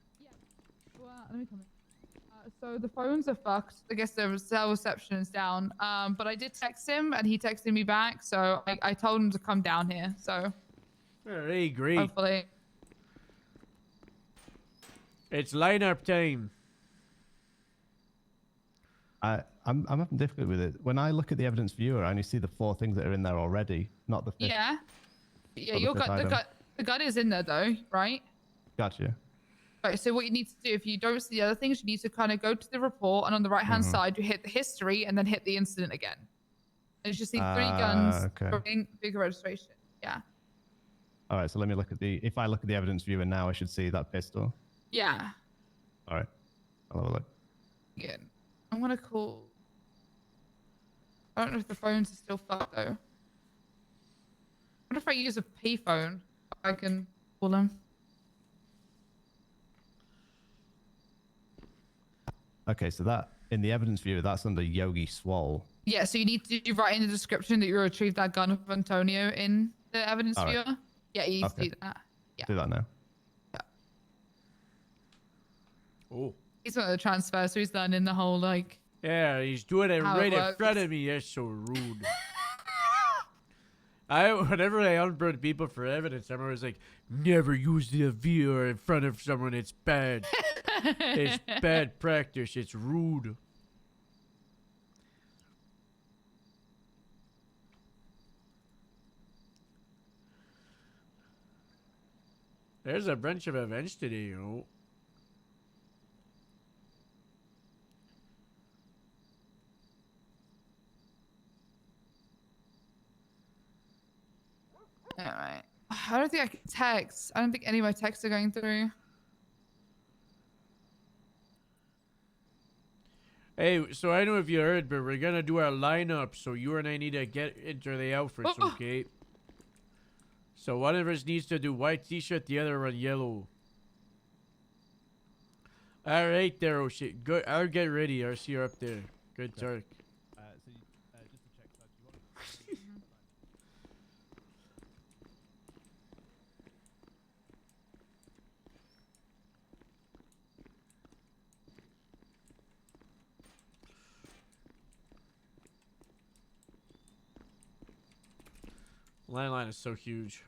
Well, let me come in. So the phones are fucked. I guess the cell reception is down. But I did text him, and he texted me back. So I told him to come down here. So. Alright, great. Hopefully. It's lineup time. I'm having difficulty with it. When I look at the evidence viewer, I only see the 4 things that are in there already, not the fifth. Yeah. Yeah, Not the your fifth item. the gun is in there though, right? Gotcha. Right, so what you need to do, if you don't see the other things, you need to kind of go to the report, and on the right-hand side, you hit the history, and then hit the incident again. And you just see 3 guns, okay. big registration. Yeah. All right, so let me look at if I look at the evidence viewer now, I should see that pistol. Yeah. All right, I'll have a look. Again. I'm gonna call. I don't know if the phones are still fucked though. What if I use a payphone? I can call them. Okay, so that in the evidence viewer, that's under Yogi Swole. Yeah, so you need to write in the description that you retrieved that gun of Antonio in the evidence All right. viewer. Yeah, you need Okay. to do that. Yeah. Do that now. Oh. He's one of the transfers, so he's learning the whole like. Yeah, he's doing it how right in works. front of me. That's so rude. Whenever I unburned people for evidence, I'm always like, never use the viewer in front of someone. It's bad. It's bad practice. It's rude. There's a bunch of events today, you know. Alright. I don't think I can text. I don't think any of my texts are going through. Hey, so I don't know if you heard, but we're gonna do our lineup, so you and I need to get into the outfits, okay? So one of us needs to do white t-shirt, the other one yellow. Alright there, oh shit. Good, I'll get ready. I'll see you up there. Good talk. Just to check, do you want Landline is so huge.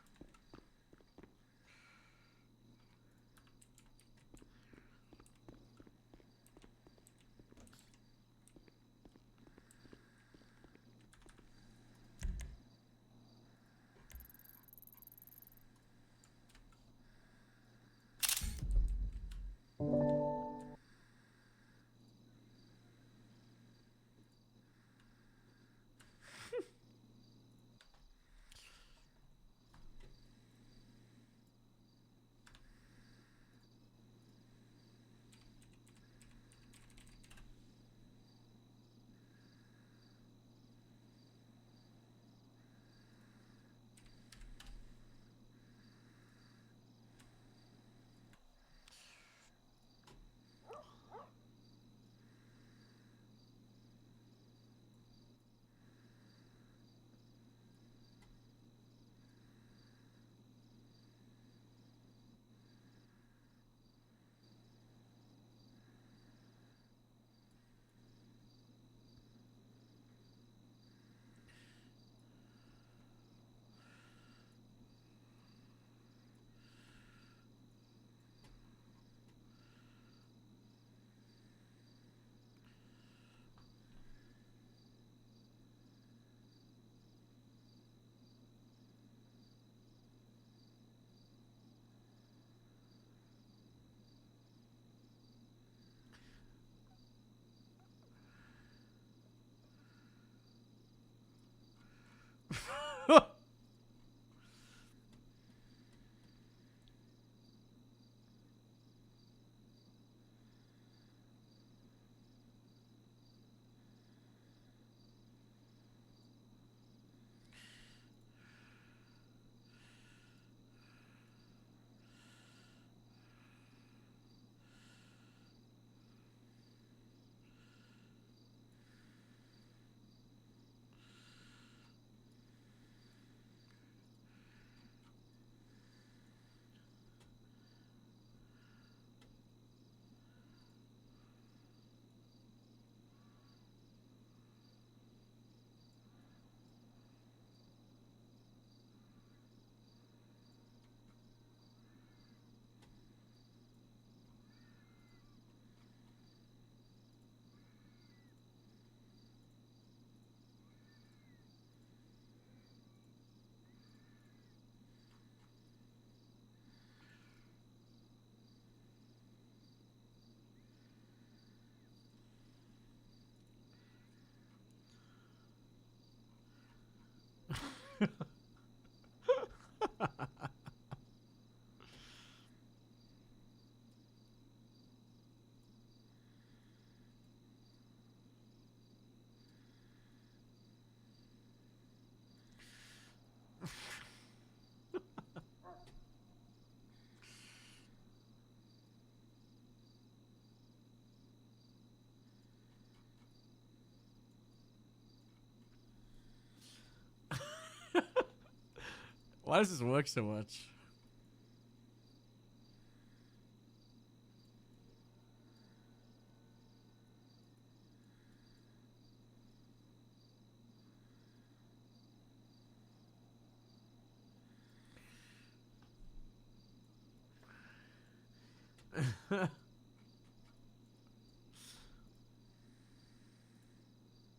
Why does this work so much?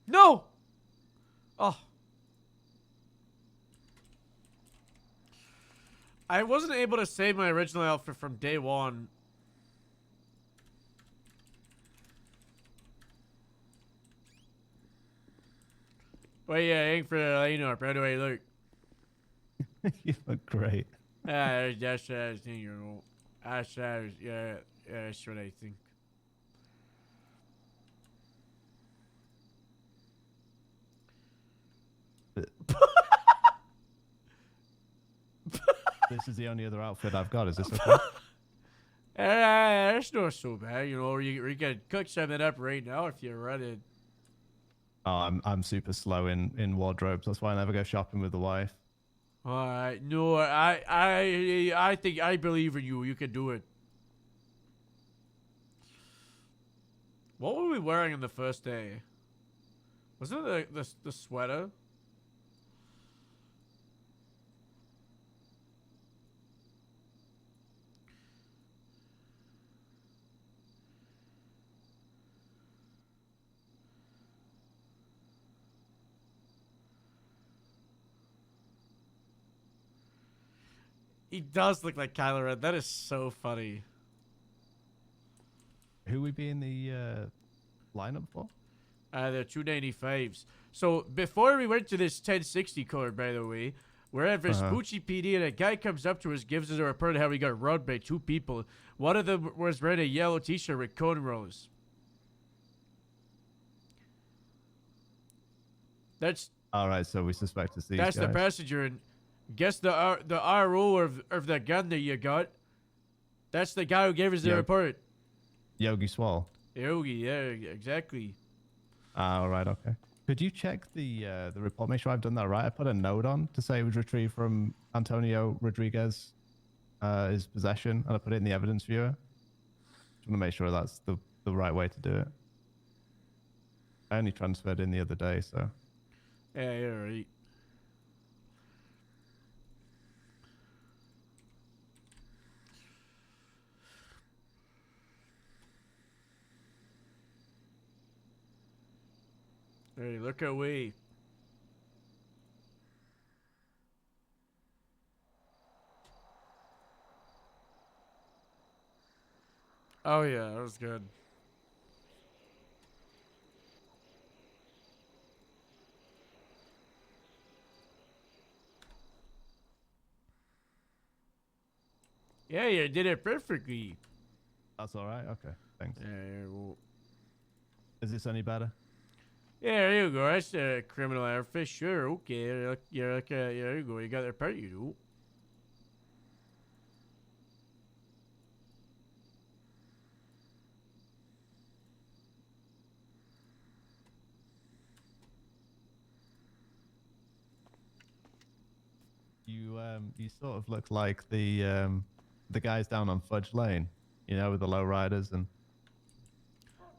No! Oh. I wasn't able to save my original outfit from day one. But yeah, ain't for the lineup. Anyway, look. You look great. That's you know. Yeah, that's what I think. This is the only other outfit I've got. Is this okay? It's not so bad, you know. You can cook something up right now if you're ready. Oh, I'm super slow in wardrobes. That's why I never go shopping with the wife. All right, no, I think I believe in you. You can do it. What were we wearing on the first day? Was it the sweater? He does look like Kylo Ren. That is so funny. Who would be in the lineup for? The 295s. So before we went to this 1060 card, by the way, we're at Vespucci PD, and a guy comes up to us, gives us a report of how he got robbed by 2 people. One of them was wearing a yellow t-shirt with cornrows. That's all right. So we suspect it's these that's guys. the passenger, and guess the RO of the gun that you got. That's the guy who gave us the report. Yogi Swall. Yogi, yeah, exactly. All right, okay. Could you check the report? Make sure I've done that right. I put a note on to say it was retrieved from Antonio Rodriguez, his possession, and I put it in the evidence viewer. Just want to make sure that's the right way to do it. I only transferred in the other day, so. Yeah, you're right. Hey, look away. Oh yeah, that was good. Yeah, you did it perfectly. That's all right. Okay, thanks. Yeah, well, is this any better? Yeah, there you go. That's a criminal outfit. Sure, okay. There you go. You got their part, you do. You sort of look like the guys down on Fudge Lane, you know, with the low riders and.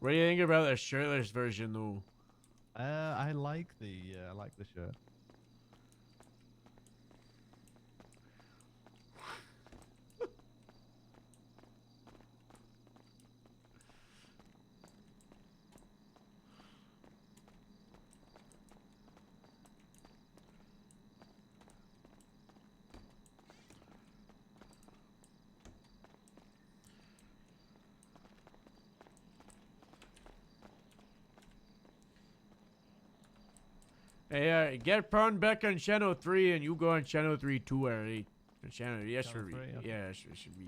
What do you think about the shirtless version, though? I like the shirt. Hey, get Prawn back on channel 3 and you go on channel 3 too, alright? Channel, yes, Channel should be. 3, okay. Yeah, it should be.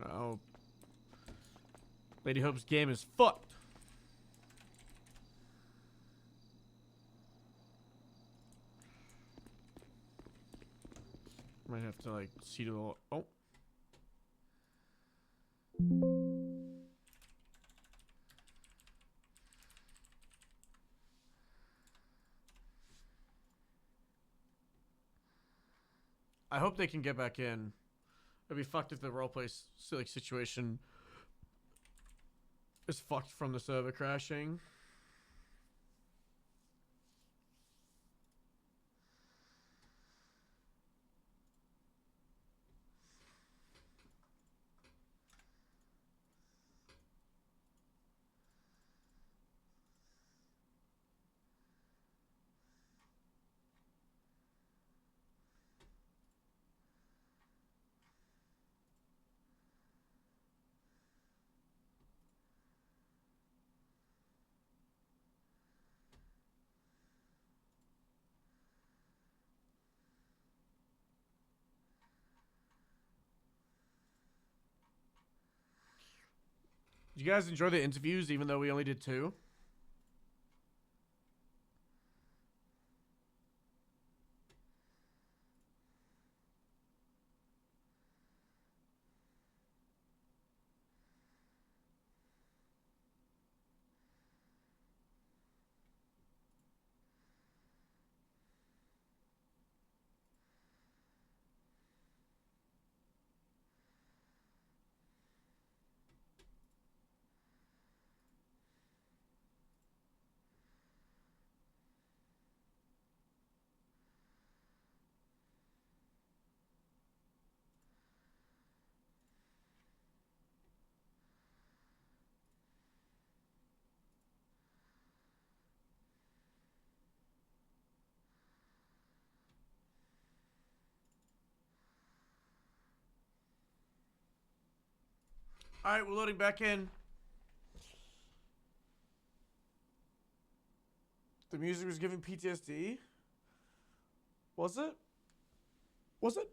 Oh. Lady Hope's game is fucked. Might have to like see the little. Oh. I hope they can get back in. It'd be fucked if the roleplay like situation is fucked from the server crashing. Did you guys enjoy the interviews even though we only did 2? Alright, we're loading back in. The music was giving PTSD? Was it? Was it?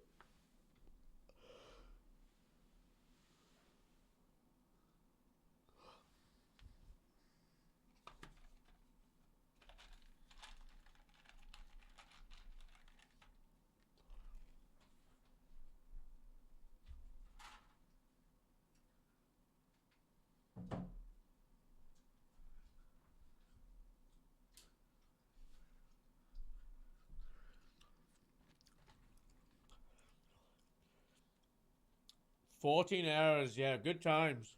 $14, yeah, good times.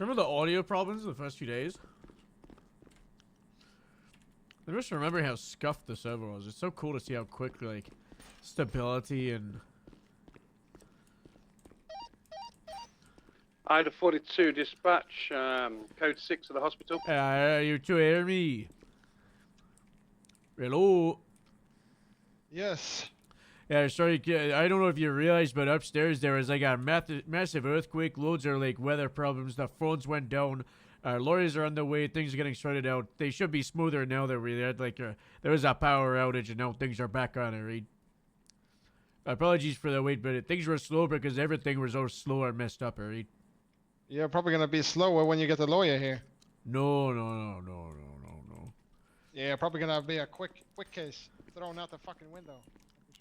Remember the audio problems the first few days? I just remember how scuffed the server was. It's so cool to see how quick, like, stability and... Ida 42, dispatch, code 6 of the hospital. You two hear me? Hello? Yes. Yeah, sorry, I don't know if you realized, but upstairs there was like a massive earthquake, loads of like weather problems, the phones went down, lawyers are on the way, things are getting sorted out. They should be smoother now that we had like there was a power outage and now things are back on it, right? Apologies for the wait, but things were slow because everything was so slow or messed up, right? You're probably gonna be slower when you get the lawyer here. No. Yeah, probably gonna be a quick case thrown out the fucking window.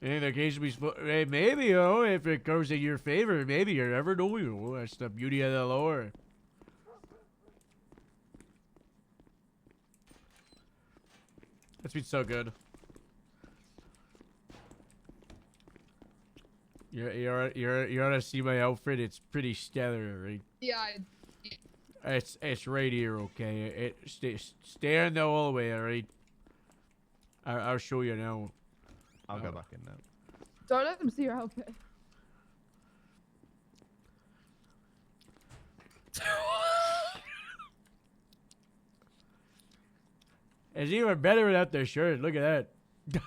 In the case we hey, maybe, you know, if it goes in your favor, maybe you never know, you know. That's the beauty of the law. That's been so good. You ought to see my outfit. It's pretty stellar, right? Yeah. It's right here, okay? Stay in the hallway, alright? I'll show you now. I'll go back in now. Don't let them see your outfit. It's even better without their shirt. Look at that.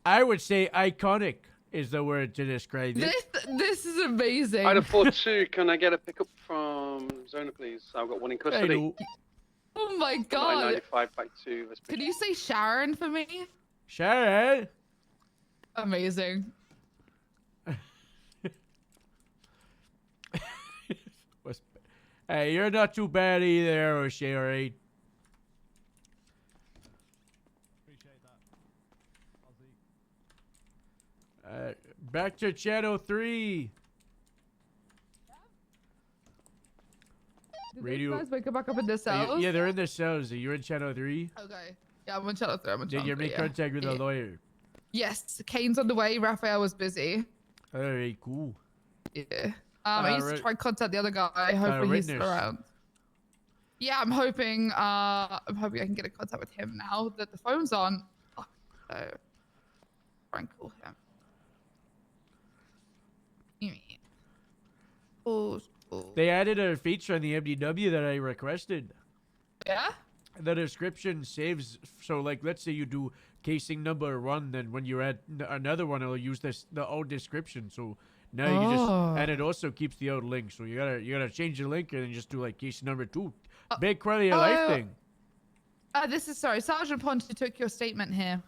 I would say iconic is the word to describe it. This is amazing. Ida 42, can I get a pickup from Zona, please? I've got one in custody. Oh my god. 995 back to Can you say Sharon for me? Sharon? Amazing. Hey, you're not too bad either, O'Shea, alright? Back to channel 3. Did Radio. those guys wake back up in their cells? Yeah, they're in their cells. Are you in channel 3? Okay. Yeah, I'm on channel 3. I'm on Did channel you 3, make contact with the lawyer? Yes. Kane's on the way. Raphael was busy. Alright, cool. Yeah. I used to try and contact the other guy. Hopefully he's still around. Yeah, I'm hoping I can get in contact with him now that the phone's on. Oh, so try and call him. They added a feature in the MDW that I requested. Yeah? The description saves, so like let's say you do casing number 1, then when you add another one, it'll use the old description. So now you can just, and it also keeps the old link. So you gotta change the link and then just do like case number 2. Big quality of life thing. Sorry, Sergeant Ponte took your statement here.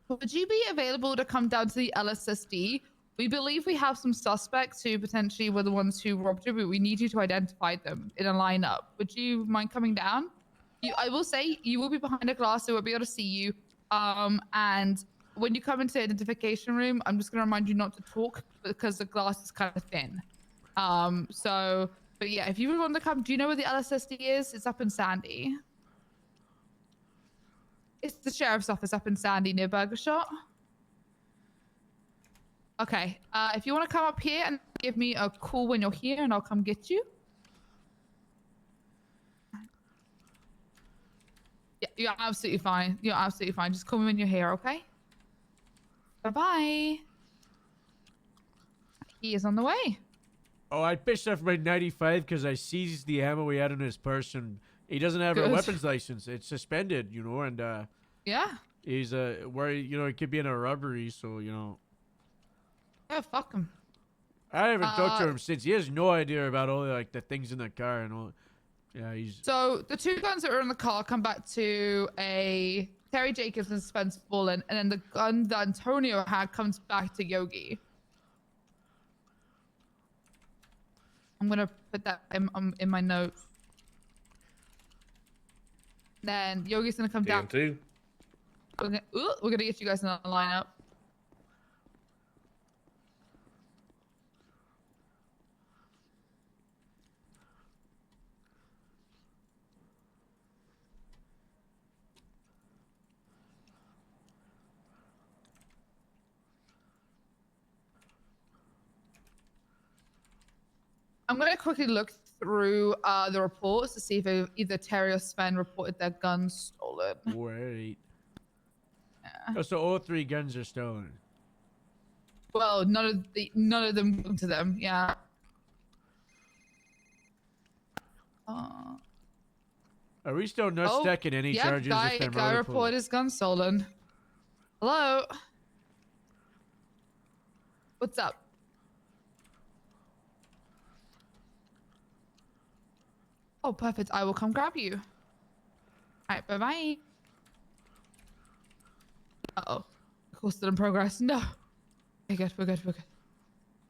Would you be available to come down to the LSSD? We believe we have some suspects who potentially were the ones who robbed you, but we need you to identify them in a lineup. Would you mind coming down? I will say you will be behind a glass, so we'll be able to see you. And when you come into the identification room, I'm just going to remind you not to talk because the glass is kind of thin. But yeah, if you would want to come, do you know where the LSSD is? It's up in Sandy. It's the sheriff's office up in Sandy near Burger Shot. Okay, if you want to come up here and give me a call when you're here and I'll come get you. Yeah, you're absolutely fine. You're absolutely fine. Just call me when you're here, okay? Bye-bye. He is on the way. Oh, I pissed off my 95 because I seized the ammo he had in his purse and he doesn't have a weapons license. It's suspended, you know, and yeah. He's worried, you know, he could be in a robbery, so you know. Yeah, fuck him. I haven't talked to him since. He has no idea about all like the things in the car and all. Yeah, he's. So the 2 guns that were in the car come back to a Terry Jacobs and Spence Bullen, and then the gun that Antonio had comes back to Yogi. I'm gonna put that in my notes. Then Yogi's gonna come down. TM2. We're gonna get you guys in a lineup. I'm gonna quickly look through the reports to see if either Terry or Sven reported their guns stolen. Wait. Oh, so all 3 guns are stolen. Well, none of them belong to them. Yeah. Are we still not stacking any charges if they're guy reported his gun stolen. Hello. What's up? Oh, perfect. I will come grab you. All right, bye-bye. Uh-oh. Call still in progress. No. Okay, good, we're good.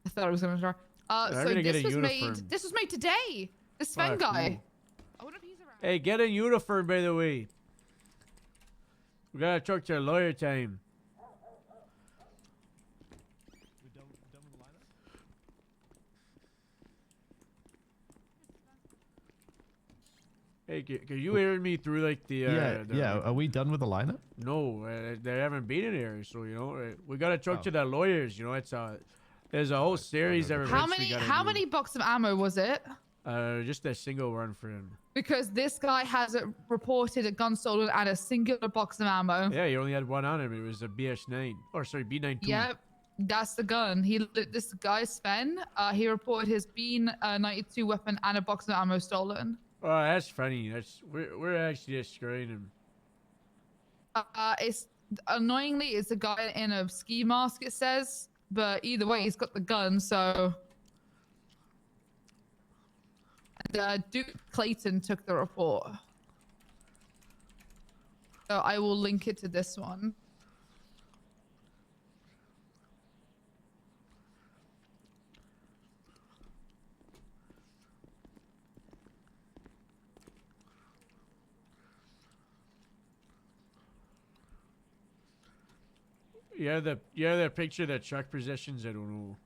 I thought I was going to try. So this was made today. This Sven guy. I wonder if he's around. Hey, get a uniform, by the way. We gotta talk to a lawyer time. Hey, can you hear me through like the? Yeah. Are we done with the lineup? No, they haven't been in here, so you know we gotta talk to the lawyers. You know, there's a whole series of events. How many boxes of ammo was it? Just a single one for him. Because this guy has reported a gun stolen and a singular box of ammo. Yeah, he only had one on him. It was a BS9, or sorry, B92. Yep, that's the gun. This guy Sven, he reported his B92 weapon and a box of ammo stolen. Oh, that's funny. We're actually just screwing him. It's annoyingly, it's a guy in a ski mask. It says, but either way, he's got the gun. So, and, Duke Clayton took the report. So I will link it to this one. Yeah, the picture that truck positions. I don't know.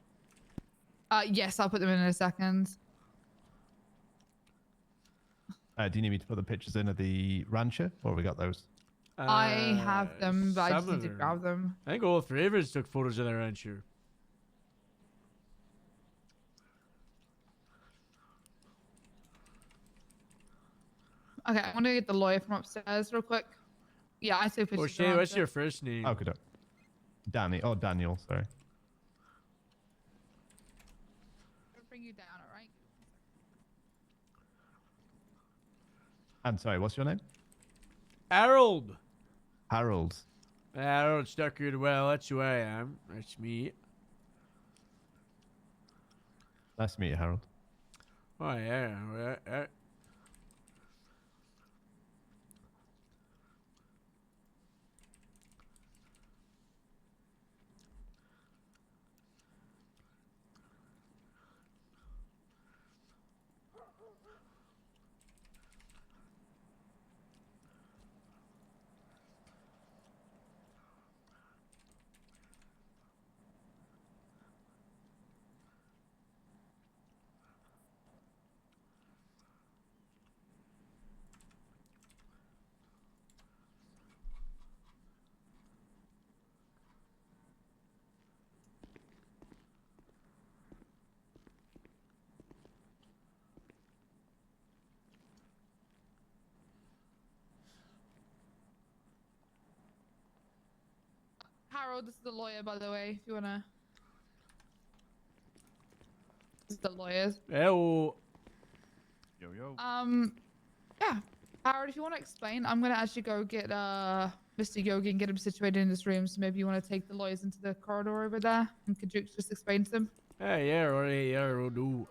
Yes, I'll put them in a second. Do you need me to put the pictures in of the rancher, or we got those? I have them, but I just need to grab them. I think all 3 of us took photos of the rancher. Okay, I want to get the lawyer from upstairs real quick. Yeah, I took pictures. O'Shea, what's your first name? Okay, Danny. Oh, Daniel. Sorry. I'll bring you down, all right? I'm sorry. What's your name? Harold. Harold. Harold Stuckard. Well, that's who I am. That's me. Nice to meet you, Harold. Oh yeah. Harold, this is the lawyer, by the way, if you wanna. This is the lawyers. Hello. Yo. Yeah. Harold, if you want to explain, I'm gonna actually go get Mr. Yogi and get him situated in this room. So maybe you want to take the lawyers into the corridor over there, and could you just explain to them? Yeah, alright, yeah, we'll do.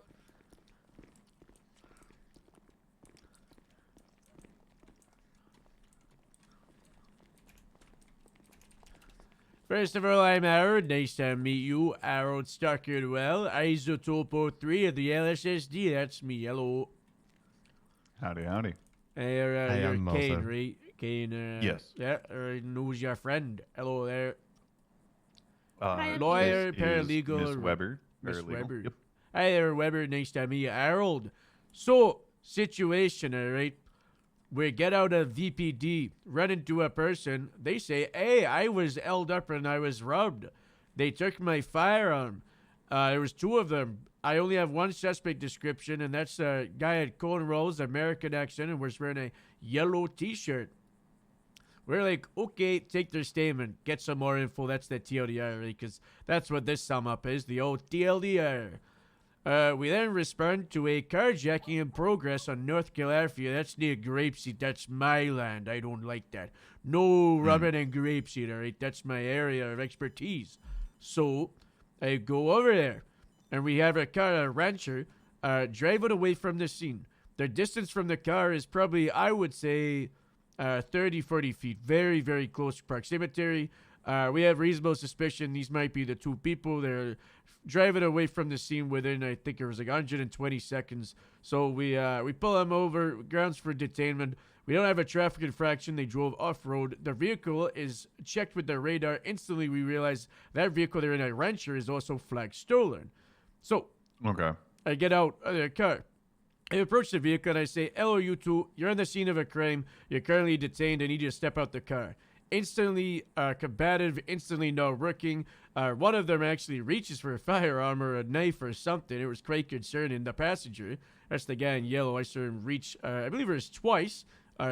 First of all, I'm Harold. Nice to meet you. Harold Stuckard. Well, Isotopo 3 of the LSSD. That's me. Hello. Howdy. Hey, you're Kane, right? Kane, yes. Yeah, knows your friend. Hello there. Lawyer, paralegal. Miss Weber. Miss Weber. Yep. Hi there, Weber. Nice to meet you. Harold. So, situation, alright? We get out of VPD, run into a person. They say, hey, I was held up and I was robbed. They took my firearm. There was 2 of them. I only have one suspect description, and that's a guy at Cone Rolls, American accent, and was wearing a yellow T-shirt. We're like, okay, take their statement, get some more info. That's the TLDR, right? Because that's what this sum up is, the old TLDR. We then respond to a carjacking in progress on North Philadelphia. That's near Grapeseed. That's my land. I don't like that. No rubbing in Grapeseed, all right? That's my area of expertise. So I go over there, and we have a rancher, driving away from the scene. The distance from the car is probably, I would say, 30, 40 feet. Very, very close proximity. We have reasonable suspicion these might be the two people. They're driving away from the scene within, I think it was like 120 seconds. So we pull them over, grounds for detainment. We don't have a traffic infraction. They drove off-road. The vehicle is checked with the radar. Instantly, we realize that vehicle they're in, a rancher, is also flagged stolen. So Okay. I get out of the car. I approach the vehicle and I say, hello, you two. You're on the scene of a crime. You're currently detained. I need you to step out the car. Instantly combative, instantly not working. One of them actually reaches for a firearm or a knife or something. It was quite concerning. The passenger, that's the guy in yellow, I saw him reach, I believe it was twice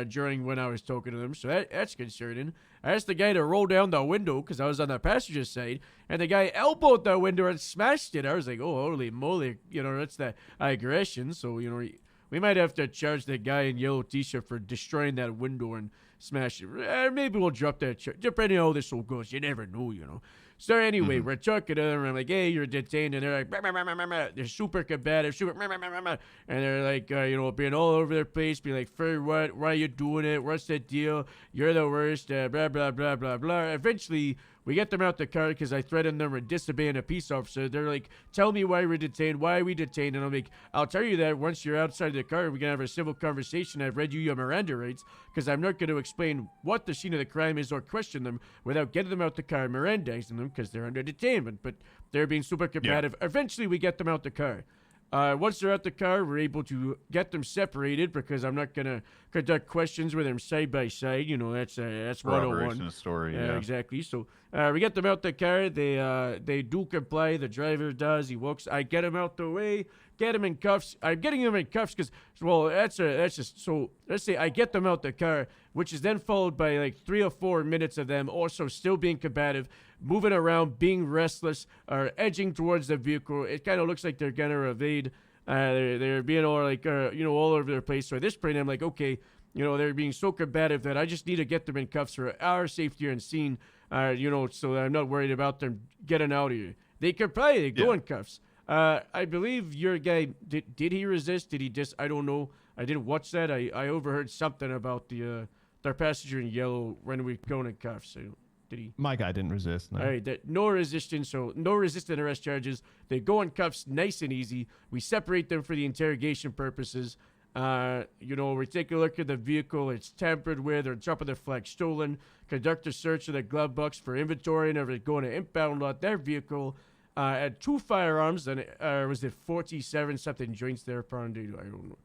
during when I was talking to them. So that's concerning. I asked the guy to roll down the window because I was on the passenger side, and the guy elbowed the window and smashed it. I was like, oh, holy moly. You know, that's the aggression. So, you know, we might have to charge the guy in yellow T-shirt for destroying that window and smash it. Maybe we'll drop that charge. Depending on how this all goes. You never know, you know. So anyway, we're talking to them. I'm like, hey, you're detained. And they're like, bah, bah, bah, bah, bah, bah. They're super combative, super, bah, bah, bah, bah, bah. And they're like, you know, being all over their place, being like, for what? Why are you doing it? What's the deal? You're the worst, blah, blah, blah, blah, blah. Eventually, we get them out the car because I threatened them with disobeying a peace officer. They're like, tell me why we're detained. Why are we detained? And I'm like, I'll tell you that once you're outside the car, we're going to have a civil conversation. I've read you your Miranda rights because I'm not going to explain what the scene of the crime is or question them without getting them out the car and Mirandizing them because they're under detainment. But they're being super combative. Yeah. Eventually, we get them out the car. Once they're out the car, we're able to get them separated because I'm not going to conduct questions with them side by side. You know, that's 101. Story, yeah. Exactly. So we get them out the car. They do comply. The driver does. He walks. I get him out the way. Get him in cuffs. I'm getting him in cuffs because, well, that's just, so let's say I get them out the car, which is then followed by like 3 or 4 minutes of them also still being combative, moving around, being restless, or edging towards the vehicle. It kind of looks like they're going to evade. They're being all like, you know, all over their place. So at this point, I'm like, okay, you know, they're being so combative that I just need to get them in cuffs for our safety and scene, you know, so that I'm not worried about them getting out of here. They comply. They go in cuffs. I believe your guy, did he resist? Did he just, I don't know. I didn't watch that. I overheard something about their passenger in yellow when we go in cuffs. So did he? My guy didn't resist. No. All right, no resistance. So no resistant arrest charges. They go in cuffs nice and easy. We separate them for the interrogation purposes. You know, we take a look at the vehicle. It's tampered with or top of the flag stolen. Conduct a search of the glove box for inventory and if it's going to impound lot their vehicle. Had 2 firearms, and was it 47 something joints there? Apparently, I don't know.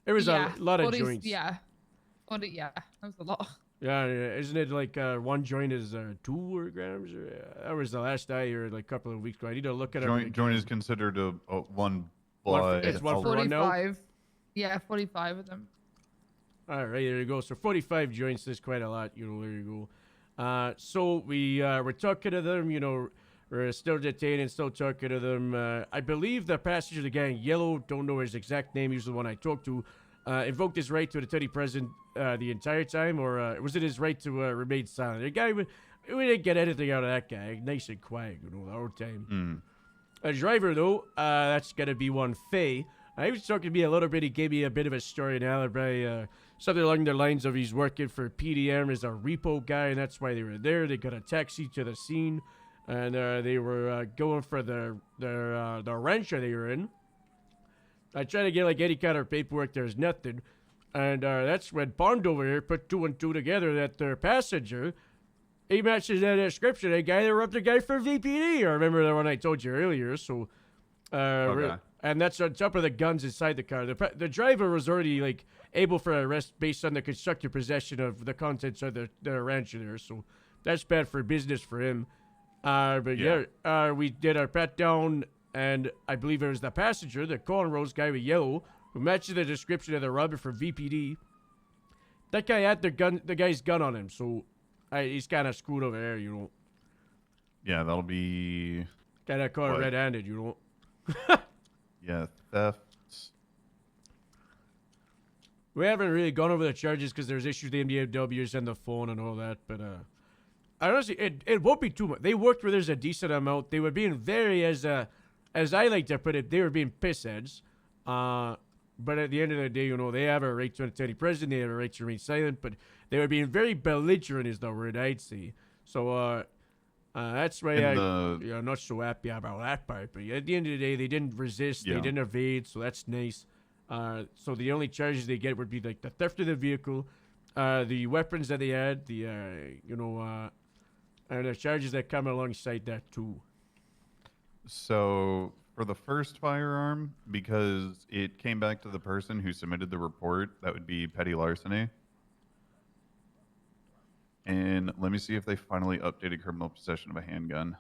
There was a lot of joints. Yeah. That was a lot. Yeah, isn't it like one joint is 2 grams? That was the last I heard, like a couple of weeks ago. I need to look at it. Joint is considered a one blood. It's 1 for 1 now? 45. Yeah, 45 of them. All right, there you go. So 45 joints is quite a lot. You know, there you go. So we're talking to them, you know. We're still detained and still talking to them. I believe the passenger, the guy in yellow, don't know his exact name, he's the one I talked to, invoked his right to the attorney present the entire time, or was it his right to remain silent? The guy, we didn't get anything out of that guy. Nice and quiet, you know, the whole time. A driver, though, that's going to be one Faye. He was talking to me a little bit. He gave me a bit of a story, an alibi, something along the lines of he's working for PDM as a repo guy, and that's why they were there. They got a taxi to the scene. And they were going for the rancher they were in. I tried to get like any kind of paperwork. There's nothing. And that's when Bond over here put 2 and 2 together that their passenger, he matches that description. A guy that robbed a guy for VPD. I remember the one I told you earlier. So, okay. And that's on top of the guns inside the car. The driver was already like able for arrest based on the constructive possession of the contents of the rancher there. So that's bad for business for him. But we did our pat down. and I believe it was the passenger, the cornrows guy with yellow, who matches the description of the robber for VPD. That guy had the guy's gun on him, so he's kind of screwed over there, you know. Yeah, that'll be... Kind of caught what? red-handed, you know. Yeah, theft. We haven't really gone over the charges because there's issues with the MDAWs and the phone and all that, but honestly, it won't be too much. They worked where there's a decent amount. They were being very, as I like to put it, they were being pissheads. But at the end of the day, you know, they have a right to any president, they have a right to remain silent, but they were being very belligerent is the word I'd say. So, that's why I'm not so happy about that part. But at the end of the day, they didn't resist, they didn't evade, so that's nice. So the only charges they get would be like the theft of the vehicle, the weapons that they had, the, and the charges that come alongside that too. So for the first firearm, because it came back to the person who submitted the report, that would be petty larceny. And let me see if they finally updated criminal possession of a handgun.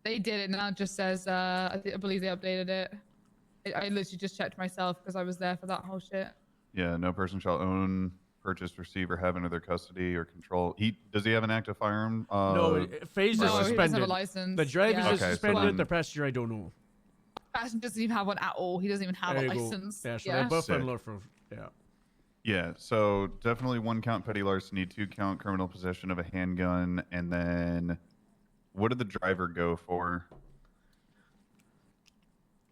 They did it now. It just says, I believe they updated it. I literally just checked myself because I was there for that whole shit. Yeah, no person shall own, purchase, receive, or have under their custody or control. Does he have an active firearm? No, Faze is suspended. He doesn't have a license. The driver's Yeah. is suspended. The passenger, I don't know. Passenger doesn't even have one at all. He doesn't even have a license. Yeah, so they're both unlawful. Yeah. Yeah, so definitely 1 count petty larceny, 2 count criminal possession of a handgun, and then what did the driver go for?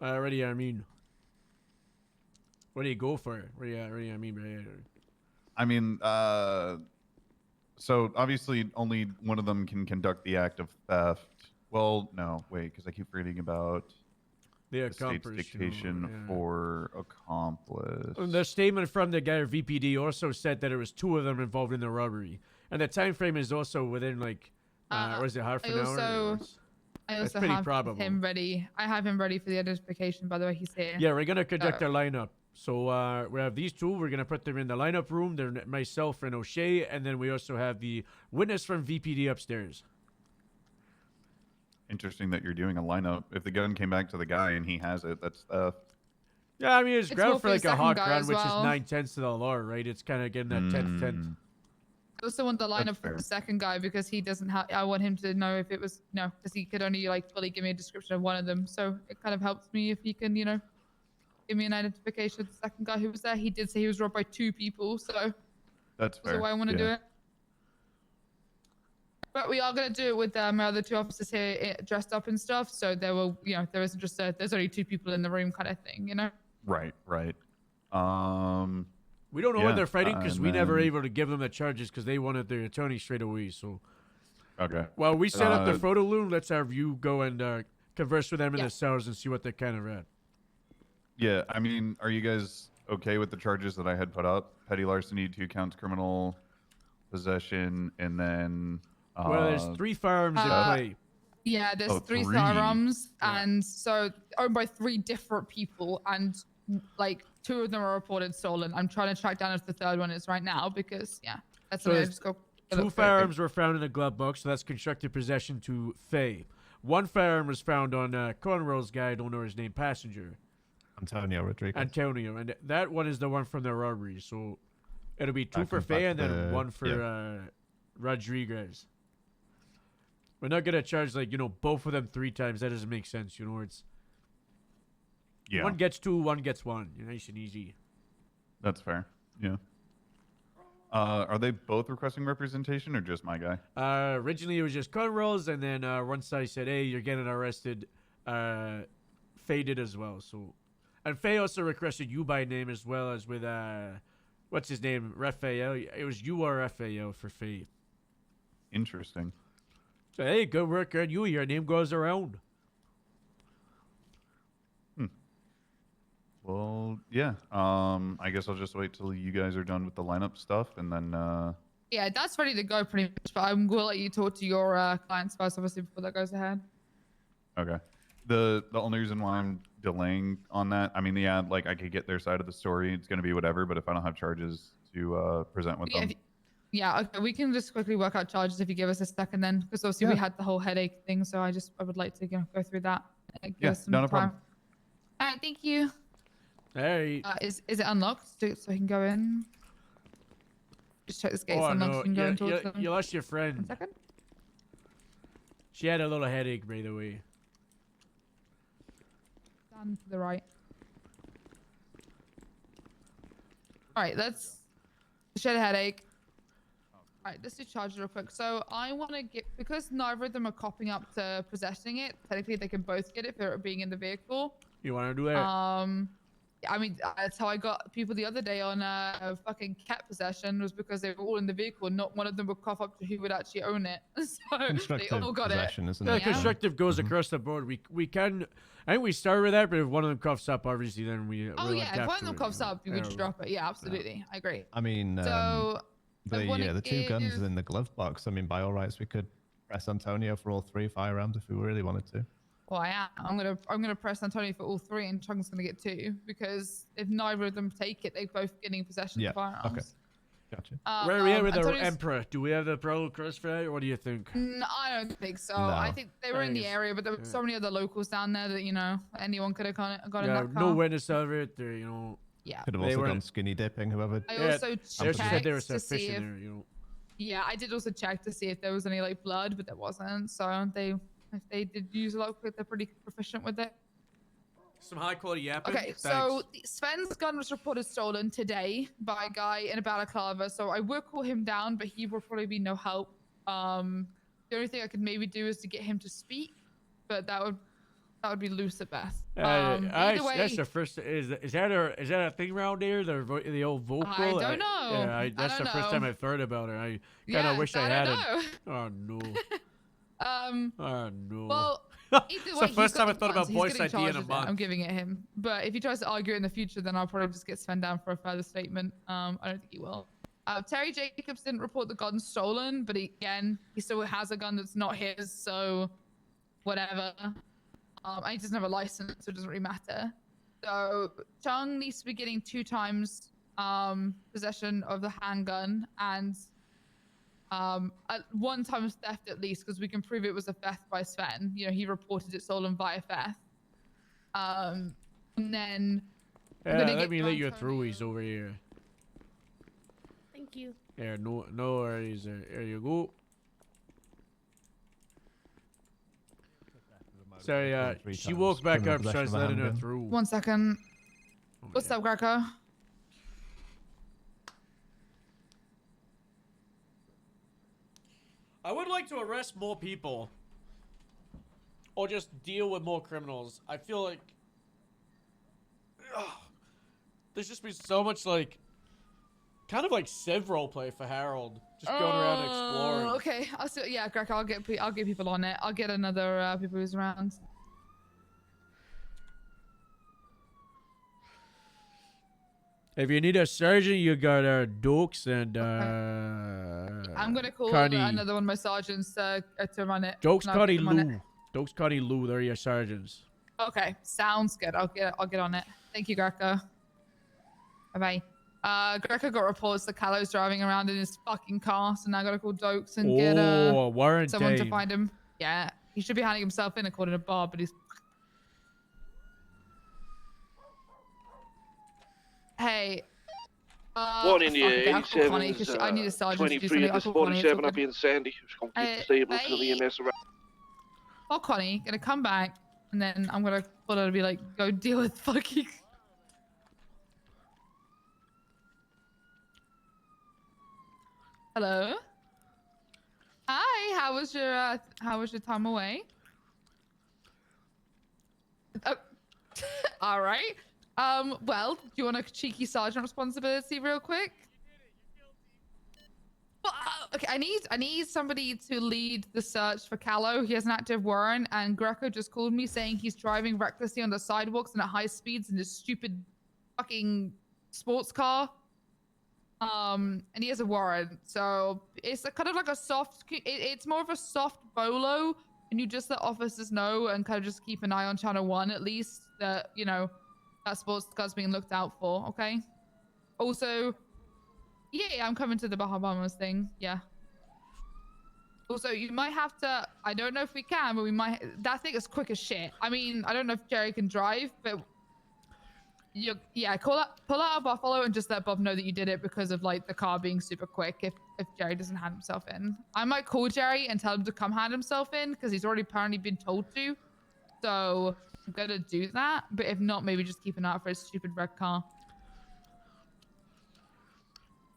Already, I mean. What do you go for? Already, I mean. I mean, so obviously only one of them can conduct the act of theft. Well, no, wait, because I keep reading about the state's dictation for accomplice. The statement from the guy at VPD also said that it was 2 of them involved in the robbery, and the time frame is also within like, was it half an hour? I also have him ready. I have him ready for the identification. By the way, he's here. Yeah, we're gonna conduct a lineup. So we have these 2. We're gonna put them in the lineup room. They're myself and O'Shea, and then we also have the witness from VPD upstairs. Interesting that you're doing a lineup. If the gun came back to the guy and he has it, that's theft. Yeah, I mean it's ground for like a hot run, which is well. 9/10 to the law, right? It's kind of getting that 10/10. I also want the lineup for the second guy because he doesn't have. I want him to know if it was because he could only like fully give me a description of one of them. So it kind of helps me if he can, give me an identification of the second guy who was there. He did say he was robbed by 2 people, so that's fair. Why I want to do it. But we are going to do it with my other 2 officers here dressed up and stuff. So there will, there isn't just there's only 2 people in the room kind of thing, Right. We don't know what they're fighting because we never able to give them the charges because they wanted their attorney straight away. So, okay. Well, we set up the photo loom. Let's have you go and converse with them in the cells and see what they're kind of at. Yeah, I mean, are you guys okay with the charges that I had put up? Petty larceny, 2 counts criminal possession, and then... well, there's 3 firearms in play. Yeah, there's 3 firearms, and so owned by 3 different people, and like 2 of them are reported stolen. I'm trying to track down if the 3rd one is right now because that's So what I just go. 2 firearms were found in a glove box, so that's constructive possession to Faye. 1 firearm was found on Conroe's guy, I don't know his name, passenger. Antonio Rodriguez. Antonio, and that one is the one from the robbery, so it'll be 2 for Faye and then 1 for Rodriguez. We're not gonna charge like both of them 3 times. That doesn't make sense. It's 1 gets 2, 1 gets 1. Nice and easy. That's fair. Yeah. Are they both requesting representation or just my guy? Originally it was just Conroe's, and then once I said, "Hey, you're getting arrested," Faye did as well. So, and Faye also requested you by name as well as with what's his name, Raphael. It was you or Raphael for Faye. Interesting. So hey, good work on you. Your name goes around. Well, yeah. I guess I'll just wait till you guys are done with the lineup stuff, and then. Yeah, that's ready to go pretty much. But I will let you talk to your clients first, obviously, before that goes ahead. Okay. The only reason why I'm delaying on that, I mean, like I could get their side of the story. It's gonna be whatever. But if I don't have charges to present with them. Yeah, okay. We can just quickly work out charges if you give us a second then, because obviously we had the whole headache thing. So I would like to go through that Give Yeah, us some not a time. problem. All right, thank you. Hey. Is it unlocked so I can go in? Just check this gate's Oh unlocked. no, So you can go in towards them. you lost your friend. 1 second. She had a little headache, by the way. Down to the right. All right, she had a headache. All right, let's do charges real quick. So I want to get, because neither of them are copping up to possessing it, technically they can both get it for it being in the vehicle. You want to do that? I mean, that's how I got people the other day on fucking cat possession, was because they were all in the vehicle and not one of them would cough up to who would actually own it. So they Constructive all got possession, it. isn't Yeah, it? constructive goes across the board. We can. I think we start with that, but if one of them coughs up, obviously, then we. Oh we'll yeah, if adapt one of to them it, coughs you know. up, you could just drop it. Yeah, absolutely. I agree. I mean, So I wanna the two guns give- in the glove box. I mean, by all rights, we could press Antonio for all 3 firearms if we really wanted to. Well, I am. I'm gonna press Antonio for all 3, and Chung's gonna get 2, because if neither of them take it, they're both getting possession of firearms. Okay. Gotcha. Where are we at with the Antonio's- Emperor? Do we have the Pro Cross for that, or what do you think? No, I don't think so. No. I think they were in the area, but there were so many other locals down there that, you know, anyone could have got in Yeah, that car. no witness of it, or, you know. Yeah. Could have They also weren't- gone skinny dipping, whoever. I Yeah, also they checked also said there was to a fish see in if, there, you know. yeah, I did also check to see if there was any like blood, but there wasn't. So if they did use a local, they're pretty proficient with it. Some high quality yapping. Okay, so Sven's gun was reported stolen today by a guy in a balaclava. So I will call him down, but he will probably be no help. The only thing I could maybe do is to get him to speak, but that would be loose at best. Either way, that's the first. Is that a thing around there? The old vocal. I don't know. Yeah, that's the first time I've heard about it. I kind of wish I had it. Oh no. Oh no. Well, either It's way, the first he's time I got thought the about guns, voice he's getting ID in a charged with it. month. I'm giving it him. But if he tries to argue it in the future, then I'll probably just get Sven down for a further statement. I don't think he will. Terry Jacobs didn't report the gun stolen, but he still has a gun that's not his, so whatever. And he doesn't have a license, so it doesn't really matter. So Chung needs to be getting 2 times possession of the handgun and 1 time theft at least, because we can prove it was a theft by Sven. You know, he reported it stolen via theft. And then let me let you through. He's over here. Thank you. Yeah, no worries. There you go. Sorry, she woke back up, so I was letting her through. 1 second. What's up, Greco? I would like to arrest more people. Or just deal with more criminals. I feel like... there's just been so much, like... Kind of like Civ roleplay for Harold. Just going around exploring. Okay, yeah, Greco, I'll get people on it. I'll get another people who's around. If you need a sergeant, you got Dokes and I'm gonna call Connie. another one of my sergeants to run it. Dokes, and I'll Connie, get them on it. Lou. Dokes, Connie, Lou. They're your sergeants. Okay, sounds good. I'll get on it. Thank you, Greco. Bye bye. Greco got reports that Callow's driving around in his fucking car, so now I gotta call Dokes and get Warren someone to Dane. find him. Yeah, he should be handing himself in according to Bob, but he's. Hey. One in the okay, I'll call Connie, 87's, 'cause I need a sergeant to do 23 something. of I'll this call Connie, it's 47 all up good. in Sandy. Just gonna keep the stable until the EMS arrives. Call Connie, gonna come back, and then I'm gonna call her to be like, go deal with fucking. Hello. Hi. How was your time away? Oh. All right. Well, do you want a cheeky sergeant responsibility real quick? Well, okay, I need somebody to lead the search for Callow. He has an active warrant, and Greco just called me saying he's driving recklessly on the sidewalks and at high speeds in this stupid fucking sports car. And he has a warrant, so it's kind of like a soft. It's more of a soft bolo, and you just let officers know and kind of just keep an eye on Channel 1 at least that that sports car's being looked out for. Okay. Also, yeah, I'm coming to the Bahamas thing. Yeah. Also, you might have to. I don't know if we can, but we might. That thing is quick as shit. I mean, I don't know if Jerry can drive, but yeah, pull out a Buffalo and just let Bob know that you did it because of like the car being super quick. If Jerry doesn't hand himself in, I might call Jerry and tell him to come hand himself in because he's already apparently been told to. So I'm gonna do that. But if not, maybe just keep an eye out for his stupid red car.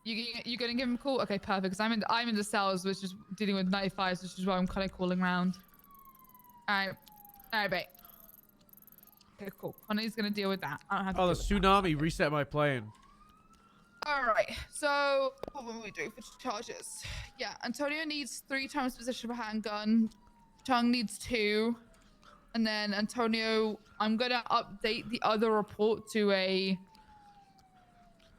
You gonna give him a call? Okay, perfect. Because I'm in the cells, which is dealing with 95s, which is why I'm kind of calling around. All right, babe. Okay, cool. Honey's gonna deal with that. I don't have to. Oh, the deal with tsunami reset my plane. that. All right. So what were we doing for charges? Yeah, Antonio needs 3 times position of a handgun. Chung needs 2, and then Antonio, I'm gonna update the other report to a.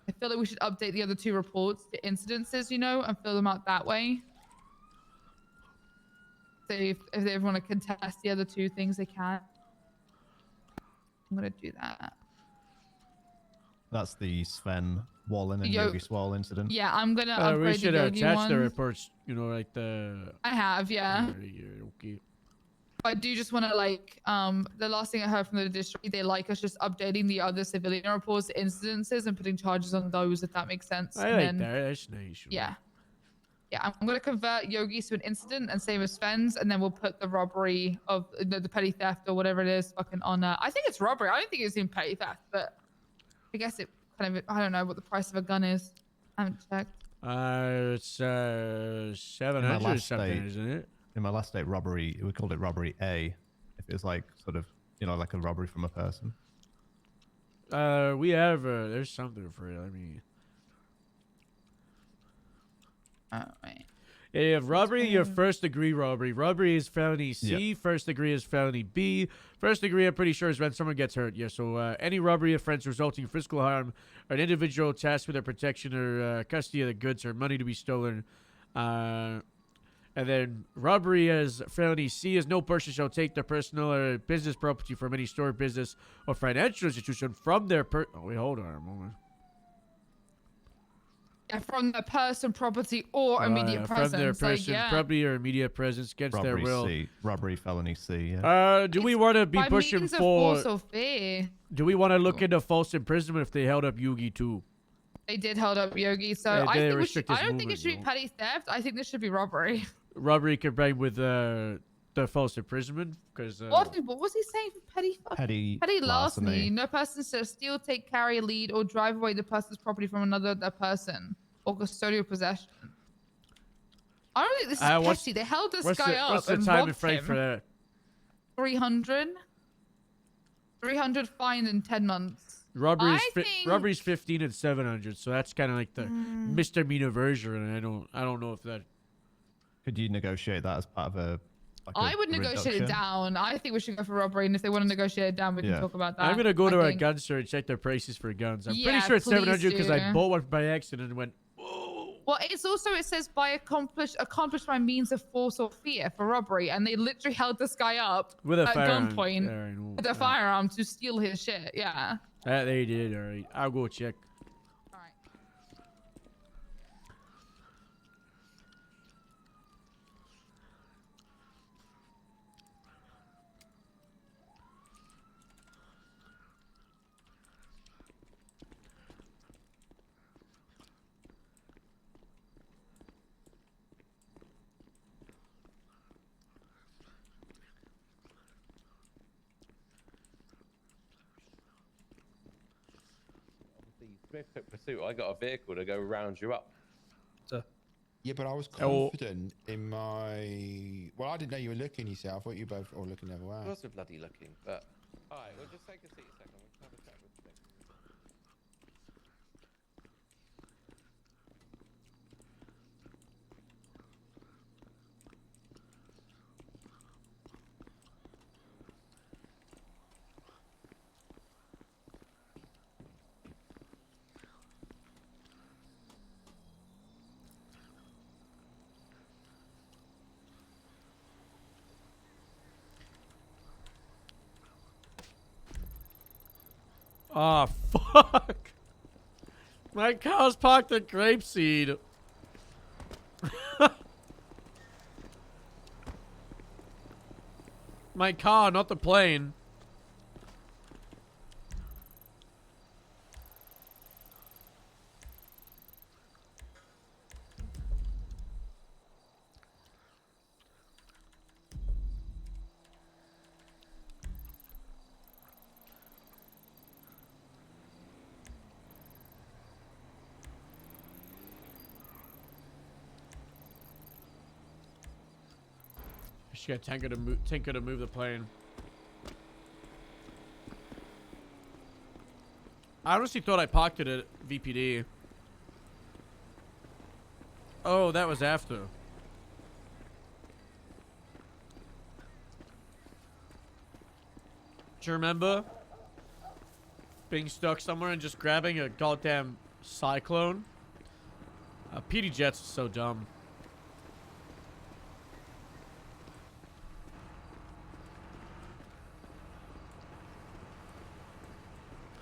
I feel like we should update the other 2 reports to incidences, you know, and fill them out that way. So if they want to contest the other 2 things, they can. I'm gonna do that. That's the Sven Wallen and Yogi Swall incident. Yeah, I'm gonna upgrade we should the Yogi attach ones. the reports, you know, like the... I have, yeah. Okay. I do just want to like, the last thing I heard from the district, they like us just updating the other civilian reports to incidences and putting charges on those, if that makes sense. I like that. That's nice. Yeah. Yeah, I'm going to convert Yogi's to an incident and same as Sven's, and then we'll put the robbery of the petty theft or whatever it is fucking on. I think it's robbery. I don't think it's even petty theft, but I guess it kind of, I don't know what the price of a gun is. I haven't checked. It's 700 something, isn't it? In my last state robbery, we called it robbery A. If it was like sort of, you know, like a robbery from a person. We have there's something for it. I mean, right. Yeah, you have robbery. You have first degree robbery. Robbery is felony C. Yeah. First degree is felony B. First degree, I'm pretty sure, is when someone gets hurt. Yeah. So any robbery offense resulting in physical harm, or an individual tasked with their protection or custody of the goods or money to be stolen. And then robbery as felony C is no person shall take their personal or business property from any store, business, or financial institution from their oh, wait, hold on a moment. Yeah, from their person, property, or immediate presence. From their person, like, yeah. property, or immediate presence against Robbery their will. C. Robbery felony C, yeah. Do we want to be by pushing means of for... force or fear. Do we want to look into false imprisonment if they held up Yugi too? They did hold up Yogi, so Yeah, I they think restrict I his don't think it should be movement, petty theft. I think this should be robbery. Robbery combined with the false imprisonment, because What was he saying for petty? Petty larceny. No person shall steal, take, carry, lead, or drive away the person's property from another person, or custodial possession. I don't think this is petty. They held this guy up What's the and time robbed and frame him. for that? 300. 300 fine in 10 months. Robbery's I think... robbery's 15 and 700, so that's kind of like the misdemeanor version, and I don't know if that. Could you negotiate that as part of a? Like I would negotiate it down. I think we should go for robbery, and if they want to negotiate it down, we can talk about that. I'm gonna go to I a think. gun store and check their prices for guns. I'm pretty Yeah, sure it's please 700 because I do. bought one by accident and went. Well, it's also, it says by accomplished by means of force or fear for robbery, and they literally held this guy up With a at firearm. gunpoint Yeah, I know. with a firearm to steal his shit. Yeah. That they did. All right, I'll go check. Swift took pursuit. I got a vehicle to go round you up. Yeah, but I was confident in my. Well, I didn't know you were looking. You see, I thought you both were all looking the other way. I was bloody looking, but all right. Well, just take a seat a second. We'll have a chat with the Oh, fuck. My cow's parked at grapeseed. My car, not the plane. She got Tinker to move the plane. I honestly thought I parked it at VPD. Oh, that was after. Do you remember being stuck somewhere and just grabbing a goddamn cyclone? PD Jets are so dumb.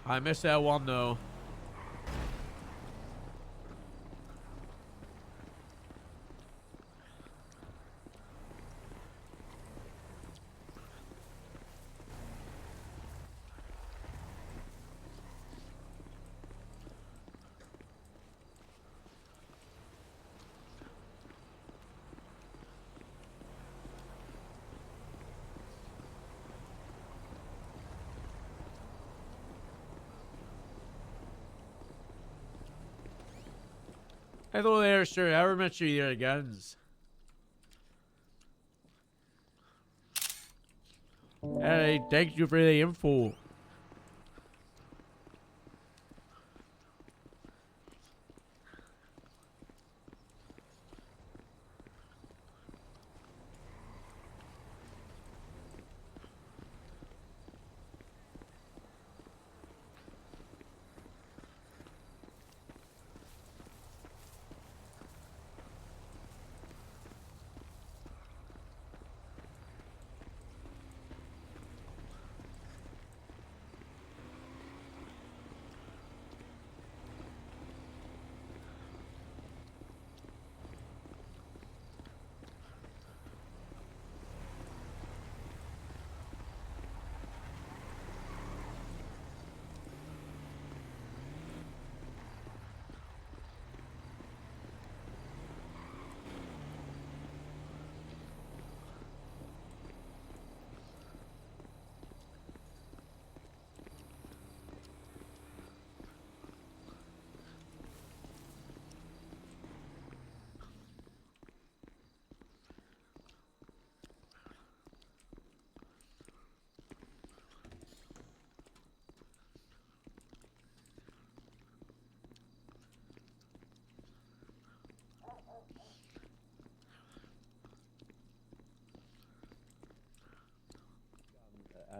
I miss that one though. Hello there, sir. How much are your guns? Hey, thank you for the info.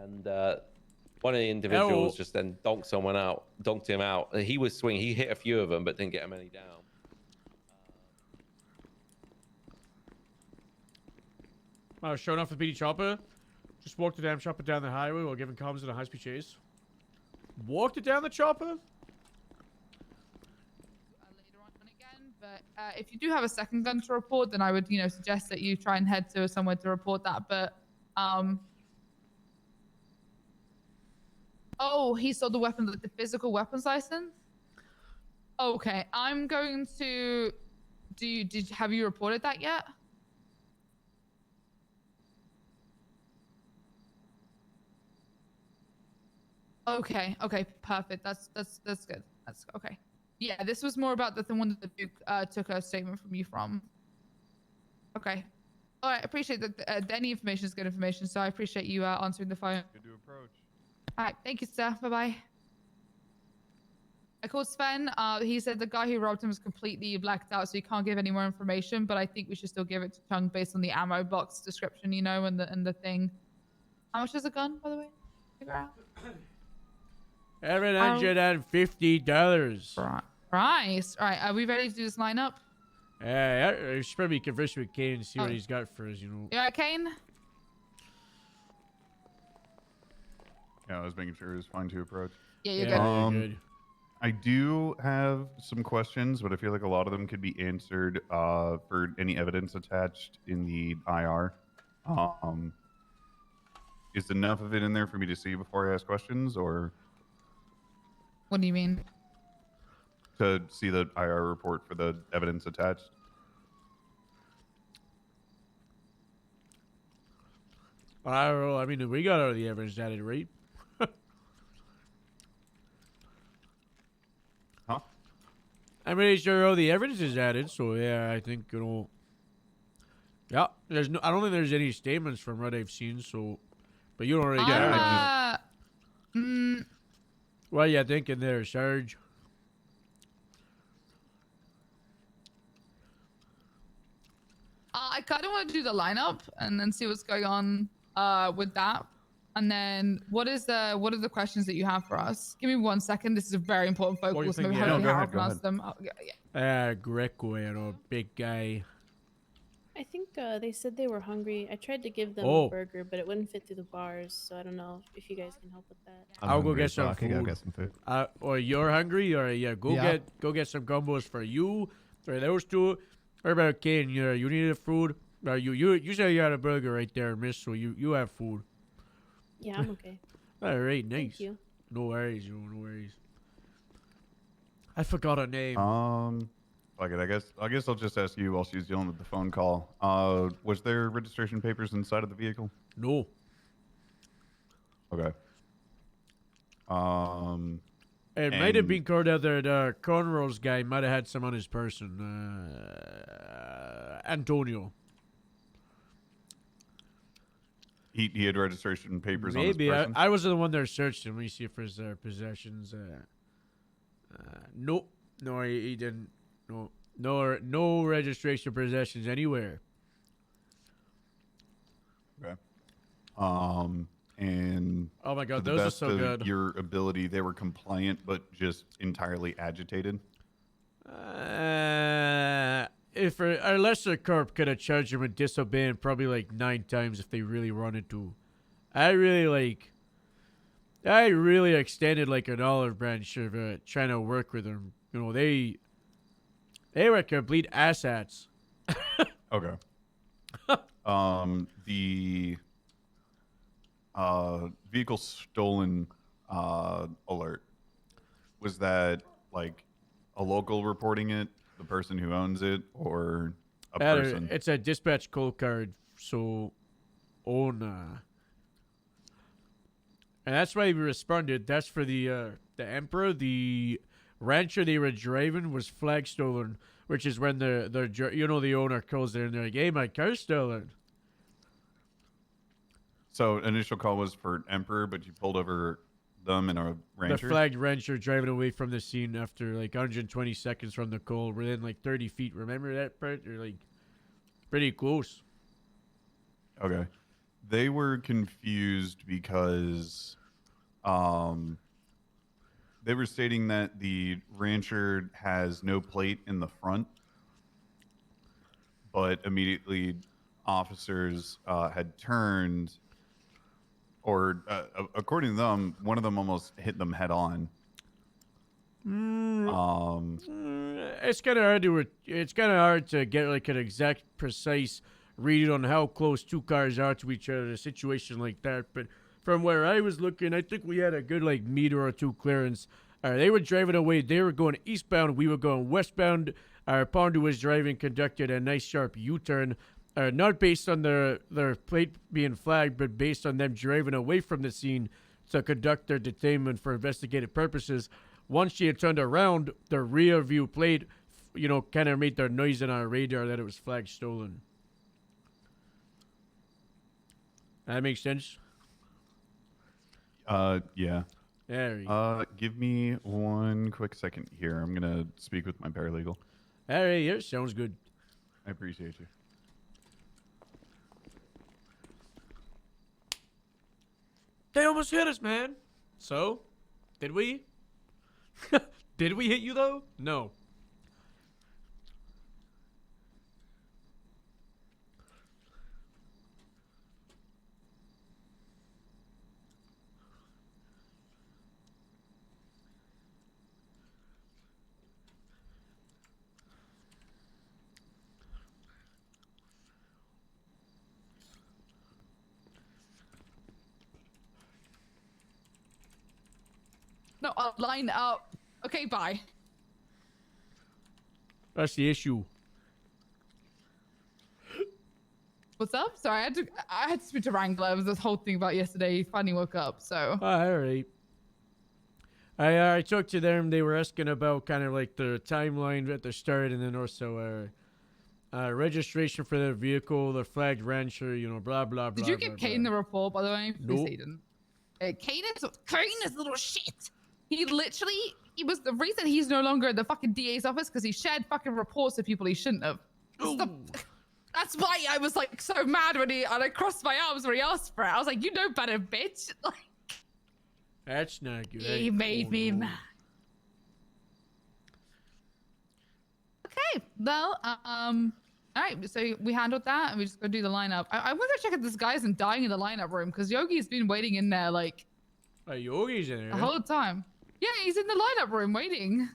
And one of the individuals just then donked him out. He was swinging. He hit a few of them, but didn't get him any down. Showing off the BD chopper. Just walked the damn chopper down the highway while giving comms in a high-speed chase. Walked it down the chopper? Later on again, but if you do have a second gun to report, then I would, suggest that you try and head to somewhere to report that. But oh, he sold the weapon, the physical weapons license. Okay, I'm going to. Have you reported that yet? Okay, perfect. That's good. That's okay. Yeah, this was more about the one that the Duke took a statement from you from. Okay. All right, appreciate that. Any information is good information, so I appreciate you answering the phone. Good to approach. All right, thank you, sir. Bye-bye. I called Sven. He said the guy who robbed him was completely blacked out, so he can't give any more information, but I think we should still give it to Chung based on the ammo box description, and the thing. How much is a gun, by the way? Figure out. $750. Right. All right, are we ready to do this lineup? I should probably converse with Kane and see what he's got for us, You all right, Kane? Yeah, I was making sure it was fine to approach. Yeah, you're good. You're good. I do have some questions, but I feel like a lot of them could be answered for any evidence attached in the IR. is enough of it in there for me to see before I ask questions, or What do you mean? to see the IR report for the evidence attached? I don't know. I mean, we got all the evidence added, right? Huh? I'm pretty sure all the evidence is added, so yeah, I think, yeah, there's no, I don't think there's any statements from what I've seen, so, but you don't really get What you thinking there, Sarge? I kind of want to do the lineup and then see what's going on with that. And then what are the questions that you have for us? Give me 1 second. This is a very important focus. Maybe how to pronounce them. Oh, yeah. Greco, big guy. I think they said they were hungry. I tried to give them Oh. a burger, but it wouldn't fit through the bars, so I don't know if you guys can help with that. I'll go get some I can food. go get some food. Or you're hungry, or Yeah. go get some combos for you, or those two. What about Kane? You needed food. You said you had a burger right there, miss. So you have food. Yeah, I'm okay. All right, nice. Thank you. No worries, no worries. I forgot her name. Fuck it. I guess I'll just ask you while she's dealing with the phone call. Was there registration papers inside of the vehicle? No. Okay. It might have been called out there. The cornrows guy might have had some on his person. Antonio. He had registration papers Maybe. on his person? I wasn't the one that searched him. Let me see if there's possessions. No, he didn't. No registration possessions anywhere. Okay. And oh my God, to the those are best so of good. Your ability, they were compliant, but just entirely agitated. If a lesser corp could have charged him with disobeying probably like 9 times if they really wanted to. I really extended like an olive branch of trying to work with them. You know, they were complete asshats. Okay. The vehicle stolen alert, was that like a local reporting it, the person who owns it, or a person? It's a dispatch code card, so and that's why we responded. That's for the Emperor. The rancher they were driving was flag stolen, which is when the owner calls there and they're like, "Hey, my car's stolen." So initial call was for Emperor, but you pulled over them in a rancher? The flagged rancher driving away from the scene after like 120 seconds from the call, within like 30 feet. Remember that part? They're like pretty close. Okay. They were confused because they were stating that the rancher has no plate in the front, but immediately officers had turned, or according to them, one of them almost hit them head on. It's kind of hard to get like an exact, precise read on how close two cars are to each other in a situation like that. But from where I was looking, I think we had a good like meter or two clearance. They were driving away. They were going eastbound. We were going westbound. Pondu was driving, conducted a nice sharp U-turn. Not based on their plate being flagged, but based on them driving away from the scene to conduct their detainment for investigative purposes. Once she had turned around, the rear view plate, kind of made their noise on our radar that it was flagged stolen. That makes sense? Yeah. There you go. Give me 1 quick second here. I'm going to speak with my paralegal. All right, yeah, sounds good. I appreciate you. They almost hit us, man. So, did we? Did we hit you, though? No. No, I'll line up. Okay, bye. That's the issue. What's up? Sorry, I had to speak to Wrangler. It was this whole thing about yesterday. He finally woke up, so. All right. I talked to them. They were asking about kind of like the timeline at the start, and then also registration for their vehicle, the flagged rancher, you know, blah blah blah. Did you give Kane the report, by the way? Nope. Please, he didn't. Kane is little shit. He was the reason he's no longer at the fucking DA's office because he shared fucking reports with people he shouldn't have. That's why I was like so mad when I crossed my arms when he asked for it. I was like, you know better, bitch. Like, that's not good. He made me mad. Okay, well, all right, so we handled that, and we just go do the lineup. I want to go check if this guy isn't dying in the lineup room, because Yogi's been waiting in there, like... Yogi's in there? The whole time. Yeah, he's in the lineup room waiting.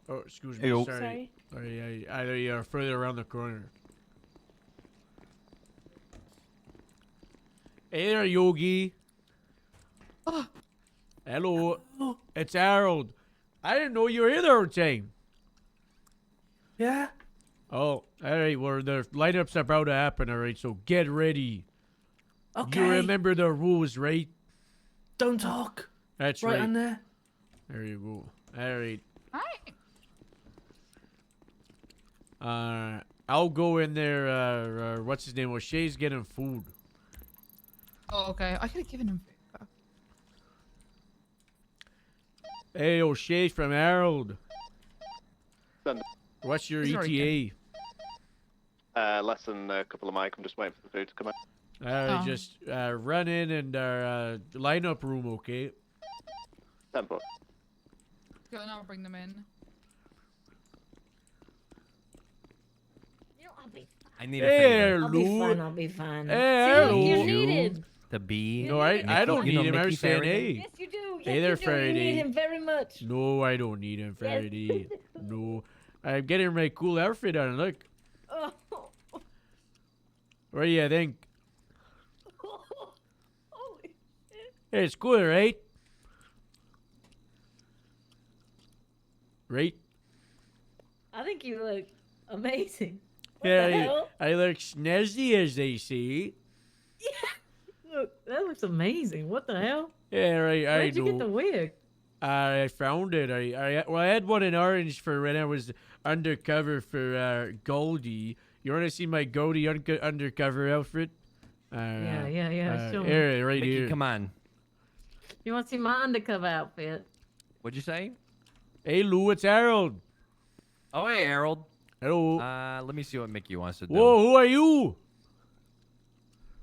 Oh, excuse me, Hey, sorry. I further around the corner. Hey there, Yogi. Oh. Hello. It's Harold. I didn't know you were here the whole time. Yeah? Oh, alright, well, the lineup's about to happen, alright, so get ready. Okay. You remember the rules, right? Don't talk. That's right. right. On there. There you go. Alright. Hi. I'll go in there, what's his name? O'Shea's getting food. Oh, okay. I could have given him food. Hey, O'Shea from Harold. Send What's your He's already ETA? less than a couple of mic. I'm just waiting for the food to come out. Alright, just run in and lineup room, okay? Tempo. Go and I'll bring them in. I need a Hey, favor. I'll be fine, I'll be fine. Hey, See, you're Lou. needed. The bee. No, I don't need him. I was saying, hey. Yes, you do. Yes, Hey there, you do. You Faraday. need him very much. No, I don't need him, Faraday. No. I'm getting my cool outfit on. Look. Oh. What do you think? Holy shit. Hey, it's cool, right? Right? I think you look amazing. What Yeah, the hell? I look snazzy, as they say. Look, that looks amazing. What the hell? Yeah, right. I Where'd you get the know. wig? I found it. I had one in orange for when I was undercover for Goldie. You want to see my Goldie undercover outfit? Yeah. Show me. Here, right Mickey, here. come on. You want to see my undercover outfit? What'd you say? Hey, Lou, it's Harold. Oh, hey, Harold. Hello. Let me see what Mickey wants to do. Whoa, who are you?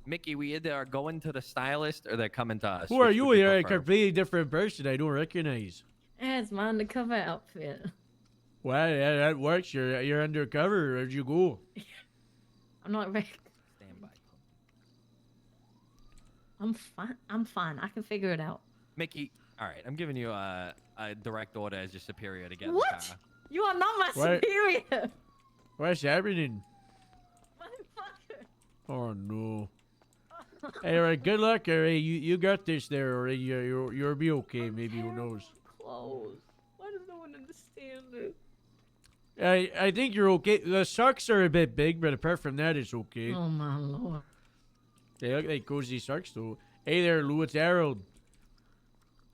Mickey, we either are going to the stylist or they're coming to us. Who are Which you? would You're a prefer? completely different person. I don't recognize. It's my undercover outfit. Well, yeah, that works. You're undercover. Where'd you go? I'm not very... Stand by. I'm fine. I'm fine. I can figure it out. Mickey, all right, I'm giving you a direct order as your superior to get What? in the car. You are not my What? superior. What's happening? Motherfucker. Oh no. Hey, all right, good luck, all right. You got this there, all right. You'll be okay. Maybe, who knows? Clothes. Why does no one understand this? I think you're okay. The socks are a bit big, but apart from that, it's okay. Oh my lord. They look like cozy socks, though. Hey there, Lou, it's Harold.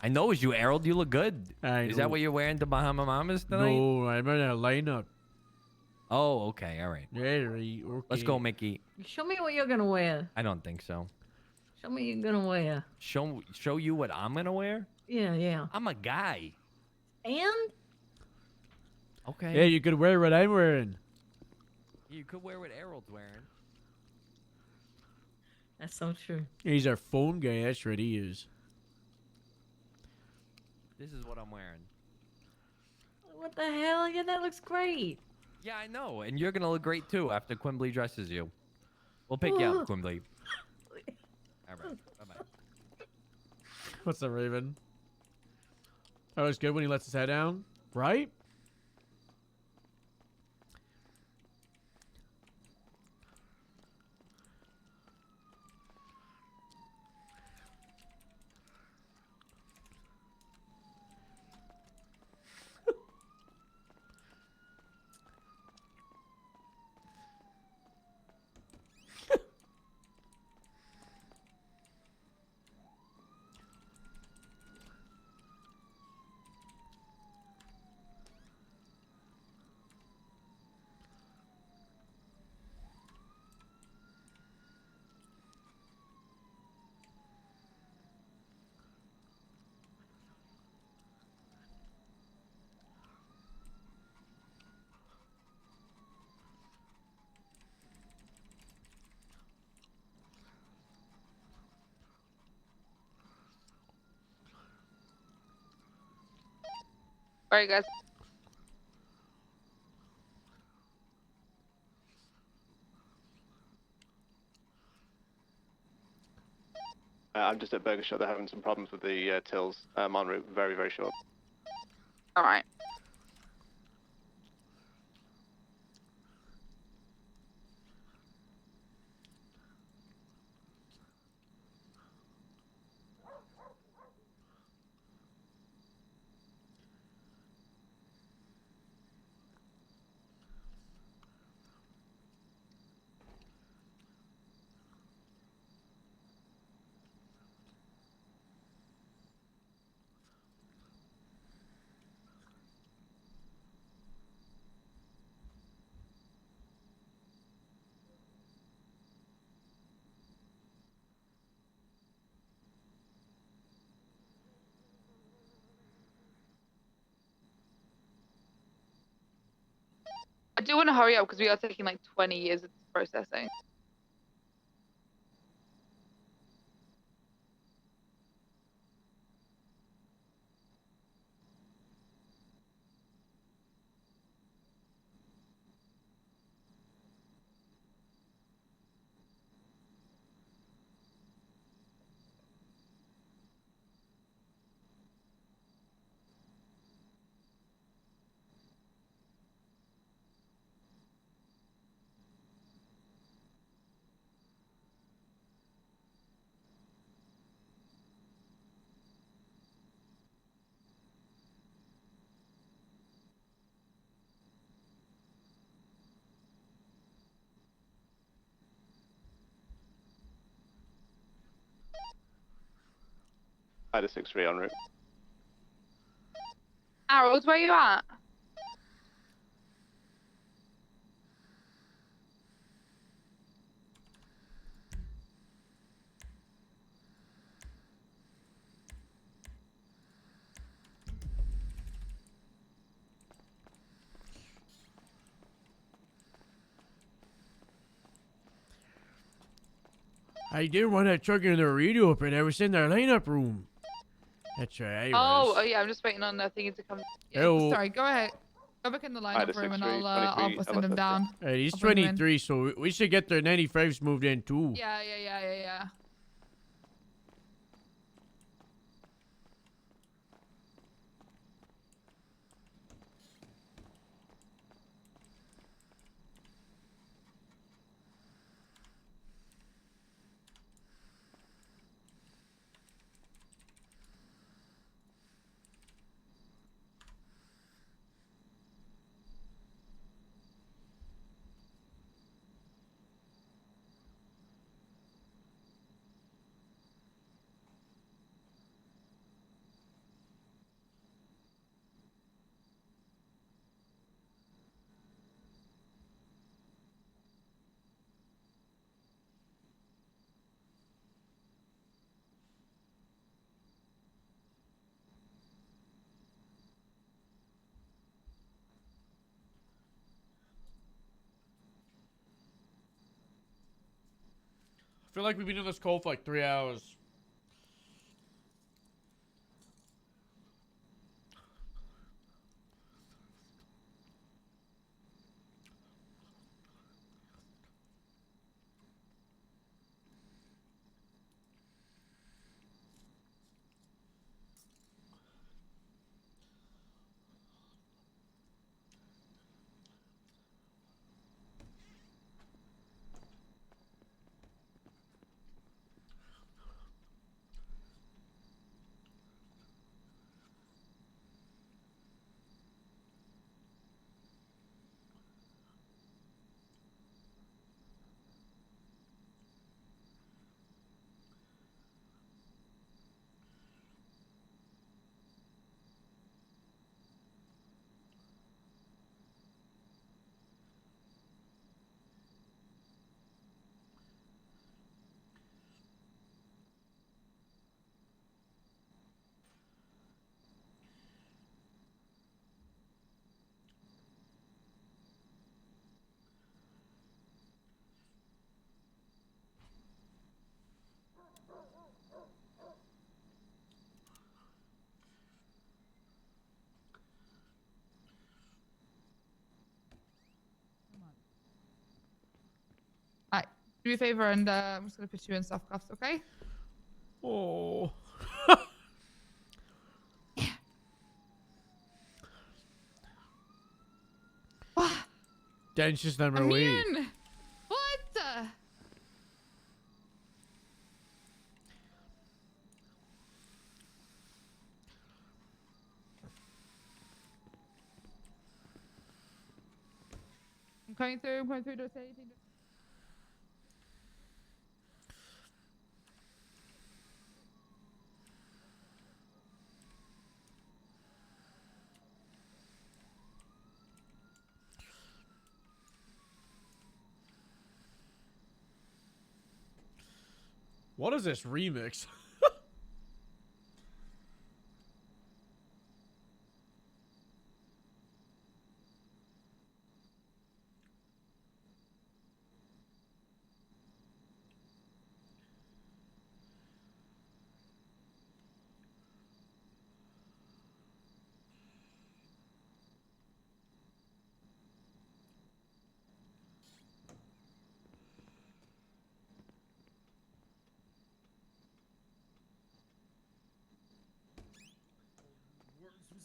I know it's you, Harold. You look good. I Is know. that what you're wearing to Bahama Mamas tonight? No, I'm in a lineup. Oh, okay, all right. Yeah, right, okay. Let's go, Mickey. Show me what you're gonna wear. I don't think so. Show me what you're gonna wear. Show you what I'm gonna wear? Yeah. I'm a guy. And Okay. Yeah, you could wear what I'm wearing. You could wear what Harold's wearing. that's so true. He's our phone guy. That's what he is. This is what I'm wearing. What the hell? Yeah, that looks great. Yeah, I know. And you're gonna look great too after Quimbley dresses you. We'll pick you up, Quimbley. All right. Bye-bye. What's up, Raven? That was good when he lets his head down, right? Alright, guys. I'm just at Burger Shop. They're having some problems with the tills. En route, very, very short. Alright. I do want to hurry up because we are taking like 20 years of processing. Ida 6-3 en route. Harold, where you at? I did want that truck in the radio up, and I was in their lineup room. That's right. Oh, yeah, I'm just waiting on the thingy to come. Yeah, Hello. sorry, go ahead. Go back in the lineup room and I'll send him down. Hey, he's I'll bring him in. 23, so we should get their 95s moved in too. Yeah. I feel like we've been in this call for like 3 hours. Do me a favor, and I'm just gonna put you in soft cuffs, okay? Oh. Dan's just on my way. Immune! What the? I'm coming through, don't say anything. What is this remix?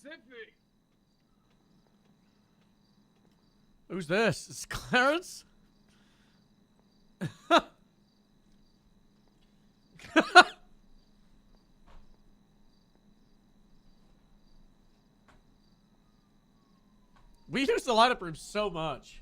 Specific. Who's this? It's Clarence? We use the lineup room so much.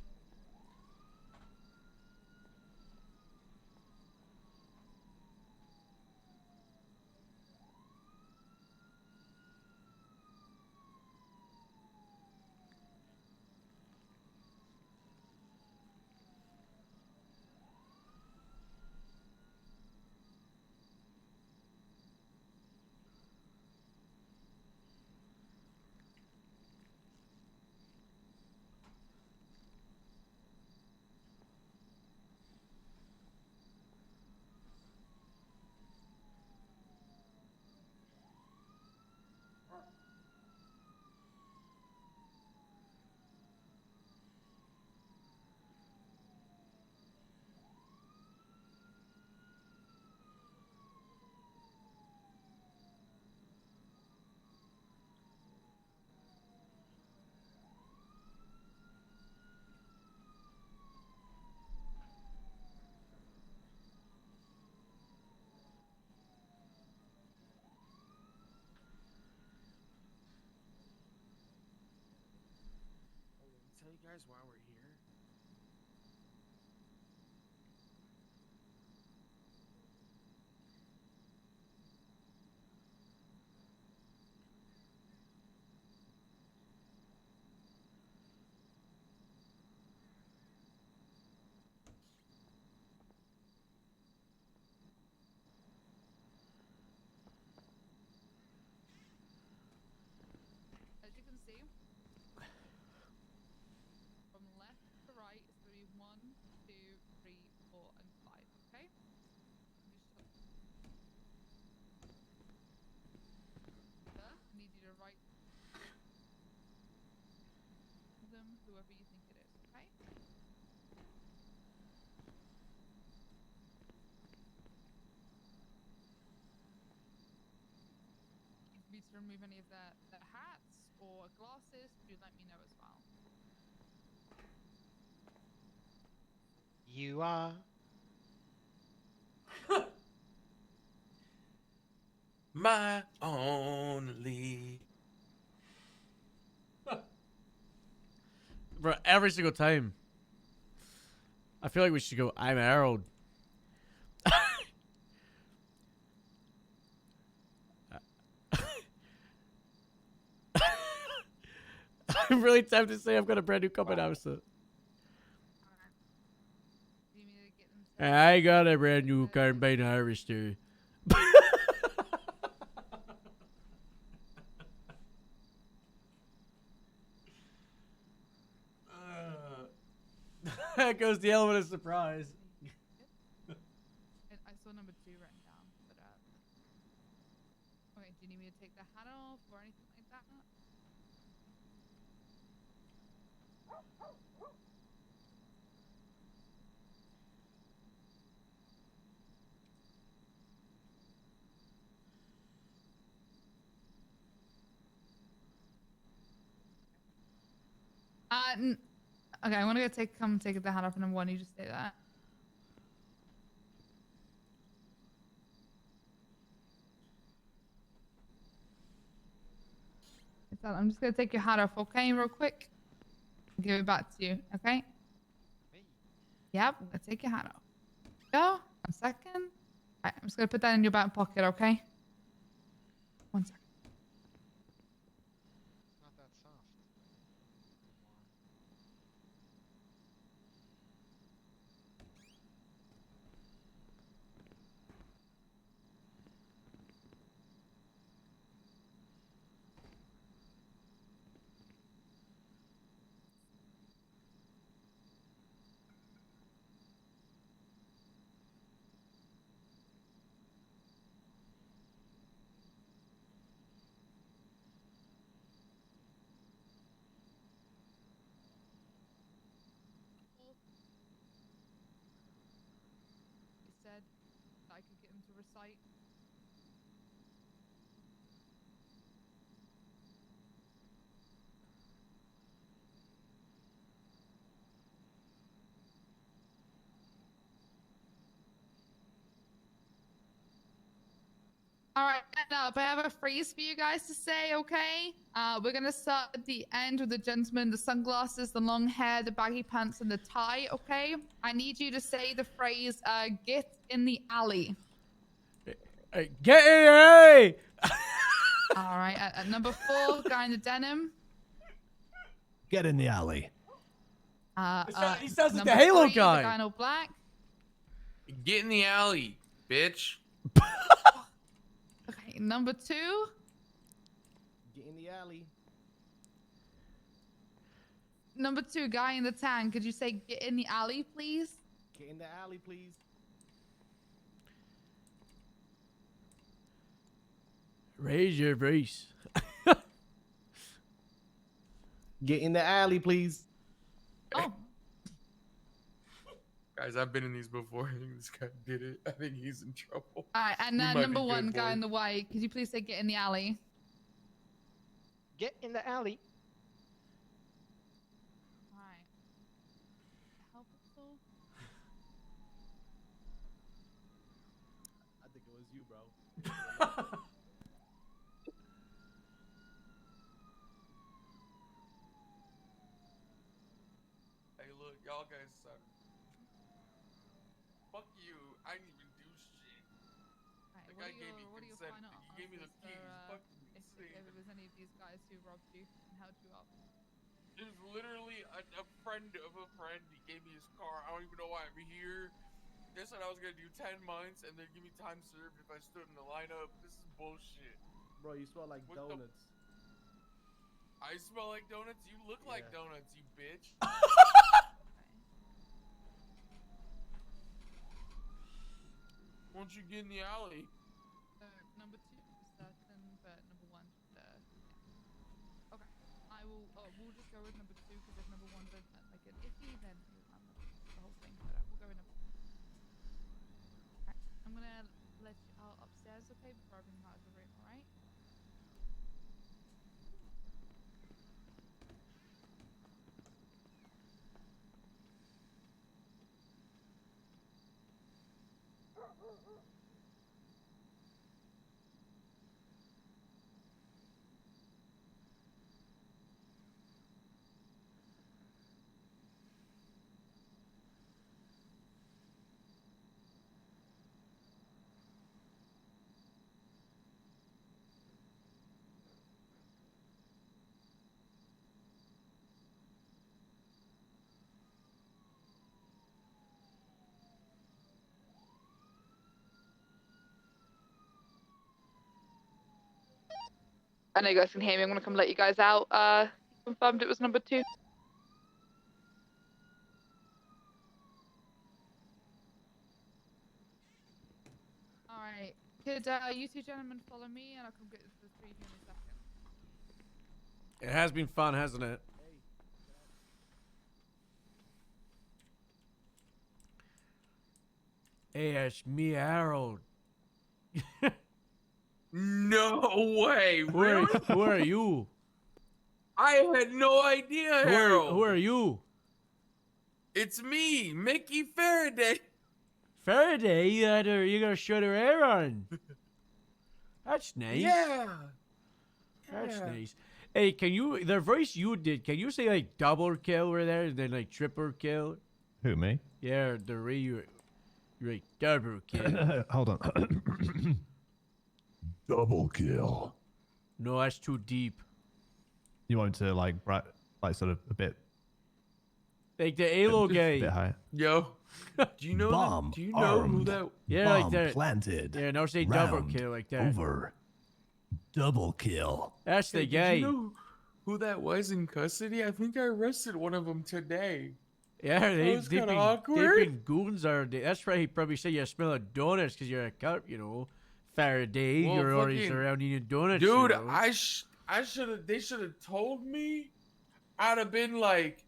Tell you guys why we're here. As you can see, from left to right is going to be 1, 2, 3, 4, and 5. Okay? I need you to write them, whoever you think it is. Okay? If you need to remove any of their hats or glasses, do let me know as well. You are. My only. Bro, every single time. I feel like we should go, I'm Harold. I'm really tempted to say I've got a brand new coming out. So. I got a brand new combine harvester. That goes the element of surprise. I saw number 2 written down, but okay, do you need me to take the hat off or anything like that? Okay, I'm gonna go come take the hat off for number 1. You just say that. I'm just gonna take your hat off, okay, real quick. Give it back to you, okay? Yep, let's take your hat off. Go. 1 second. Alright, I'm just gonna put that in your back pocket, okay? 1 second. It's not that soft. He said that I could get him to recite. All right, now I have a phrase for you guys to say, okay? We're gonna start at the end with the gentleman, the sunglasses, the long hair, the baggy pants, and the tie, okay? I need you to say the phrase, get in the alley. Hey, get in the alley! All right, at number 4, guy in the denim. Get in the alley. He sounds like number the Halo 3, guy. The guy in all black. Get in the alley, bitch. Okay, number 2. Get in the alley. Number 2, guy in the tan. Could you say get in the alley, please? Get in the alley, please. Raise your voice. Get in the alley, please. Oh. Guys, I've been in these before. I think this guy did it. I think he's in trouble. All right, and We might number be 1, good, guy boy. in the white. Could you please say get in the alley? Get in the alley. All right. Help us all. I think it was you, bro. Hey, look, y'all guys suck. Fuck you. I didn't even do shit. Right, The guy gave me what are your consent. final He gave me the answers keys. for, Fucking if insane. there was any of these guys who robbed you and held you up? It was literally a friend of a friend. He gave me his car. I don't even know why I'm here. They said I was gonna do 10 months and then give me time served if I stood in the lineup. This is bullshit. Bro, you smell like What the- donuts. I smell like donuts. You look like Yeah. donuts, you bitch. Won't you get in the alley? Number 2 is certain, but number 1, yeah. Okay, I will. We'll just go with number 2 because if number 1's like an iffy, then I'm the whole thing. But we'll go with number 2. Alright, I'm gonna let you out upstairs, okay? Before I bring you out of the room, alright? I know you guys can hear me. I'm gonna come let you guys out. Confirmed it was number 2. All right. Could you 2 gentlemen follow me, and I'll come get the 3 of you in a second. It has been fun, hasn't it? Hey, it's me, Harold. No way, Who are, really? who are you? I had no idea, Harold. Who are you? It's me, Mickey Faraday. Faraday, you gotta show their hair on. That's nice. Yeah. That's nice. Hey, the voice you did, can you say like double kill right there and then like triple kill? Who, me? Yeah, the way you're like double kill. Hold on. Double kill. No, that's too deep. You want to like sort of a bit. Like the Halo guy. A bit higher. Yo, do you know? Bomb Do you know who armed. that? Yeah, Bomb like that. planted. Yeah, now say double Round kill like that. Over. Double kill. That's the Hey, guy. did you know who that was in custody? I think I arrested one of them today. Yeah, That was they've kinda been awkward. goons are. That's right. He probably said you smell of donuts because you're a cop, you know. Faraday, Well, you're always fucking- around eating donuts. Dude, you know? I should have. They should have told me. I'd have been like,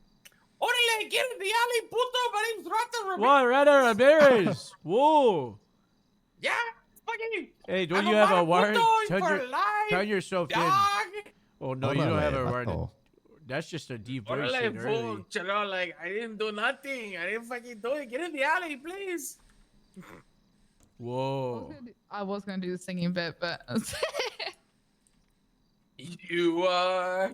"Orale, get in the alley, puto! My name's Rata Ramirez." What, Rata Ramirez? Whoa. Yeah, fucking. Hey, don't I'm you have a Rata warrant? puto for life, Turn yourself dog. in. Oh no, you don't have a warrant. Vato. That's just a deep voice. Orale, fool, chalo, like I didn't do nothing. I didn't fucking do it. Get in the alley, please. Whoa. I was gonna do the singing bit, but You I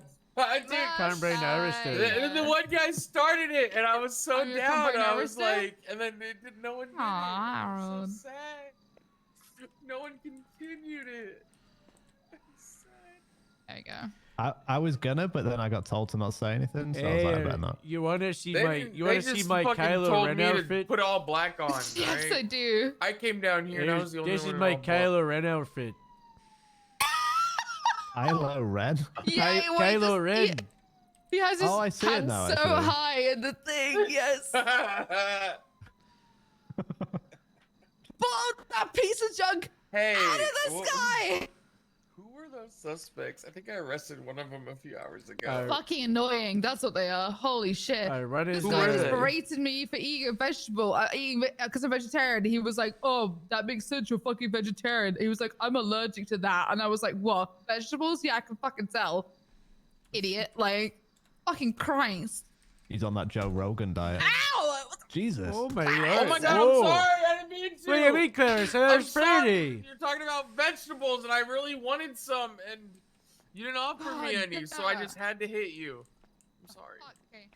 did. Can't bring Iris The one guy started it, and I was so Oh, you're down. comparing I was Iris like, and then no one did Aw, it. Harold. I'm so sad. No one continued it. I'm sad. there you go. I was gonna, but then I got told to not say anything, so I was like, I better not. You want to see They my? didn't- You want they to see just my fucking Kylo told Ren me to outfit? Put all black on. Yes, right? I do. I came down here and I was the only This one. is in my all black. Kylo Ren outfit. Kylo Ren. Yeah, wait, Kylo just- Ren. He has his Oh, I see it hands now, so actually. high in the thing. Yes. Pull that piece of junk Hey, out of the wh- sky. Who were those suspects? I think I arrested one of them a few hours ago. Fucking annoying. That's what they are. Holy shit. Run This into guy were just they? berated me for eating a vegetable. Because I'm vegetarian. He was like, "Oh, that makes sense. You're fucking vegetarian." He was like, "I'm allergic to that," and I was like, "What? Vegetables? Yeah, I can fucking tell." Idiot. Like, fucking Christ. He's on that Joe Rogan diet. Ow! Jesus. Oh my lord. Oh my god, Whoa. I'm sorry, I didn't mean to. What do you mean, Clarence? I'm That's sorry. pretty. You're talking about vegetables, and I really wanted some, and you didn't offer me God, any, so I yeah. just had to hit you. I'm sorry. Okay.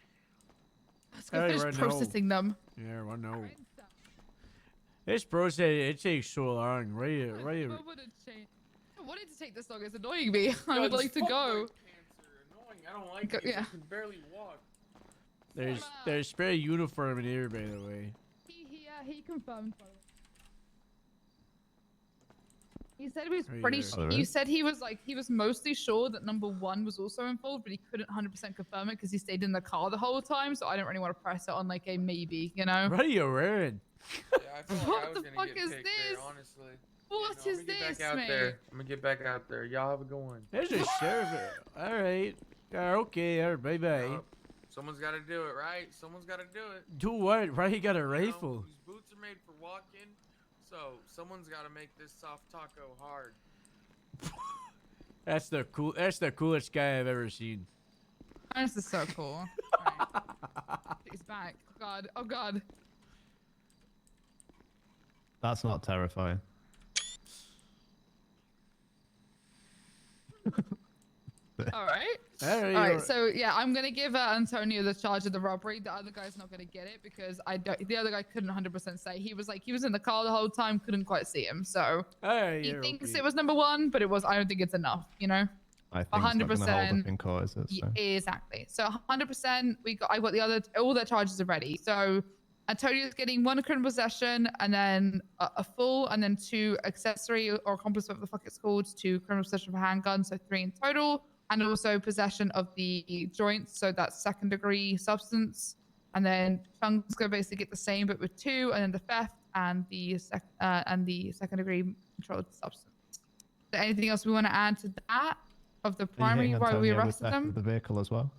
Let's go Hey, finish right now. processing them. Yeah, I know. This process, it takes so long. Right. I wanted to take this long. It's annoying me. I Yo, would this like to foot go. cancer, annoying. I don't like Go- it. yeah. I can barely walk. There's spare uniform in here, by the way. He confirmed. By the way. He said he was Oh, pretty. yeah. Oh, really? You said he was mostly sure that number 1 was also involved, but he couldn't 100% confirm it because he stayed in the car the whole time. So I didn't really want to press it on like a maybe, you know. What are you wearing? Yeah, I feel like What I was the gonna fuck get is picked this? There, honestly. What I'm is gonna get this, back out mate? there. I'm gonna get back out there. Y'all have a good one. There's a sheriff. All right. Okay. All right. Bye bye. Someone's got to do it, right? Someone's got to do it. Do what? Why you got a You know, rifle? these boots are made for walking, so someone's got to make this soft taco hard. That's the coolest guy I've ever seen. This is so cool. Right. He's back. Oh god. Oh god. That's not terrifying. All right. All right. All right. So yeah, I'm gonna give Antonio the charge of the robbery. The other guy's not gonna get it because the other guy couldn't 100% say. He was in the car the whole time, couldn't quite see him. So he thinks it was number 1, but it was. I don't think it's enough. You know. I think it's not gonna hold 100%. up in court, is it? So. Exactly. So 100%. I got the other. All their charges are ready. So Antonio's getting 1 criminal possession, and then a full, and then 2 accessory or accomplice, whatever the fuck it's called, 2 criminal possession of a handgun, so 3 in total, and also possession of the joints, so that's 2nd degree substance. And then Chung's gonna basically get the same, but with 2, and then the theft and the 2nd degree controlled substance. Is there anything else we want to add to that of the Are you primary hitting why we Antonio with arrested theft them? of the vehicle as well?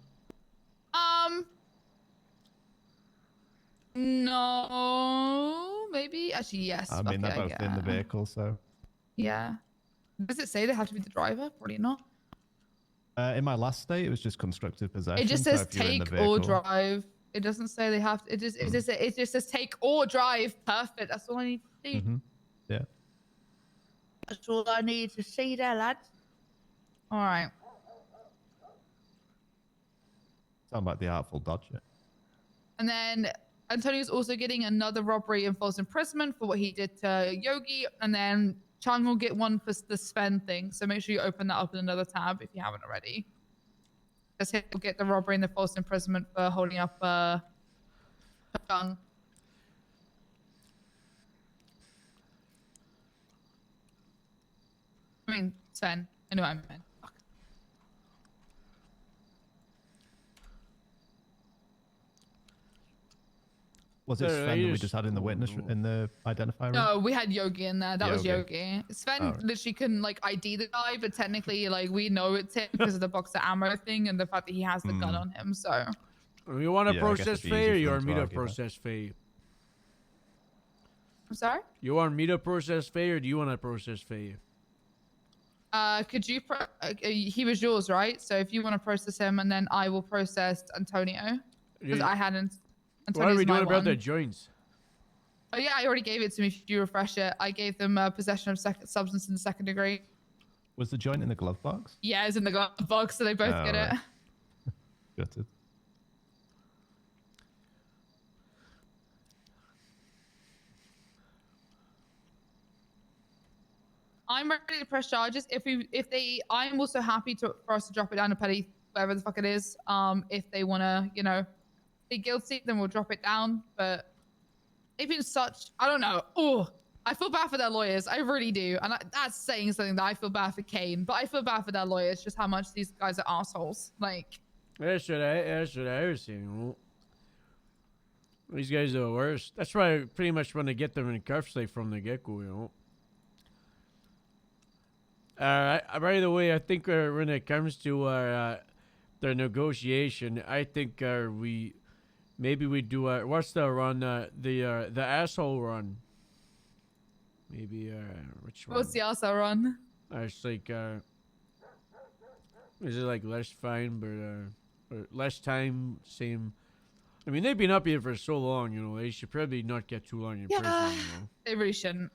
No, maybe. Actually, yes. I mean, Fuck they're it, both in the yeah. vehicle, so. Yeah. Does it say they have to be the driver? Probably not. In my last state, it was just constructive possession. It just so says if you're in the take or vehicle- drive. It doesn't say they have to. It just says take or drive. Perfect. That's all I need to see. Yeah. That's all I need to see there, lads. All right. Sound like the Artful Dodger. And then Antonio's also getting another robbery and false imprisonment for what he did to Yogi. And then Chang will get one for the Sven thing. So make sure you open that up in another tab if you haven't already. Because he'll get the robbery and the false imprisonment for holding up Chang. I mean, Sven. I know what I meant. Was it Sven that we just had in the witness in the identifier room? No, we had Yogi in there. That was Yogi. Yogi. Sven Oh. literally couldn't like ID the guy, but technically like we know it's him because of the box of ammo thing and the fact that he has the gun on him. So You want to Yeah, I guess process it'd be Faye or easy you for want him me to to argue that. process Faye? I'm sorry. You want me to process Faye or do you want to process Faye? Could you? He was yours, right? So if you want to process him, and then I will process Antonio because Yeah. I hadn't. What are we Antonio's my doing about one. the joints? Oh yeah, I already gave it to me. If you refresh it, I gave them possession of substance in the second degree. Was the joint in the glove box? Yeah, it's in the glove box, so they both Oh, get it. right. Got it. I'm ready to press charges. I'm also happy for us to drop it down to petty, whatever the fuck it is. If they want to, be guilty, then we'll drop it down. But even such, I don't know. Oh, I feel bad for their lawyers. I really do. And that's saying something that I feel bad for Kane, but I feel bad for their lawyers, just how much these guys are assholes. Like, That's what I was saying. These guys are the worst. That's why I pretty much want to get them in cuffs like from the get-go, by the way, I think when it comes to the negotiation, I think maybe we do what's the run? The asshole run. Maybe which one? what's the also run? It's like is it like less fine but or less time, same. I mean, they've been up here for so long, they should probably not get too long in prison, They really shouldn't.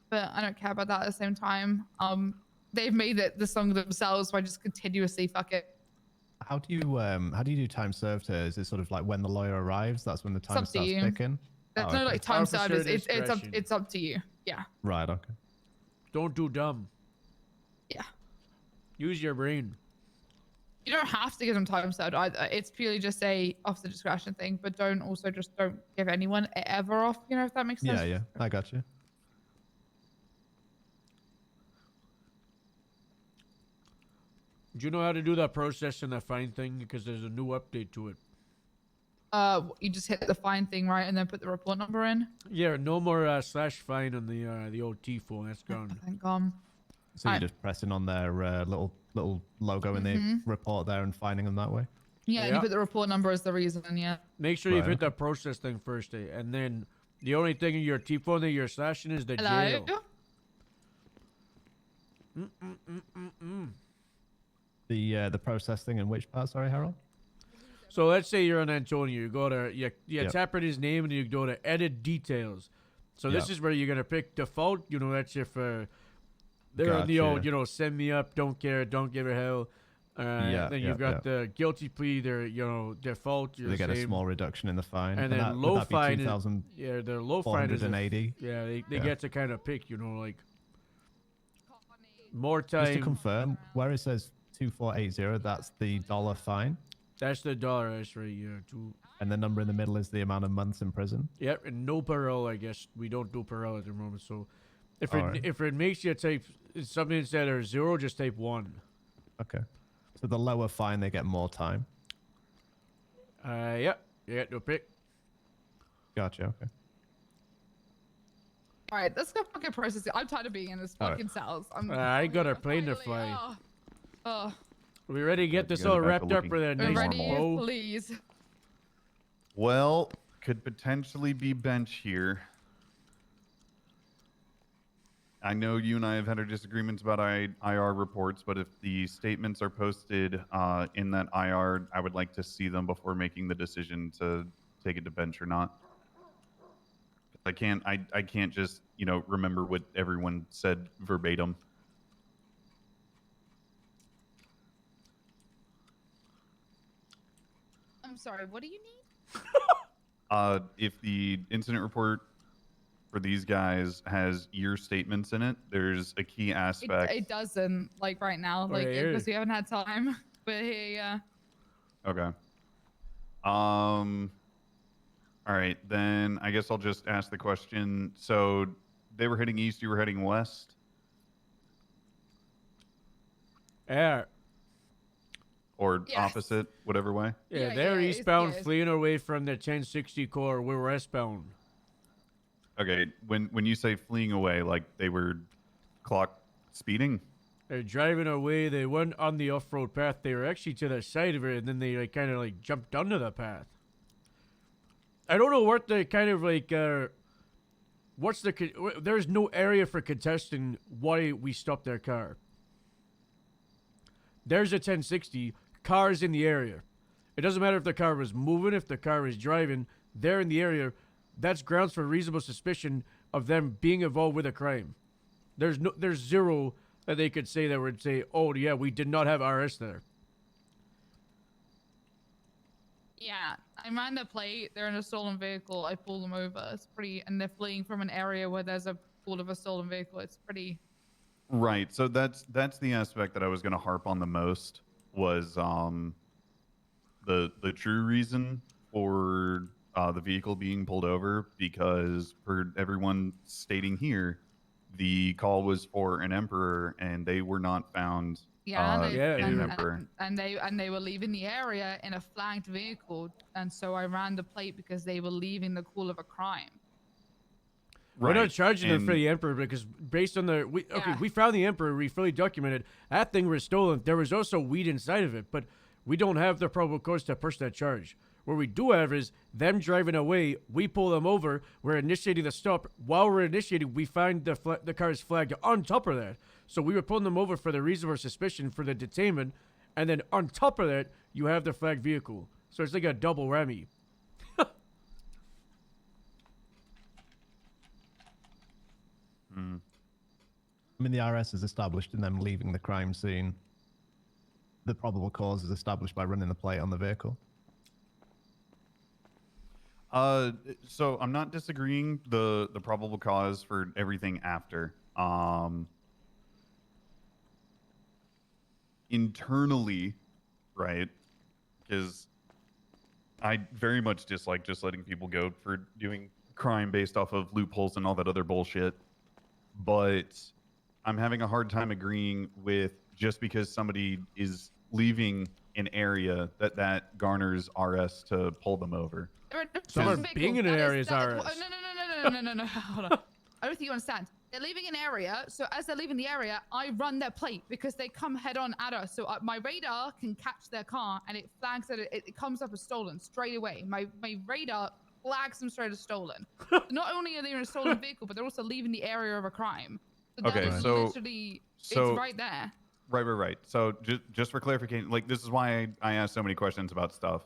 But I don't care about that at the same time. They've made the song themselves by just continuously fuck it. How do you do time served here? Is it sort of like when the lawyer arrives? That's when the time up to starts you. ticking. There's Oh, no okay. like time served. Officer It's up to you. Yeah. Right. Okay. Don't do dumb. Yeah. Use your brain. You don't have to give them time served either. It's purely just a officer discretion thing, but don't give anyone ever off, if that makes sense. Yeah. I got you. Do you know how to do that process and that fine thing? Because there's a new update to it. You just hit the fine thing, right, and then put the report number in. Yeah, no more /fine on the OT phone. That's gone. Thank God. So you're just pressing on their little logo in the Mhm. report there and finding them that way. Yeah, and you put the report number as the reason. Yeah. Make sure you Right, hit that process thing first, and then the only thing in your T-phone that you're slashing is the Hello. jail. The process thing in which part? Sorry, Harold. So let's say you're on Antonio. You go to you Yep. tap in his name and you go to edit details. So this Yep. is where you're gonna pick default. That's if they're on the old send me up, don't care, don't give a hell. Then you've got the guilty plea. They're default. So they get a small reduction in the fine. And then that, low would that be fine. 2,480? The low fine is 480? they get to kind of pick. Like more time. Just to confirm, where it says 2480, that's the dollar fine. That's the dollar. That's right. Yeah. And the number in the middle is the amount of months in prison. Yep, and no parole. I guess we don't do parole at the moment. So if Alright. if it makes you type something instead of 0, just type 1. Okay. So the lower fine, they get more time. Yep. You get to pick. Gotcha. Okay. All right, let's go fucking process it. I'm tired of being in this All right. fucking cells. I got a plane to fly. Oh, Are we ready to get this guys are all back wrapped to up with a looking nice ready, bow? please. Well, could potentially be bench here. I know you and I have had our disagreements about IR reports, but if the statements are posted in that IR, I would like to see them before making the decision to take it to bench or not. I can't just, remember what everyone said verbatim. I'm sorry, what do you need? If the incident report for these guys has your statements in it, there's a key aspect. It doesn't, like right now, like because we haven't had time. But here, yeah. Okay. All right, then I guess I'll just ask the question. So they were heading east, you were heading west? Yeah. Or opposite, whatever way? Yeah, they're eastbound, fleeing away from the 1060 core. We're westbound. Okay, when you say fleeing away, like they were clock speeding? They're driving away. They went on the off-road path. They were actually to the side of it, and then they kind of jumped onto the path. I don't know what the kind of what's the there's no area for contesting why we stopped their car. There's a 1060, cars in the area. It doesn't matter if the car was moving, if the car was driving, they're in the area. That's grounds for reasonable suspicion of them being involved with a crime. There's zero that they could say that would say, oh yeah, we did not have RS there. Yeah, I ran the plate. They're in a stolen vehicle. I pulled them over. It's pretty, and they're fleeing from an area where there's a pool of a stolen vehicle. It's pretty. Right. So that's the aspect that I was going to harp on the most was the true reason for the vehicle being pulled over, because for everyone stating here, the call was for an Emperor and they were not found. Yeah, an Emperor. And they were leaving the area in a flagged vehicle, and so I ran the plate because they were leaving the cool of a crime. We're not charging them for the Emperor because based on we found the Emperor, we fully documented that thing was stolen. There was also weed inside of it, but we don't have the probable cause to push that charge. What we do have is them driving away. We pull them over. We're initiating the stop. While we're initiating, we find the car's flagged on top of that. So we were pulling them over for the reason or suspicion for the detainment, and then on top of that, you have the flagged vehicle. So it's like a double whammy. I mean, the RS is established in them leaving the crime scene. The probable cause is established by running the plate on the vehicle. So I'm not disagreeing the probable cause for everything after. Internally, right? Because I very much dislike just letting people go for doing crime based off of loopholes and all that other bullshit. But I'm having a hard time agreeing with just because somebody is leaving an area that garners RS to pull them over. Someone being in an area is RS. No. Hold on. I don't think you understand. They're leaving an area, so as they're leaving the area, I run their plate because they come head on at us. So my radar can catch their car, and it flags that it comes up as stolen straight away. My radar flags them straight as stolen. Not only are they in a stolen vehicle, but they're also leaving the area of a crime. So okay, literally, it's right there. Right. So just for clarification, like this is why I asked so many questions about stuff,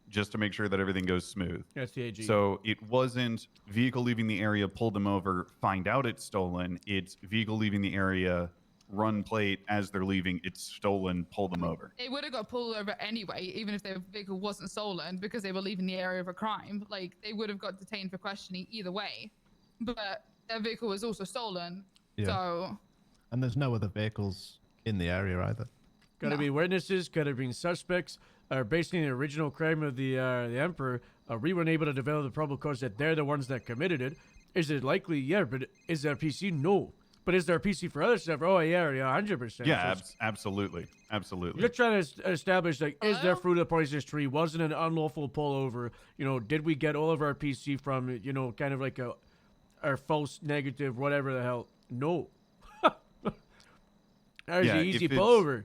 just to make sure that everything goes smooth. That's the AG. So it wasn't vehicle leaving the area, pulled them over, find out it's stolen. It's vehicle leaving the area, run plate as they're leaving, it's stolen, pull them over. They would have got pulled over anyway, even if their vehicle wasn't stolen, because they were leaving the area of a crime. Like, they would have got detained for questioning either way. But their vehicle was also stolen, so... And there's no other vehicles in the area either. Gotta be witnesses, gotta be suspects. Based on the original crime of the Emperor, we weren't able to develop the probable cause that they're the ones that committed it. Is it likely? Yeah, but is there a PC? No. But is there a PC for other stuff? Oh, yeah, 100%. Yeah, absolutely. You're trying to establish, like, is there fruit of the poisonous tree? Was it an unlawful pullover? You know, did we get all of our PC from, you know, kind of like our false negative, whatever the hell? No. That was an easy pullover.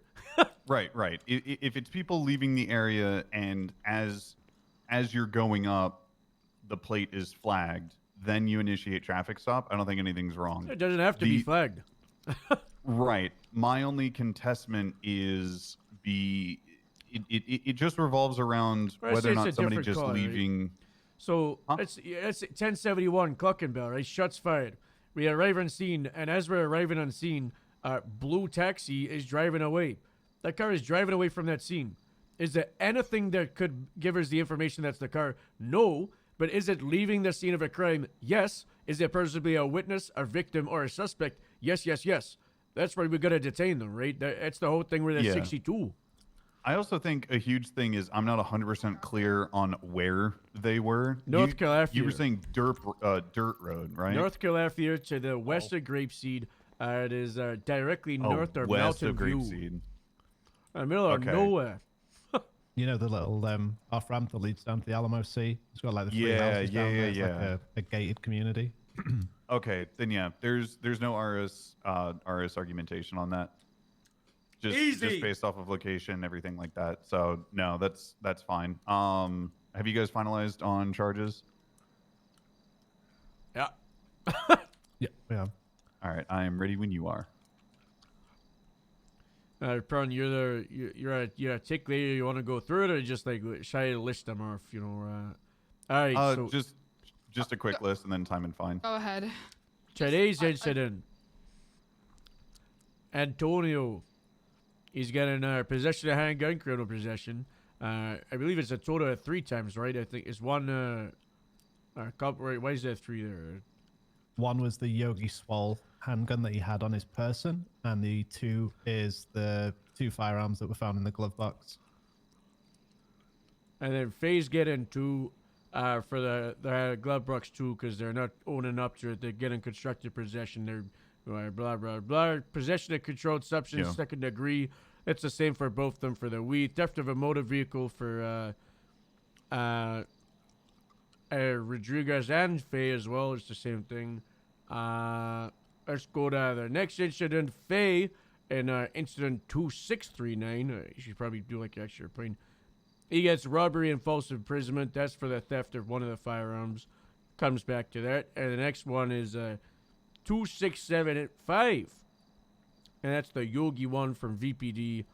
Right. If it's people leaving the area and as you're going up, the plate is flagged, then you initiate traffic stop, I don't think anything's wrong. It doesn't have to be flagged. Right. My only contestment is it just revolves around Well, whether or it's a not somebody different just call, right? leaving. So it's 1071 Cluckenbell, right? Shots fired. We arrive on scene, and as we're arriving on scene, blue taxi is driving away. That car is driving away from that scene. Is there anything that could give us the information that's the car? No. But is it leaving the scene of a crime? Yes. Is it possibly a witness, a victim, or a suspect? Yes, yes, yes. That's why we got to detain them, right? That's the whole thing with the 62. I also think a huge thing is I'm not 100% clear on where they were. North Calafia. You were saying dirt road, right? North Calafia to the west of Grapeseed. It is directly north of west Mountain of View. Grapeseed. In the middle of nowhere. You know the little off ramp that leads down to the Alamo Sea? It's got like the three houses down there. It's like a gated community. Okay, then yeah, there's no RS argumentation on that. Just based off of location, everything like that. So no, that's fine. Have you guys finalized on charges? Yeah. Yeah. All right, I am ready when you are. Prawn, you're a tick leader. You want to go through it, or just like shy to list them off? You know. All right. So just a quick list and then time and fine. Go ahead. Today's incident. Antonio. He's getting possession of handgun, criminal possession. I believe it's a total of 3 times, right? I think it's one. Right? Why is there 3 there? One was the Yogi Swole handgun that he had on his person, and the 2 is the 2 firearms that were found in the glove box. And then Faye's getting 2 for the glove box too, because they're not owning up to it. They're getting constructive possession. They're blah blah blah. Possession of controlled substance, 2nd degree. It's the same for both of them for the weed. Theft of a motor vehicle for Rodriguez and Faye as well. It's the same thing. Let's go to the next incident. Faye in incident 2639. You should probably do like extra plane. He gets robbery and false imprisonment. That's for the theft of one of the firearms. Comes back to that. And the next one is 2675. And that's the Yogi one from VPD.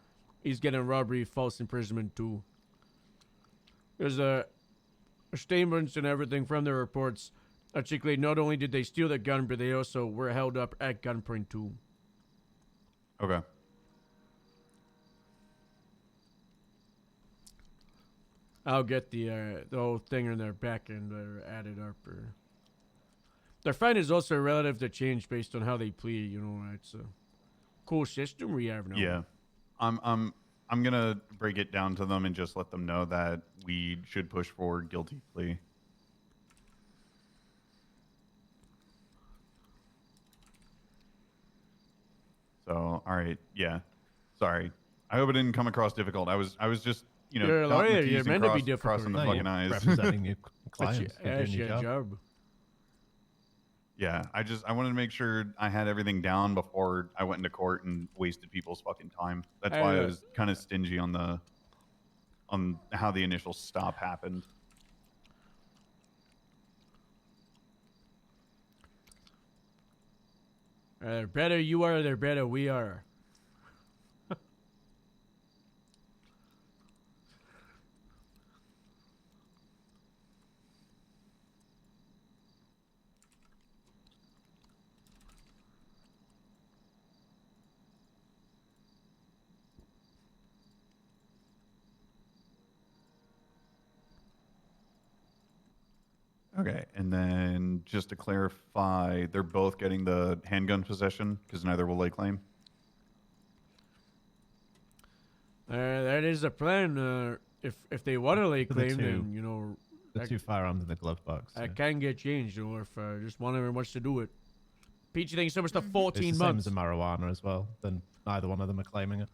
He's getting robbery, false imprisonment too. There's statements and everything from the reports. Particularly, not only did they steal the gun, but they also were held up at gunpoint too. Okay. I'll get the whole thing in their back end added up. Their fine is also relative to change based on how they plead. You know, it's a cool system we have now. Yeah, I'm gonna break it down to them and just let them know that we should push for guilty plea. So, all right, yeah. Sorry. I hope it didn't come across difficult. I was just, You're a lawyer. You're meant to be difficult. Crossing the fucking eyes. Representing your clients. That's your job. Yeah, I wanted to make sure I had everything down before I went into court and wasted people's fucking time. That's why I was kind of stingy on how the initial stop happened. The better you are, the better we are. Okay, and then just to clarify, they're both getting the handgun possession because neither will lay claim. That is the plan. If they want to lay claim, then you know the 2 firearms in the glove box. I can get changed, or if just one of them wants to do it. Peachy thinks so much to 14 It's the months. same as the marijuana as well. Then neither one of them are claiming it.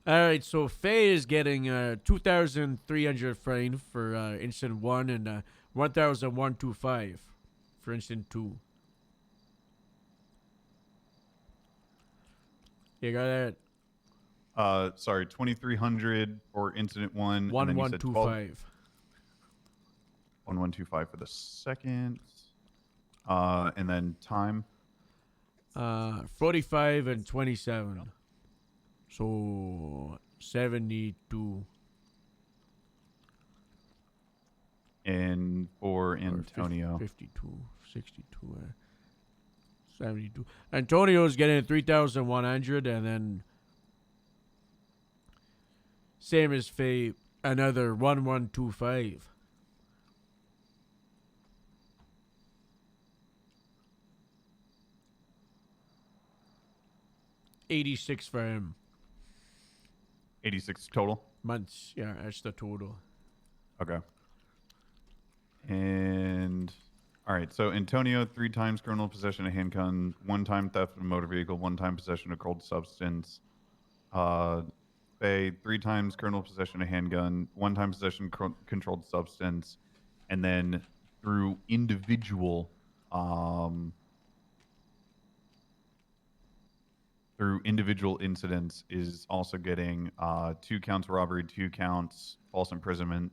All right, so Faye is getting 2,300 fine for incident 1 and 1,125 for incident 2. You got that? Sorry, 2,300 for incident 1. 1,125. 1125 for the second. And then time. 45 and 27. So 72. And for Antonio. 52, 62, 72. Antonio's getting 3,100, and then same as Faye, another 1125. $86 for him. 86 total? Months, yeah, that's the total. Okay. And all right, so Antonio, 3 times criminal possession of handgun, 1 time theft of a motor vehicle, 1 time possession of controlled substance. Faye, 3 times criminal possession of handgun, 1 time possession controlled substance, and then through individual incidents is also getting 2 counts robbery, 2 counts false imprisonment.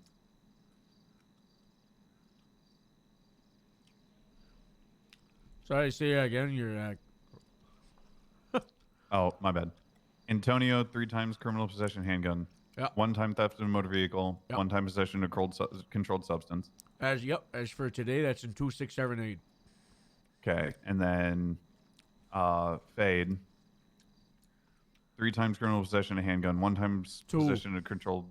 Sorry, say that again. You're Oh, my bad. Antonio, 3 times criminal possession of handgun. Yeah. 1 time theft of a motor vehicle. Yep. 1 time possession of controlled substance. as for today, that's in 2678. Okay, and then Fade. 3 times criminal possession of handgun. 1 time possession of controlled.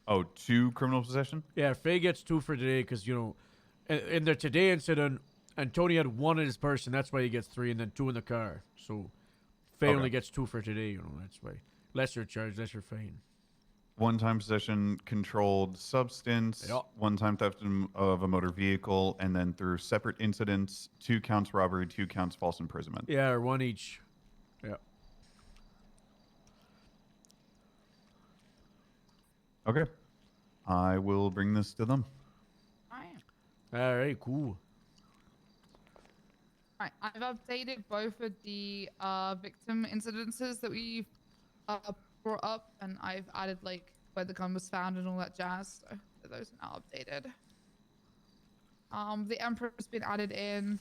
Oh, 2 criminal possession? Yeah, Faye gets 2 for today because, you know, in the today incident, Antonio had 1 in his person. That's why he gets 3, and then 2 in the car. So Faye only gets 2 for today. You know, that's why. Lesser charge, lesser fine. 1 time possession controlled substance. Yep. 1 time theft of a motor vehicle, and then through separate incidents, 2 counts robbery, 2 counts false imprisonment. Yeah, or 1 each. Yeah. Okay. I will bring this to them. All right, cool. Right, I've updated both of the victim incidences that we brought up, and I've added like where the gun was found and all that jazz. So those are now updated. The Emperor's been added in.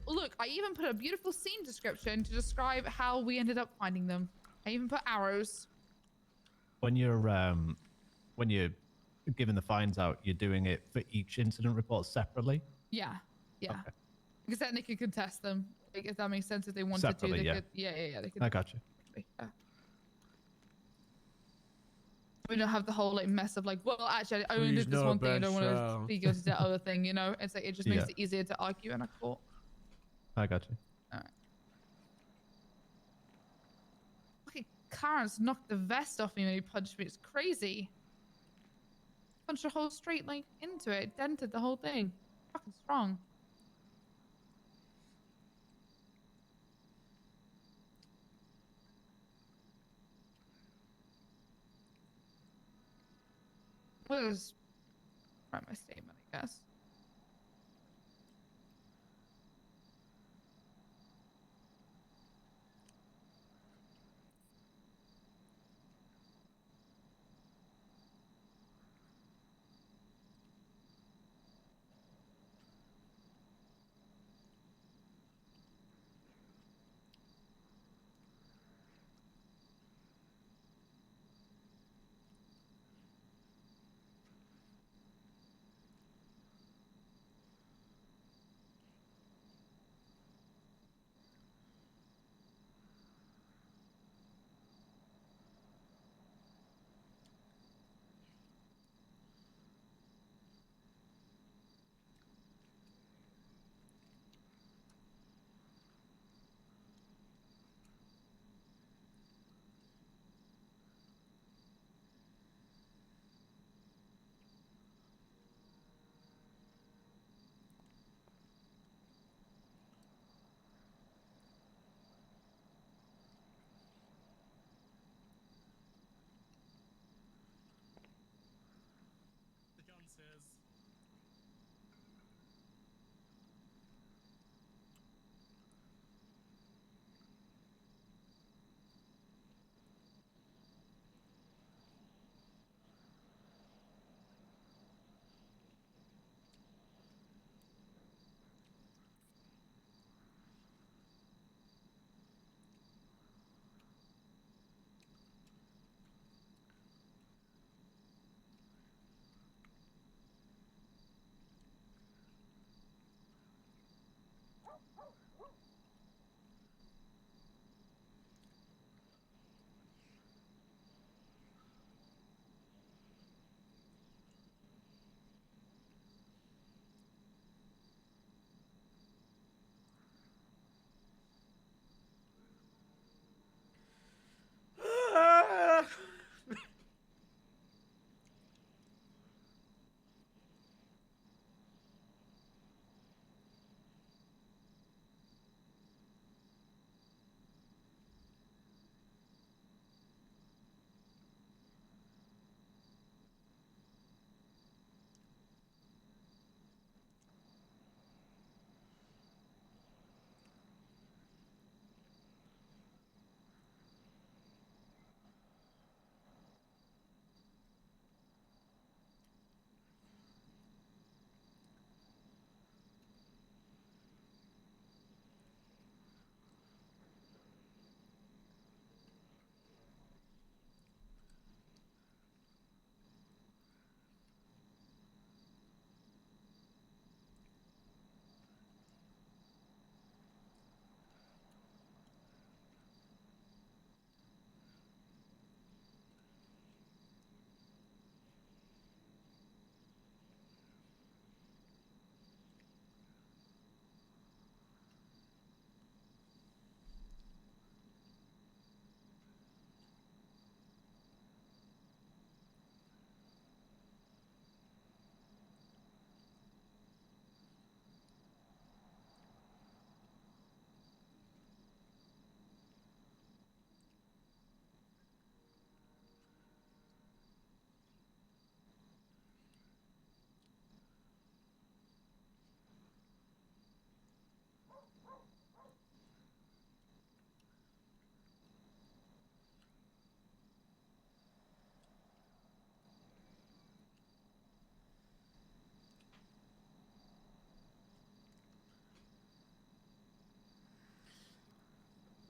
Look, I even put a beautiful scene description to describe how we ended up finding them. I even put arrows. When you're giving the fines out, you're doing it for each incident report separately? Yeah, yeah. Okay. Because then they could contest them. Like, if that makes sense, if they wanted Separately, to, they yeah. could. Yeah. They could. I got you. Yeah. We don't have the whole like mess of like, well, actually, I only Please did this no one thing. I don't want Benchel. to be guilty to that other thing. You know, it's like it just makes Yeah. it easier to argue in a court. I got you. Fucking Clarence knocked the vest off me when he punched me. It's crazy. Punched a hole straight like into it, dented the whole thing. Fucking strong. What is write my statement, I guess.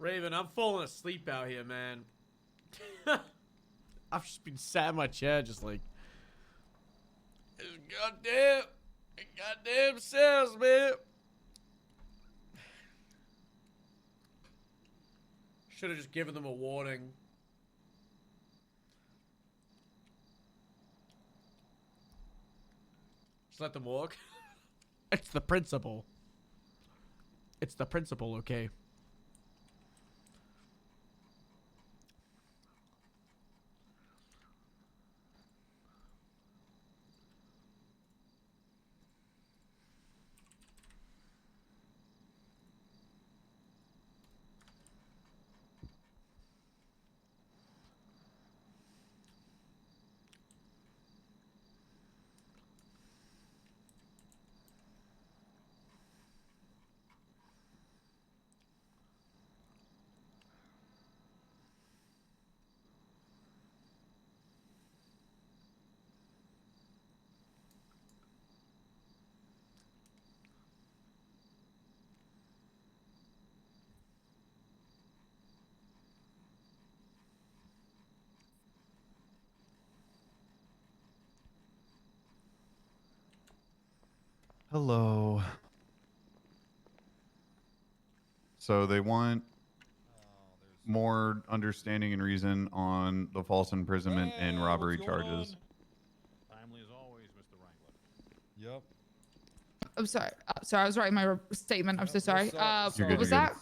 Raven, I'm falling asleep out here, man. I've just been sat in my chair just like... Goddamn cells, man. Should have just given them a warning. Just let them walk. It's the principle. It's the principle, okay? Hello. So they want more understanding and reason on the false imprisonment and robbery charges. Timely as always, Mr. Wrangler. Yep. I'm sorry. Sorry, I was writing my statement. I'm so sorry. You're What good, was you're that?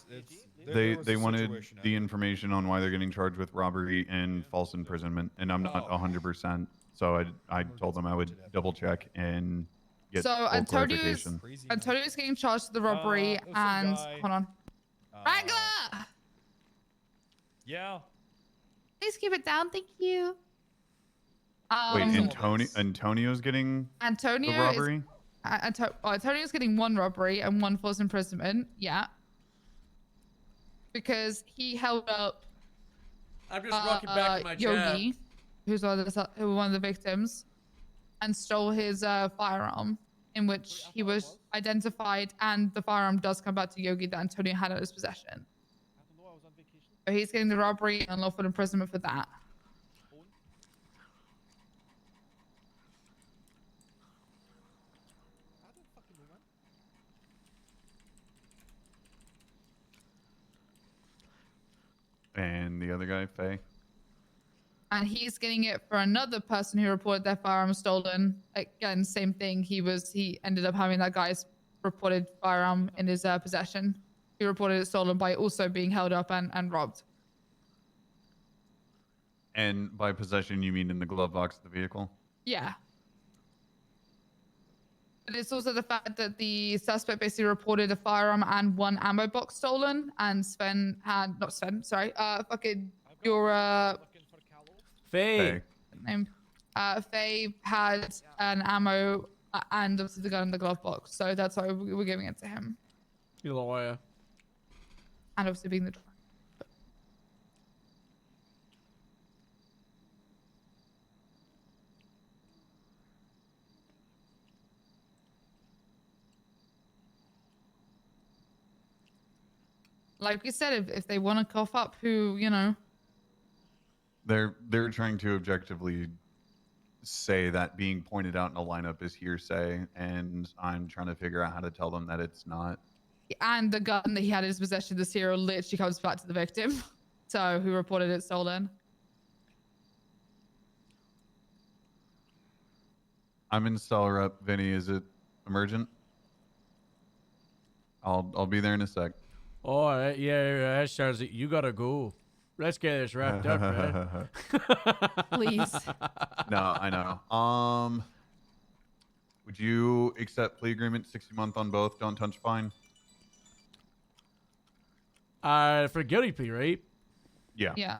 good. They wanted the information on why they're getting charged with robbery and false imprisonment, and I'm not 100%. So I told them I would double check and get So full clarification. Antonio's getting charged with the robbery and hold on. Wrangler! Yeah. Please keep it down, thank you. Wait, Antonio's getting Antonio the robbery? Antonio's getting 1 robbery and 1 false imprisonment. Yeah. Because he held up. I'm just rocking back in my chair. Yogi, who's one of the victims, and stole his firearm, in which he was identified, and the firearm does come back to Yogi that Antonio had in his possession. So he's getting the robbery and unlawful imprisonment for that. And the other guy, Faye? And he's getting it for another person who reported their firearm stolen. Again, same thing. He ended up having that guy's reported firearm in his possession. He reported it stolen by also being held up and robbed. And by possession, you mean in the glove box of the vehicle? Yeah. But it's also the fact that the suspect basically reported a firearm and 1 ammo box stolen, and Faye. Faye. Faye had an ammo and obviously the gun in the glove box, so that's why we're giving it to him. You liar. And obviously being the driver. Like you said, if they want to cough up who, you know. They're trying to objectively say that being pointed out in a lineup is hearsay, and I'm trying to figure out how to tell them that it's not. And the gun that he had in his possession, the serial, literally comes back to the victim. So who reported it stolen? I'm in cell rep. Vinny, is it emergent? I'll be there in a sec. All right, yeah, that sounds like you gotta go. Let's get this wrapped up, right? Please. No, I know. Would you accept plea agreement 60-month on both? Don't touch fine. For guilty plea, right? Yeah. Yeah.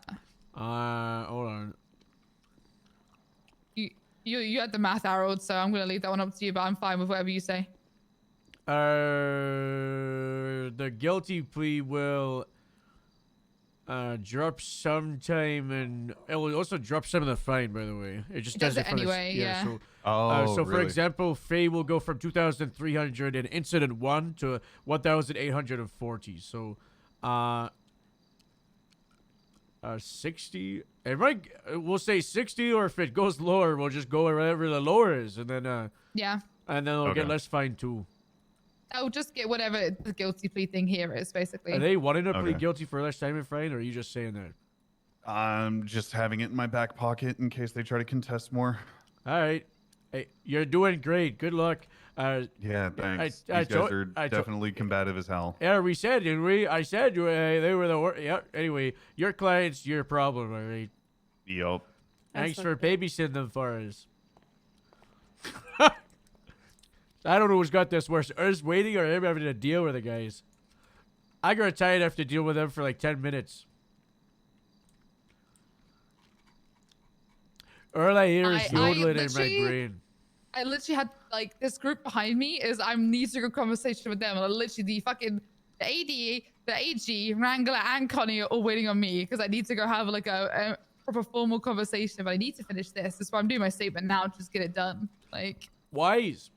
Hold on. You had the math arrowed, so I'm gonna leave that one up to you. But I'm fine with whatever you say. The guilty plea will drop sometime, and it will also drop some of the fine. By the way, it just does it it anyway. Yeah. So, for really? example, Faye will go from 2,300 in incident 1 to 1,840. So, 60. It might. We'll say 60, or if it goes lower, we'll just go wherever the lower is, and then Yeah. and then we'll get Okay. less fine too. I'll just get whatever the guilty plea thing here is, basically. Are they wanting to plead Okay. guilty for less time and fine, or are you just saying that? I'm just having it in my back pocket in case they try to contest more. All right. Hey, you're doing great. Good luck. Yeah, thanks. I These guys are definitely combative as hell. Yeah, we said, didn't we? I said they were the worst. Yeah. Anyway, your client's your problem, all right? Yup. Thanks for babysitting them for us. I don't know who's got this worse. Us waiting or him having to deal with the guys. I got tired after deal with them for like 10 minutes. All I hear is yodeling in my brain. I literally had like this group behind me is I'm need to go conversation with them, and I literally the AD, the AG, Wrangler, and Connie are all waiting on me because I need to go have like a proper formal conversation. But I need to finish this. That's why I'm doing my statement now. Just get it done. Like wise.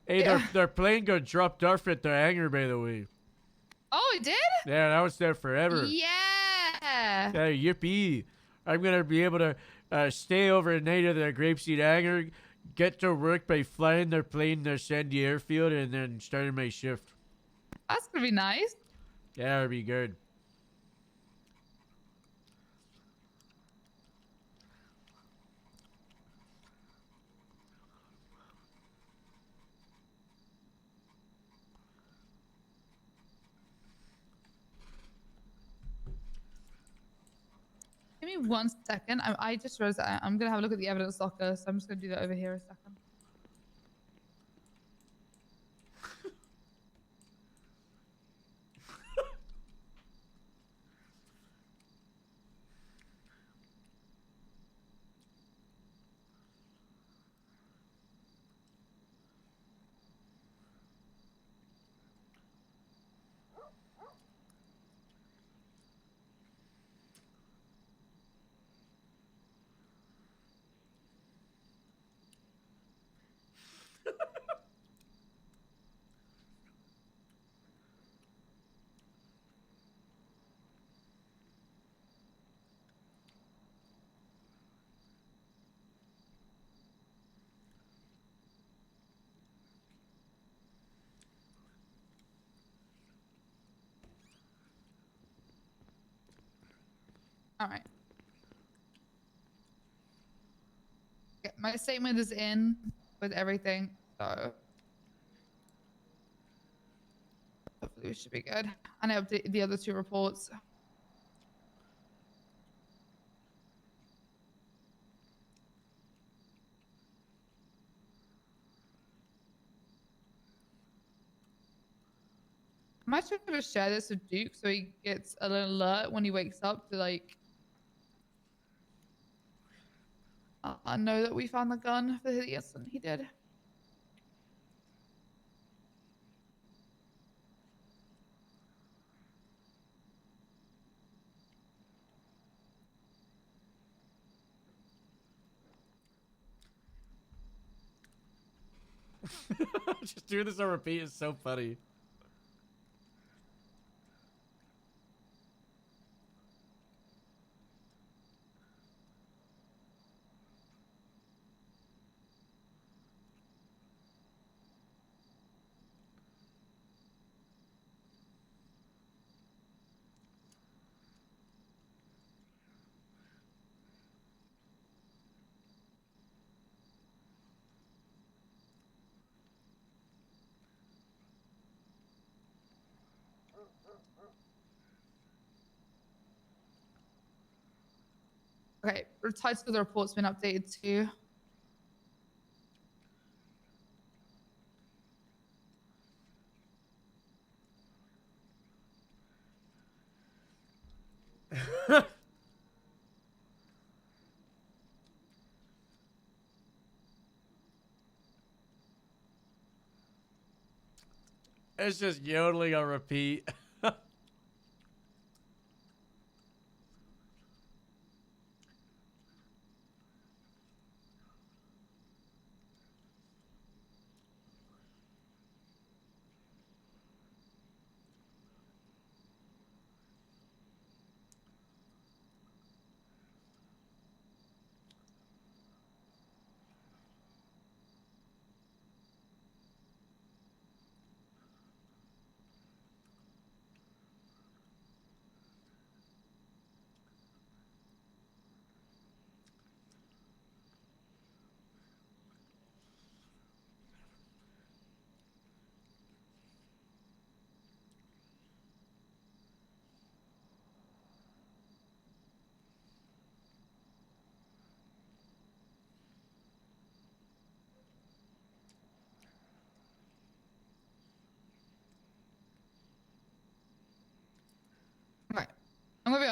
Hey, Yeah. their plane got dropped off at their hangar, by the way. Oh, it did? Yeah, that was there forever. Yeah. Yeah, yippee. I'm going to be able to stay overnight at the Grapeseed hangar, get to work by flying their plane to Sandy Airfield, and then starting my shift. That's gonna be nice. Yeah, that'd be good. Give me 1 second. I just realized that I'm gonna have a look at the evidence locker, so I'm just gonna do that over here a second. All right. Okay, my statement is in with everything, so hopefully we should be good. And I update the other 2 reports. I might try to share this with Duke so he gets an alert when he wakes up to like I know that we found the gun for the incident he did. Just doing this on repeat is so funny. Okay, the title of the report's been updated too. It's just yodeling on repeat.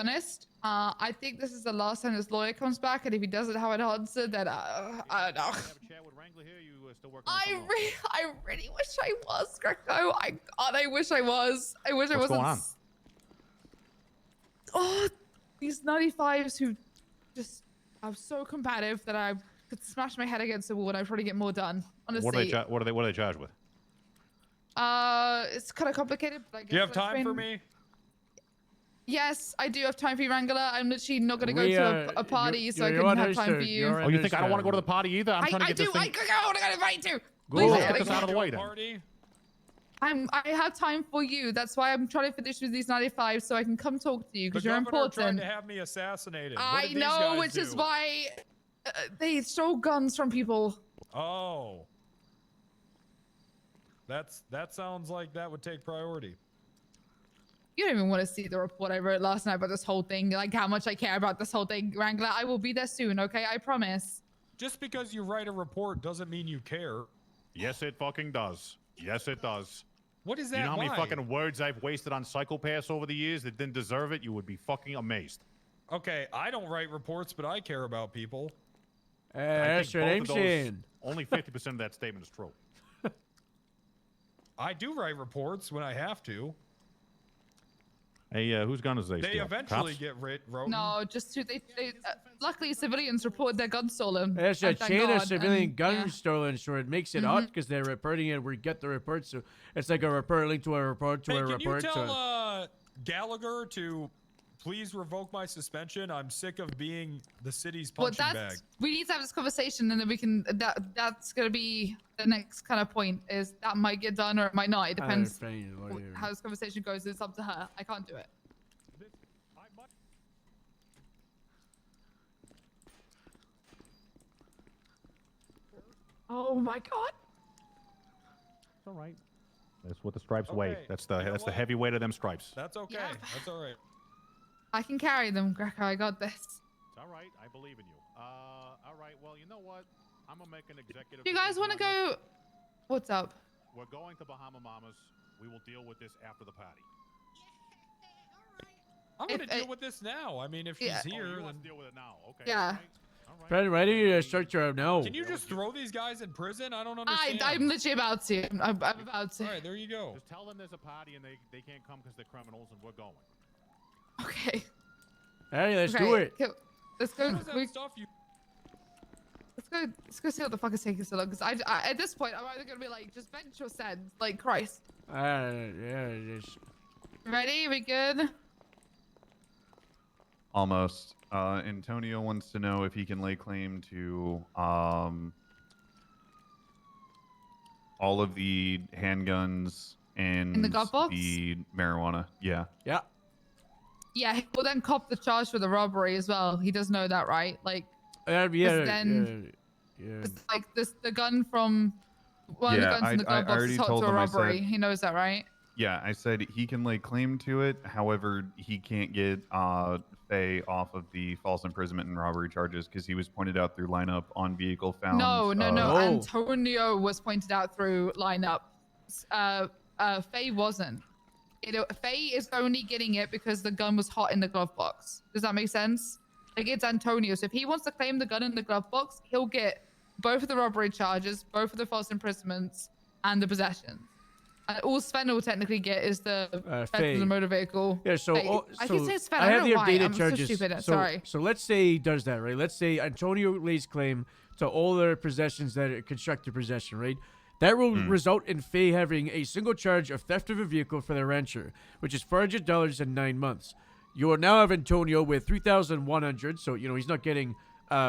honest, I think this is the last time this lawyer comes back, and if he doesn't have an answer, then I don't know. I really wish I was, Greco. I wish I was. I wish I wasn't. What's going on? Oh, these 95s who just are so combative that I could smash my head against the wall and I'd probably get more done. Honestly. What are they charged with? It's kind of complicated. But I Do you have time for me? Yes, I do have time for you, Wrangler. I'm literally not going to go to a party, so I couldn't have time for you. Oh, you think I don't want to go to the party either? I'm trying to get this thing. I want to invite you. Let's get this out of the way then. I have time for you. That's why I'm trying to finish with these 95 so I can come talk to you because you're important. Tried to have me assassinated. I know, which is why they stole guns from people. Oh. That sounds like that would take priority. You don't even want to see the report I wrote last night about this whole thing, like how much I care about this whole thing, Wrangler. I will be there soon, okay? I promise. Just because you write a report doesn't mean you care. Yes, it fucking does. Yes, it does. What is that? You know how many Why? fucking words I've wasted on psychopaths over the years that didn't deserve it? You would be fucking amazed. Okay, I don't write reports, but I care about people. That's what I'm saying. Only 50% of that statement is true. I do write reports when I have to. Hey, whose gun is they They steal? eventually Cops? get wrote. No, just to, luckily civilians reported their guns stolen. There's a Thank chain of God, civilian and, guns yeah. stolen, so it makes it odd because they're reporting it. We get the report, so it's like a report linked to a report to Hey, a can report. you tell Gallagher to please revoke my suspension? I'm sick of being the city's punching bag. We need to have this conversation, and then we can. That's gonna be the next kind of point. Is that might get done or it might not. It depends how this conversation goes. It's up to her. I can't do it. Oh my God. It's all right. That's what the stripes weigh. Okay, That's the heavy weight of them stripes. That's okay. Yeah. That's all right. I can carry them, Greco. I got this. It's all right. I believe in you. All right. Well, you know what? I'm gonna make an executive. Do you guys want to go? What's up? We're going to Bahama Mamas. We will deal with this after the party. I'm gonna deal with this now. I mean, if she's here, you then want to deal with it now. Okay. Yeah. Fred, ready to start your now? Can you just throw these guys in prison? I don't understand. I'm literally about to. I'm about to. All right, there you go. Just tell them there's a party and they can't come because they're criminals and we're going. Okay. Hey, let's do it. Okay, let's go. What is that stuff you? Let's go see what the fuck is taking so long. Because I at this point, I'm either gonna be like, just bench or send. Like, Christ. Yeah, just. Ready? We good? Almost. Antonio wants to know if he can lay claim to all of the handguns and the glove box? the marijuana. Yeah. Yeah. Yeah, he will then cop the charge for the robbery as well. He does know that, right? Like, yeah. It's like this, the gun from one of the guns in the glove box is hot to a robbery. He knows that, right? Yeah, I said he can lay claim to it. However, he can't get Faye off of the false imprisonment and robbery charges because he was pointed out through lineup on vehicle found. No. Antonio was pointed out through lineup. Faye wasn't. Faye is only getting it because the gun was hot in the glove box. Does that make sense? Like, it's Antonio. So if he wants to claim the gun in the glove box, he'll get both of the robbery charges, both of the false imprisonments, and the possession. And all Sven will technically get is the theft of the motor vehicle. Yeah, so, I can say Sven. I I have don't the know why. updated I'm charges. so stupid. So, Sorry. So let's say he does that, right? Let's say Antonio lays claim to all their possessions that are constructive possession, right? That will result in Faye having a single charge of theft of a vehicle for the rancher, which is $400 in 9 months. You will now have Antonio with 3,100, so he's not getting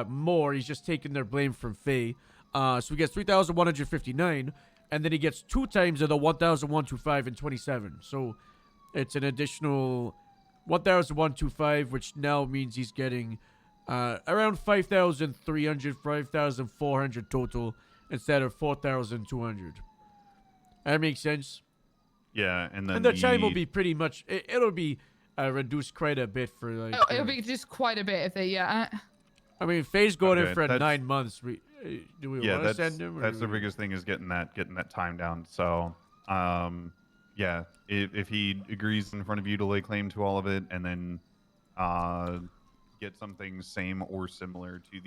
more. He's just taking their blame from Faye. So he gets 3,159, and then he gets 2 times of the 1,125 and 27. So it's an additional 1,125, which now means he's getting around 5,300, 5,400 total instead of 4,200. That makes sense. Yeah, and then the time will be pretty much. It'll be reduced quite a bit for like. Oh, it'll be just quite a bit if they I mean, Faye's going in for 9 months. Do we want to send him? That's the biggest thing is getting that time down. So, yeah, if he agrees in front of you to lay claim to all of it, and then get something same or similar to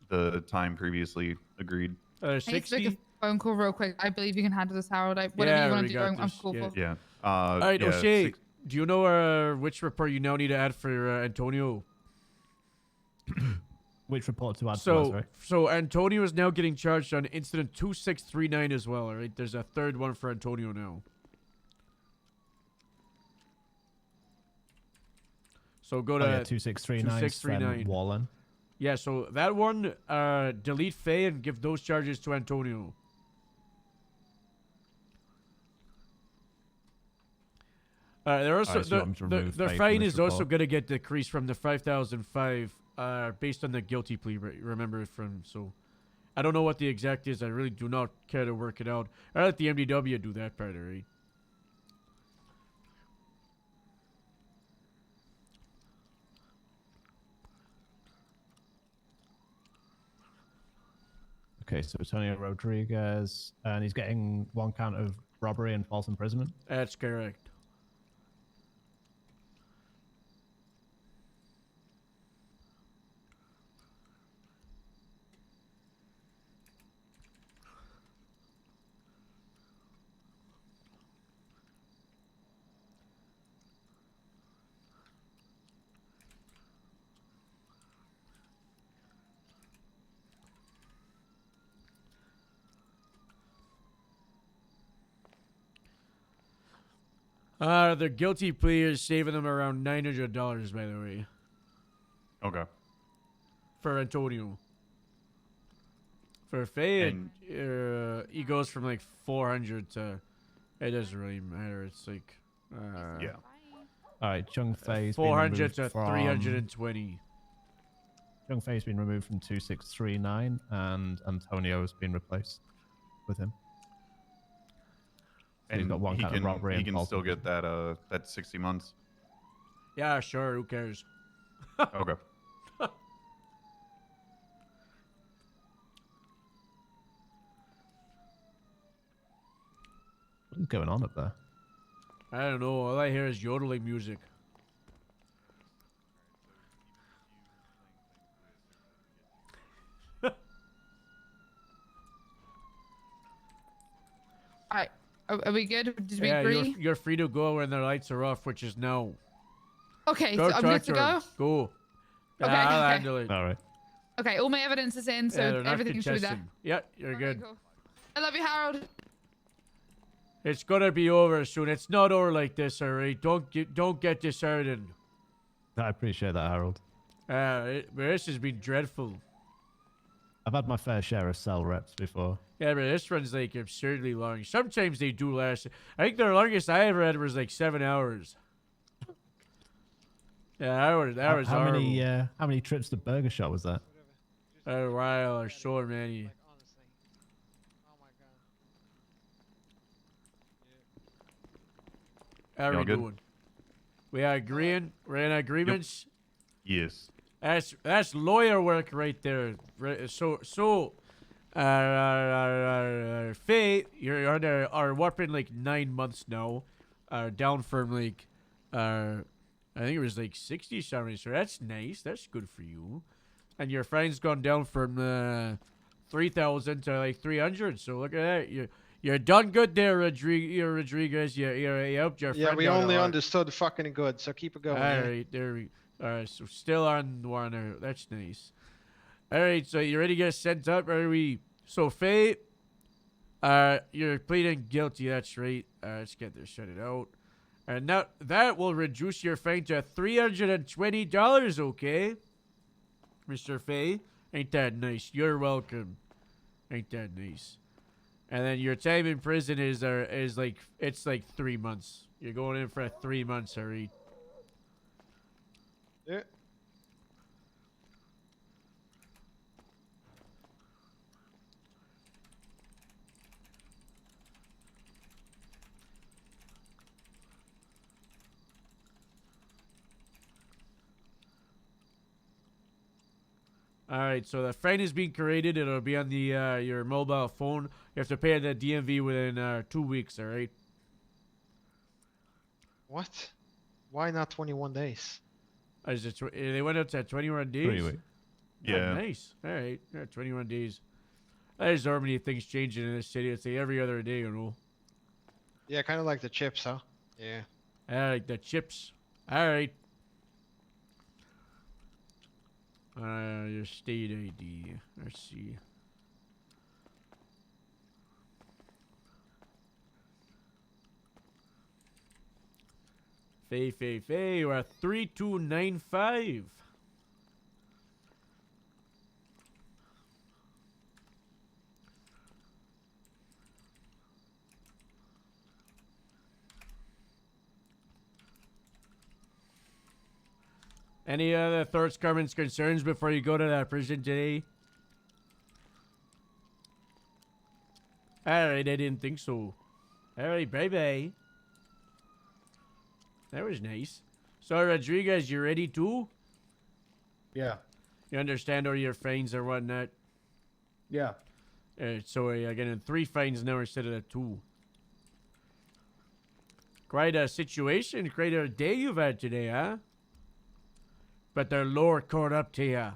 the time previously agreed. I need to make a phone call real quick. I believe you can handle this, Harold. Whatever Yeah, you want we to do, got I'm this, cool yeah. for. Yeah. All right, yeah, O'Shea, do you know which report you now need to add for Antonio? Which report to add to So, us, right? so Antonio is now getting charged on incident 2639 as well, all right? There's a third one for Antonio now. So go to 2639 Wallen. Yeah, so that one, delete Faye and give those charges to Antonio. They're also so you want me to remove the Faye fine from this is also report? going to get decreased from the 5,005 based on the guilty plea. Remember from so, I don't know what the exact is. I really do not care to work it out. I let the MDW do that part, alright. Okay, so Antonio Rodriguez, and he's getting 1 count of robbery and false imprisonment. That's correct. The guilty plea is saving them around $900, by the way. Okay. For Antonio. For Faye, he goes from like 400 to. It doesn't really matter. It's like. Yeah. All right, Chung Fei's 400 been to from 320. Chung Fei's been removed from 2639, and Antonio has been replaced with him. And he's got 1 count of robbery he and can false still get that 60 months. Yeah, sure. Who cares? Okay. What is going on up there? I don't know. All I hear is yodeling music. Alright, are we good? Did we Yeah, agree? you're free to go when the lights are off, which is now. Okay, Go so I'm talk good to go? him. Go. Okay, I'll okay. handle it. All right. Okay, all my evidence is in, so Yeah, they're not everything should be there. contesting. Yeah, you're good. Cool. I love you, Harold. It's gonna be over soon. It's not over like this, alright? Don't get disheartened. I appreciate that, Harold. This has been dreadful. I've had my fair share of cell reps before. Yeah, but this one's like absurdly long. Sometimes they do last. I think the longest I ever had was like 7 hours. Yeah, that was how horrible. many trips to Burger Shot was that? A while or so many. How are Y'all we good? doing? We are agreeing. We're in agreements. Yes. That's lawyer work right there. Faye, you're on our weapon like 9 months now. Down from like I think it was like 60 something. So that's nice. That's good for you. And your friend's gone down from 3,000 to like 300. So look at that. You're done good there, Rodriguez. You helped your friend. Yeah, we out a only lot. understood fucking good, so keep it going. All yeah. right, there we. All right, so still on one. That's nice. All right, so you ready to get sent up? Are we? So Faye, you're pleading guilty. That's right. Let's get this shut it out. And now that will reduce your fine to $320. Okay, Mr. Faye. Ain't that nice? You're welcome. Ain't that nice? And then your time in prison is like it's like 3 months. You're going in for 3 months, alright? Yeah. All right, so the fine is being created. It'll be on the your mobile phone. You have to pay the DMV within 2 weeks. All right. What? Why not 21 days? Is it they went up to 21 days? 3 weeks. Oh, Yeah. nice. All right. Yeah, 21 days. There's so many things changing in this city. It's like every other day, you know. Yeah, kind of like the chips, huh? Yeah. I like the chips. All right. Your state ID. Let's see. Faye, we're at 3295. Any other thoughts, comments, concerns before you go to that prison today? Alright, I didn't think so. Alright, bye-bye. That was nice. So, Rodriguez, you ready too? Yeah. You understand all your fines or whatnot? Yeah. So you're getting 3 fines now instead of the 2. Quite a situation, quite a day you've had today, huh? But the Lord caught up to you.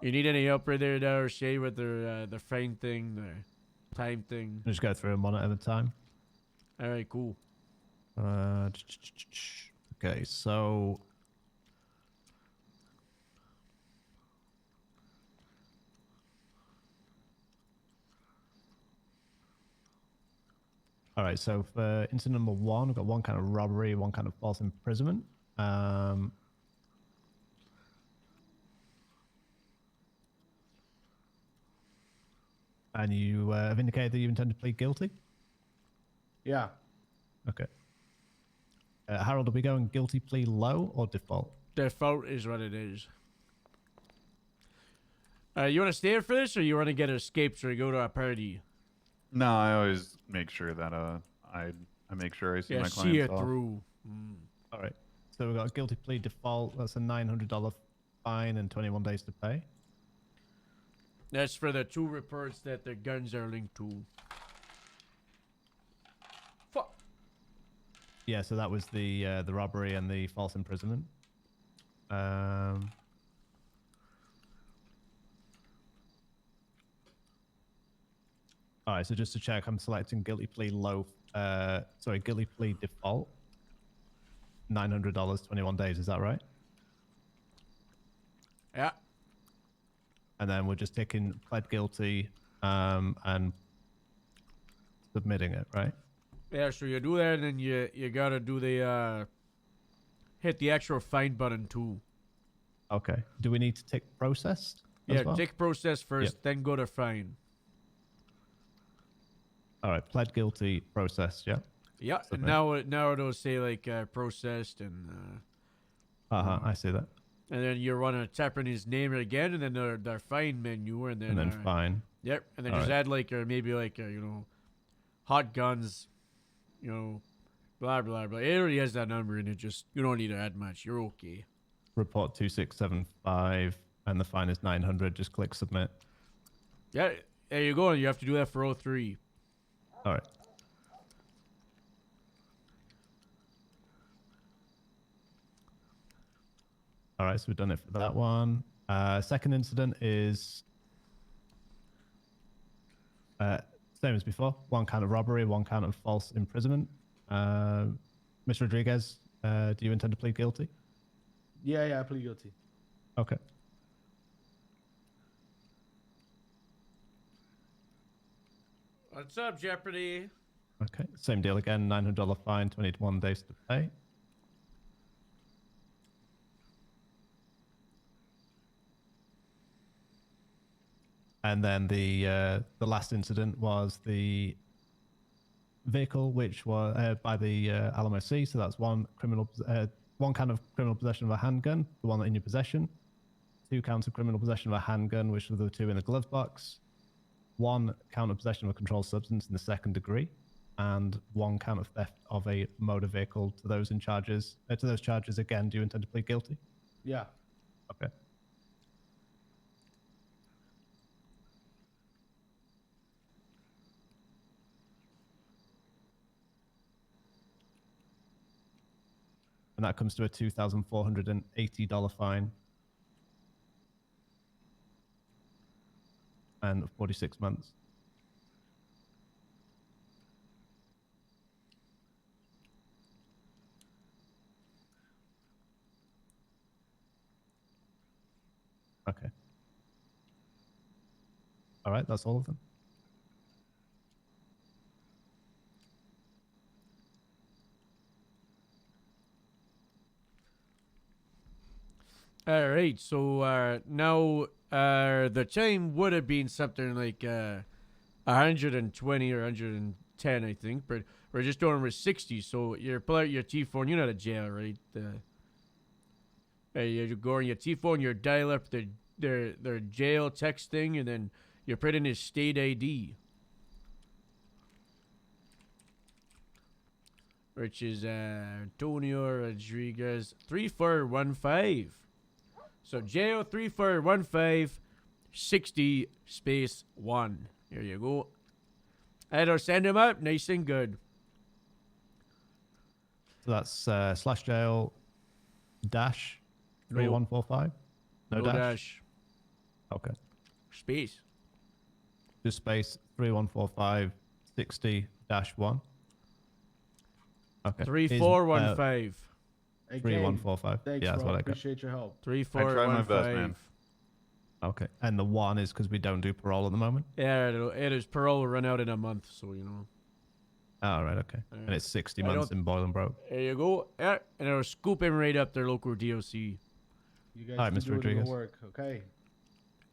You need any help right there, or Shay, with the fine thing, the time thing? Just go through them one at a time. All right, cool. Okay, so all right, so for incident number 1, we've got 1 kind of robbery, 1 kind of false imprisonment. And you have indicated that you intend to plead guilty? Yeah. Okay. Harold, are we going guilty plea low or default? Default is what it is. You want to stay here for this, or you want to get escaped or go to a party? No, I always make sure that I make sure I see my clients see it off. through. All right. So we've got a guilty plea default. That's a $900 fine and 21 days to pay. That's for the 2 reports that the guns are linked to. Fuck. Yeah, so that was the robbery and the false imprisonment. All right, so just to check, I'm selecting guilty plea low. Guilty plea default. $900, 21 days. Is that right? Yeah. And then we're just taking pled guilty and submitting it, right? Yeah, so you do that, and then you gotta do the hit the actual fine button too. Okay. Do we need to tick processed? Yeah, as well? tick process first, Yep. then go to fine. All right, pled guilty, processed, yeah? Yeah, and Submit. now it'll say like processed and. I see that. And then you want to tap on his name again, and then the fine menu, and then fine. Yep, and then All just right. add like maybe like hot guns, blah blah blah. It already has that number in it. Just you don't need to add much. You're okay. Report 2675, and the fine is 900. Just click submit. Yeah, there you go. You have to do that for 03. All right. All right, so we've done it for that one. Second incident is same as before. 1 count of robbery, 1 count of false imprisonment. Mr. Rodriguez, do you intend to plead guilty? Yeah, I plead guilty. Okay. What's up, Jeopardy? Okay, same deal again. $900 fine, 21 days to pay. And then the last incident was the vehicle, which was by the Alamo Sea. So that's 1 count of criminal possession of a handgun, the one in your possession. 2 counts of criminal possession of a handgun, which were the 2 in the glove box. 1 count of possession of a controlled substance in the 2nd degree, and 1 count of theft of a motor vehicle. To those charges again, do you intend to plead guilty? Yeah. Okay. And that comes to a $2,480 fine. And 46 months. Okay. All right, that's all of them. All right, so now the time would have been something like 120 or 110, I think, but we're just doing with 60. So you pull out your T-phone. You're not a jail, right? You go on your T-phone, you dial up their jail text thing, and then you put in his state ID, which is Antonio Rodriguez 3415. So jail 3415 60 space 1. Here you go. That'll send him up nice and good. So that's slash jail dash 3145. No dash. Okay. Space. Just space 3145 60 dash 1. Okay. 3415. 3145. Thanks, yeah, that's bro. what I got. Appreciate your help. 3415. Okay. And the 1 is because we don't do parole at the moment? Yeah, it is parole will run out in a month, so you know. Oh, right, okay. And it's 60 months in Bolingbroke. There you go. Yeah, and it'll scoop him right up their local DOC. You guys All right, keep Mr. doing Rodriguez. the work, okay?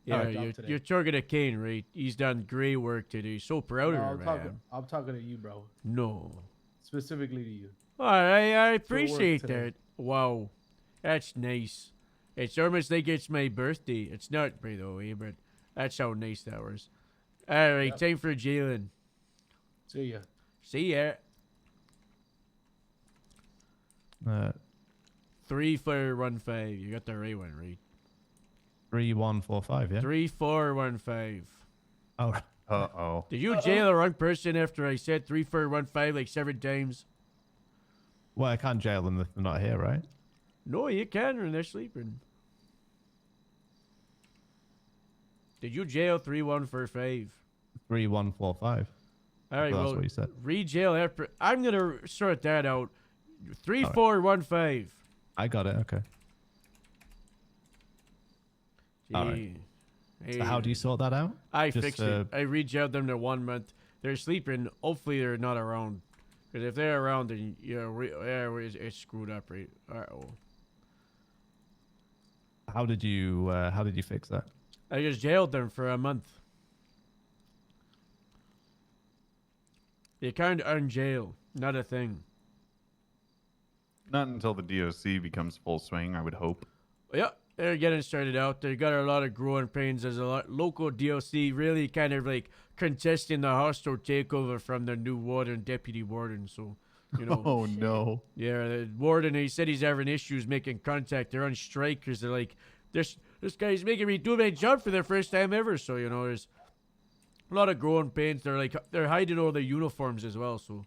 Yeah, Right, you're talking to Kane, right? He's done great work today. So proud of No, him, man. I'm talking to you, bro. No. Specifically to you. All right, I work appreciate today. that. Wow, that's nice. It's almost like it's my birthday. It's not, by the way, but that's how nice that was. All right, Yep. time for Jalen. See ya. See ya. 3415. You got the right one, right? 3145, yeah? 3415. Oh. Uh-oh. Did you jail the wrong person after I said 3415 like 7 times? Well, I can't jail them if they're not here, right? No, you can when they're sleeping. Did you jail 3145? 3145. All right, That's well, what you said. re-jail after. I'm gonna sort that out. 3415. I got it, okay. All right. Gee. So how do you sort that out? I Just, fixed it. I re-jailed them to 1 month. They're sleeping. Hopefully they're not around. Because if they're around, then it's screwed up, right? Uh-oh. How did you fix that? I just jailed them for a month. You can't unjail. Not a thing. Not until the DOC becomes full swing, I would hope. Yeah, they're getting started out. They got a lot of growing pains. There's a lot local DOC really kind of like contesting the hostile takeover from the new warden, deputy warden. So, you know. Oh no. Yeah, the warden. He said he's having issues making contact. They're on strike because they're like, this guy's making me do my job for the first time ever. So you know, there's a lot of growing pains. They're hiding all their uniforms as well. So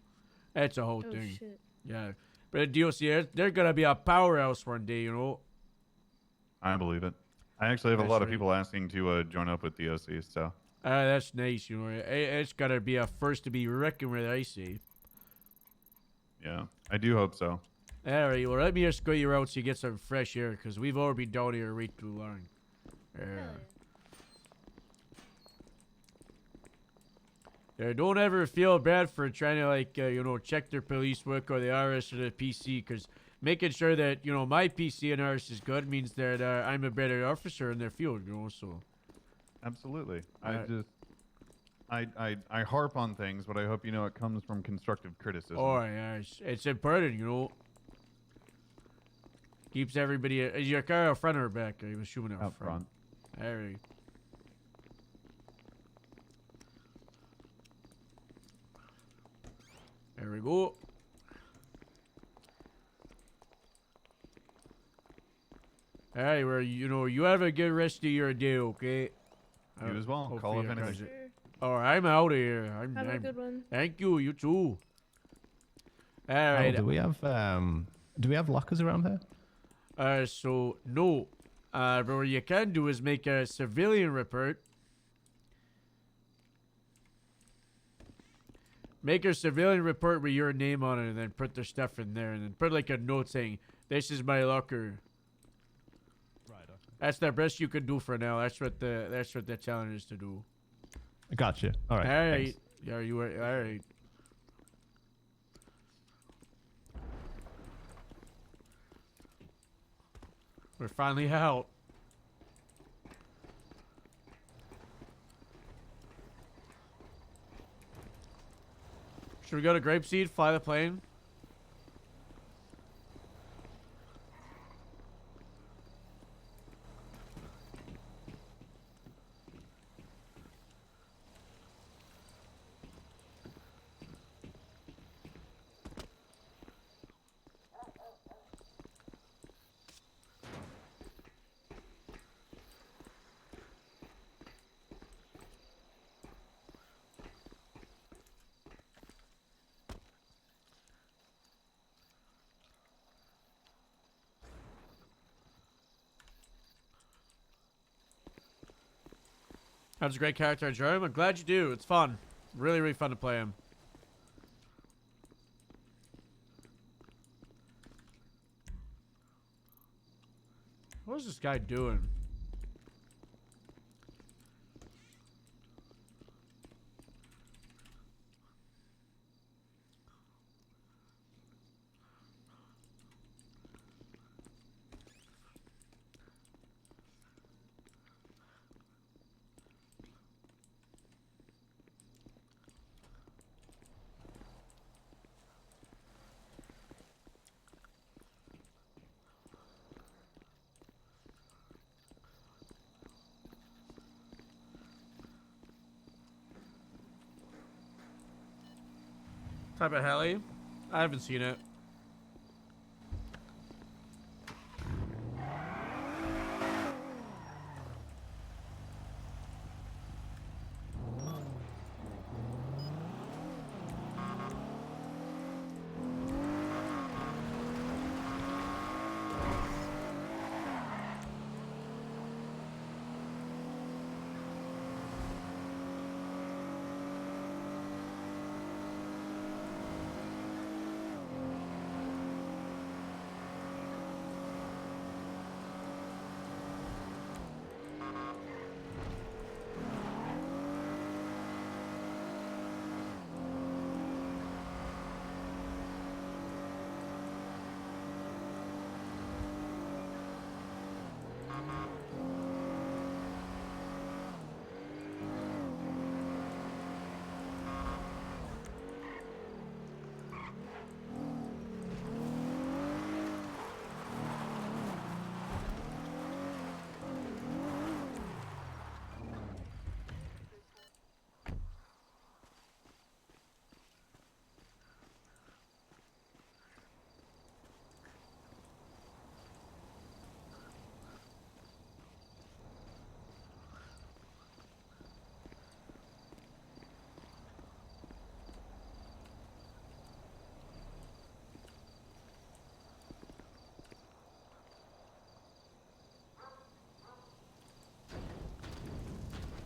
that's a whole thing. Shit. Yeah, but the DOC, they're gonna be a powerhouse one day. You know. I believe it. I actually have a That's lot of right. people asking to join up with DOC, so. That's nice, you know. It's gotta be a first to be reckoned with, I say. Yeah, I do hope so. All right, well, let me escort you out so you get some fresh air, because we've all been down here way too long. Yeah, don't ever feel bad for trying to, like, you know, check their police work or the RS or the PC, because making sure that, you know, my PC and RS is good means that I'm a better officer in their field, you know, so. Absolutely. I harp on things, but I hope you know it comes from constructive criticism. Oh, yeah, it's important, you know. Keeps everybody. Is your car out front or back? I'm assuming out front. All right. There we go. All right, well, you know, you have a good rest of your day, okay? You as well. Call if anything. All right, I'm out of here. Have a good one. Thank you. You too. All Oh, right. do we have Do we have lockers around here? So no. But what you can do is make a civilian report. Make a civilian report with your name on it, and then put their stuff in there, and then put like a note saying, "This is my locker." Right. Okay. That's the best you can do for now. That's what the challenge is to do. Gotcha. All right. All right. Thanks. Yeah, you were all right. We're finally out. Should we go to Grapeseed, fly the plane? That's a great character, Jerome. I'm glad you do. It's fun. Really, really fun to play him. What is this guy doing? Type of heli? I haven't seen it.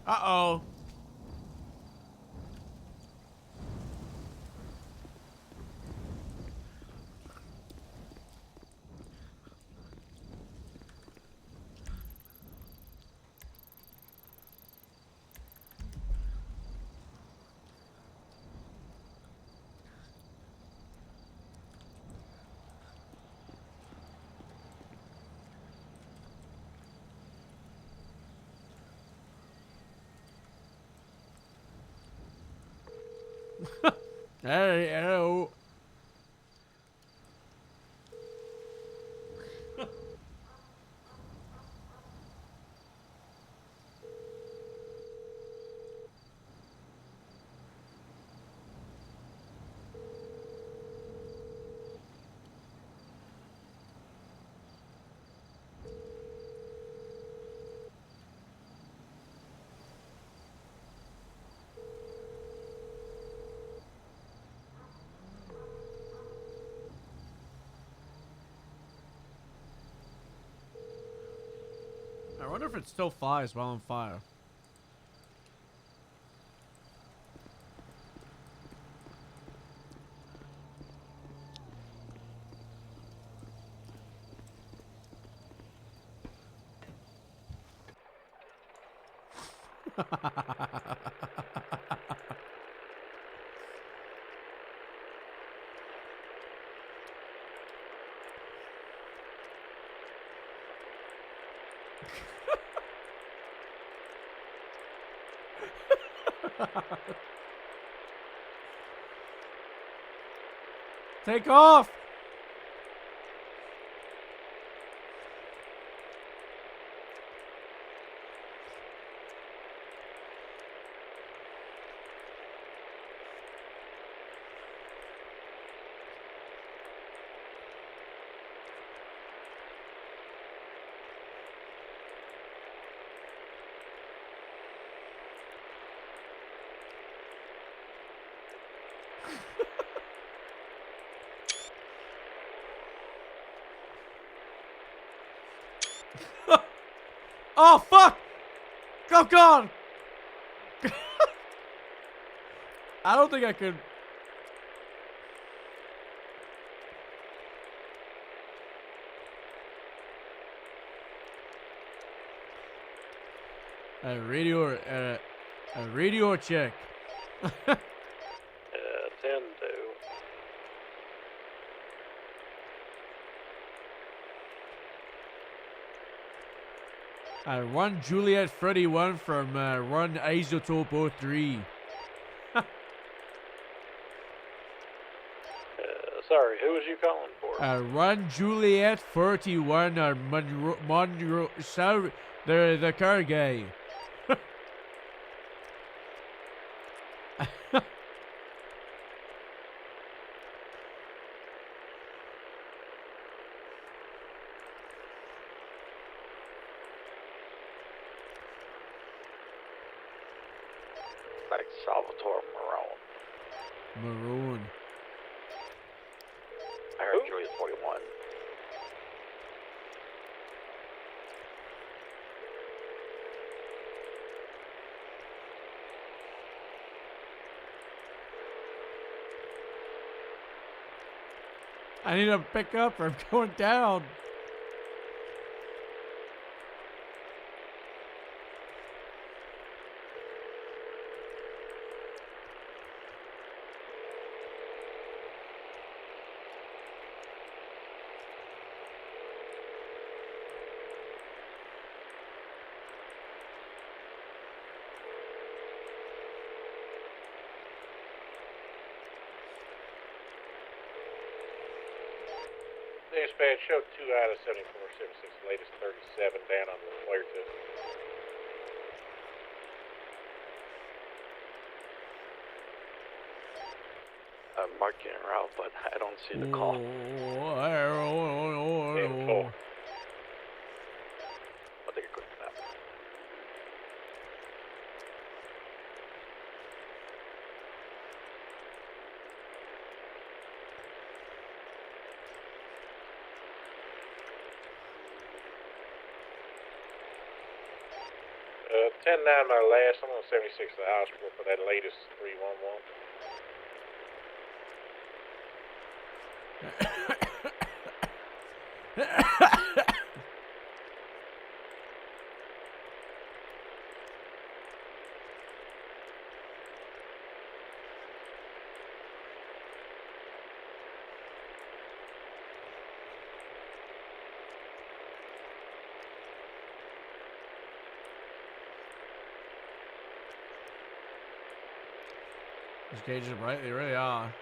Uh-oh. Hey, hello. wonder if it still flies while on fire. Take off! Oh, fuck! Oh, God! I don't think I could... A radio check. 10-2. Run Juliet Freddy 1 from Run Isotope 03. Sorry, who was you calling for? Run Juliet 31 Monroe, sorry, the car guy. Like Salvatore Marone. Maroon. I heard Julius 41. I need to pick up or I'm going down. Dispatch showed 2 out of 7476, latest 37 down on the flare test. I'm marking her out, but I don't see the call. 10-4. I'll take a quick snap. Uh, 10-9 my last. I'm on 76 to the hospital for that latest 311. These gauges are bright, they really are.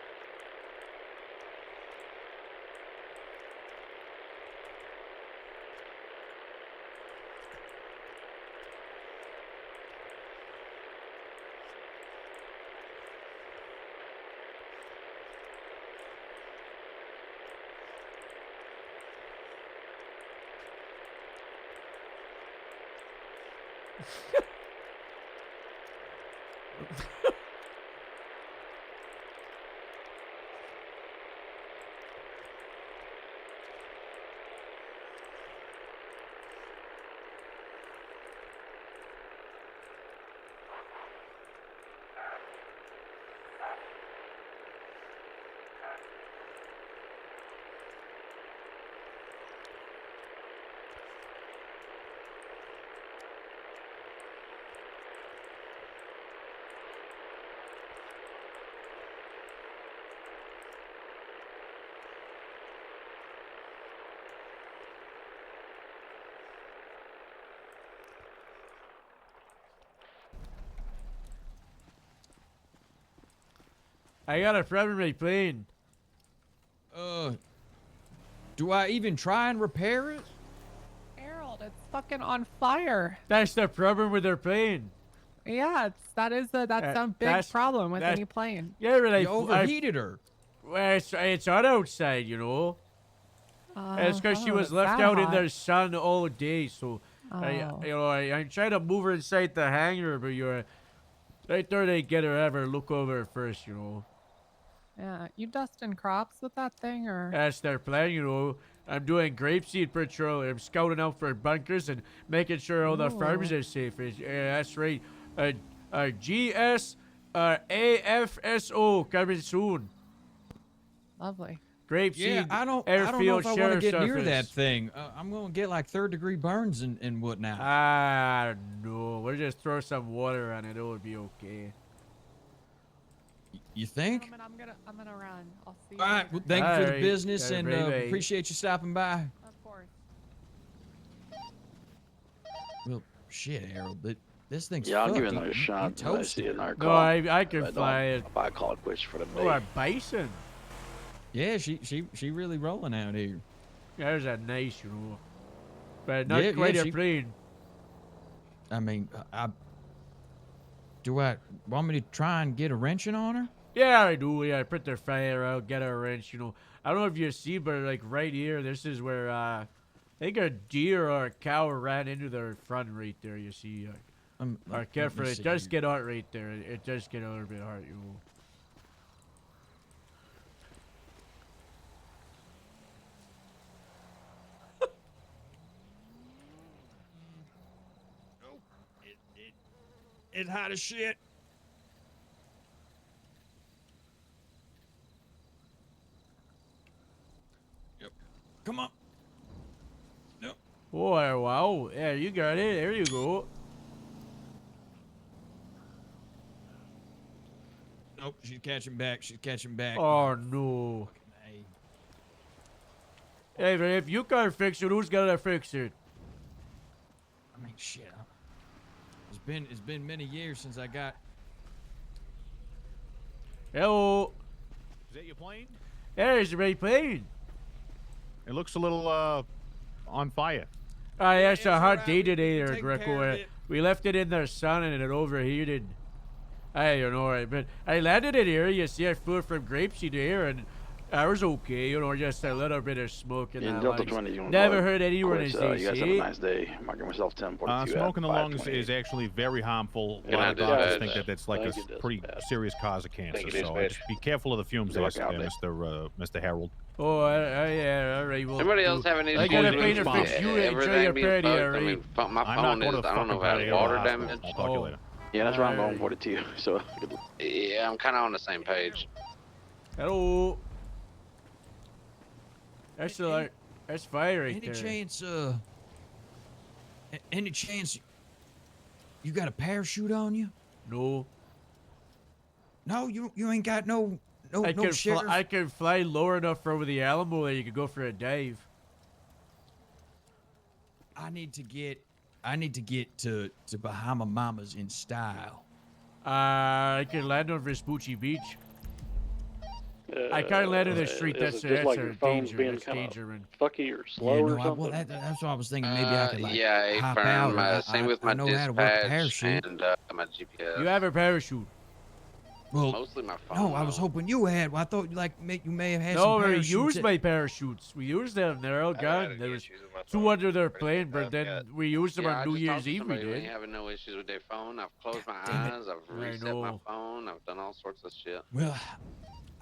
I got a problem with my plane. Do I even try and repair it? Harold, it's fucking on fire. That's the problem with their plane. Yeah, that's a big problem with any plane. Yeah, but You overheated her. Well, it's hot outside, you know. It's because she was left out in the sun all day, so I'm trying to move her inside the hangar, but right there they get her ever look over first, you know. Yeah, you dusting crops with that thing, or? That's their plan, you know. I'm doing grapeseed patrol. I'm scouting out for bunkers and making sure all the farms are safe. That's right. GS AFSO coming soon. Lovely. Grapeseed. Yeah, I don't know Airfield if I want to get near Office. that thing. I'm gonna get like 3rd-degree burns and whatnot. Ah, no. We'll just throw some water on it. It would be okay. You think? I'm gonna run. I'll see you. All right. Well, thank you for the business, and appreciate you stopping by. Of course. Well, shit, Harold, but this thing's Yeah, I'll give you fucked. another shot. You When I see another No, call. I can But fly it. I call it quits for the day. Oh, a bison. Yeah, she really rolling out here. There's a nice, you know. But not quite a plane. I mean, do I want me to try and get a wrenching on her? Yeah, I do. Yeah, I put their fire out, get a wrench, you know. I don't know if you see, but like right here, this is where I think a deer or a cow ran into their front right there. You see, or careful, it does get hot right there. It does get a little bit hot, you know. It's hot as shit. Yep. Come on. Nope. Oh, wow. Yeah, you got it. There you go. Nope, she's catching back. She's catching back. Oh, no. Hey, but if you can't fix it, who's gonna fix it? I mean, shit. It's been many years since I got. Hello. Is that your plane? Yeah, it's my plane. It looks a little on fire. Yeah, it's a hot day today there, Greco. We left it in the sun and it overheated. I don't know, but I landed it here. You see, I flew from Grapeseed here, and I was okay. You know, just a little bit of smoke in that. Delta 20, you Never heard anyone you say. guys have a nice day. Marking myself 1042. Smoking the lungs is actually very harmful. A lot of doctors think that that's like a pretty serious cause of cancer. So just be careful of the fumes there, Mr. Harold. Oh, yeah, all right. Well, Anybody else have any? I gotta pay to fix you. Enjoy your party, all right? I mean, my phone is. I don't know if it has water damage. I'll talk to you later. Yeah, that's why I'm going 42. So. Yeah, I'm kind of on the same page. Hello. That's fire right there. Any chance you got a parachute on you? No. No, you ain't got no sheriff. I can fly low enough over the Alamo that you could go for a dive. I need to get to Bahama Mamas in style. I can land on Vespucci Beach. I can't land in the street. That's like a phone's danger. being That's kinda danger, man. Fucky or slow or something. Well, that's what I was thinking. Maybe I could like yeah, hop firm. out. Same with my I know how to work a dispatch parachute. and my GPS. You have a parachute. Well, mostly my phone. no, I was hoping you had. Well, I thought you may have had some No, we parachutes. used my parachutes. We used them. They're all gone. There was two under their plane, but then we used them on New Year's Eve. We did. Having no issues with their phone. I've closed my eyes. I've reset my phone. I've done all sorts of shit. Well,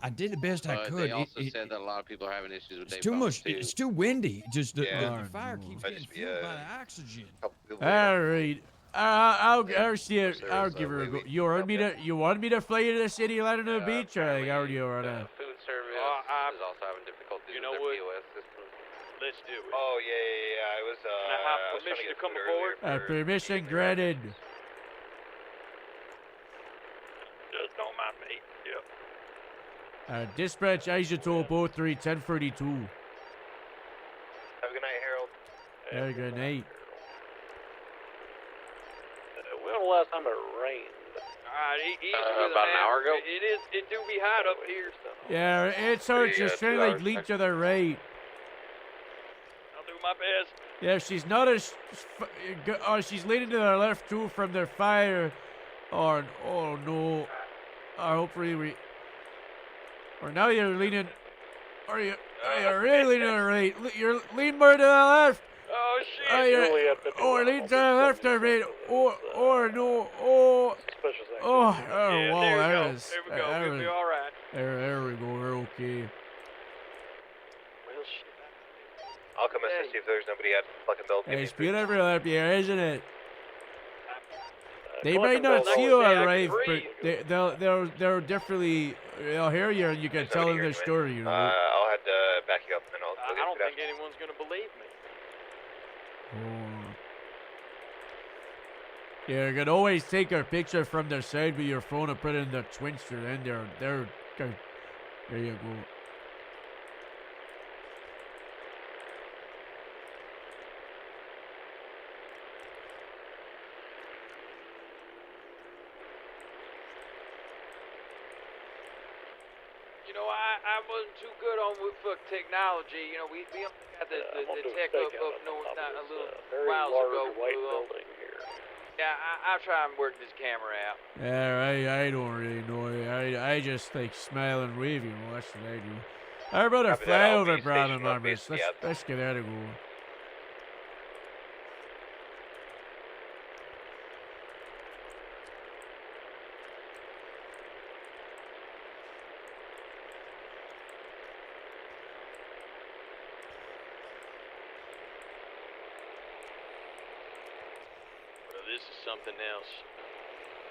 I did the best I could. They also said that a lot of people are having issues with their It's too phone much. too. It's too windy. Just the Yeah. fire keeps getting fueled by the oxygen. All right. I'll see it. I'll give her a go. You want me to fly you to the city, land on the beach, or like how do you wanna? Food service is also having difficulties with their POS system. Let's do it. Oh, yeah. I was, Can I have permission to come aboard? Permission granted. Just don't mind me. Yep. Dispatch Isotope 03 1032. Have a good night, Harold. Have a good night. When was the last time it rained? About an hour ago. It do be hot up here. So. Yeah, it's just trying to like lead to the right. I'll do my best. Yeah, she's not as. She's leaning to the left too from their fire. Oh no. Hopefully we. Or now you're leaning. You're really leaning to the right. You're leaning more to the left. Oh shit! Lean to the left of it. Or no. Oh. Wow. There is. There we go. We'll be all right. There we go. We're okay. Well, shit. I'll come assist you if there's nobody at fucking Bell. It's beautiful up here, isn't it? They might not see you arrive, but they'll definitely they'll hear you and you can tell them their story. You know. I'll have to back you up and I'll. I don't think anyone's gonna believe me. Yeah, you can always take a picture from their side with your phone and put it in the Twinster, and they're there you go. You know, I wasn't too good on technology. You know, we got the tech up north not a little while ago. Yeah, I'll try and work this camera out. Yeah, I don't really know. I just like smile and wave, you know. That's what I do. How about a flyover, brother, members? Let's get out of here. This is something else.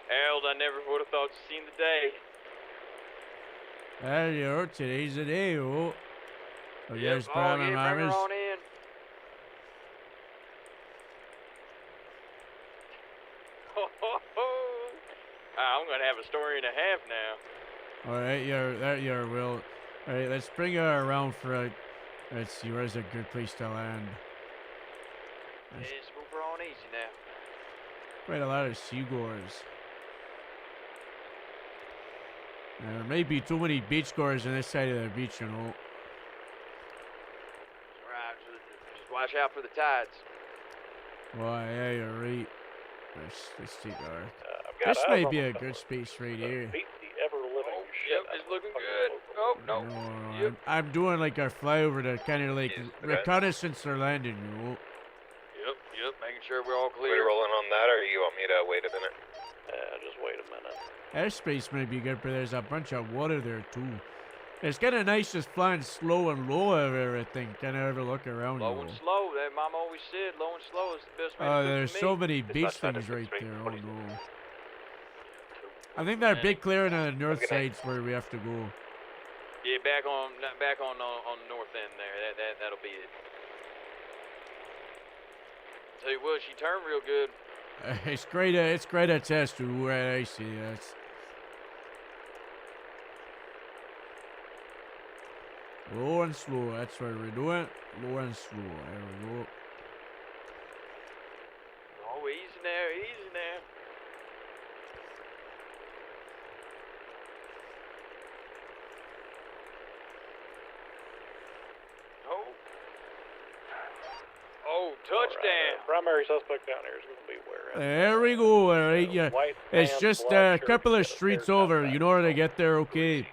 Harold, I never would have thought to see the day. Today's the day, oh. Yes, bring her on in. I'm gonna have a story and a half now. Alright, Will. Alright, let's bring her around for let's see, where's a good place to land? Just move her on easy now. Quite a lot of seagoers. There may be too many beachgoers on this side of the beach, you know. Right, just watch out for the tides. Well, yeah, you're right. Let's take our. This may be a good space right here. Yep, it's looking good. Oh, no. Yep. I'm doing like a flyover to kind of like reconnaissance or landing, you know. Yep, making sure we're all clear. Are we rolling on that, or you want me to wait a minute? Just wait a minute. Airspace may be good, but there's a bunch of water there too. It's kind of nice just flying slow and low over everything. Kind of ever look around. Low and slow. That Mom always said, low and slow is the best way to cook there's meat. so many beach things right there. Oh no. I think that big clearing on the north side's where we have to go. Yeah, back on the north end there. That'll be it. Tell you what, she turned real good. It's great to test you. I see. That's. Low and slow. That's what we're doing. Low and slow. There we go. Oh, easy now, easy now. Oh, touchdown. Primary suspect down here is going to be where? There we go. All right, yeah. It's just a couple of streets over. You know where to get there, okay? Yeah,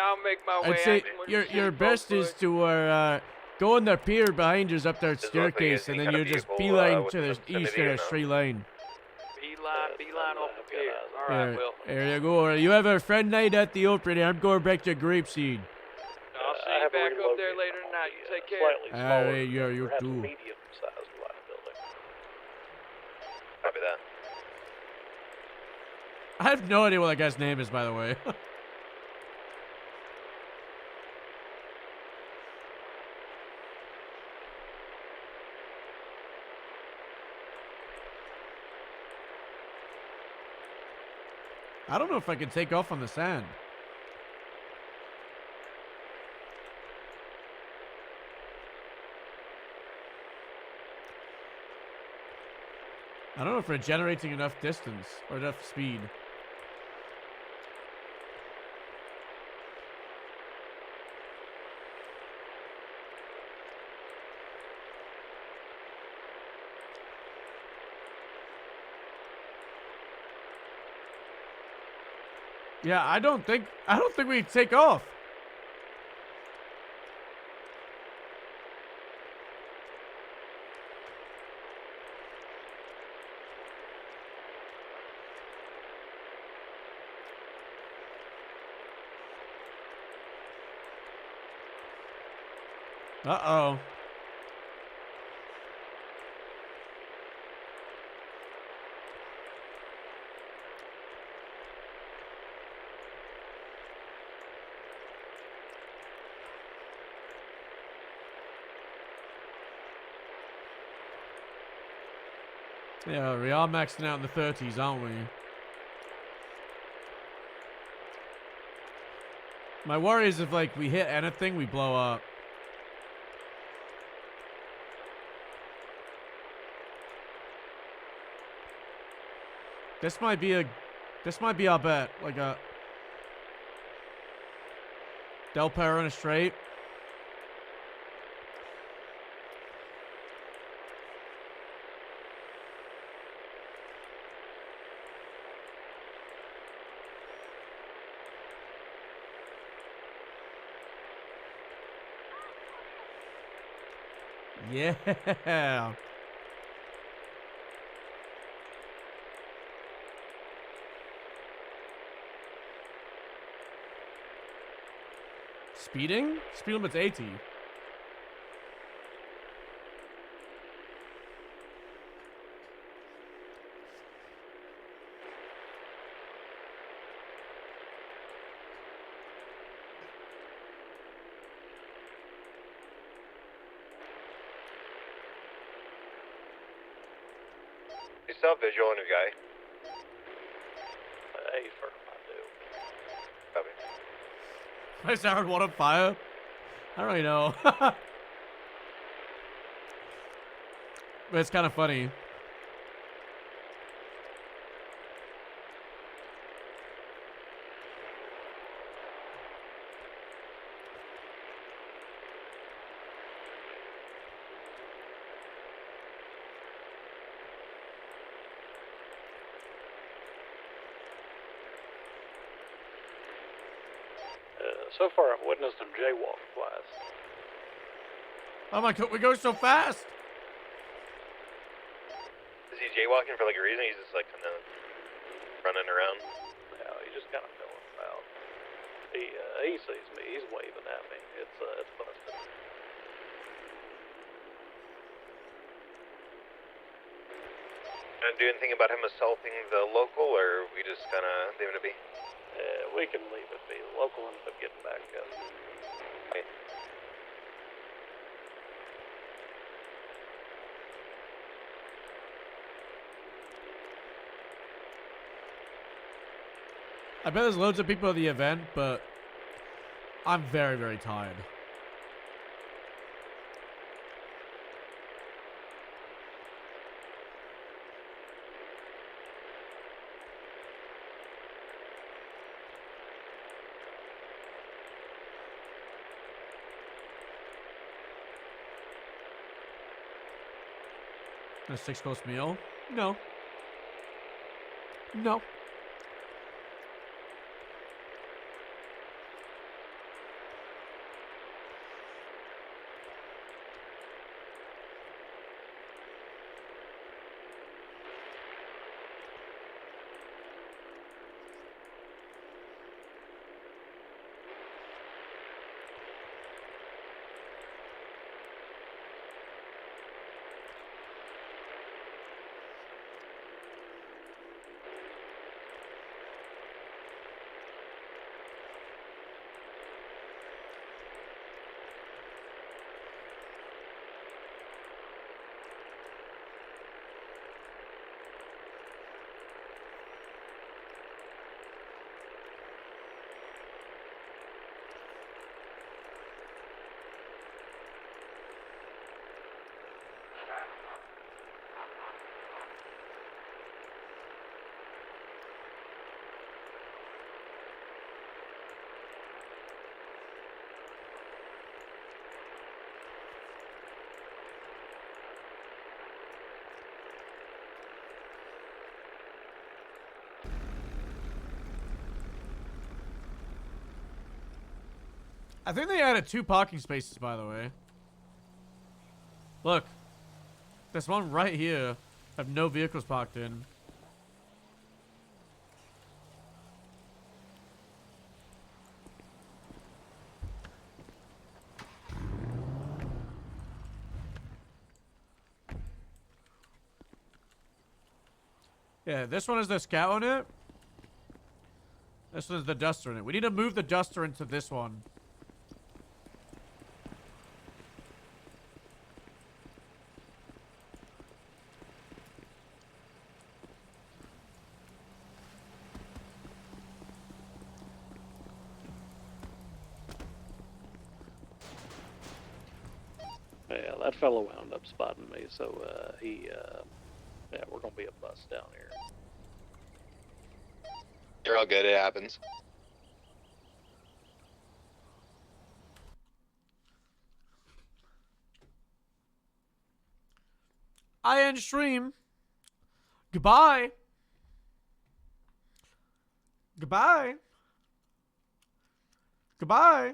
I'll make my way. I'd say your best is to go on the pier behind you up that staircase, and then you just beeline to the east in a straight line. Beeline off the pier. All right, Will. There you go. You have a friend night at the Opry. I'm going back to Grapeseed. I'll see you back up there later tonight. You take care. Yeah, you too. Medium-sized liability. Copy that. I have no idea what that guy's name is, by the way. I don't know if I can take off on the sand. I don't know if we're generating enough distance or enough speed. Yeah, I don't think we take off. Uh-oh. Yeah, we are maxing out in the 30s, aren't we? My worry is if, like, we hit anything, we blow up. This might be our bet, like a Del Perro in a straight. Yeah. Speeding? Speed limit's 80. You still have visual on your guy? Hey, first I do. Copy. Is Aaron one on fire? I don't really know. But it's kind of funny. So far, I've witnessed him jaywalk twice. Oh my god, we go so fast! Is he jaywalking for like a reason? He's just like kind of running around. Yeah, he's just kind of going about. He sees me. He's waving at me. It's busted. Gonna do anything about him assaulting the local, or we just kind of leave it to be? We can leave it be. The local ends up getting back up. Okay. I bet there's loads of people at the event, but I'm very, very tired. A 6-course meal? No. No. I think they added 2 parking spaces, by the way. Look. There's one right here. I have no vehicles parked in. Yeah, this one is the Scout on it. This one is the Duster in it. We need to move the Duster into this one. Yeah, that fellow wound up spotting me, so yeah, we're gonna be a bus down here. You're all good. It happens. I end stream. Goodbye. Goodbye. Goodbye.